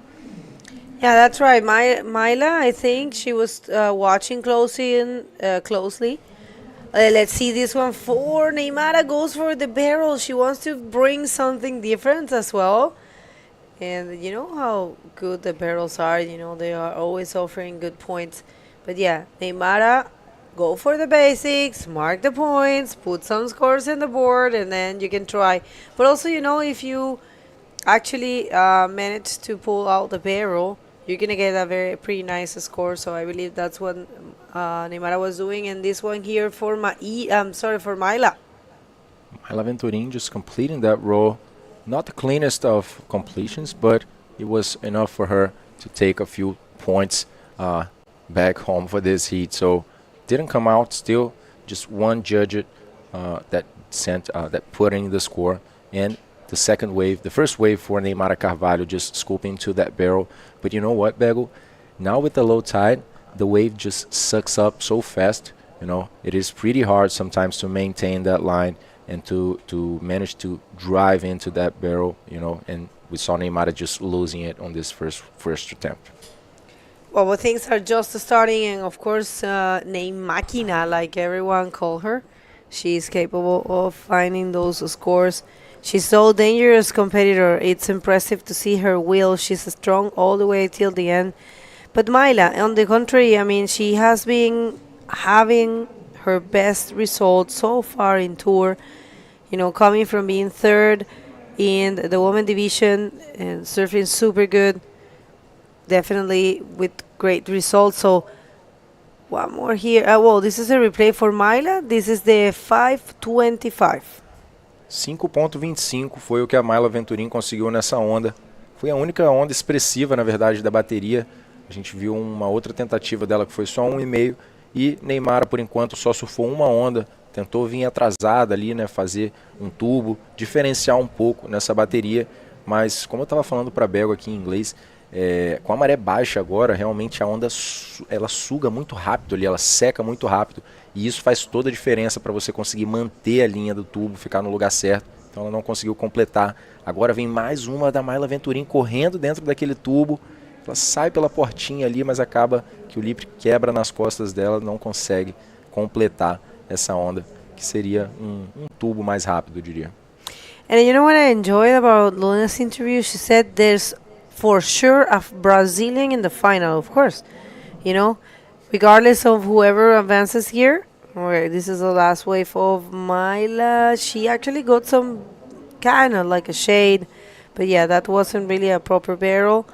Yeah, that's right. Mayla, I think she was watching closely. Let's see this one for Neymara goes for the barrel. She wants to bring something different as well. And you know how good the barrels are. You know, they are always offering good points. But yeah, Neymara, go for the basics, mark the points, put some scores in the board, and then you can try. But also, you know, if you actually manage to pull out the barrel, you're going to get a pretty nice score. So I believe that's what Neymara was doing. And this one here for Mayla. Mayla Venturin just completing that roll. Not the cleanest of completions, but it was enough for her to take a few points back home for this heat. So didn't come out still, just one judge that put in the score. And the first wave for Neymara Carvalho just scooping to that barrel. But you know what, Bego? Now with the low tide, the wave just sucks up so fast. You know, it is pretty hard sometimes to maintain that line and to manage to drive into that barrel, you know, and we saw Neymara just losing it on this first attempt. Well, things are just starting, and of course, Máquina, like everyone call her, she's capable of finding those scores. She's so dangerous competitor. It's impressive to see her will. She's strong all the way till the end. But Mayla, on the contrary, I mean, she has been having her best results so far in tour. You know, coming from being third in the women division and surfing super good, definitely with great results. So one more here. Well, this is a replay for Mayla. This is the 5:25. 5,25 foi o que a Mayla Venturim conseguiu nessa onda. Foi a única onda expressiva, na verdade, da bateria. A gente viu uma outra tentativa dela que foi só 1,5. E Neymara, por enquanto, só surfou uma onda. Tentou vir atrasada ali, né, fazer um tubo, diferenciar um pouco nessa bateria. Mas, como eu estava falando para a Belga aqui em inglês, com a maré baixa agora, realmente a onda ela suga muito rápido ali, ela seca muito rápido. E isso faz toda a diferença para você conseguir manter a linha do tubo, ficar no lugar certo. Então ela não conseguiu completar. Agora vem mais uma da Mayla Venturim correndo dentro daquele tubo. Ela sai pela portinha ali, mas acaba que o lip quebra nas costas dela, não consegue completar essa onda, que seria um tubo mais rápido, eu diria. And you know what I enjoyed about Luna's interview? She said there's for sure a Brazilian in the final, of course. You know, regardless of whoever advances here. Okay, this is the last wave of Mayla. She actually got some kind of like a shade. But yeah, that wasn't really a proper barrel.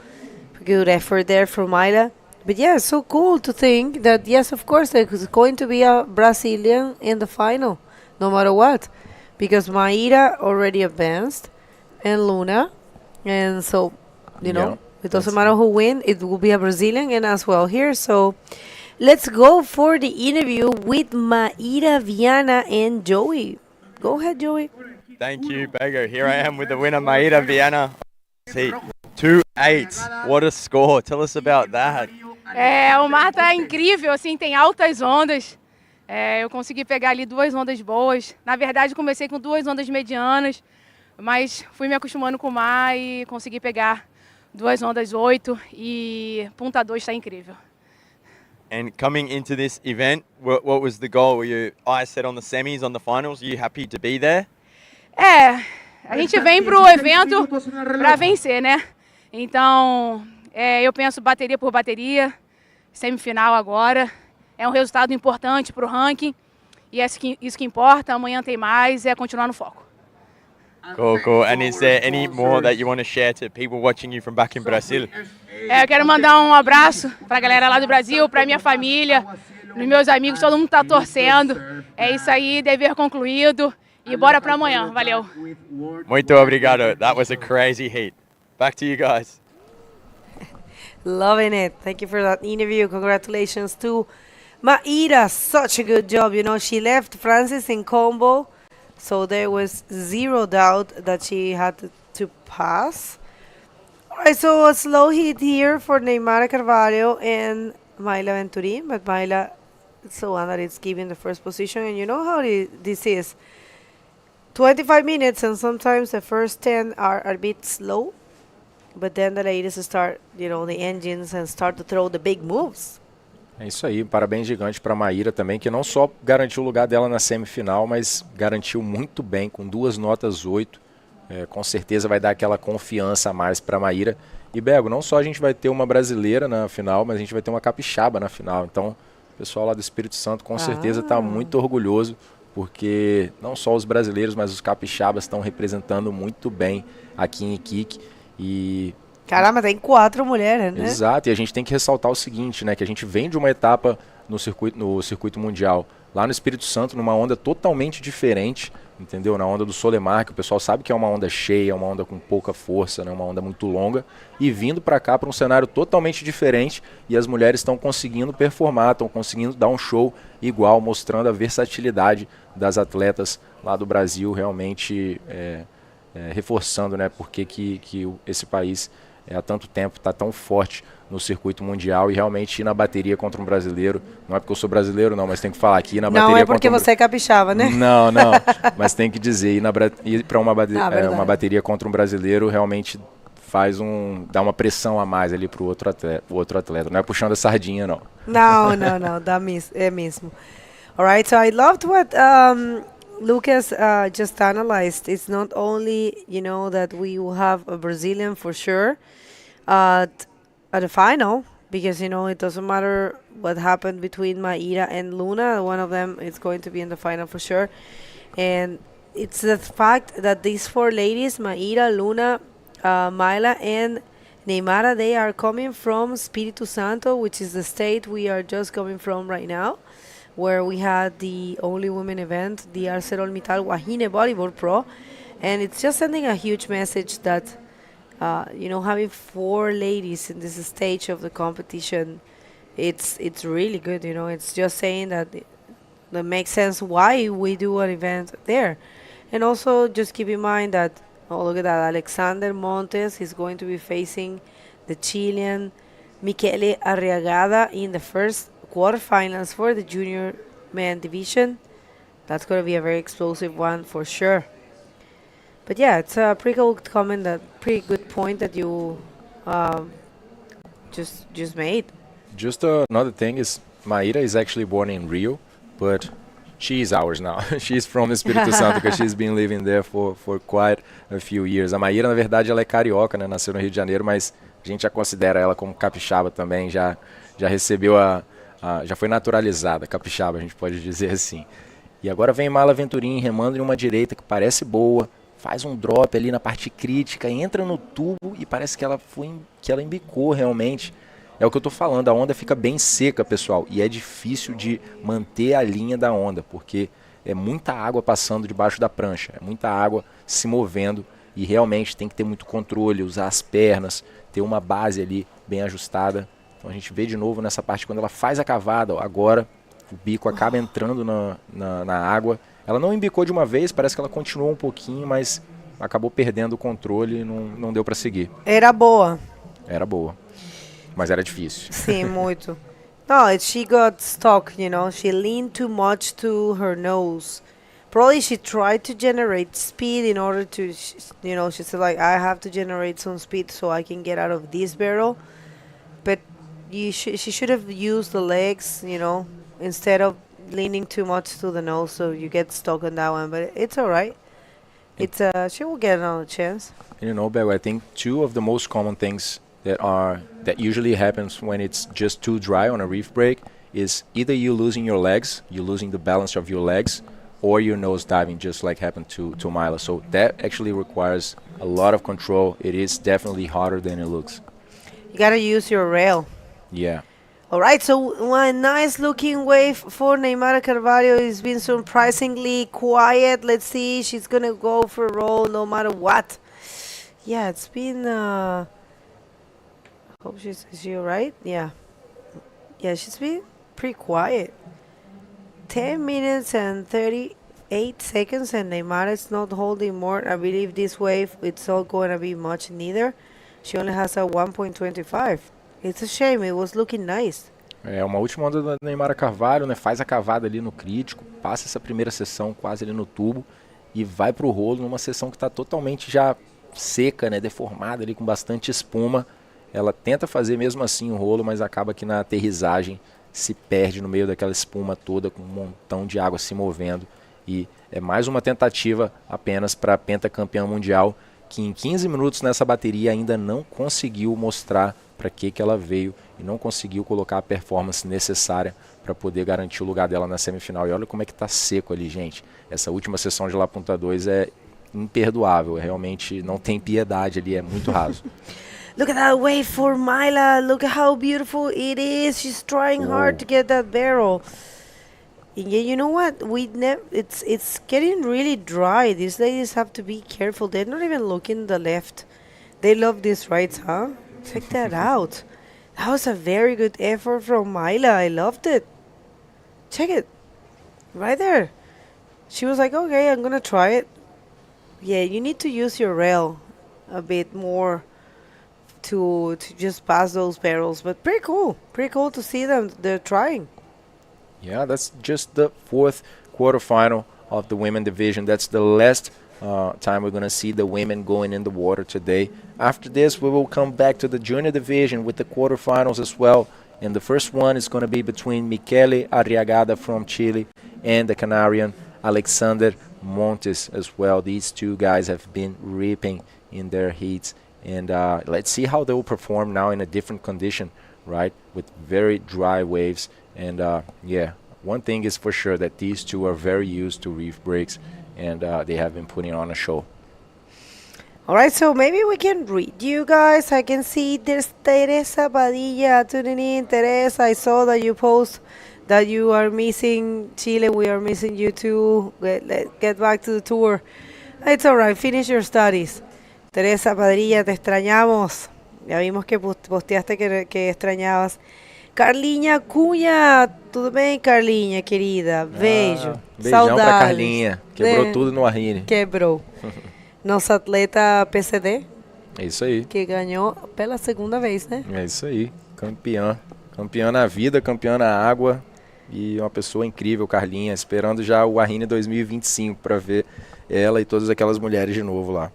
Good effort there from Mayla. But yeah, it's so cool to think that, yes, of course, there's going to be a Brazilian in the final, no matter what. Because Maíra already advanced, and Luna. And so, you know, it doesn't matter who wins, it will be a Brazilian and as well here. So let's go for the interview with Maíra Viana and Joey. Go ahead, Joey. Thank you, Bago. Here I am with the winner, Maíra Viana. See, 2-8. What a score. Tell us about that. O mar tá incrível, assim, tem altas ondas. Eu consegui pegar ali 2 ondas boas. Na verdade, comecei com 2 ondas medianas, mas fui me acostumando com o mar e consegui pegar 2 ondas 8 e ponta 2 está incrível. And coming into this event, what was the goal? Were you eyes set on the semis, on the finals? Are you happy to be there? A gente vem pro evento para vencer, né? Então, eu penso bateria por bateria, semifinal agora. É um resultado importante para o ranking e é isso que importa. Amanhã tem mais, é continuar no foco. Cool. And is there any more that you want to share to people watching you from back in Brazil? Eu quero mandar um abraço para a galera lá do Brasil, para minha família, os meus amigos, todo mundo tá torcendo. É isso aí, dever concluído e bora para amanhã. Valeu. Muito obrigado. That was a crazy heat. Back to you guys. Loving it. Thank you for that interview. Congratulations to Maíra. Such a good job. You know, she left Francis in combo, so there was zero doubt that she had to pass. All right, so a slow hit here for Neymar Carvalho and Mayla Venturim, but Mayla is the one that is giving the first position, and you know how this is. 25 minutes, and sometimes the first 10 are a bit slow, but then the ladies start, you know, the engines and start to throw the big moves. É isso aí, parabéns gigante para a Maíra também, que não só garantiu o lugar dela na semifinal, mas garantiu muito bem, com 2 notas 8. Com certeza vai dar aquela confiança a mais para a Maíra. E Bego, não só a gente vai ter uma brasileira na final, mas a gente vai ter uma capixaba na final. Então, o pessoal lá do Espírito Santo com certeza está muito orgulhoso, porque não só os brasileiros, mas os capixabas estão representando muito bem aqui em Iquique. E caramba, tem 4 mulheres, né? Exato, e a gente tem que ressaltar o seguinte, né, que a gente vem de uma etapa no circuito mundial, lá no Espírito Santo, numa onda totalmente diferente, entendeu? Na onda do Solemar, que o pessoal sabe que é uma onda cheia, uma onda com pouca força, né, uma onda muito longa, e vindo para cá para um cenário totalmente diferente, e as mulheres estão conseguindo performar, estão conseguindo dar um show igual, mostrando a versatilidade das atletas lá do Brasil, realmente reforçando, né, porque que esse país há tanto tempo está tão forte no circuito mundial, e realmente ir na bateria contra um brasileiro, não é porque eu sou brasileiro não, mas tem que falar aqui na bateria. Não é porque você é capixaba, né? Não, mas tem que dizer, ir para uma bateria contra um brasileiro realmente dá uma pressão a mais ali para o outro atleta, não é puxando a sardinha não. Não, é mesmo. Alright, so I loved what Lucas just analyzed. It's not only, you know, that we will have a Brazilian for sure at the final, because, you know, it doesn't matter what happened between Maíra and Luna. One of them is going to be in the final for sure. And it's the fact that these four ladies, Maira, Luna, Myla, and Neymara, they are coming from Espiritu Santo, which is the state we are just coming from right now, where we had the only women event, the ArcelorMittal Wajine Bodyboard Pro. And it's just sending a huge message that, having four ladies in this stage of the competition, it's really good. It's just saying that makes sense why we do an event there. And also just keep in mind that, oh, look at that, Alexander Montes is going to be facing the Chilean Michele Arriagada in the first quarterfinals for the junior men division. That's going to be a very explosive one for sure. But yeah, it's a pretty good comment, pretty good point that you just made. Just another thing is Maíra is actually born in Rio, but she is ours now. She's from Espírito Santo, because she's been living there for quite a few years. A Maíra, na verdade, ela é carioca, né? Nasceu no Rio de Janeiro, mas a gente já considera ela como capixaba também, já recebeu já foi naturalizada, capixaba, a gente pode dizer assim. E agora vem Mala Venturim remando em uma direita que parece boa, faz um drop ali na parte crítica, entra no tubo e parece que ela embicou realmente. É o que eu tô falando, a onda fica bem seca, pessoal, e é difícil de manter a linha da onda, porque é muita água passando debaixo da prancha, é muita água se movendo e realmente tem que ter muito controle, usar as pernas, ter uma base ali bem ajustada. Então a gente vê de novo nessa parte quando ela faz a cavada, ó, agora o bico acaba entrando na água. Ela não embicou de uma vez, parece que ela continuou um pouquinho, mas acabou perdendo o controle e não deu para seguir. Era boa. Era boa. Mas era difícil. Sim, muito. No, she got stuck, She leaned too much to her nose. Probably she tried to generate speed in order to, she said, like, I have to generate some speed so I can get out of this barrel. But she should have used the legs, instead of leaning too much to the nose, so you get stuck on that one. But it's all right. She will get another chance. Bego, I think two of the most common things that usually happens when it's just too dry on a reef break is either you losing your legs, you losing the balance of your legs, or your nose diving, just like happened to Mila. So that actually requires a lot of control. It is definitely harder than it looks. You gotta use your rail. Yeah. All right, so one nice looking wave for Neymara Carvalho. Has been surprisingly quiet. Let's see, she's gonna go for a roll no matter what. Yeah, it's been hope is she all right? Yeah, she's been pretty quiet. 10 minutes and 38 seconds, and Neymar is not holding more. I believe this wave, it's not going to be much neither. She only has a 1.25. It's a shame, it was looking nice. É uma última onda da Neymara Carvalho, né? Faz a cavada ali no crítico, passa essa primeira sessão quase ali no tubo e vai pro rolo numa sessão que está totalmente já seca, né? Deformada ali com bastante espuma. Ela tenta fazer mesmo assim o rolo, mas acaba que na aterrissagem se perde no meio daquela espuma toda, com um montão de água se movendo. E é mais uma tentativa apenas para a pentacampeã mundial, que em 15 minutos nessa bateria ainda não conseguiu mostrar para que ela veio e não conseguiu colocar a performance necessária para poder garantir o lugar dela na semifinal. E olha como é que tá seco ali, gente. Essa última sessão de La Punta 2 é imperdoável, realmente não tem piedade ali, é muito raso. Look at that wave for Myla. Look at how beautiful it is. She's trying hard to get that barrel. And yeah, you know what? It's getting really dry. These ladies have to be careful. They're not even looking the left. They love these rides, huh? Check that out. That was a very good effort from Myla. I loved it. Check it. Right there. She was like, okay, I'm going to try it. Yeah, you need to use your rail a bit more to just pass those barrels, but pretty cool to see them. They're trying. Yeah, that's just the fourth quarterfinal of the women division. That's the last time we're going to see the women going in the water today. After this, we will come back to the junior division with the quarterfinals as well. And the first one is going to be between Michele Arriagada from Chile and the Canarian Alexander Montes as well. These two guys have been ripping in their heats. And let's see how they will perform now in a different condition, right? With very dry waves. And yeah, one thing is for sure that these two are very used to reef breaks. and they have been putting on a show. All right, so maybe we can read you guys. I can see there's Teresa Padilla tuning in. Teresa, I saw that you post that you are missing Chile. We are missing you too. Get back to the tour. It's all right. Finish your studies. Teresa Padilla, te extrañamos. Ya vimos que posteaste que extrañabas. Carlinha Cunha, tudo bem, Carlinha, querida? Beijo. Beijão Saudades. pra Carlinha. Quebrou tudo no Arine. Quebrou. Nossa atleta PCD, É isso aí. que ganhou pela segunda vez, né? É isso aí. Campeã. Campeã na vida, campeã na água. E uma pessoa incrível, Carlinha. Esperando já o Arine 2025 para ver ela e todas aquelas mulheres de novo lá.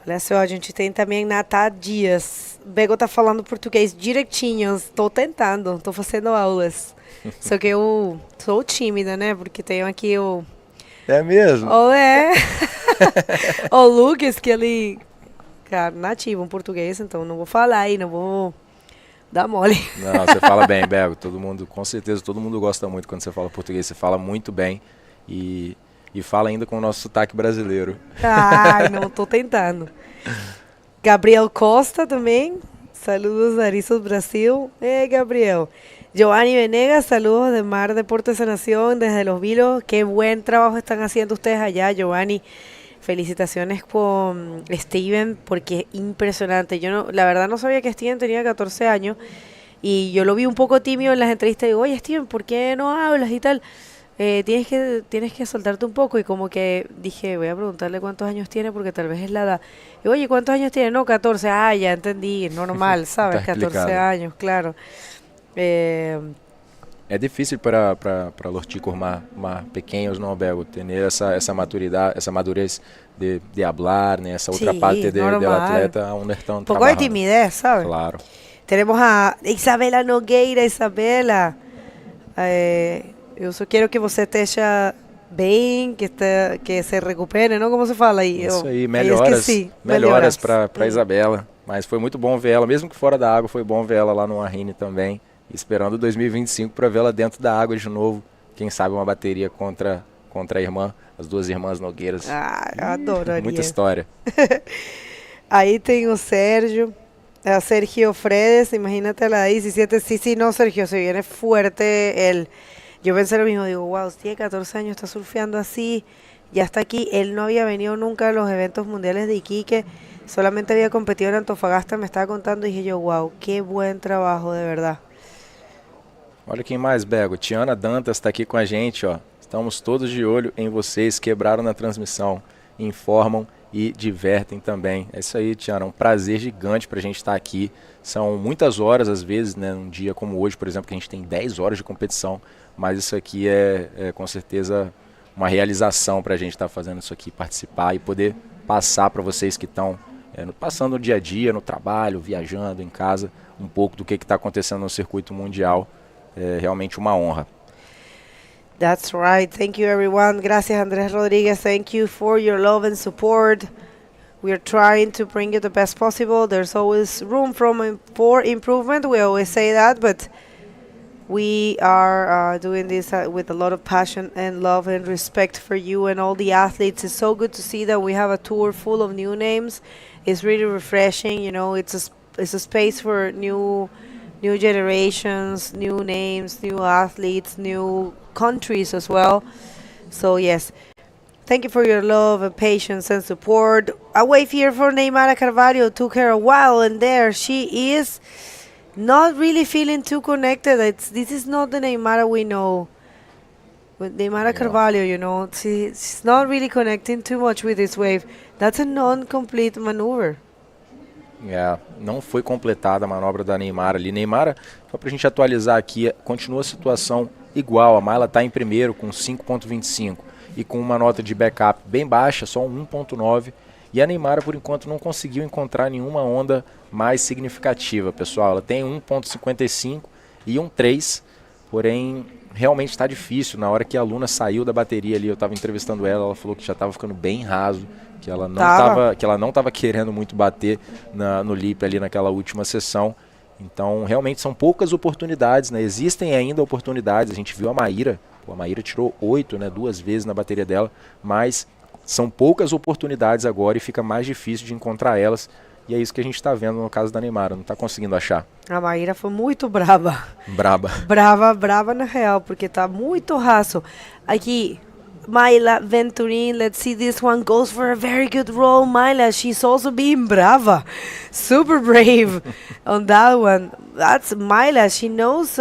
Olha só, a gente tem também Natá Dias. Bego tá falando português direitinho. Estou tentando, estou fazendo aulas. Só que eu sou tímida, né? Porque tenho aqui o... É mesmo? O Lucas, que ele... Cara, nativo, um português, então não vou falar aí, não vou dar mole. Não, você fala bem, Bego. Todo mundo, com certeza, todo mundo gosta muito quando você fala português. Você fala muito bem e fala ainda com o nosso sotaque brasileiro. Ai, não, tô tentando. Gabriel Costa também. Saludos, Arizos Brasil. Gabriel. Giovanni Venegas, saludos de Mar Deportes Nación, desde Los Vilos. Qué buen trabajo están haciendo ustedes allá, Giovanni. Felicitaciones con Steven, porque es impresionante. Yo no, la verdad no sabía que Steven tenía 14 años y yo lo vi un poco tímido en las entrevistas. Digo, oye Steven, ¿por qué no hablas y tal? Tienes que soltarte un poco, y como que dije, voy a preguntarle cuántos años tiene porque tal vez es la edad. Y oye, ¿cuántos años tiene? No, 14. Ah, ya entendí, es normal, ¿sabes? 14 años, claro. É difícil para os chicos mais pequenos, não, Bego, ter essa maturidade, essa madurez de hablar, né, essa outra parte del atleta, onde estão poco de timidez, ¿sabes? Claro. Tenemos a Isabela Nogueira. Isabela, eu só quero que você esteja bem, que se recupere, não? Como se fala aí? Isso aí, melhoras para Isabela. Mas foi muito bom ver ela, mesmo que fora da água, foi bom ver ela lá no Arine também. Esperando 2025 para vê-la dentro da água de novo. Quem sabe uma bateria contra a irmã, as duas irmãs Nogueiras. Ah, eu adoraria. Muita história. Aí tem o Sergio Fredes, imagínate a la 17. Sí, no, Sergio, se viene fuerte él. Yo pensé lo mismo, digo, wow, tiene 14 años, está surfeando así, ya está aquí. Él no había venido nunca a los eventos mundiales de Iquique, solamente había competido en Antofagasta, me estaba contando, y dije yo, wow, qué buen trabajo, de verdad. Olha quem mais, Bego. Tiana Dantas está aqui com a gente, ó. Estamos todos de olho em vocês, quebraram na transmissão, informam e divertem também. É isso aí, Tiana, um prazer gigante para a gente estar aqui. São muitas horas, às vezes, né, num dia como hoje, por exemplo, que a gente tem 10 horas de competição, mas isso aqui é com certeza uma realização para a gente estar fazendo isso aqui, participar e poder passar para vocês que estão passando o dia a dia, no trabalho, viajando, em casa, um pouco do que está acontecendo no circuito mundial. É realmente uma honra. That's right. Thank you, everyone. Gracias, Andrés Rodriguez. Thank you for your love and support. We are trying to bring you the best possible. There's always room for improvement. We always say that, but we are doing this with a lot of passion and love and respect for you and all the athletes. It's so good to see that we have a tour full of new names. It's really refreshing. You know, it's a space for new generations, new names, new athletes, new countries as well. So yes, thank you for your love and patience and support. A wave here for Neymara Carvalho. Took her a while, and there she is, not really feeling too connected. This is not the Neymara we know. With Neymara Carvalho, you know, she's not really connecting too much with this wave. That's a non-complete maneuver. Não foi completada a manobra da Neymara ali. Neymara, só para a gente atualizar aqui, continua a situação igual. A Mayla está em primeiro com 5.25 e com uma nota de backup bem baixa, só um 1.9. E a Neymara, por enquanto, não conseguiu encontrar nenhuma onda mais significativa, pessoal. Ela tem 1.55 e um 3, porém realmente está difícil. Na hora que a Luna saiu da bateria ali, eu estava entrevistando ela, ela falou que já estava ficando bem raso, que ela não estava querendo muito bater no lip ali naquela última sessão. Então realmente são poucas oportunidades, né? Existem ainda oportunidades. A gente viu a Maíra Pô, a Maíra tirou 8, né, 2 vezes na bateria dela, mas são poucas oportunidades agora e fica mais difícil de encontrar elas. E é isso que a gente está vendo no caso da Neymara, não está conseguindo achar. A Maíra foi muito brava. Braba. Brava na real, porque tá muito raso. Aqui, Mayla Venturin, let's see, this one goes for a very good roll. Mayla, she's also being brava. Super brave on that one. That's Mayla, she knows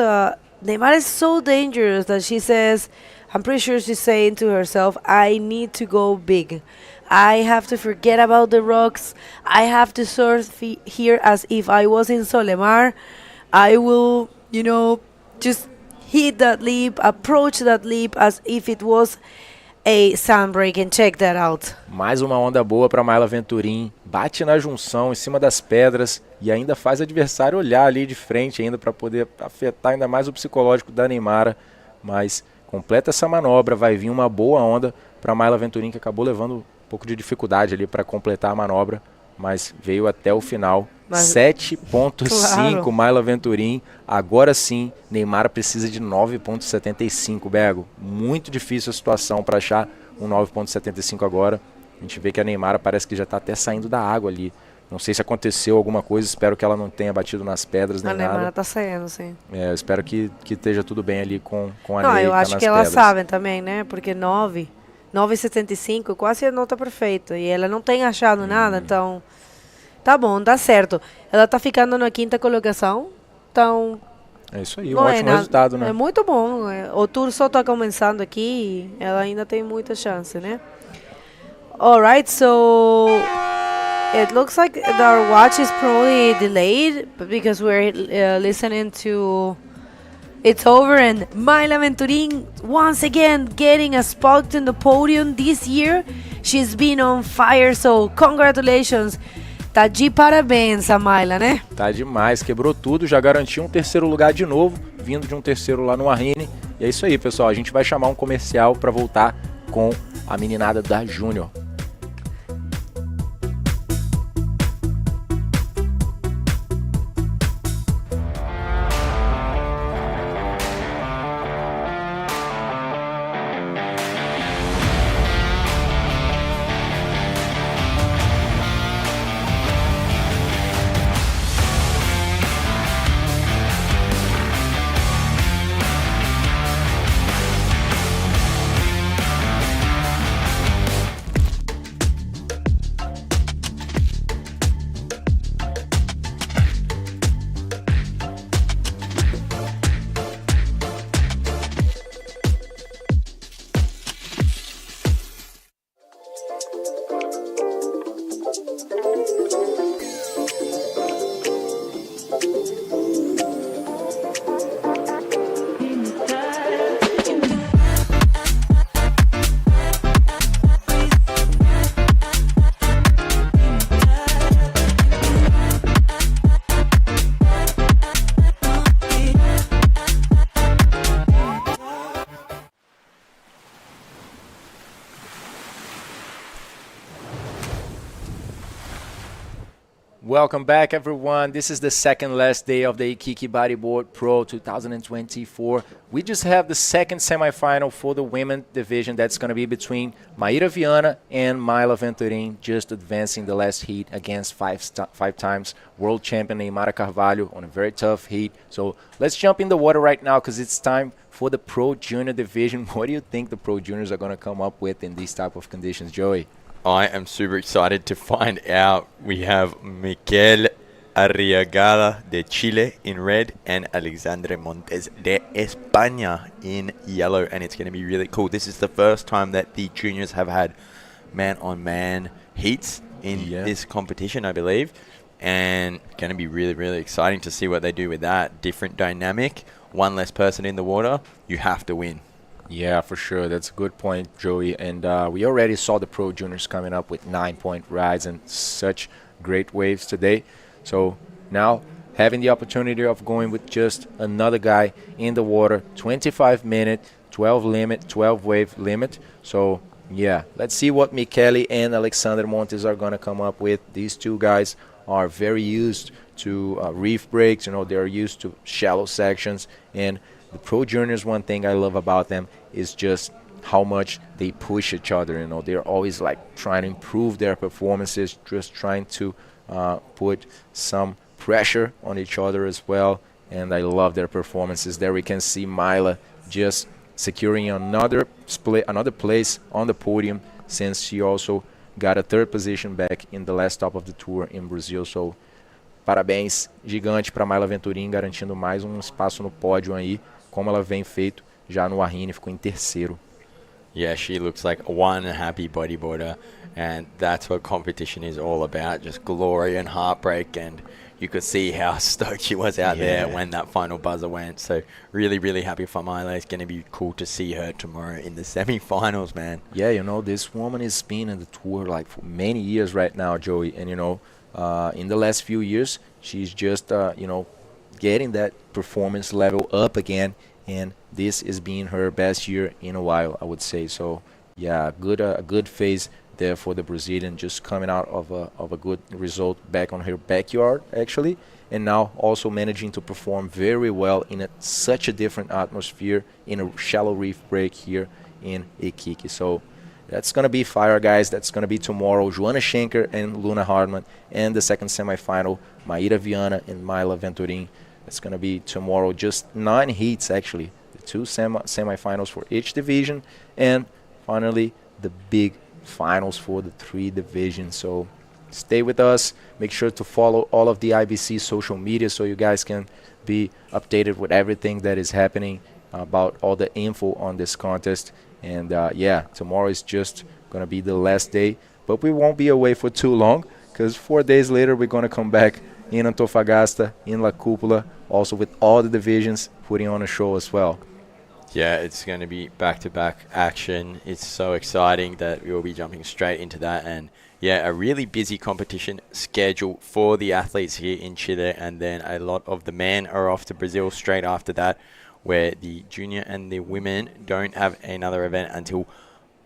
Neymar is so dangerous that she says, I'm pretty sure she's saying to herself, I need to go big. I have to forget about the rocks. I have to surf here as if I was in Solemar. I will, just hit that leap, approach that leap as if it was a sand break and check that out. Mais uma onda boa para Mayla Venturin. Bate na junção, em cima das pedras e ainda faz o adversário olhar ali de frente ainda para poder afetar ainda mais o psicológico da Neymara. Mas completa essa manobra, vai vir uma boa onda para Mayla Venturin, que acabou levando um pouco de dificuldade ali para completar a manobra, mas veio até o final. 7.5 claro. Mayla Venturin. Agora sim, Neymar precisa de 9.75, Bego. Muito difícil a situação para achar um 9.75 agora. A gente vê que a Neymar parece que já está até saindo da água ali. Não sei se aconteceu alguma coisa, espero que ela não tenha batido nas pedras nem nada. A Neymar está saindo, sim. Eu espero que esteja tudo bem ali com a Não, Ney, eu tá acho nas que elas pedras. sabem também, né? Porque 9,75 quase a nota perfeita. E ela não tem achado nada, então tá bom, dá certo. Ela tá ficando na 5ª colocação, então é isso aí, um ótimo resultado, né? É muito bom. O tour só tá começando aqui e ela ainda tem muita chance, né? Alright, so it looks like our watch is probably delayed because we're listening to It's Over, and Mayla Venturin once again getting a spot in the podium this year. She's been on fire, so congratulations. Tá de parabéns a Mayla, né? Tá demais, quebrou tudo, já garantiu um 3º lugar de novo, vindo de um 3º lá no Arine. E é isso aí, pessoal, a gente vai chamar um comercial para voltar com a meninada da Júnior. Welcome back, everyone. This is the second last day of the Iquique Bodyboard Pro 2024. We just have the second semifinal for the women division. That's going to be between Maíra Viana and Mayla Venturin, just advancing the last heat against five times world champion Neymara Carvalho on a very tough heat. So let's jump in the water right now because it's time for the Pro Junior division. What do you think the Pro Juniors are going to come up with in these type of conditions, Joey? I am super excited to find out. We have Miquel Arriagada de Chile in red and Alexandre Montes de España in yellow, and it's going to be really cool. This is the first time that the juniors have had man-on-man heats in this competition, I believe, and going to be really, really exciting to see what they do with that. Different dynamic, one less person in the water, you have to win. Yeah, for sure. That's a good point, Joey. And we already saw the Pro Juniors coming up with 9-point rides and such great waves today. So now having the opportunity of going with just another guy in the water, 25-minute, 12 limit, 12 wave limit. So yeah, let's see what Michele and Alexander Montes are going to come up with. These two guys are very used to reef breaks. You know, they're used to shallow sections, and The Pro Juniors, one thing I love about them is just how much they push each other. They're always like trying to improve their performances, just trying to put some pressure on each other as well. And I love their performances. There we can see Myla just securing another place on the podium, since she also got a third position back in the last stop of the tour in Brazil. So parabéns gigante para Myla Venturim, garantindo mais um espaço no pódio aí, como ela vem feito já no Arrini, ficou em terceiro. Yeah, she looks like one happy bodyboarder, and that's what competition is all about, just glory and heartbreak. And you could see how stoked she was out there when that final buzzer went. So really, really happy for Myla. It's going to be cool to see her tomorrow in the semi-finals, man. Yeah, this woman has been in the tour like for many years right now, Joey. And, in the last few years, she's just, getting that performance level up again. And this is being her best year in a while, I would say. So, yeah, a good phase there for the Brazilian, just coming out of a good result back on her backyard, actually. And now also managing to perform very well in such a different atmosphere in a shallow reef break here in Iquique. So that's going to be fire, guys. That's going to be tomorrow. Joanna Schenker and Luna Hardman. And the second semifinal, Maíra Viana and Myla Venturim. It's going to be tomorrow. Just 9 heats, actually. The 2 semifinals for each division. And finally, the big finals for the 3 divisions. So stay with us. Make sure to follow all of the IBC social media so you guys can be updated with everything that is happening, about all the info on this contest. And tomorrow is just going to be the last day. But we won't be away for too long, because 4 days later we're going to come back in Antofagasta, in La Cúpula, also with all the divisions putting on a show as well. Yeah, it's going to be back-to-back action. It's so exciting that we will be jumping straight into that. And yeah, a really busy competition schedule for the athletes here in Chile. And then a lot of the men are off to Brazil straight after that, where the junior and the women don't have another event until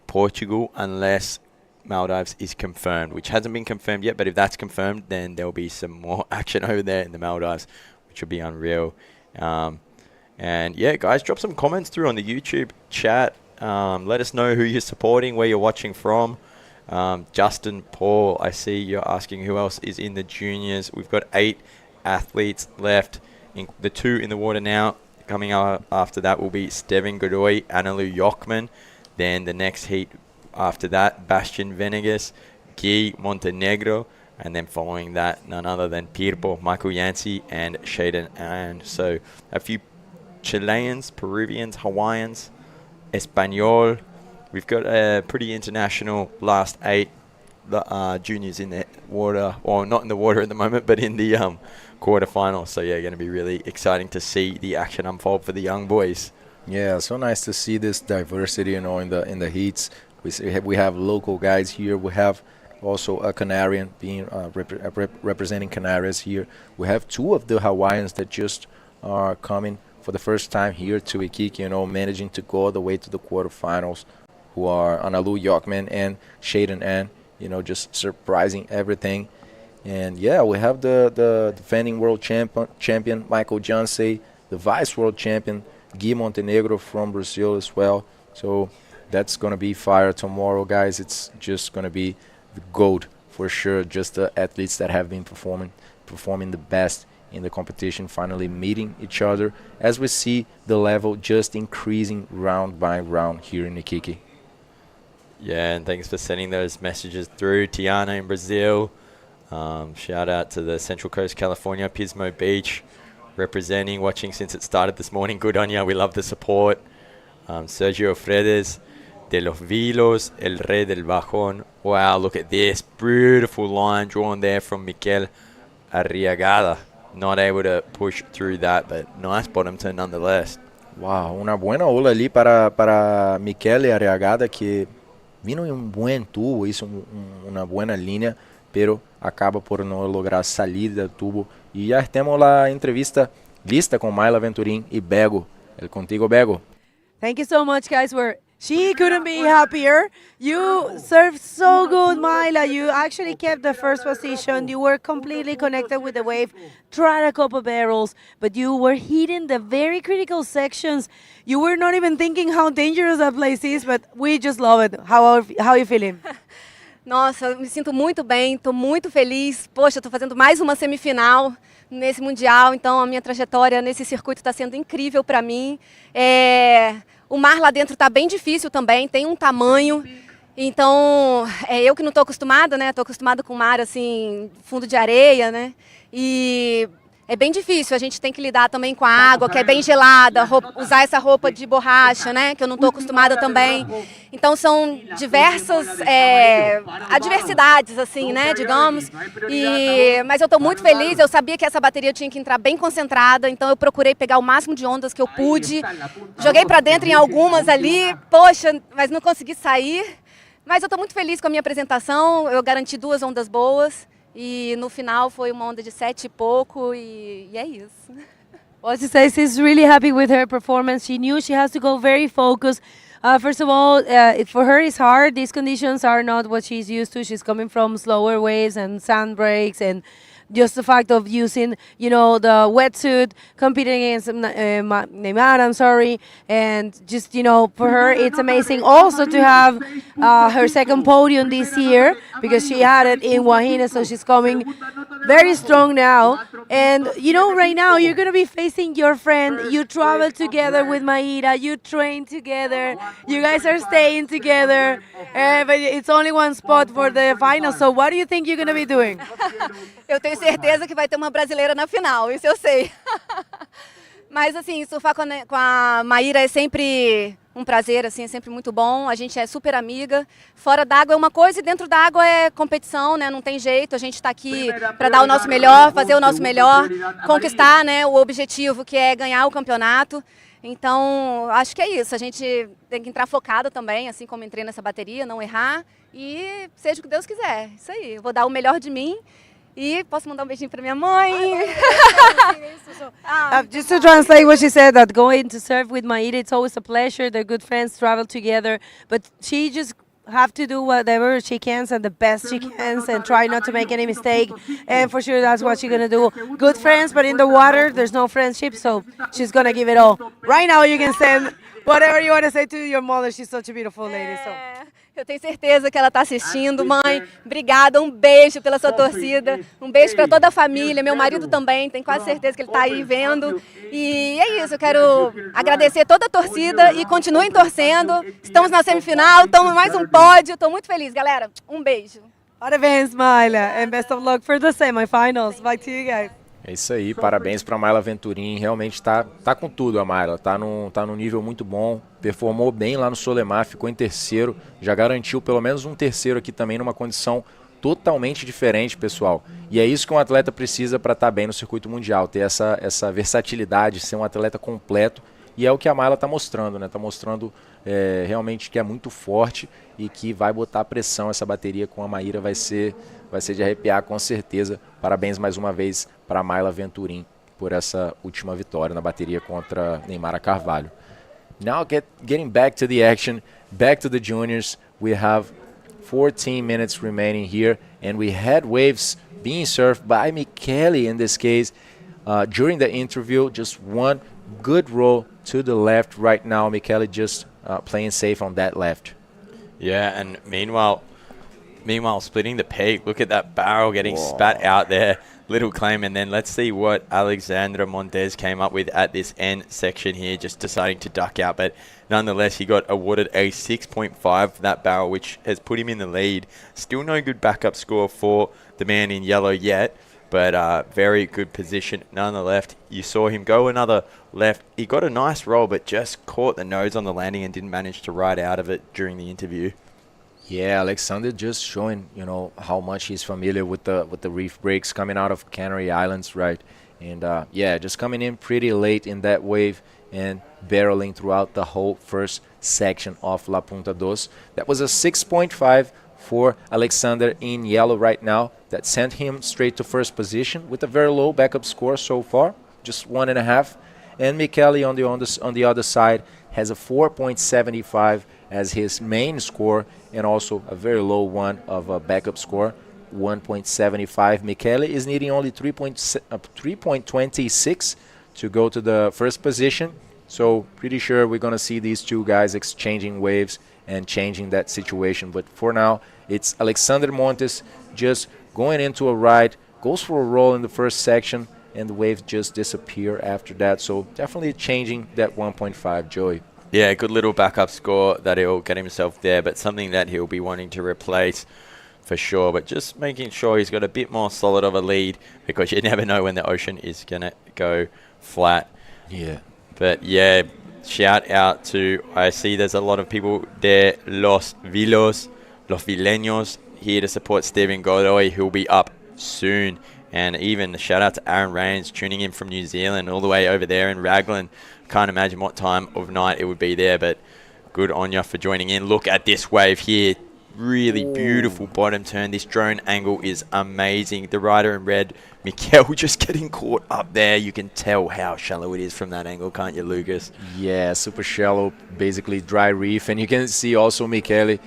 Portugal, unless Maldives is confirmed, which hasn't been confirmed yet. But if that's confirmed, then there'll be some more action over there in the Maldives, which will be unreal. And yeah, guys, drop some comments through on the YouTube chat. Let us know who you're supporting, where you're watching from. Justin Paul, I see you're asking who else is in the juniors. We've got 8 athletes left. The 2 in the water now. Coming up after that will be Steven Godoy, Analu Jochman. Then the next heat after that, Bastian Venegas, Guy Montenegro. And then following that, none other than Pirpo, Michael Yancey, and Shaden. And so a few Chileans, Peruvians, Hawaiians, Espanol. We've got a pretty international last 8 juniors in the water, or not in the water at the moment, but in the quarterfinals. So yeah, going to be really exciting to see the action unfold for the young boys. Yeah, so nice to see this diversity, in the heats. We have local guys here. We have also a Canarian being representing Canaries here. We have 2 of the Hawaiians that just are coming for the first time here to Iquique, managing to go all the way to the quarterfinals, who are Analu Jochman and Shaden Ann, just surprising everything. And yeah, we have the defending world champion Michael Jansey, the vice world champion Guy Montenegro from Brazil as well. So that's going to be fire tomorrow, guys. It's just going to be the GOAT for sure. Just the athletes that have been performing the best in the competition, finally meeting each other, as we see the level just increasing round by round here in Iquique. Yeah, and thanks for sending those messages through. Tiana in Brazil. Shout out to the Central Coast, California, Pismo Beach, representing, watching since it started this morning. Good on ya. We love the support. Sergio Fredes, de los Vilos, El Rey del Bajón. Wow, look at this. Beautiful line drawn there from Miquel Arriagada. Not able to push through that, but nice bottom turn nonetheless. Wow, una buena ola ali para Miquel Arriagada, que vino em buen tubo, hizo una buena línea, pero acaba por no lograr salir del tubo. Y ya tenemos la entrevista lista con Myla Venturim y Bego. El contigo, Bego. Thank you so much, guys. We're She couldn't be happier. You served so good, Myla. You actually kept the first position. You were completely connected with the wave. Tried a couple barrels, but you were hitting the very critical sections. You were not even thinking how dangerous that place is, but we just love it. How are you feeling? Nossa, eu me sinto muito bem, estou muito feliz. Poxa, estou fazendo mais uma semifinal nesse Mundial, então a minha trajetória nesse circuito está sendo incrível para mim. O mar lá dentro está bem difícil também, tem um tamanho. Então, eu que não estou acostumada, né? Estou acostumada com mar assim, fundo de areia, né? E é bem difícil, a gente tem que lidar também com a água, que é bem gelada, usar essa roupa de borracha, né? Que eu não estou acostumada também. Então são diversas adversidades, assim, né? Digamos. Mas eu estou muito feliz, eu sabia que essa bateria tinha que entrar bem concentrada, então eu procurei pegar o máximo de ondas que eu pude. Joguei para dentro em algumas ali, poxa, mas não consegui sair. Mas eu estou muito feliz com a minha apresentação, eu garanti 2 ondas boas. E no final foi uma onda de 7 e pouco e é isso. Well, she says she's really happy with her performance. She knew she has to go very focused. First of all, for her it's hard. These conditions are not what she's used to. She's coming from slower waves and sand breaks and just the fact of using, you know, the wetsuit, competing against Neymar, I'm sorry, and just, you know, for her it's amazing also to have her second podium this year because she had it in Wahine, so she's coming very strong now. And, you know, right now you're going to be facing your friend. You travel together with Maíra, you train together, you guys are staying together, but it's only one spot for the final, so what do you think you're going to be doing? Eu tenho certeza que vai ter uma brasileira na final, isso eu sei. Mas assim, surfar com a Maíra é sempre um prazer, assim, é sempre muito bom. A gente é super amiga. Fora d'água é uma coisa e dentro d'água é competição, né? Não tem jeito. A gente está aqui para dar o nosso melhor, fazer o nosso melhor, conquistar, né, o objetivo que é ganhar o campeonato. Então, acho que é isso. A gente tem que entrar focada também, assim como entrei nessa bateria, não errar e seja o que Deus quiser. Isso aí. Eu vou dar o melhor de mim. E posso mandar um beijinho para minha mãe? Just to translate what she said, that going to surf with Maíra, it's always a pleasure. They're good friends, travel together. But she just have to do whatever she can and the best she can and try not to make any mistake. And for sure, that's what she's going to do. Good friends, but in the water, there's no friendship, so she's going to give it all. Right now, you can send whatever you want to say to your mother. She's such a beautiful lady. So. Eu tenho certeza que ela está assistindo. Mãe, obrigada, um beijo pela sua torcida, um beijo para toda a família, meu marido também, tenho quase certeza que ele está aí vendo. E é isso, eu quero agradecer toda a torcida e continuem torcendo. Estamos na semifinal, estamos mais um pódio, estou muito feliz, galera. Um beijo. Parabéns, Myla, and best of luck for the semifinals. Back to you guys. É isso aí, parabéns para a Mayla Venturim, realmente tá com tudo a Mayla, tá num nível muito bom, performou bem lá no Solemar, ficou em terceiro, já garantiu pelo menos um terceiro aqui também numa condição totalmente diferente, pessoal. E é isso que um atleta precisa para estar bem no circuito mundial, ter essa versatilidade, ser um atleta completo, e é o que a Mayla está mostrando, né? Está mostrando realmente que é muito forte e que vai botar pressão essa bateria com a Maíra, vai ser de arrepiar com certeza. Parabéns mais uma vez para a Mayla Venturim por essa última vitória na bateria contra Neymar Carvalho. Now getting back to the action, back to the juniors, we have 14 minutes remaining here and we had waves being surfed by Michele in this case during the interview. Just one good roll to the left right now. Michele just playing safe on that left. Yeah, and meanwhile splitting the peak. Look at that barrel getting spat out there. Little claim, and then let's see what Alexandra Montes came up with at this end section here, just deciding to duck out. But nonetheless, he got awarded a 6.5 for that barrel, which has put him in the lead. Still no good backup score for the man in yellow yet, but very good position nonetheless. You saw him go another left. He got a nice roll, but just caught the nose on the landing and didn't manage to ride out of it during the interview. Yeah, Alexander just showing, you know, how much he's familiar with the reef breaks coming out of Canary Islands, right? And yeah, just coming in pretty late in that wave and barreling throughout the whole first section of La Punta Dos. That was a 6.5 for Alexander in yellow right now. That sent him straight to first position with a very low backup score so far, just 1.5. And Michele on the other side has a 4.75 as his main score, and also a very low one of a backup score, 1.75. Michele is needing only 3.26 to go to the first position. So pretty sure we're going to see these two guys exchanging waves and changing that situation. But for now, it's Alexander Montes just going into a ride, goes for a roll in the first section, and the waves just disappear after that. So definitely changing that 1.5, Joey. Yeah, good little backup score that he'll get himself there, but something that he'll be wanting to replace for sure. But just making sure he's got a bit more solid of a lead, because you never know when the ocean is going to go flat. Yeah. But yeah, shout out to, I see there's a lot of people there, Los Vileños, here to support Stephen Godoy, who'll be up soon. And even shout out to Aaron Rains tuning in from New Zealand all the way over there in Raglan. Can't imagine what time of night it would be there, but good on you for joining in. Look at this wave here. Really beautiful bottom turn. This drone angle is amazing. The rider in red, Mikel, just getting caught up there. You can tell how shallow it is from that angle, can't you, Lucas? Yeah, super shallow, basically dry reef. And you can see also Michele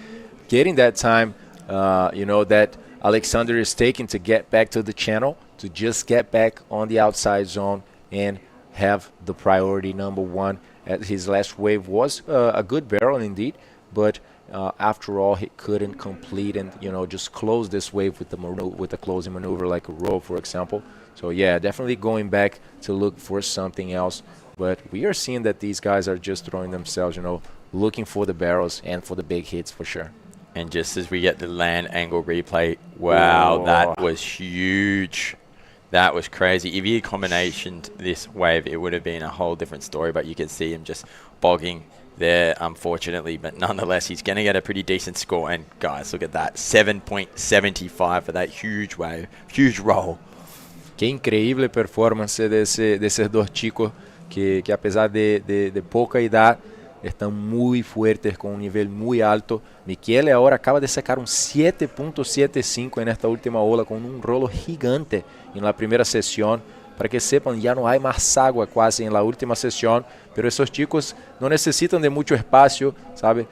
getting that time, that Alexander is taking to get back to the channel, to just get back on the outside zone and have the priority number one. His last wave was a good barrel indeed, but after all, he couldn't complete and just close this wave with the closing maneuver like a roll, for example. So yeah, definitely going back to look for something else. But we are seeing that these guys are just throwing themselves, looking for the barrels and for the big hits for sure. And just as we get the land angle replay, wow, that was huge. That was crazy. If he had combinationed this wave, it would have been a whole different story, but you can see him just bogging there, unfortunately. But nonetheless, he's going to get a pretty decent score. And guys, look at that, 7.75 for that huge wave, huge roll. Qué increíble performance de esos dos chicos que apesar de poca edad, están muy fuertes con un nivel muy alto. Michele ahora acaba de sacar un 7.75 en esta última ola con un rolo gigante en la primera sesión. Para que sepan, ya no hay más agua casi en la última sesión, pero esos chicos no necesitan de mucho espacio, ¿sabe?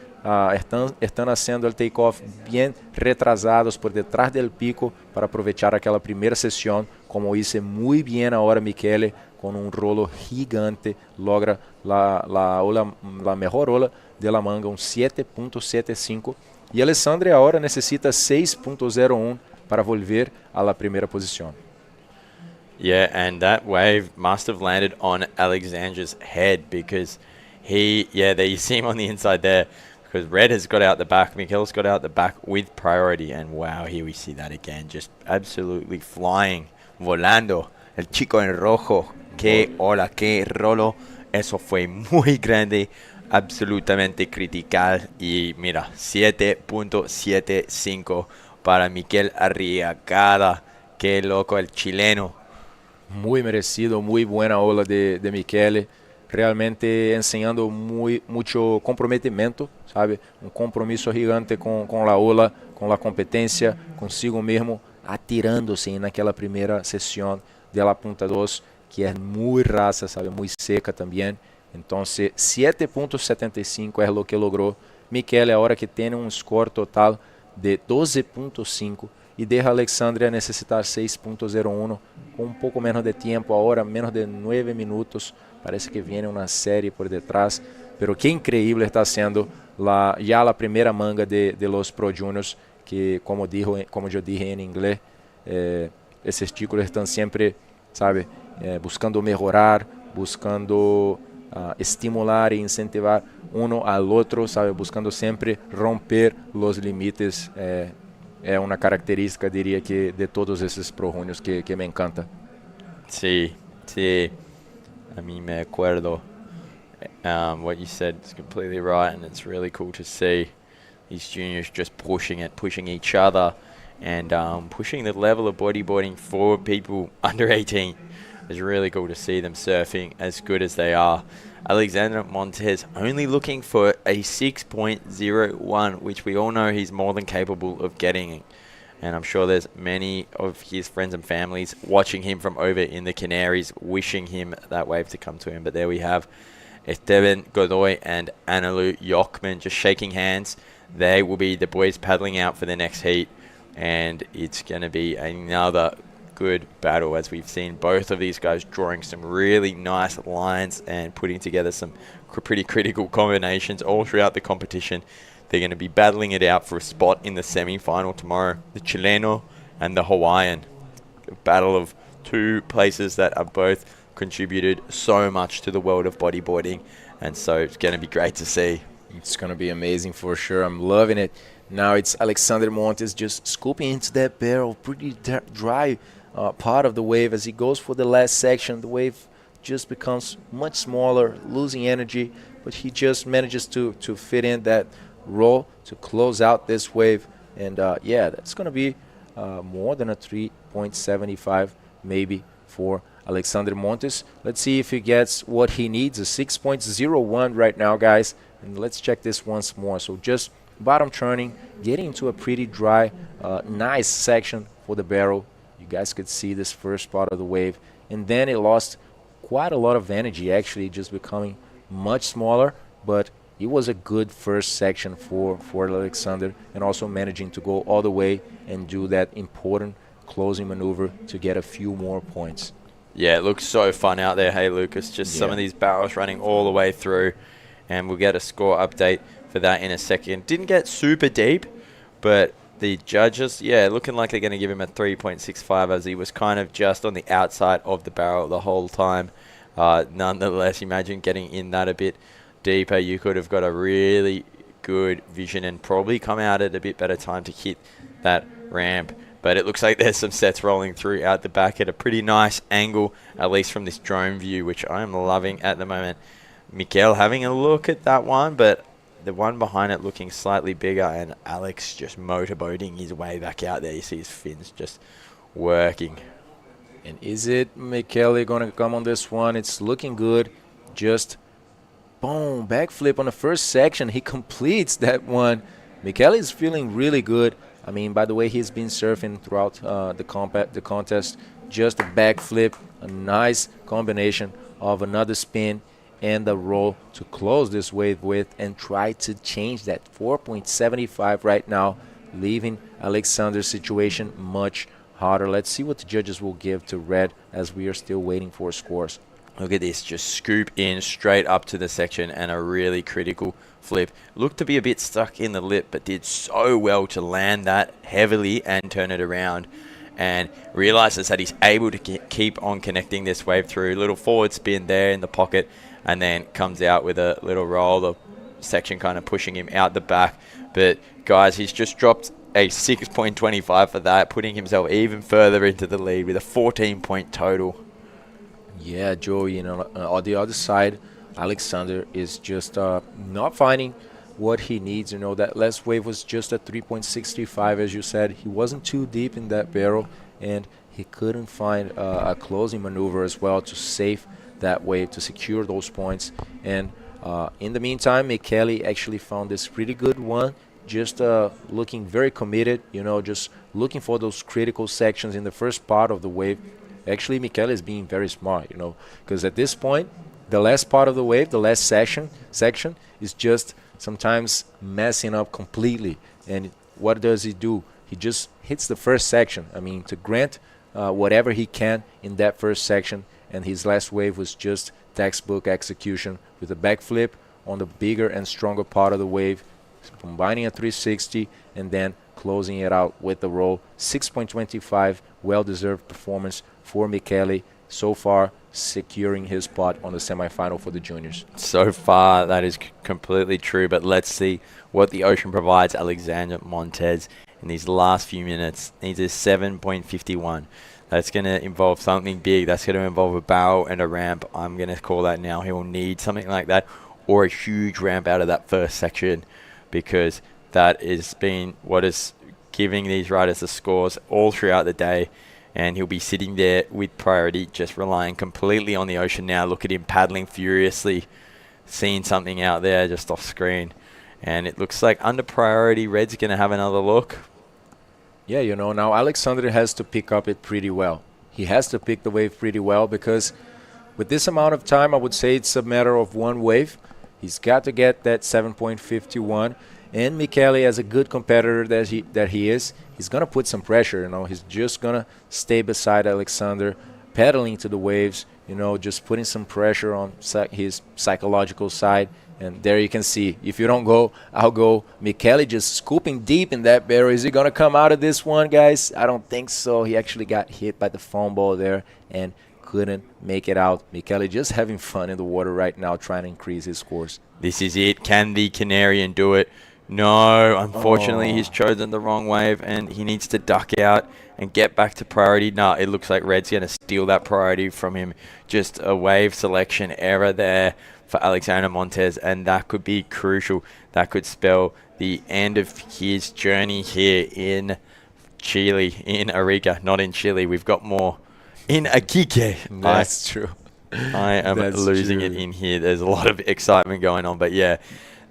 Están haciendo el takeoff bien retrasados por detrás del pico para aprovechar aquella primera sesión, como hice muy bien ahora Michele, con un rolo gigante, logra la mejor ola de la manga, un 7.75, y Alessandro ahora necesita 6.01 para volver a la primera posición. Yeah, and that wave must have landed on Alexander's head, because there you see him on the inside there, because Red has got out the back, Mikel's got out the back with priority, and wow, here we see that again, just absolutely flying, volando, el chico en rojo, qué ola, qué rolo, eso fue muy grande, absolutamente critical, y mira, 7.75 para Mikel Arriagada, qué loco el chileno. Muy merecido, muy buena ola de Michele, realmente enseñando mucho comprometimento, sabe? Un compromiso gigante con la ola, con la competencia, consigo mismo, atirándose en aquella primera sesión de la punta 2, que es muy rasa, sabe? Muy seca también. Entonces 7.75 es lo que logró Michele ahora, que tiene un score total de 12.5 y deja a Alexandre a necesitar 6.01 con un poco menos de tiempo ahora, menos de 9 minutos. Parece que viene una serie por detrás, pero qué increíble está siendo ya la primera manga de los Pro Juniors, que como yo dije en inglés, esos chicos están siempre, sabe, buscando mejorar, buscando estimular e incentivar uno al otro, sabe, buscando siempre romper los límites. É uma característica, diria que, de todos esses Pro Juniors que me encanta. Sí, a mí me acuerdo. What you said is completely right, and it's really cool to see these juniors just pushing each other, and pushing the level of bodyboarding for people under 18. It's really cool to see them surfing as good as they are. Alexander Montes only looking for a 6.01, which we all know he's more than capable of getting. And I'm sure there's many of his friends and families watching him from over in the Canaries, wishing him that wave to come to him. But there we have Esteban Godoy and Analu Jochman just shaking hands. They will be the boys paddling out for the next heat, and it's going to be another good battle, as we've seen both of these guys drawing some really nice lines and putting together some pretty critical combinations all throughout the competition. They're going to be battling it out for a spot in the semi-final tomorrow. The Chileno and the Hawaiian. A battle of two places that have both contributed so much to the world of bodyboarding, and so it's going to be great to see. It's going to be amazing for sure. I'm loving it. Now it's Alexander Montes just scooping into that barrel, pretty dry part of the wave. As he goes for the last section, the wave just becomes much smaller, losing energy, but he just manages to fit in that roll to close out this wave. And yeah, that's going to be more than a 3.75 maybe for Alexander Montes. Let's see if he gets what he needs, a 6.01 right now, guys. And let's check this once more. So just bottom turning, getting into a pretty dry, nice section for the barrel. You guys could see this first part of the wave. And then it lost quite a lot of energy, actually, just becoming much smaller. But it was a good first section for Alexander, and also managing to go all the way and do that important closing maneuver to get a few more points. Yeah, it looks so fun out there. Hey, Lucas, just some of these barrels running all the way through, and we'll get a score update for that in a second. Didn't get super deep, but the judges, yeah, looking like they're going to give him a 3.65, as he was kind of just on the outside of the barrel the whole time. Nonetheless, imagine getting in that a bit deeper. You could have got a really good vision and probably come out at a bit better time to hit that ramp. But it looks like there's some sets rolling through out the back at a pretty nice angle, at least from this drone view, which I'm loving at the moment. Mikel having a look at that one, but the one behind it looking slightly bigger, and Alex just motorboating his way back out there. You see his fins just working. And is it Michele going to come on this one? It's looking good. Just boom, backflip on the first section. He completes that one. Michele is feeling really good. I mean, by the way, he's been surfing throughout the contest. Just a backflip, a nice combination of another spin and the roll to close this wave with, and try to change that 4.75 right now, leaving Alexander's situation much harder. Let's see what the judges will give to Red, as we are still waiting for scores. Look at this, just scoop in straight up to the section and a really critical flip. Looked to be a bit stuck in the lip, but did so well to land that heavily and turn it around, and realizes that he's able to keep on connecting this wave through. Little forward spin there in the pocket, and then comes out with a little roll, the section kind of pushing him out the back. But guys, he's just dropped a 6.25 for that, putting himself even further into the lead with a 14-point total. Yeah, Joe, you know, on the other side, Alexander is just not finding what he needs. You know, that last wave was just a 3.65, as you said. He wasn't too deep in that barrel, and he couldn't find a closing maneuver as well to save that wave, to secure those points. And in the meantime, Michele actually found this pretty good one, just looking very committed, you know, just looking for those critical sections in the first part of the wave. Actually, Michele is being very smart, you know, because at this point, the last part of the wave, the last section is just sometimes messing up completely. And what does he do? He just hits the first section. I mean, to grant whatever he can in that first section. And his last wave was just textbook execution with a backflip on the bigger and stronger part of the wave, combining a 360 and then closing it out with the roll. 6.25, well-deserved performance for Michele, so far securing his spot on the semifinal for the juniors. So far, that is completely true, but let's see what the ocean provides Alexander Montes in these last few minutes. Needs a 7.51. That's going to involve something big. That's going to involve a barrel and a ramp. I'm going to call that now. He will need something like that, or a huge ramp out of that first section, because that is been what is giving these riders the scores all throughout the day. And he'll be sitting there with priority, just relying completely on the ocean now. Look at him paddling furiously, seeing something out there just off screen. And it looks like under priority, Red's going to have another look. Yeah, you know, now Alexander has to pick up it pretty well. He has to pick the wave pretty well, because with this amount of time, I would say it's a matter of one wave. He's got to get that 7.51. And Michele, as a good competitor that he is, he's going to put some pressure, you know. He's just going to stay beside Alexander, pedaling to the waves, you know, just putting some pressure on his psychological side. And there you can see, if you don't go, I'll go. Michele just scooping deep in that barrel. Is he going to come out of this one, guys? I don't think so. He actually got hit by the foam ball there and couldn't make it out. Michele just having fun in the water right now, trying to increase his scores. This is it. Can the Canarian do it? No, unfortunately, he's chosen the wrong wave, and he needs to duck out and get back to priority. No, it looks like Red's going to steal that priority from him. Just a wave selection error there for Alexander Montes, and that could be crucial. That could spell the end of his journey here in Chile, in Arica, not in Chile. We've got more in Iquique. That's true. I am losing it in here. There's a lot of excitement going on, but yeah,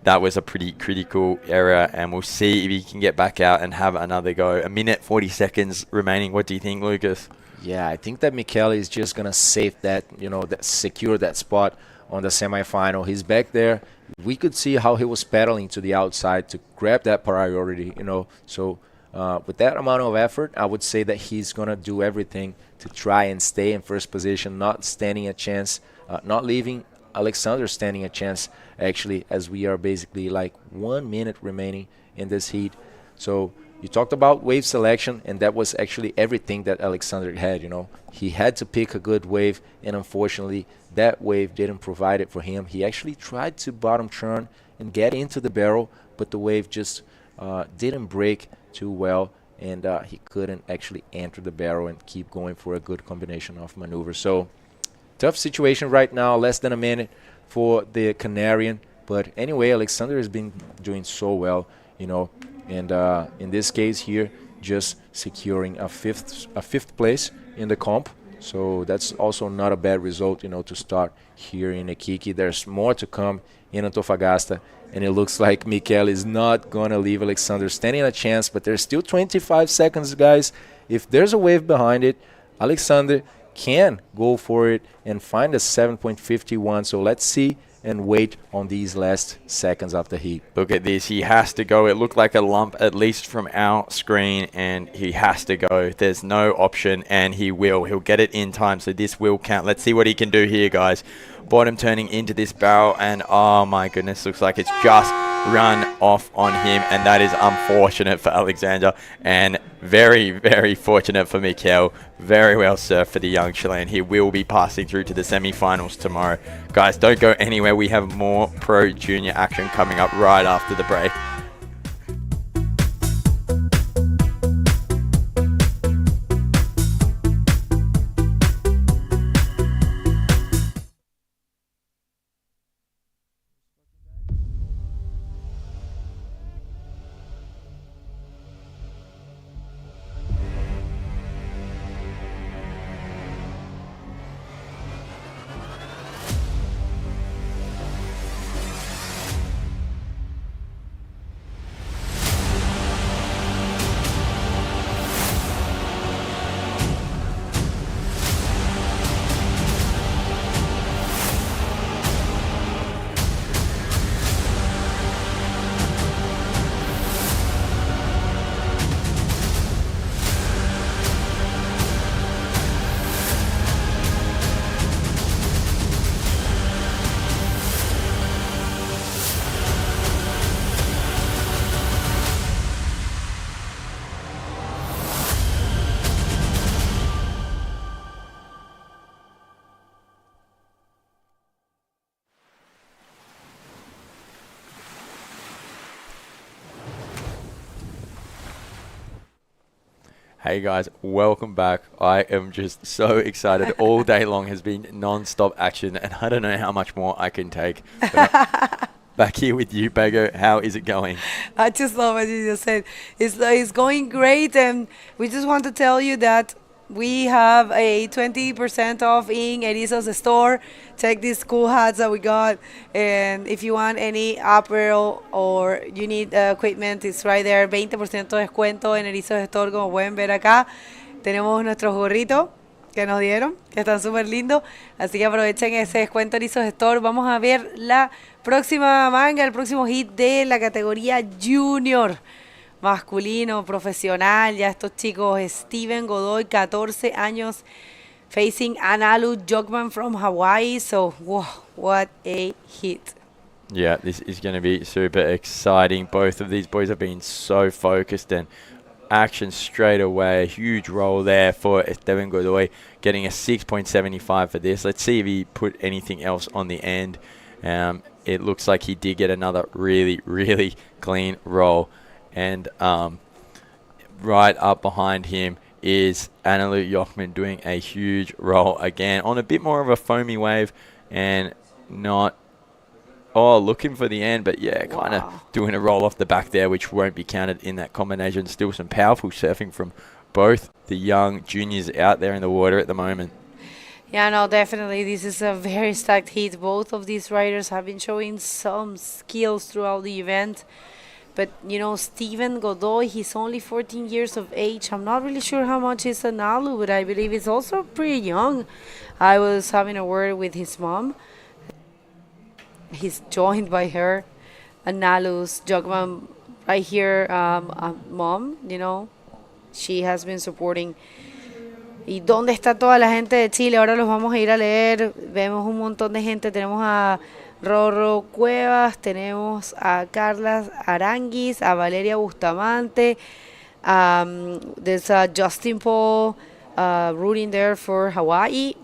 that was a pretty critical error, and we'll see if he can get back out and have another go. A minute, 40 seconds remaining. What do you think, Lucas? Yeah, I think that Michele is just going to save that, you know, secure that spot on the semifinal. He's back there. We could see how he was pedaling to the outside to grab that priority, you know. So with that amount of effort, I would say that he's going to do everything to try and stay in first position, not standing a chance, not leaving Alexander standing a chance, actually, as we are basically like 1 minute remaining in this heat. So you talked about wave selection, and that was actually everything that Alexander had, you know. He had to pick a good wave, and unfortunately, that wave didn't provide it for him. He actually tried to bottom turn and get into the barrel, but the wave just didn't break too well, and he couldn't actually enter the barrel and keep going for a good combination of maneuvers. So tough situation right now, less than a minute for the Canarian. But anyway, Alexander has been doing so well, you know, and in this case here, just securing a fifth place in the comp. So that's also not a bad result, you know, to start here in Iquique. There's more to come in Antofagasta, and it looks like Michele is not going to leave Alexander standing a chance, but there's still 25 seconds, guys. If there's a wave behind it, Alexander can go for it and find a 7.51. So let's see and wait on these last seconds of the heat. Look at this. He has to go. It looked like a lump, at least from our screen, and he has to go. There's no option, and he will. He'll get it in time, so this will count. Let's see what he can do here, guys. Bottom turning into this barrel, and oh my goodness, looks like it's just run off on him, and that is unfortunate for Alexander, and very, very fortunate for Michele. Very well served for the young Chilean. He will be passing through to the semi-finals tomorrow. Guys, don't go anywhere. We have more Pro Junior action coming up right after the break. Hey guys, welcome back. I am just so excited. All day long has been non-stop action, and I don't know how much more I can take. Back here with you, Bego. How is it going? I just love what you just said. It's going great, and we just want to tell you that we have a 20% off in Eriza's store. Check these cool hats that we got, and if you want any apparel or you need equipment, it's right there. 20% de descuento en Eriza's store, como pueden ver acá. Tenemos nuestros gorritos que nos dieron, que están súper lindos. Así que aprovechen ese descuento en Isos Store. Vamos a ver la próxima manga, el próximo hit de la categoría Junior. Masculino, profesional. Ya estos chicos, Steven Godoy, 14 años, facing Analu Jogman from Hawaii. So, wow, what a hit. Yeah, this is going to be super exciting. Both of these boys have been so focused and action straight away. Huge roll there for Esteban Godoy, getting a 6.75 for this. Let's see if he put anything else on the end. It looks like he did get another really, really clean roll. And right up behind him is Analu Jochman doing a huge roll again on a bit more of a foamy wave and not looking for the end, but yeah, kind of doing a roll off the back there, which won't be counted in that combination. Still some powerful surfing from both the young juniors out there in the water at the moment. Yeah, no, definitely. This is a very stacked heat. Both of these riders have been showing some skills throughout the event. But, you know, Steven Godoy, he's only 14 years of age. I'm not really sure how much is Analu, but I believe he's also pretty young. I was having a word with his mom. He's joined by her, Analu's Jogman right here, mom, you know. She has been supporting. ¿Y dónde está toda la gente de Chile? Ahora los vamos a ir a leer. Vemos un montón de gente. Tenemos a Rorro Cuevas, tenemos a Carla Aranguis, a Valeria Bustamante. There's Justin Paul rooting there for Hawaii.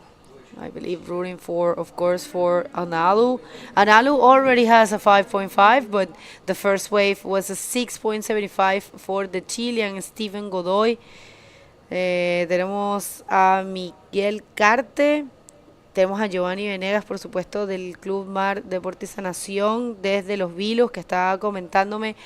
I believe rooting for, of course, for Analu. Analu already has a 5.5, but the first wave was a 6.75 for the Chilean Steven Godoy. Tenemos a Miguel Carte. Tenemos a Giovanni Venegas, por supuesto, del Club Mar Deportes Nación, desde Los Vilos, que estaba comentándome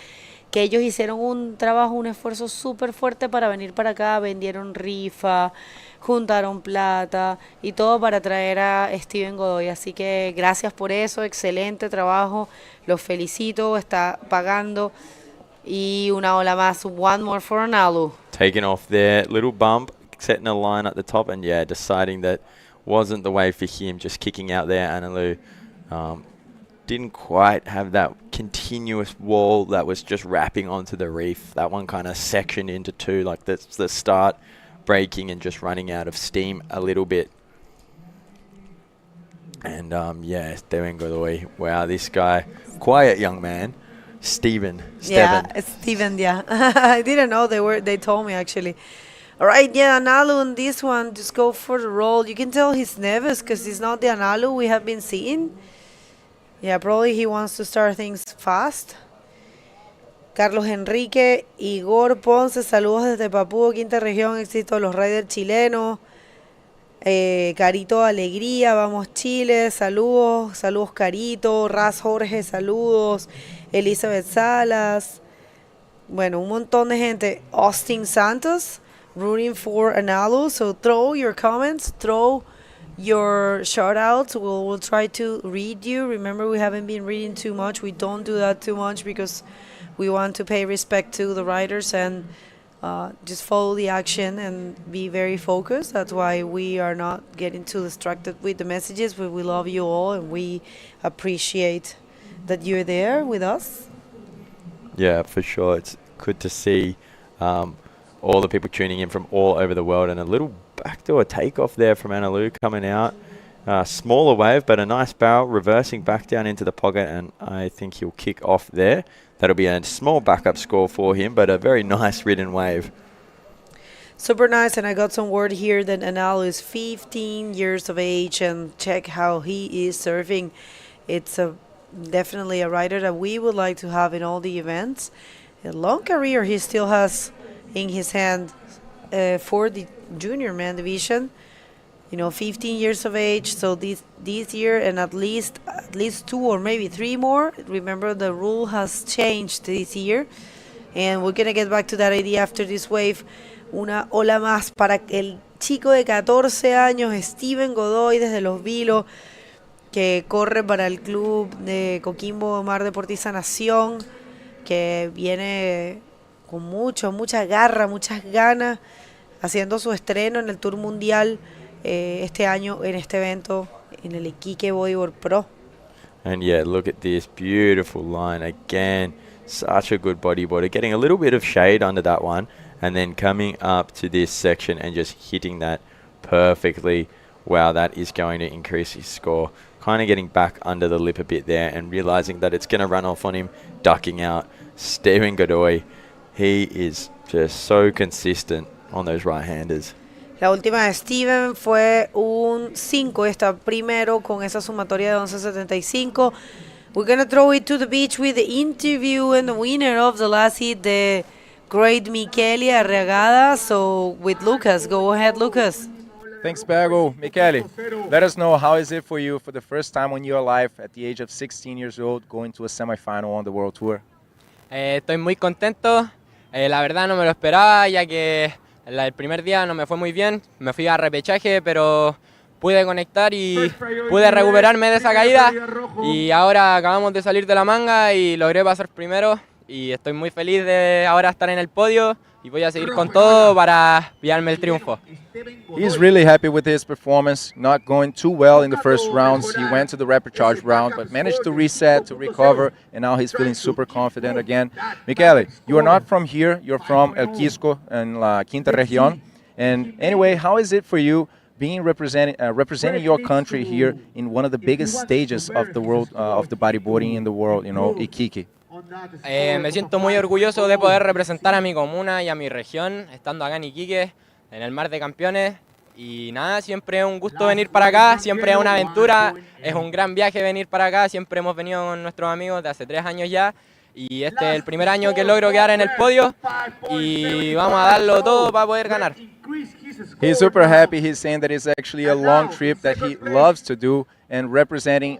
que ellos hicieron un trabajo, un esfuerzo súper fuerte para venir para acá. Vendieron rifa, juntaron plata y todo para traer a Steven Godoy. Así que gracias por eso, excelente trabajo, los felicito, está pagando. Y una ola más, one more for Analu. Taking off there, little bump, setting a line at the top, and yeah, deciding that wasn't the way for him, just kicking out there. Analu didn't quite have that continuous wall that was just wrapping onto the reef. That one kind of sectioned into two, like that's the start breaking and just running out of steam a little bit. And yeah, Steven Godoy, wow, this guy, quiet young man. Steven. Yeah, Steven, yeah. I didn't know they told me actually. All right, yeah, Analu on this one, just go for the roll. You can tell he's nervous because he's not the Analu we have been seeing. Yeah, probably he wants to start things fast. Carlos Enrique, Igor Ponce, saludos desde Papúa, quinta región, éxito a los riders chilenos. Carito Alegría, vamos Chile, saludos, saludos Carito, Raz Jorge, saludos, Elizabeth Salas, bueno, un montón de gente. Austin Santos, rooting for Analu, so throw your comments, throw your shout outs, we'll try to read you. Remember, we haven't been reading too much, we don't do that too much because we want to pay respect to the riders and just follow the action and be very focused. That's why we are not getting too distracted with the messages, but we love you all and we appreciate that you're there with us. Yeah, for sure. It's good to see all the people tuning in from all over the world, and a little backdoor takeoff there from Analu coming out. Smaller wave, but a nice barrel, reversing back down into the pocket, and I think he'll kick off there. That'll be a small backup score for him, but a very nice ridden wave. Super nice, and I got some word here that Analu is 15 years of age, and check how he is surfing. It's definitely a rider that we would like to have in all the events. A long career he still has in his hand for the junior man division. You know, 15 years of age, so this year and at least 2 or maybe 3 more. Remember, the rule has changed this year, and we're gonna get back to that idea after this wave. Una ola más para el chico de 14 años, Steven Godoy, desde Los Vilos, que corre para el club de Coquimbo Mar Deportiza Nación, que viene con mucha garra, muchas ganas, haciendo su estreno en el Tour Mundial este año en este evento, en el Iquique Bodyboard Pro. And yeah, look at this beautiful line again. Such a good bodyboarder. Getting a little bit of shade under that one and then coming up to this section and just hitting that perfectly. Wow, that is going to increase his score. Kind of getting back under the lip a bit there and realizing that it's going to run off on him, ducking out. Steven Godoy, he is just so consistent on those right-handers. La última de Steven fue un 5, está primero con esa sumatoria de 11.75. We're going to throw it to the beach with the interview and the winner of the last heat, the great Michele Arriagada. So with Lucas, go ahead, Lucas. Thanks, Bergo. Michele, let us know how is it for you for the first time in your life at the age of 16 years old going to a semifinal on the World Tour? Estoy muy contento. La verdad no me lo esperaba, ya que el primer día no me fue muy bien. Me fui a repechaje, pero pude conectar y pude recuperarme de esa caída. Y ahora acabamos de salir de la manga y logré pasar primero. Y estoy muy feliz de ahora estar en el podio. Y voy a seguir con todo para pillarme el triunfo. He's really happy with his performance, not going too well in the first rounds. He went to the rapid charge round, but managed to reset, to recover, and now he's feeling super confident again. Michele, you are not from here. You're from El Quisco in La Quinta Región. And anyway, how is it for you being representing your country here in one of the biggest stages of the world, of the bodyboarding in the world, you know, Iquique? Me siento muy orgulloso de poder representar a mi comuna y a mi región, estando acá en Iquique, en el Mar de Campeones. Y nada, siempre es un gusto venir para acá, siempre es una aventura, es un gran viaje venir para acá. Siempre hemos venido con nuestros amigos de hace 3 años ya. Y este es el primer año que logro quedar en el podio y vamos a darlo todo para poder ganar. He's super happy. He's saying that it's actually a long trip that he loves to do and representing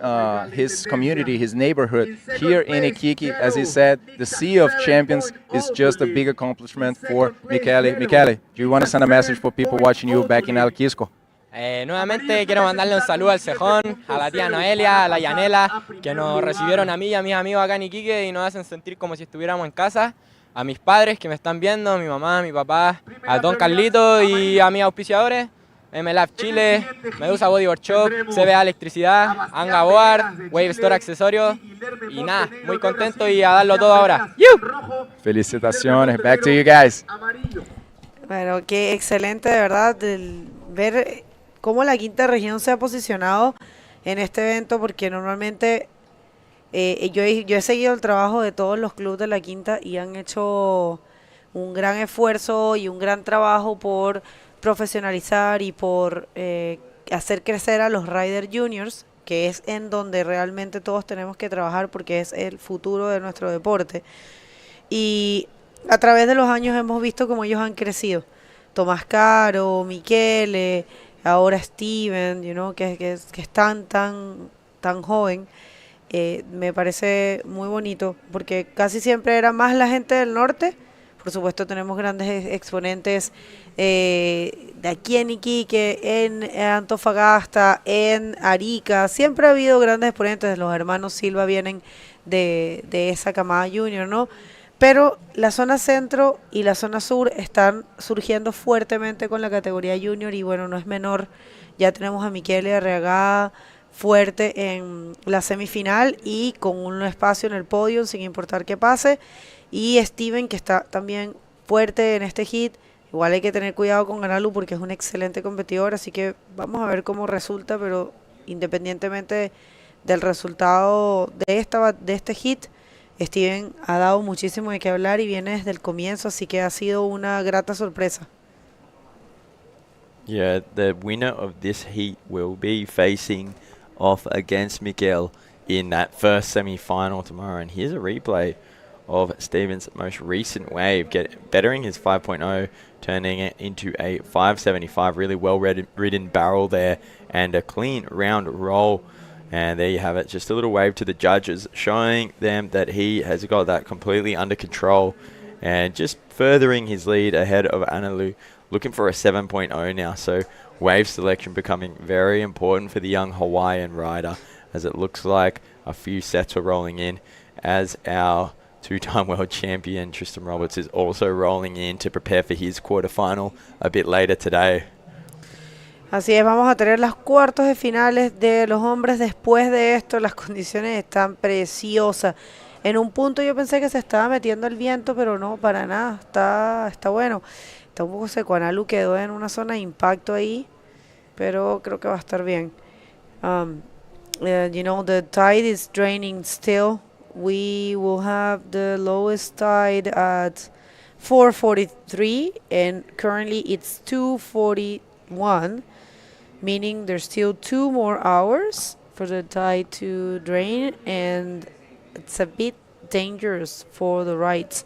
his community, his neighborhood here in Iquique. As he said, the Sea of Champions is just a big accomplishment for Michele. Michele, do you want to send a message for people watching you back in El Quisco? Nuevamente quiero mandarle un saludo al Cejón, a la tía Noelia, a la Yanela, que nos recibieron a mí y a mis amigos acá en Iquique y nos hacen sentir como si estuviéramos en casa. A mis padres que me están viendo, a mi mamá, a mi papá, a Don Carlito y a mis auspiciadores, MLab Chile, Medusa Bodyboard Shop, CBA Electricidad, Anga Board, Wave Store Accesorios y nada, muy contento y a darlo todo ahora. Felicitaciones, back to you guys. Bueno, qué excelente de verdad ver cómo la quinta región se ha posicionado en este evento, porque normalmente yo he seguido el trabajo de todos los clubes de la quinta y han hecho un gran esfuerzo y un gran trabajo por profesionalizar y por hacer crecer a los Rider Juniors, que es en donde realmente todos tenemos que trabajar porque es el futuro de nuestro deporte. Y a través de los años hemos visto cómo ellos han crecido. Tomás Caro, Michele, ahora Steven, you know, que es tan joven. Me parece muy bonito porque casi siempre era más la gente del norte. Por supuesto tenemos grandes exponentes de aquí en Iquique, en Antofagasta, en Arica. Siempre ha habido grandes exponentes. Los hermanos Silva vienen de esa camada junior, ¿no? Pero la zona centro y la zona sur están surgiendo fuertemente con la categoría junior y bueno, no es menor. Ya tenemos a Michele Arriagada fuerte en la semifinal y con un espacio en el podio sin importar qué pase. Y Steven, que está también fuerte en este hit. Igual hay que tener cuidado con Ganalu porque es un excelente competidor, así que vamos a ver cómo resulta, pero independientemente del resultado de este hit, Steven ha dado muchísimo de qué hablar y viene desde el comienzo, así que ha sido una grata sorpresa. Yeah, the winner of this heat will be facing off against Miguel in that first semi-final tomorrow. And here's a replay of Steven's most recent wave, bettering his 5.0, turning it into a 575. Really well-ridden barrel there and a clean round roll. And there you have it, just a little wave to the judges, showing them that he has got that completely under control and just furthering his lead ahead of Analu, looking for a 7.0 now. So wave selection becoming very important for the young Hawaiian rider, as it looks like a few sets are rolling in, as our two-time world champion Tristan Roberts is also rolling in to prepare for his quarterfinal a bit later today. Así es, vamos a tener las cuartos de finales de los hombres. Después de esto, las condiciones están preciosas. En un punto yo pensé que se estaba metiendo el viento, pero no, para nada. Está bueno. Está un poco seco. Analu quedó en una zona de impacto ahí, pero creo que va a estar bien. You know, the tide is draining still. We will have the lowest tide at 4:43, and currently it's 2:41, meaning there's still 2 more hours for the tide to drain, and it's a bit dangerous for the rides.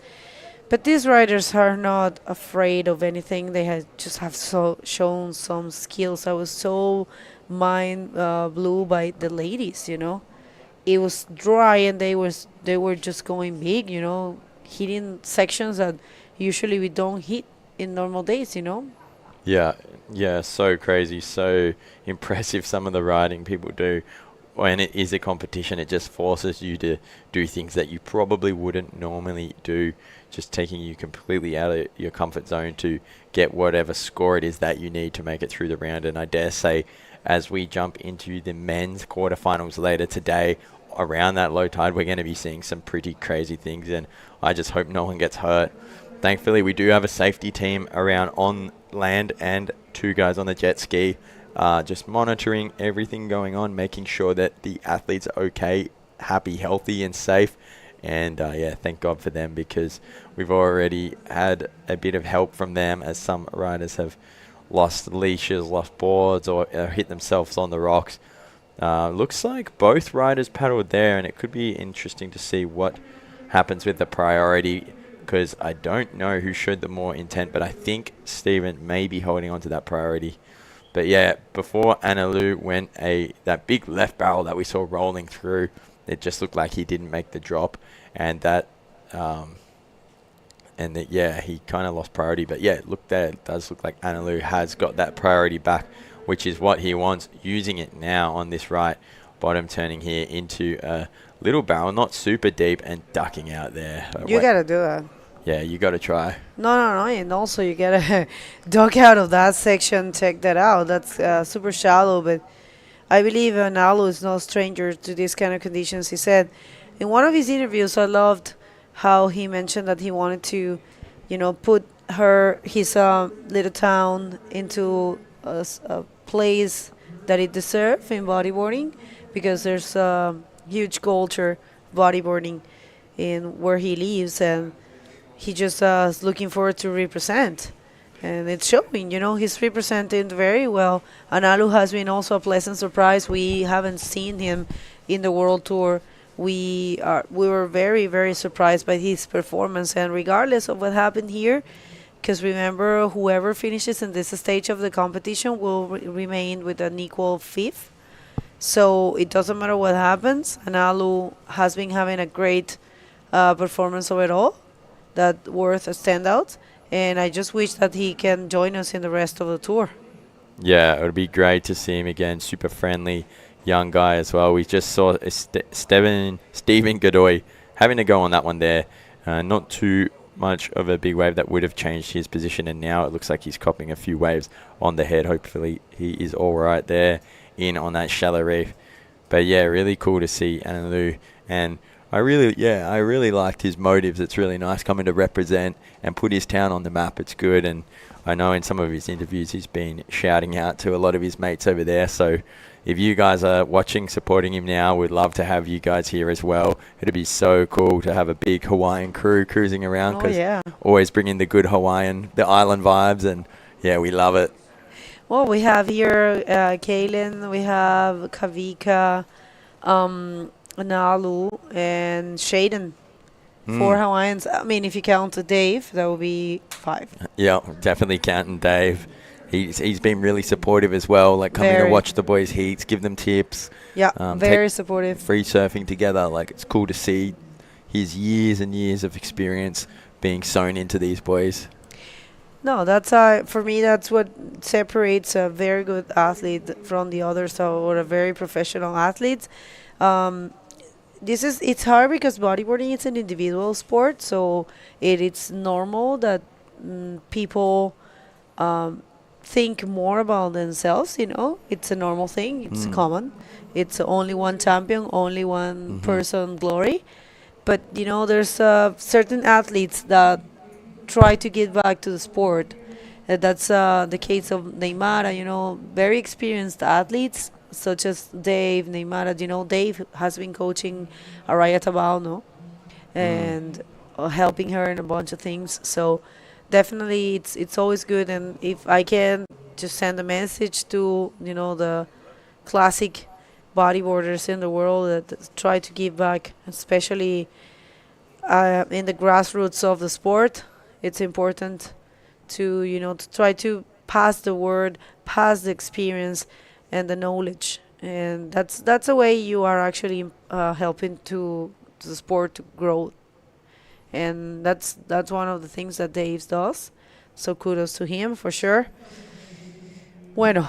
But these riders are not afraid of anything. They just have shown some skills. I was so mind blew by the ladies. You know, it was dry and they were just going big. You know, hitting sections that usually we don't hit in normal days. You know. Yeah, so crazy, so impressive some of the riding people do. When it is a competition, it just forces you to do things that you probably wouldn't normally do, just taking you completely out of your comfort zone to get whatever score it is that you need to make it through the round. And I dare say, as we jump into the men's quarterfinals later today, around that low tide, we're going to be seeing some pretty crazy things, and I just hope no one gets hurt. Thankfully, we do have a safety team around on land and 2 guys on the jet ski, just monitoring everything going on, making sure that the athletes are okay, happy, healthy, and safe. And yeah, thank God for them, because we've already had a bit of help from them, as some riders have lost leashes, lost boards, or hit themselves on the rocks. Looks like both riders paddled there, and it could be interesting to see what happens with the priority, because I don't know who showed the more intent, but I think Steven may be holding on to that priority. But yeah, before Analu went that big left barrel that we saw rolling through, it just looked like he didn't make the drop, and yeah, he kind of lost priority. But yeah, look there, it does look like Analu has got that priority back, which is what he wants, using it now on this right bottom, turning here into a little barrel, not super deep, and ducking out there. You gotta do that. Yeah, you gotta try. No, and also you gotta duck out of that section, check that out. That's super shallow, but I believe Nalu is no stranger to these kind of conditions. He said in one of his interviews, I loved how he mentioned that he wanted to, you know, put his little town into a place that it deserves in bodyboarding, because there's a huge culture bodyboarding in where he lives, and he just is looking forward to represent. And it's showing, you know, he's representing very well. Analu has been also a pleasant surprise. We haven't seen him in the World Tour. We were very, very surprised by his performance. And regardless of what happened here, because remember, whoever finishes in this stage of the competition will remain with an equal 5th. So it doesn't matter what happens. Analu has been having a great performance overall, that worth a standout. And I just wish that he can join us in the rest of the tour. Yeah, it would be great to see him again. Super friendly young guy as well. We just saw Stephen Godoy having to go on that one there. Not too much of a big wave that would have changed his position, and now it looks like he's copping a few waves on the head. Hopefully he is all right there in on that shallow reef. But yeah, really cool to see Analu, and I really liked his motives. It's really nice coming to represent and put his town on the map. It's good, and I know in some of his interviews he's been shouting out to a lot of his mates over there. So if you guys are watching, supporting him now, we'd love to have you guys here as well. It'd be so cool to have a big Hawaiian crew cruising around, because always bringing the good Hawaiian, the island vibes, and yeah, we love it. Well, we have here Kaylin, we have Kavika, Nalu, and Shaden. 4 Hawaiians. I mean, if you count Dave, that would be 5. Yeah, definitely counting Dave. He's been really supportive as well, like coming to watch the boys' heats, give them tips. Yeah, very supportive. Free surfing together. Like, it's cool to see his years and years of experience being sewn into these boys. No, that's for me, that's what separates a very good athlete from the others, or a very professional athlete. It's hard because bodyboarding is an individual sport, so it's normal that people think more about themselves, you know. It's a normal thing. It's common. It's only one champion, only one person glory. But, you know, there's certain athletes that try to give back to the sport. That's the case of Neymar, you know, very experienced athletes such as Dave, Neymar. You know, Dave has been coaching Araya Tabao, no? And helping her in a bunch of things. So definitely it's always good. And if I can just send a message to, you know, the classic bodyboarders in the world that try to give back, especially in the grassroots of the sport, it's important to, you know, to try to pass the word, pass the experience and the knowledge. And that's a way you are actually helping to the sport to grow. And that's one of the things that Dave does. So kudos to him for sure. Bueno,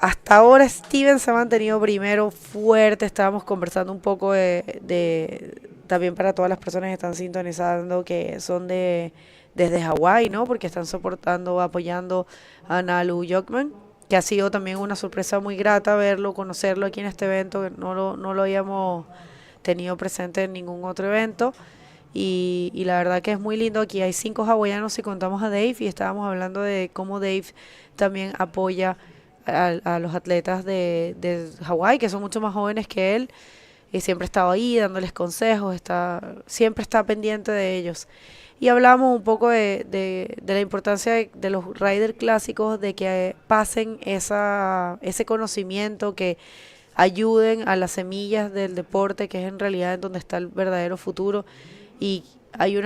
hasta ahora Steven se ha mantenido primero fuerte. Estábamos conversando un poco de también para todas las personas que están sintonizando, que son desde Hawái, ¿no? Porque están soportando, apoyando a Nalu Jockman, que ha sido también una sorpresa muy grata verlo, conocerlo aquí en este evento, que no lo habíamos tenido presente en ningún otro evento. Y la verdad que es muy lindo. Aquí hay 5 hawaianos si contamos a Dave, y estábamos hablando de cómo Dave también apoya a los atletas de Hawái, que son mucho más jóvenes que él, y siempre ha estado ahí dándoles consejos, siempre está pendiente de ellos. Y hablamos un poco de la importancia de los riders clásicos, de que pasen ese conocimiento, que ayuden a las semillas del deporte, que es en realidad en donde está el verdadero futuro. Y hay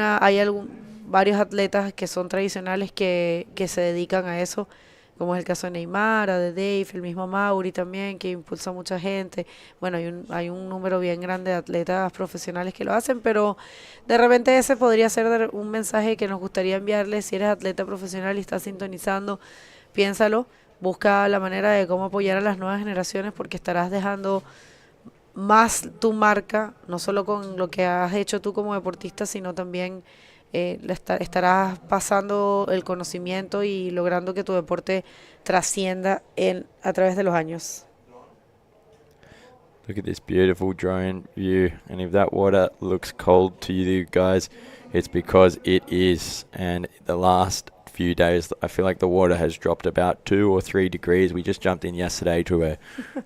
varios atletas que son tradicionales que se dedican a eso, como es el caso de Neymar, de Dave, el mismo Mauri también, que impulsa a mucha gente. Bueno, hay un número bien grande de atletas profesionales que lo hacen, pero de repente ese podría ser un mensaje que nos gustaría enviarles. Si eres atleta profesional y estás sintonizando, piénsalo, busca la manera de cómo apoyar a las nuevas generaciones, porque estarás dejando más tu marca, no solo con lo que has hecho tú como deportista, sino también estarás pasando el conocimiento y logrando que tu deporte trascienda a través de los años. Look at this beautiful drone view, and if that water looks cold to you guys, it's because it is. And the last few days, I feel like the water has dropped about 2 or 3 degrees. We just jumped in yesterday to a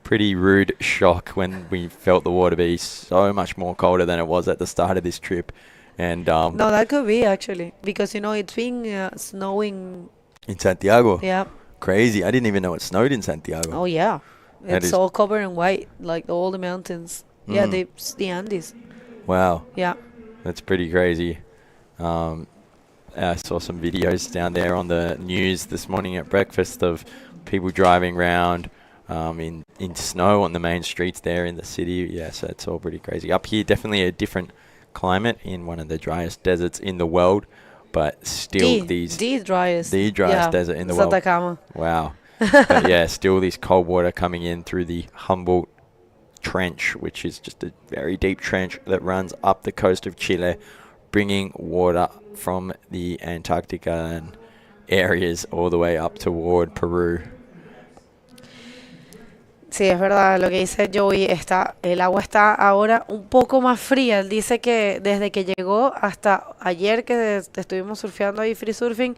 pretty rude shock when we felt the water be so much more colder than it was at the start of this trip. And no, that could be actually, because you know it's been snowing in Santiago. Yeah. Crazy. I didn't even know it snowed in Santiago. Oh yeah. It's all covered in white, like all the mountains. Yeah, the Andes. Wow. Yeah. That's pretty crazy. I saw some videos down there on the news this morning at breakfast of people driving around in snow on the main streets there in the city. Yeah, so it's all pretty crazy. Up here, definitely a different climate in one of the driest deserts in the world, but still the driest desert in the world. Atacama. Wow. But yeah, still this cold water coming in through the Humboldt Trench, which is just a very deep trench that runs up the coast of Chile, bringing water from the Antarctica and areas all the way up toward Peru. Sí, es verdad lo que dice Joey, el agua está ahora un poco más fría. Él dice que desde que llegó hasta ayer que estuvimos surfeando ahí, free surfing,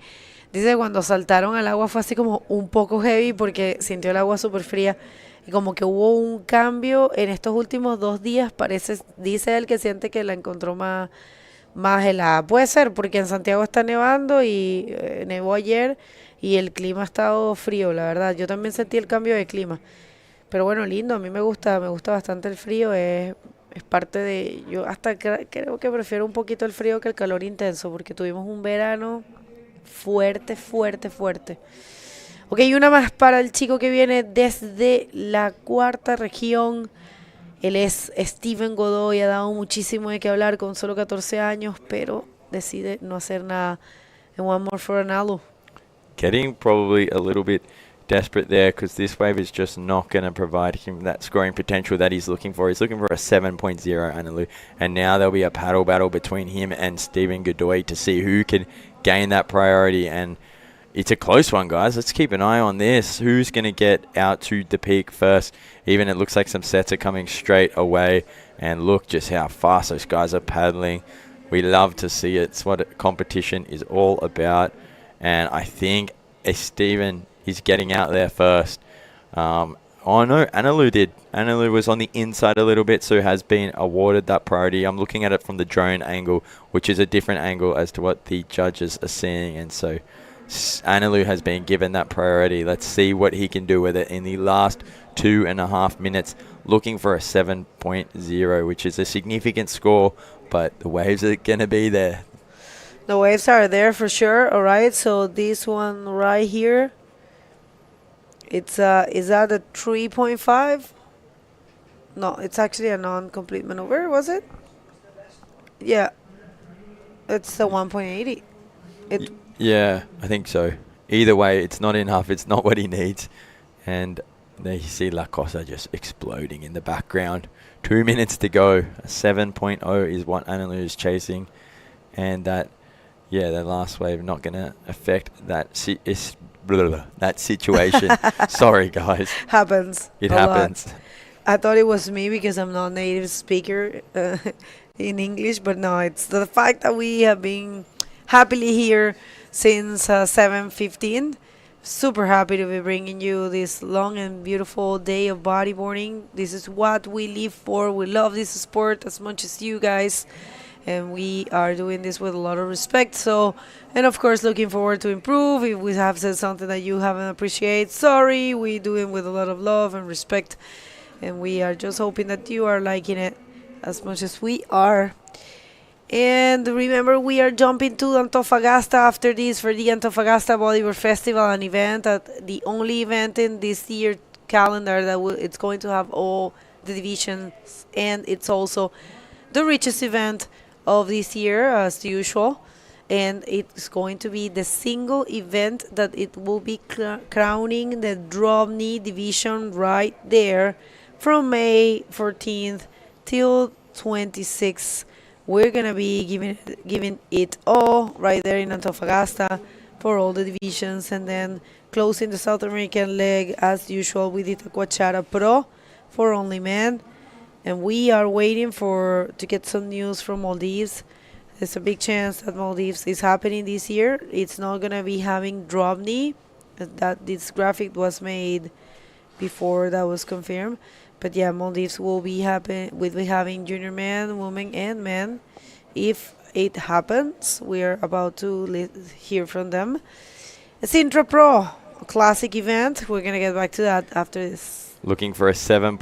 dice que cuando saltaron al agua fue así como un poco heavy porque sintió el agua súper fría. Y como que hubo un cambio en estos últimos 2 días, dice él que siente que la encontró más helada. Puede ser, porque en Santiago está nevando y nevó ayer y el clima ha estado frío, la verdad. Yo también sentí el cambio de clima. Pero bueno, lindo, a mí me gusta bastante el frío, es parte de... Yo hasta creo que prefiero un poquito el frío que el calor intenso, porque tuvimos un verano fuerte. Ok, una más para el chico que viene desde la 4ª región. Él es Steven Godoy, ha dado muchísimo de qué hablar con solo 14 años, pero decide no hacer nada en One More for Analu. Getting probably a little bit desperate there, because this wave is just not going to provide him that scoring potential that he's looking for. He's looking for a 7.0 Analu, and now there'll be a paddle battle between him and Steven Godoy to see who can gain that priority. And it's a close one, guys. Let's keep an eye on this. Who's going to get out to the peak first? Even it looks like some sets are coming straight away. And look just how fast those guys are paddling. We love to see it. It's what competition is all about. And I think Steven is getting out there first. Oh no, Analu did. Analu was on the inside a little bit, so has been awarded that priority. I'm looking at it from the drone angle, which is a different angle as to what the judges are seeing. And so Analu has been given that priority. Let's see what he can do with it in the last 2.5 minutes. Looking for a 7.0, which is a significant score, but the waves are going to be there. The waves are there for sure. All right, so this one right here, it's is that a 3.5? No, it's actually a non-complete maneuver, was it? Yeah, it's a 1.80. Yeah, I think so. Either way, it's not enough. It's not what he needs. And there you see La Cosa just exploding in the background. 2 minutes to go. A 7.0 is what Analu is chasing. And that, yeah, the last wave not going to affect that that situation. Sorry, guys. Happens. It happens. Lot. I thought it was me because I'm not a native speaker in English, but no, it's the fact that we have been happily here since 7:15. Super happy to be bringing you this long and beautiful day of bodyboarding. This is what we live for. We love this sport as much as you guys, and we are doing this with a lot of respect. So, and of course, looking forward to improve. If we have said something that you haven't appreciated, sorry. We do it with a lot of love and respect, and we are just hoping that you are liking it as much as we are. And remember, we are jumping to Antofagasta after this for the Antofagasta Bodyboard Festival, an event, the only event in this year calendar that it's going to have all the divisions, and it's also the richest event of this year as usual. And it's going to be the single event that it will be crowning the Drobny division right there from May 14th till 26th. We're going to be giving it all right there in Antofagasta for all the divisions, and then closing the South American leg as usual with the Taquachara Pro for only men. And we are waiting to get some news from Maldives. There's a big chance that Maldives is happening this year. It's not going to be having Drobny. That this graphic was made before that was confirmed. But yeah, Maldives will be having junior men, women, and men. If it happens, we are about to hear from them. Sintra Pro, a classic event. We're going to get back to that after this. Looking for a 7.0.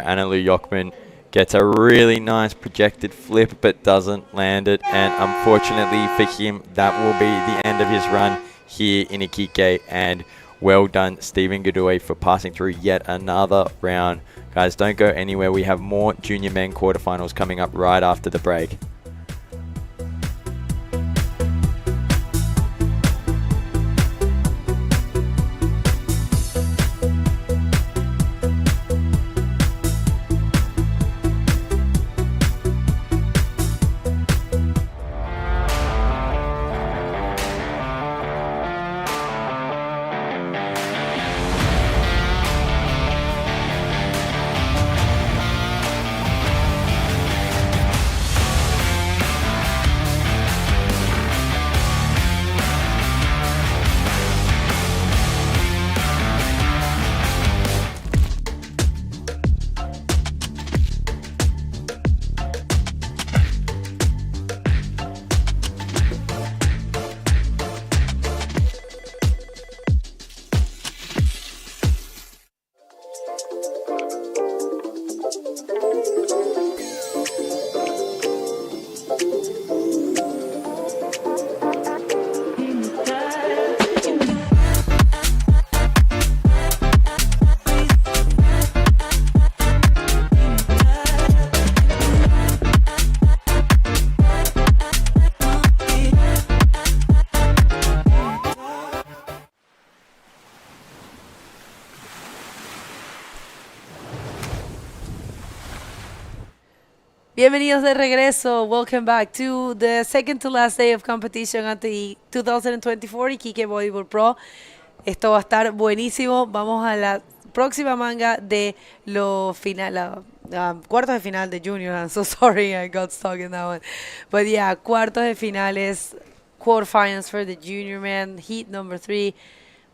Analu Jochman gets a really nice projected flip, but doesn't land it. And unfortunately for him, that will be the end of his run here in Iquique. And well done, Stephen Godoy, for passing through yet another round. Guys, don't go anywhere. We have more junior men quarterfinals coming up right after the break. Bienvenidos de regreso. Welcome back to the second to last day of competition at the 2024 Iquique Bodyboard Pro. Esto va a estar buenísimo. Vamos a la próxima manga de lo final, cuartos de final de Junior. I'm so sorry I got stuck in that one. But yeah, cuartos de finales, quarterfinals for the Junior men, heat number 3.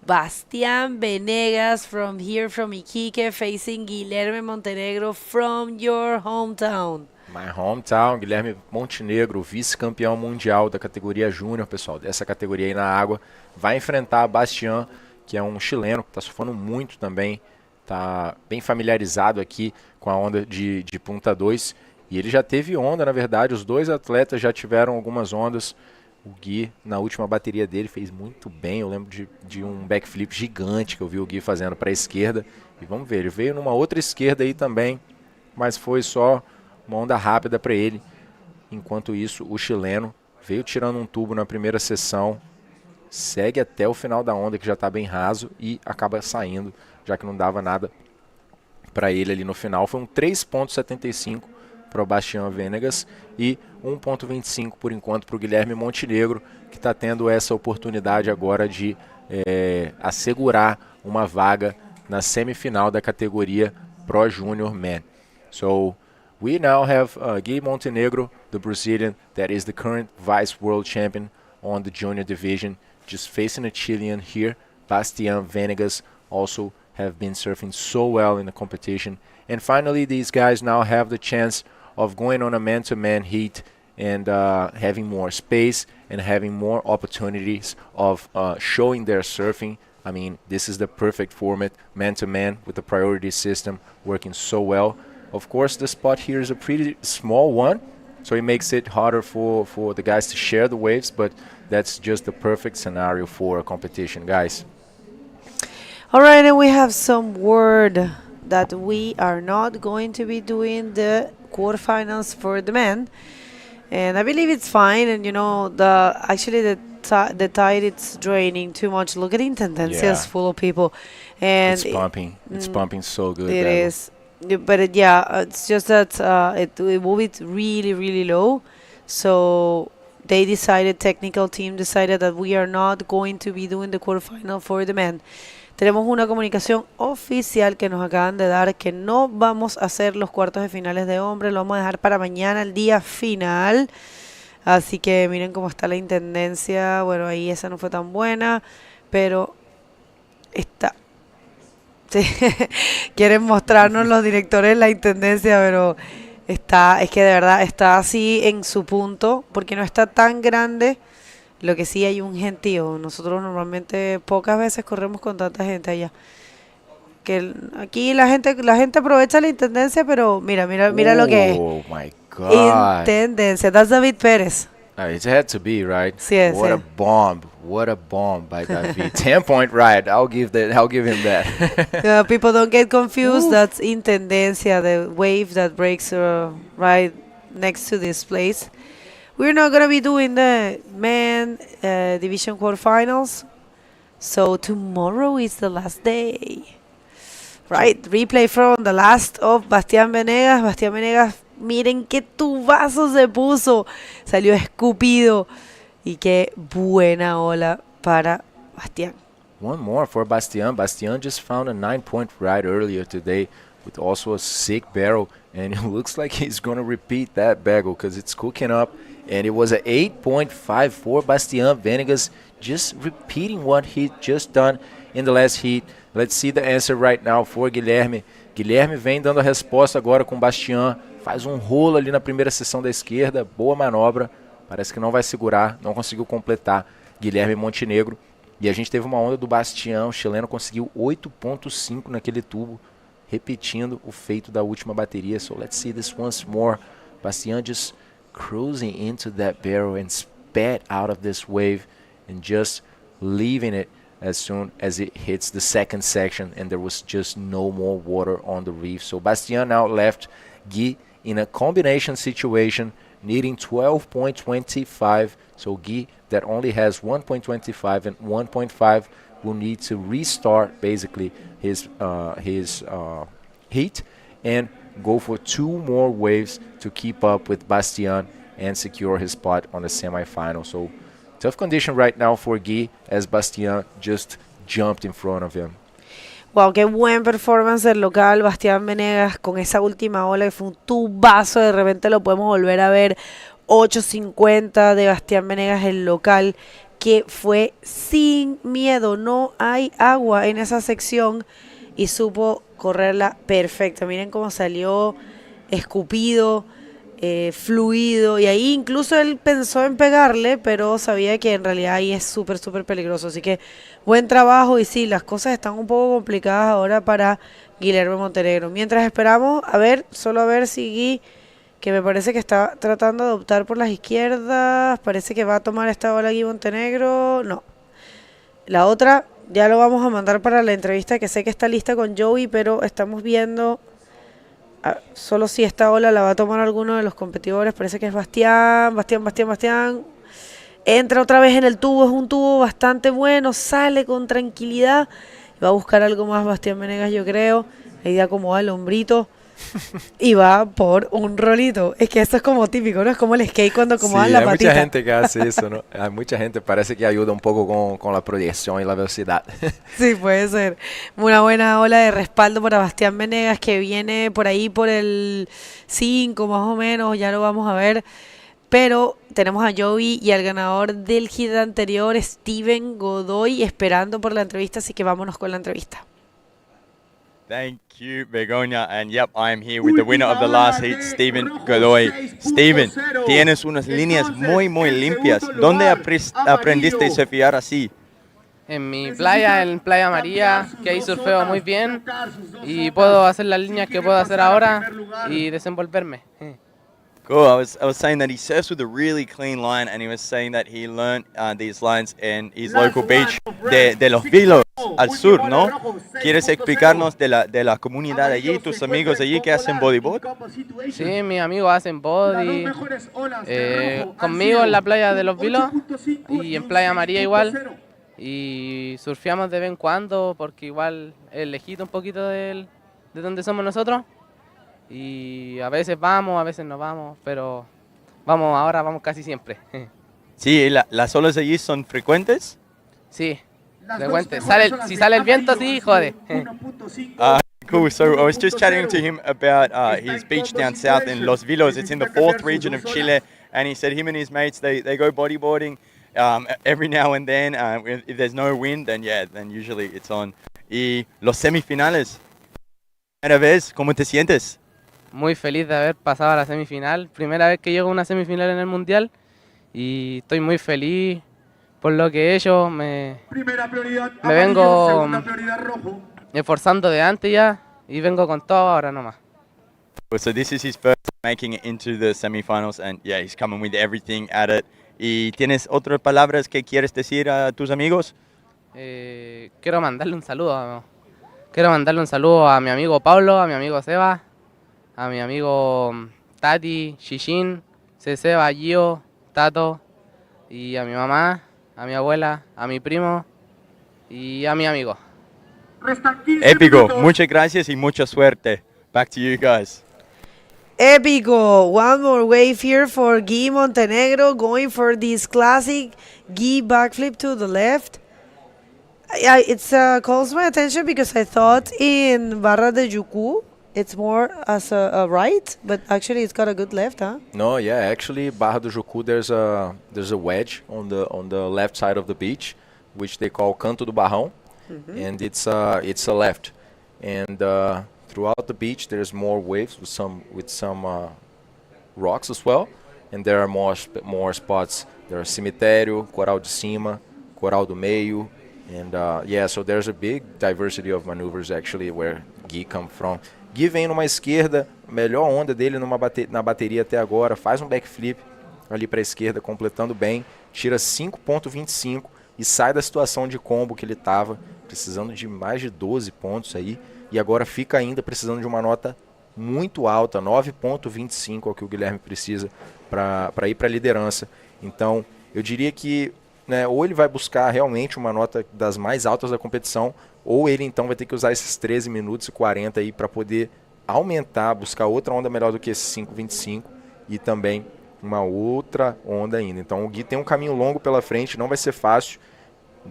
Bastian Venegas from here from Iquique facing Guilherme Montenegro from your hometown. My hometown, Guilherme Montenegro, vice-campeão mundial da categoria Júnior, pessoal, dessa categoria aí na água, vai enfrentar Bastian, que é um chileno, que está surfando muito também, está bem familiarizado aqui com a onda de ponta 2, e ele já teve onda, na verdade, os dois atletas já tiveram algumas ondas. O Gui, na última bateria dele, fez muito bem. Eu lembro de um backflip gigante que eu vi o Gui fazendo para a esquerda. E vamos ver, ele veio numa outra esquerda aí também, mas foi só uma onda rápida para ele. Enquanto isso, o chileno veio tirando um tubo na primeira sessão, segue até o final da onda, que já está bem raso, e acaba saindo, já que não dava nada para ele ali no final. Foi um 3.75 para o Bastian Venegas e 1.25 por enquanto para o Guilherme Montenegro, que está tendo essa oportunidade agora de assegurar uma vaga na semifinal da categoria Pro Junior Men. So we now have Gui Montenegro, the Brazilian that is the current vice world champion on the junior division, just facing a Chilean here. Bastian Venegas also have been surfing so well in the competition. And finally, these guys now have the chance of going on a man-to-man heat and having more space and having more opportunities of showing their surfing. I mean, this is the perfect format, man-to-man with the priority system working so well. Of course, the spot here is a pretty small one, so it makes it harder for the guys to share the waves, but that's just the perfect scenario for a competition, guys. All right, and we have some word that we are not going to be doing the quarterfinals for the men, and I believe it's fine. And you know, the tide it's draining too much. Look at the Intendencias full of people, and It's pumping. It's pumping so good. It that is, but it's just that it will be really low. So they decided, technical team decided that we are not going to be doing the quarterfinal for the men. Tenemos una comunicación oficial que nos acaban de dar que no vamos a hacer los cuartos de finales de hombres, lo vamos a dejar para mañana, el día final. Así que miren cómo está la intendencia. Bueno, ahí esa no fue tan buena, pero está. Sí. Quieren mostrarnos los directores la intendencia, pero es que de verdad está así en su punto, porque no está tan grande. Lo que sí hay un gentío. Nosotros normalmente pocas veces corremos con tanta gente allá. Que aquí la gente aprovecha la intendencia, pero mira lo que es. Oh my God. Intendencia. That's David Pérez. It had to be, right? Sí, What a bomb. What a bomb by David. 10-point ride. I'll give him that. People don't get confused. That's Intendencia, the wave that breaks right next to this place. We're not going to be doing the men division quarterfinals. So tomorrow is the last day. Right, replay from the last of Bastian Venegas. Bastian Venegas, miren qué tubazo se puso. Salió escupido. Y qué buena ola para Bastian. One more for Bastian. Bastian just found a 9-point ride earlier today with also a sick barrel. And it looks like he's going to repeat that bagel because it's cooking up. And it was an 8.5 for Bastian Venegas, just repeating what he just done in the last heat. Let's see the answer right now for Guilherme. Guilherme vem dando a resposta agora com Bastian. Faz um rolo ali na primeira sessão da esquerda. Boa manobra. Parece que não vai segurar. Não conseguiu completar Guilherme Montenegro. E a gente teve uma onda do Bastian. O chileno conseguiu 8.5 naquele tubo. Repetindo o feito da última bateria. So let's see this once more. Bastian just cruising into that barrel and spat out of this wave and just leaving it as soon as it hits the second section, and there was just no more water on the reef. So Bastian now left Gui in a combination situation needing 12.25. So Gui, that only has 1.25 and 1.5, will need to restart basically his heat, and go for 2 more waves to keep up with Bastian and secure his spot on the semifinal. So tough condition right now for Gui as Bastian just jumped in front of him. Wow, qué buen performance del local, Bastián Venegas, con esa última ola que fue un tubazo, de repente lo podemos volver a ver, 8.50 de Bastián Venegas, el local, que fue sin miedo, no hay agua en esa sección y supo correrla perfecta. Miren cómo salió escupido, fluido, y ahí incluso él pensó en pegarle, pero sabía que en realidad ahí es súper peligroso, así que buen trabajo. Y sí, las cosas están un poco complicadas ahora para Guillermo Montenegro. Mientras esperamos, solo a ver si Gui, que me parece que está tratando de optar por las izquierdas, parece que va a tomar esta ola Gui Montenegro, no, la otra ya lo vamos a mandar para la entrevista, que sé que está lista con Joey, pero estamos viendo solo si esta ola la va a tomar alguno de los competidores. Parece que es Bastian. Entra otra vez en el tubo, es un tubo bastante bueno, sale con tranquilidad. Va a buscar algo más Bastián Venegas, yo creo. La idea acomoda el hombrito y va por un rolito. Es que esto es como típico, ¿no? Es como el skate cuando acomodan la patita. Hay mucha gente que hace eso, ¿no? Hay mucha gente, parece que ayuda un poco con la proyección y la velocidad. Sí, puede ser. Una buena ola de respaldo para Bastián Venegas, que viene por ahí por el 5 más o menos, ya lo vamos a ver. Pero tenemos a Joey y al ganador del hit anterior, Steven Godoy, esperando por la entrevista, así que vámonos con la entrevista. Thank you, Begoña. And yep, I am here with the winner of the last heat, Steven Godoy. Steven, tienes unas líneas muy limpias. ¿Dónde aprendiste a surfear así? En mi playa, en Playa María, que ahí surfeo muy bien y puedo hacer las líneas que puedo hacer ahora y desenvolverme. Cool. I was saying that he surfs with a really clean line, and he was saying that he learned these lines in his local beach de Los Vilos, al sur, ¿no? ¿Quieres explicarnos de la comunidad allí, tus amigos allí que hacen bodyboard? Sí, mis amigos hacen body, conmigo en la playa de Los Vilos y en Playa María igual, y surfeamos de vez en cuando porque igual es lejito un poquito de donde somos nosotros. Y a veces vamos, a veces no vamos, pero ahora vamos casi siempre. Sí, ¿las olas allí son frecuentes? Sí, frecuentes. Si sale el viento, sí, jode. Cool, so I was just chatting to him about his beach down south in Los Vilos. It's in the 4th region of Chile, and he said him and his mates, they go bodyboarding every now and then. If there's no wind, then usually it's on. Y los semifinales, primera vez, ¿cómo te sientes? Muy feliz de haber pasado a la semifinal, primera vez que llego a una semifinal en el Mundial y estoy muy feliz por lo que he hecho, me vengo esforzando de antes ya y vengo con todo ahora nomás. So this is his first time making it into the semifinals, and he's coming with everything at it. ¿Y tienes otras palabras que quieres decir a tus amigos? Quiero mandarle un saludo a mi amigo Pablo, a mi amigo Seba, a mi amigo Tati, Shishin, Seba, Gio, Tato, y a mi mamá, a mi abuela, a mi primo y a mi amigo. Épico, muchas gracias y mucha suerte. Back to you guys. Épico. One more wave here for Gui Montenegro, going for this classic Gui backflip to the left. It's calls my attention because I thought in Barra de Yucu it's more as a right, but actually it's got a good left, huh? No, yeah, actually Barra do Jucu there's a wedge on the left side of the beach, which they call Canto do Barrão, and it's a left. And throughout the beach there's more waves with some rocks as well, and there are more spots. There are Cemitério, Coral de Cima, Coral do Meio, and so there's a big diversity of maneuvers actually where Gui come from. Gui vem numa esquerda, melhor onda dele na bateria até agora, faz um backflip ali para a esquerda, completando bem, tira 5.25 e sai da situação de combo que ele estava, precisando de mais de 12 pontos aí, e agora fica ainda precisando de uma nota muito alta, 9.25 é o que o Guilherme precisa para ir para a liderança. Então, eu diria que ou ele vai buscar realmente uma nota das mais altas da competição, ou ele então vai ter que usar esses 13 minutos e 40 aí para poder aumentar, buscar outra onda melhor do que esse 5,25 e também uma outra onda ainda. Então o Gui tem um caminho longo pela frente, não vai ser fácil.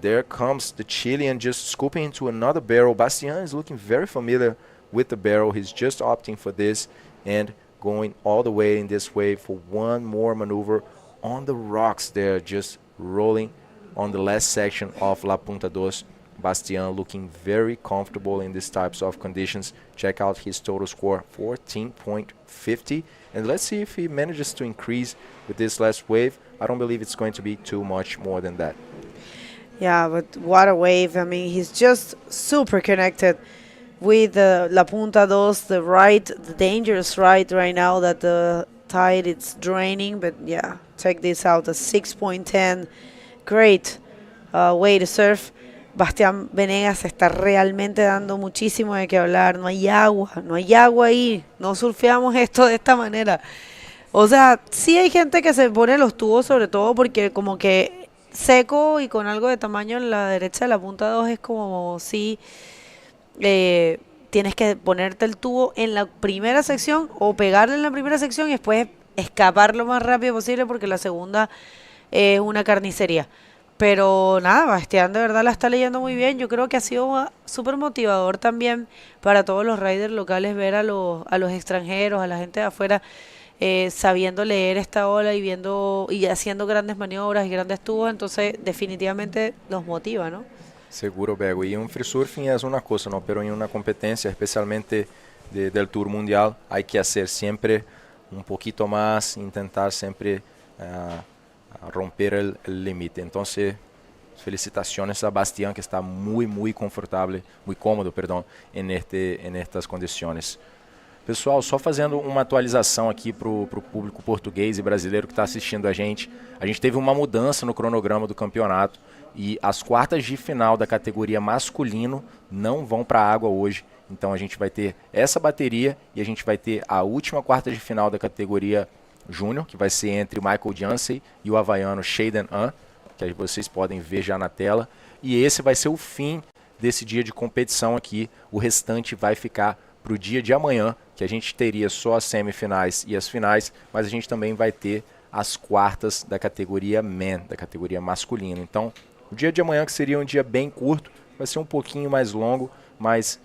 There comes the Chilean just scooping into another barrel. Bastian is looking very familiar with the barrel. He's just opting for this and going all the way in this way for one more maneuver on the rocks there, just rolling on the last section of La Punta Dos. Bastian looking very comfortable in these types of conditions. Check out his total score, 14.50. And let's see if he manages to increase with this last wave. I don't believe it's going to be too much more than that. Yeah, but what a wave. I mean, he's just super connected with La Punta Dos, the dangerous right now that the tide is draining. But yeah, check this out, a 6.10. Great way to surf. Bastian Venegas está realmente dando muchísimo de qué hablar. No hay agua ahí. No surfeamos esto de esta manera. O sea, sí hay gente que se pone los tubos, sobre todo porque como que seco y con algo de tamaño en la derecha de la punta 2 es como si tienes que ponerte el tubo en la primera sección o pegarle en la primera sección y después escapar lo más rápido posible porque la segunda es una carnicería. Pero nada, Bastian de verdad la está leyendo muy bien. Yo creo que ha sido súper motivador también para todos los riders locales ver a los extranjeros, a la gente de afuera, sabiendo leer esta ola y viendo y haciendo grandes maniobras y grandes tubos. Entonces definitivamente los motiva, ¿no? Seguro, Bego. Y un free surfing es una cosa, ¿no? Pero en una competencia, especialmente del Tour Mundial, hay que hacer siempre un poquito más, intentar siempre romper el límite. Entonces, felicitaciones a Bastian, que está muy confortável, muito cômodo, perdão, en estas condições. Pessoal, só fazendo uma atualização aqui para o público português e brasileiro que está assistindo a gente teve uma mudança no cronograma do campeonato e as quartas de final da categoria masculino não vão para a água hoje. Então a gente vai ter essa bateria e a gente vai ter a última quarta de final da categoria Júnior, que vai ser entre o Michael Jansen e o havaiano Shaden An, que aí vocês podem ver já na tela. E esse vai ser o fim desse dia de competição aqui. O restante vai ficar para o dia de amanhã, que a gente teria só as semifinais e as finais, mas a gente também vai ter as quartas da categoria Men, da categoria masculina. Então, o dia de amanhã, que seria um dia bem curto, vai ser um pouquinho mais longo, mas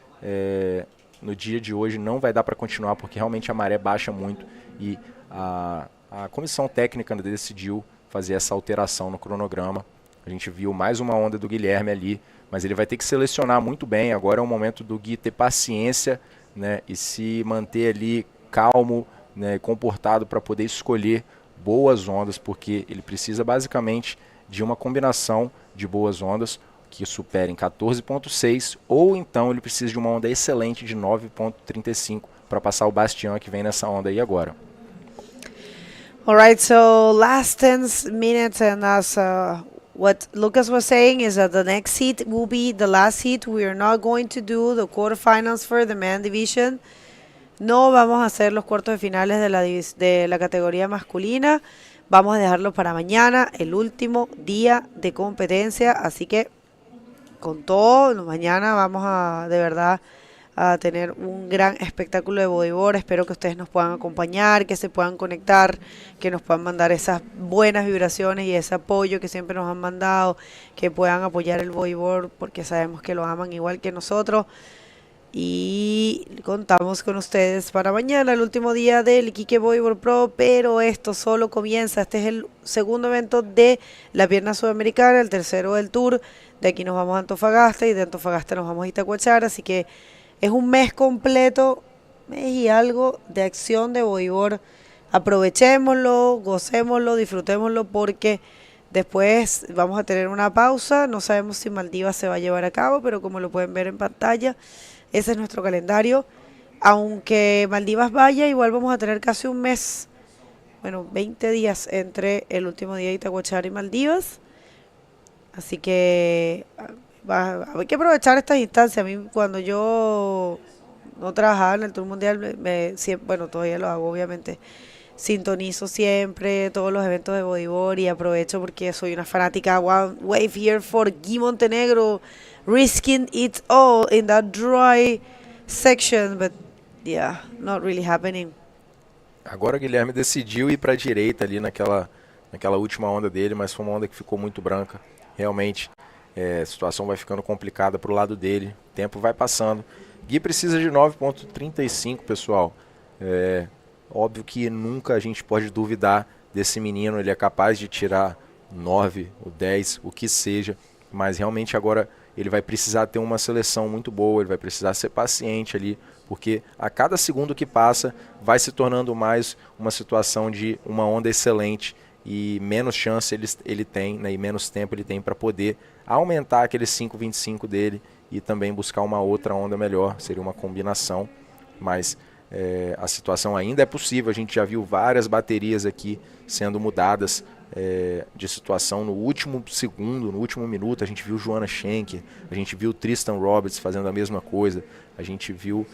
no dia de hoje não vai dar para continuar, porque realmente a maré baixa muito e a comissão técnica decidiu fazer essa alteração no cronograma. A gente viu mais uma onda do Guilherme ali, mas ele vai ter que selecionar muito bem. Agora é o momento do Gui ter paciência, né, e se manter ali calmo, né, comportado para poder escolher boas ondas, porque ele precisa basicamente de uma combinação de boas ondas que superem 14.6, ou então ele precisa de uma onda excelente de 9.35 para passar o Bastian, que vem nessa onda aí agora. All right, so last 10 minutes, and as what Lucas was saying is that the next heat will be the last heat. We are not going to do the quarterfinals for the men division. No vamos a hacer los cuartos de finales de la categoría masculina. Vamos a dejarlo para mañana, el último día de competencia. Así que con todo, mañana vamos a de verdad a tener un gran espectáculo de bodyboard. Espero que ustedes nos puedan acompañar, que se puedan conectar, que nos puedan mandar esas buenas vibraciones y ese apoyo que siempre nos han mandado, que puedan apoyar el bodyboard porque sabemos que lo aman igual que nosotros. Y contamos con ustedes para mañana, el último día del Iquique Bodyboard Pro, pero esto solo comienza. Este es el segundo evento de la pierna sudamericana, el tercero del tour. De aquí nos vamos a Antofagasta y de Antofagasta nos vamos a Itacoachar, así que es un mes completo, mes y algo de acción de bodyboard. Aprovechémoslo, gocémoslo, disfrutémoslo, porque después vamos a tener una pausa. No sabemos si Maldivas se va a llevar a cabo, pero como lo pueden ver en pantalla, ese es nuestro calendario. Aunque Maldivas vaya, igual vamos a tener casi un mes, bueno, 20 días entre el último día de Itacoachar y Maldivas. Así que hay que aprovechar estas instancias. A mí, cuando yo no trabajaba en el Tour Mundial, bueno, todavía lo hago obviamente, sintonizo siempre todos los eventos de bodyboard y aprovecho porque soy una fanática. One wave here for Guy Montenegro, risking it all in that dry section, but yeah, not really happening. Agora o Guilherme decidiu ir para a direita ali naquela última onda dele, mas foi uma onda que ficou muito branca. Realmente, a situação vai ficando complicada para o lado dele, o tempo vai passando. Gui precisa de 9,35, pessoal. Óbvio que nunca a gente pode duvidar desse menino, ele é capaz de tirar 9 ou 10, o que seja, mas realmente agora ele vai precisar ter uma seleção muito boa, ele vai precisar ser paciente ali, porque a cada segundo que passa vai se tornando mais uma situação de uma onda excelente e menos chance ele tem, né, e menos tempo ele tem para poder aumentar aquele 5,25 dele e também buscar uma outra onda melhor, seria uma combinação, mas a situação ainda é possível, a gente já viu várias baterias aqui sendo mudadas de situação no último segundo, no último minuto. A gente viu Joanna Schenker, a gente viu Tristan Roberts fazendo a mesma coisa, a gente viu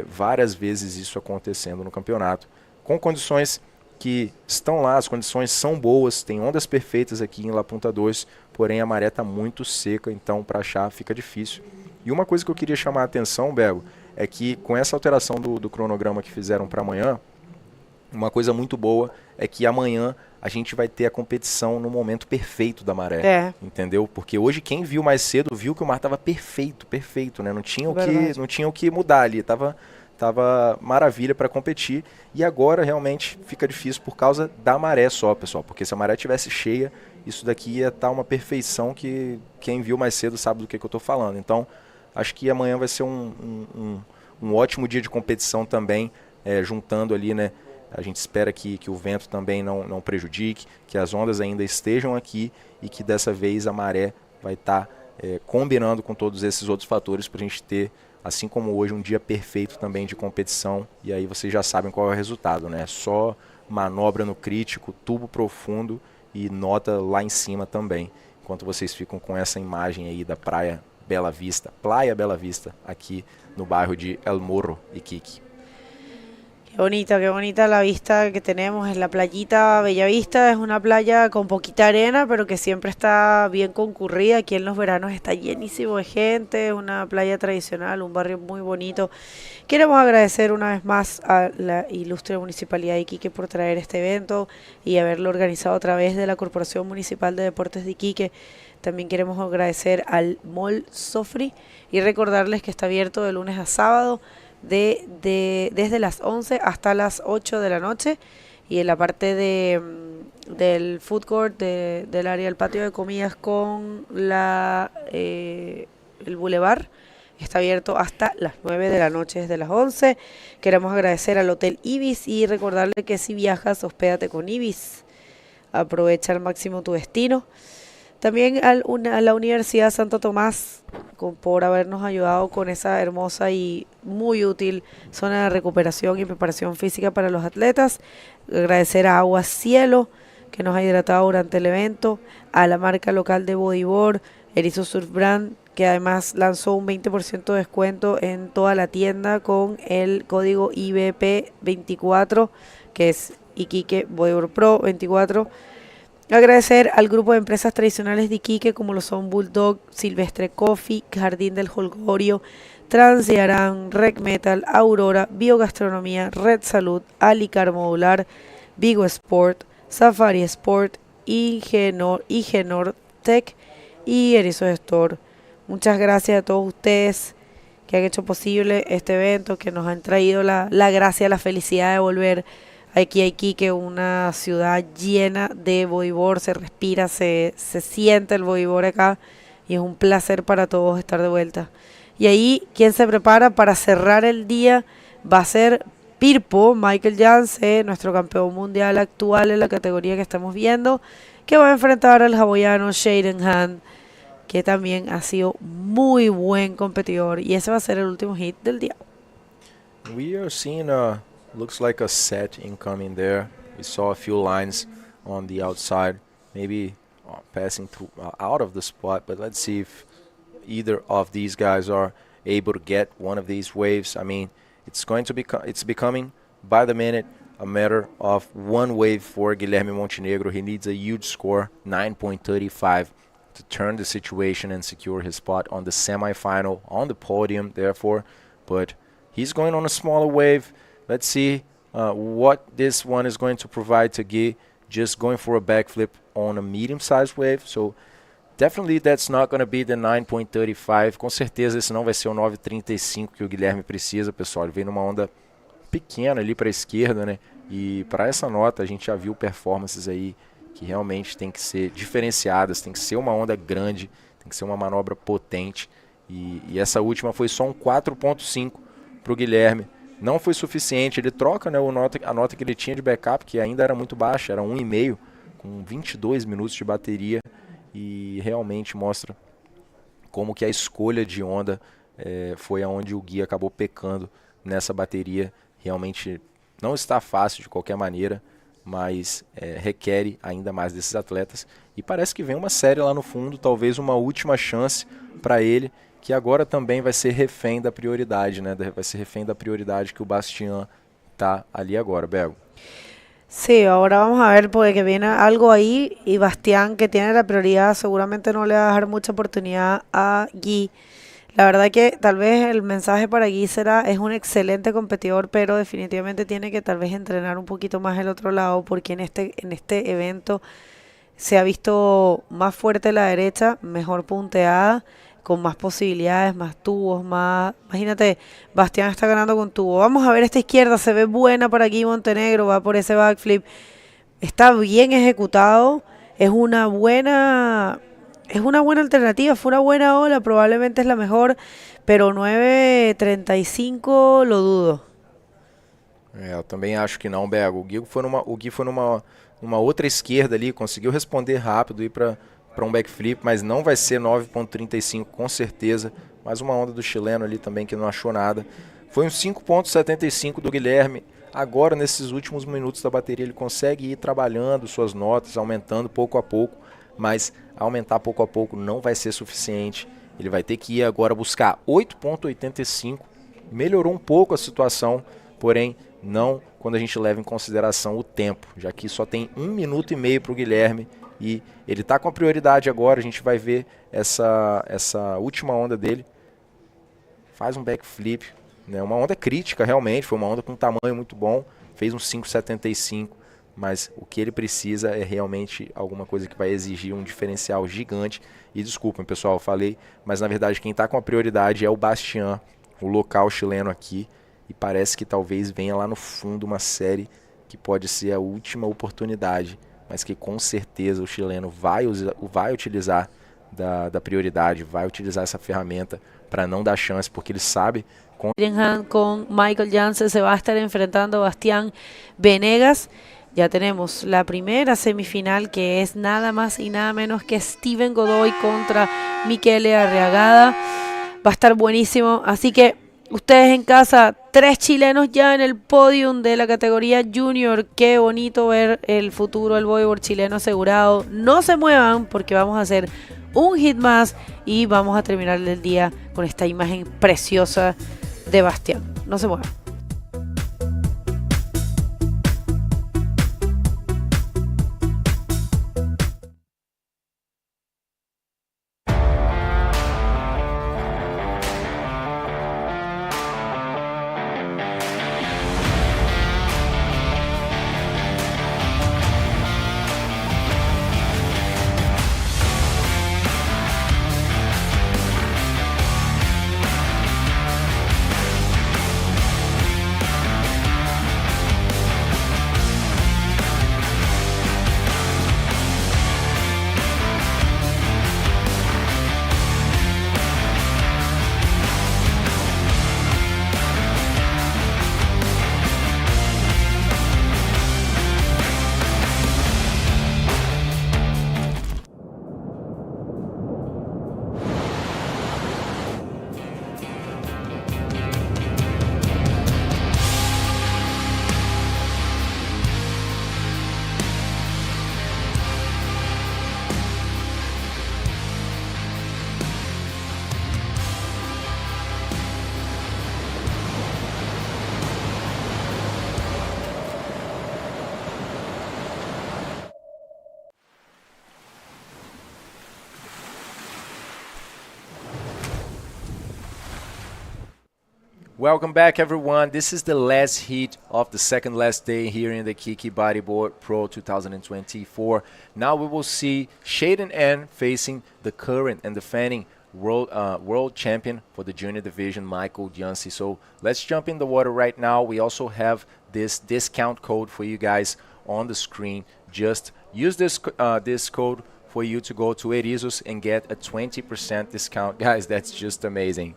várias vezes isso acontecendo no campeonato, com condições que estão lá, as condições são boas, tem ondas perfeitas aqui em La Punta 2, porém a maré está muito seca, então para achar fica difícil. E uma coisa que eu queria chamar a atenção, Bego, é que com essa alteração do cronograma que fizeram para amanhã, uma coisa muito boa é que amanhã a gente vai ter a competição no momento perfeito da maré, entendeu? Porque hoje quem viu mais cedo viu que o mar estava perfeito, né? Não tinha o que mudar ali, tava maravilha para competir, e agora realmente fica difícil por causa da maré só, pessoal, porque se a maré tivesse cheia, isso daqui ia estar uma perfeição que quem viu mais cedo sabe do que eu estou falando. Então, acho que amanhã vai ser um ótimo dia de competição também, juntando ali, né? A gente espera que o vento também não prejudique, que as ondas ainda estejam aqui e que dessa vez a maré vai estar combinando com todos esses outros fatores para a gente ter, assim como hoje, um dia perfeito também de competição. E aí vocês já sabem qual é o resultado, né? Só manobra no crítico, tubo profundo e nota lá em cima também. Enquanto vocês ficam com essa imagem aí da Praia Bela Vista, aqui no bairro de El Morro, Iquique. Qué bonita la vista que tenemos, es la playita Bellavista, es una playa con poquita arena, pero que siempre está bien concurrida, aquí en los veranos está llenísimo de gente, es una playa tradicional, un barrio muy bonito. Queremos agradecer una vez más a la ilustre Municipalidad de Iquique por traer este evento y haberlo organizado a través de la Corporación Municipal de Deportes de Iquique. También queremos agradecer al Mall Sofri y recordarles que está abierto de lunes a sábado, desde las 11 hasta las 8 de la noche, y en la parte del food court, del área del patio de comidas con el boulevard, está abierto hasta las 9 de la noche, desde las 11. Queremos agradecer al Hotel Ibis y recordarle que si viajas, hospédate con Ibis, aprovecha al máximo tu destino. También a la Universidad Santo Tomás por habernos ayudado con esa hermosa y muy útil zona de recuperación y preparación física para los atletas. Agradecer a Agua Cielo, que nos ha hidratado durante el evento, a la marca local de Bodyboard, Erizo Surf Brand, que además lanzó un 20% de descuento en toda la tienda con el código IBP24, que es Iquique Bodyboard Pro 24. Agradecer al grupo de empresas tradicionales de Iquique, como lo son Bulldog, Silvestre Coffee, Jardín del Holgorio, Transiaran, Rec Metal, Aurora, Biogastronomía, Red Salud, Alicar Modular, Vigo Sport, Safari Sport, Igenor Tech y Erizo Store. Muchas gracias a todos ustedes que han hecho posible este evento, que nos han traído la gracia, la felicidad de volver aquí a Iquique, una ciudad llena de bodyboard, se respira, se siente el bodyboard acá y es un placer para todos estar de vuelta. Y ahí, quien se prepara para cerrar el día va a ser Pirpo, Michael Janse, nuestro campeón mundial actual en la categoría que estamos viendo, que va a enfrentar al hawaiano Shaden Hand, que también ha sido muy buen competidor, y ese va a ser el último hit del día. We are seeing looks like a set incoming there. We saw a few lines on the outside, maybe passing through out of the spot, but let's see if either of these guys are able to get one of these waves. I mean, it's becoming by the minute a matter of one wave for Guilherme Montenegro. He needs a huge score, 9.35, to turn the situation and secure his spot on the semifinal, on the podium, therefore, but He's going on a smaller wave. Let's see what this one is going to provide to Gui. Just going for a backflip on a medium-sized wave. So definitely that's not going to be the 9.35. Com certeza esse não vai ser o 9.35 que o Guilherme precisa, pessoal. Ele vem numa onda pequena ali para a esquerda, né? E para essa nota a gente já viu performances aí que realmente tem que ser diferenciadas, tem que ser uma onda grande, tem que ser uma manobra potente. E essa última foi só um 4.5 para o Guilherme. Não foi suficiente, ele troca, né, a nota que ele tinha de backup, que ainda era muito baixa, era 1,5, com 22 minutos de bateria, e realmente mostra como que a escolha de onda foi aonde o Gui acabou pecando nessa bateria. Realmente não está fácil de qualquer maneira, mas requer ainda mais desses atletas, e parece que vem uma série lá no fundo, talvez uma última chance para ele, que agora também vai ser refém da prioridade, né? Vai ser refém da prioridade que o Bastian tá ali agora, Bego. Sí, ahora vamos a ver porque viene algo ahí y Bastian, que tiene la prioridad, seguramente no le va a dejar mucha oportunidad a Gui. La verdad que tal vez el mensaje para Gui será, es un excelente competidor, pero definitivamente tiene que tal vez entrenar un poquito más el otro lado, porque en este evento se ha visto más fuerte la derecha, mejor punteada, con más posibilidades, más tubos, más... Imagínate, Bastian está ganando con tubo. Vamos a ver esta izquierda, se ve buena para aquí Montenegro, va por ese backflip. Está bien ejecutado, es una buena alternativa, fue una buena ola, probablemente es la mejor, pero 9.35 lo dudo. Eu também acho que não, Bego. O Gui foi numa outra esquerda ali, conseguiu responder rápido, ir para um backflip, mas não vai ser 9.35 com certeza. Mais uma onda do chileno ali também que não achou nada. Foi um 5.75 do Guilherme. Agora, nesses últimos minutos da bateria, ele consegue ir trabalhando suas notas, aumentando pouco a pouco, mas aumentar pouco a pouco não vai ser suficiente. Ele vai ter que ir agora buscar 8.85. Melhorou um pouco a situação, porém não quando a gente leva em consideração o tempo, já que só tem 1 minuto e meio para o Guilherme. E ele está com a prioridade agora, a gente vai ver essa última onda dele. Faz um backflip, né? Uma onda crítica realmente, foi uma onda com um tamanho muito bom, fez um 5.75, mas o que ele precisa é realmente alguma coisa que vai exigir um diferencial gigante. E desculpem pessoal, eu falei, mas na verdade quem está com a prioridade é o Bastian, o local chileno aqui, e parece que talvez venha lá no fundo uma série que pode ser a última oportunidade, mas que com certeza o chileno vai utilizar da prioridade, vai utilizar essa ferramenta para não dar chance, porque ele sabe... Con Michael Jansen se va a estar enfrentando a Bastian Venegas. Ya tenemos la primera semifinal, que es nada más y nada menos que Steven Godoy contra Michele Arriagada. Va a estar buenísimo, así que ustedes en casa, 3 chilenos ya en el podium de la categoría junior. Qué bonito ver el futuro del bodyboard chileno asegurado. No se muevan porque vamos a hacer un hit más y vamos a terminar el día con esta imagen preciosa de Bastian. No se muevan. Welcome back, everyone. This is the last heat of the second last day here in the Iquique Bodyboard Pro 2024. Now we will see Shaden N facing the current and defending world champion for the junior division, Michael Jansi. So let's jump in the water right now. We also have this discount code for you guys on the screen. Just use this code for you to go to Erizos and get a 20% discount. Guys, that's just amazing.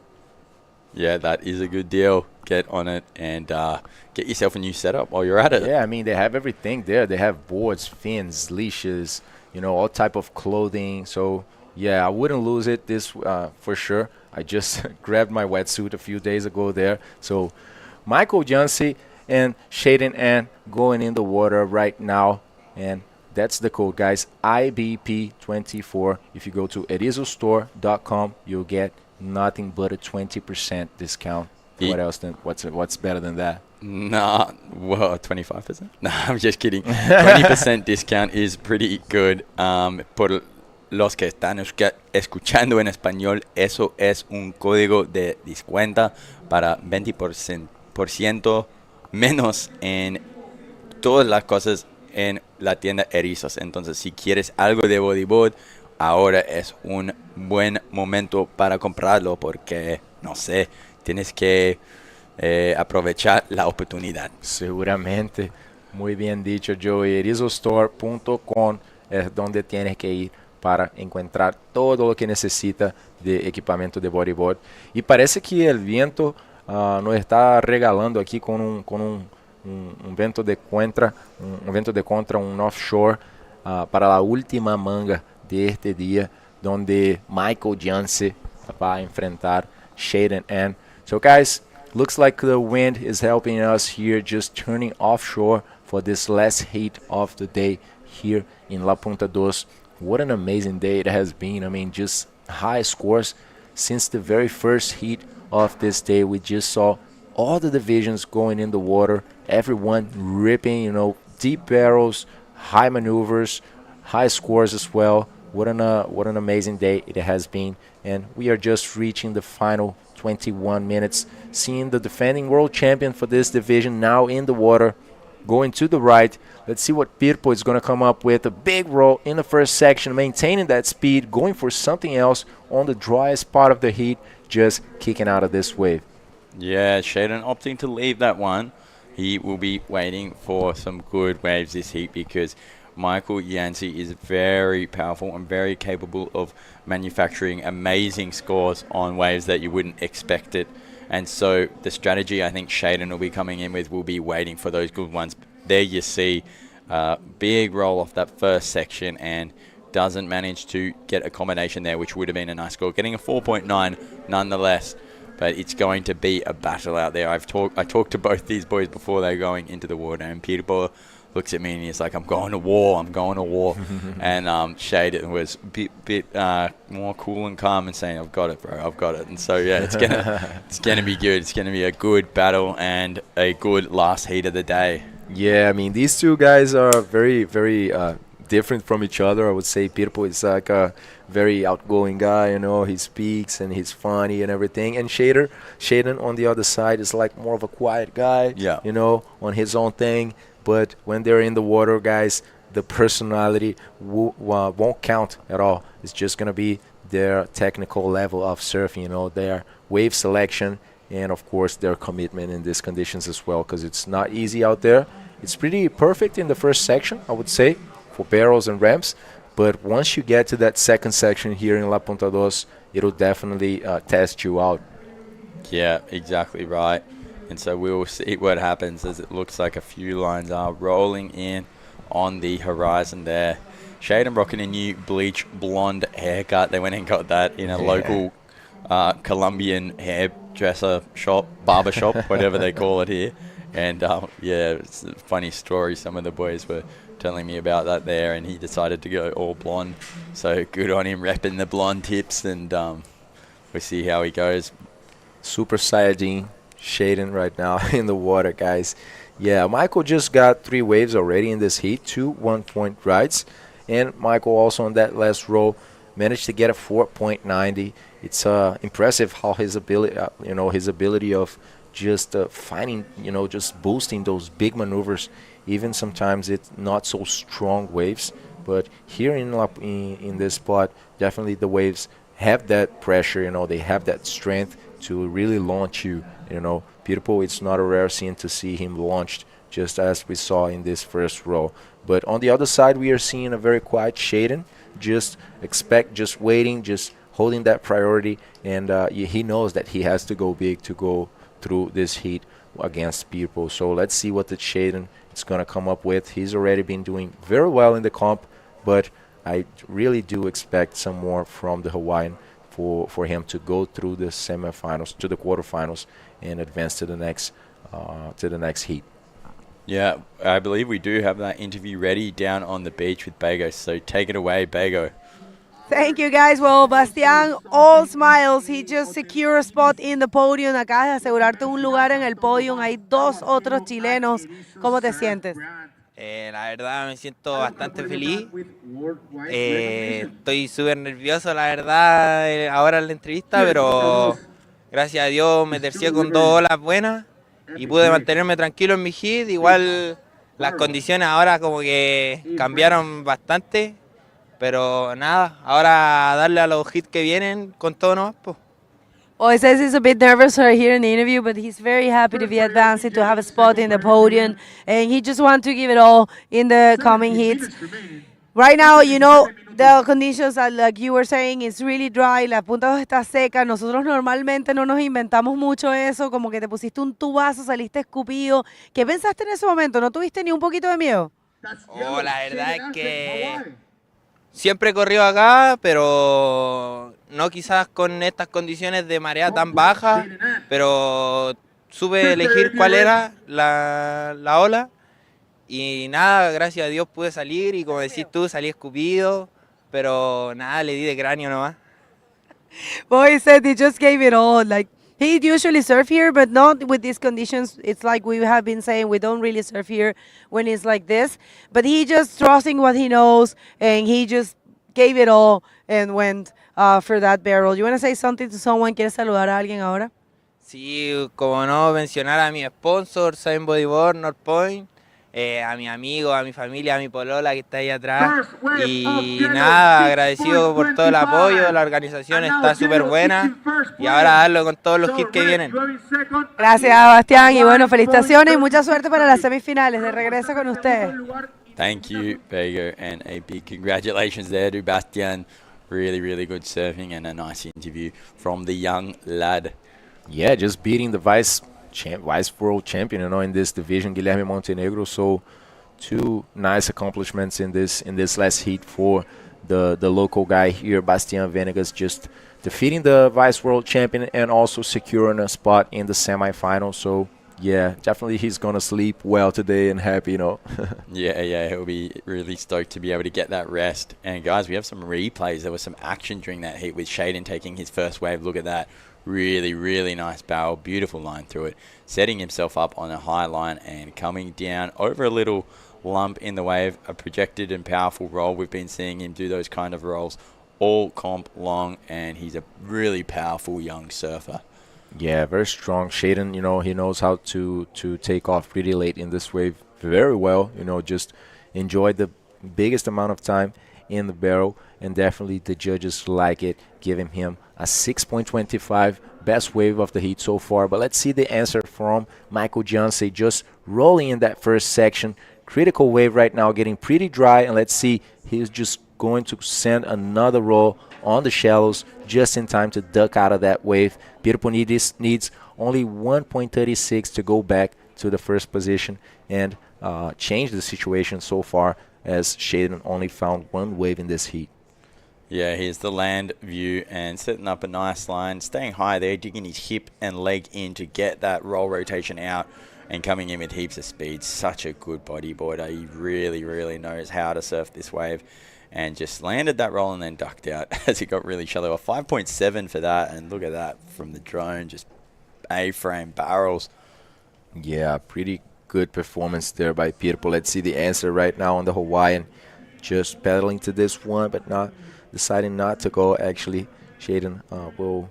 Yeah, that is a good deal. Get on it and get yourself a new setup while you're at it. Yeah, I mean, they have everything there. They have boards, fins, leashes, you know, all type of clothing. So, yeah, I wouldn't lose it this for sure. I just grabbed my wetsuit a few days ago there. So, Michael Jansi and Shaden N going in the water right now. And that's the code, guys, IBP24. If you go to erizostore.com, you'll get nothing but a 20% discount. What else? What's better than that? Nah, well, 25%? No, I'm just kidding. 20% discount is pretty good. Por los que están escuchando en español, eso es un código de descuento para 20% menos en todas las cosas en la tienda Erizos. Entonces, si quieres algo de bodyboard, ahora es un buen momento para comprarlo porque, no sé, tienes que aprovechar la oportunidad. Seguramente. Muy bien dicho, Joey. Erizostore.com es donde tienes que ir para encontrar todo lo que necesita de equipamiento de bodyboard. Y parece que el viento nos está regalando aquí con un vento de contra, un offshore para la última manga de este día, donde Michael Jansi va a enfrentar Shaden N. So guys, looks like the wind is helping us here, just turning offshore for this last heat of the day here in La Punta Dos. What an amazing day it has been. I mean, just high scores since the very first heat of this day. We just saw all the divisions going in the water, everyone ripping, you know, deep barrels, high maneuvers, high scores as well. What an amazing day it has been. And we are just reaching the final 21 minutes, seeing the defending world champion for this division now in the water, going to the right. Let's see what Pirpo is going to come up with. A big roll in the first section, maintaining that speed, going for something else on the driest part of the heat, just kicking out of this wave. Yeah, Shaden opting to leave that one. He will be waiting for some good waves this heat because Michael Jansi is very powerful and very capable of manufacturing amazing scores on waves that you wouldn't expect it. And so the strategy I think Shaden will be coming in with will be waiting for those good ones. There you see big roll off that first section and doesn't manage to get a combination there, which would have been a nice score. Getting a 4.9 nonetheless. But it's going to be a battle out there. I talked to both these boys before they're going into the water, and Peter looks at me and he's like, I'm going to war. And Shaden was a bit more cool and calm and saying, I've got it, bro, I've got it. And so, yeah, it's gonna be good. It's going to be a good battle and a good last heat of the day. Yeah, I mean, these two guys are very, very different from each other. I would say Pirpo is like a very outgoing guy, you know, he speaks and he's funny and everything. And Shaden on the other side is like more of a quiet guy, yeah, you know, on his own thing. But when they're in the water, guys, the personality won't count at all. It's just going to be their technical level of surfing, you know, their wave selection, and, of course, their commitment in these conditions as well, because it's not easy out there. It's pretty perfect in the first section, I would say, for barrels and ramps. But once you get to that second section here in La Punta Dos, it'll definitely test you out. Yeah, exactly right. And so we will see what happens as it looks like a few lines are rolling in on the horizon there. Shaden rocking a new bleach blonde haircut. They went and got that in a local Colombian hairdresser shop, barber shop, whatever they call it here. And yeah, it's a funny story. Some of the boys were telling me about that there, and he decided to go all blonde. So good on him, repping the blonde tips, and we'll see how he goes. Super Saiyajin Shaden right now in the water, guys. Yeah, Michael just got 3 waves already in this heat, 2 1-point rides, and Michael also on that last roll managed to get a 4.90. It's impressive how his ability, his ability of just finding, just boosting those big maneuvers. Even sometimes it's not so strong waves, but here in this spot, definitely the waves have that pressure. They have that strength to really launch you. Beautiful. It's not a rare scene to see him launched, just as we saw in this first row. But on the other side, we are seeing a very quiet Shaden, just waiting, just holding that priority, and he knows that he has to go big to go through this heat against people. So let's see what the Shaden is going to come up with. He's already been doing very well in the comp, but I really do expect some more from the Hawaiian for him to go through the semifinals, to the quarterfinals, and advance to the next heat. Yeah, I believe we do have that interview ready down on the beach with Bago, so take it away, Bago. Thank you, guys. Well, Bastian, all smiles. He just secured a spot in the podium. Acabas de asegurarte un lugar en el podium. Hay dos otros chilenos. ¿Cómo te sientes? La verdad me siento bastante feliz. Estoy súper nervioso, la verdad, ahora en la entrevista, pero gracias a Dios me tercié con 2 olas buenas y pude mantenerme tranquilo en mi hit. Igual las condiciones ahora como que cambiaron bastante, pero nada, ahora darle a los hits que vienen con todo nomás, pues. Well, he says he's a bit nervous here in the interview, but he's very happy to be advancing, to have a spot in the podium, and he just wants to give it all in the coming heats. Right now, the conditions, like you were saying, it's really dry, la punta 2 está seca. Nosotros normalmente no nos inventamos mucho eso, como que te pusiste un tubazo, saliste escupido. ¿Qué pensaste en ese momento? ¿No tuviste ni un poquito de miedo? La verdad es que siempre he corrido acá, pero no quizás con estas condiciones de marea tan baja, pero supe elegir cuál era la ola y nada, gracias a Dios pude salir y como decís tú, salí escupido, pero nada, le di de cráneo nomás. Well, he said he just gave it all. Like, he usually surf here, but not with these conditions. It's like we have been saying, we don't really surf here when it's like this. But he just trusting what he knows, and he just gave it all and went for that barrel. You want to say something to someone? ¿Quieres saludar a alguien ahora? Sí, como no mencionar a mi sponsor, Saben Bodyboard, North Point, a mi amigo, a mi familia, a mi polola que está ahí atrás. Y nada, agradecido por todo el apoyo, la organización está súper buena y ahora darlo con todos los hits que vienen. Gracias, Bastian, y bueno, felicitaciones y mucha suerte para las semifinales. De regreso con ustedes. Thank you, Bago, and a big congratulations there to Bastian. Really, really good surfing and a nice interview from the young lad. Yeah, just beating the vice world champion, in this division, Guilherme Montenegro. So 2 nice accomplishments in this last heat for the local guy here, Bastian Venegas, just defeating the vice world champion and also securing a spot in the semifinal. So yeah, definitely he's gonna sleep well today and happy, Yeah, he'll be really stoked to be able to get that rest. And guys, we have some replays. There was some action during that heat with Shaden taking his first wave. Look at that. Really, really nice barrel. Beautiful line through it. Setting himself up on a high line and coming down over a little lump in the wave. A projected and powerful roll. We've been seeing him do those kind of rolls all comp long, and he's a really powerful young surfer. Yeah, very strong. Shaden, he knows how to take off pretty late in this wave very well. Just enjoyed the biggest amount of time in the barrel, and definitely the judges like it, giving him a 6.25, best wave of the heat so far. But let's see the answer from Michael Janse, just rolling in that first section. Critical wave right now, getting pretty dry, and let's see, he's just going to send another roll on the shallows just in time to duck out of that wave. Beautiful needs only 1.36 to go back to the first position and change the situation so far, as Shaden only found 1 wave in this heat. Yeah, here's the land view and setting up a nice line, staying high there, digging his hip and leg in to get that roll rotation out and coming in with heaps of speed. Such a good bodyboarder. He really, really knows how to surf this wave, and just landed that roll and then ducked out as it got really shallow. A 5.7 for that, and look at that from the drone, just A-frame barrels. Yeah, pretty good performance there by Pirpo. Let's see the answer right now on the Hawaiian. Just pedaling to this one, but deciding not to go. Actually, Shaden will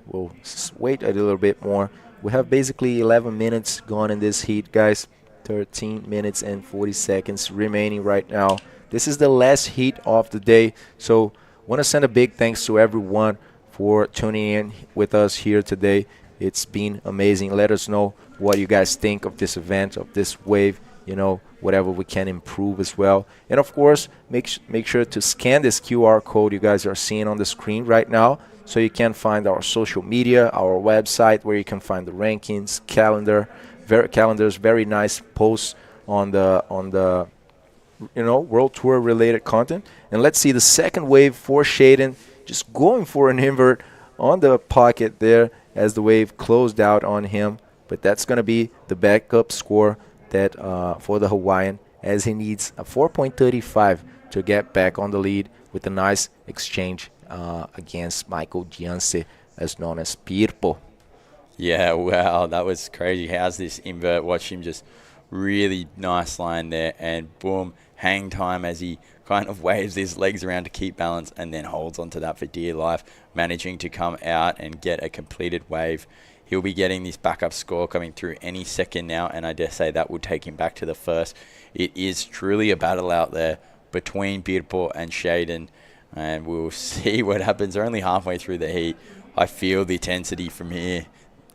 wait a little bit more, We have basically 11 minutes gone in this heat, guys. 13 minutes and 40 seconds remaining right now. This is the last heat of the day, so want to send a big thanks to everyone for tuning in with us here today. It's been amazing. Let us know what you guys think of this event, of this wave, you know, whatever we can improve as well. And of course, make sure to scan this QR code you guys are seeing on the screen right now, so you can find our social media, our website, where you can find the rankings, calendars, very nice posts on the you know, World Tour related content. And let's see the second wave for Shaden, just going for an invert on the pocket there as the wave closed out on him. But that's going to be the backup score that for the Hawaiian, as he needs a 4.35 to get back on the lead with a nice exchange against Michael Gianse, as known as Pirpo. Yeah, wow, that was crazy. How's this invert? Watch him just really nice line there, and boom, hang time as he kind of waves his legs around to keep balance and then holds onto that for dear life, managing to come out and get a completed wave. He'll be getting this backup score coming through any second now, and I dare say that will take him back to the first. It is truly a battle out there between Pirpo and Shaden, and we'll see what happens. They're only halfway through the heat. I feel the intensity from here.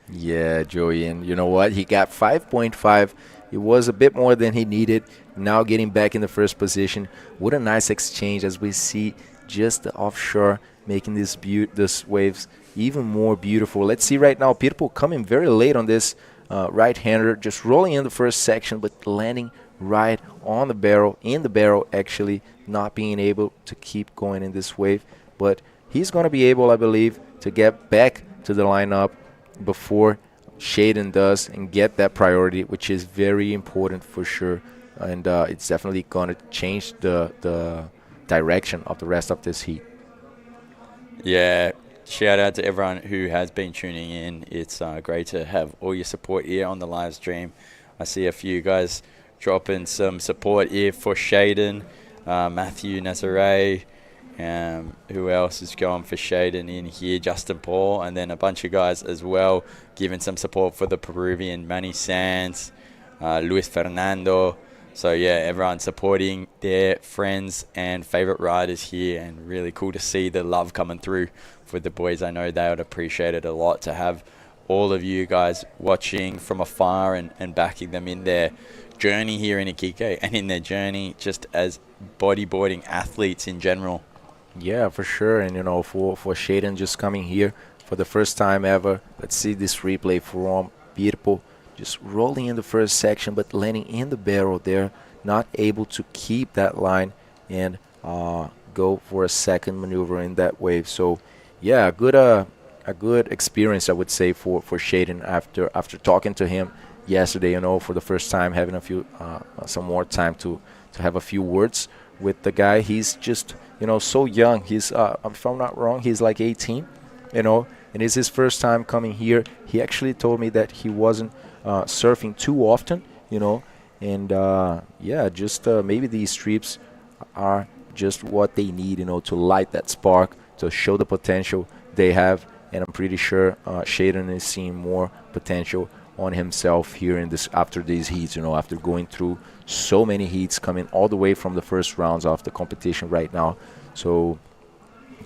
Yeah, Joey, and you know what? He got 5.5. It was a bit more than he needed. Now getting back in the first position. What a nice exchange as we see just the offshore making this waves even more beautiful. Let's see right now, Pirpo coming very late on this right-hander, just rolling in the first section, but landing right on the barrel, actually, not being able to keep going in this wave. But he's going to be able, I believe, to get back to the lineup before Shaden does and get that priority, which is very important for sure. And it's definitely going to change the direction of the rest of this heat. Yeah, shout out to everyone who has been tuning in. It's great to have all your support here on the live stream. I see a few guys dropping some support here for Shaden, Matthew Nazare. Who else is going for Shaden in here? Justin Paul, and then a bunch of guys as well giving some support for the Peruvian Manny Sanz, Luis Fernando. So yeah, everyone supporting their friends and favorite riders here, and really cool to see the love coming through for the boys. I know they would appreciate it a lot to have all of you guys watching from afar and backing them in their journey here in Iquique and in their journey just as bodyboarding athletes in general. Yeah, for sure. And, you know, for Shaden just coming here for the first time ever, let's see this replay from Pirpo, just rolling in the first section, but landing in the barrel there, not able to keep that line and go for a second maneuver in that wave. So, yeah, a good experience, I would say, for Shaden after talking to him yesterday, you know, for the first time, having a few some more time to have a few words with the guy. He's just, you know, so young. He's, if I'm not wrong, he's like 18, you know, and it's his first time coming here. He actually told me that he wasn't surfing too often, you know, and yeah, just maybe these trips are just what they need, you know, to light that spark, to show the potential they have. And I'm pretty sure Shaden is seeing more potential on himself here in this after these heats, you know, after going through so many heats, coming all the way from the first rounds of the competition right now. So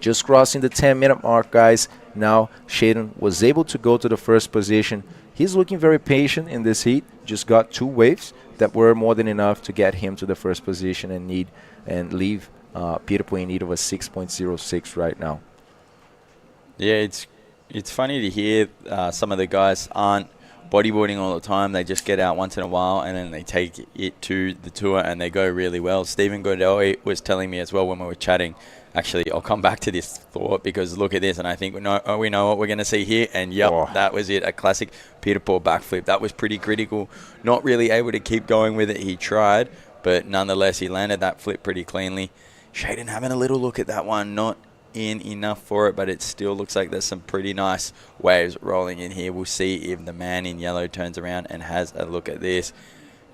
just crossing the 10-minute mark, guys. Now Shaden was able to go to the first position. He's looking very patient in this heat. Just got 2 waves that were more than enough to get him to the first position and leave Pirpo in need of a 6.06 right now. Yeah, it's funny to hear some of the guys aren't bodyboarding all the time. They just get out once in a while and then they take it to the tour and they go really well. Stephen Godoy was telling me as well when we were chatting. Actually, I'll come back to this thought because look at this, and I think we know what we're going to see here. And yep, that was it, a classic Pirpo backflip. That was pretty critical. Not really able to keep going with it. He tried, but nonetheless, he landed that flip pretty cleanly. Shaden having a little look at that one, not in enough for it, but it still looks like there's some pretty nice waves rolling in here. We'll see if the man in yellow turns around and has a look at this.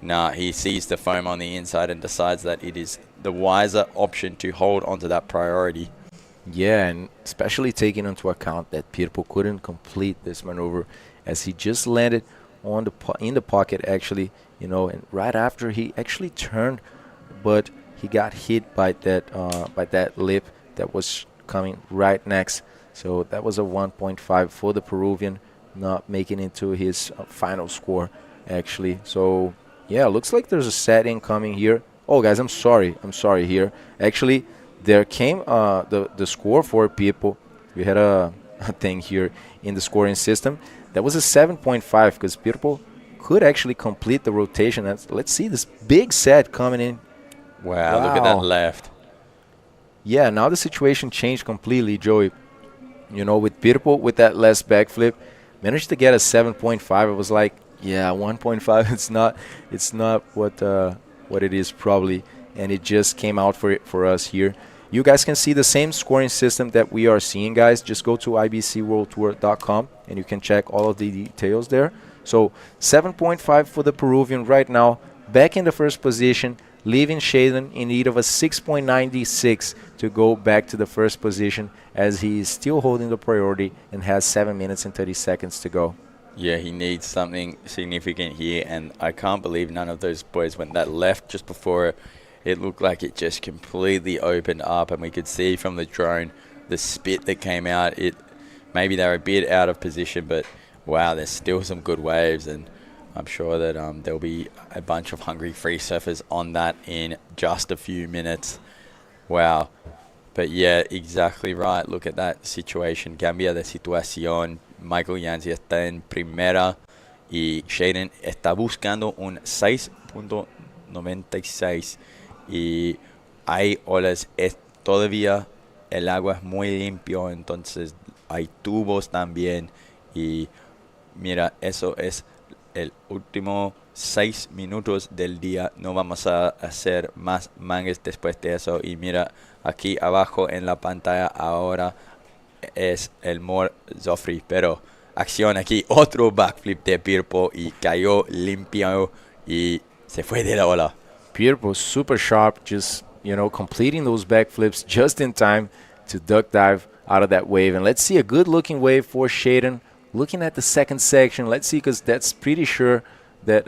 Nah, he sees the foam on the inside and decides that it is the wiser option to hold onto that priority. Yeah, and especially taking into account that Pirpo couldn't complete this maneuver as he just landed on the in the pocket actually, and right after he actually turned, but he got hit by that lip that was coming right next. So that was a 1.5 for the Peruvian, not making into his final score actually. So yeah, looks like there's a set incoming here. Oh guys, I'm sorry here. Actually, there came the score for people. We had a thing here in the scoring system. That was a 7.5 because people could actually complete the rotation. Let's see this big set coming in. Wow, look at that left. Yeah, now the situation changed completely, Joey. With Pirpo, with that last backflip, managed to get a 7.5. It was like, yeah, 1.5. It's not what it is probably, and it just came out for us here. You guys can see the same scoring system that we are seeing, guys. Just go to ibcworldtour.com and you can check all of the details there. So 7.5 for the Peruvian right now, back in the first position, leaving Shaden in need of a 6.96 to go back to the first position, as he is still holding the priority and has 7 minutes and 30 seconds to go. Yeah, he needs something significant here, and I can't believe none of those boys went that left just before. It looked like it just completely opened up, and we could see from the drone the spit that came out. Maybe they're a bit out of position, but wow, there's still some good waves, and I'm sure that there'll be a bunch of hungry free surfers on that in just a few minutes. Wow. But yeah, exactly right. Look at that situation. Cambia de situación. Michael Yancy está en primera y Shaden está buscando un 6.96 y hay olas. Todavía el agua es muy limpio, entonces hay tubos también, y mira, eso es el último 6 minutos del día. No vamos a hacer más mangues después de eso. Y mira, aquí abajo en la pantalla ahora es el More Zoffrey, pero acción aquí, otro backflip de Pirpo y cayó limpio y se fue de la ola. Pirpo super sharp, just completing those backflips just in time to duck dive out of that wave. And let's see a good looking wave for Shaden. Looking at the second section, let's see, because I'm pretty sure that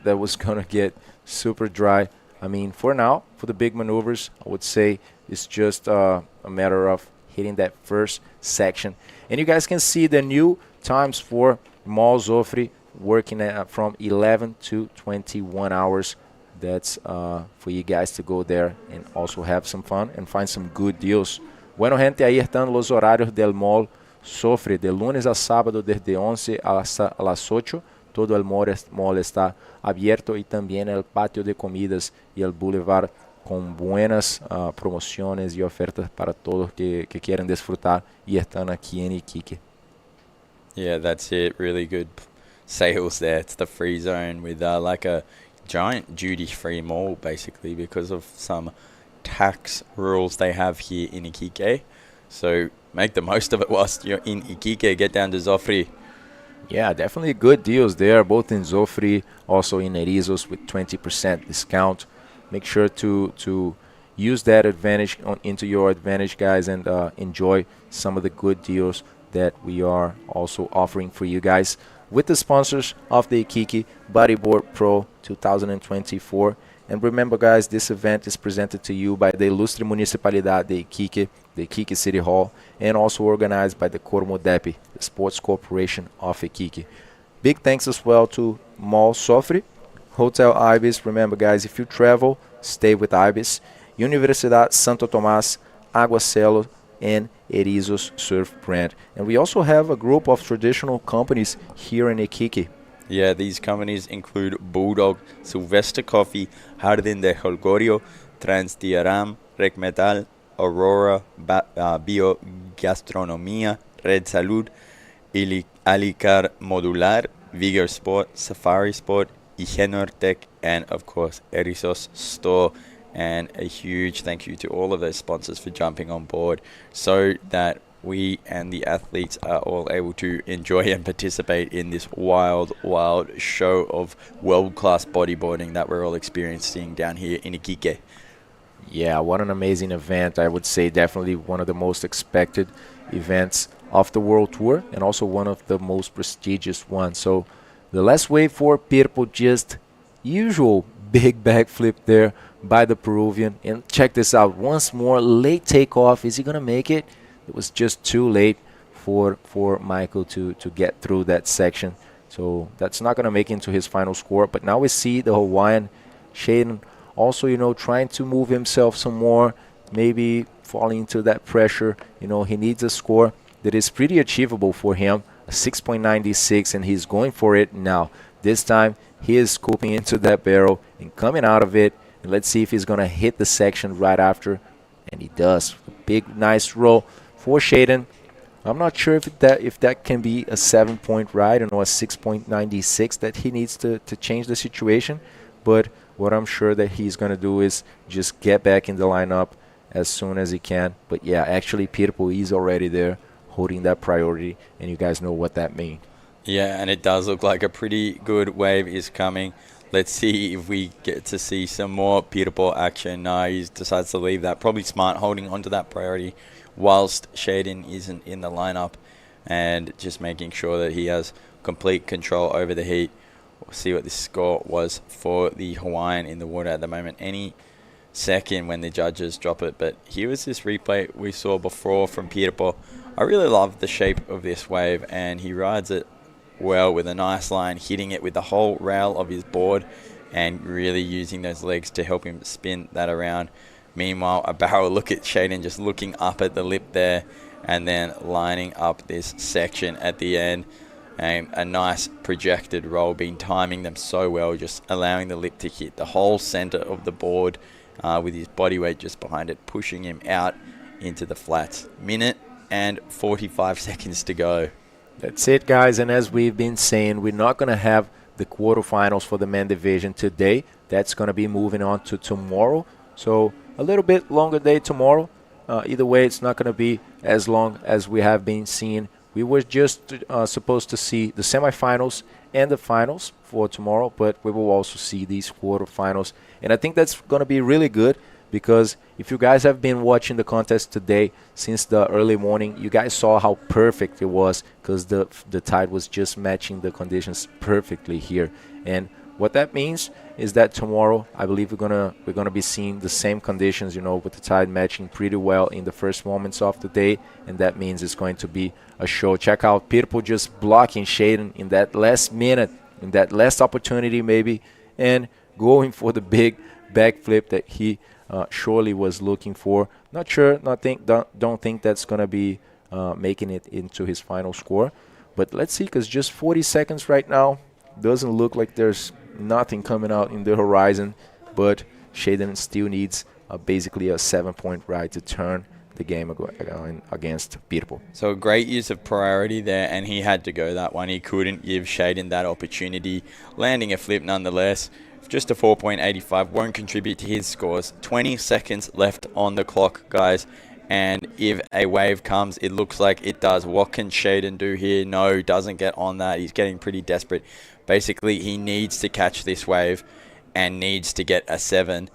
that was gonna get super dry. I mean, for now, for the big maneuvers, I would say it's just a matter of hitting that first section. And you guys can see the new times for Mal Zoffrey working from 11 to 21 hours. That's for you guys to go there and also have some fun and find some good deals. Bueno, gente, ahí están los horarios del Mall Zoffrey de lunes a sábado desde 11 hasta las 8. Todo el mall está abierto, y también el patio de comidas y el boulevard con buenas promociones y ofertas para todos que quieren disfrutar y están aquí en Iquique. Yeah, that's it. Really good sales there. It's the free zone with like a giant duty-free mall, basically, because of some tax rules they have here in Iquique. So make the most of it whilst you're in Iquique. Get down to Zoffrey. Yeah, definitely good deals there, both in Zoffrey, also in Erizos with 20% discount. Make sure to use that advantage into your advantage, guys, and enjoy some of the good deals that we are also offering for you guys with the sponsors of the Iquique Bodyboard Pro 2024. And remember, guys, this event is presented to you by the Ilustre Municipalidad de Iquique, the Iquique City Hall, and also organized by the Cormodepi, the Sports Corporation of Iquique. Big thanks as well to Mall Zoffrey, Hotel Ibis. Remember, guys, if you travel, stay with Ibis. Universidad Santo Tomás, Aguacelo, and Erizos Surf Brand. And we also have a group of traditional companies here in Iquique. Yeah, these companies include Bulldog, Sylvester Coffee, Jardín de Holgorio, Transdiaram, Rec Metal, Aurora, Bio Gastronomía, Red Salud, Alicar Modular, Vigor Sport, Safari Sport, Igenortec, and of course Erizos Store. And a huge thank you to all of those sponsors for jumping on board so that we and the athletes are all able to enjoy and participate in this wild, wild show of world-class bodyboarding that we're all experiencing down here in Iquique. Yeah, what an amazing event. I would say definitely one of the most expected events of the World Tour and also one of the most prestigious ones. So the last wave for Pirpo, just usual big backflip there by the Peruvian. And check this out, once more, late takeoff. Is he going to make it? It was just too late for Michael to get through that section. So that's not going to make it into his final score. But now we see the Hawaiian Shaden also, you know, trying to move himself some more, maybe falling into that pressure. You know, he needs a score that is pretty achievable for him, a 6.96, and he's going for it now. This time, he is scooping into that barrel and coming out of it. And let's see if he's going to hit the section right after. And he does. A big, nice roll for Shaden. I'm not sure if that can be a 7-point ride or a 6.96 that he needs to change the situation. But what I'm sure that he's going to do is just get back in the lineup as soon as he can. But yeah, actually Pirpo is already there holding that priority, and you guys know what that means. Yeah, and it does look like a pretty good wave is coming. Let's see if we get to see some more Pirpo action. No, he decides to leave that. Probably smart, holding onto that priority whilst Shaden isn't in the lineup, and just making sure that he has complete control over the heat. We'll see what this score was for the Hawaiian in the water at the moment. Any second when the judges drop it. But here was this replay we saw before from Pirpo. I really love the shape of this wave, and he rides it well with a nice line, hitting it with the whole rail of his board and really using those legs to help him spin that around. Meanwhile, a barrel look at Shaden just looking up at the lip there and then lining up this section at the end. And a nice projected roll, been timing them so well, just allowing the lip to hit the whole center of the board with his body weight just behind it, pushing him out into the flats. Minute and 45 seconds to go. That's it, guys, and as we've been saying, we're not going to have the quarterfinals for the men division today. That's going to be moving on to tomorrow. So a little bit longer day tomorrow. Either way, it's not going to be as long as we have been seeing. We were just supposed to see the semifinals and the finals for tomorrow, but we will also see these quarterfinals. And I think that's going to be really good, because if you guys have been watching the contest today since the early morning, you guys saw how perfect it was, because the tide was just matching the conditions perfectly here. And what that means is that tomorrow, I believe we're gonna be seeing the same conditions, you know, with the tide matching pretty well in the first moments of the day, and that means it's going to be a show. Check out Pirpo just blocking Shaden in that last minute, in that last opportunity maybe, and going for the big backflip that he surely was looking for. Not sure, don't think that's gonna be making it into his final score, but let's see, because just 40 seconds right now doesn't look like there's nothing coming out in the horizon, but Shaden still needs basically a 7-point ride to turn the game against Pirpo. So a great use of priority there, and he had to go that one. He couldn't give Shaden that opportunity, landing a flip nonetheless. Just a 4.85 won't contribute to his scores. 20 seconds left on the clock, guys, and if a wave comes, it looks like it does. What can Shaden do here? No, doesn't get on that. He's getting pretty desperate. Basically, he needs to catch this wave and needs to get a 7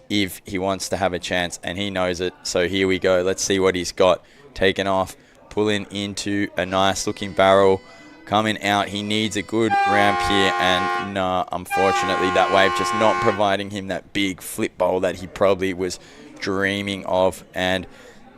if he wants to have a chance, and he knows it. So here we go. Let's see what he's got. Taken off, pulling into a nice looking barrel, coming out. He needs a good ramp here, and no, unfortunately that wave just not providing him that big flip bowl that he probably was dreaming of, and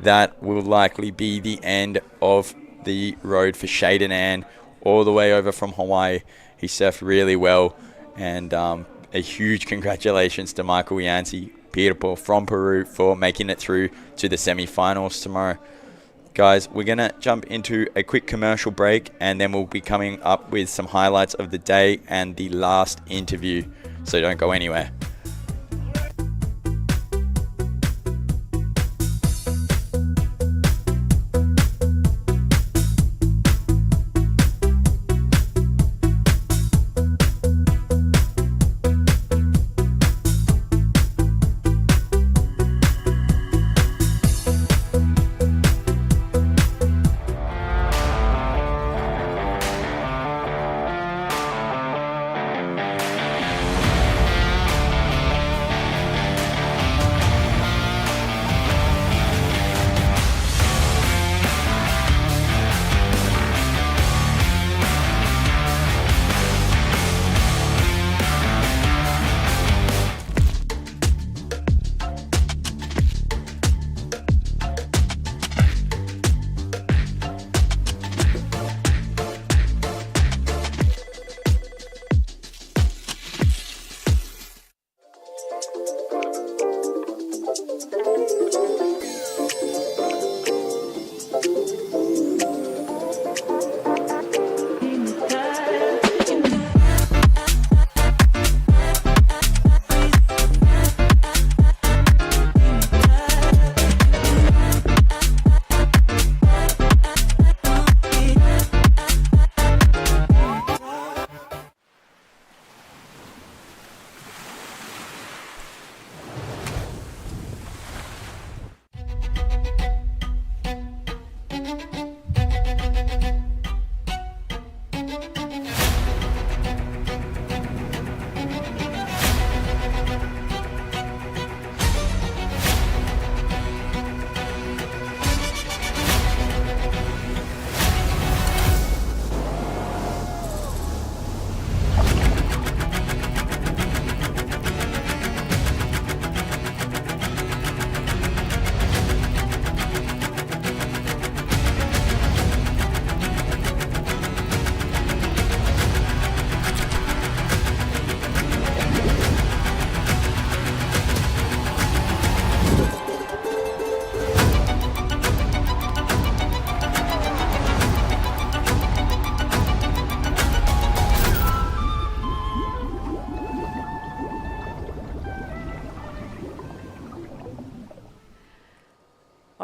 that will likely be the end of the road for Shaden Ann, all the way over from Hawaii. He surfed really well, and a huge congratulations to Michael Yancey, Pirpo from Peru, for making it through to the semi-finals tomorrow. Guys, we're going to jump into a quick commercial break, and then we'll be coming up with some highlights of the day and the last interview, so don't go anywhere.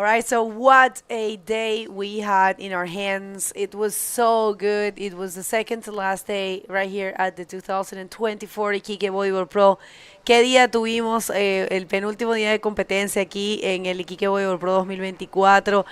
All right, so what a day we had in our hands. It was so good. It was the second to last day right here at the 2024 Iquique Bodyboard Pro. ¿Qué día tuvimos? El penúltimo día de competencia aquí en el Iquique Bodyboard Pro 2024.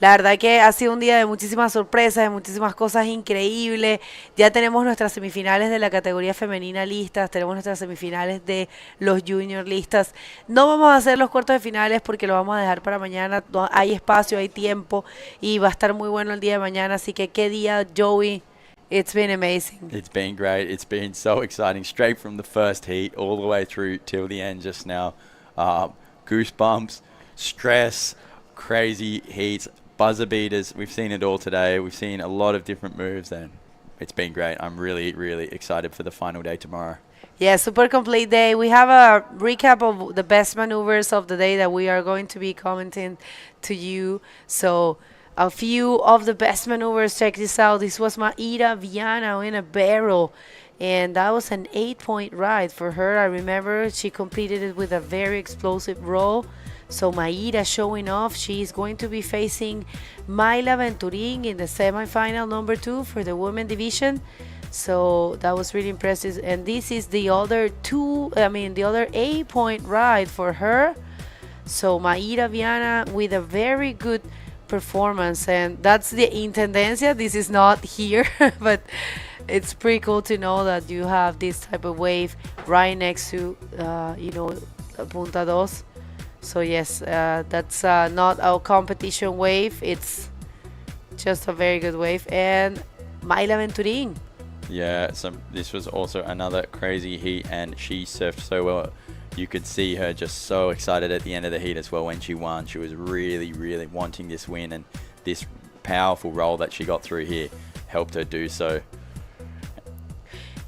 La verdad que ha sido un día de muchísimas sorpresas, de muchísimas cosas increíbles. Ya tenemos nuestras semifinales de la categoría femenina listas, tenemos nuestras semifinales de los juniors listas. No vamos a hacer los cuartos de finales porque lo vamos a dejar para mañana. Hay espacio, hay tiempo y va a estar muy bueno el día de mañana. Así que qué día, Joey. It's been amazing. It's been great. It's been so exciting. Straight from the first heat all the way through till the end just now. Goosebumps, stress, crazy heats, buzzer beaters. We've seen it all today. We've seen a lot of different moves and it's been great. I'm really, really excited for the final day tomorrow. Yeah, super complete day. We have a recap of the best maneuvers of the day that we are going to be commenting to you. So a few of the best maneuvers. Check this out. This was Maíra Viana in a barrel. And that was an 8-point ride for her. I remember she completed it with a very explosive roll. So Maíra showing off. She's going to be facing Mayla Venturin in the semifinal number 2 for the women division. So that was really impressive. And this is the other the other 8-point ride for her. So Maíra Viana with a very good performance. And that's the Intendencia. This is not here, but it's pretty cool to know that you have this type of wave right next to, Punta Dos. So yes, that's not a competition wave. It's just a very good wave. And Mayla Venturin. Yeah, this was also another crazy heat and she surfed so well. You could see her just so excited at the end of the heat as well when she won. She was really, really wanting this win and this powerful roll that she got through here helped her do so.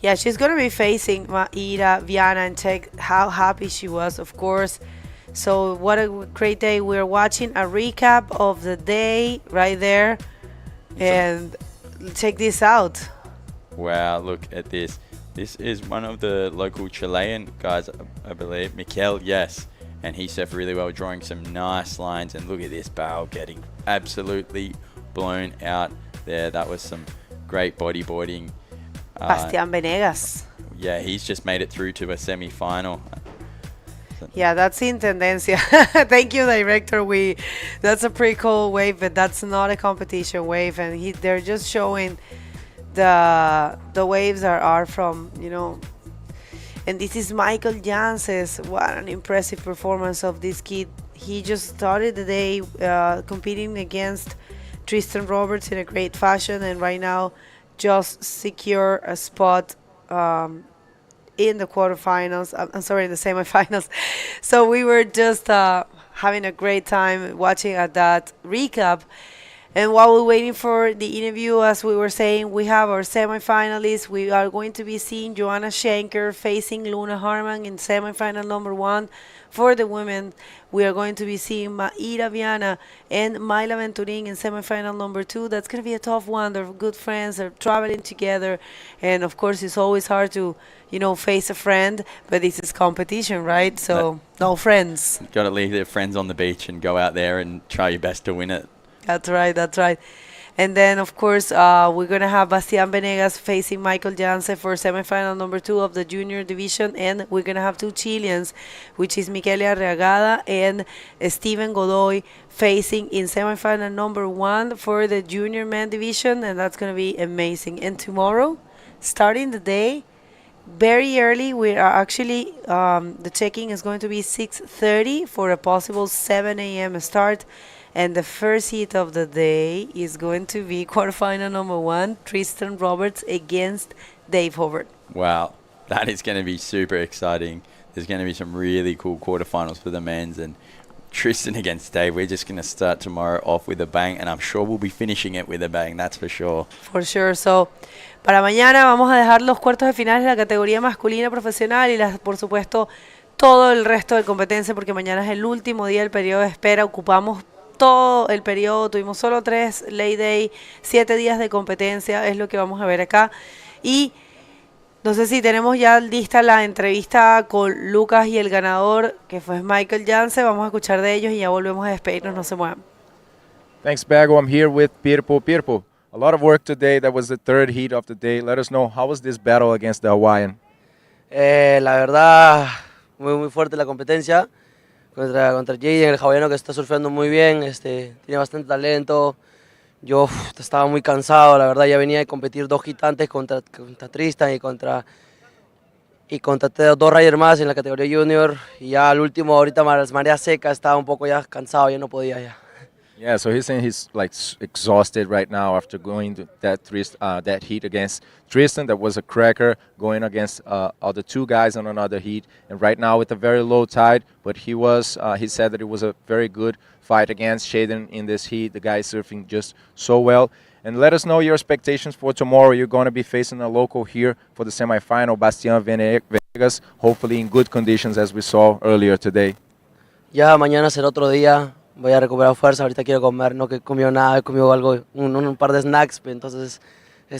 Yeah, she's going to be facing Maíra Viana and check how happy she was, of course. So what a great day. We're watching a recap of the day right there. And check this out. Wow, look at this. This is one of the local Chilean guys, I believe. Mikel, yes. And he surfed really well, drawing some nice lines. And look at this barrel getting absolutely blown out there. That was some great bodyboarding. Bastian Venegas. Yeah, he's just made it through to a semi-final. Yeah, that's Intendencia. Thank you, director. That's a pretty cool wave, but that's not a competition wave. And they're just showing the waves are from, and this is Michael Janses. What an impressive performance of this kid. He just started the day competing against Tristan Roberts in a great fashion, and right now just secure a spot in the quarterfinals. I'm sorry, in the semifinals. So we were just having a great time watching at that recap. And while we're waiting for the interview, as we were saying, we have our semifinalists. We are going to be seeing Joanna Schenker facing Luna Harman in semifinal number 1 for the women. We are going to be seeing Maíra Viana and Mayla Venturin in semifinal number 2. That's going to be a tough one. They're good friends. They're traveling together. And, of course, it's always hard to, face a friend. But this is competition, right? So, no friends. Got to leave their friends on the beach and go out there and try your best to win it. That's right. And then, of course, we're going to have Bastian Venegas facing Michael Janse for semifinal number 2 of the junior division. And we're going to have 2 Chileans, which is Michele Arriagada and Steven Godoy, facing in semifinal number 1 for the junior men division. And that's going to be amazing. And tomorrow, starting the day, very early, we are actually, the check-in is going to be 6:30 for a possible 7 a.m. start. And the first heat of the day is going to be quarterfinal number 1, Tristan Roberts against Dave Hobart. Wow, that is going to be super exciting. There's going to be some really cool quarterfinals for the men's, and Tristan against Dave. We're just going to start tomorrow off with a bang, and I'm sure we'll be finishing it with a bang, that's for sure. For sure. So, para mañana vamos a dejar los cuartos de finales de la categoría masculina profesional y, por supuesto, todo el resto de competencia, porque mañana es el último día del periodo de espera. Ocupamos todo el periodo, tuvimos solo 3 lay day, 7 días de competencia, es lo que vamos a ver acá. Y No sé si tenemos ya lista la entrevista con Lucas y el ganador, que fue Michael Janse. Vamos a escuchar de ellos y ya volvemos a despedirnos, no se muevan. Thanks, Bago. I'm here with Pirpo. Pirpo, a lot of work today. That was the third heat of the day. Let us know, how was this battle against the Hawaiian? La verdad, muy fuerte la competencia contra Jaden, el hawaiano que está surfeando muy bien, tiene bastante talento. Yo estaba muy cansado, la verdad, ya venía de competir 2 hits antes contra Tristan y contra dos riders más en la categoría junior, y ya al último, ahorita las mareas secas, estaba un poco ya cansado, ya no podía ya. Yeah, so he's saying he's like exhausted right now after going to that heat against Tristan. That was a cracker, going against other 2 guys on another heat, and right now with a very low tide. But he said that it was a very good fight against Shaden in this heat. The guy is surfing just so well. And let us know your expectations for tomorrow. You're going to be facing a local here for the semifinal, Bastian Venegas, hopefully in good conditions as we saw earlier today. Ya mañana será otro día. Voy a recuperar fuerza, ahorita quiero comer, no que he comido nada, he comido algo, un par de snacks, entonces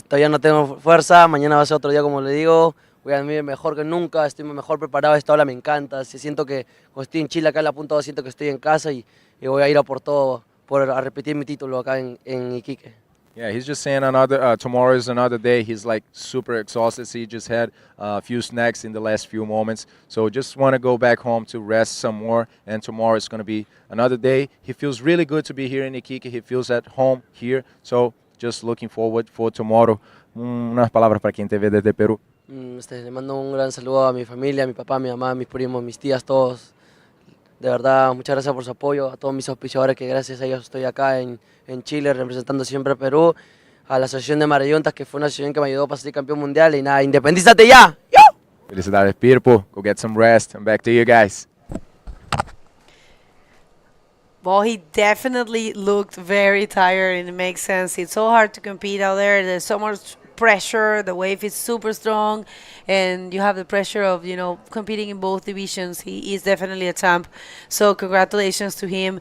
todavía no tengo fuerza, mañana va a ser otro día como le digo, voy a dormir mejor que nunca, estoy mejor preparado, esta ola me encanta, siento que cuando estoy en Chile acá en la punta 2 siento que estoy en casa y voy a ir a por todo, a repetir mi título acá en Iquique. Yeah, he's just saying tomorrow is another day. He's like super exhausted. So he just had a few snacks in the last few moments. So just want to go back home to rest some more. And tomorrow is going to be another day. He feels really good to be here in Iquique. He feels at home here. So just looking forward for tomorrow. Unas palabras para quien te ve desde Perú. Le mando un gran saludo a mi familia, a mi papá, a mi mamá, a mis primos, mis tías, todos. De verdad, muchas gracias por su apoyo, a todos mis auspiciadores, que gracias a ellos estoy acá en Chile representando siempre a Perú, a la Asociación de Marayuntas, que fue una asociación que me ayudó para ser campeón mundial, y nada, independízate ya. ¡Yo! Felicidades, Pirpo. Go get some rest. And back to you guys. Well, he definitely looked very tired, and it makes sense. It's so hard to compete out there. There's so much pressure. The wave is super strong, and you have the pressure of, competing in both divisions. He is definitely a champ. So congratulations to him.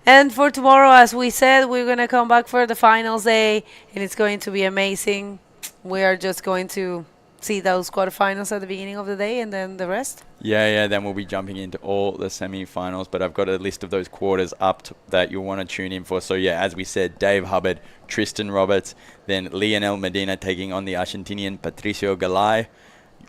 And for tomorrow, as we said, we're going to come back for the finals day, and it's going to be amazing. We are just going to see those quarterfinals at the beginning of the day, and then the rest. Yeah, then we'll be jumping into all the semi-finals, but I've got a list of those quarters up that you'll want to tune in for. So yeah, as we said, Dave Hubbard, Tristan Roberts, then Leonel Medina taking on the Argentinian Patricio Galay,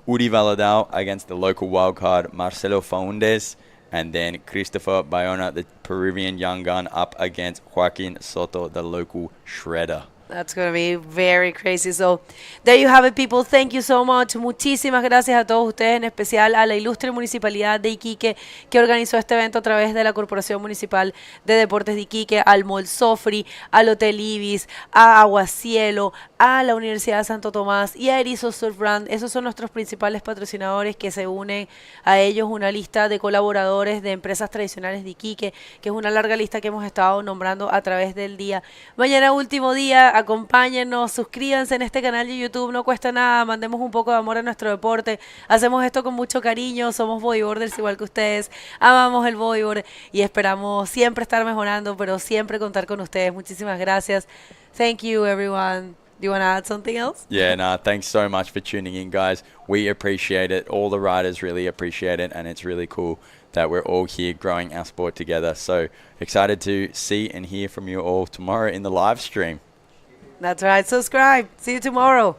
Uri Valadao against the local wildcard Marcelo Faundes, and then Christopher Bayona, the Peruvian young gun, up against Joaquin Soto, the local shredder. That's going to be very crazy. So, there you have it, people. Thank you so much. Muchísimas gracias a todos ustedes, en especial a la ilustre Municipalidad de Iquique, que organizó este evento a través de la Corporación Municipal de Deportes de Iquique, al Mall Sofri, al Hotel Ibis, a Aguacielo, a la Universidad de Santo Tomás y a Erizo Surf Brand. Esos son nuestros principales patrocinadores, que se unen a ellos una lista de colaboradores de empresas tradicionales de Iquique, que es una larga lista que hemos estado nombrando a través del día. Mañana último día, acompáñennos, suscríbanse en este canal de YouTube, no cuesta nada, mandemos un poco de amor a nuestro deporte, hacemos esto con mucho cariño, somos bodyboarders igual que ustedes, amamos el bodyboard y esperamos siempre estar mejorando, pero siempre contar con ustedes. Muchísimas gracias. Thank you, everyone. Do you want to add something else? Yeah, thanks so much for tuning in, guys. We appreciate it. All the riders really appreciate it, and it's really cool that we're all here growing our sport together. So excited to see and hear from you all tomorrow in the live stream. That's right. Subscribe. See you tomorrow.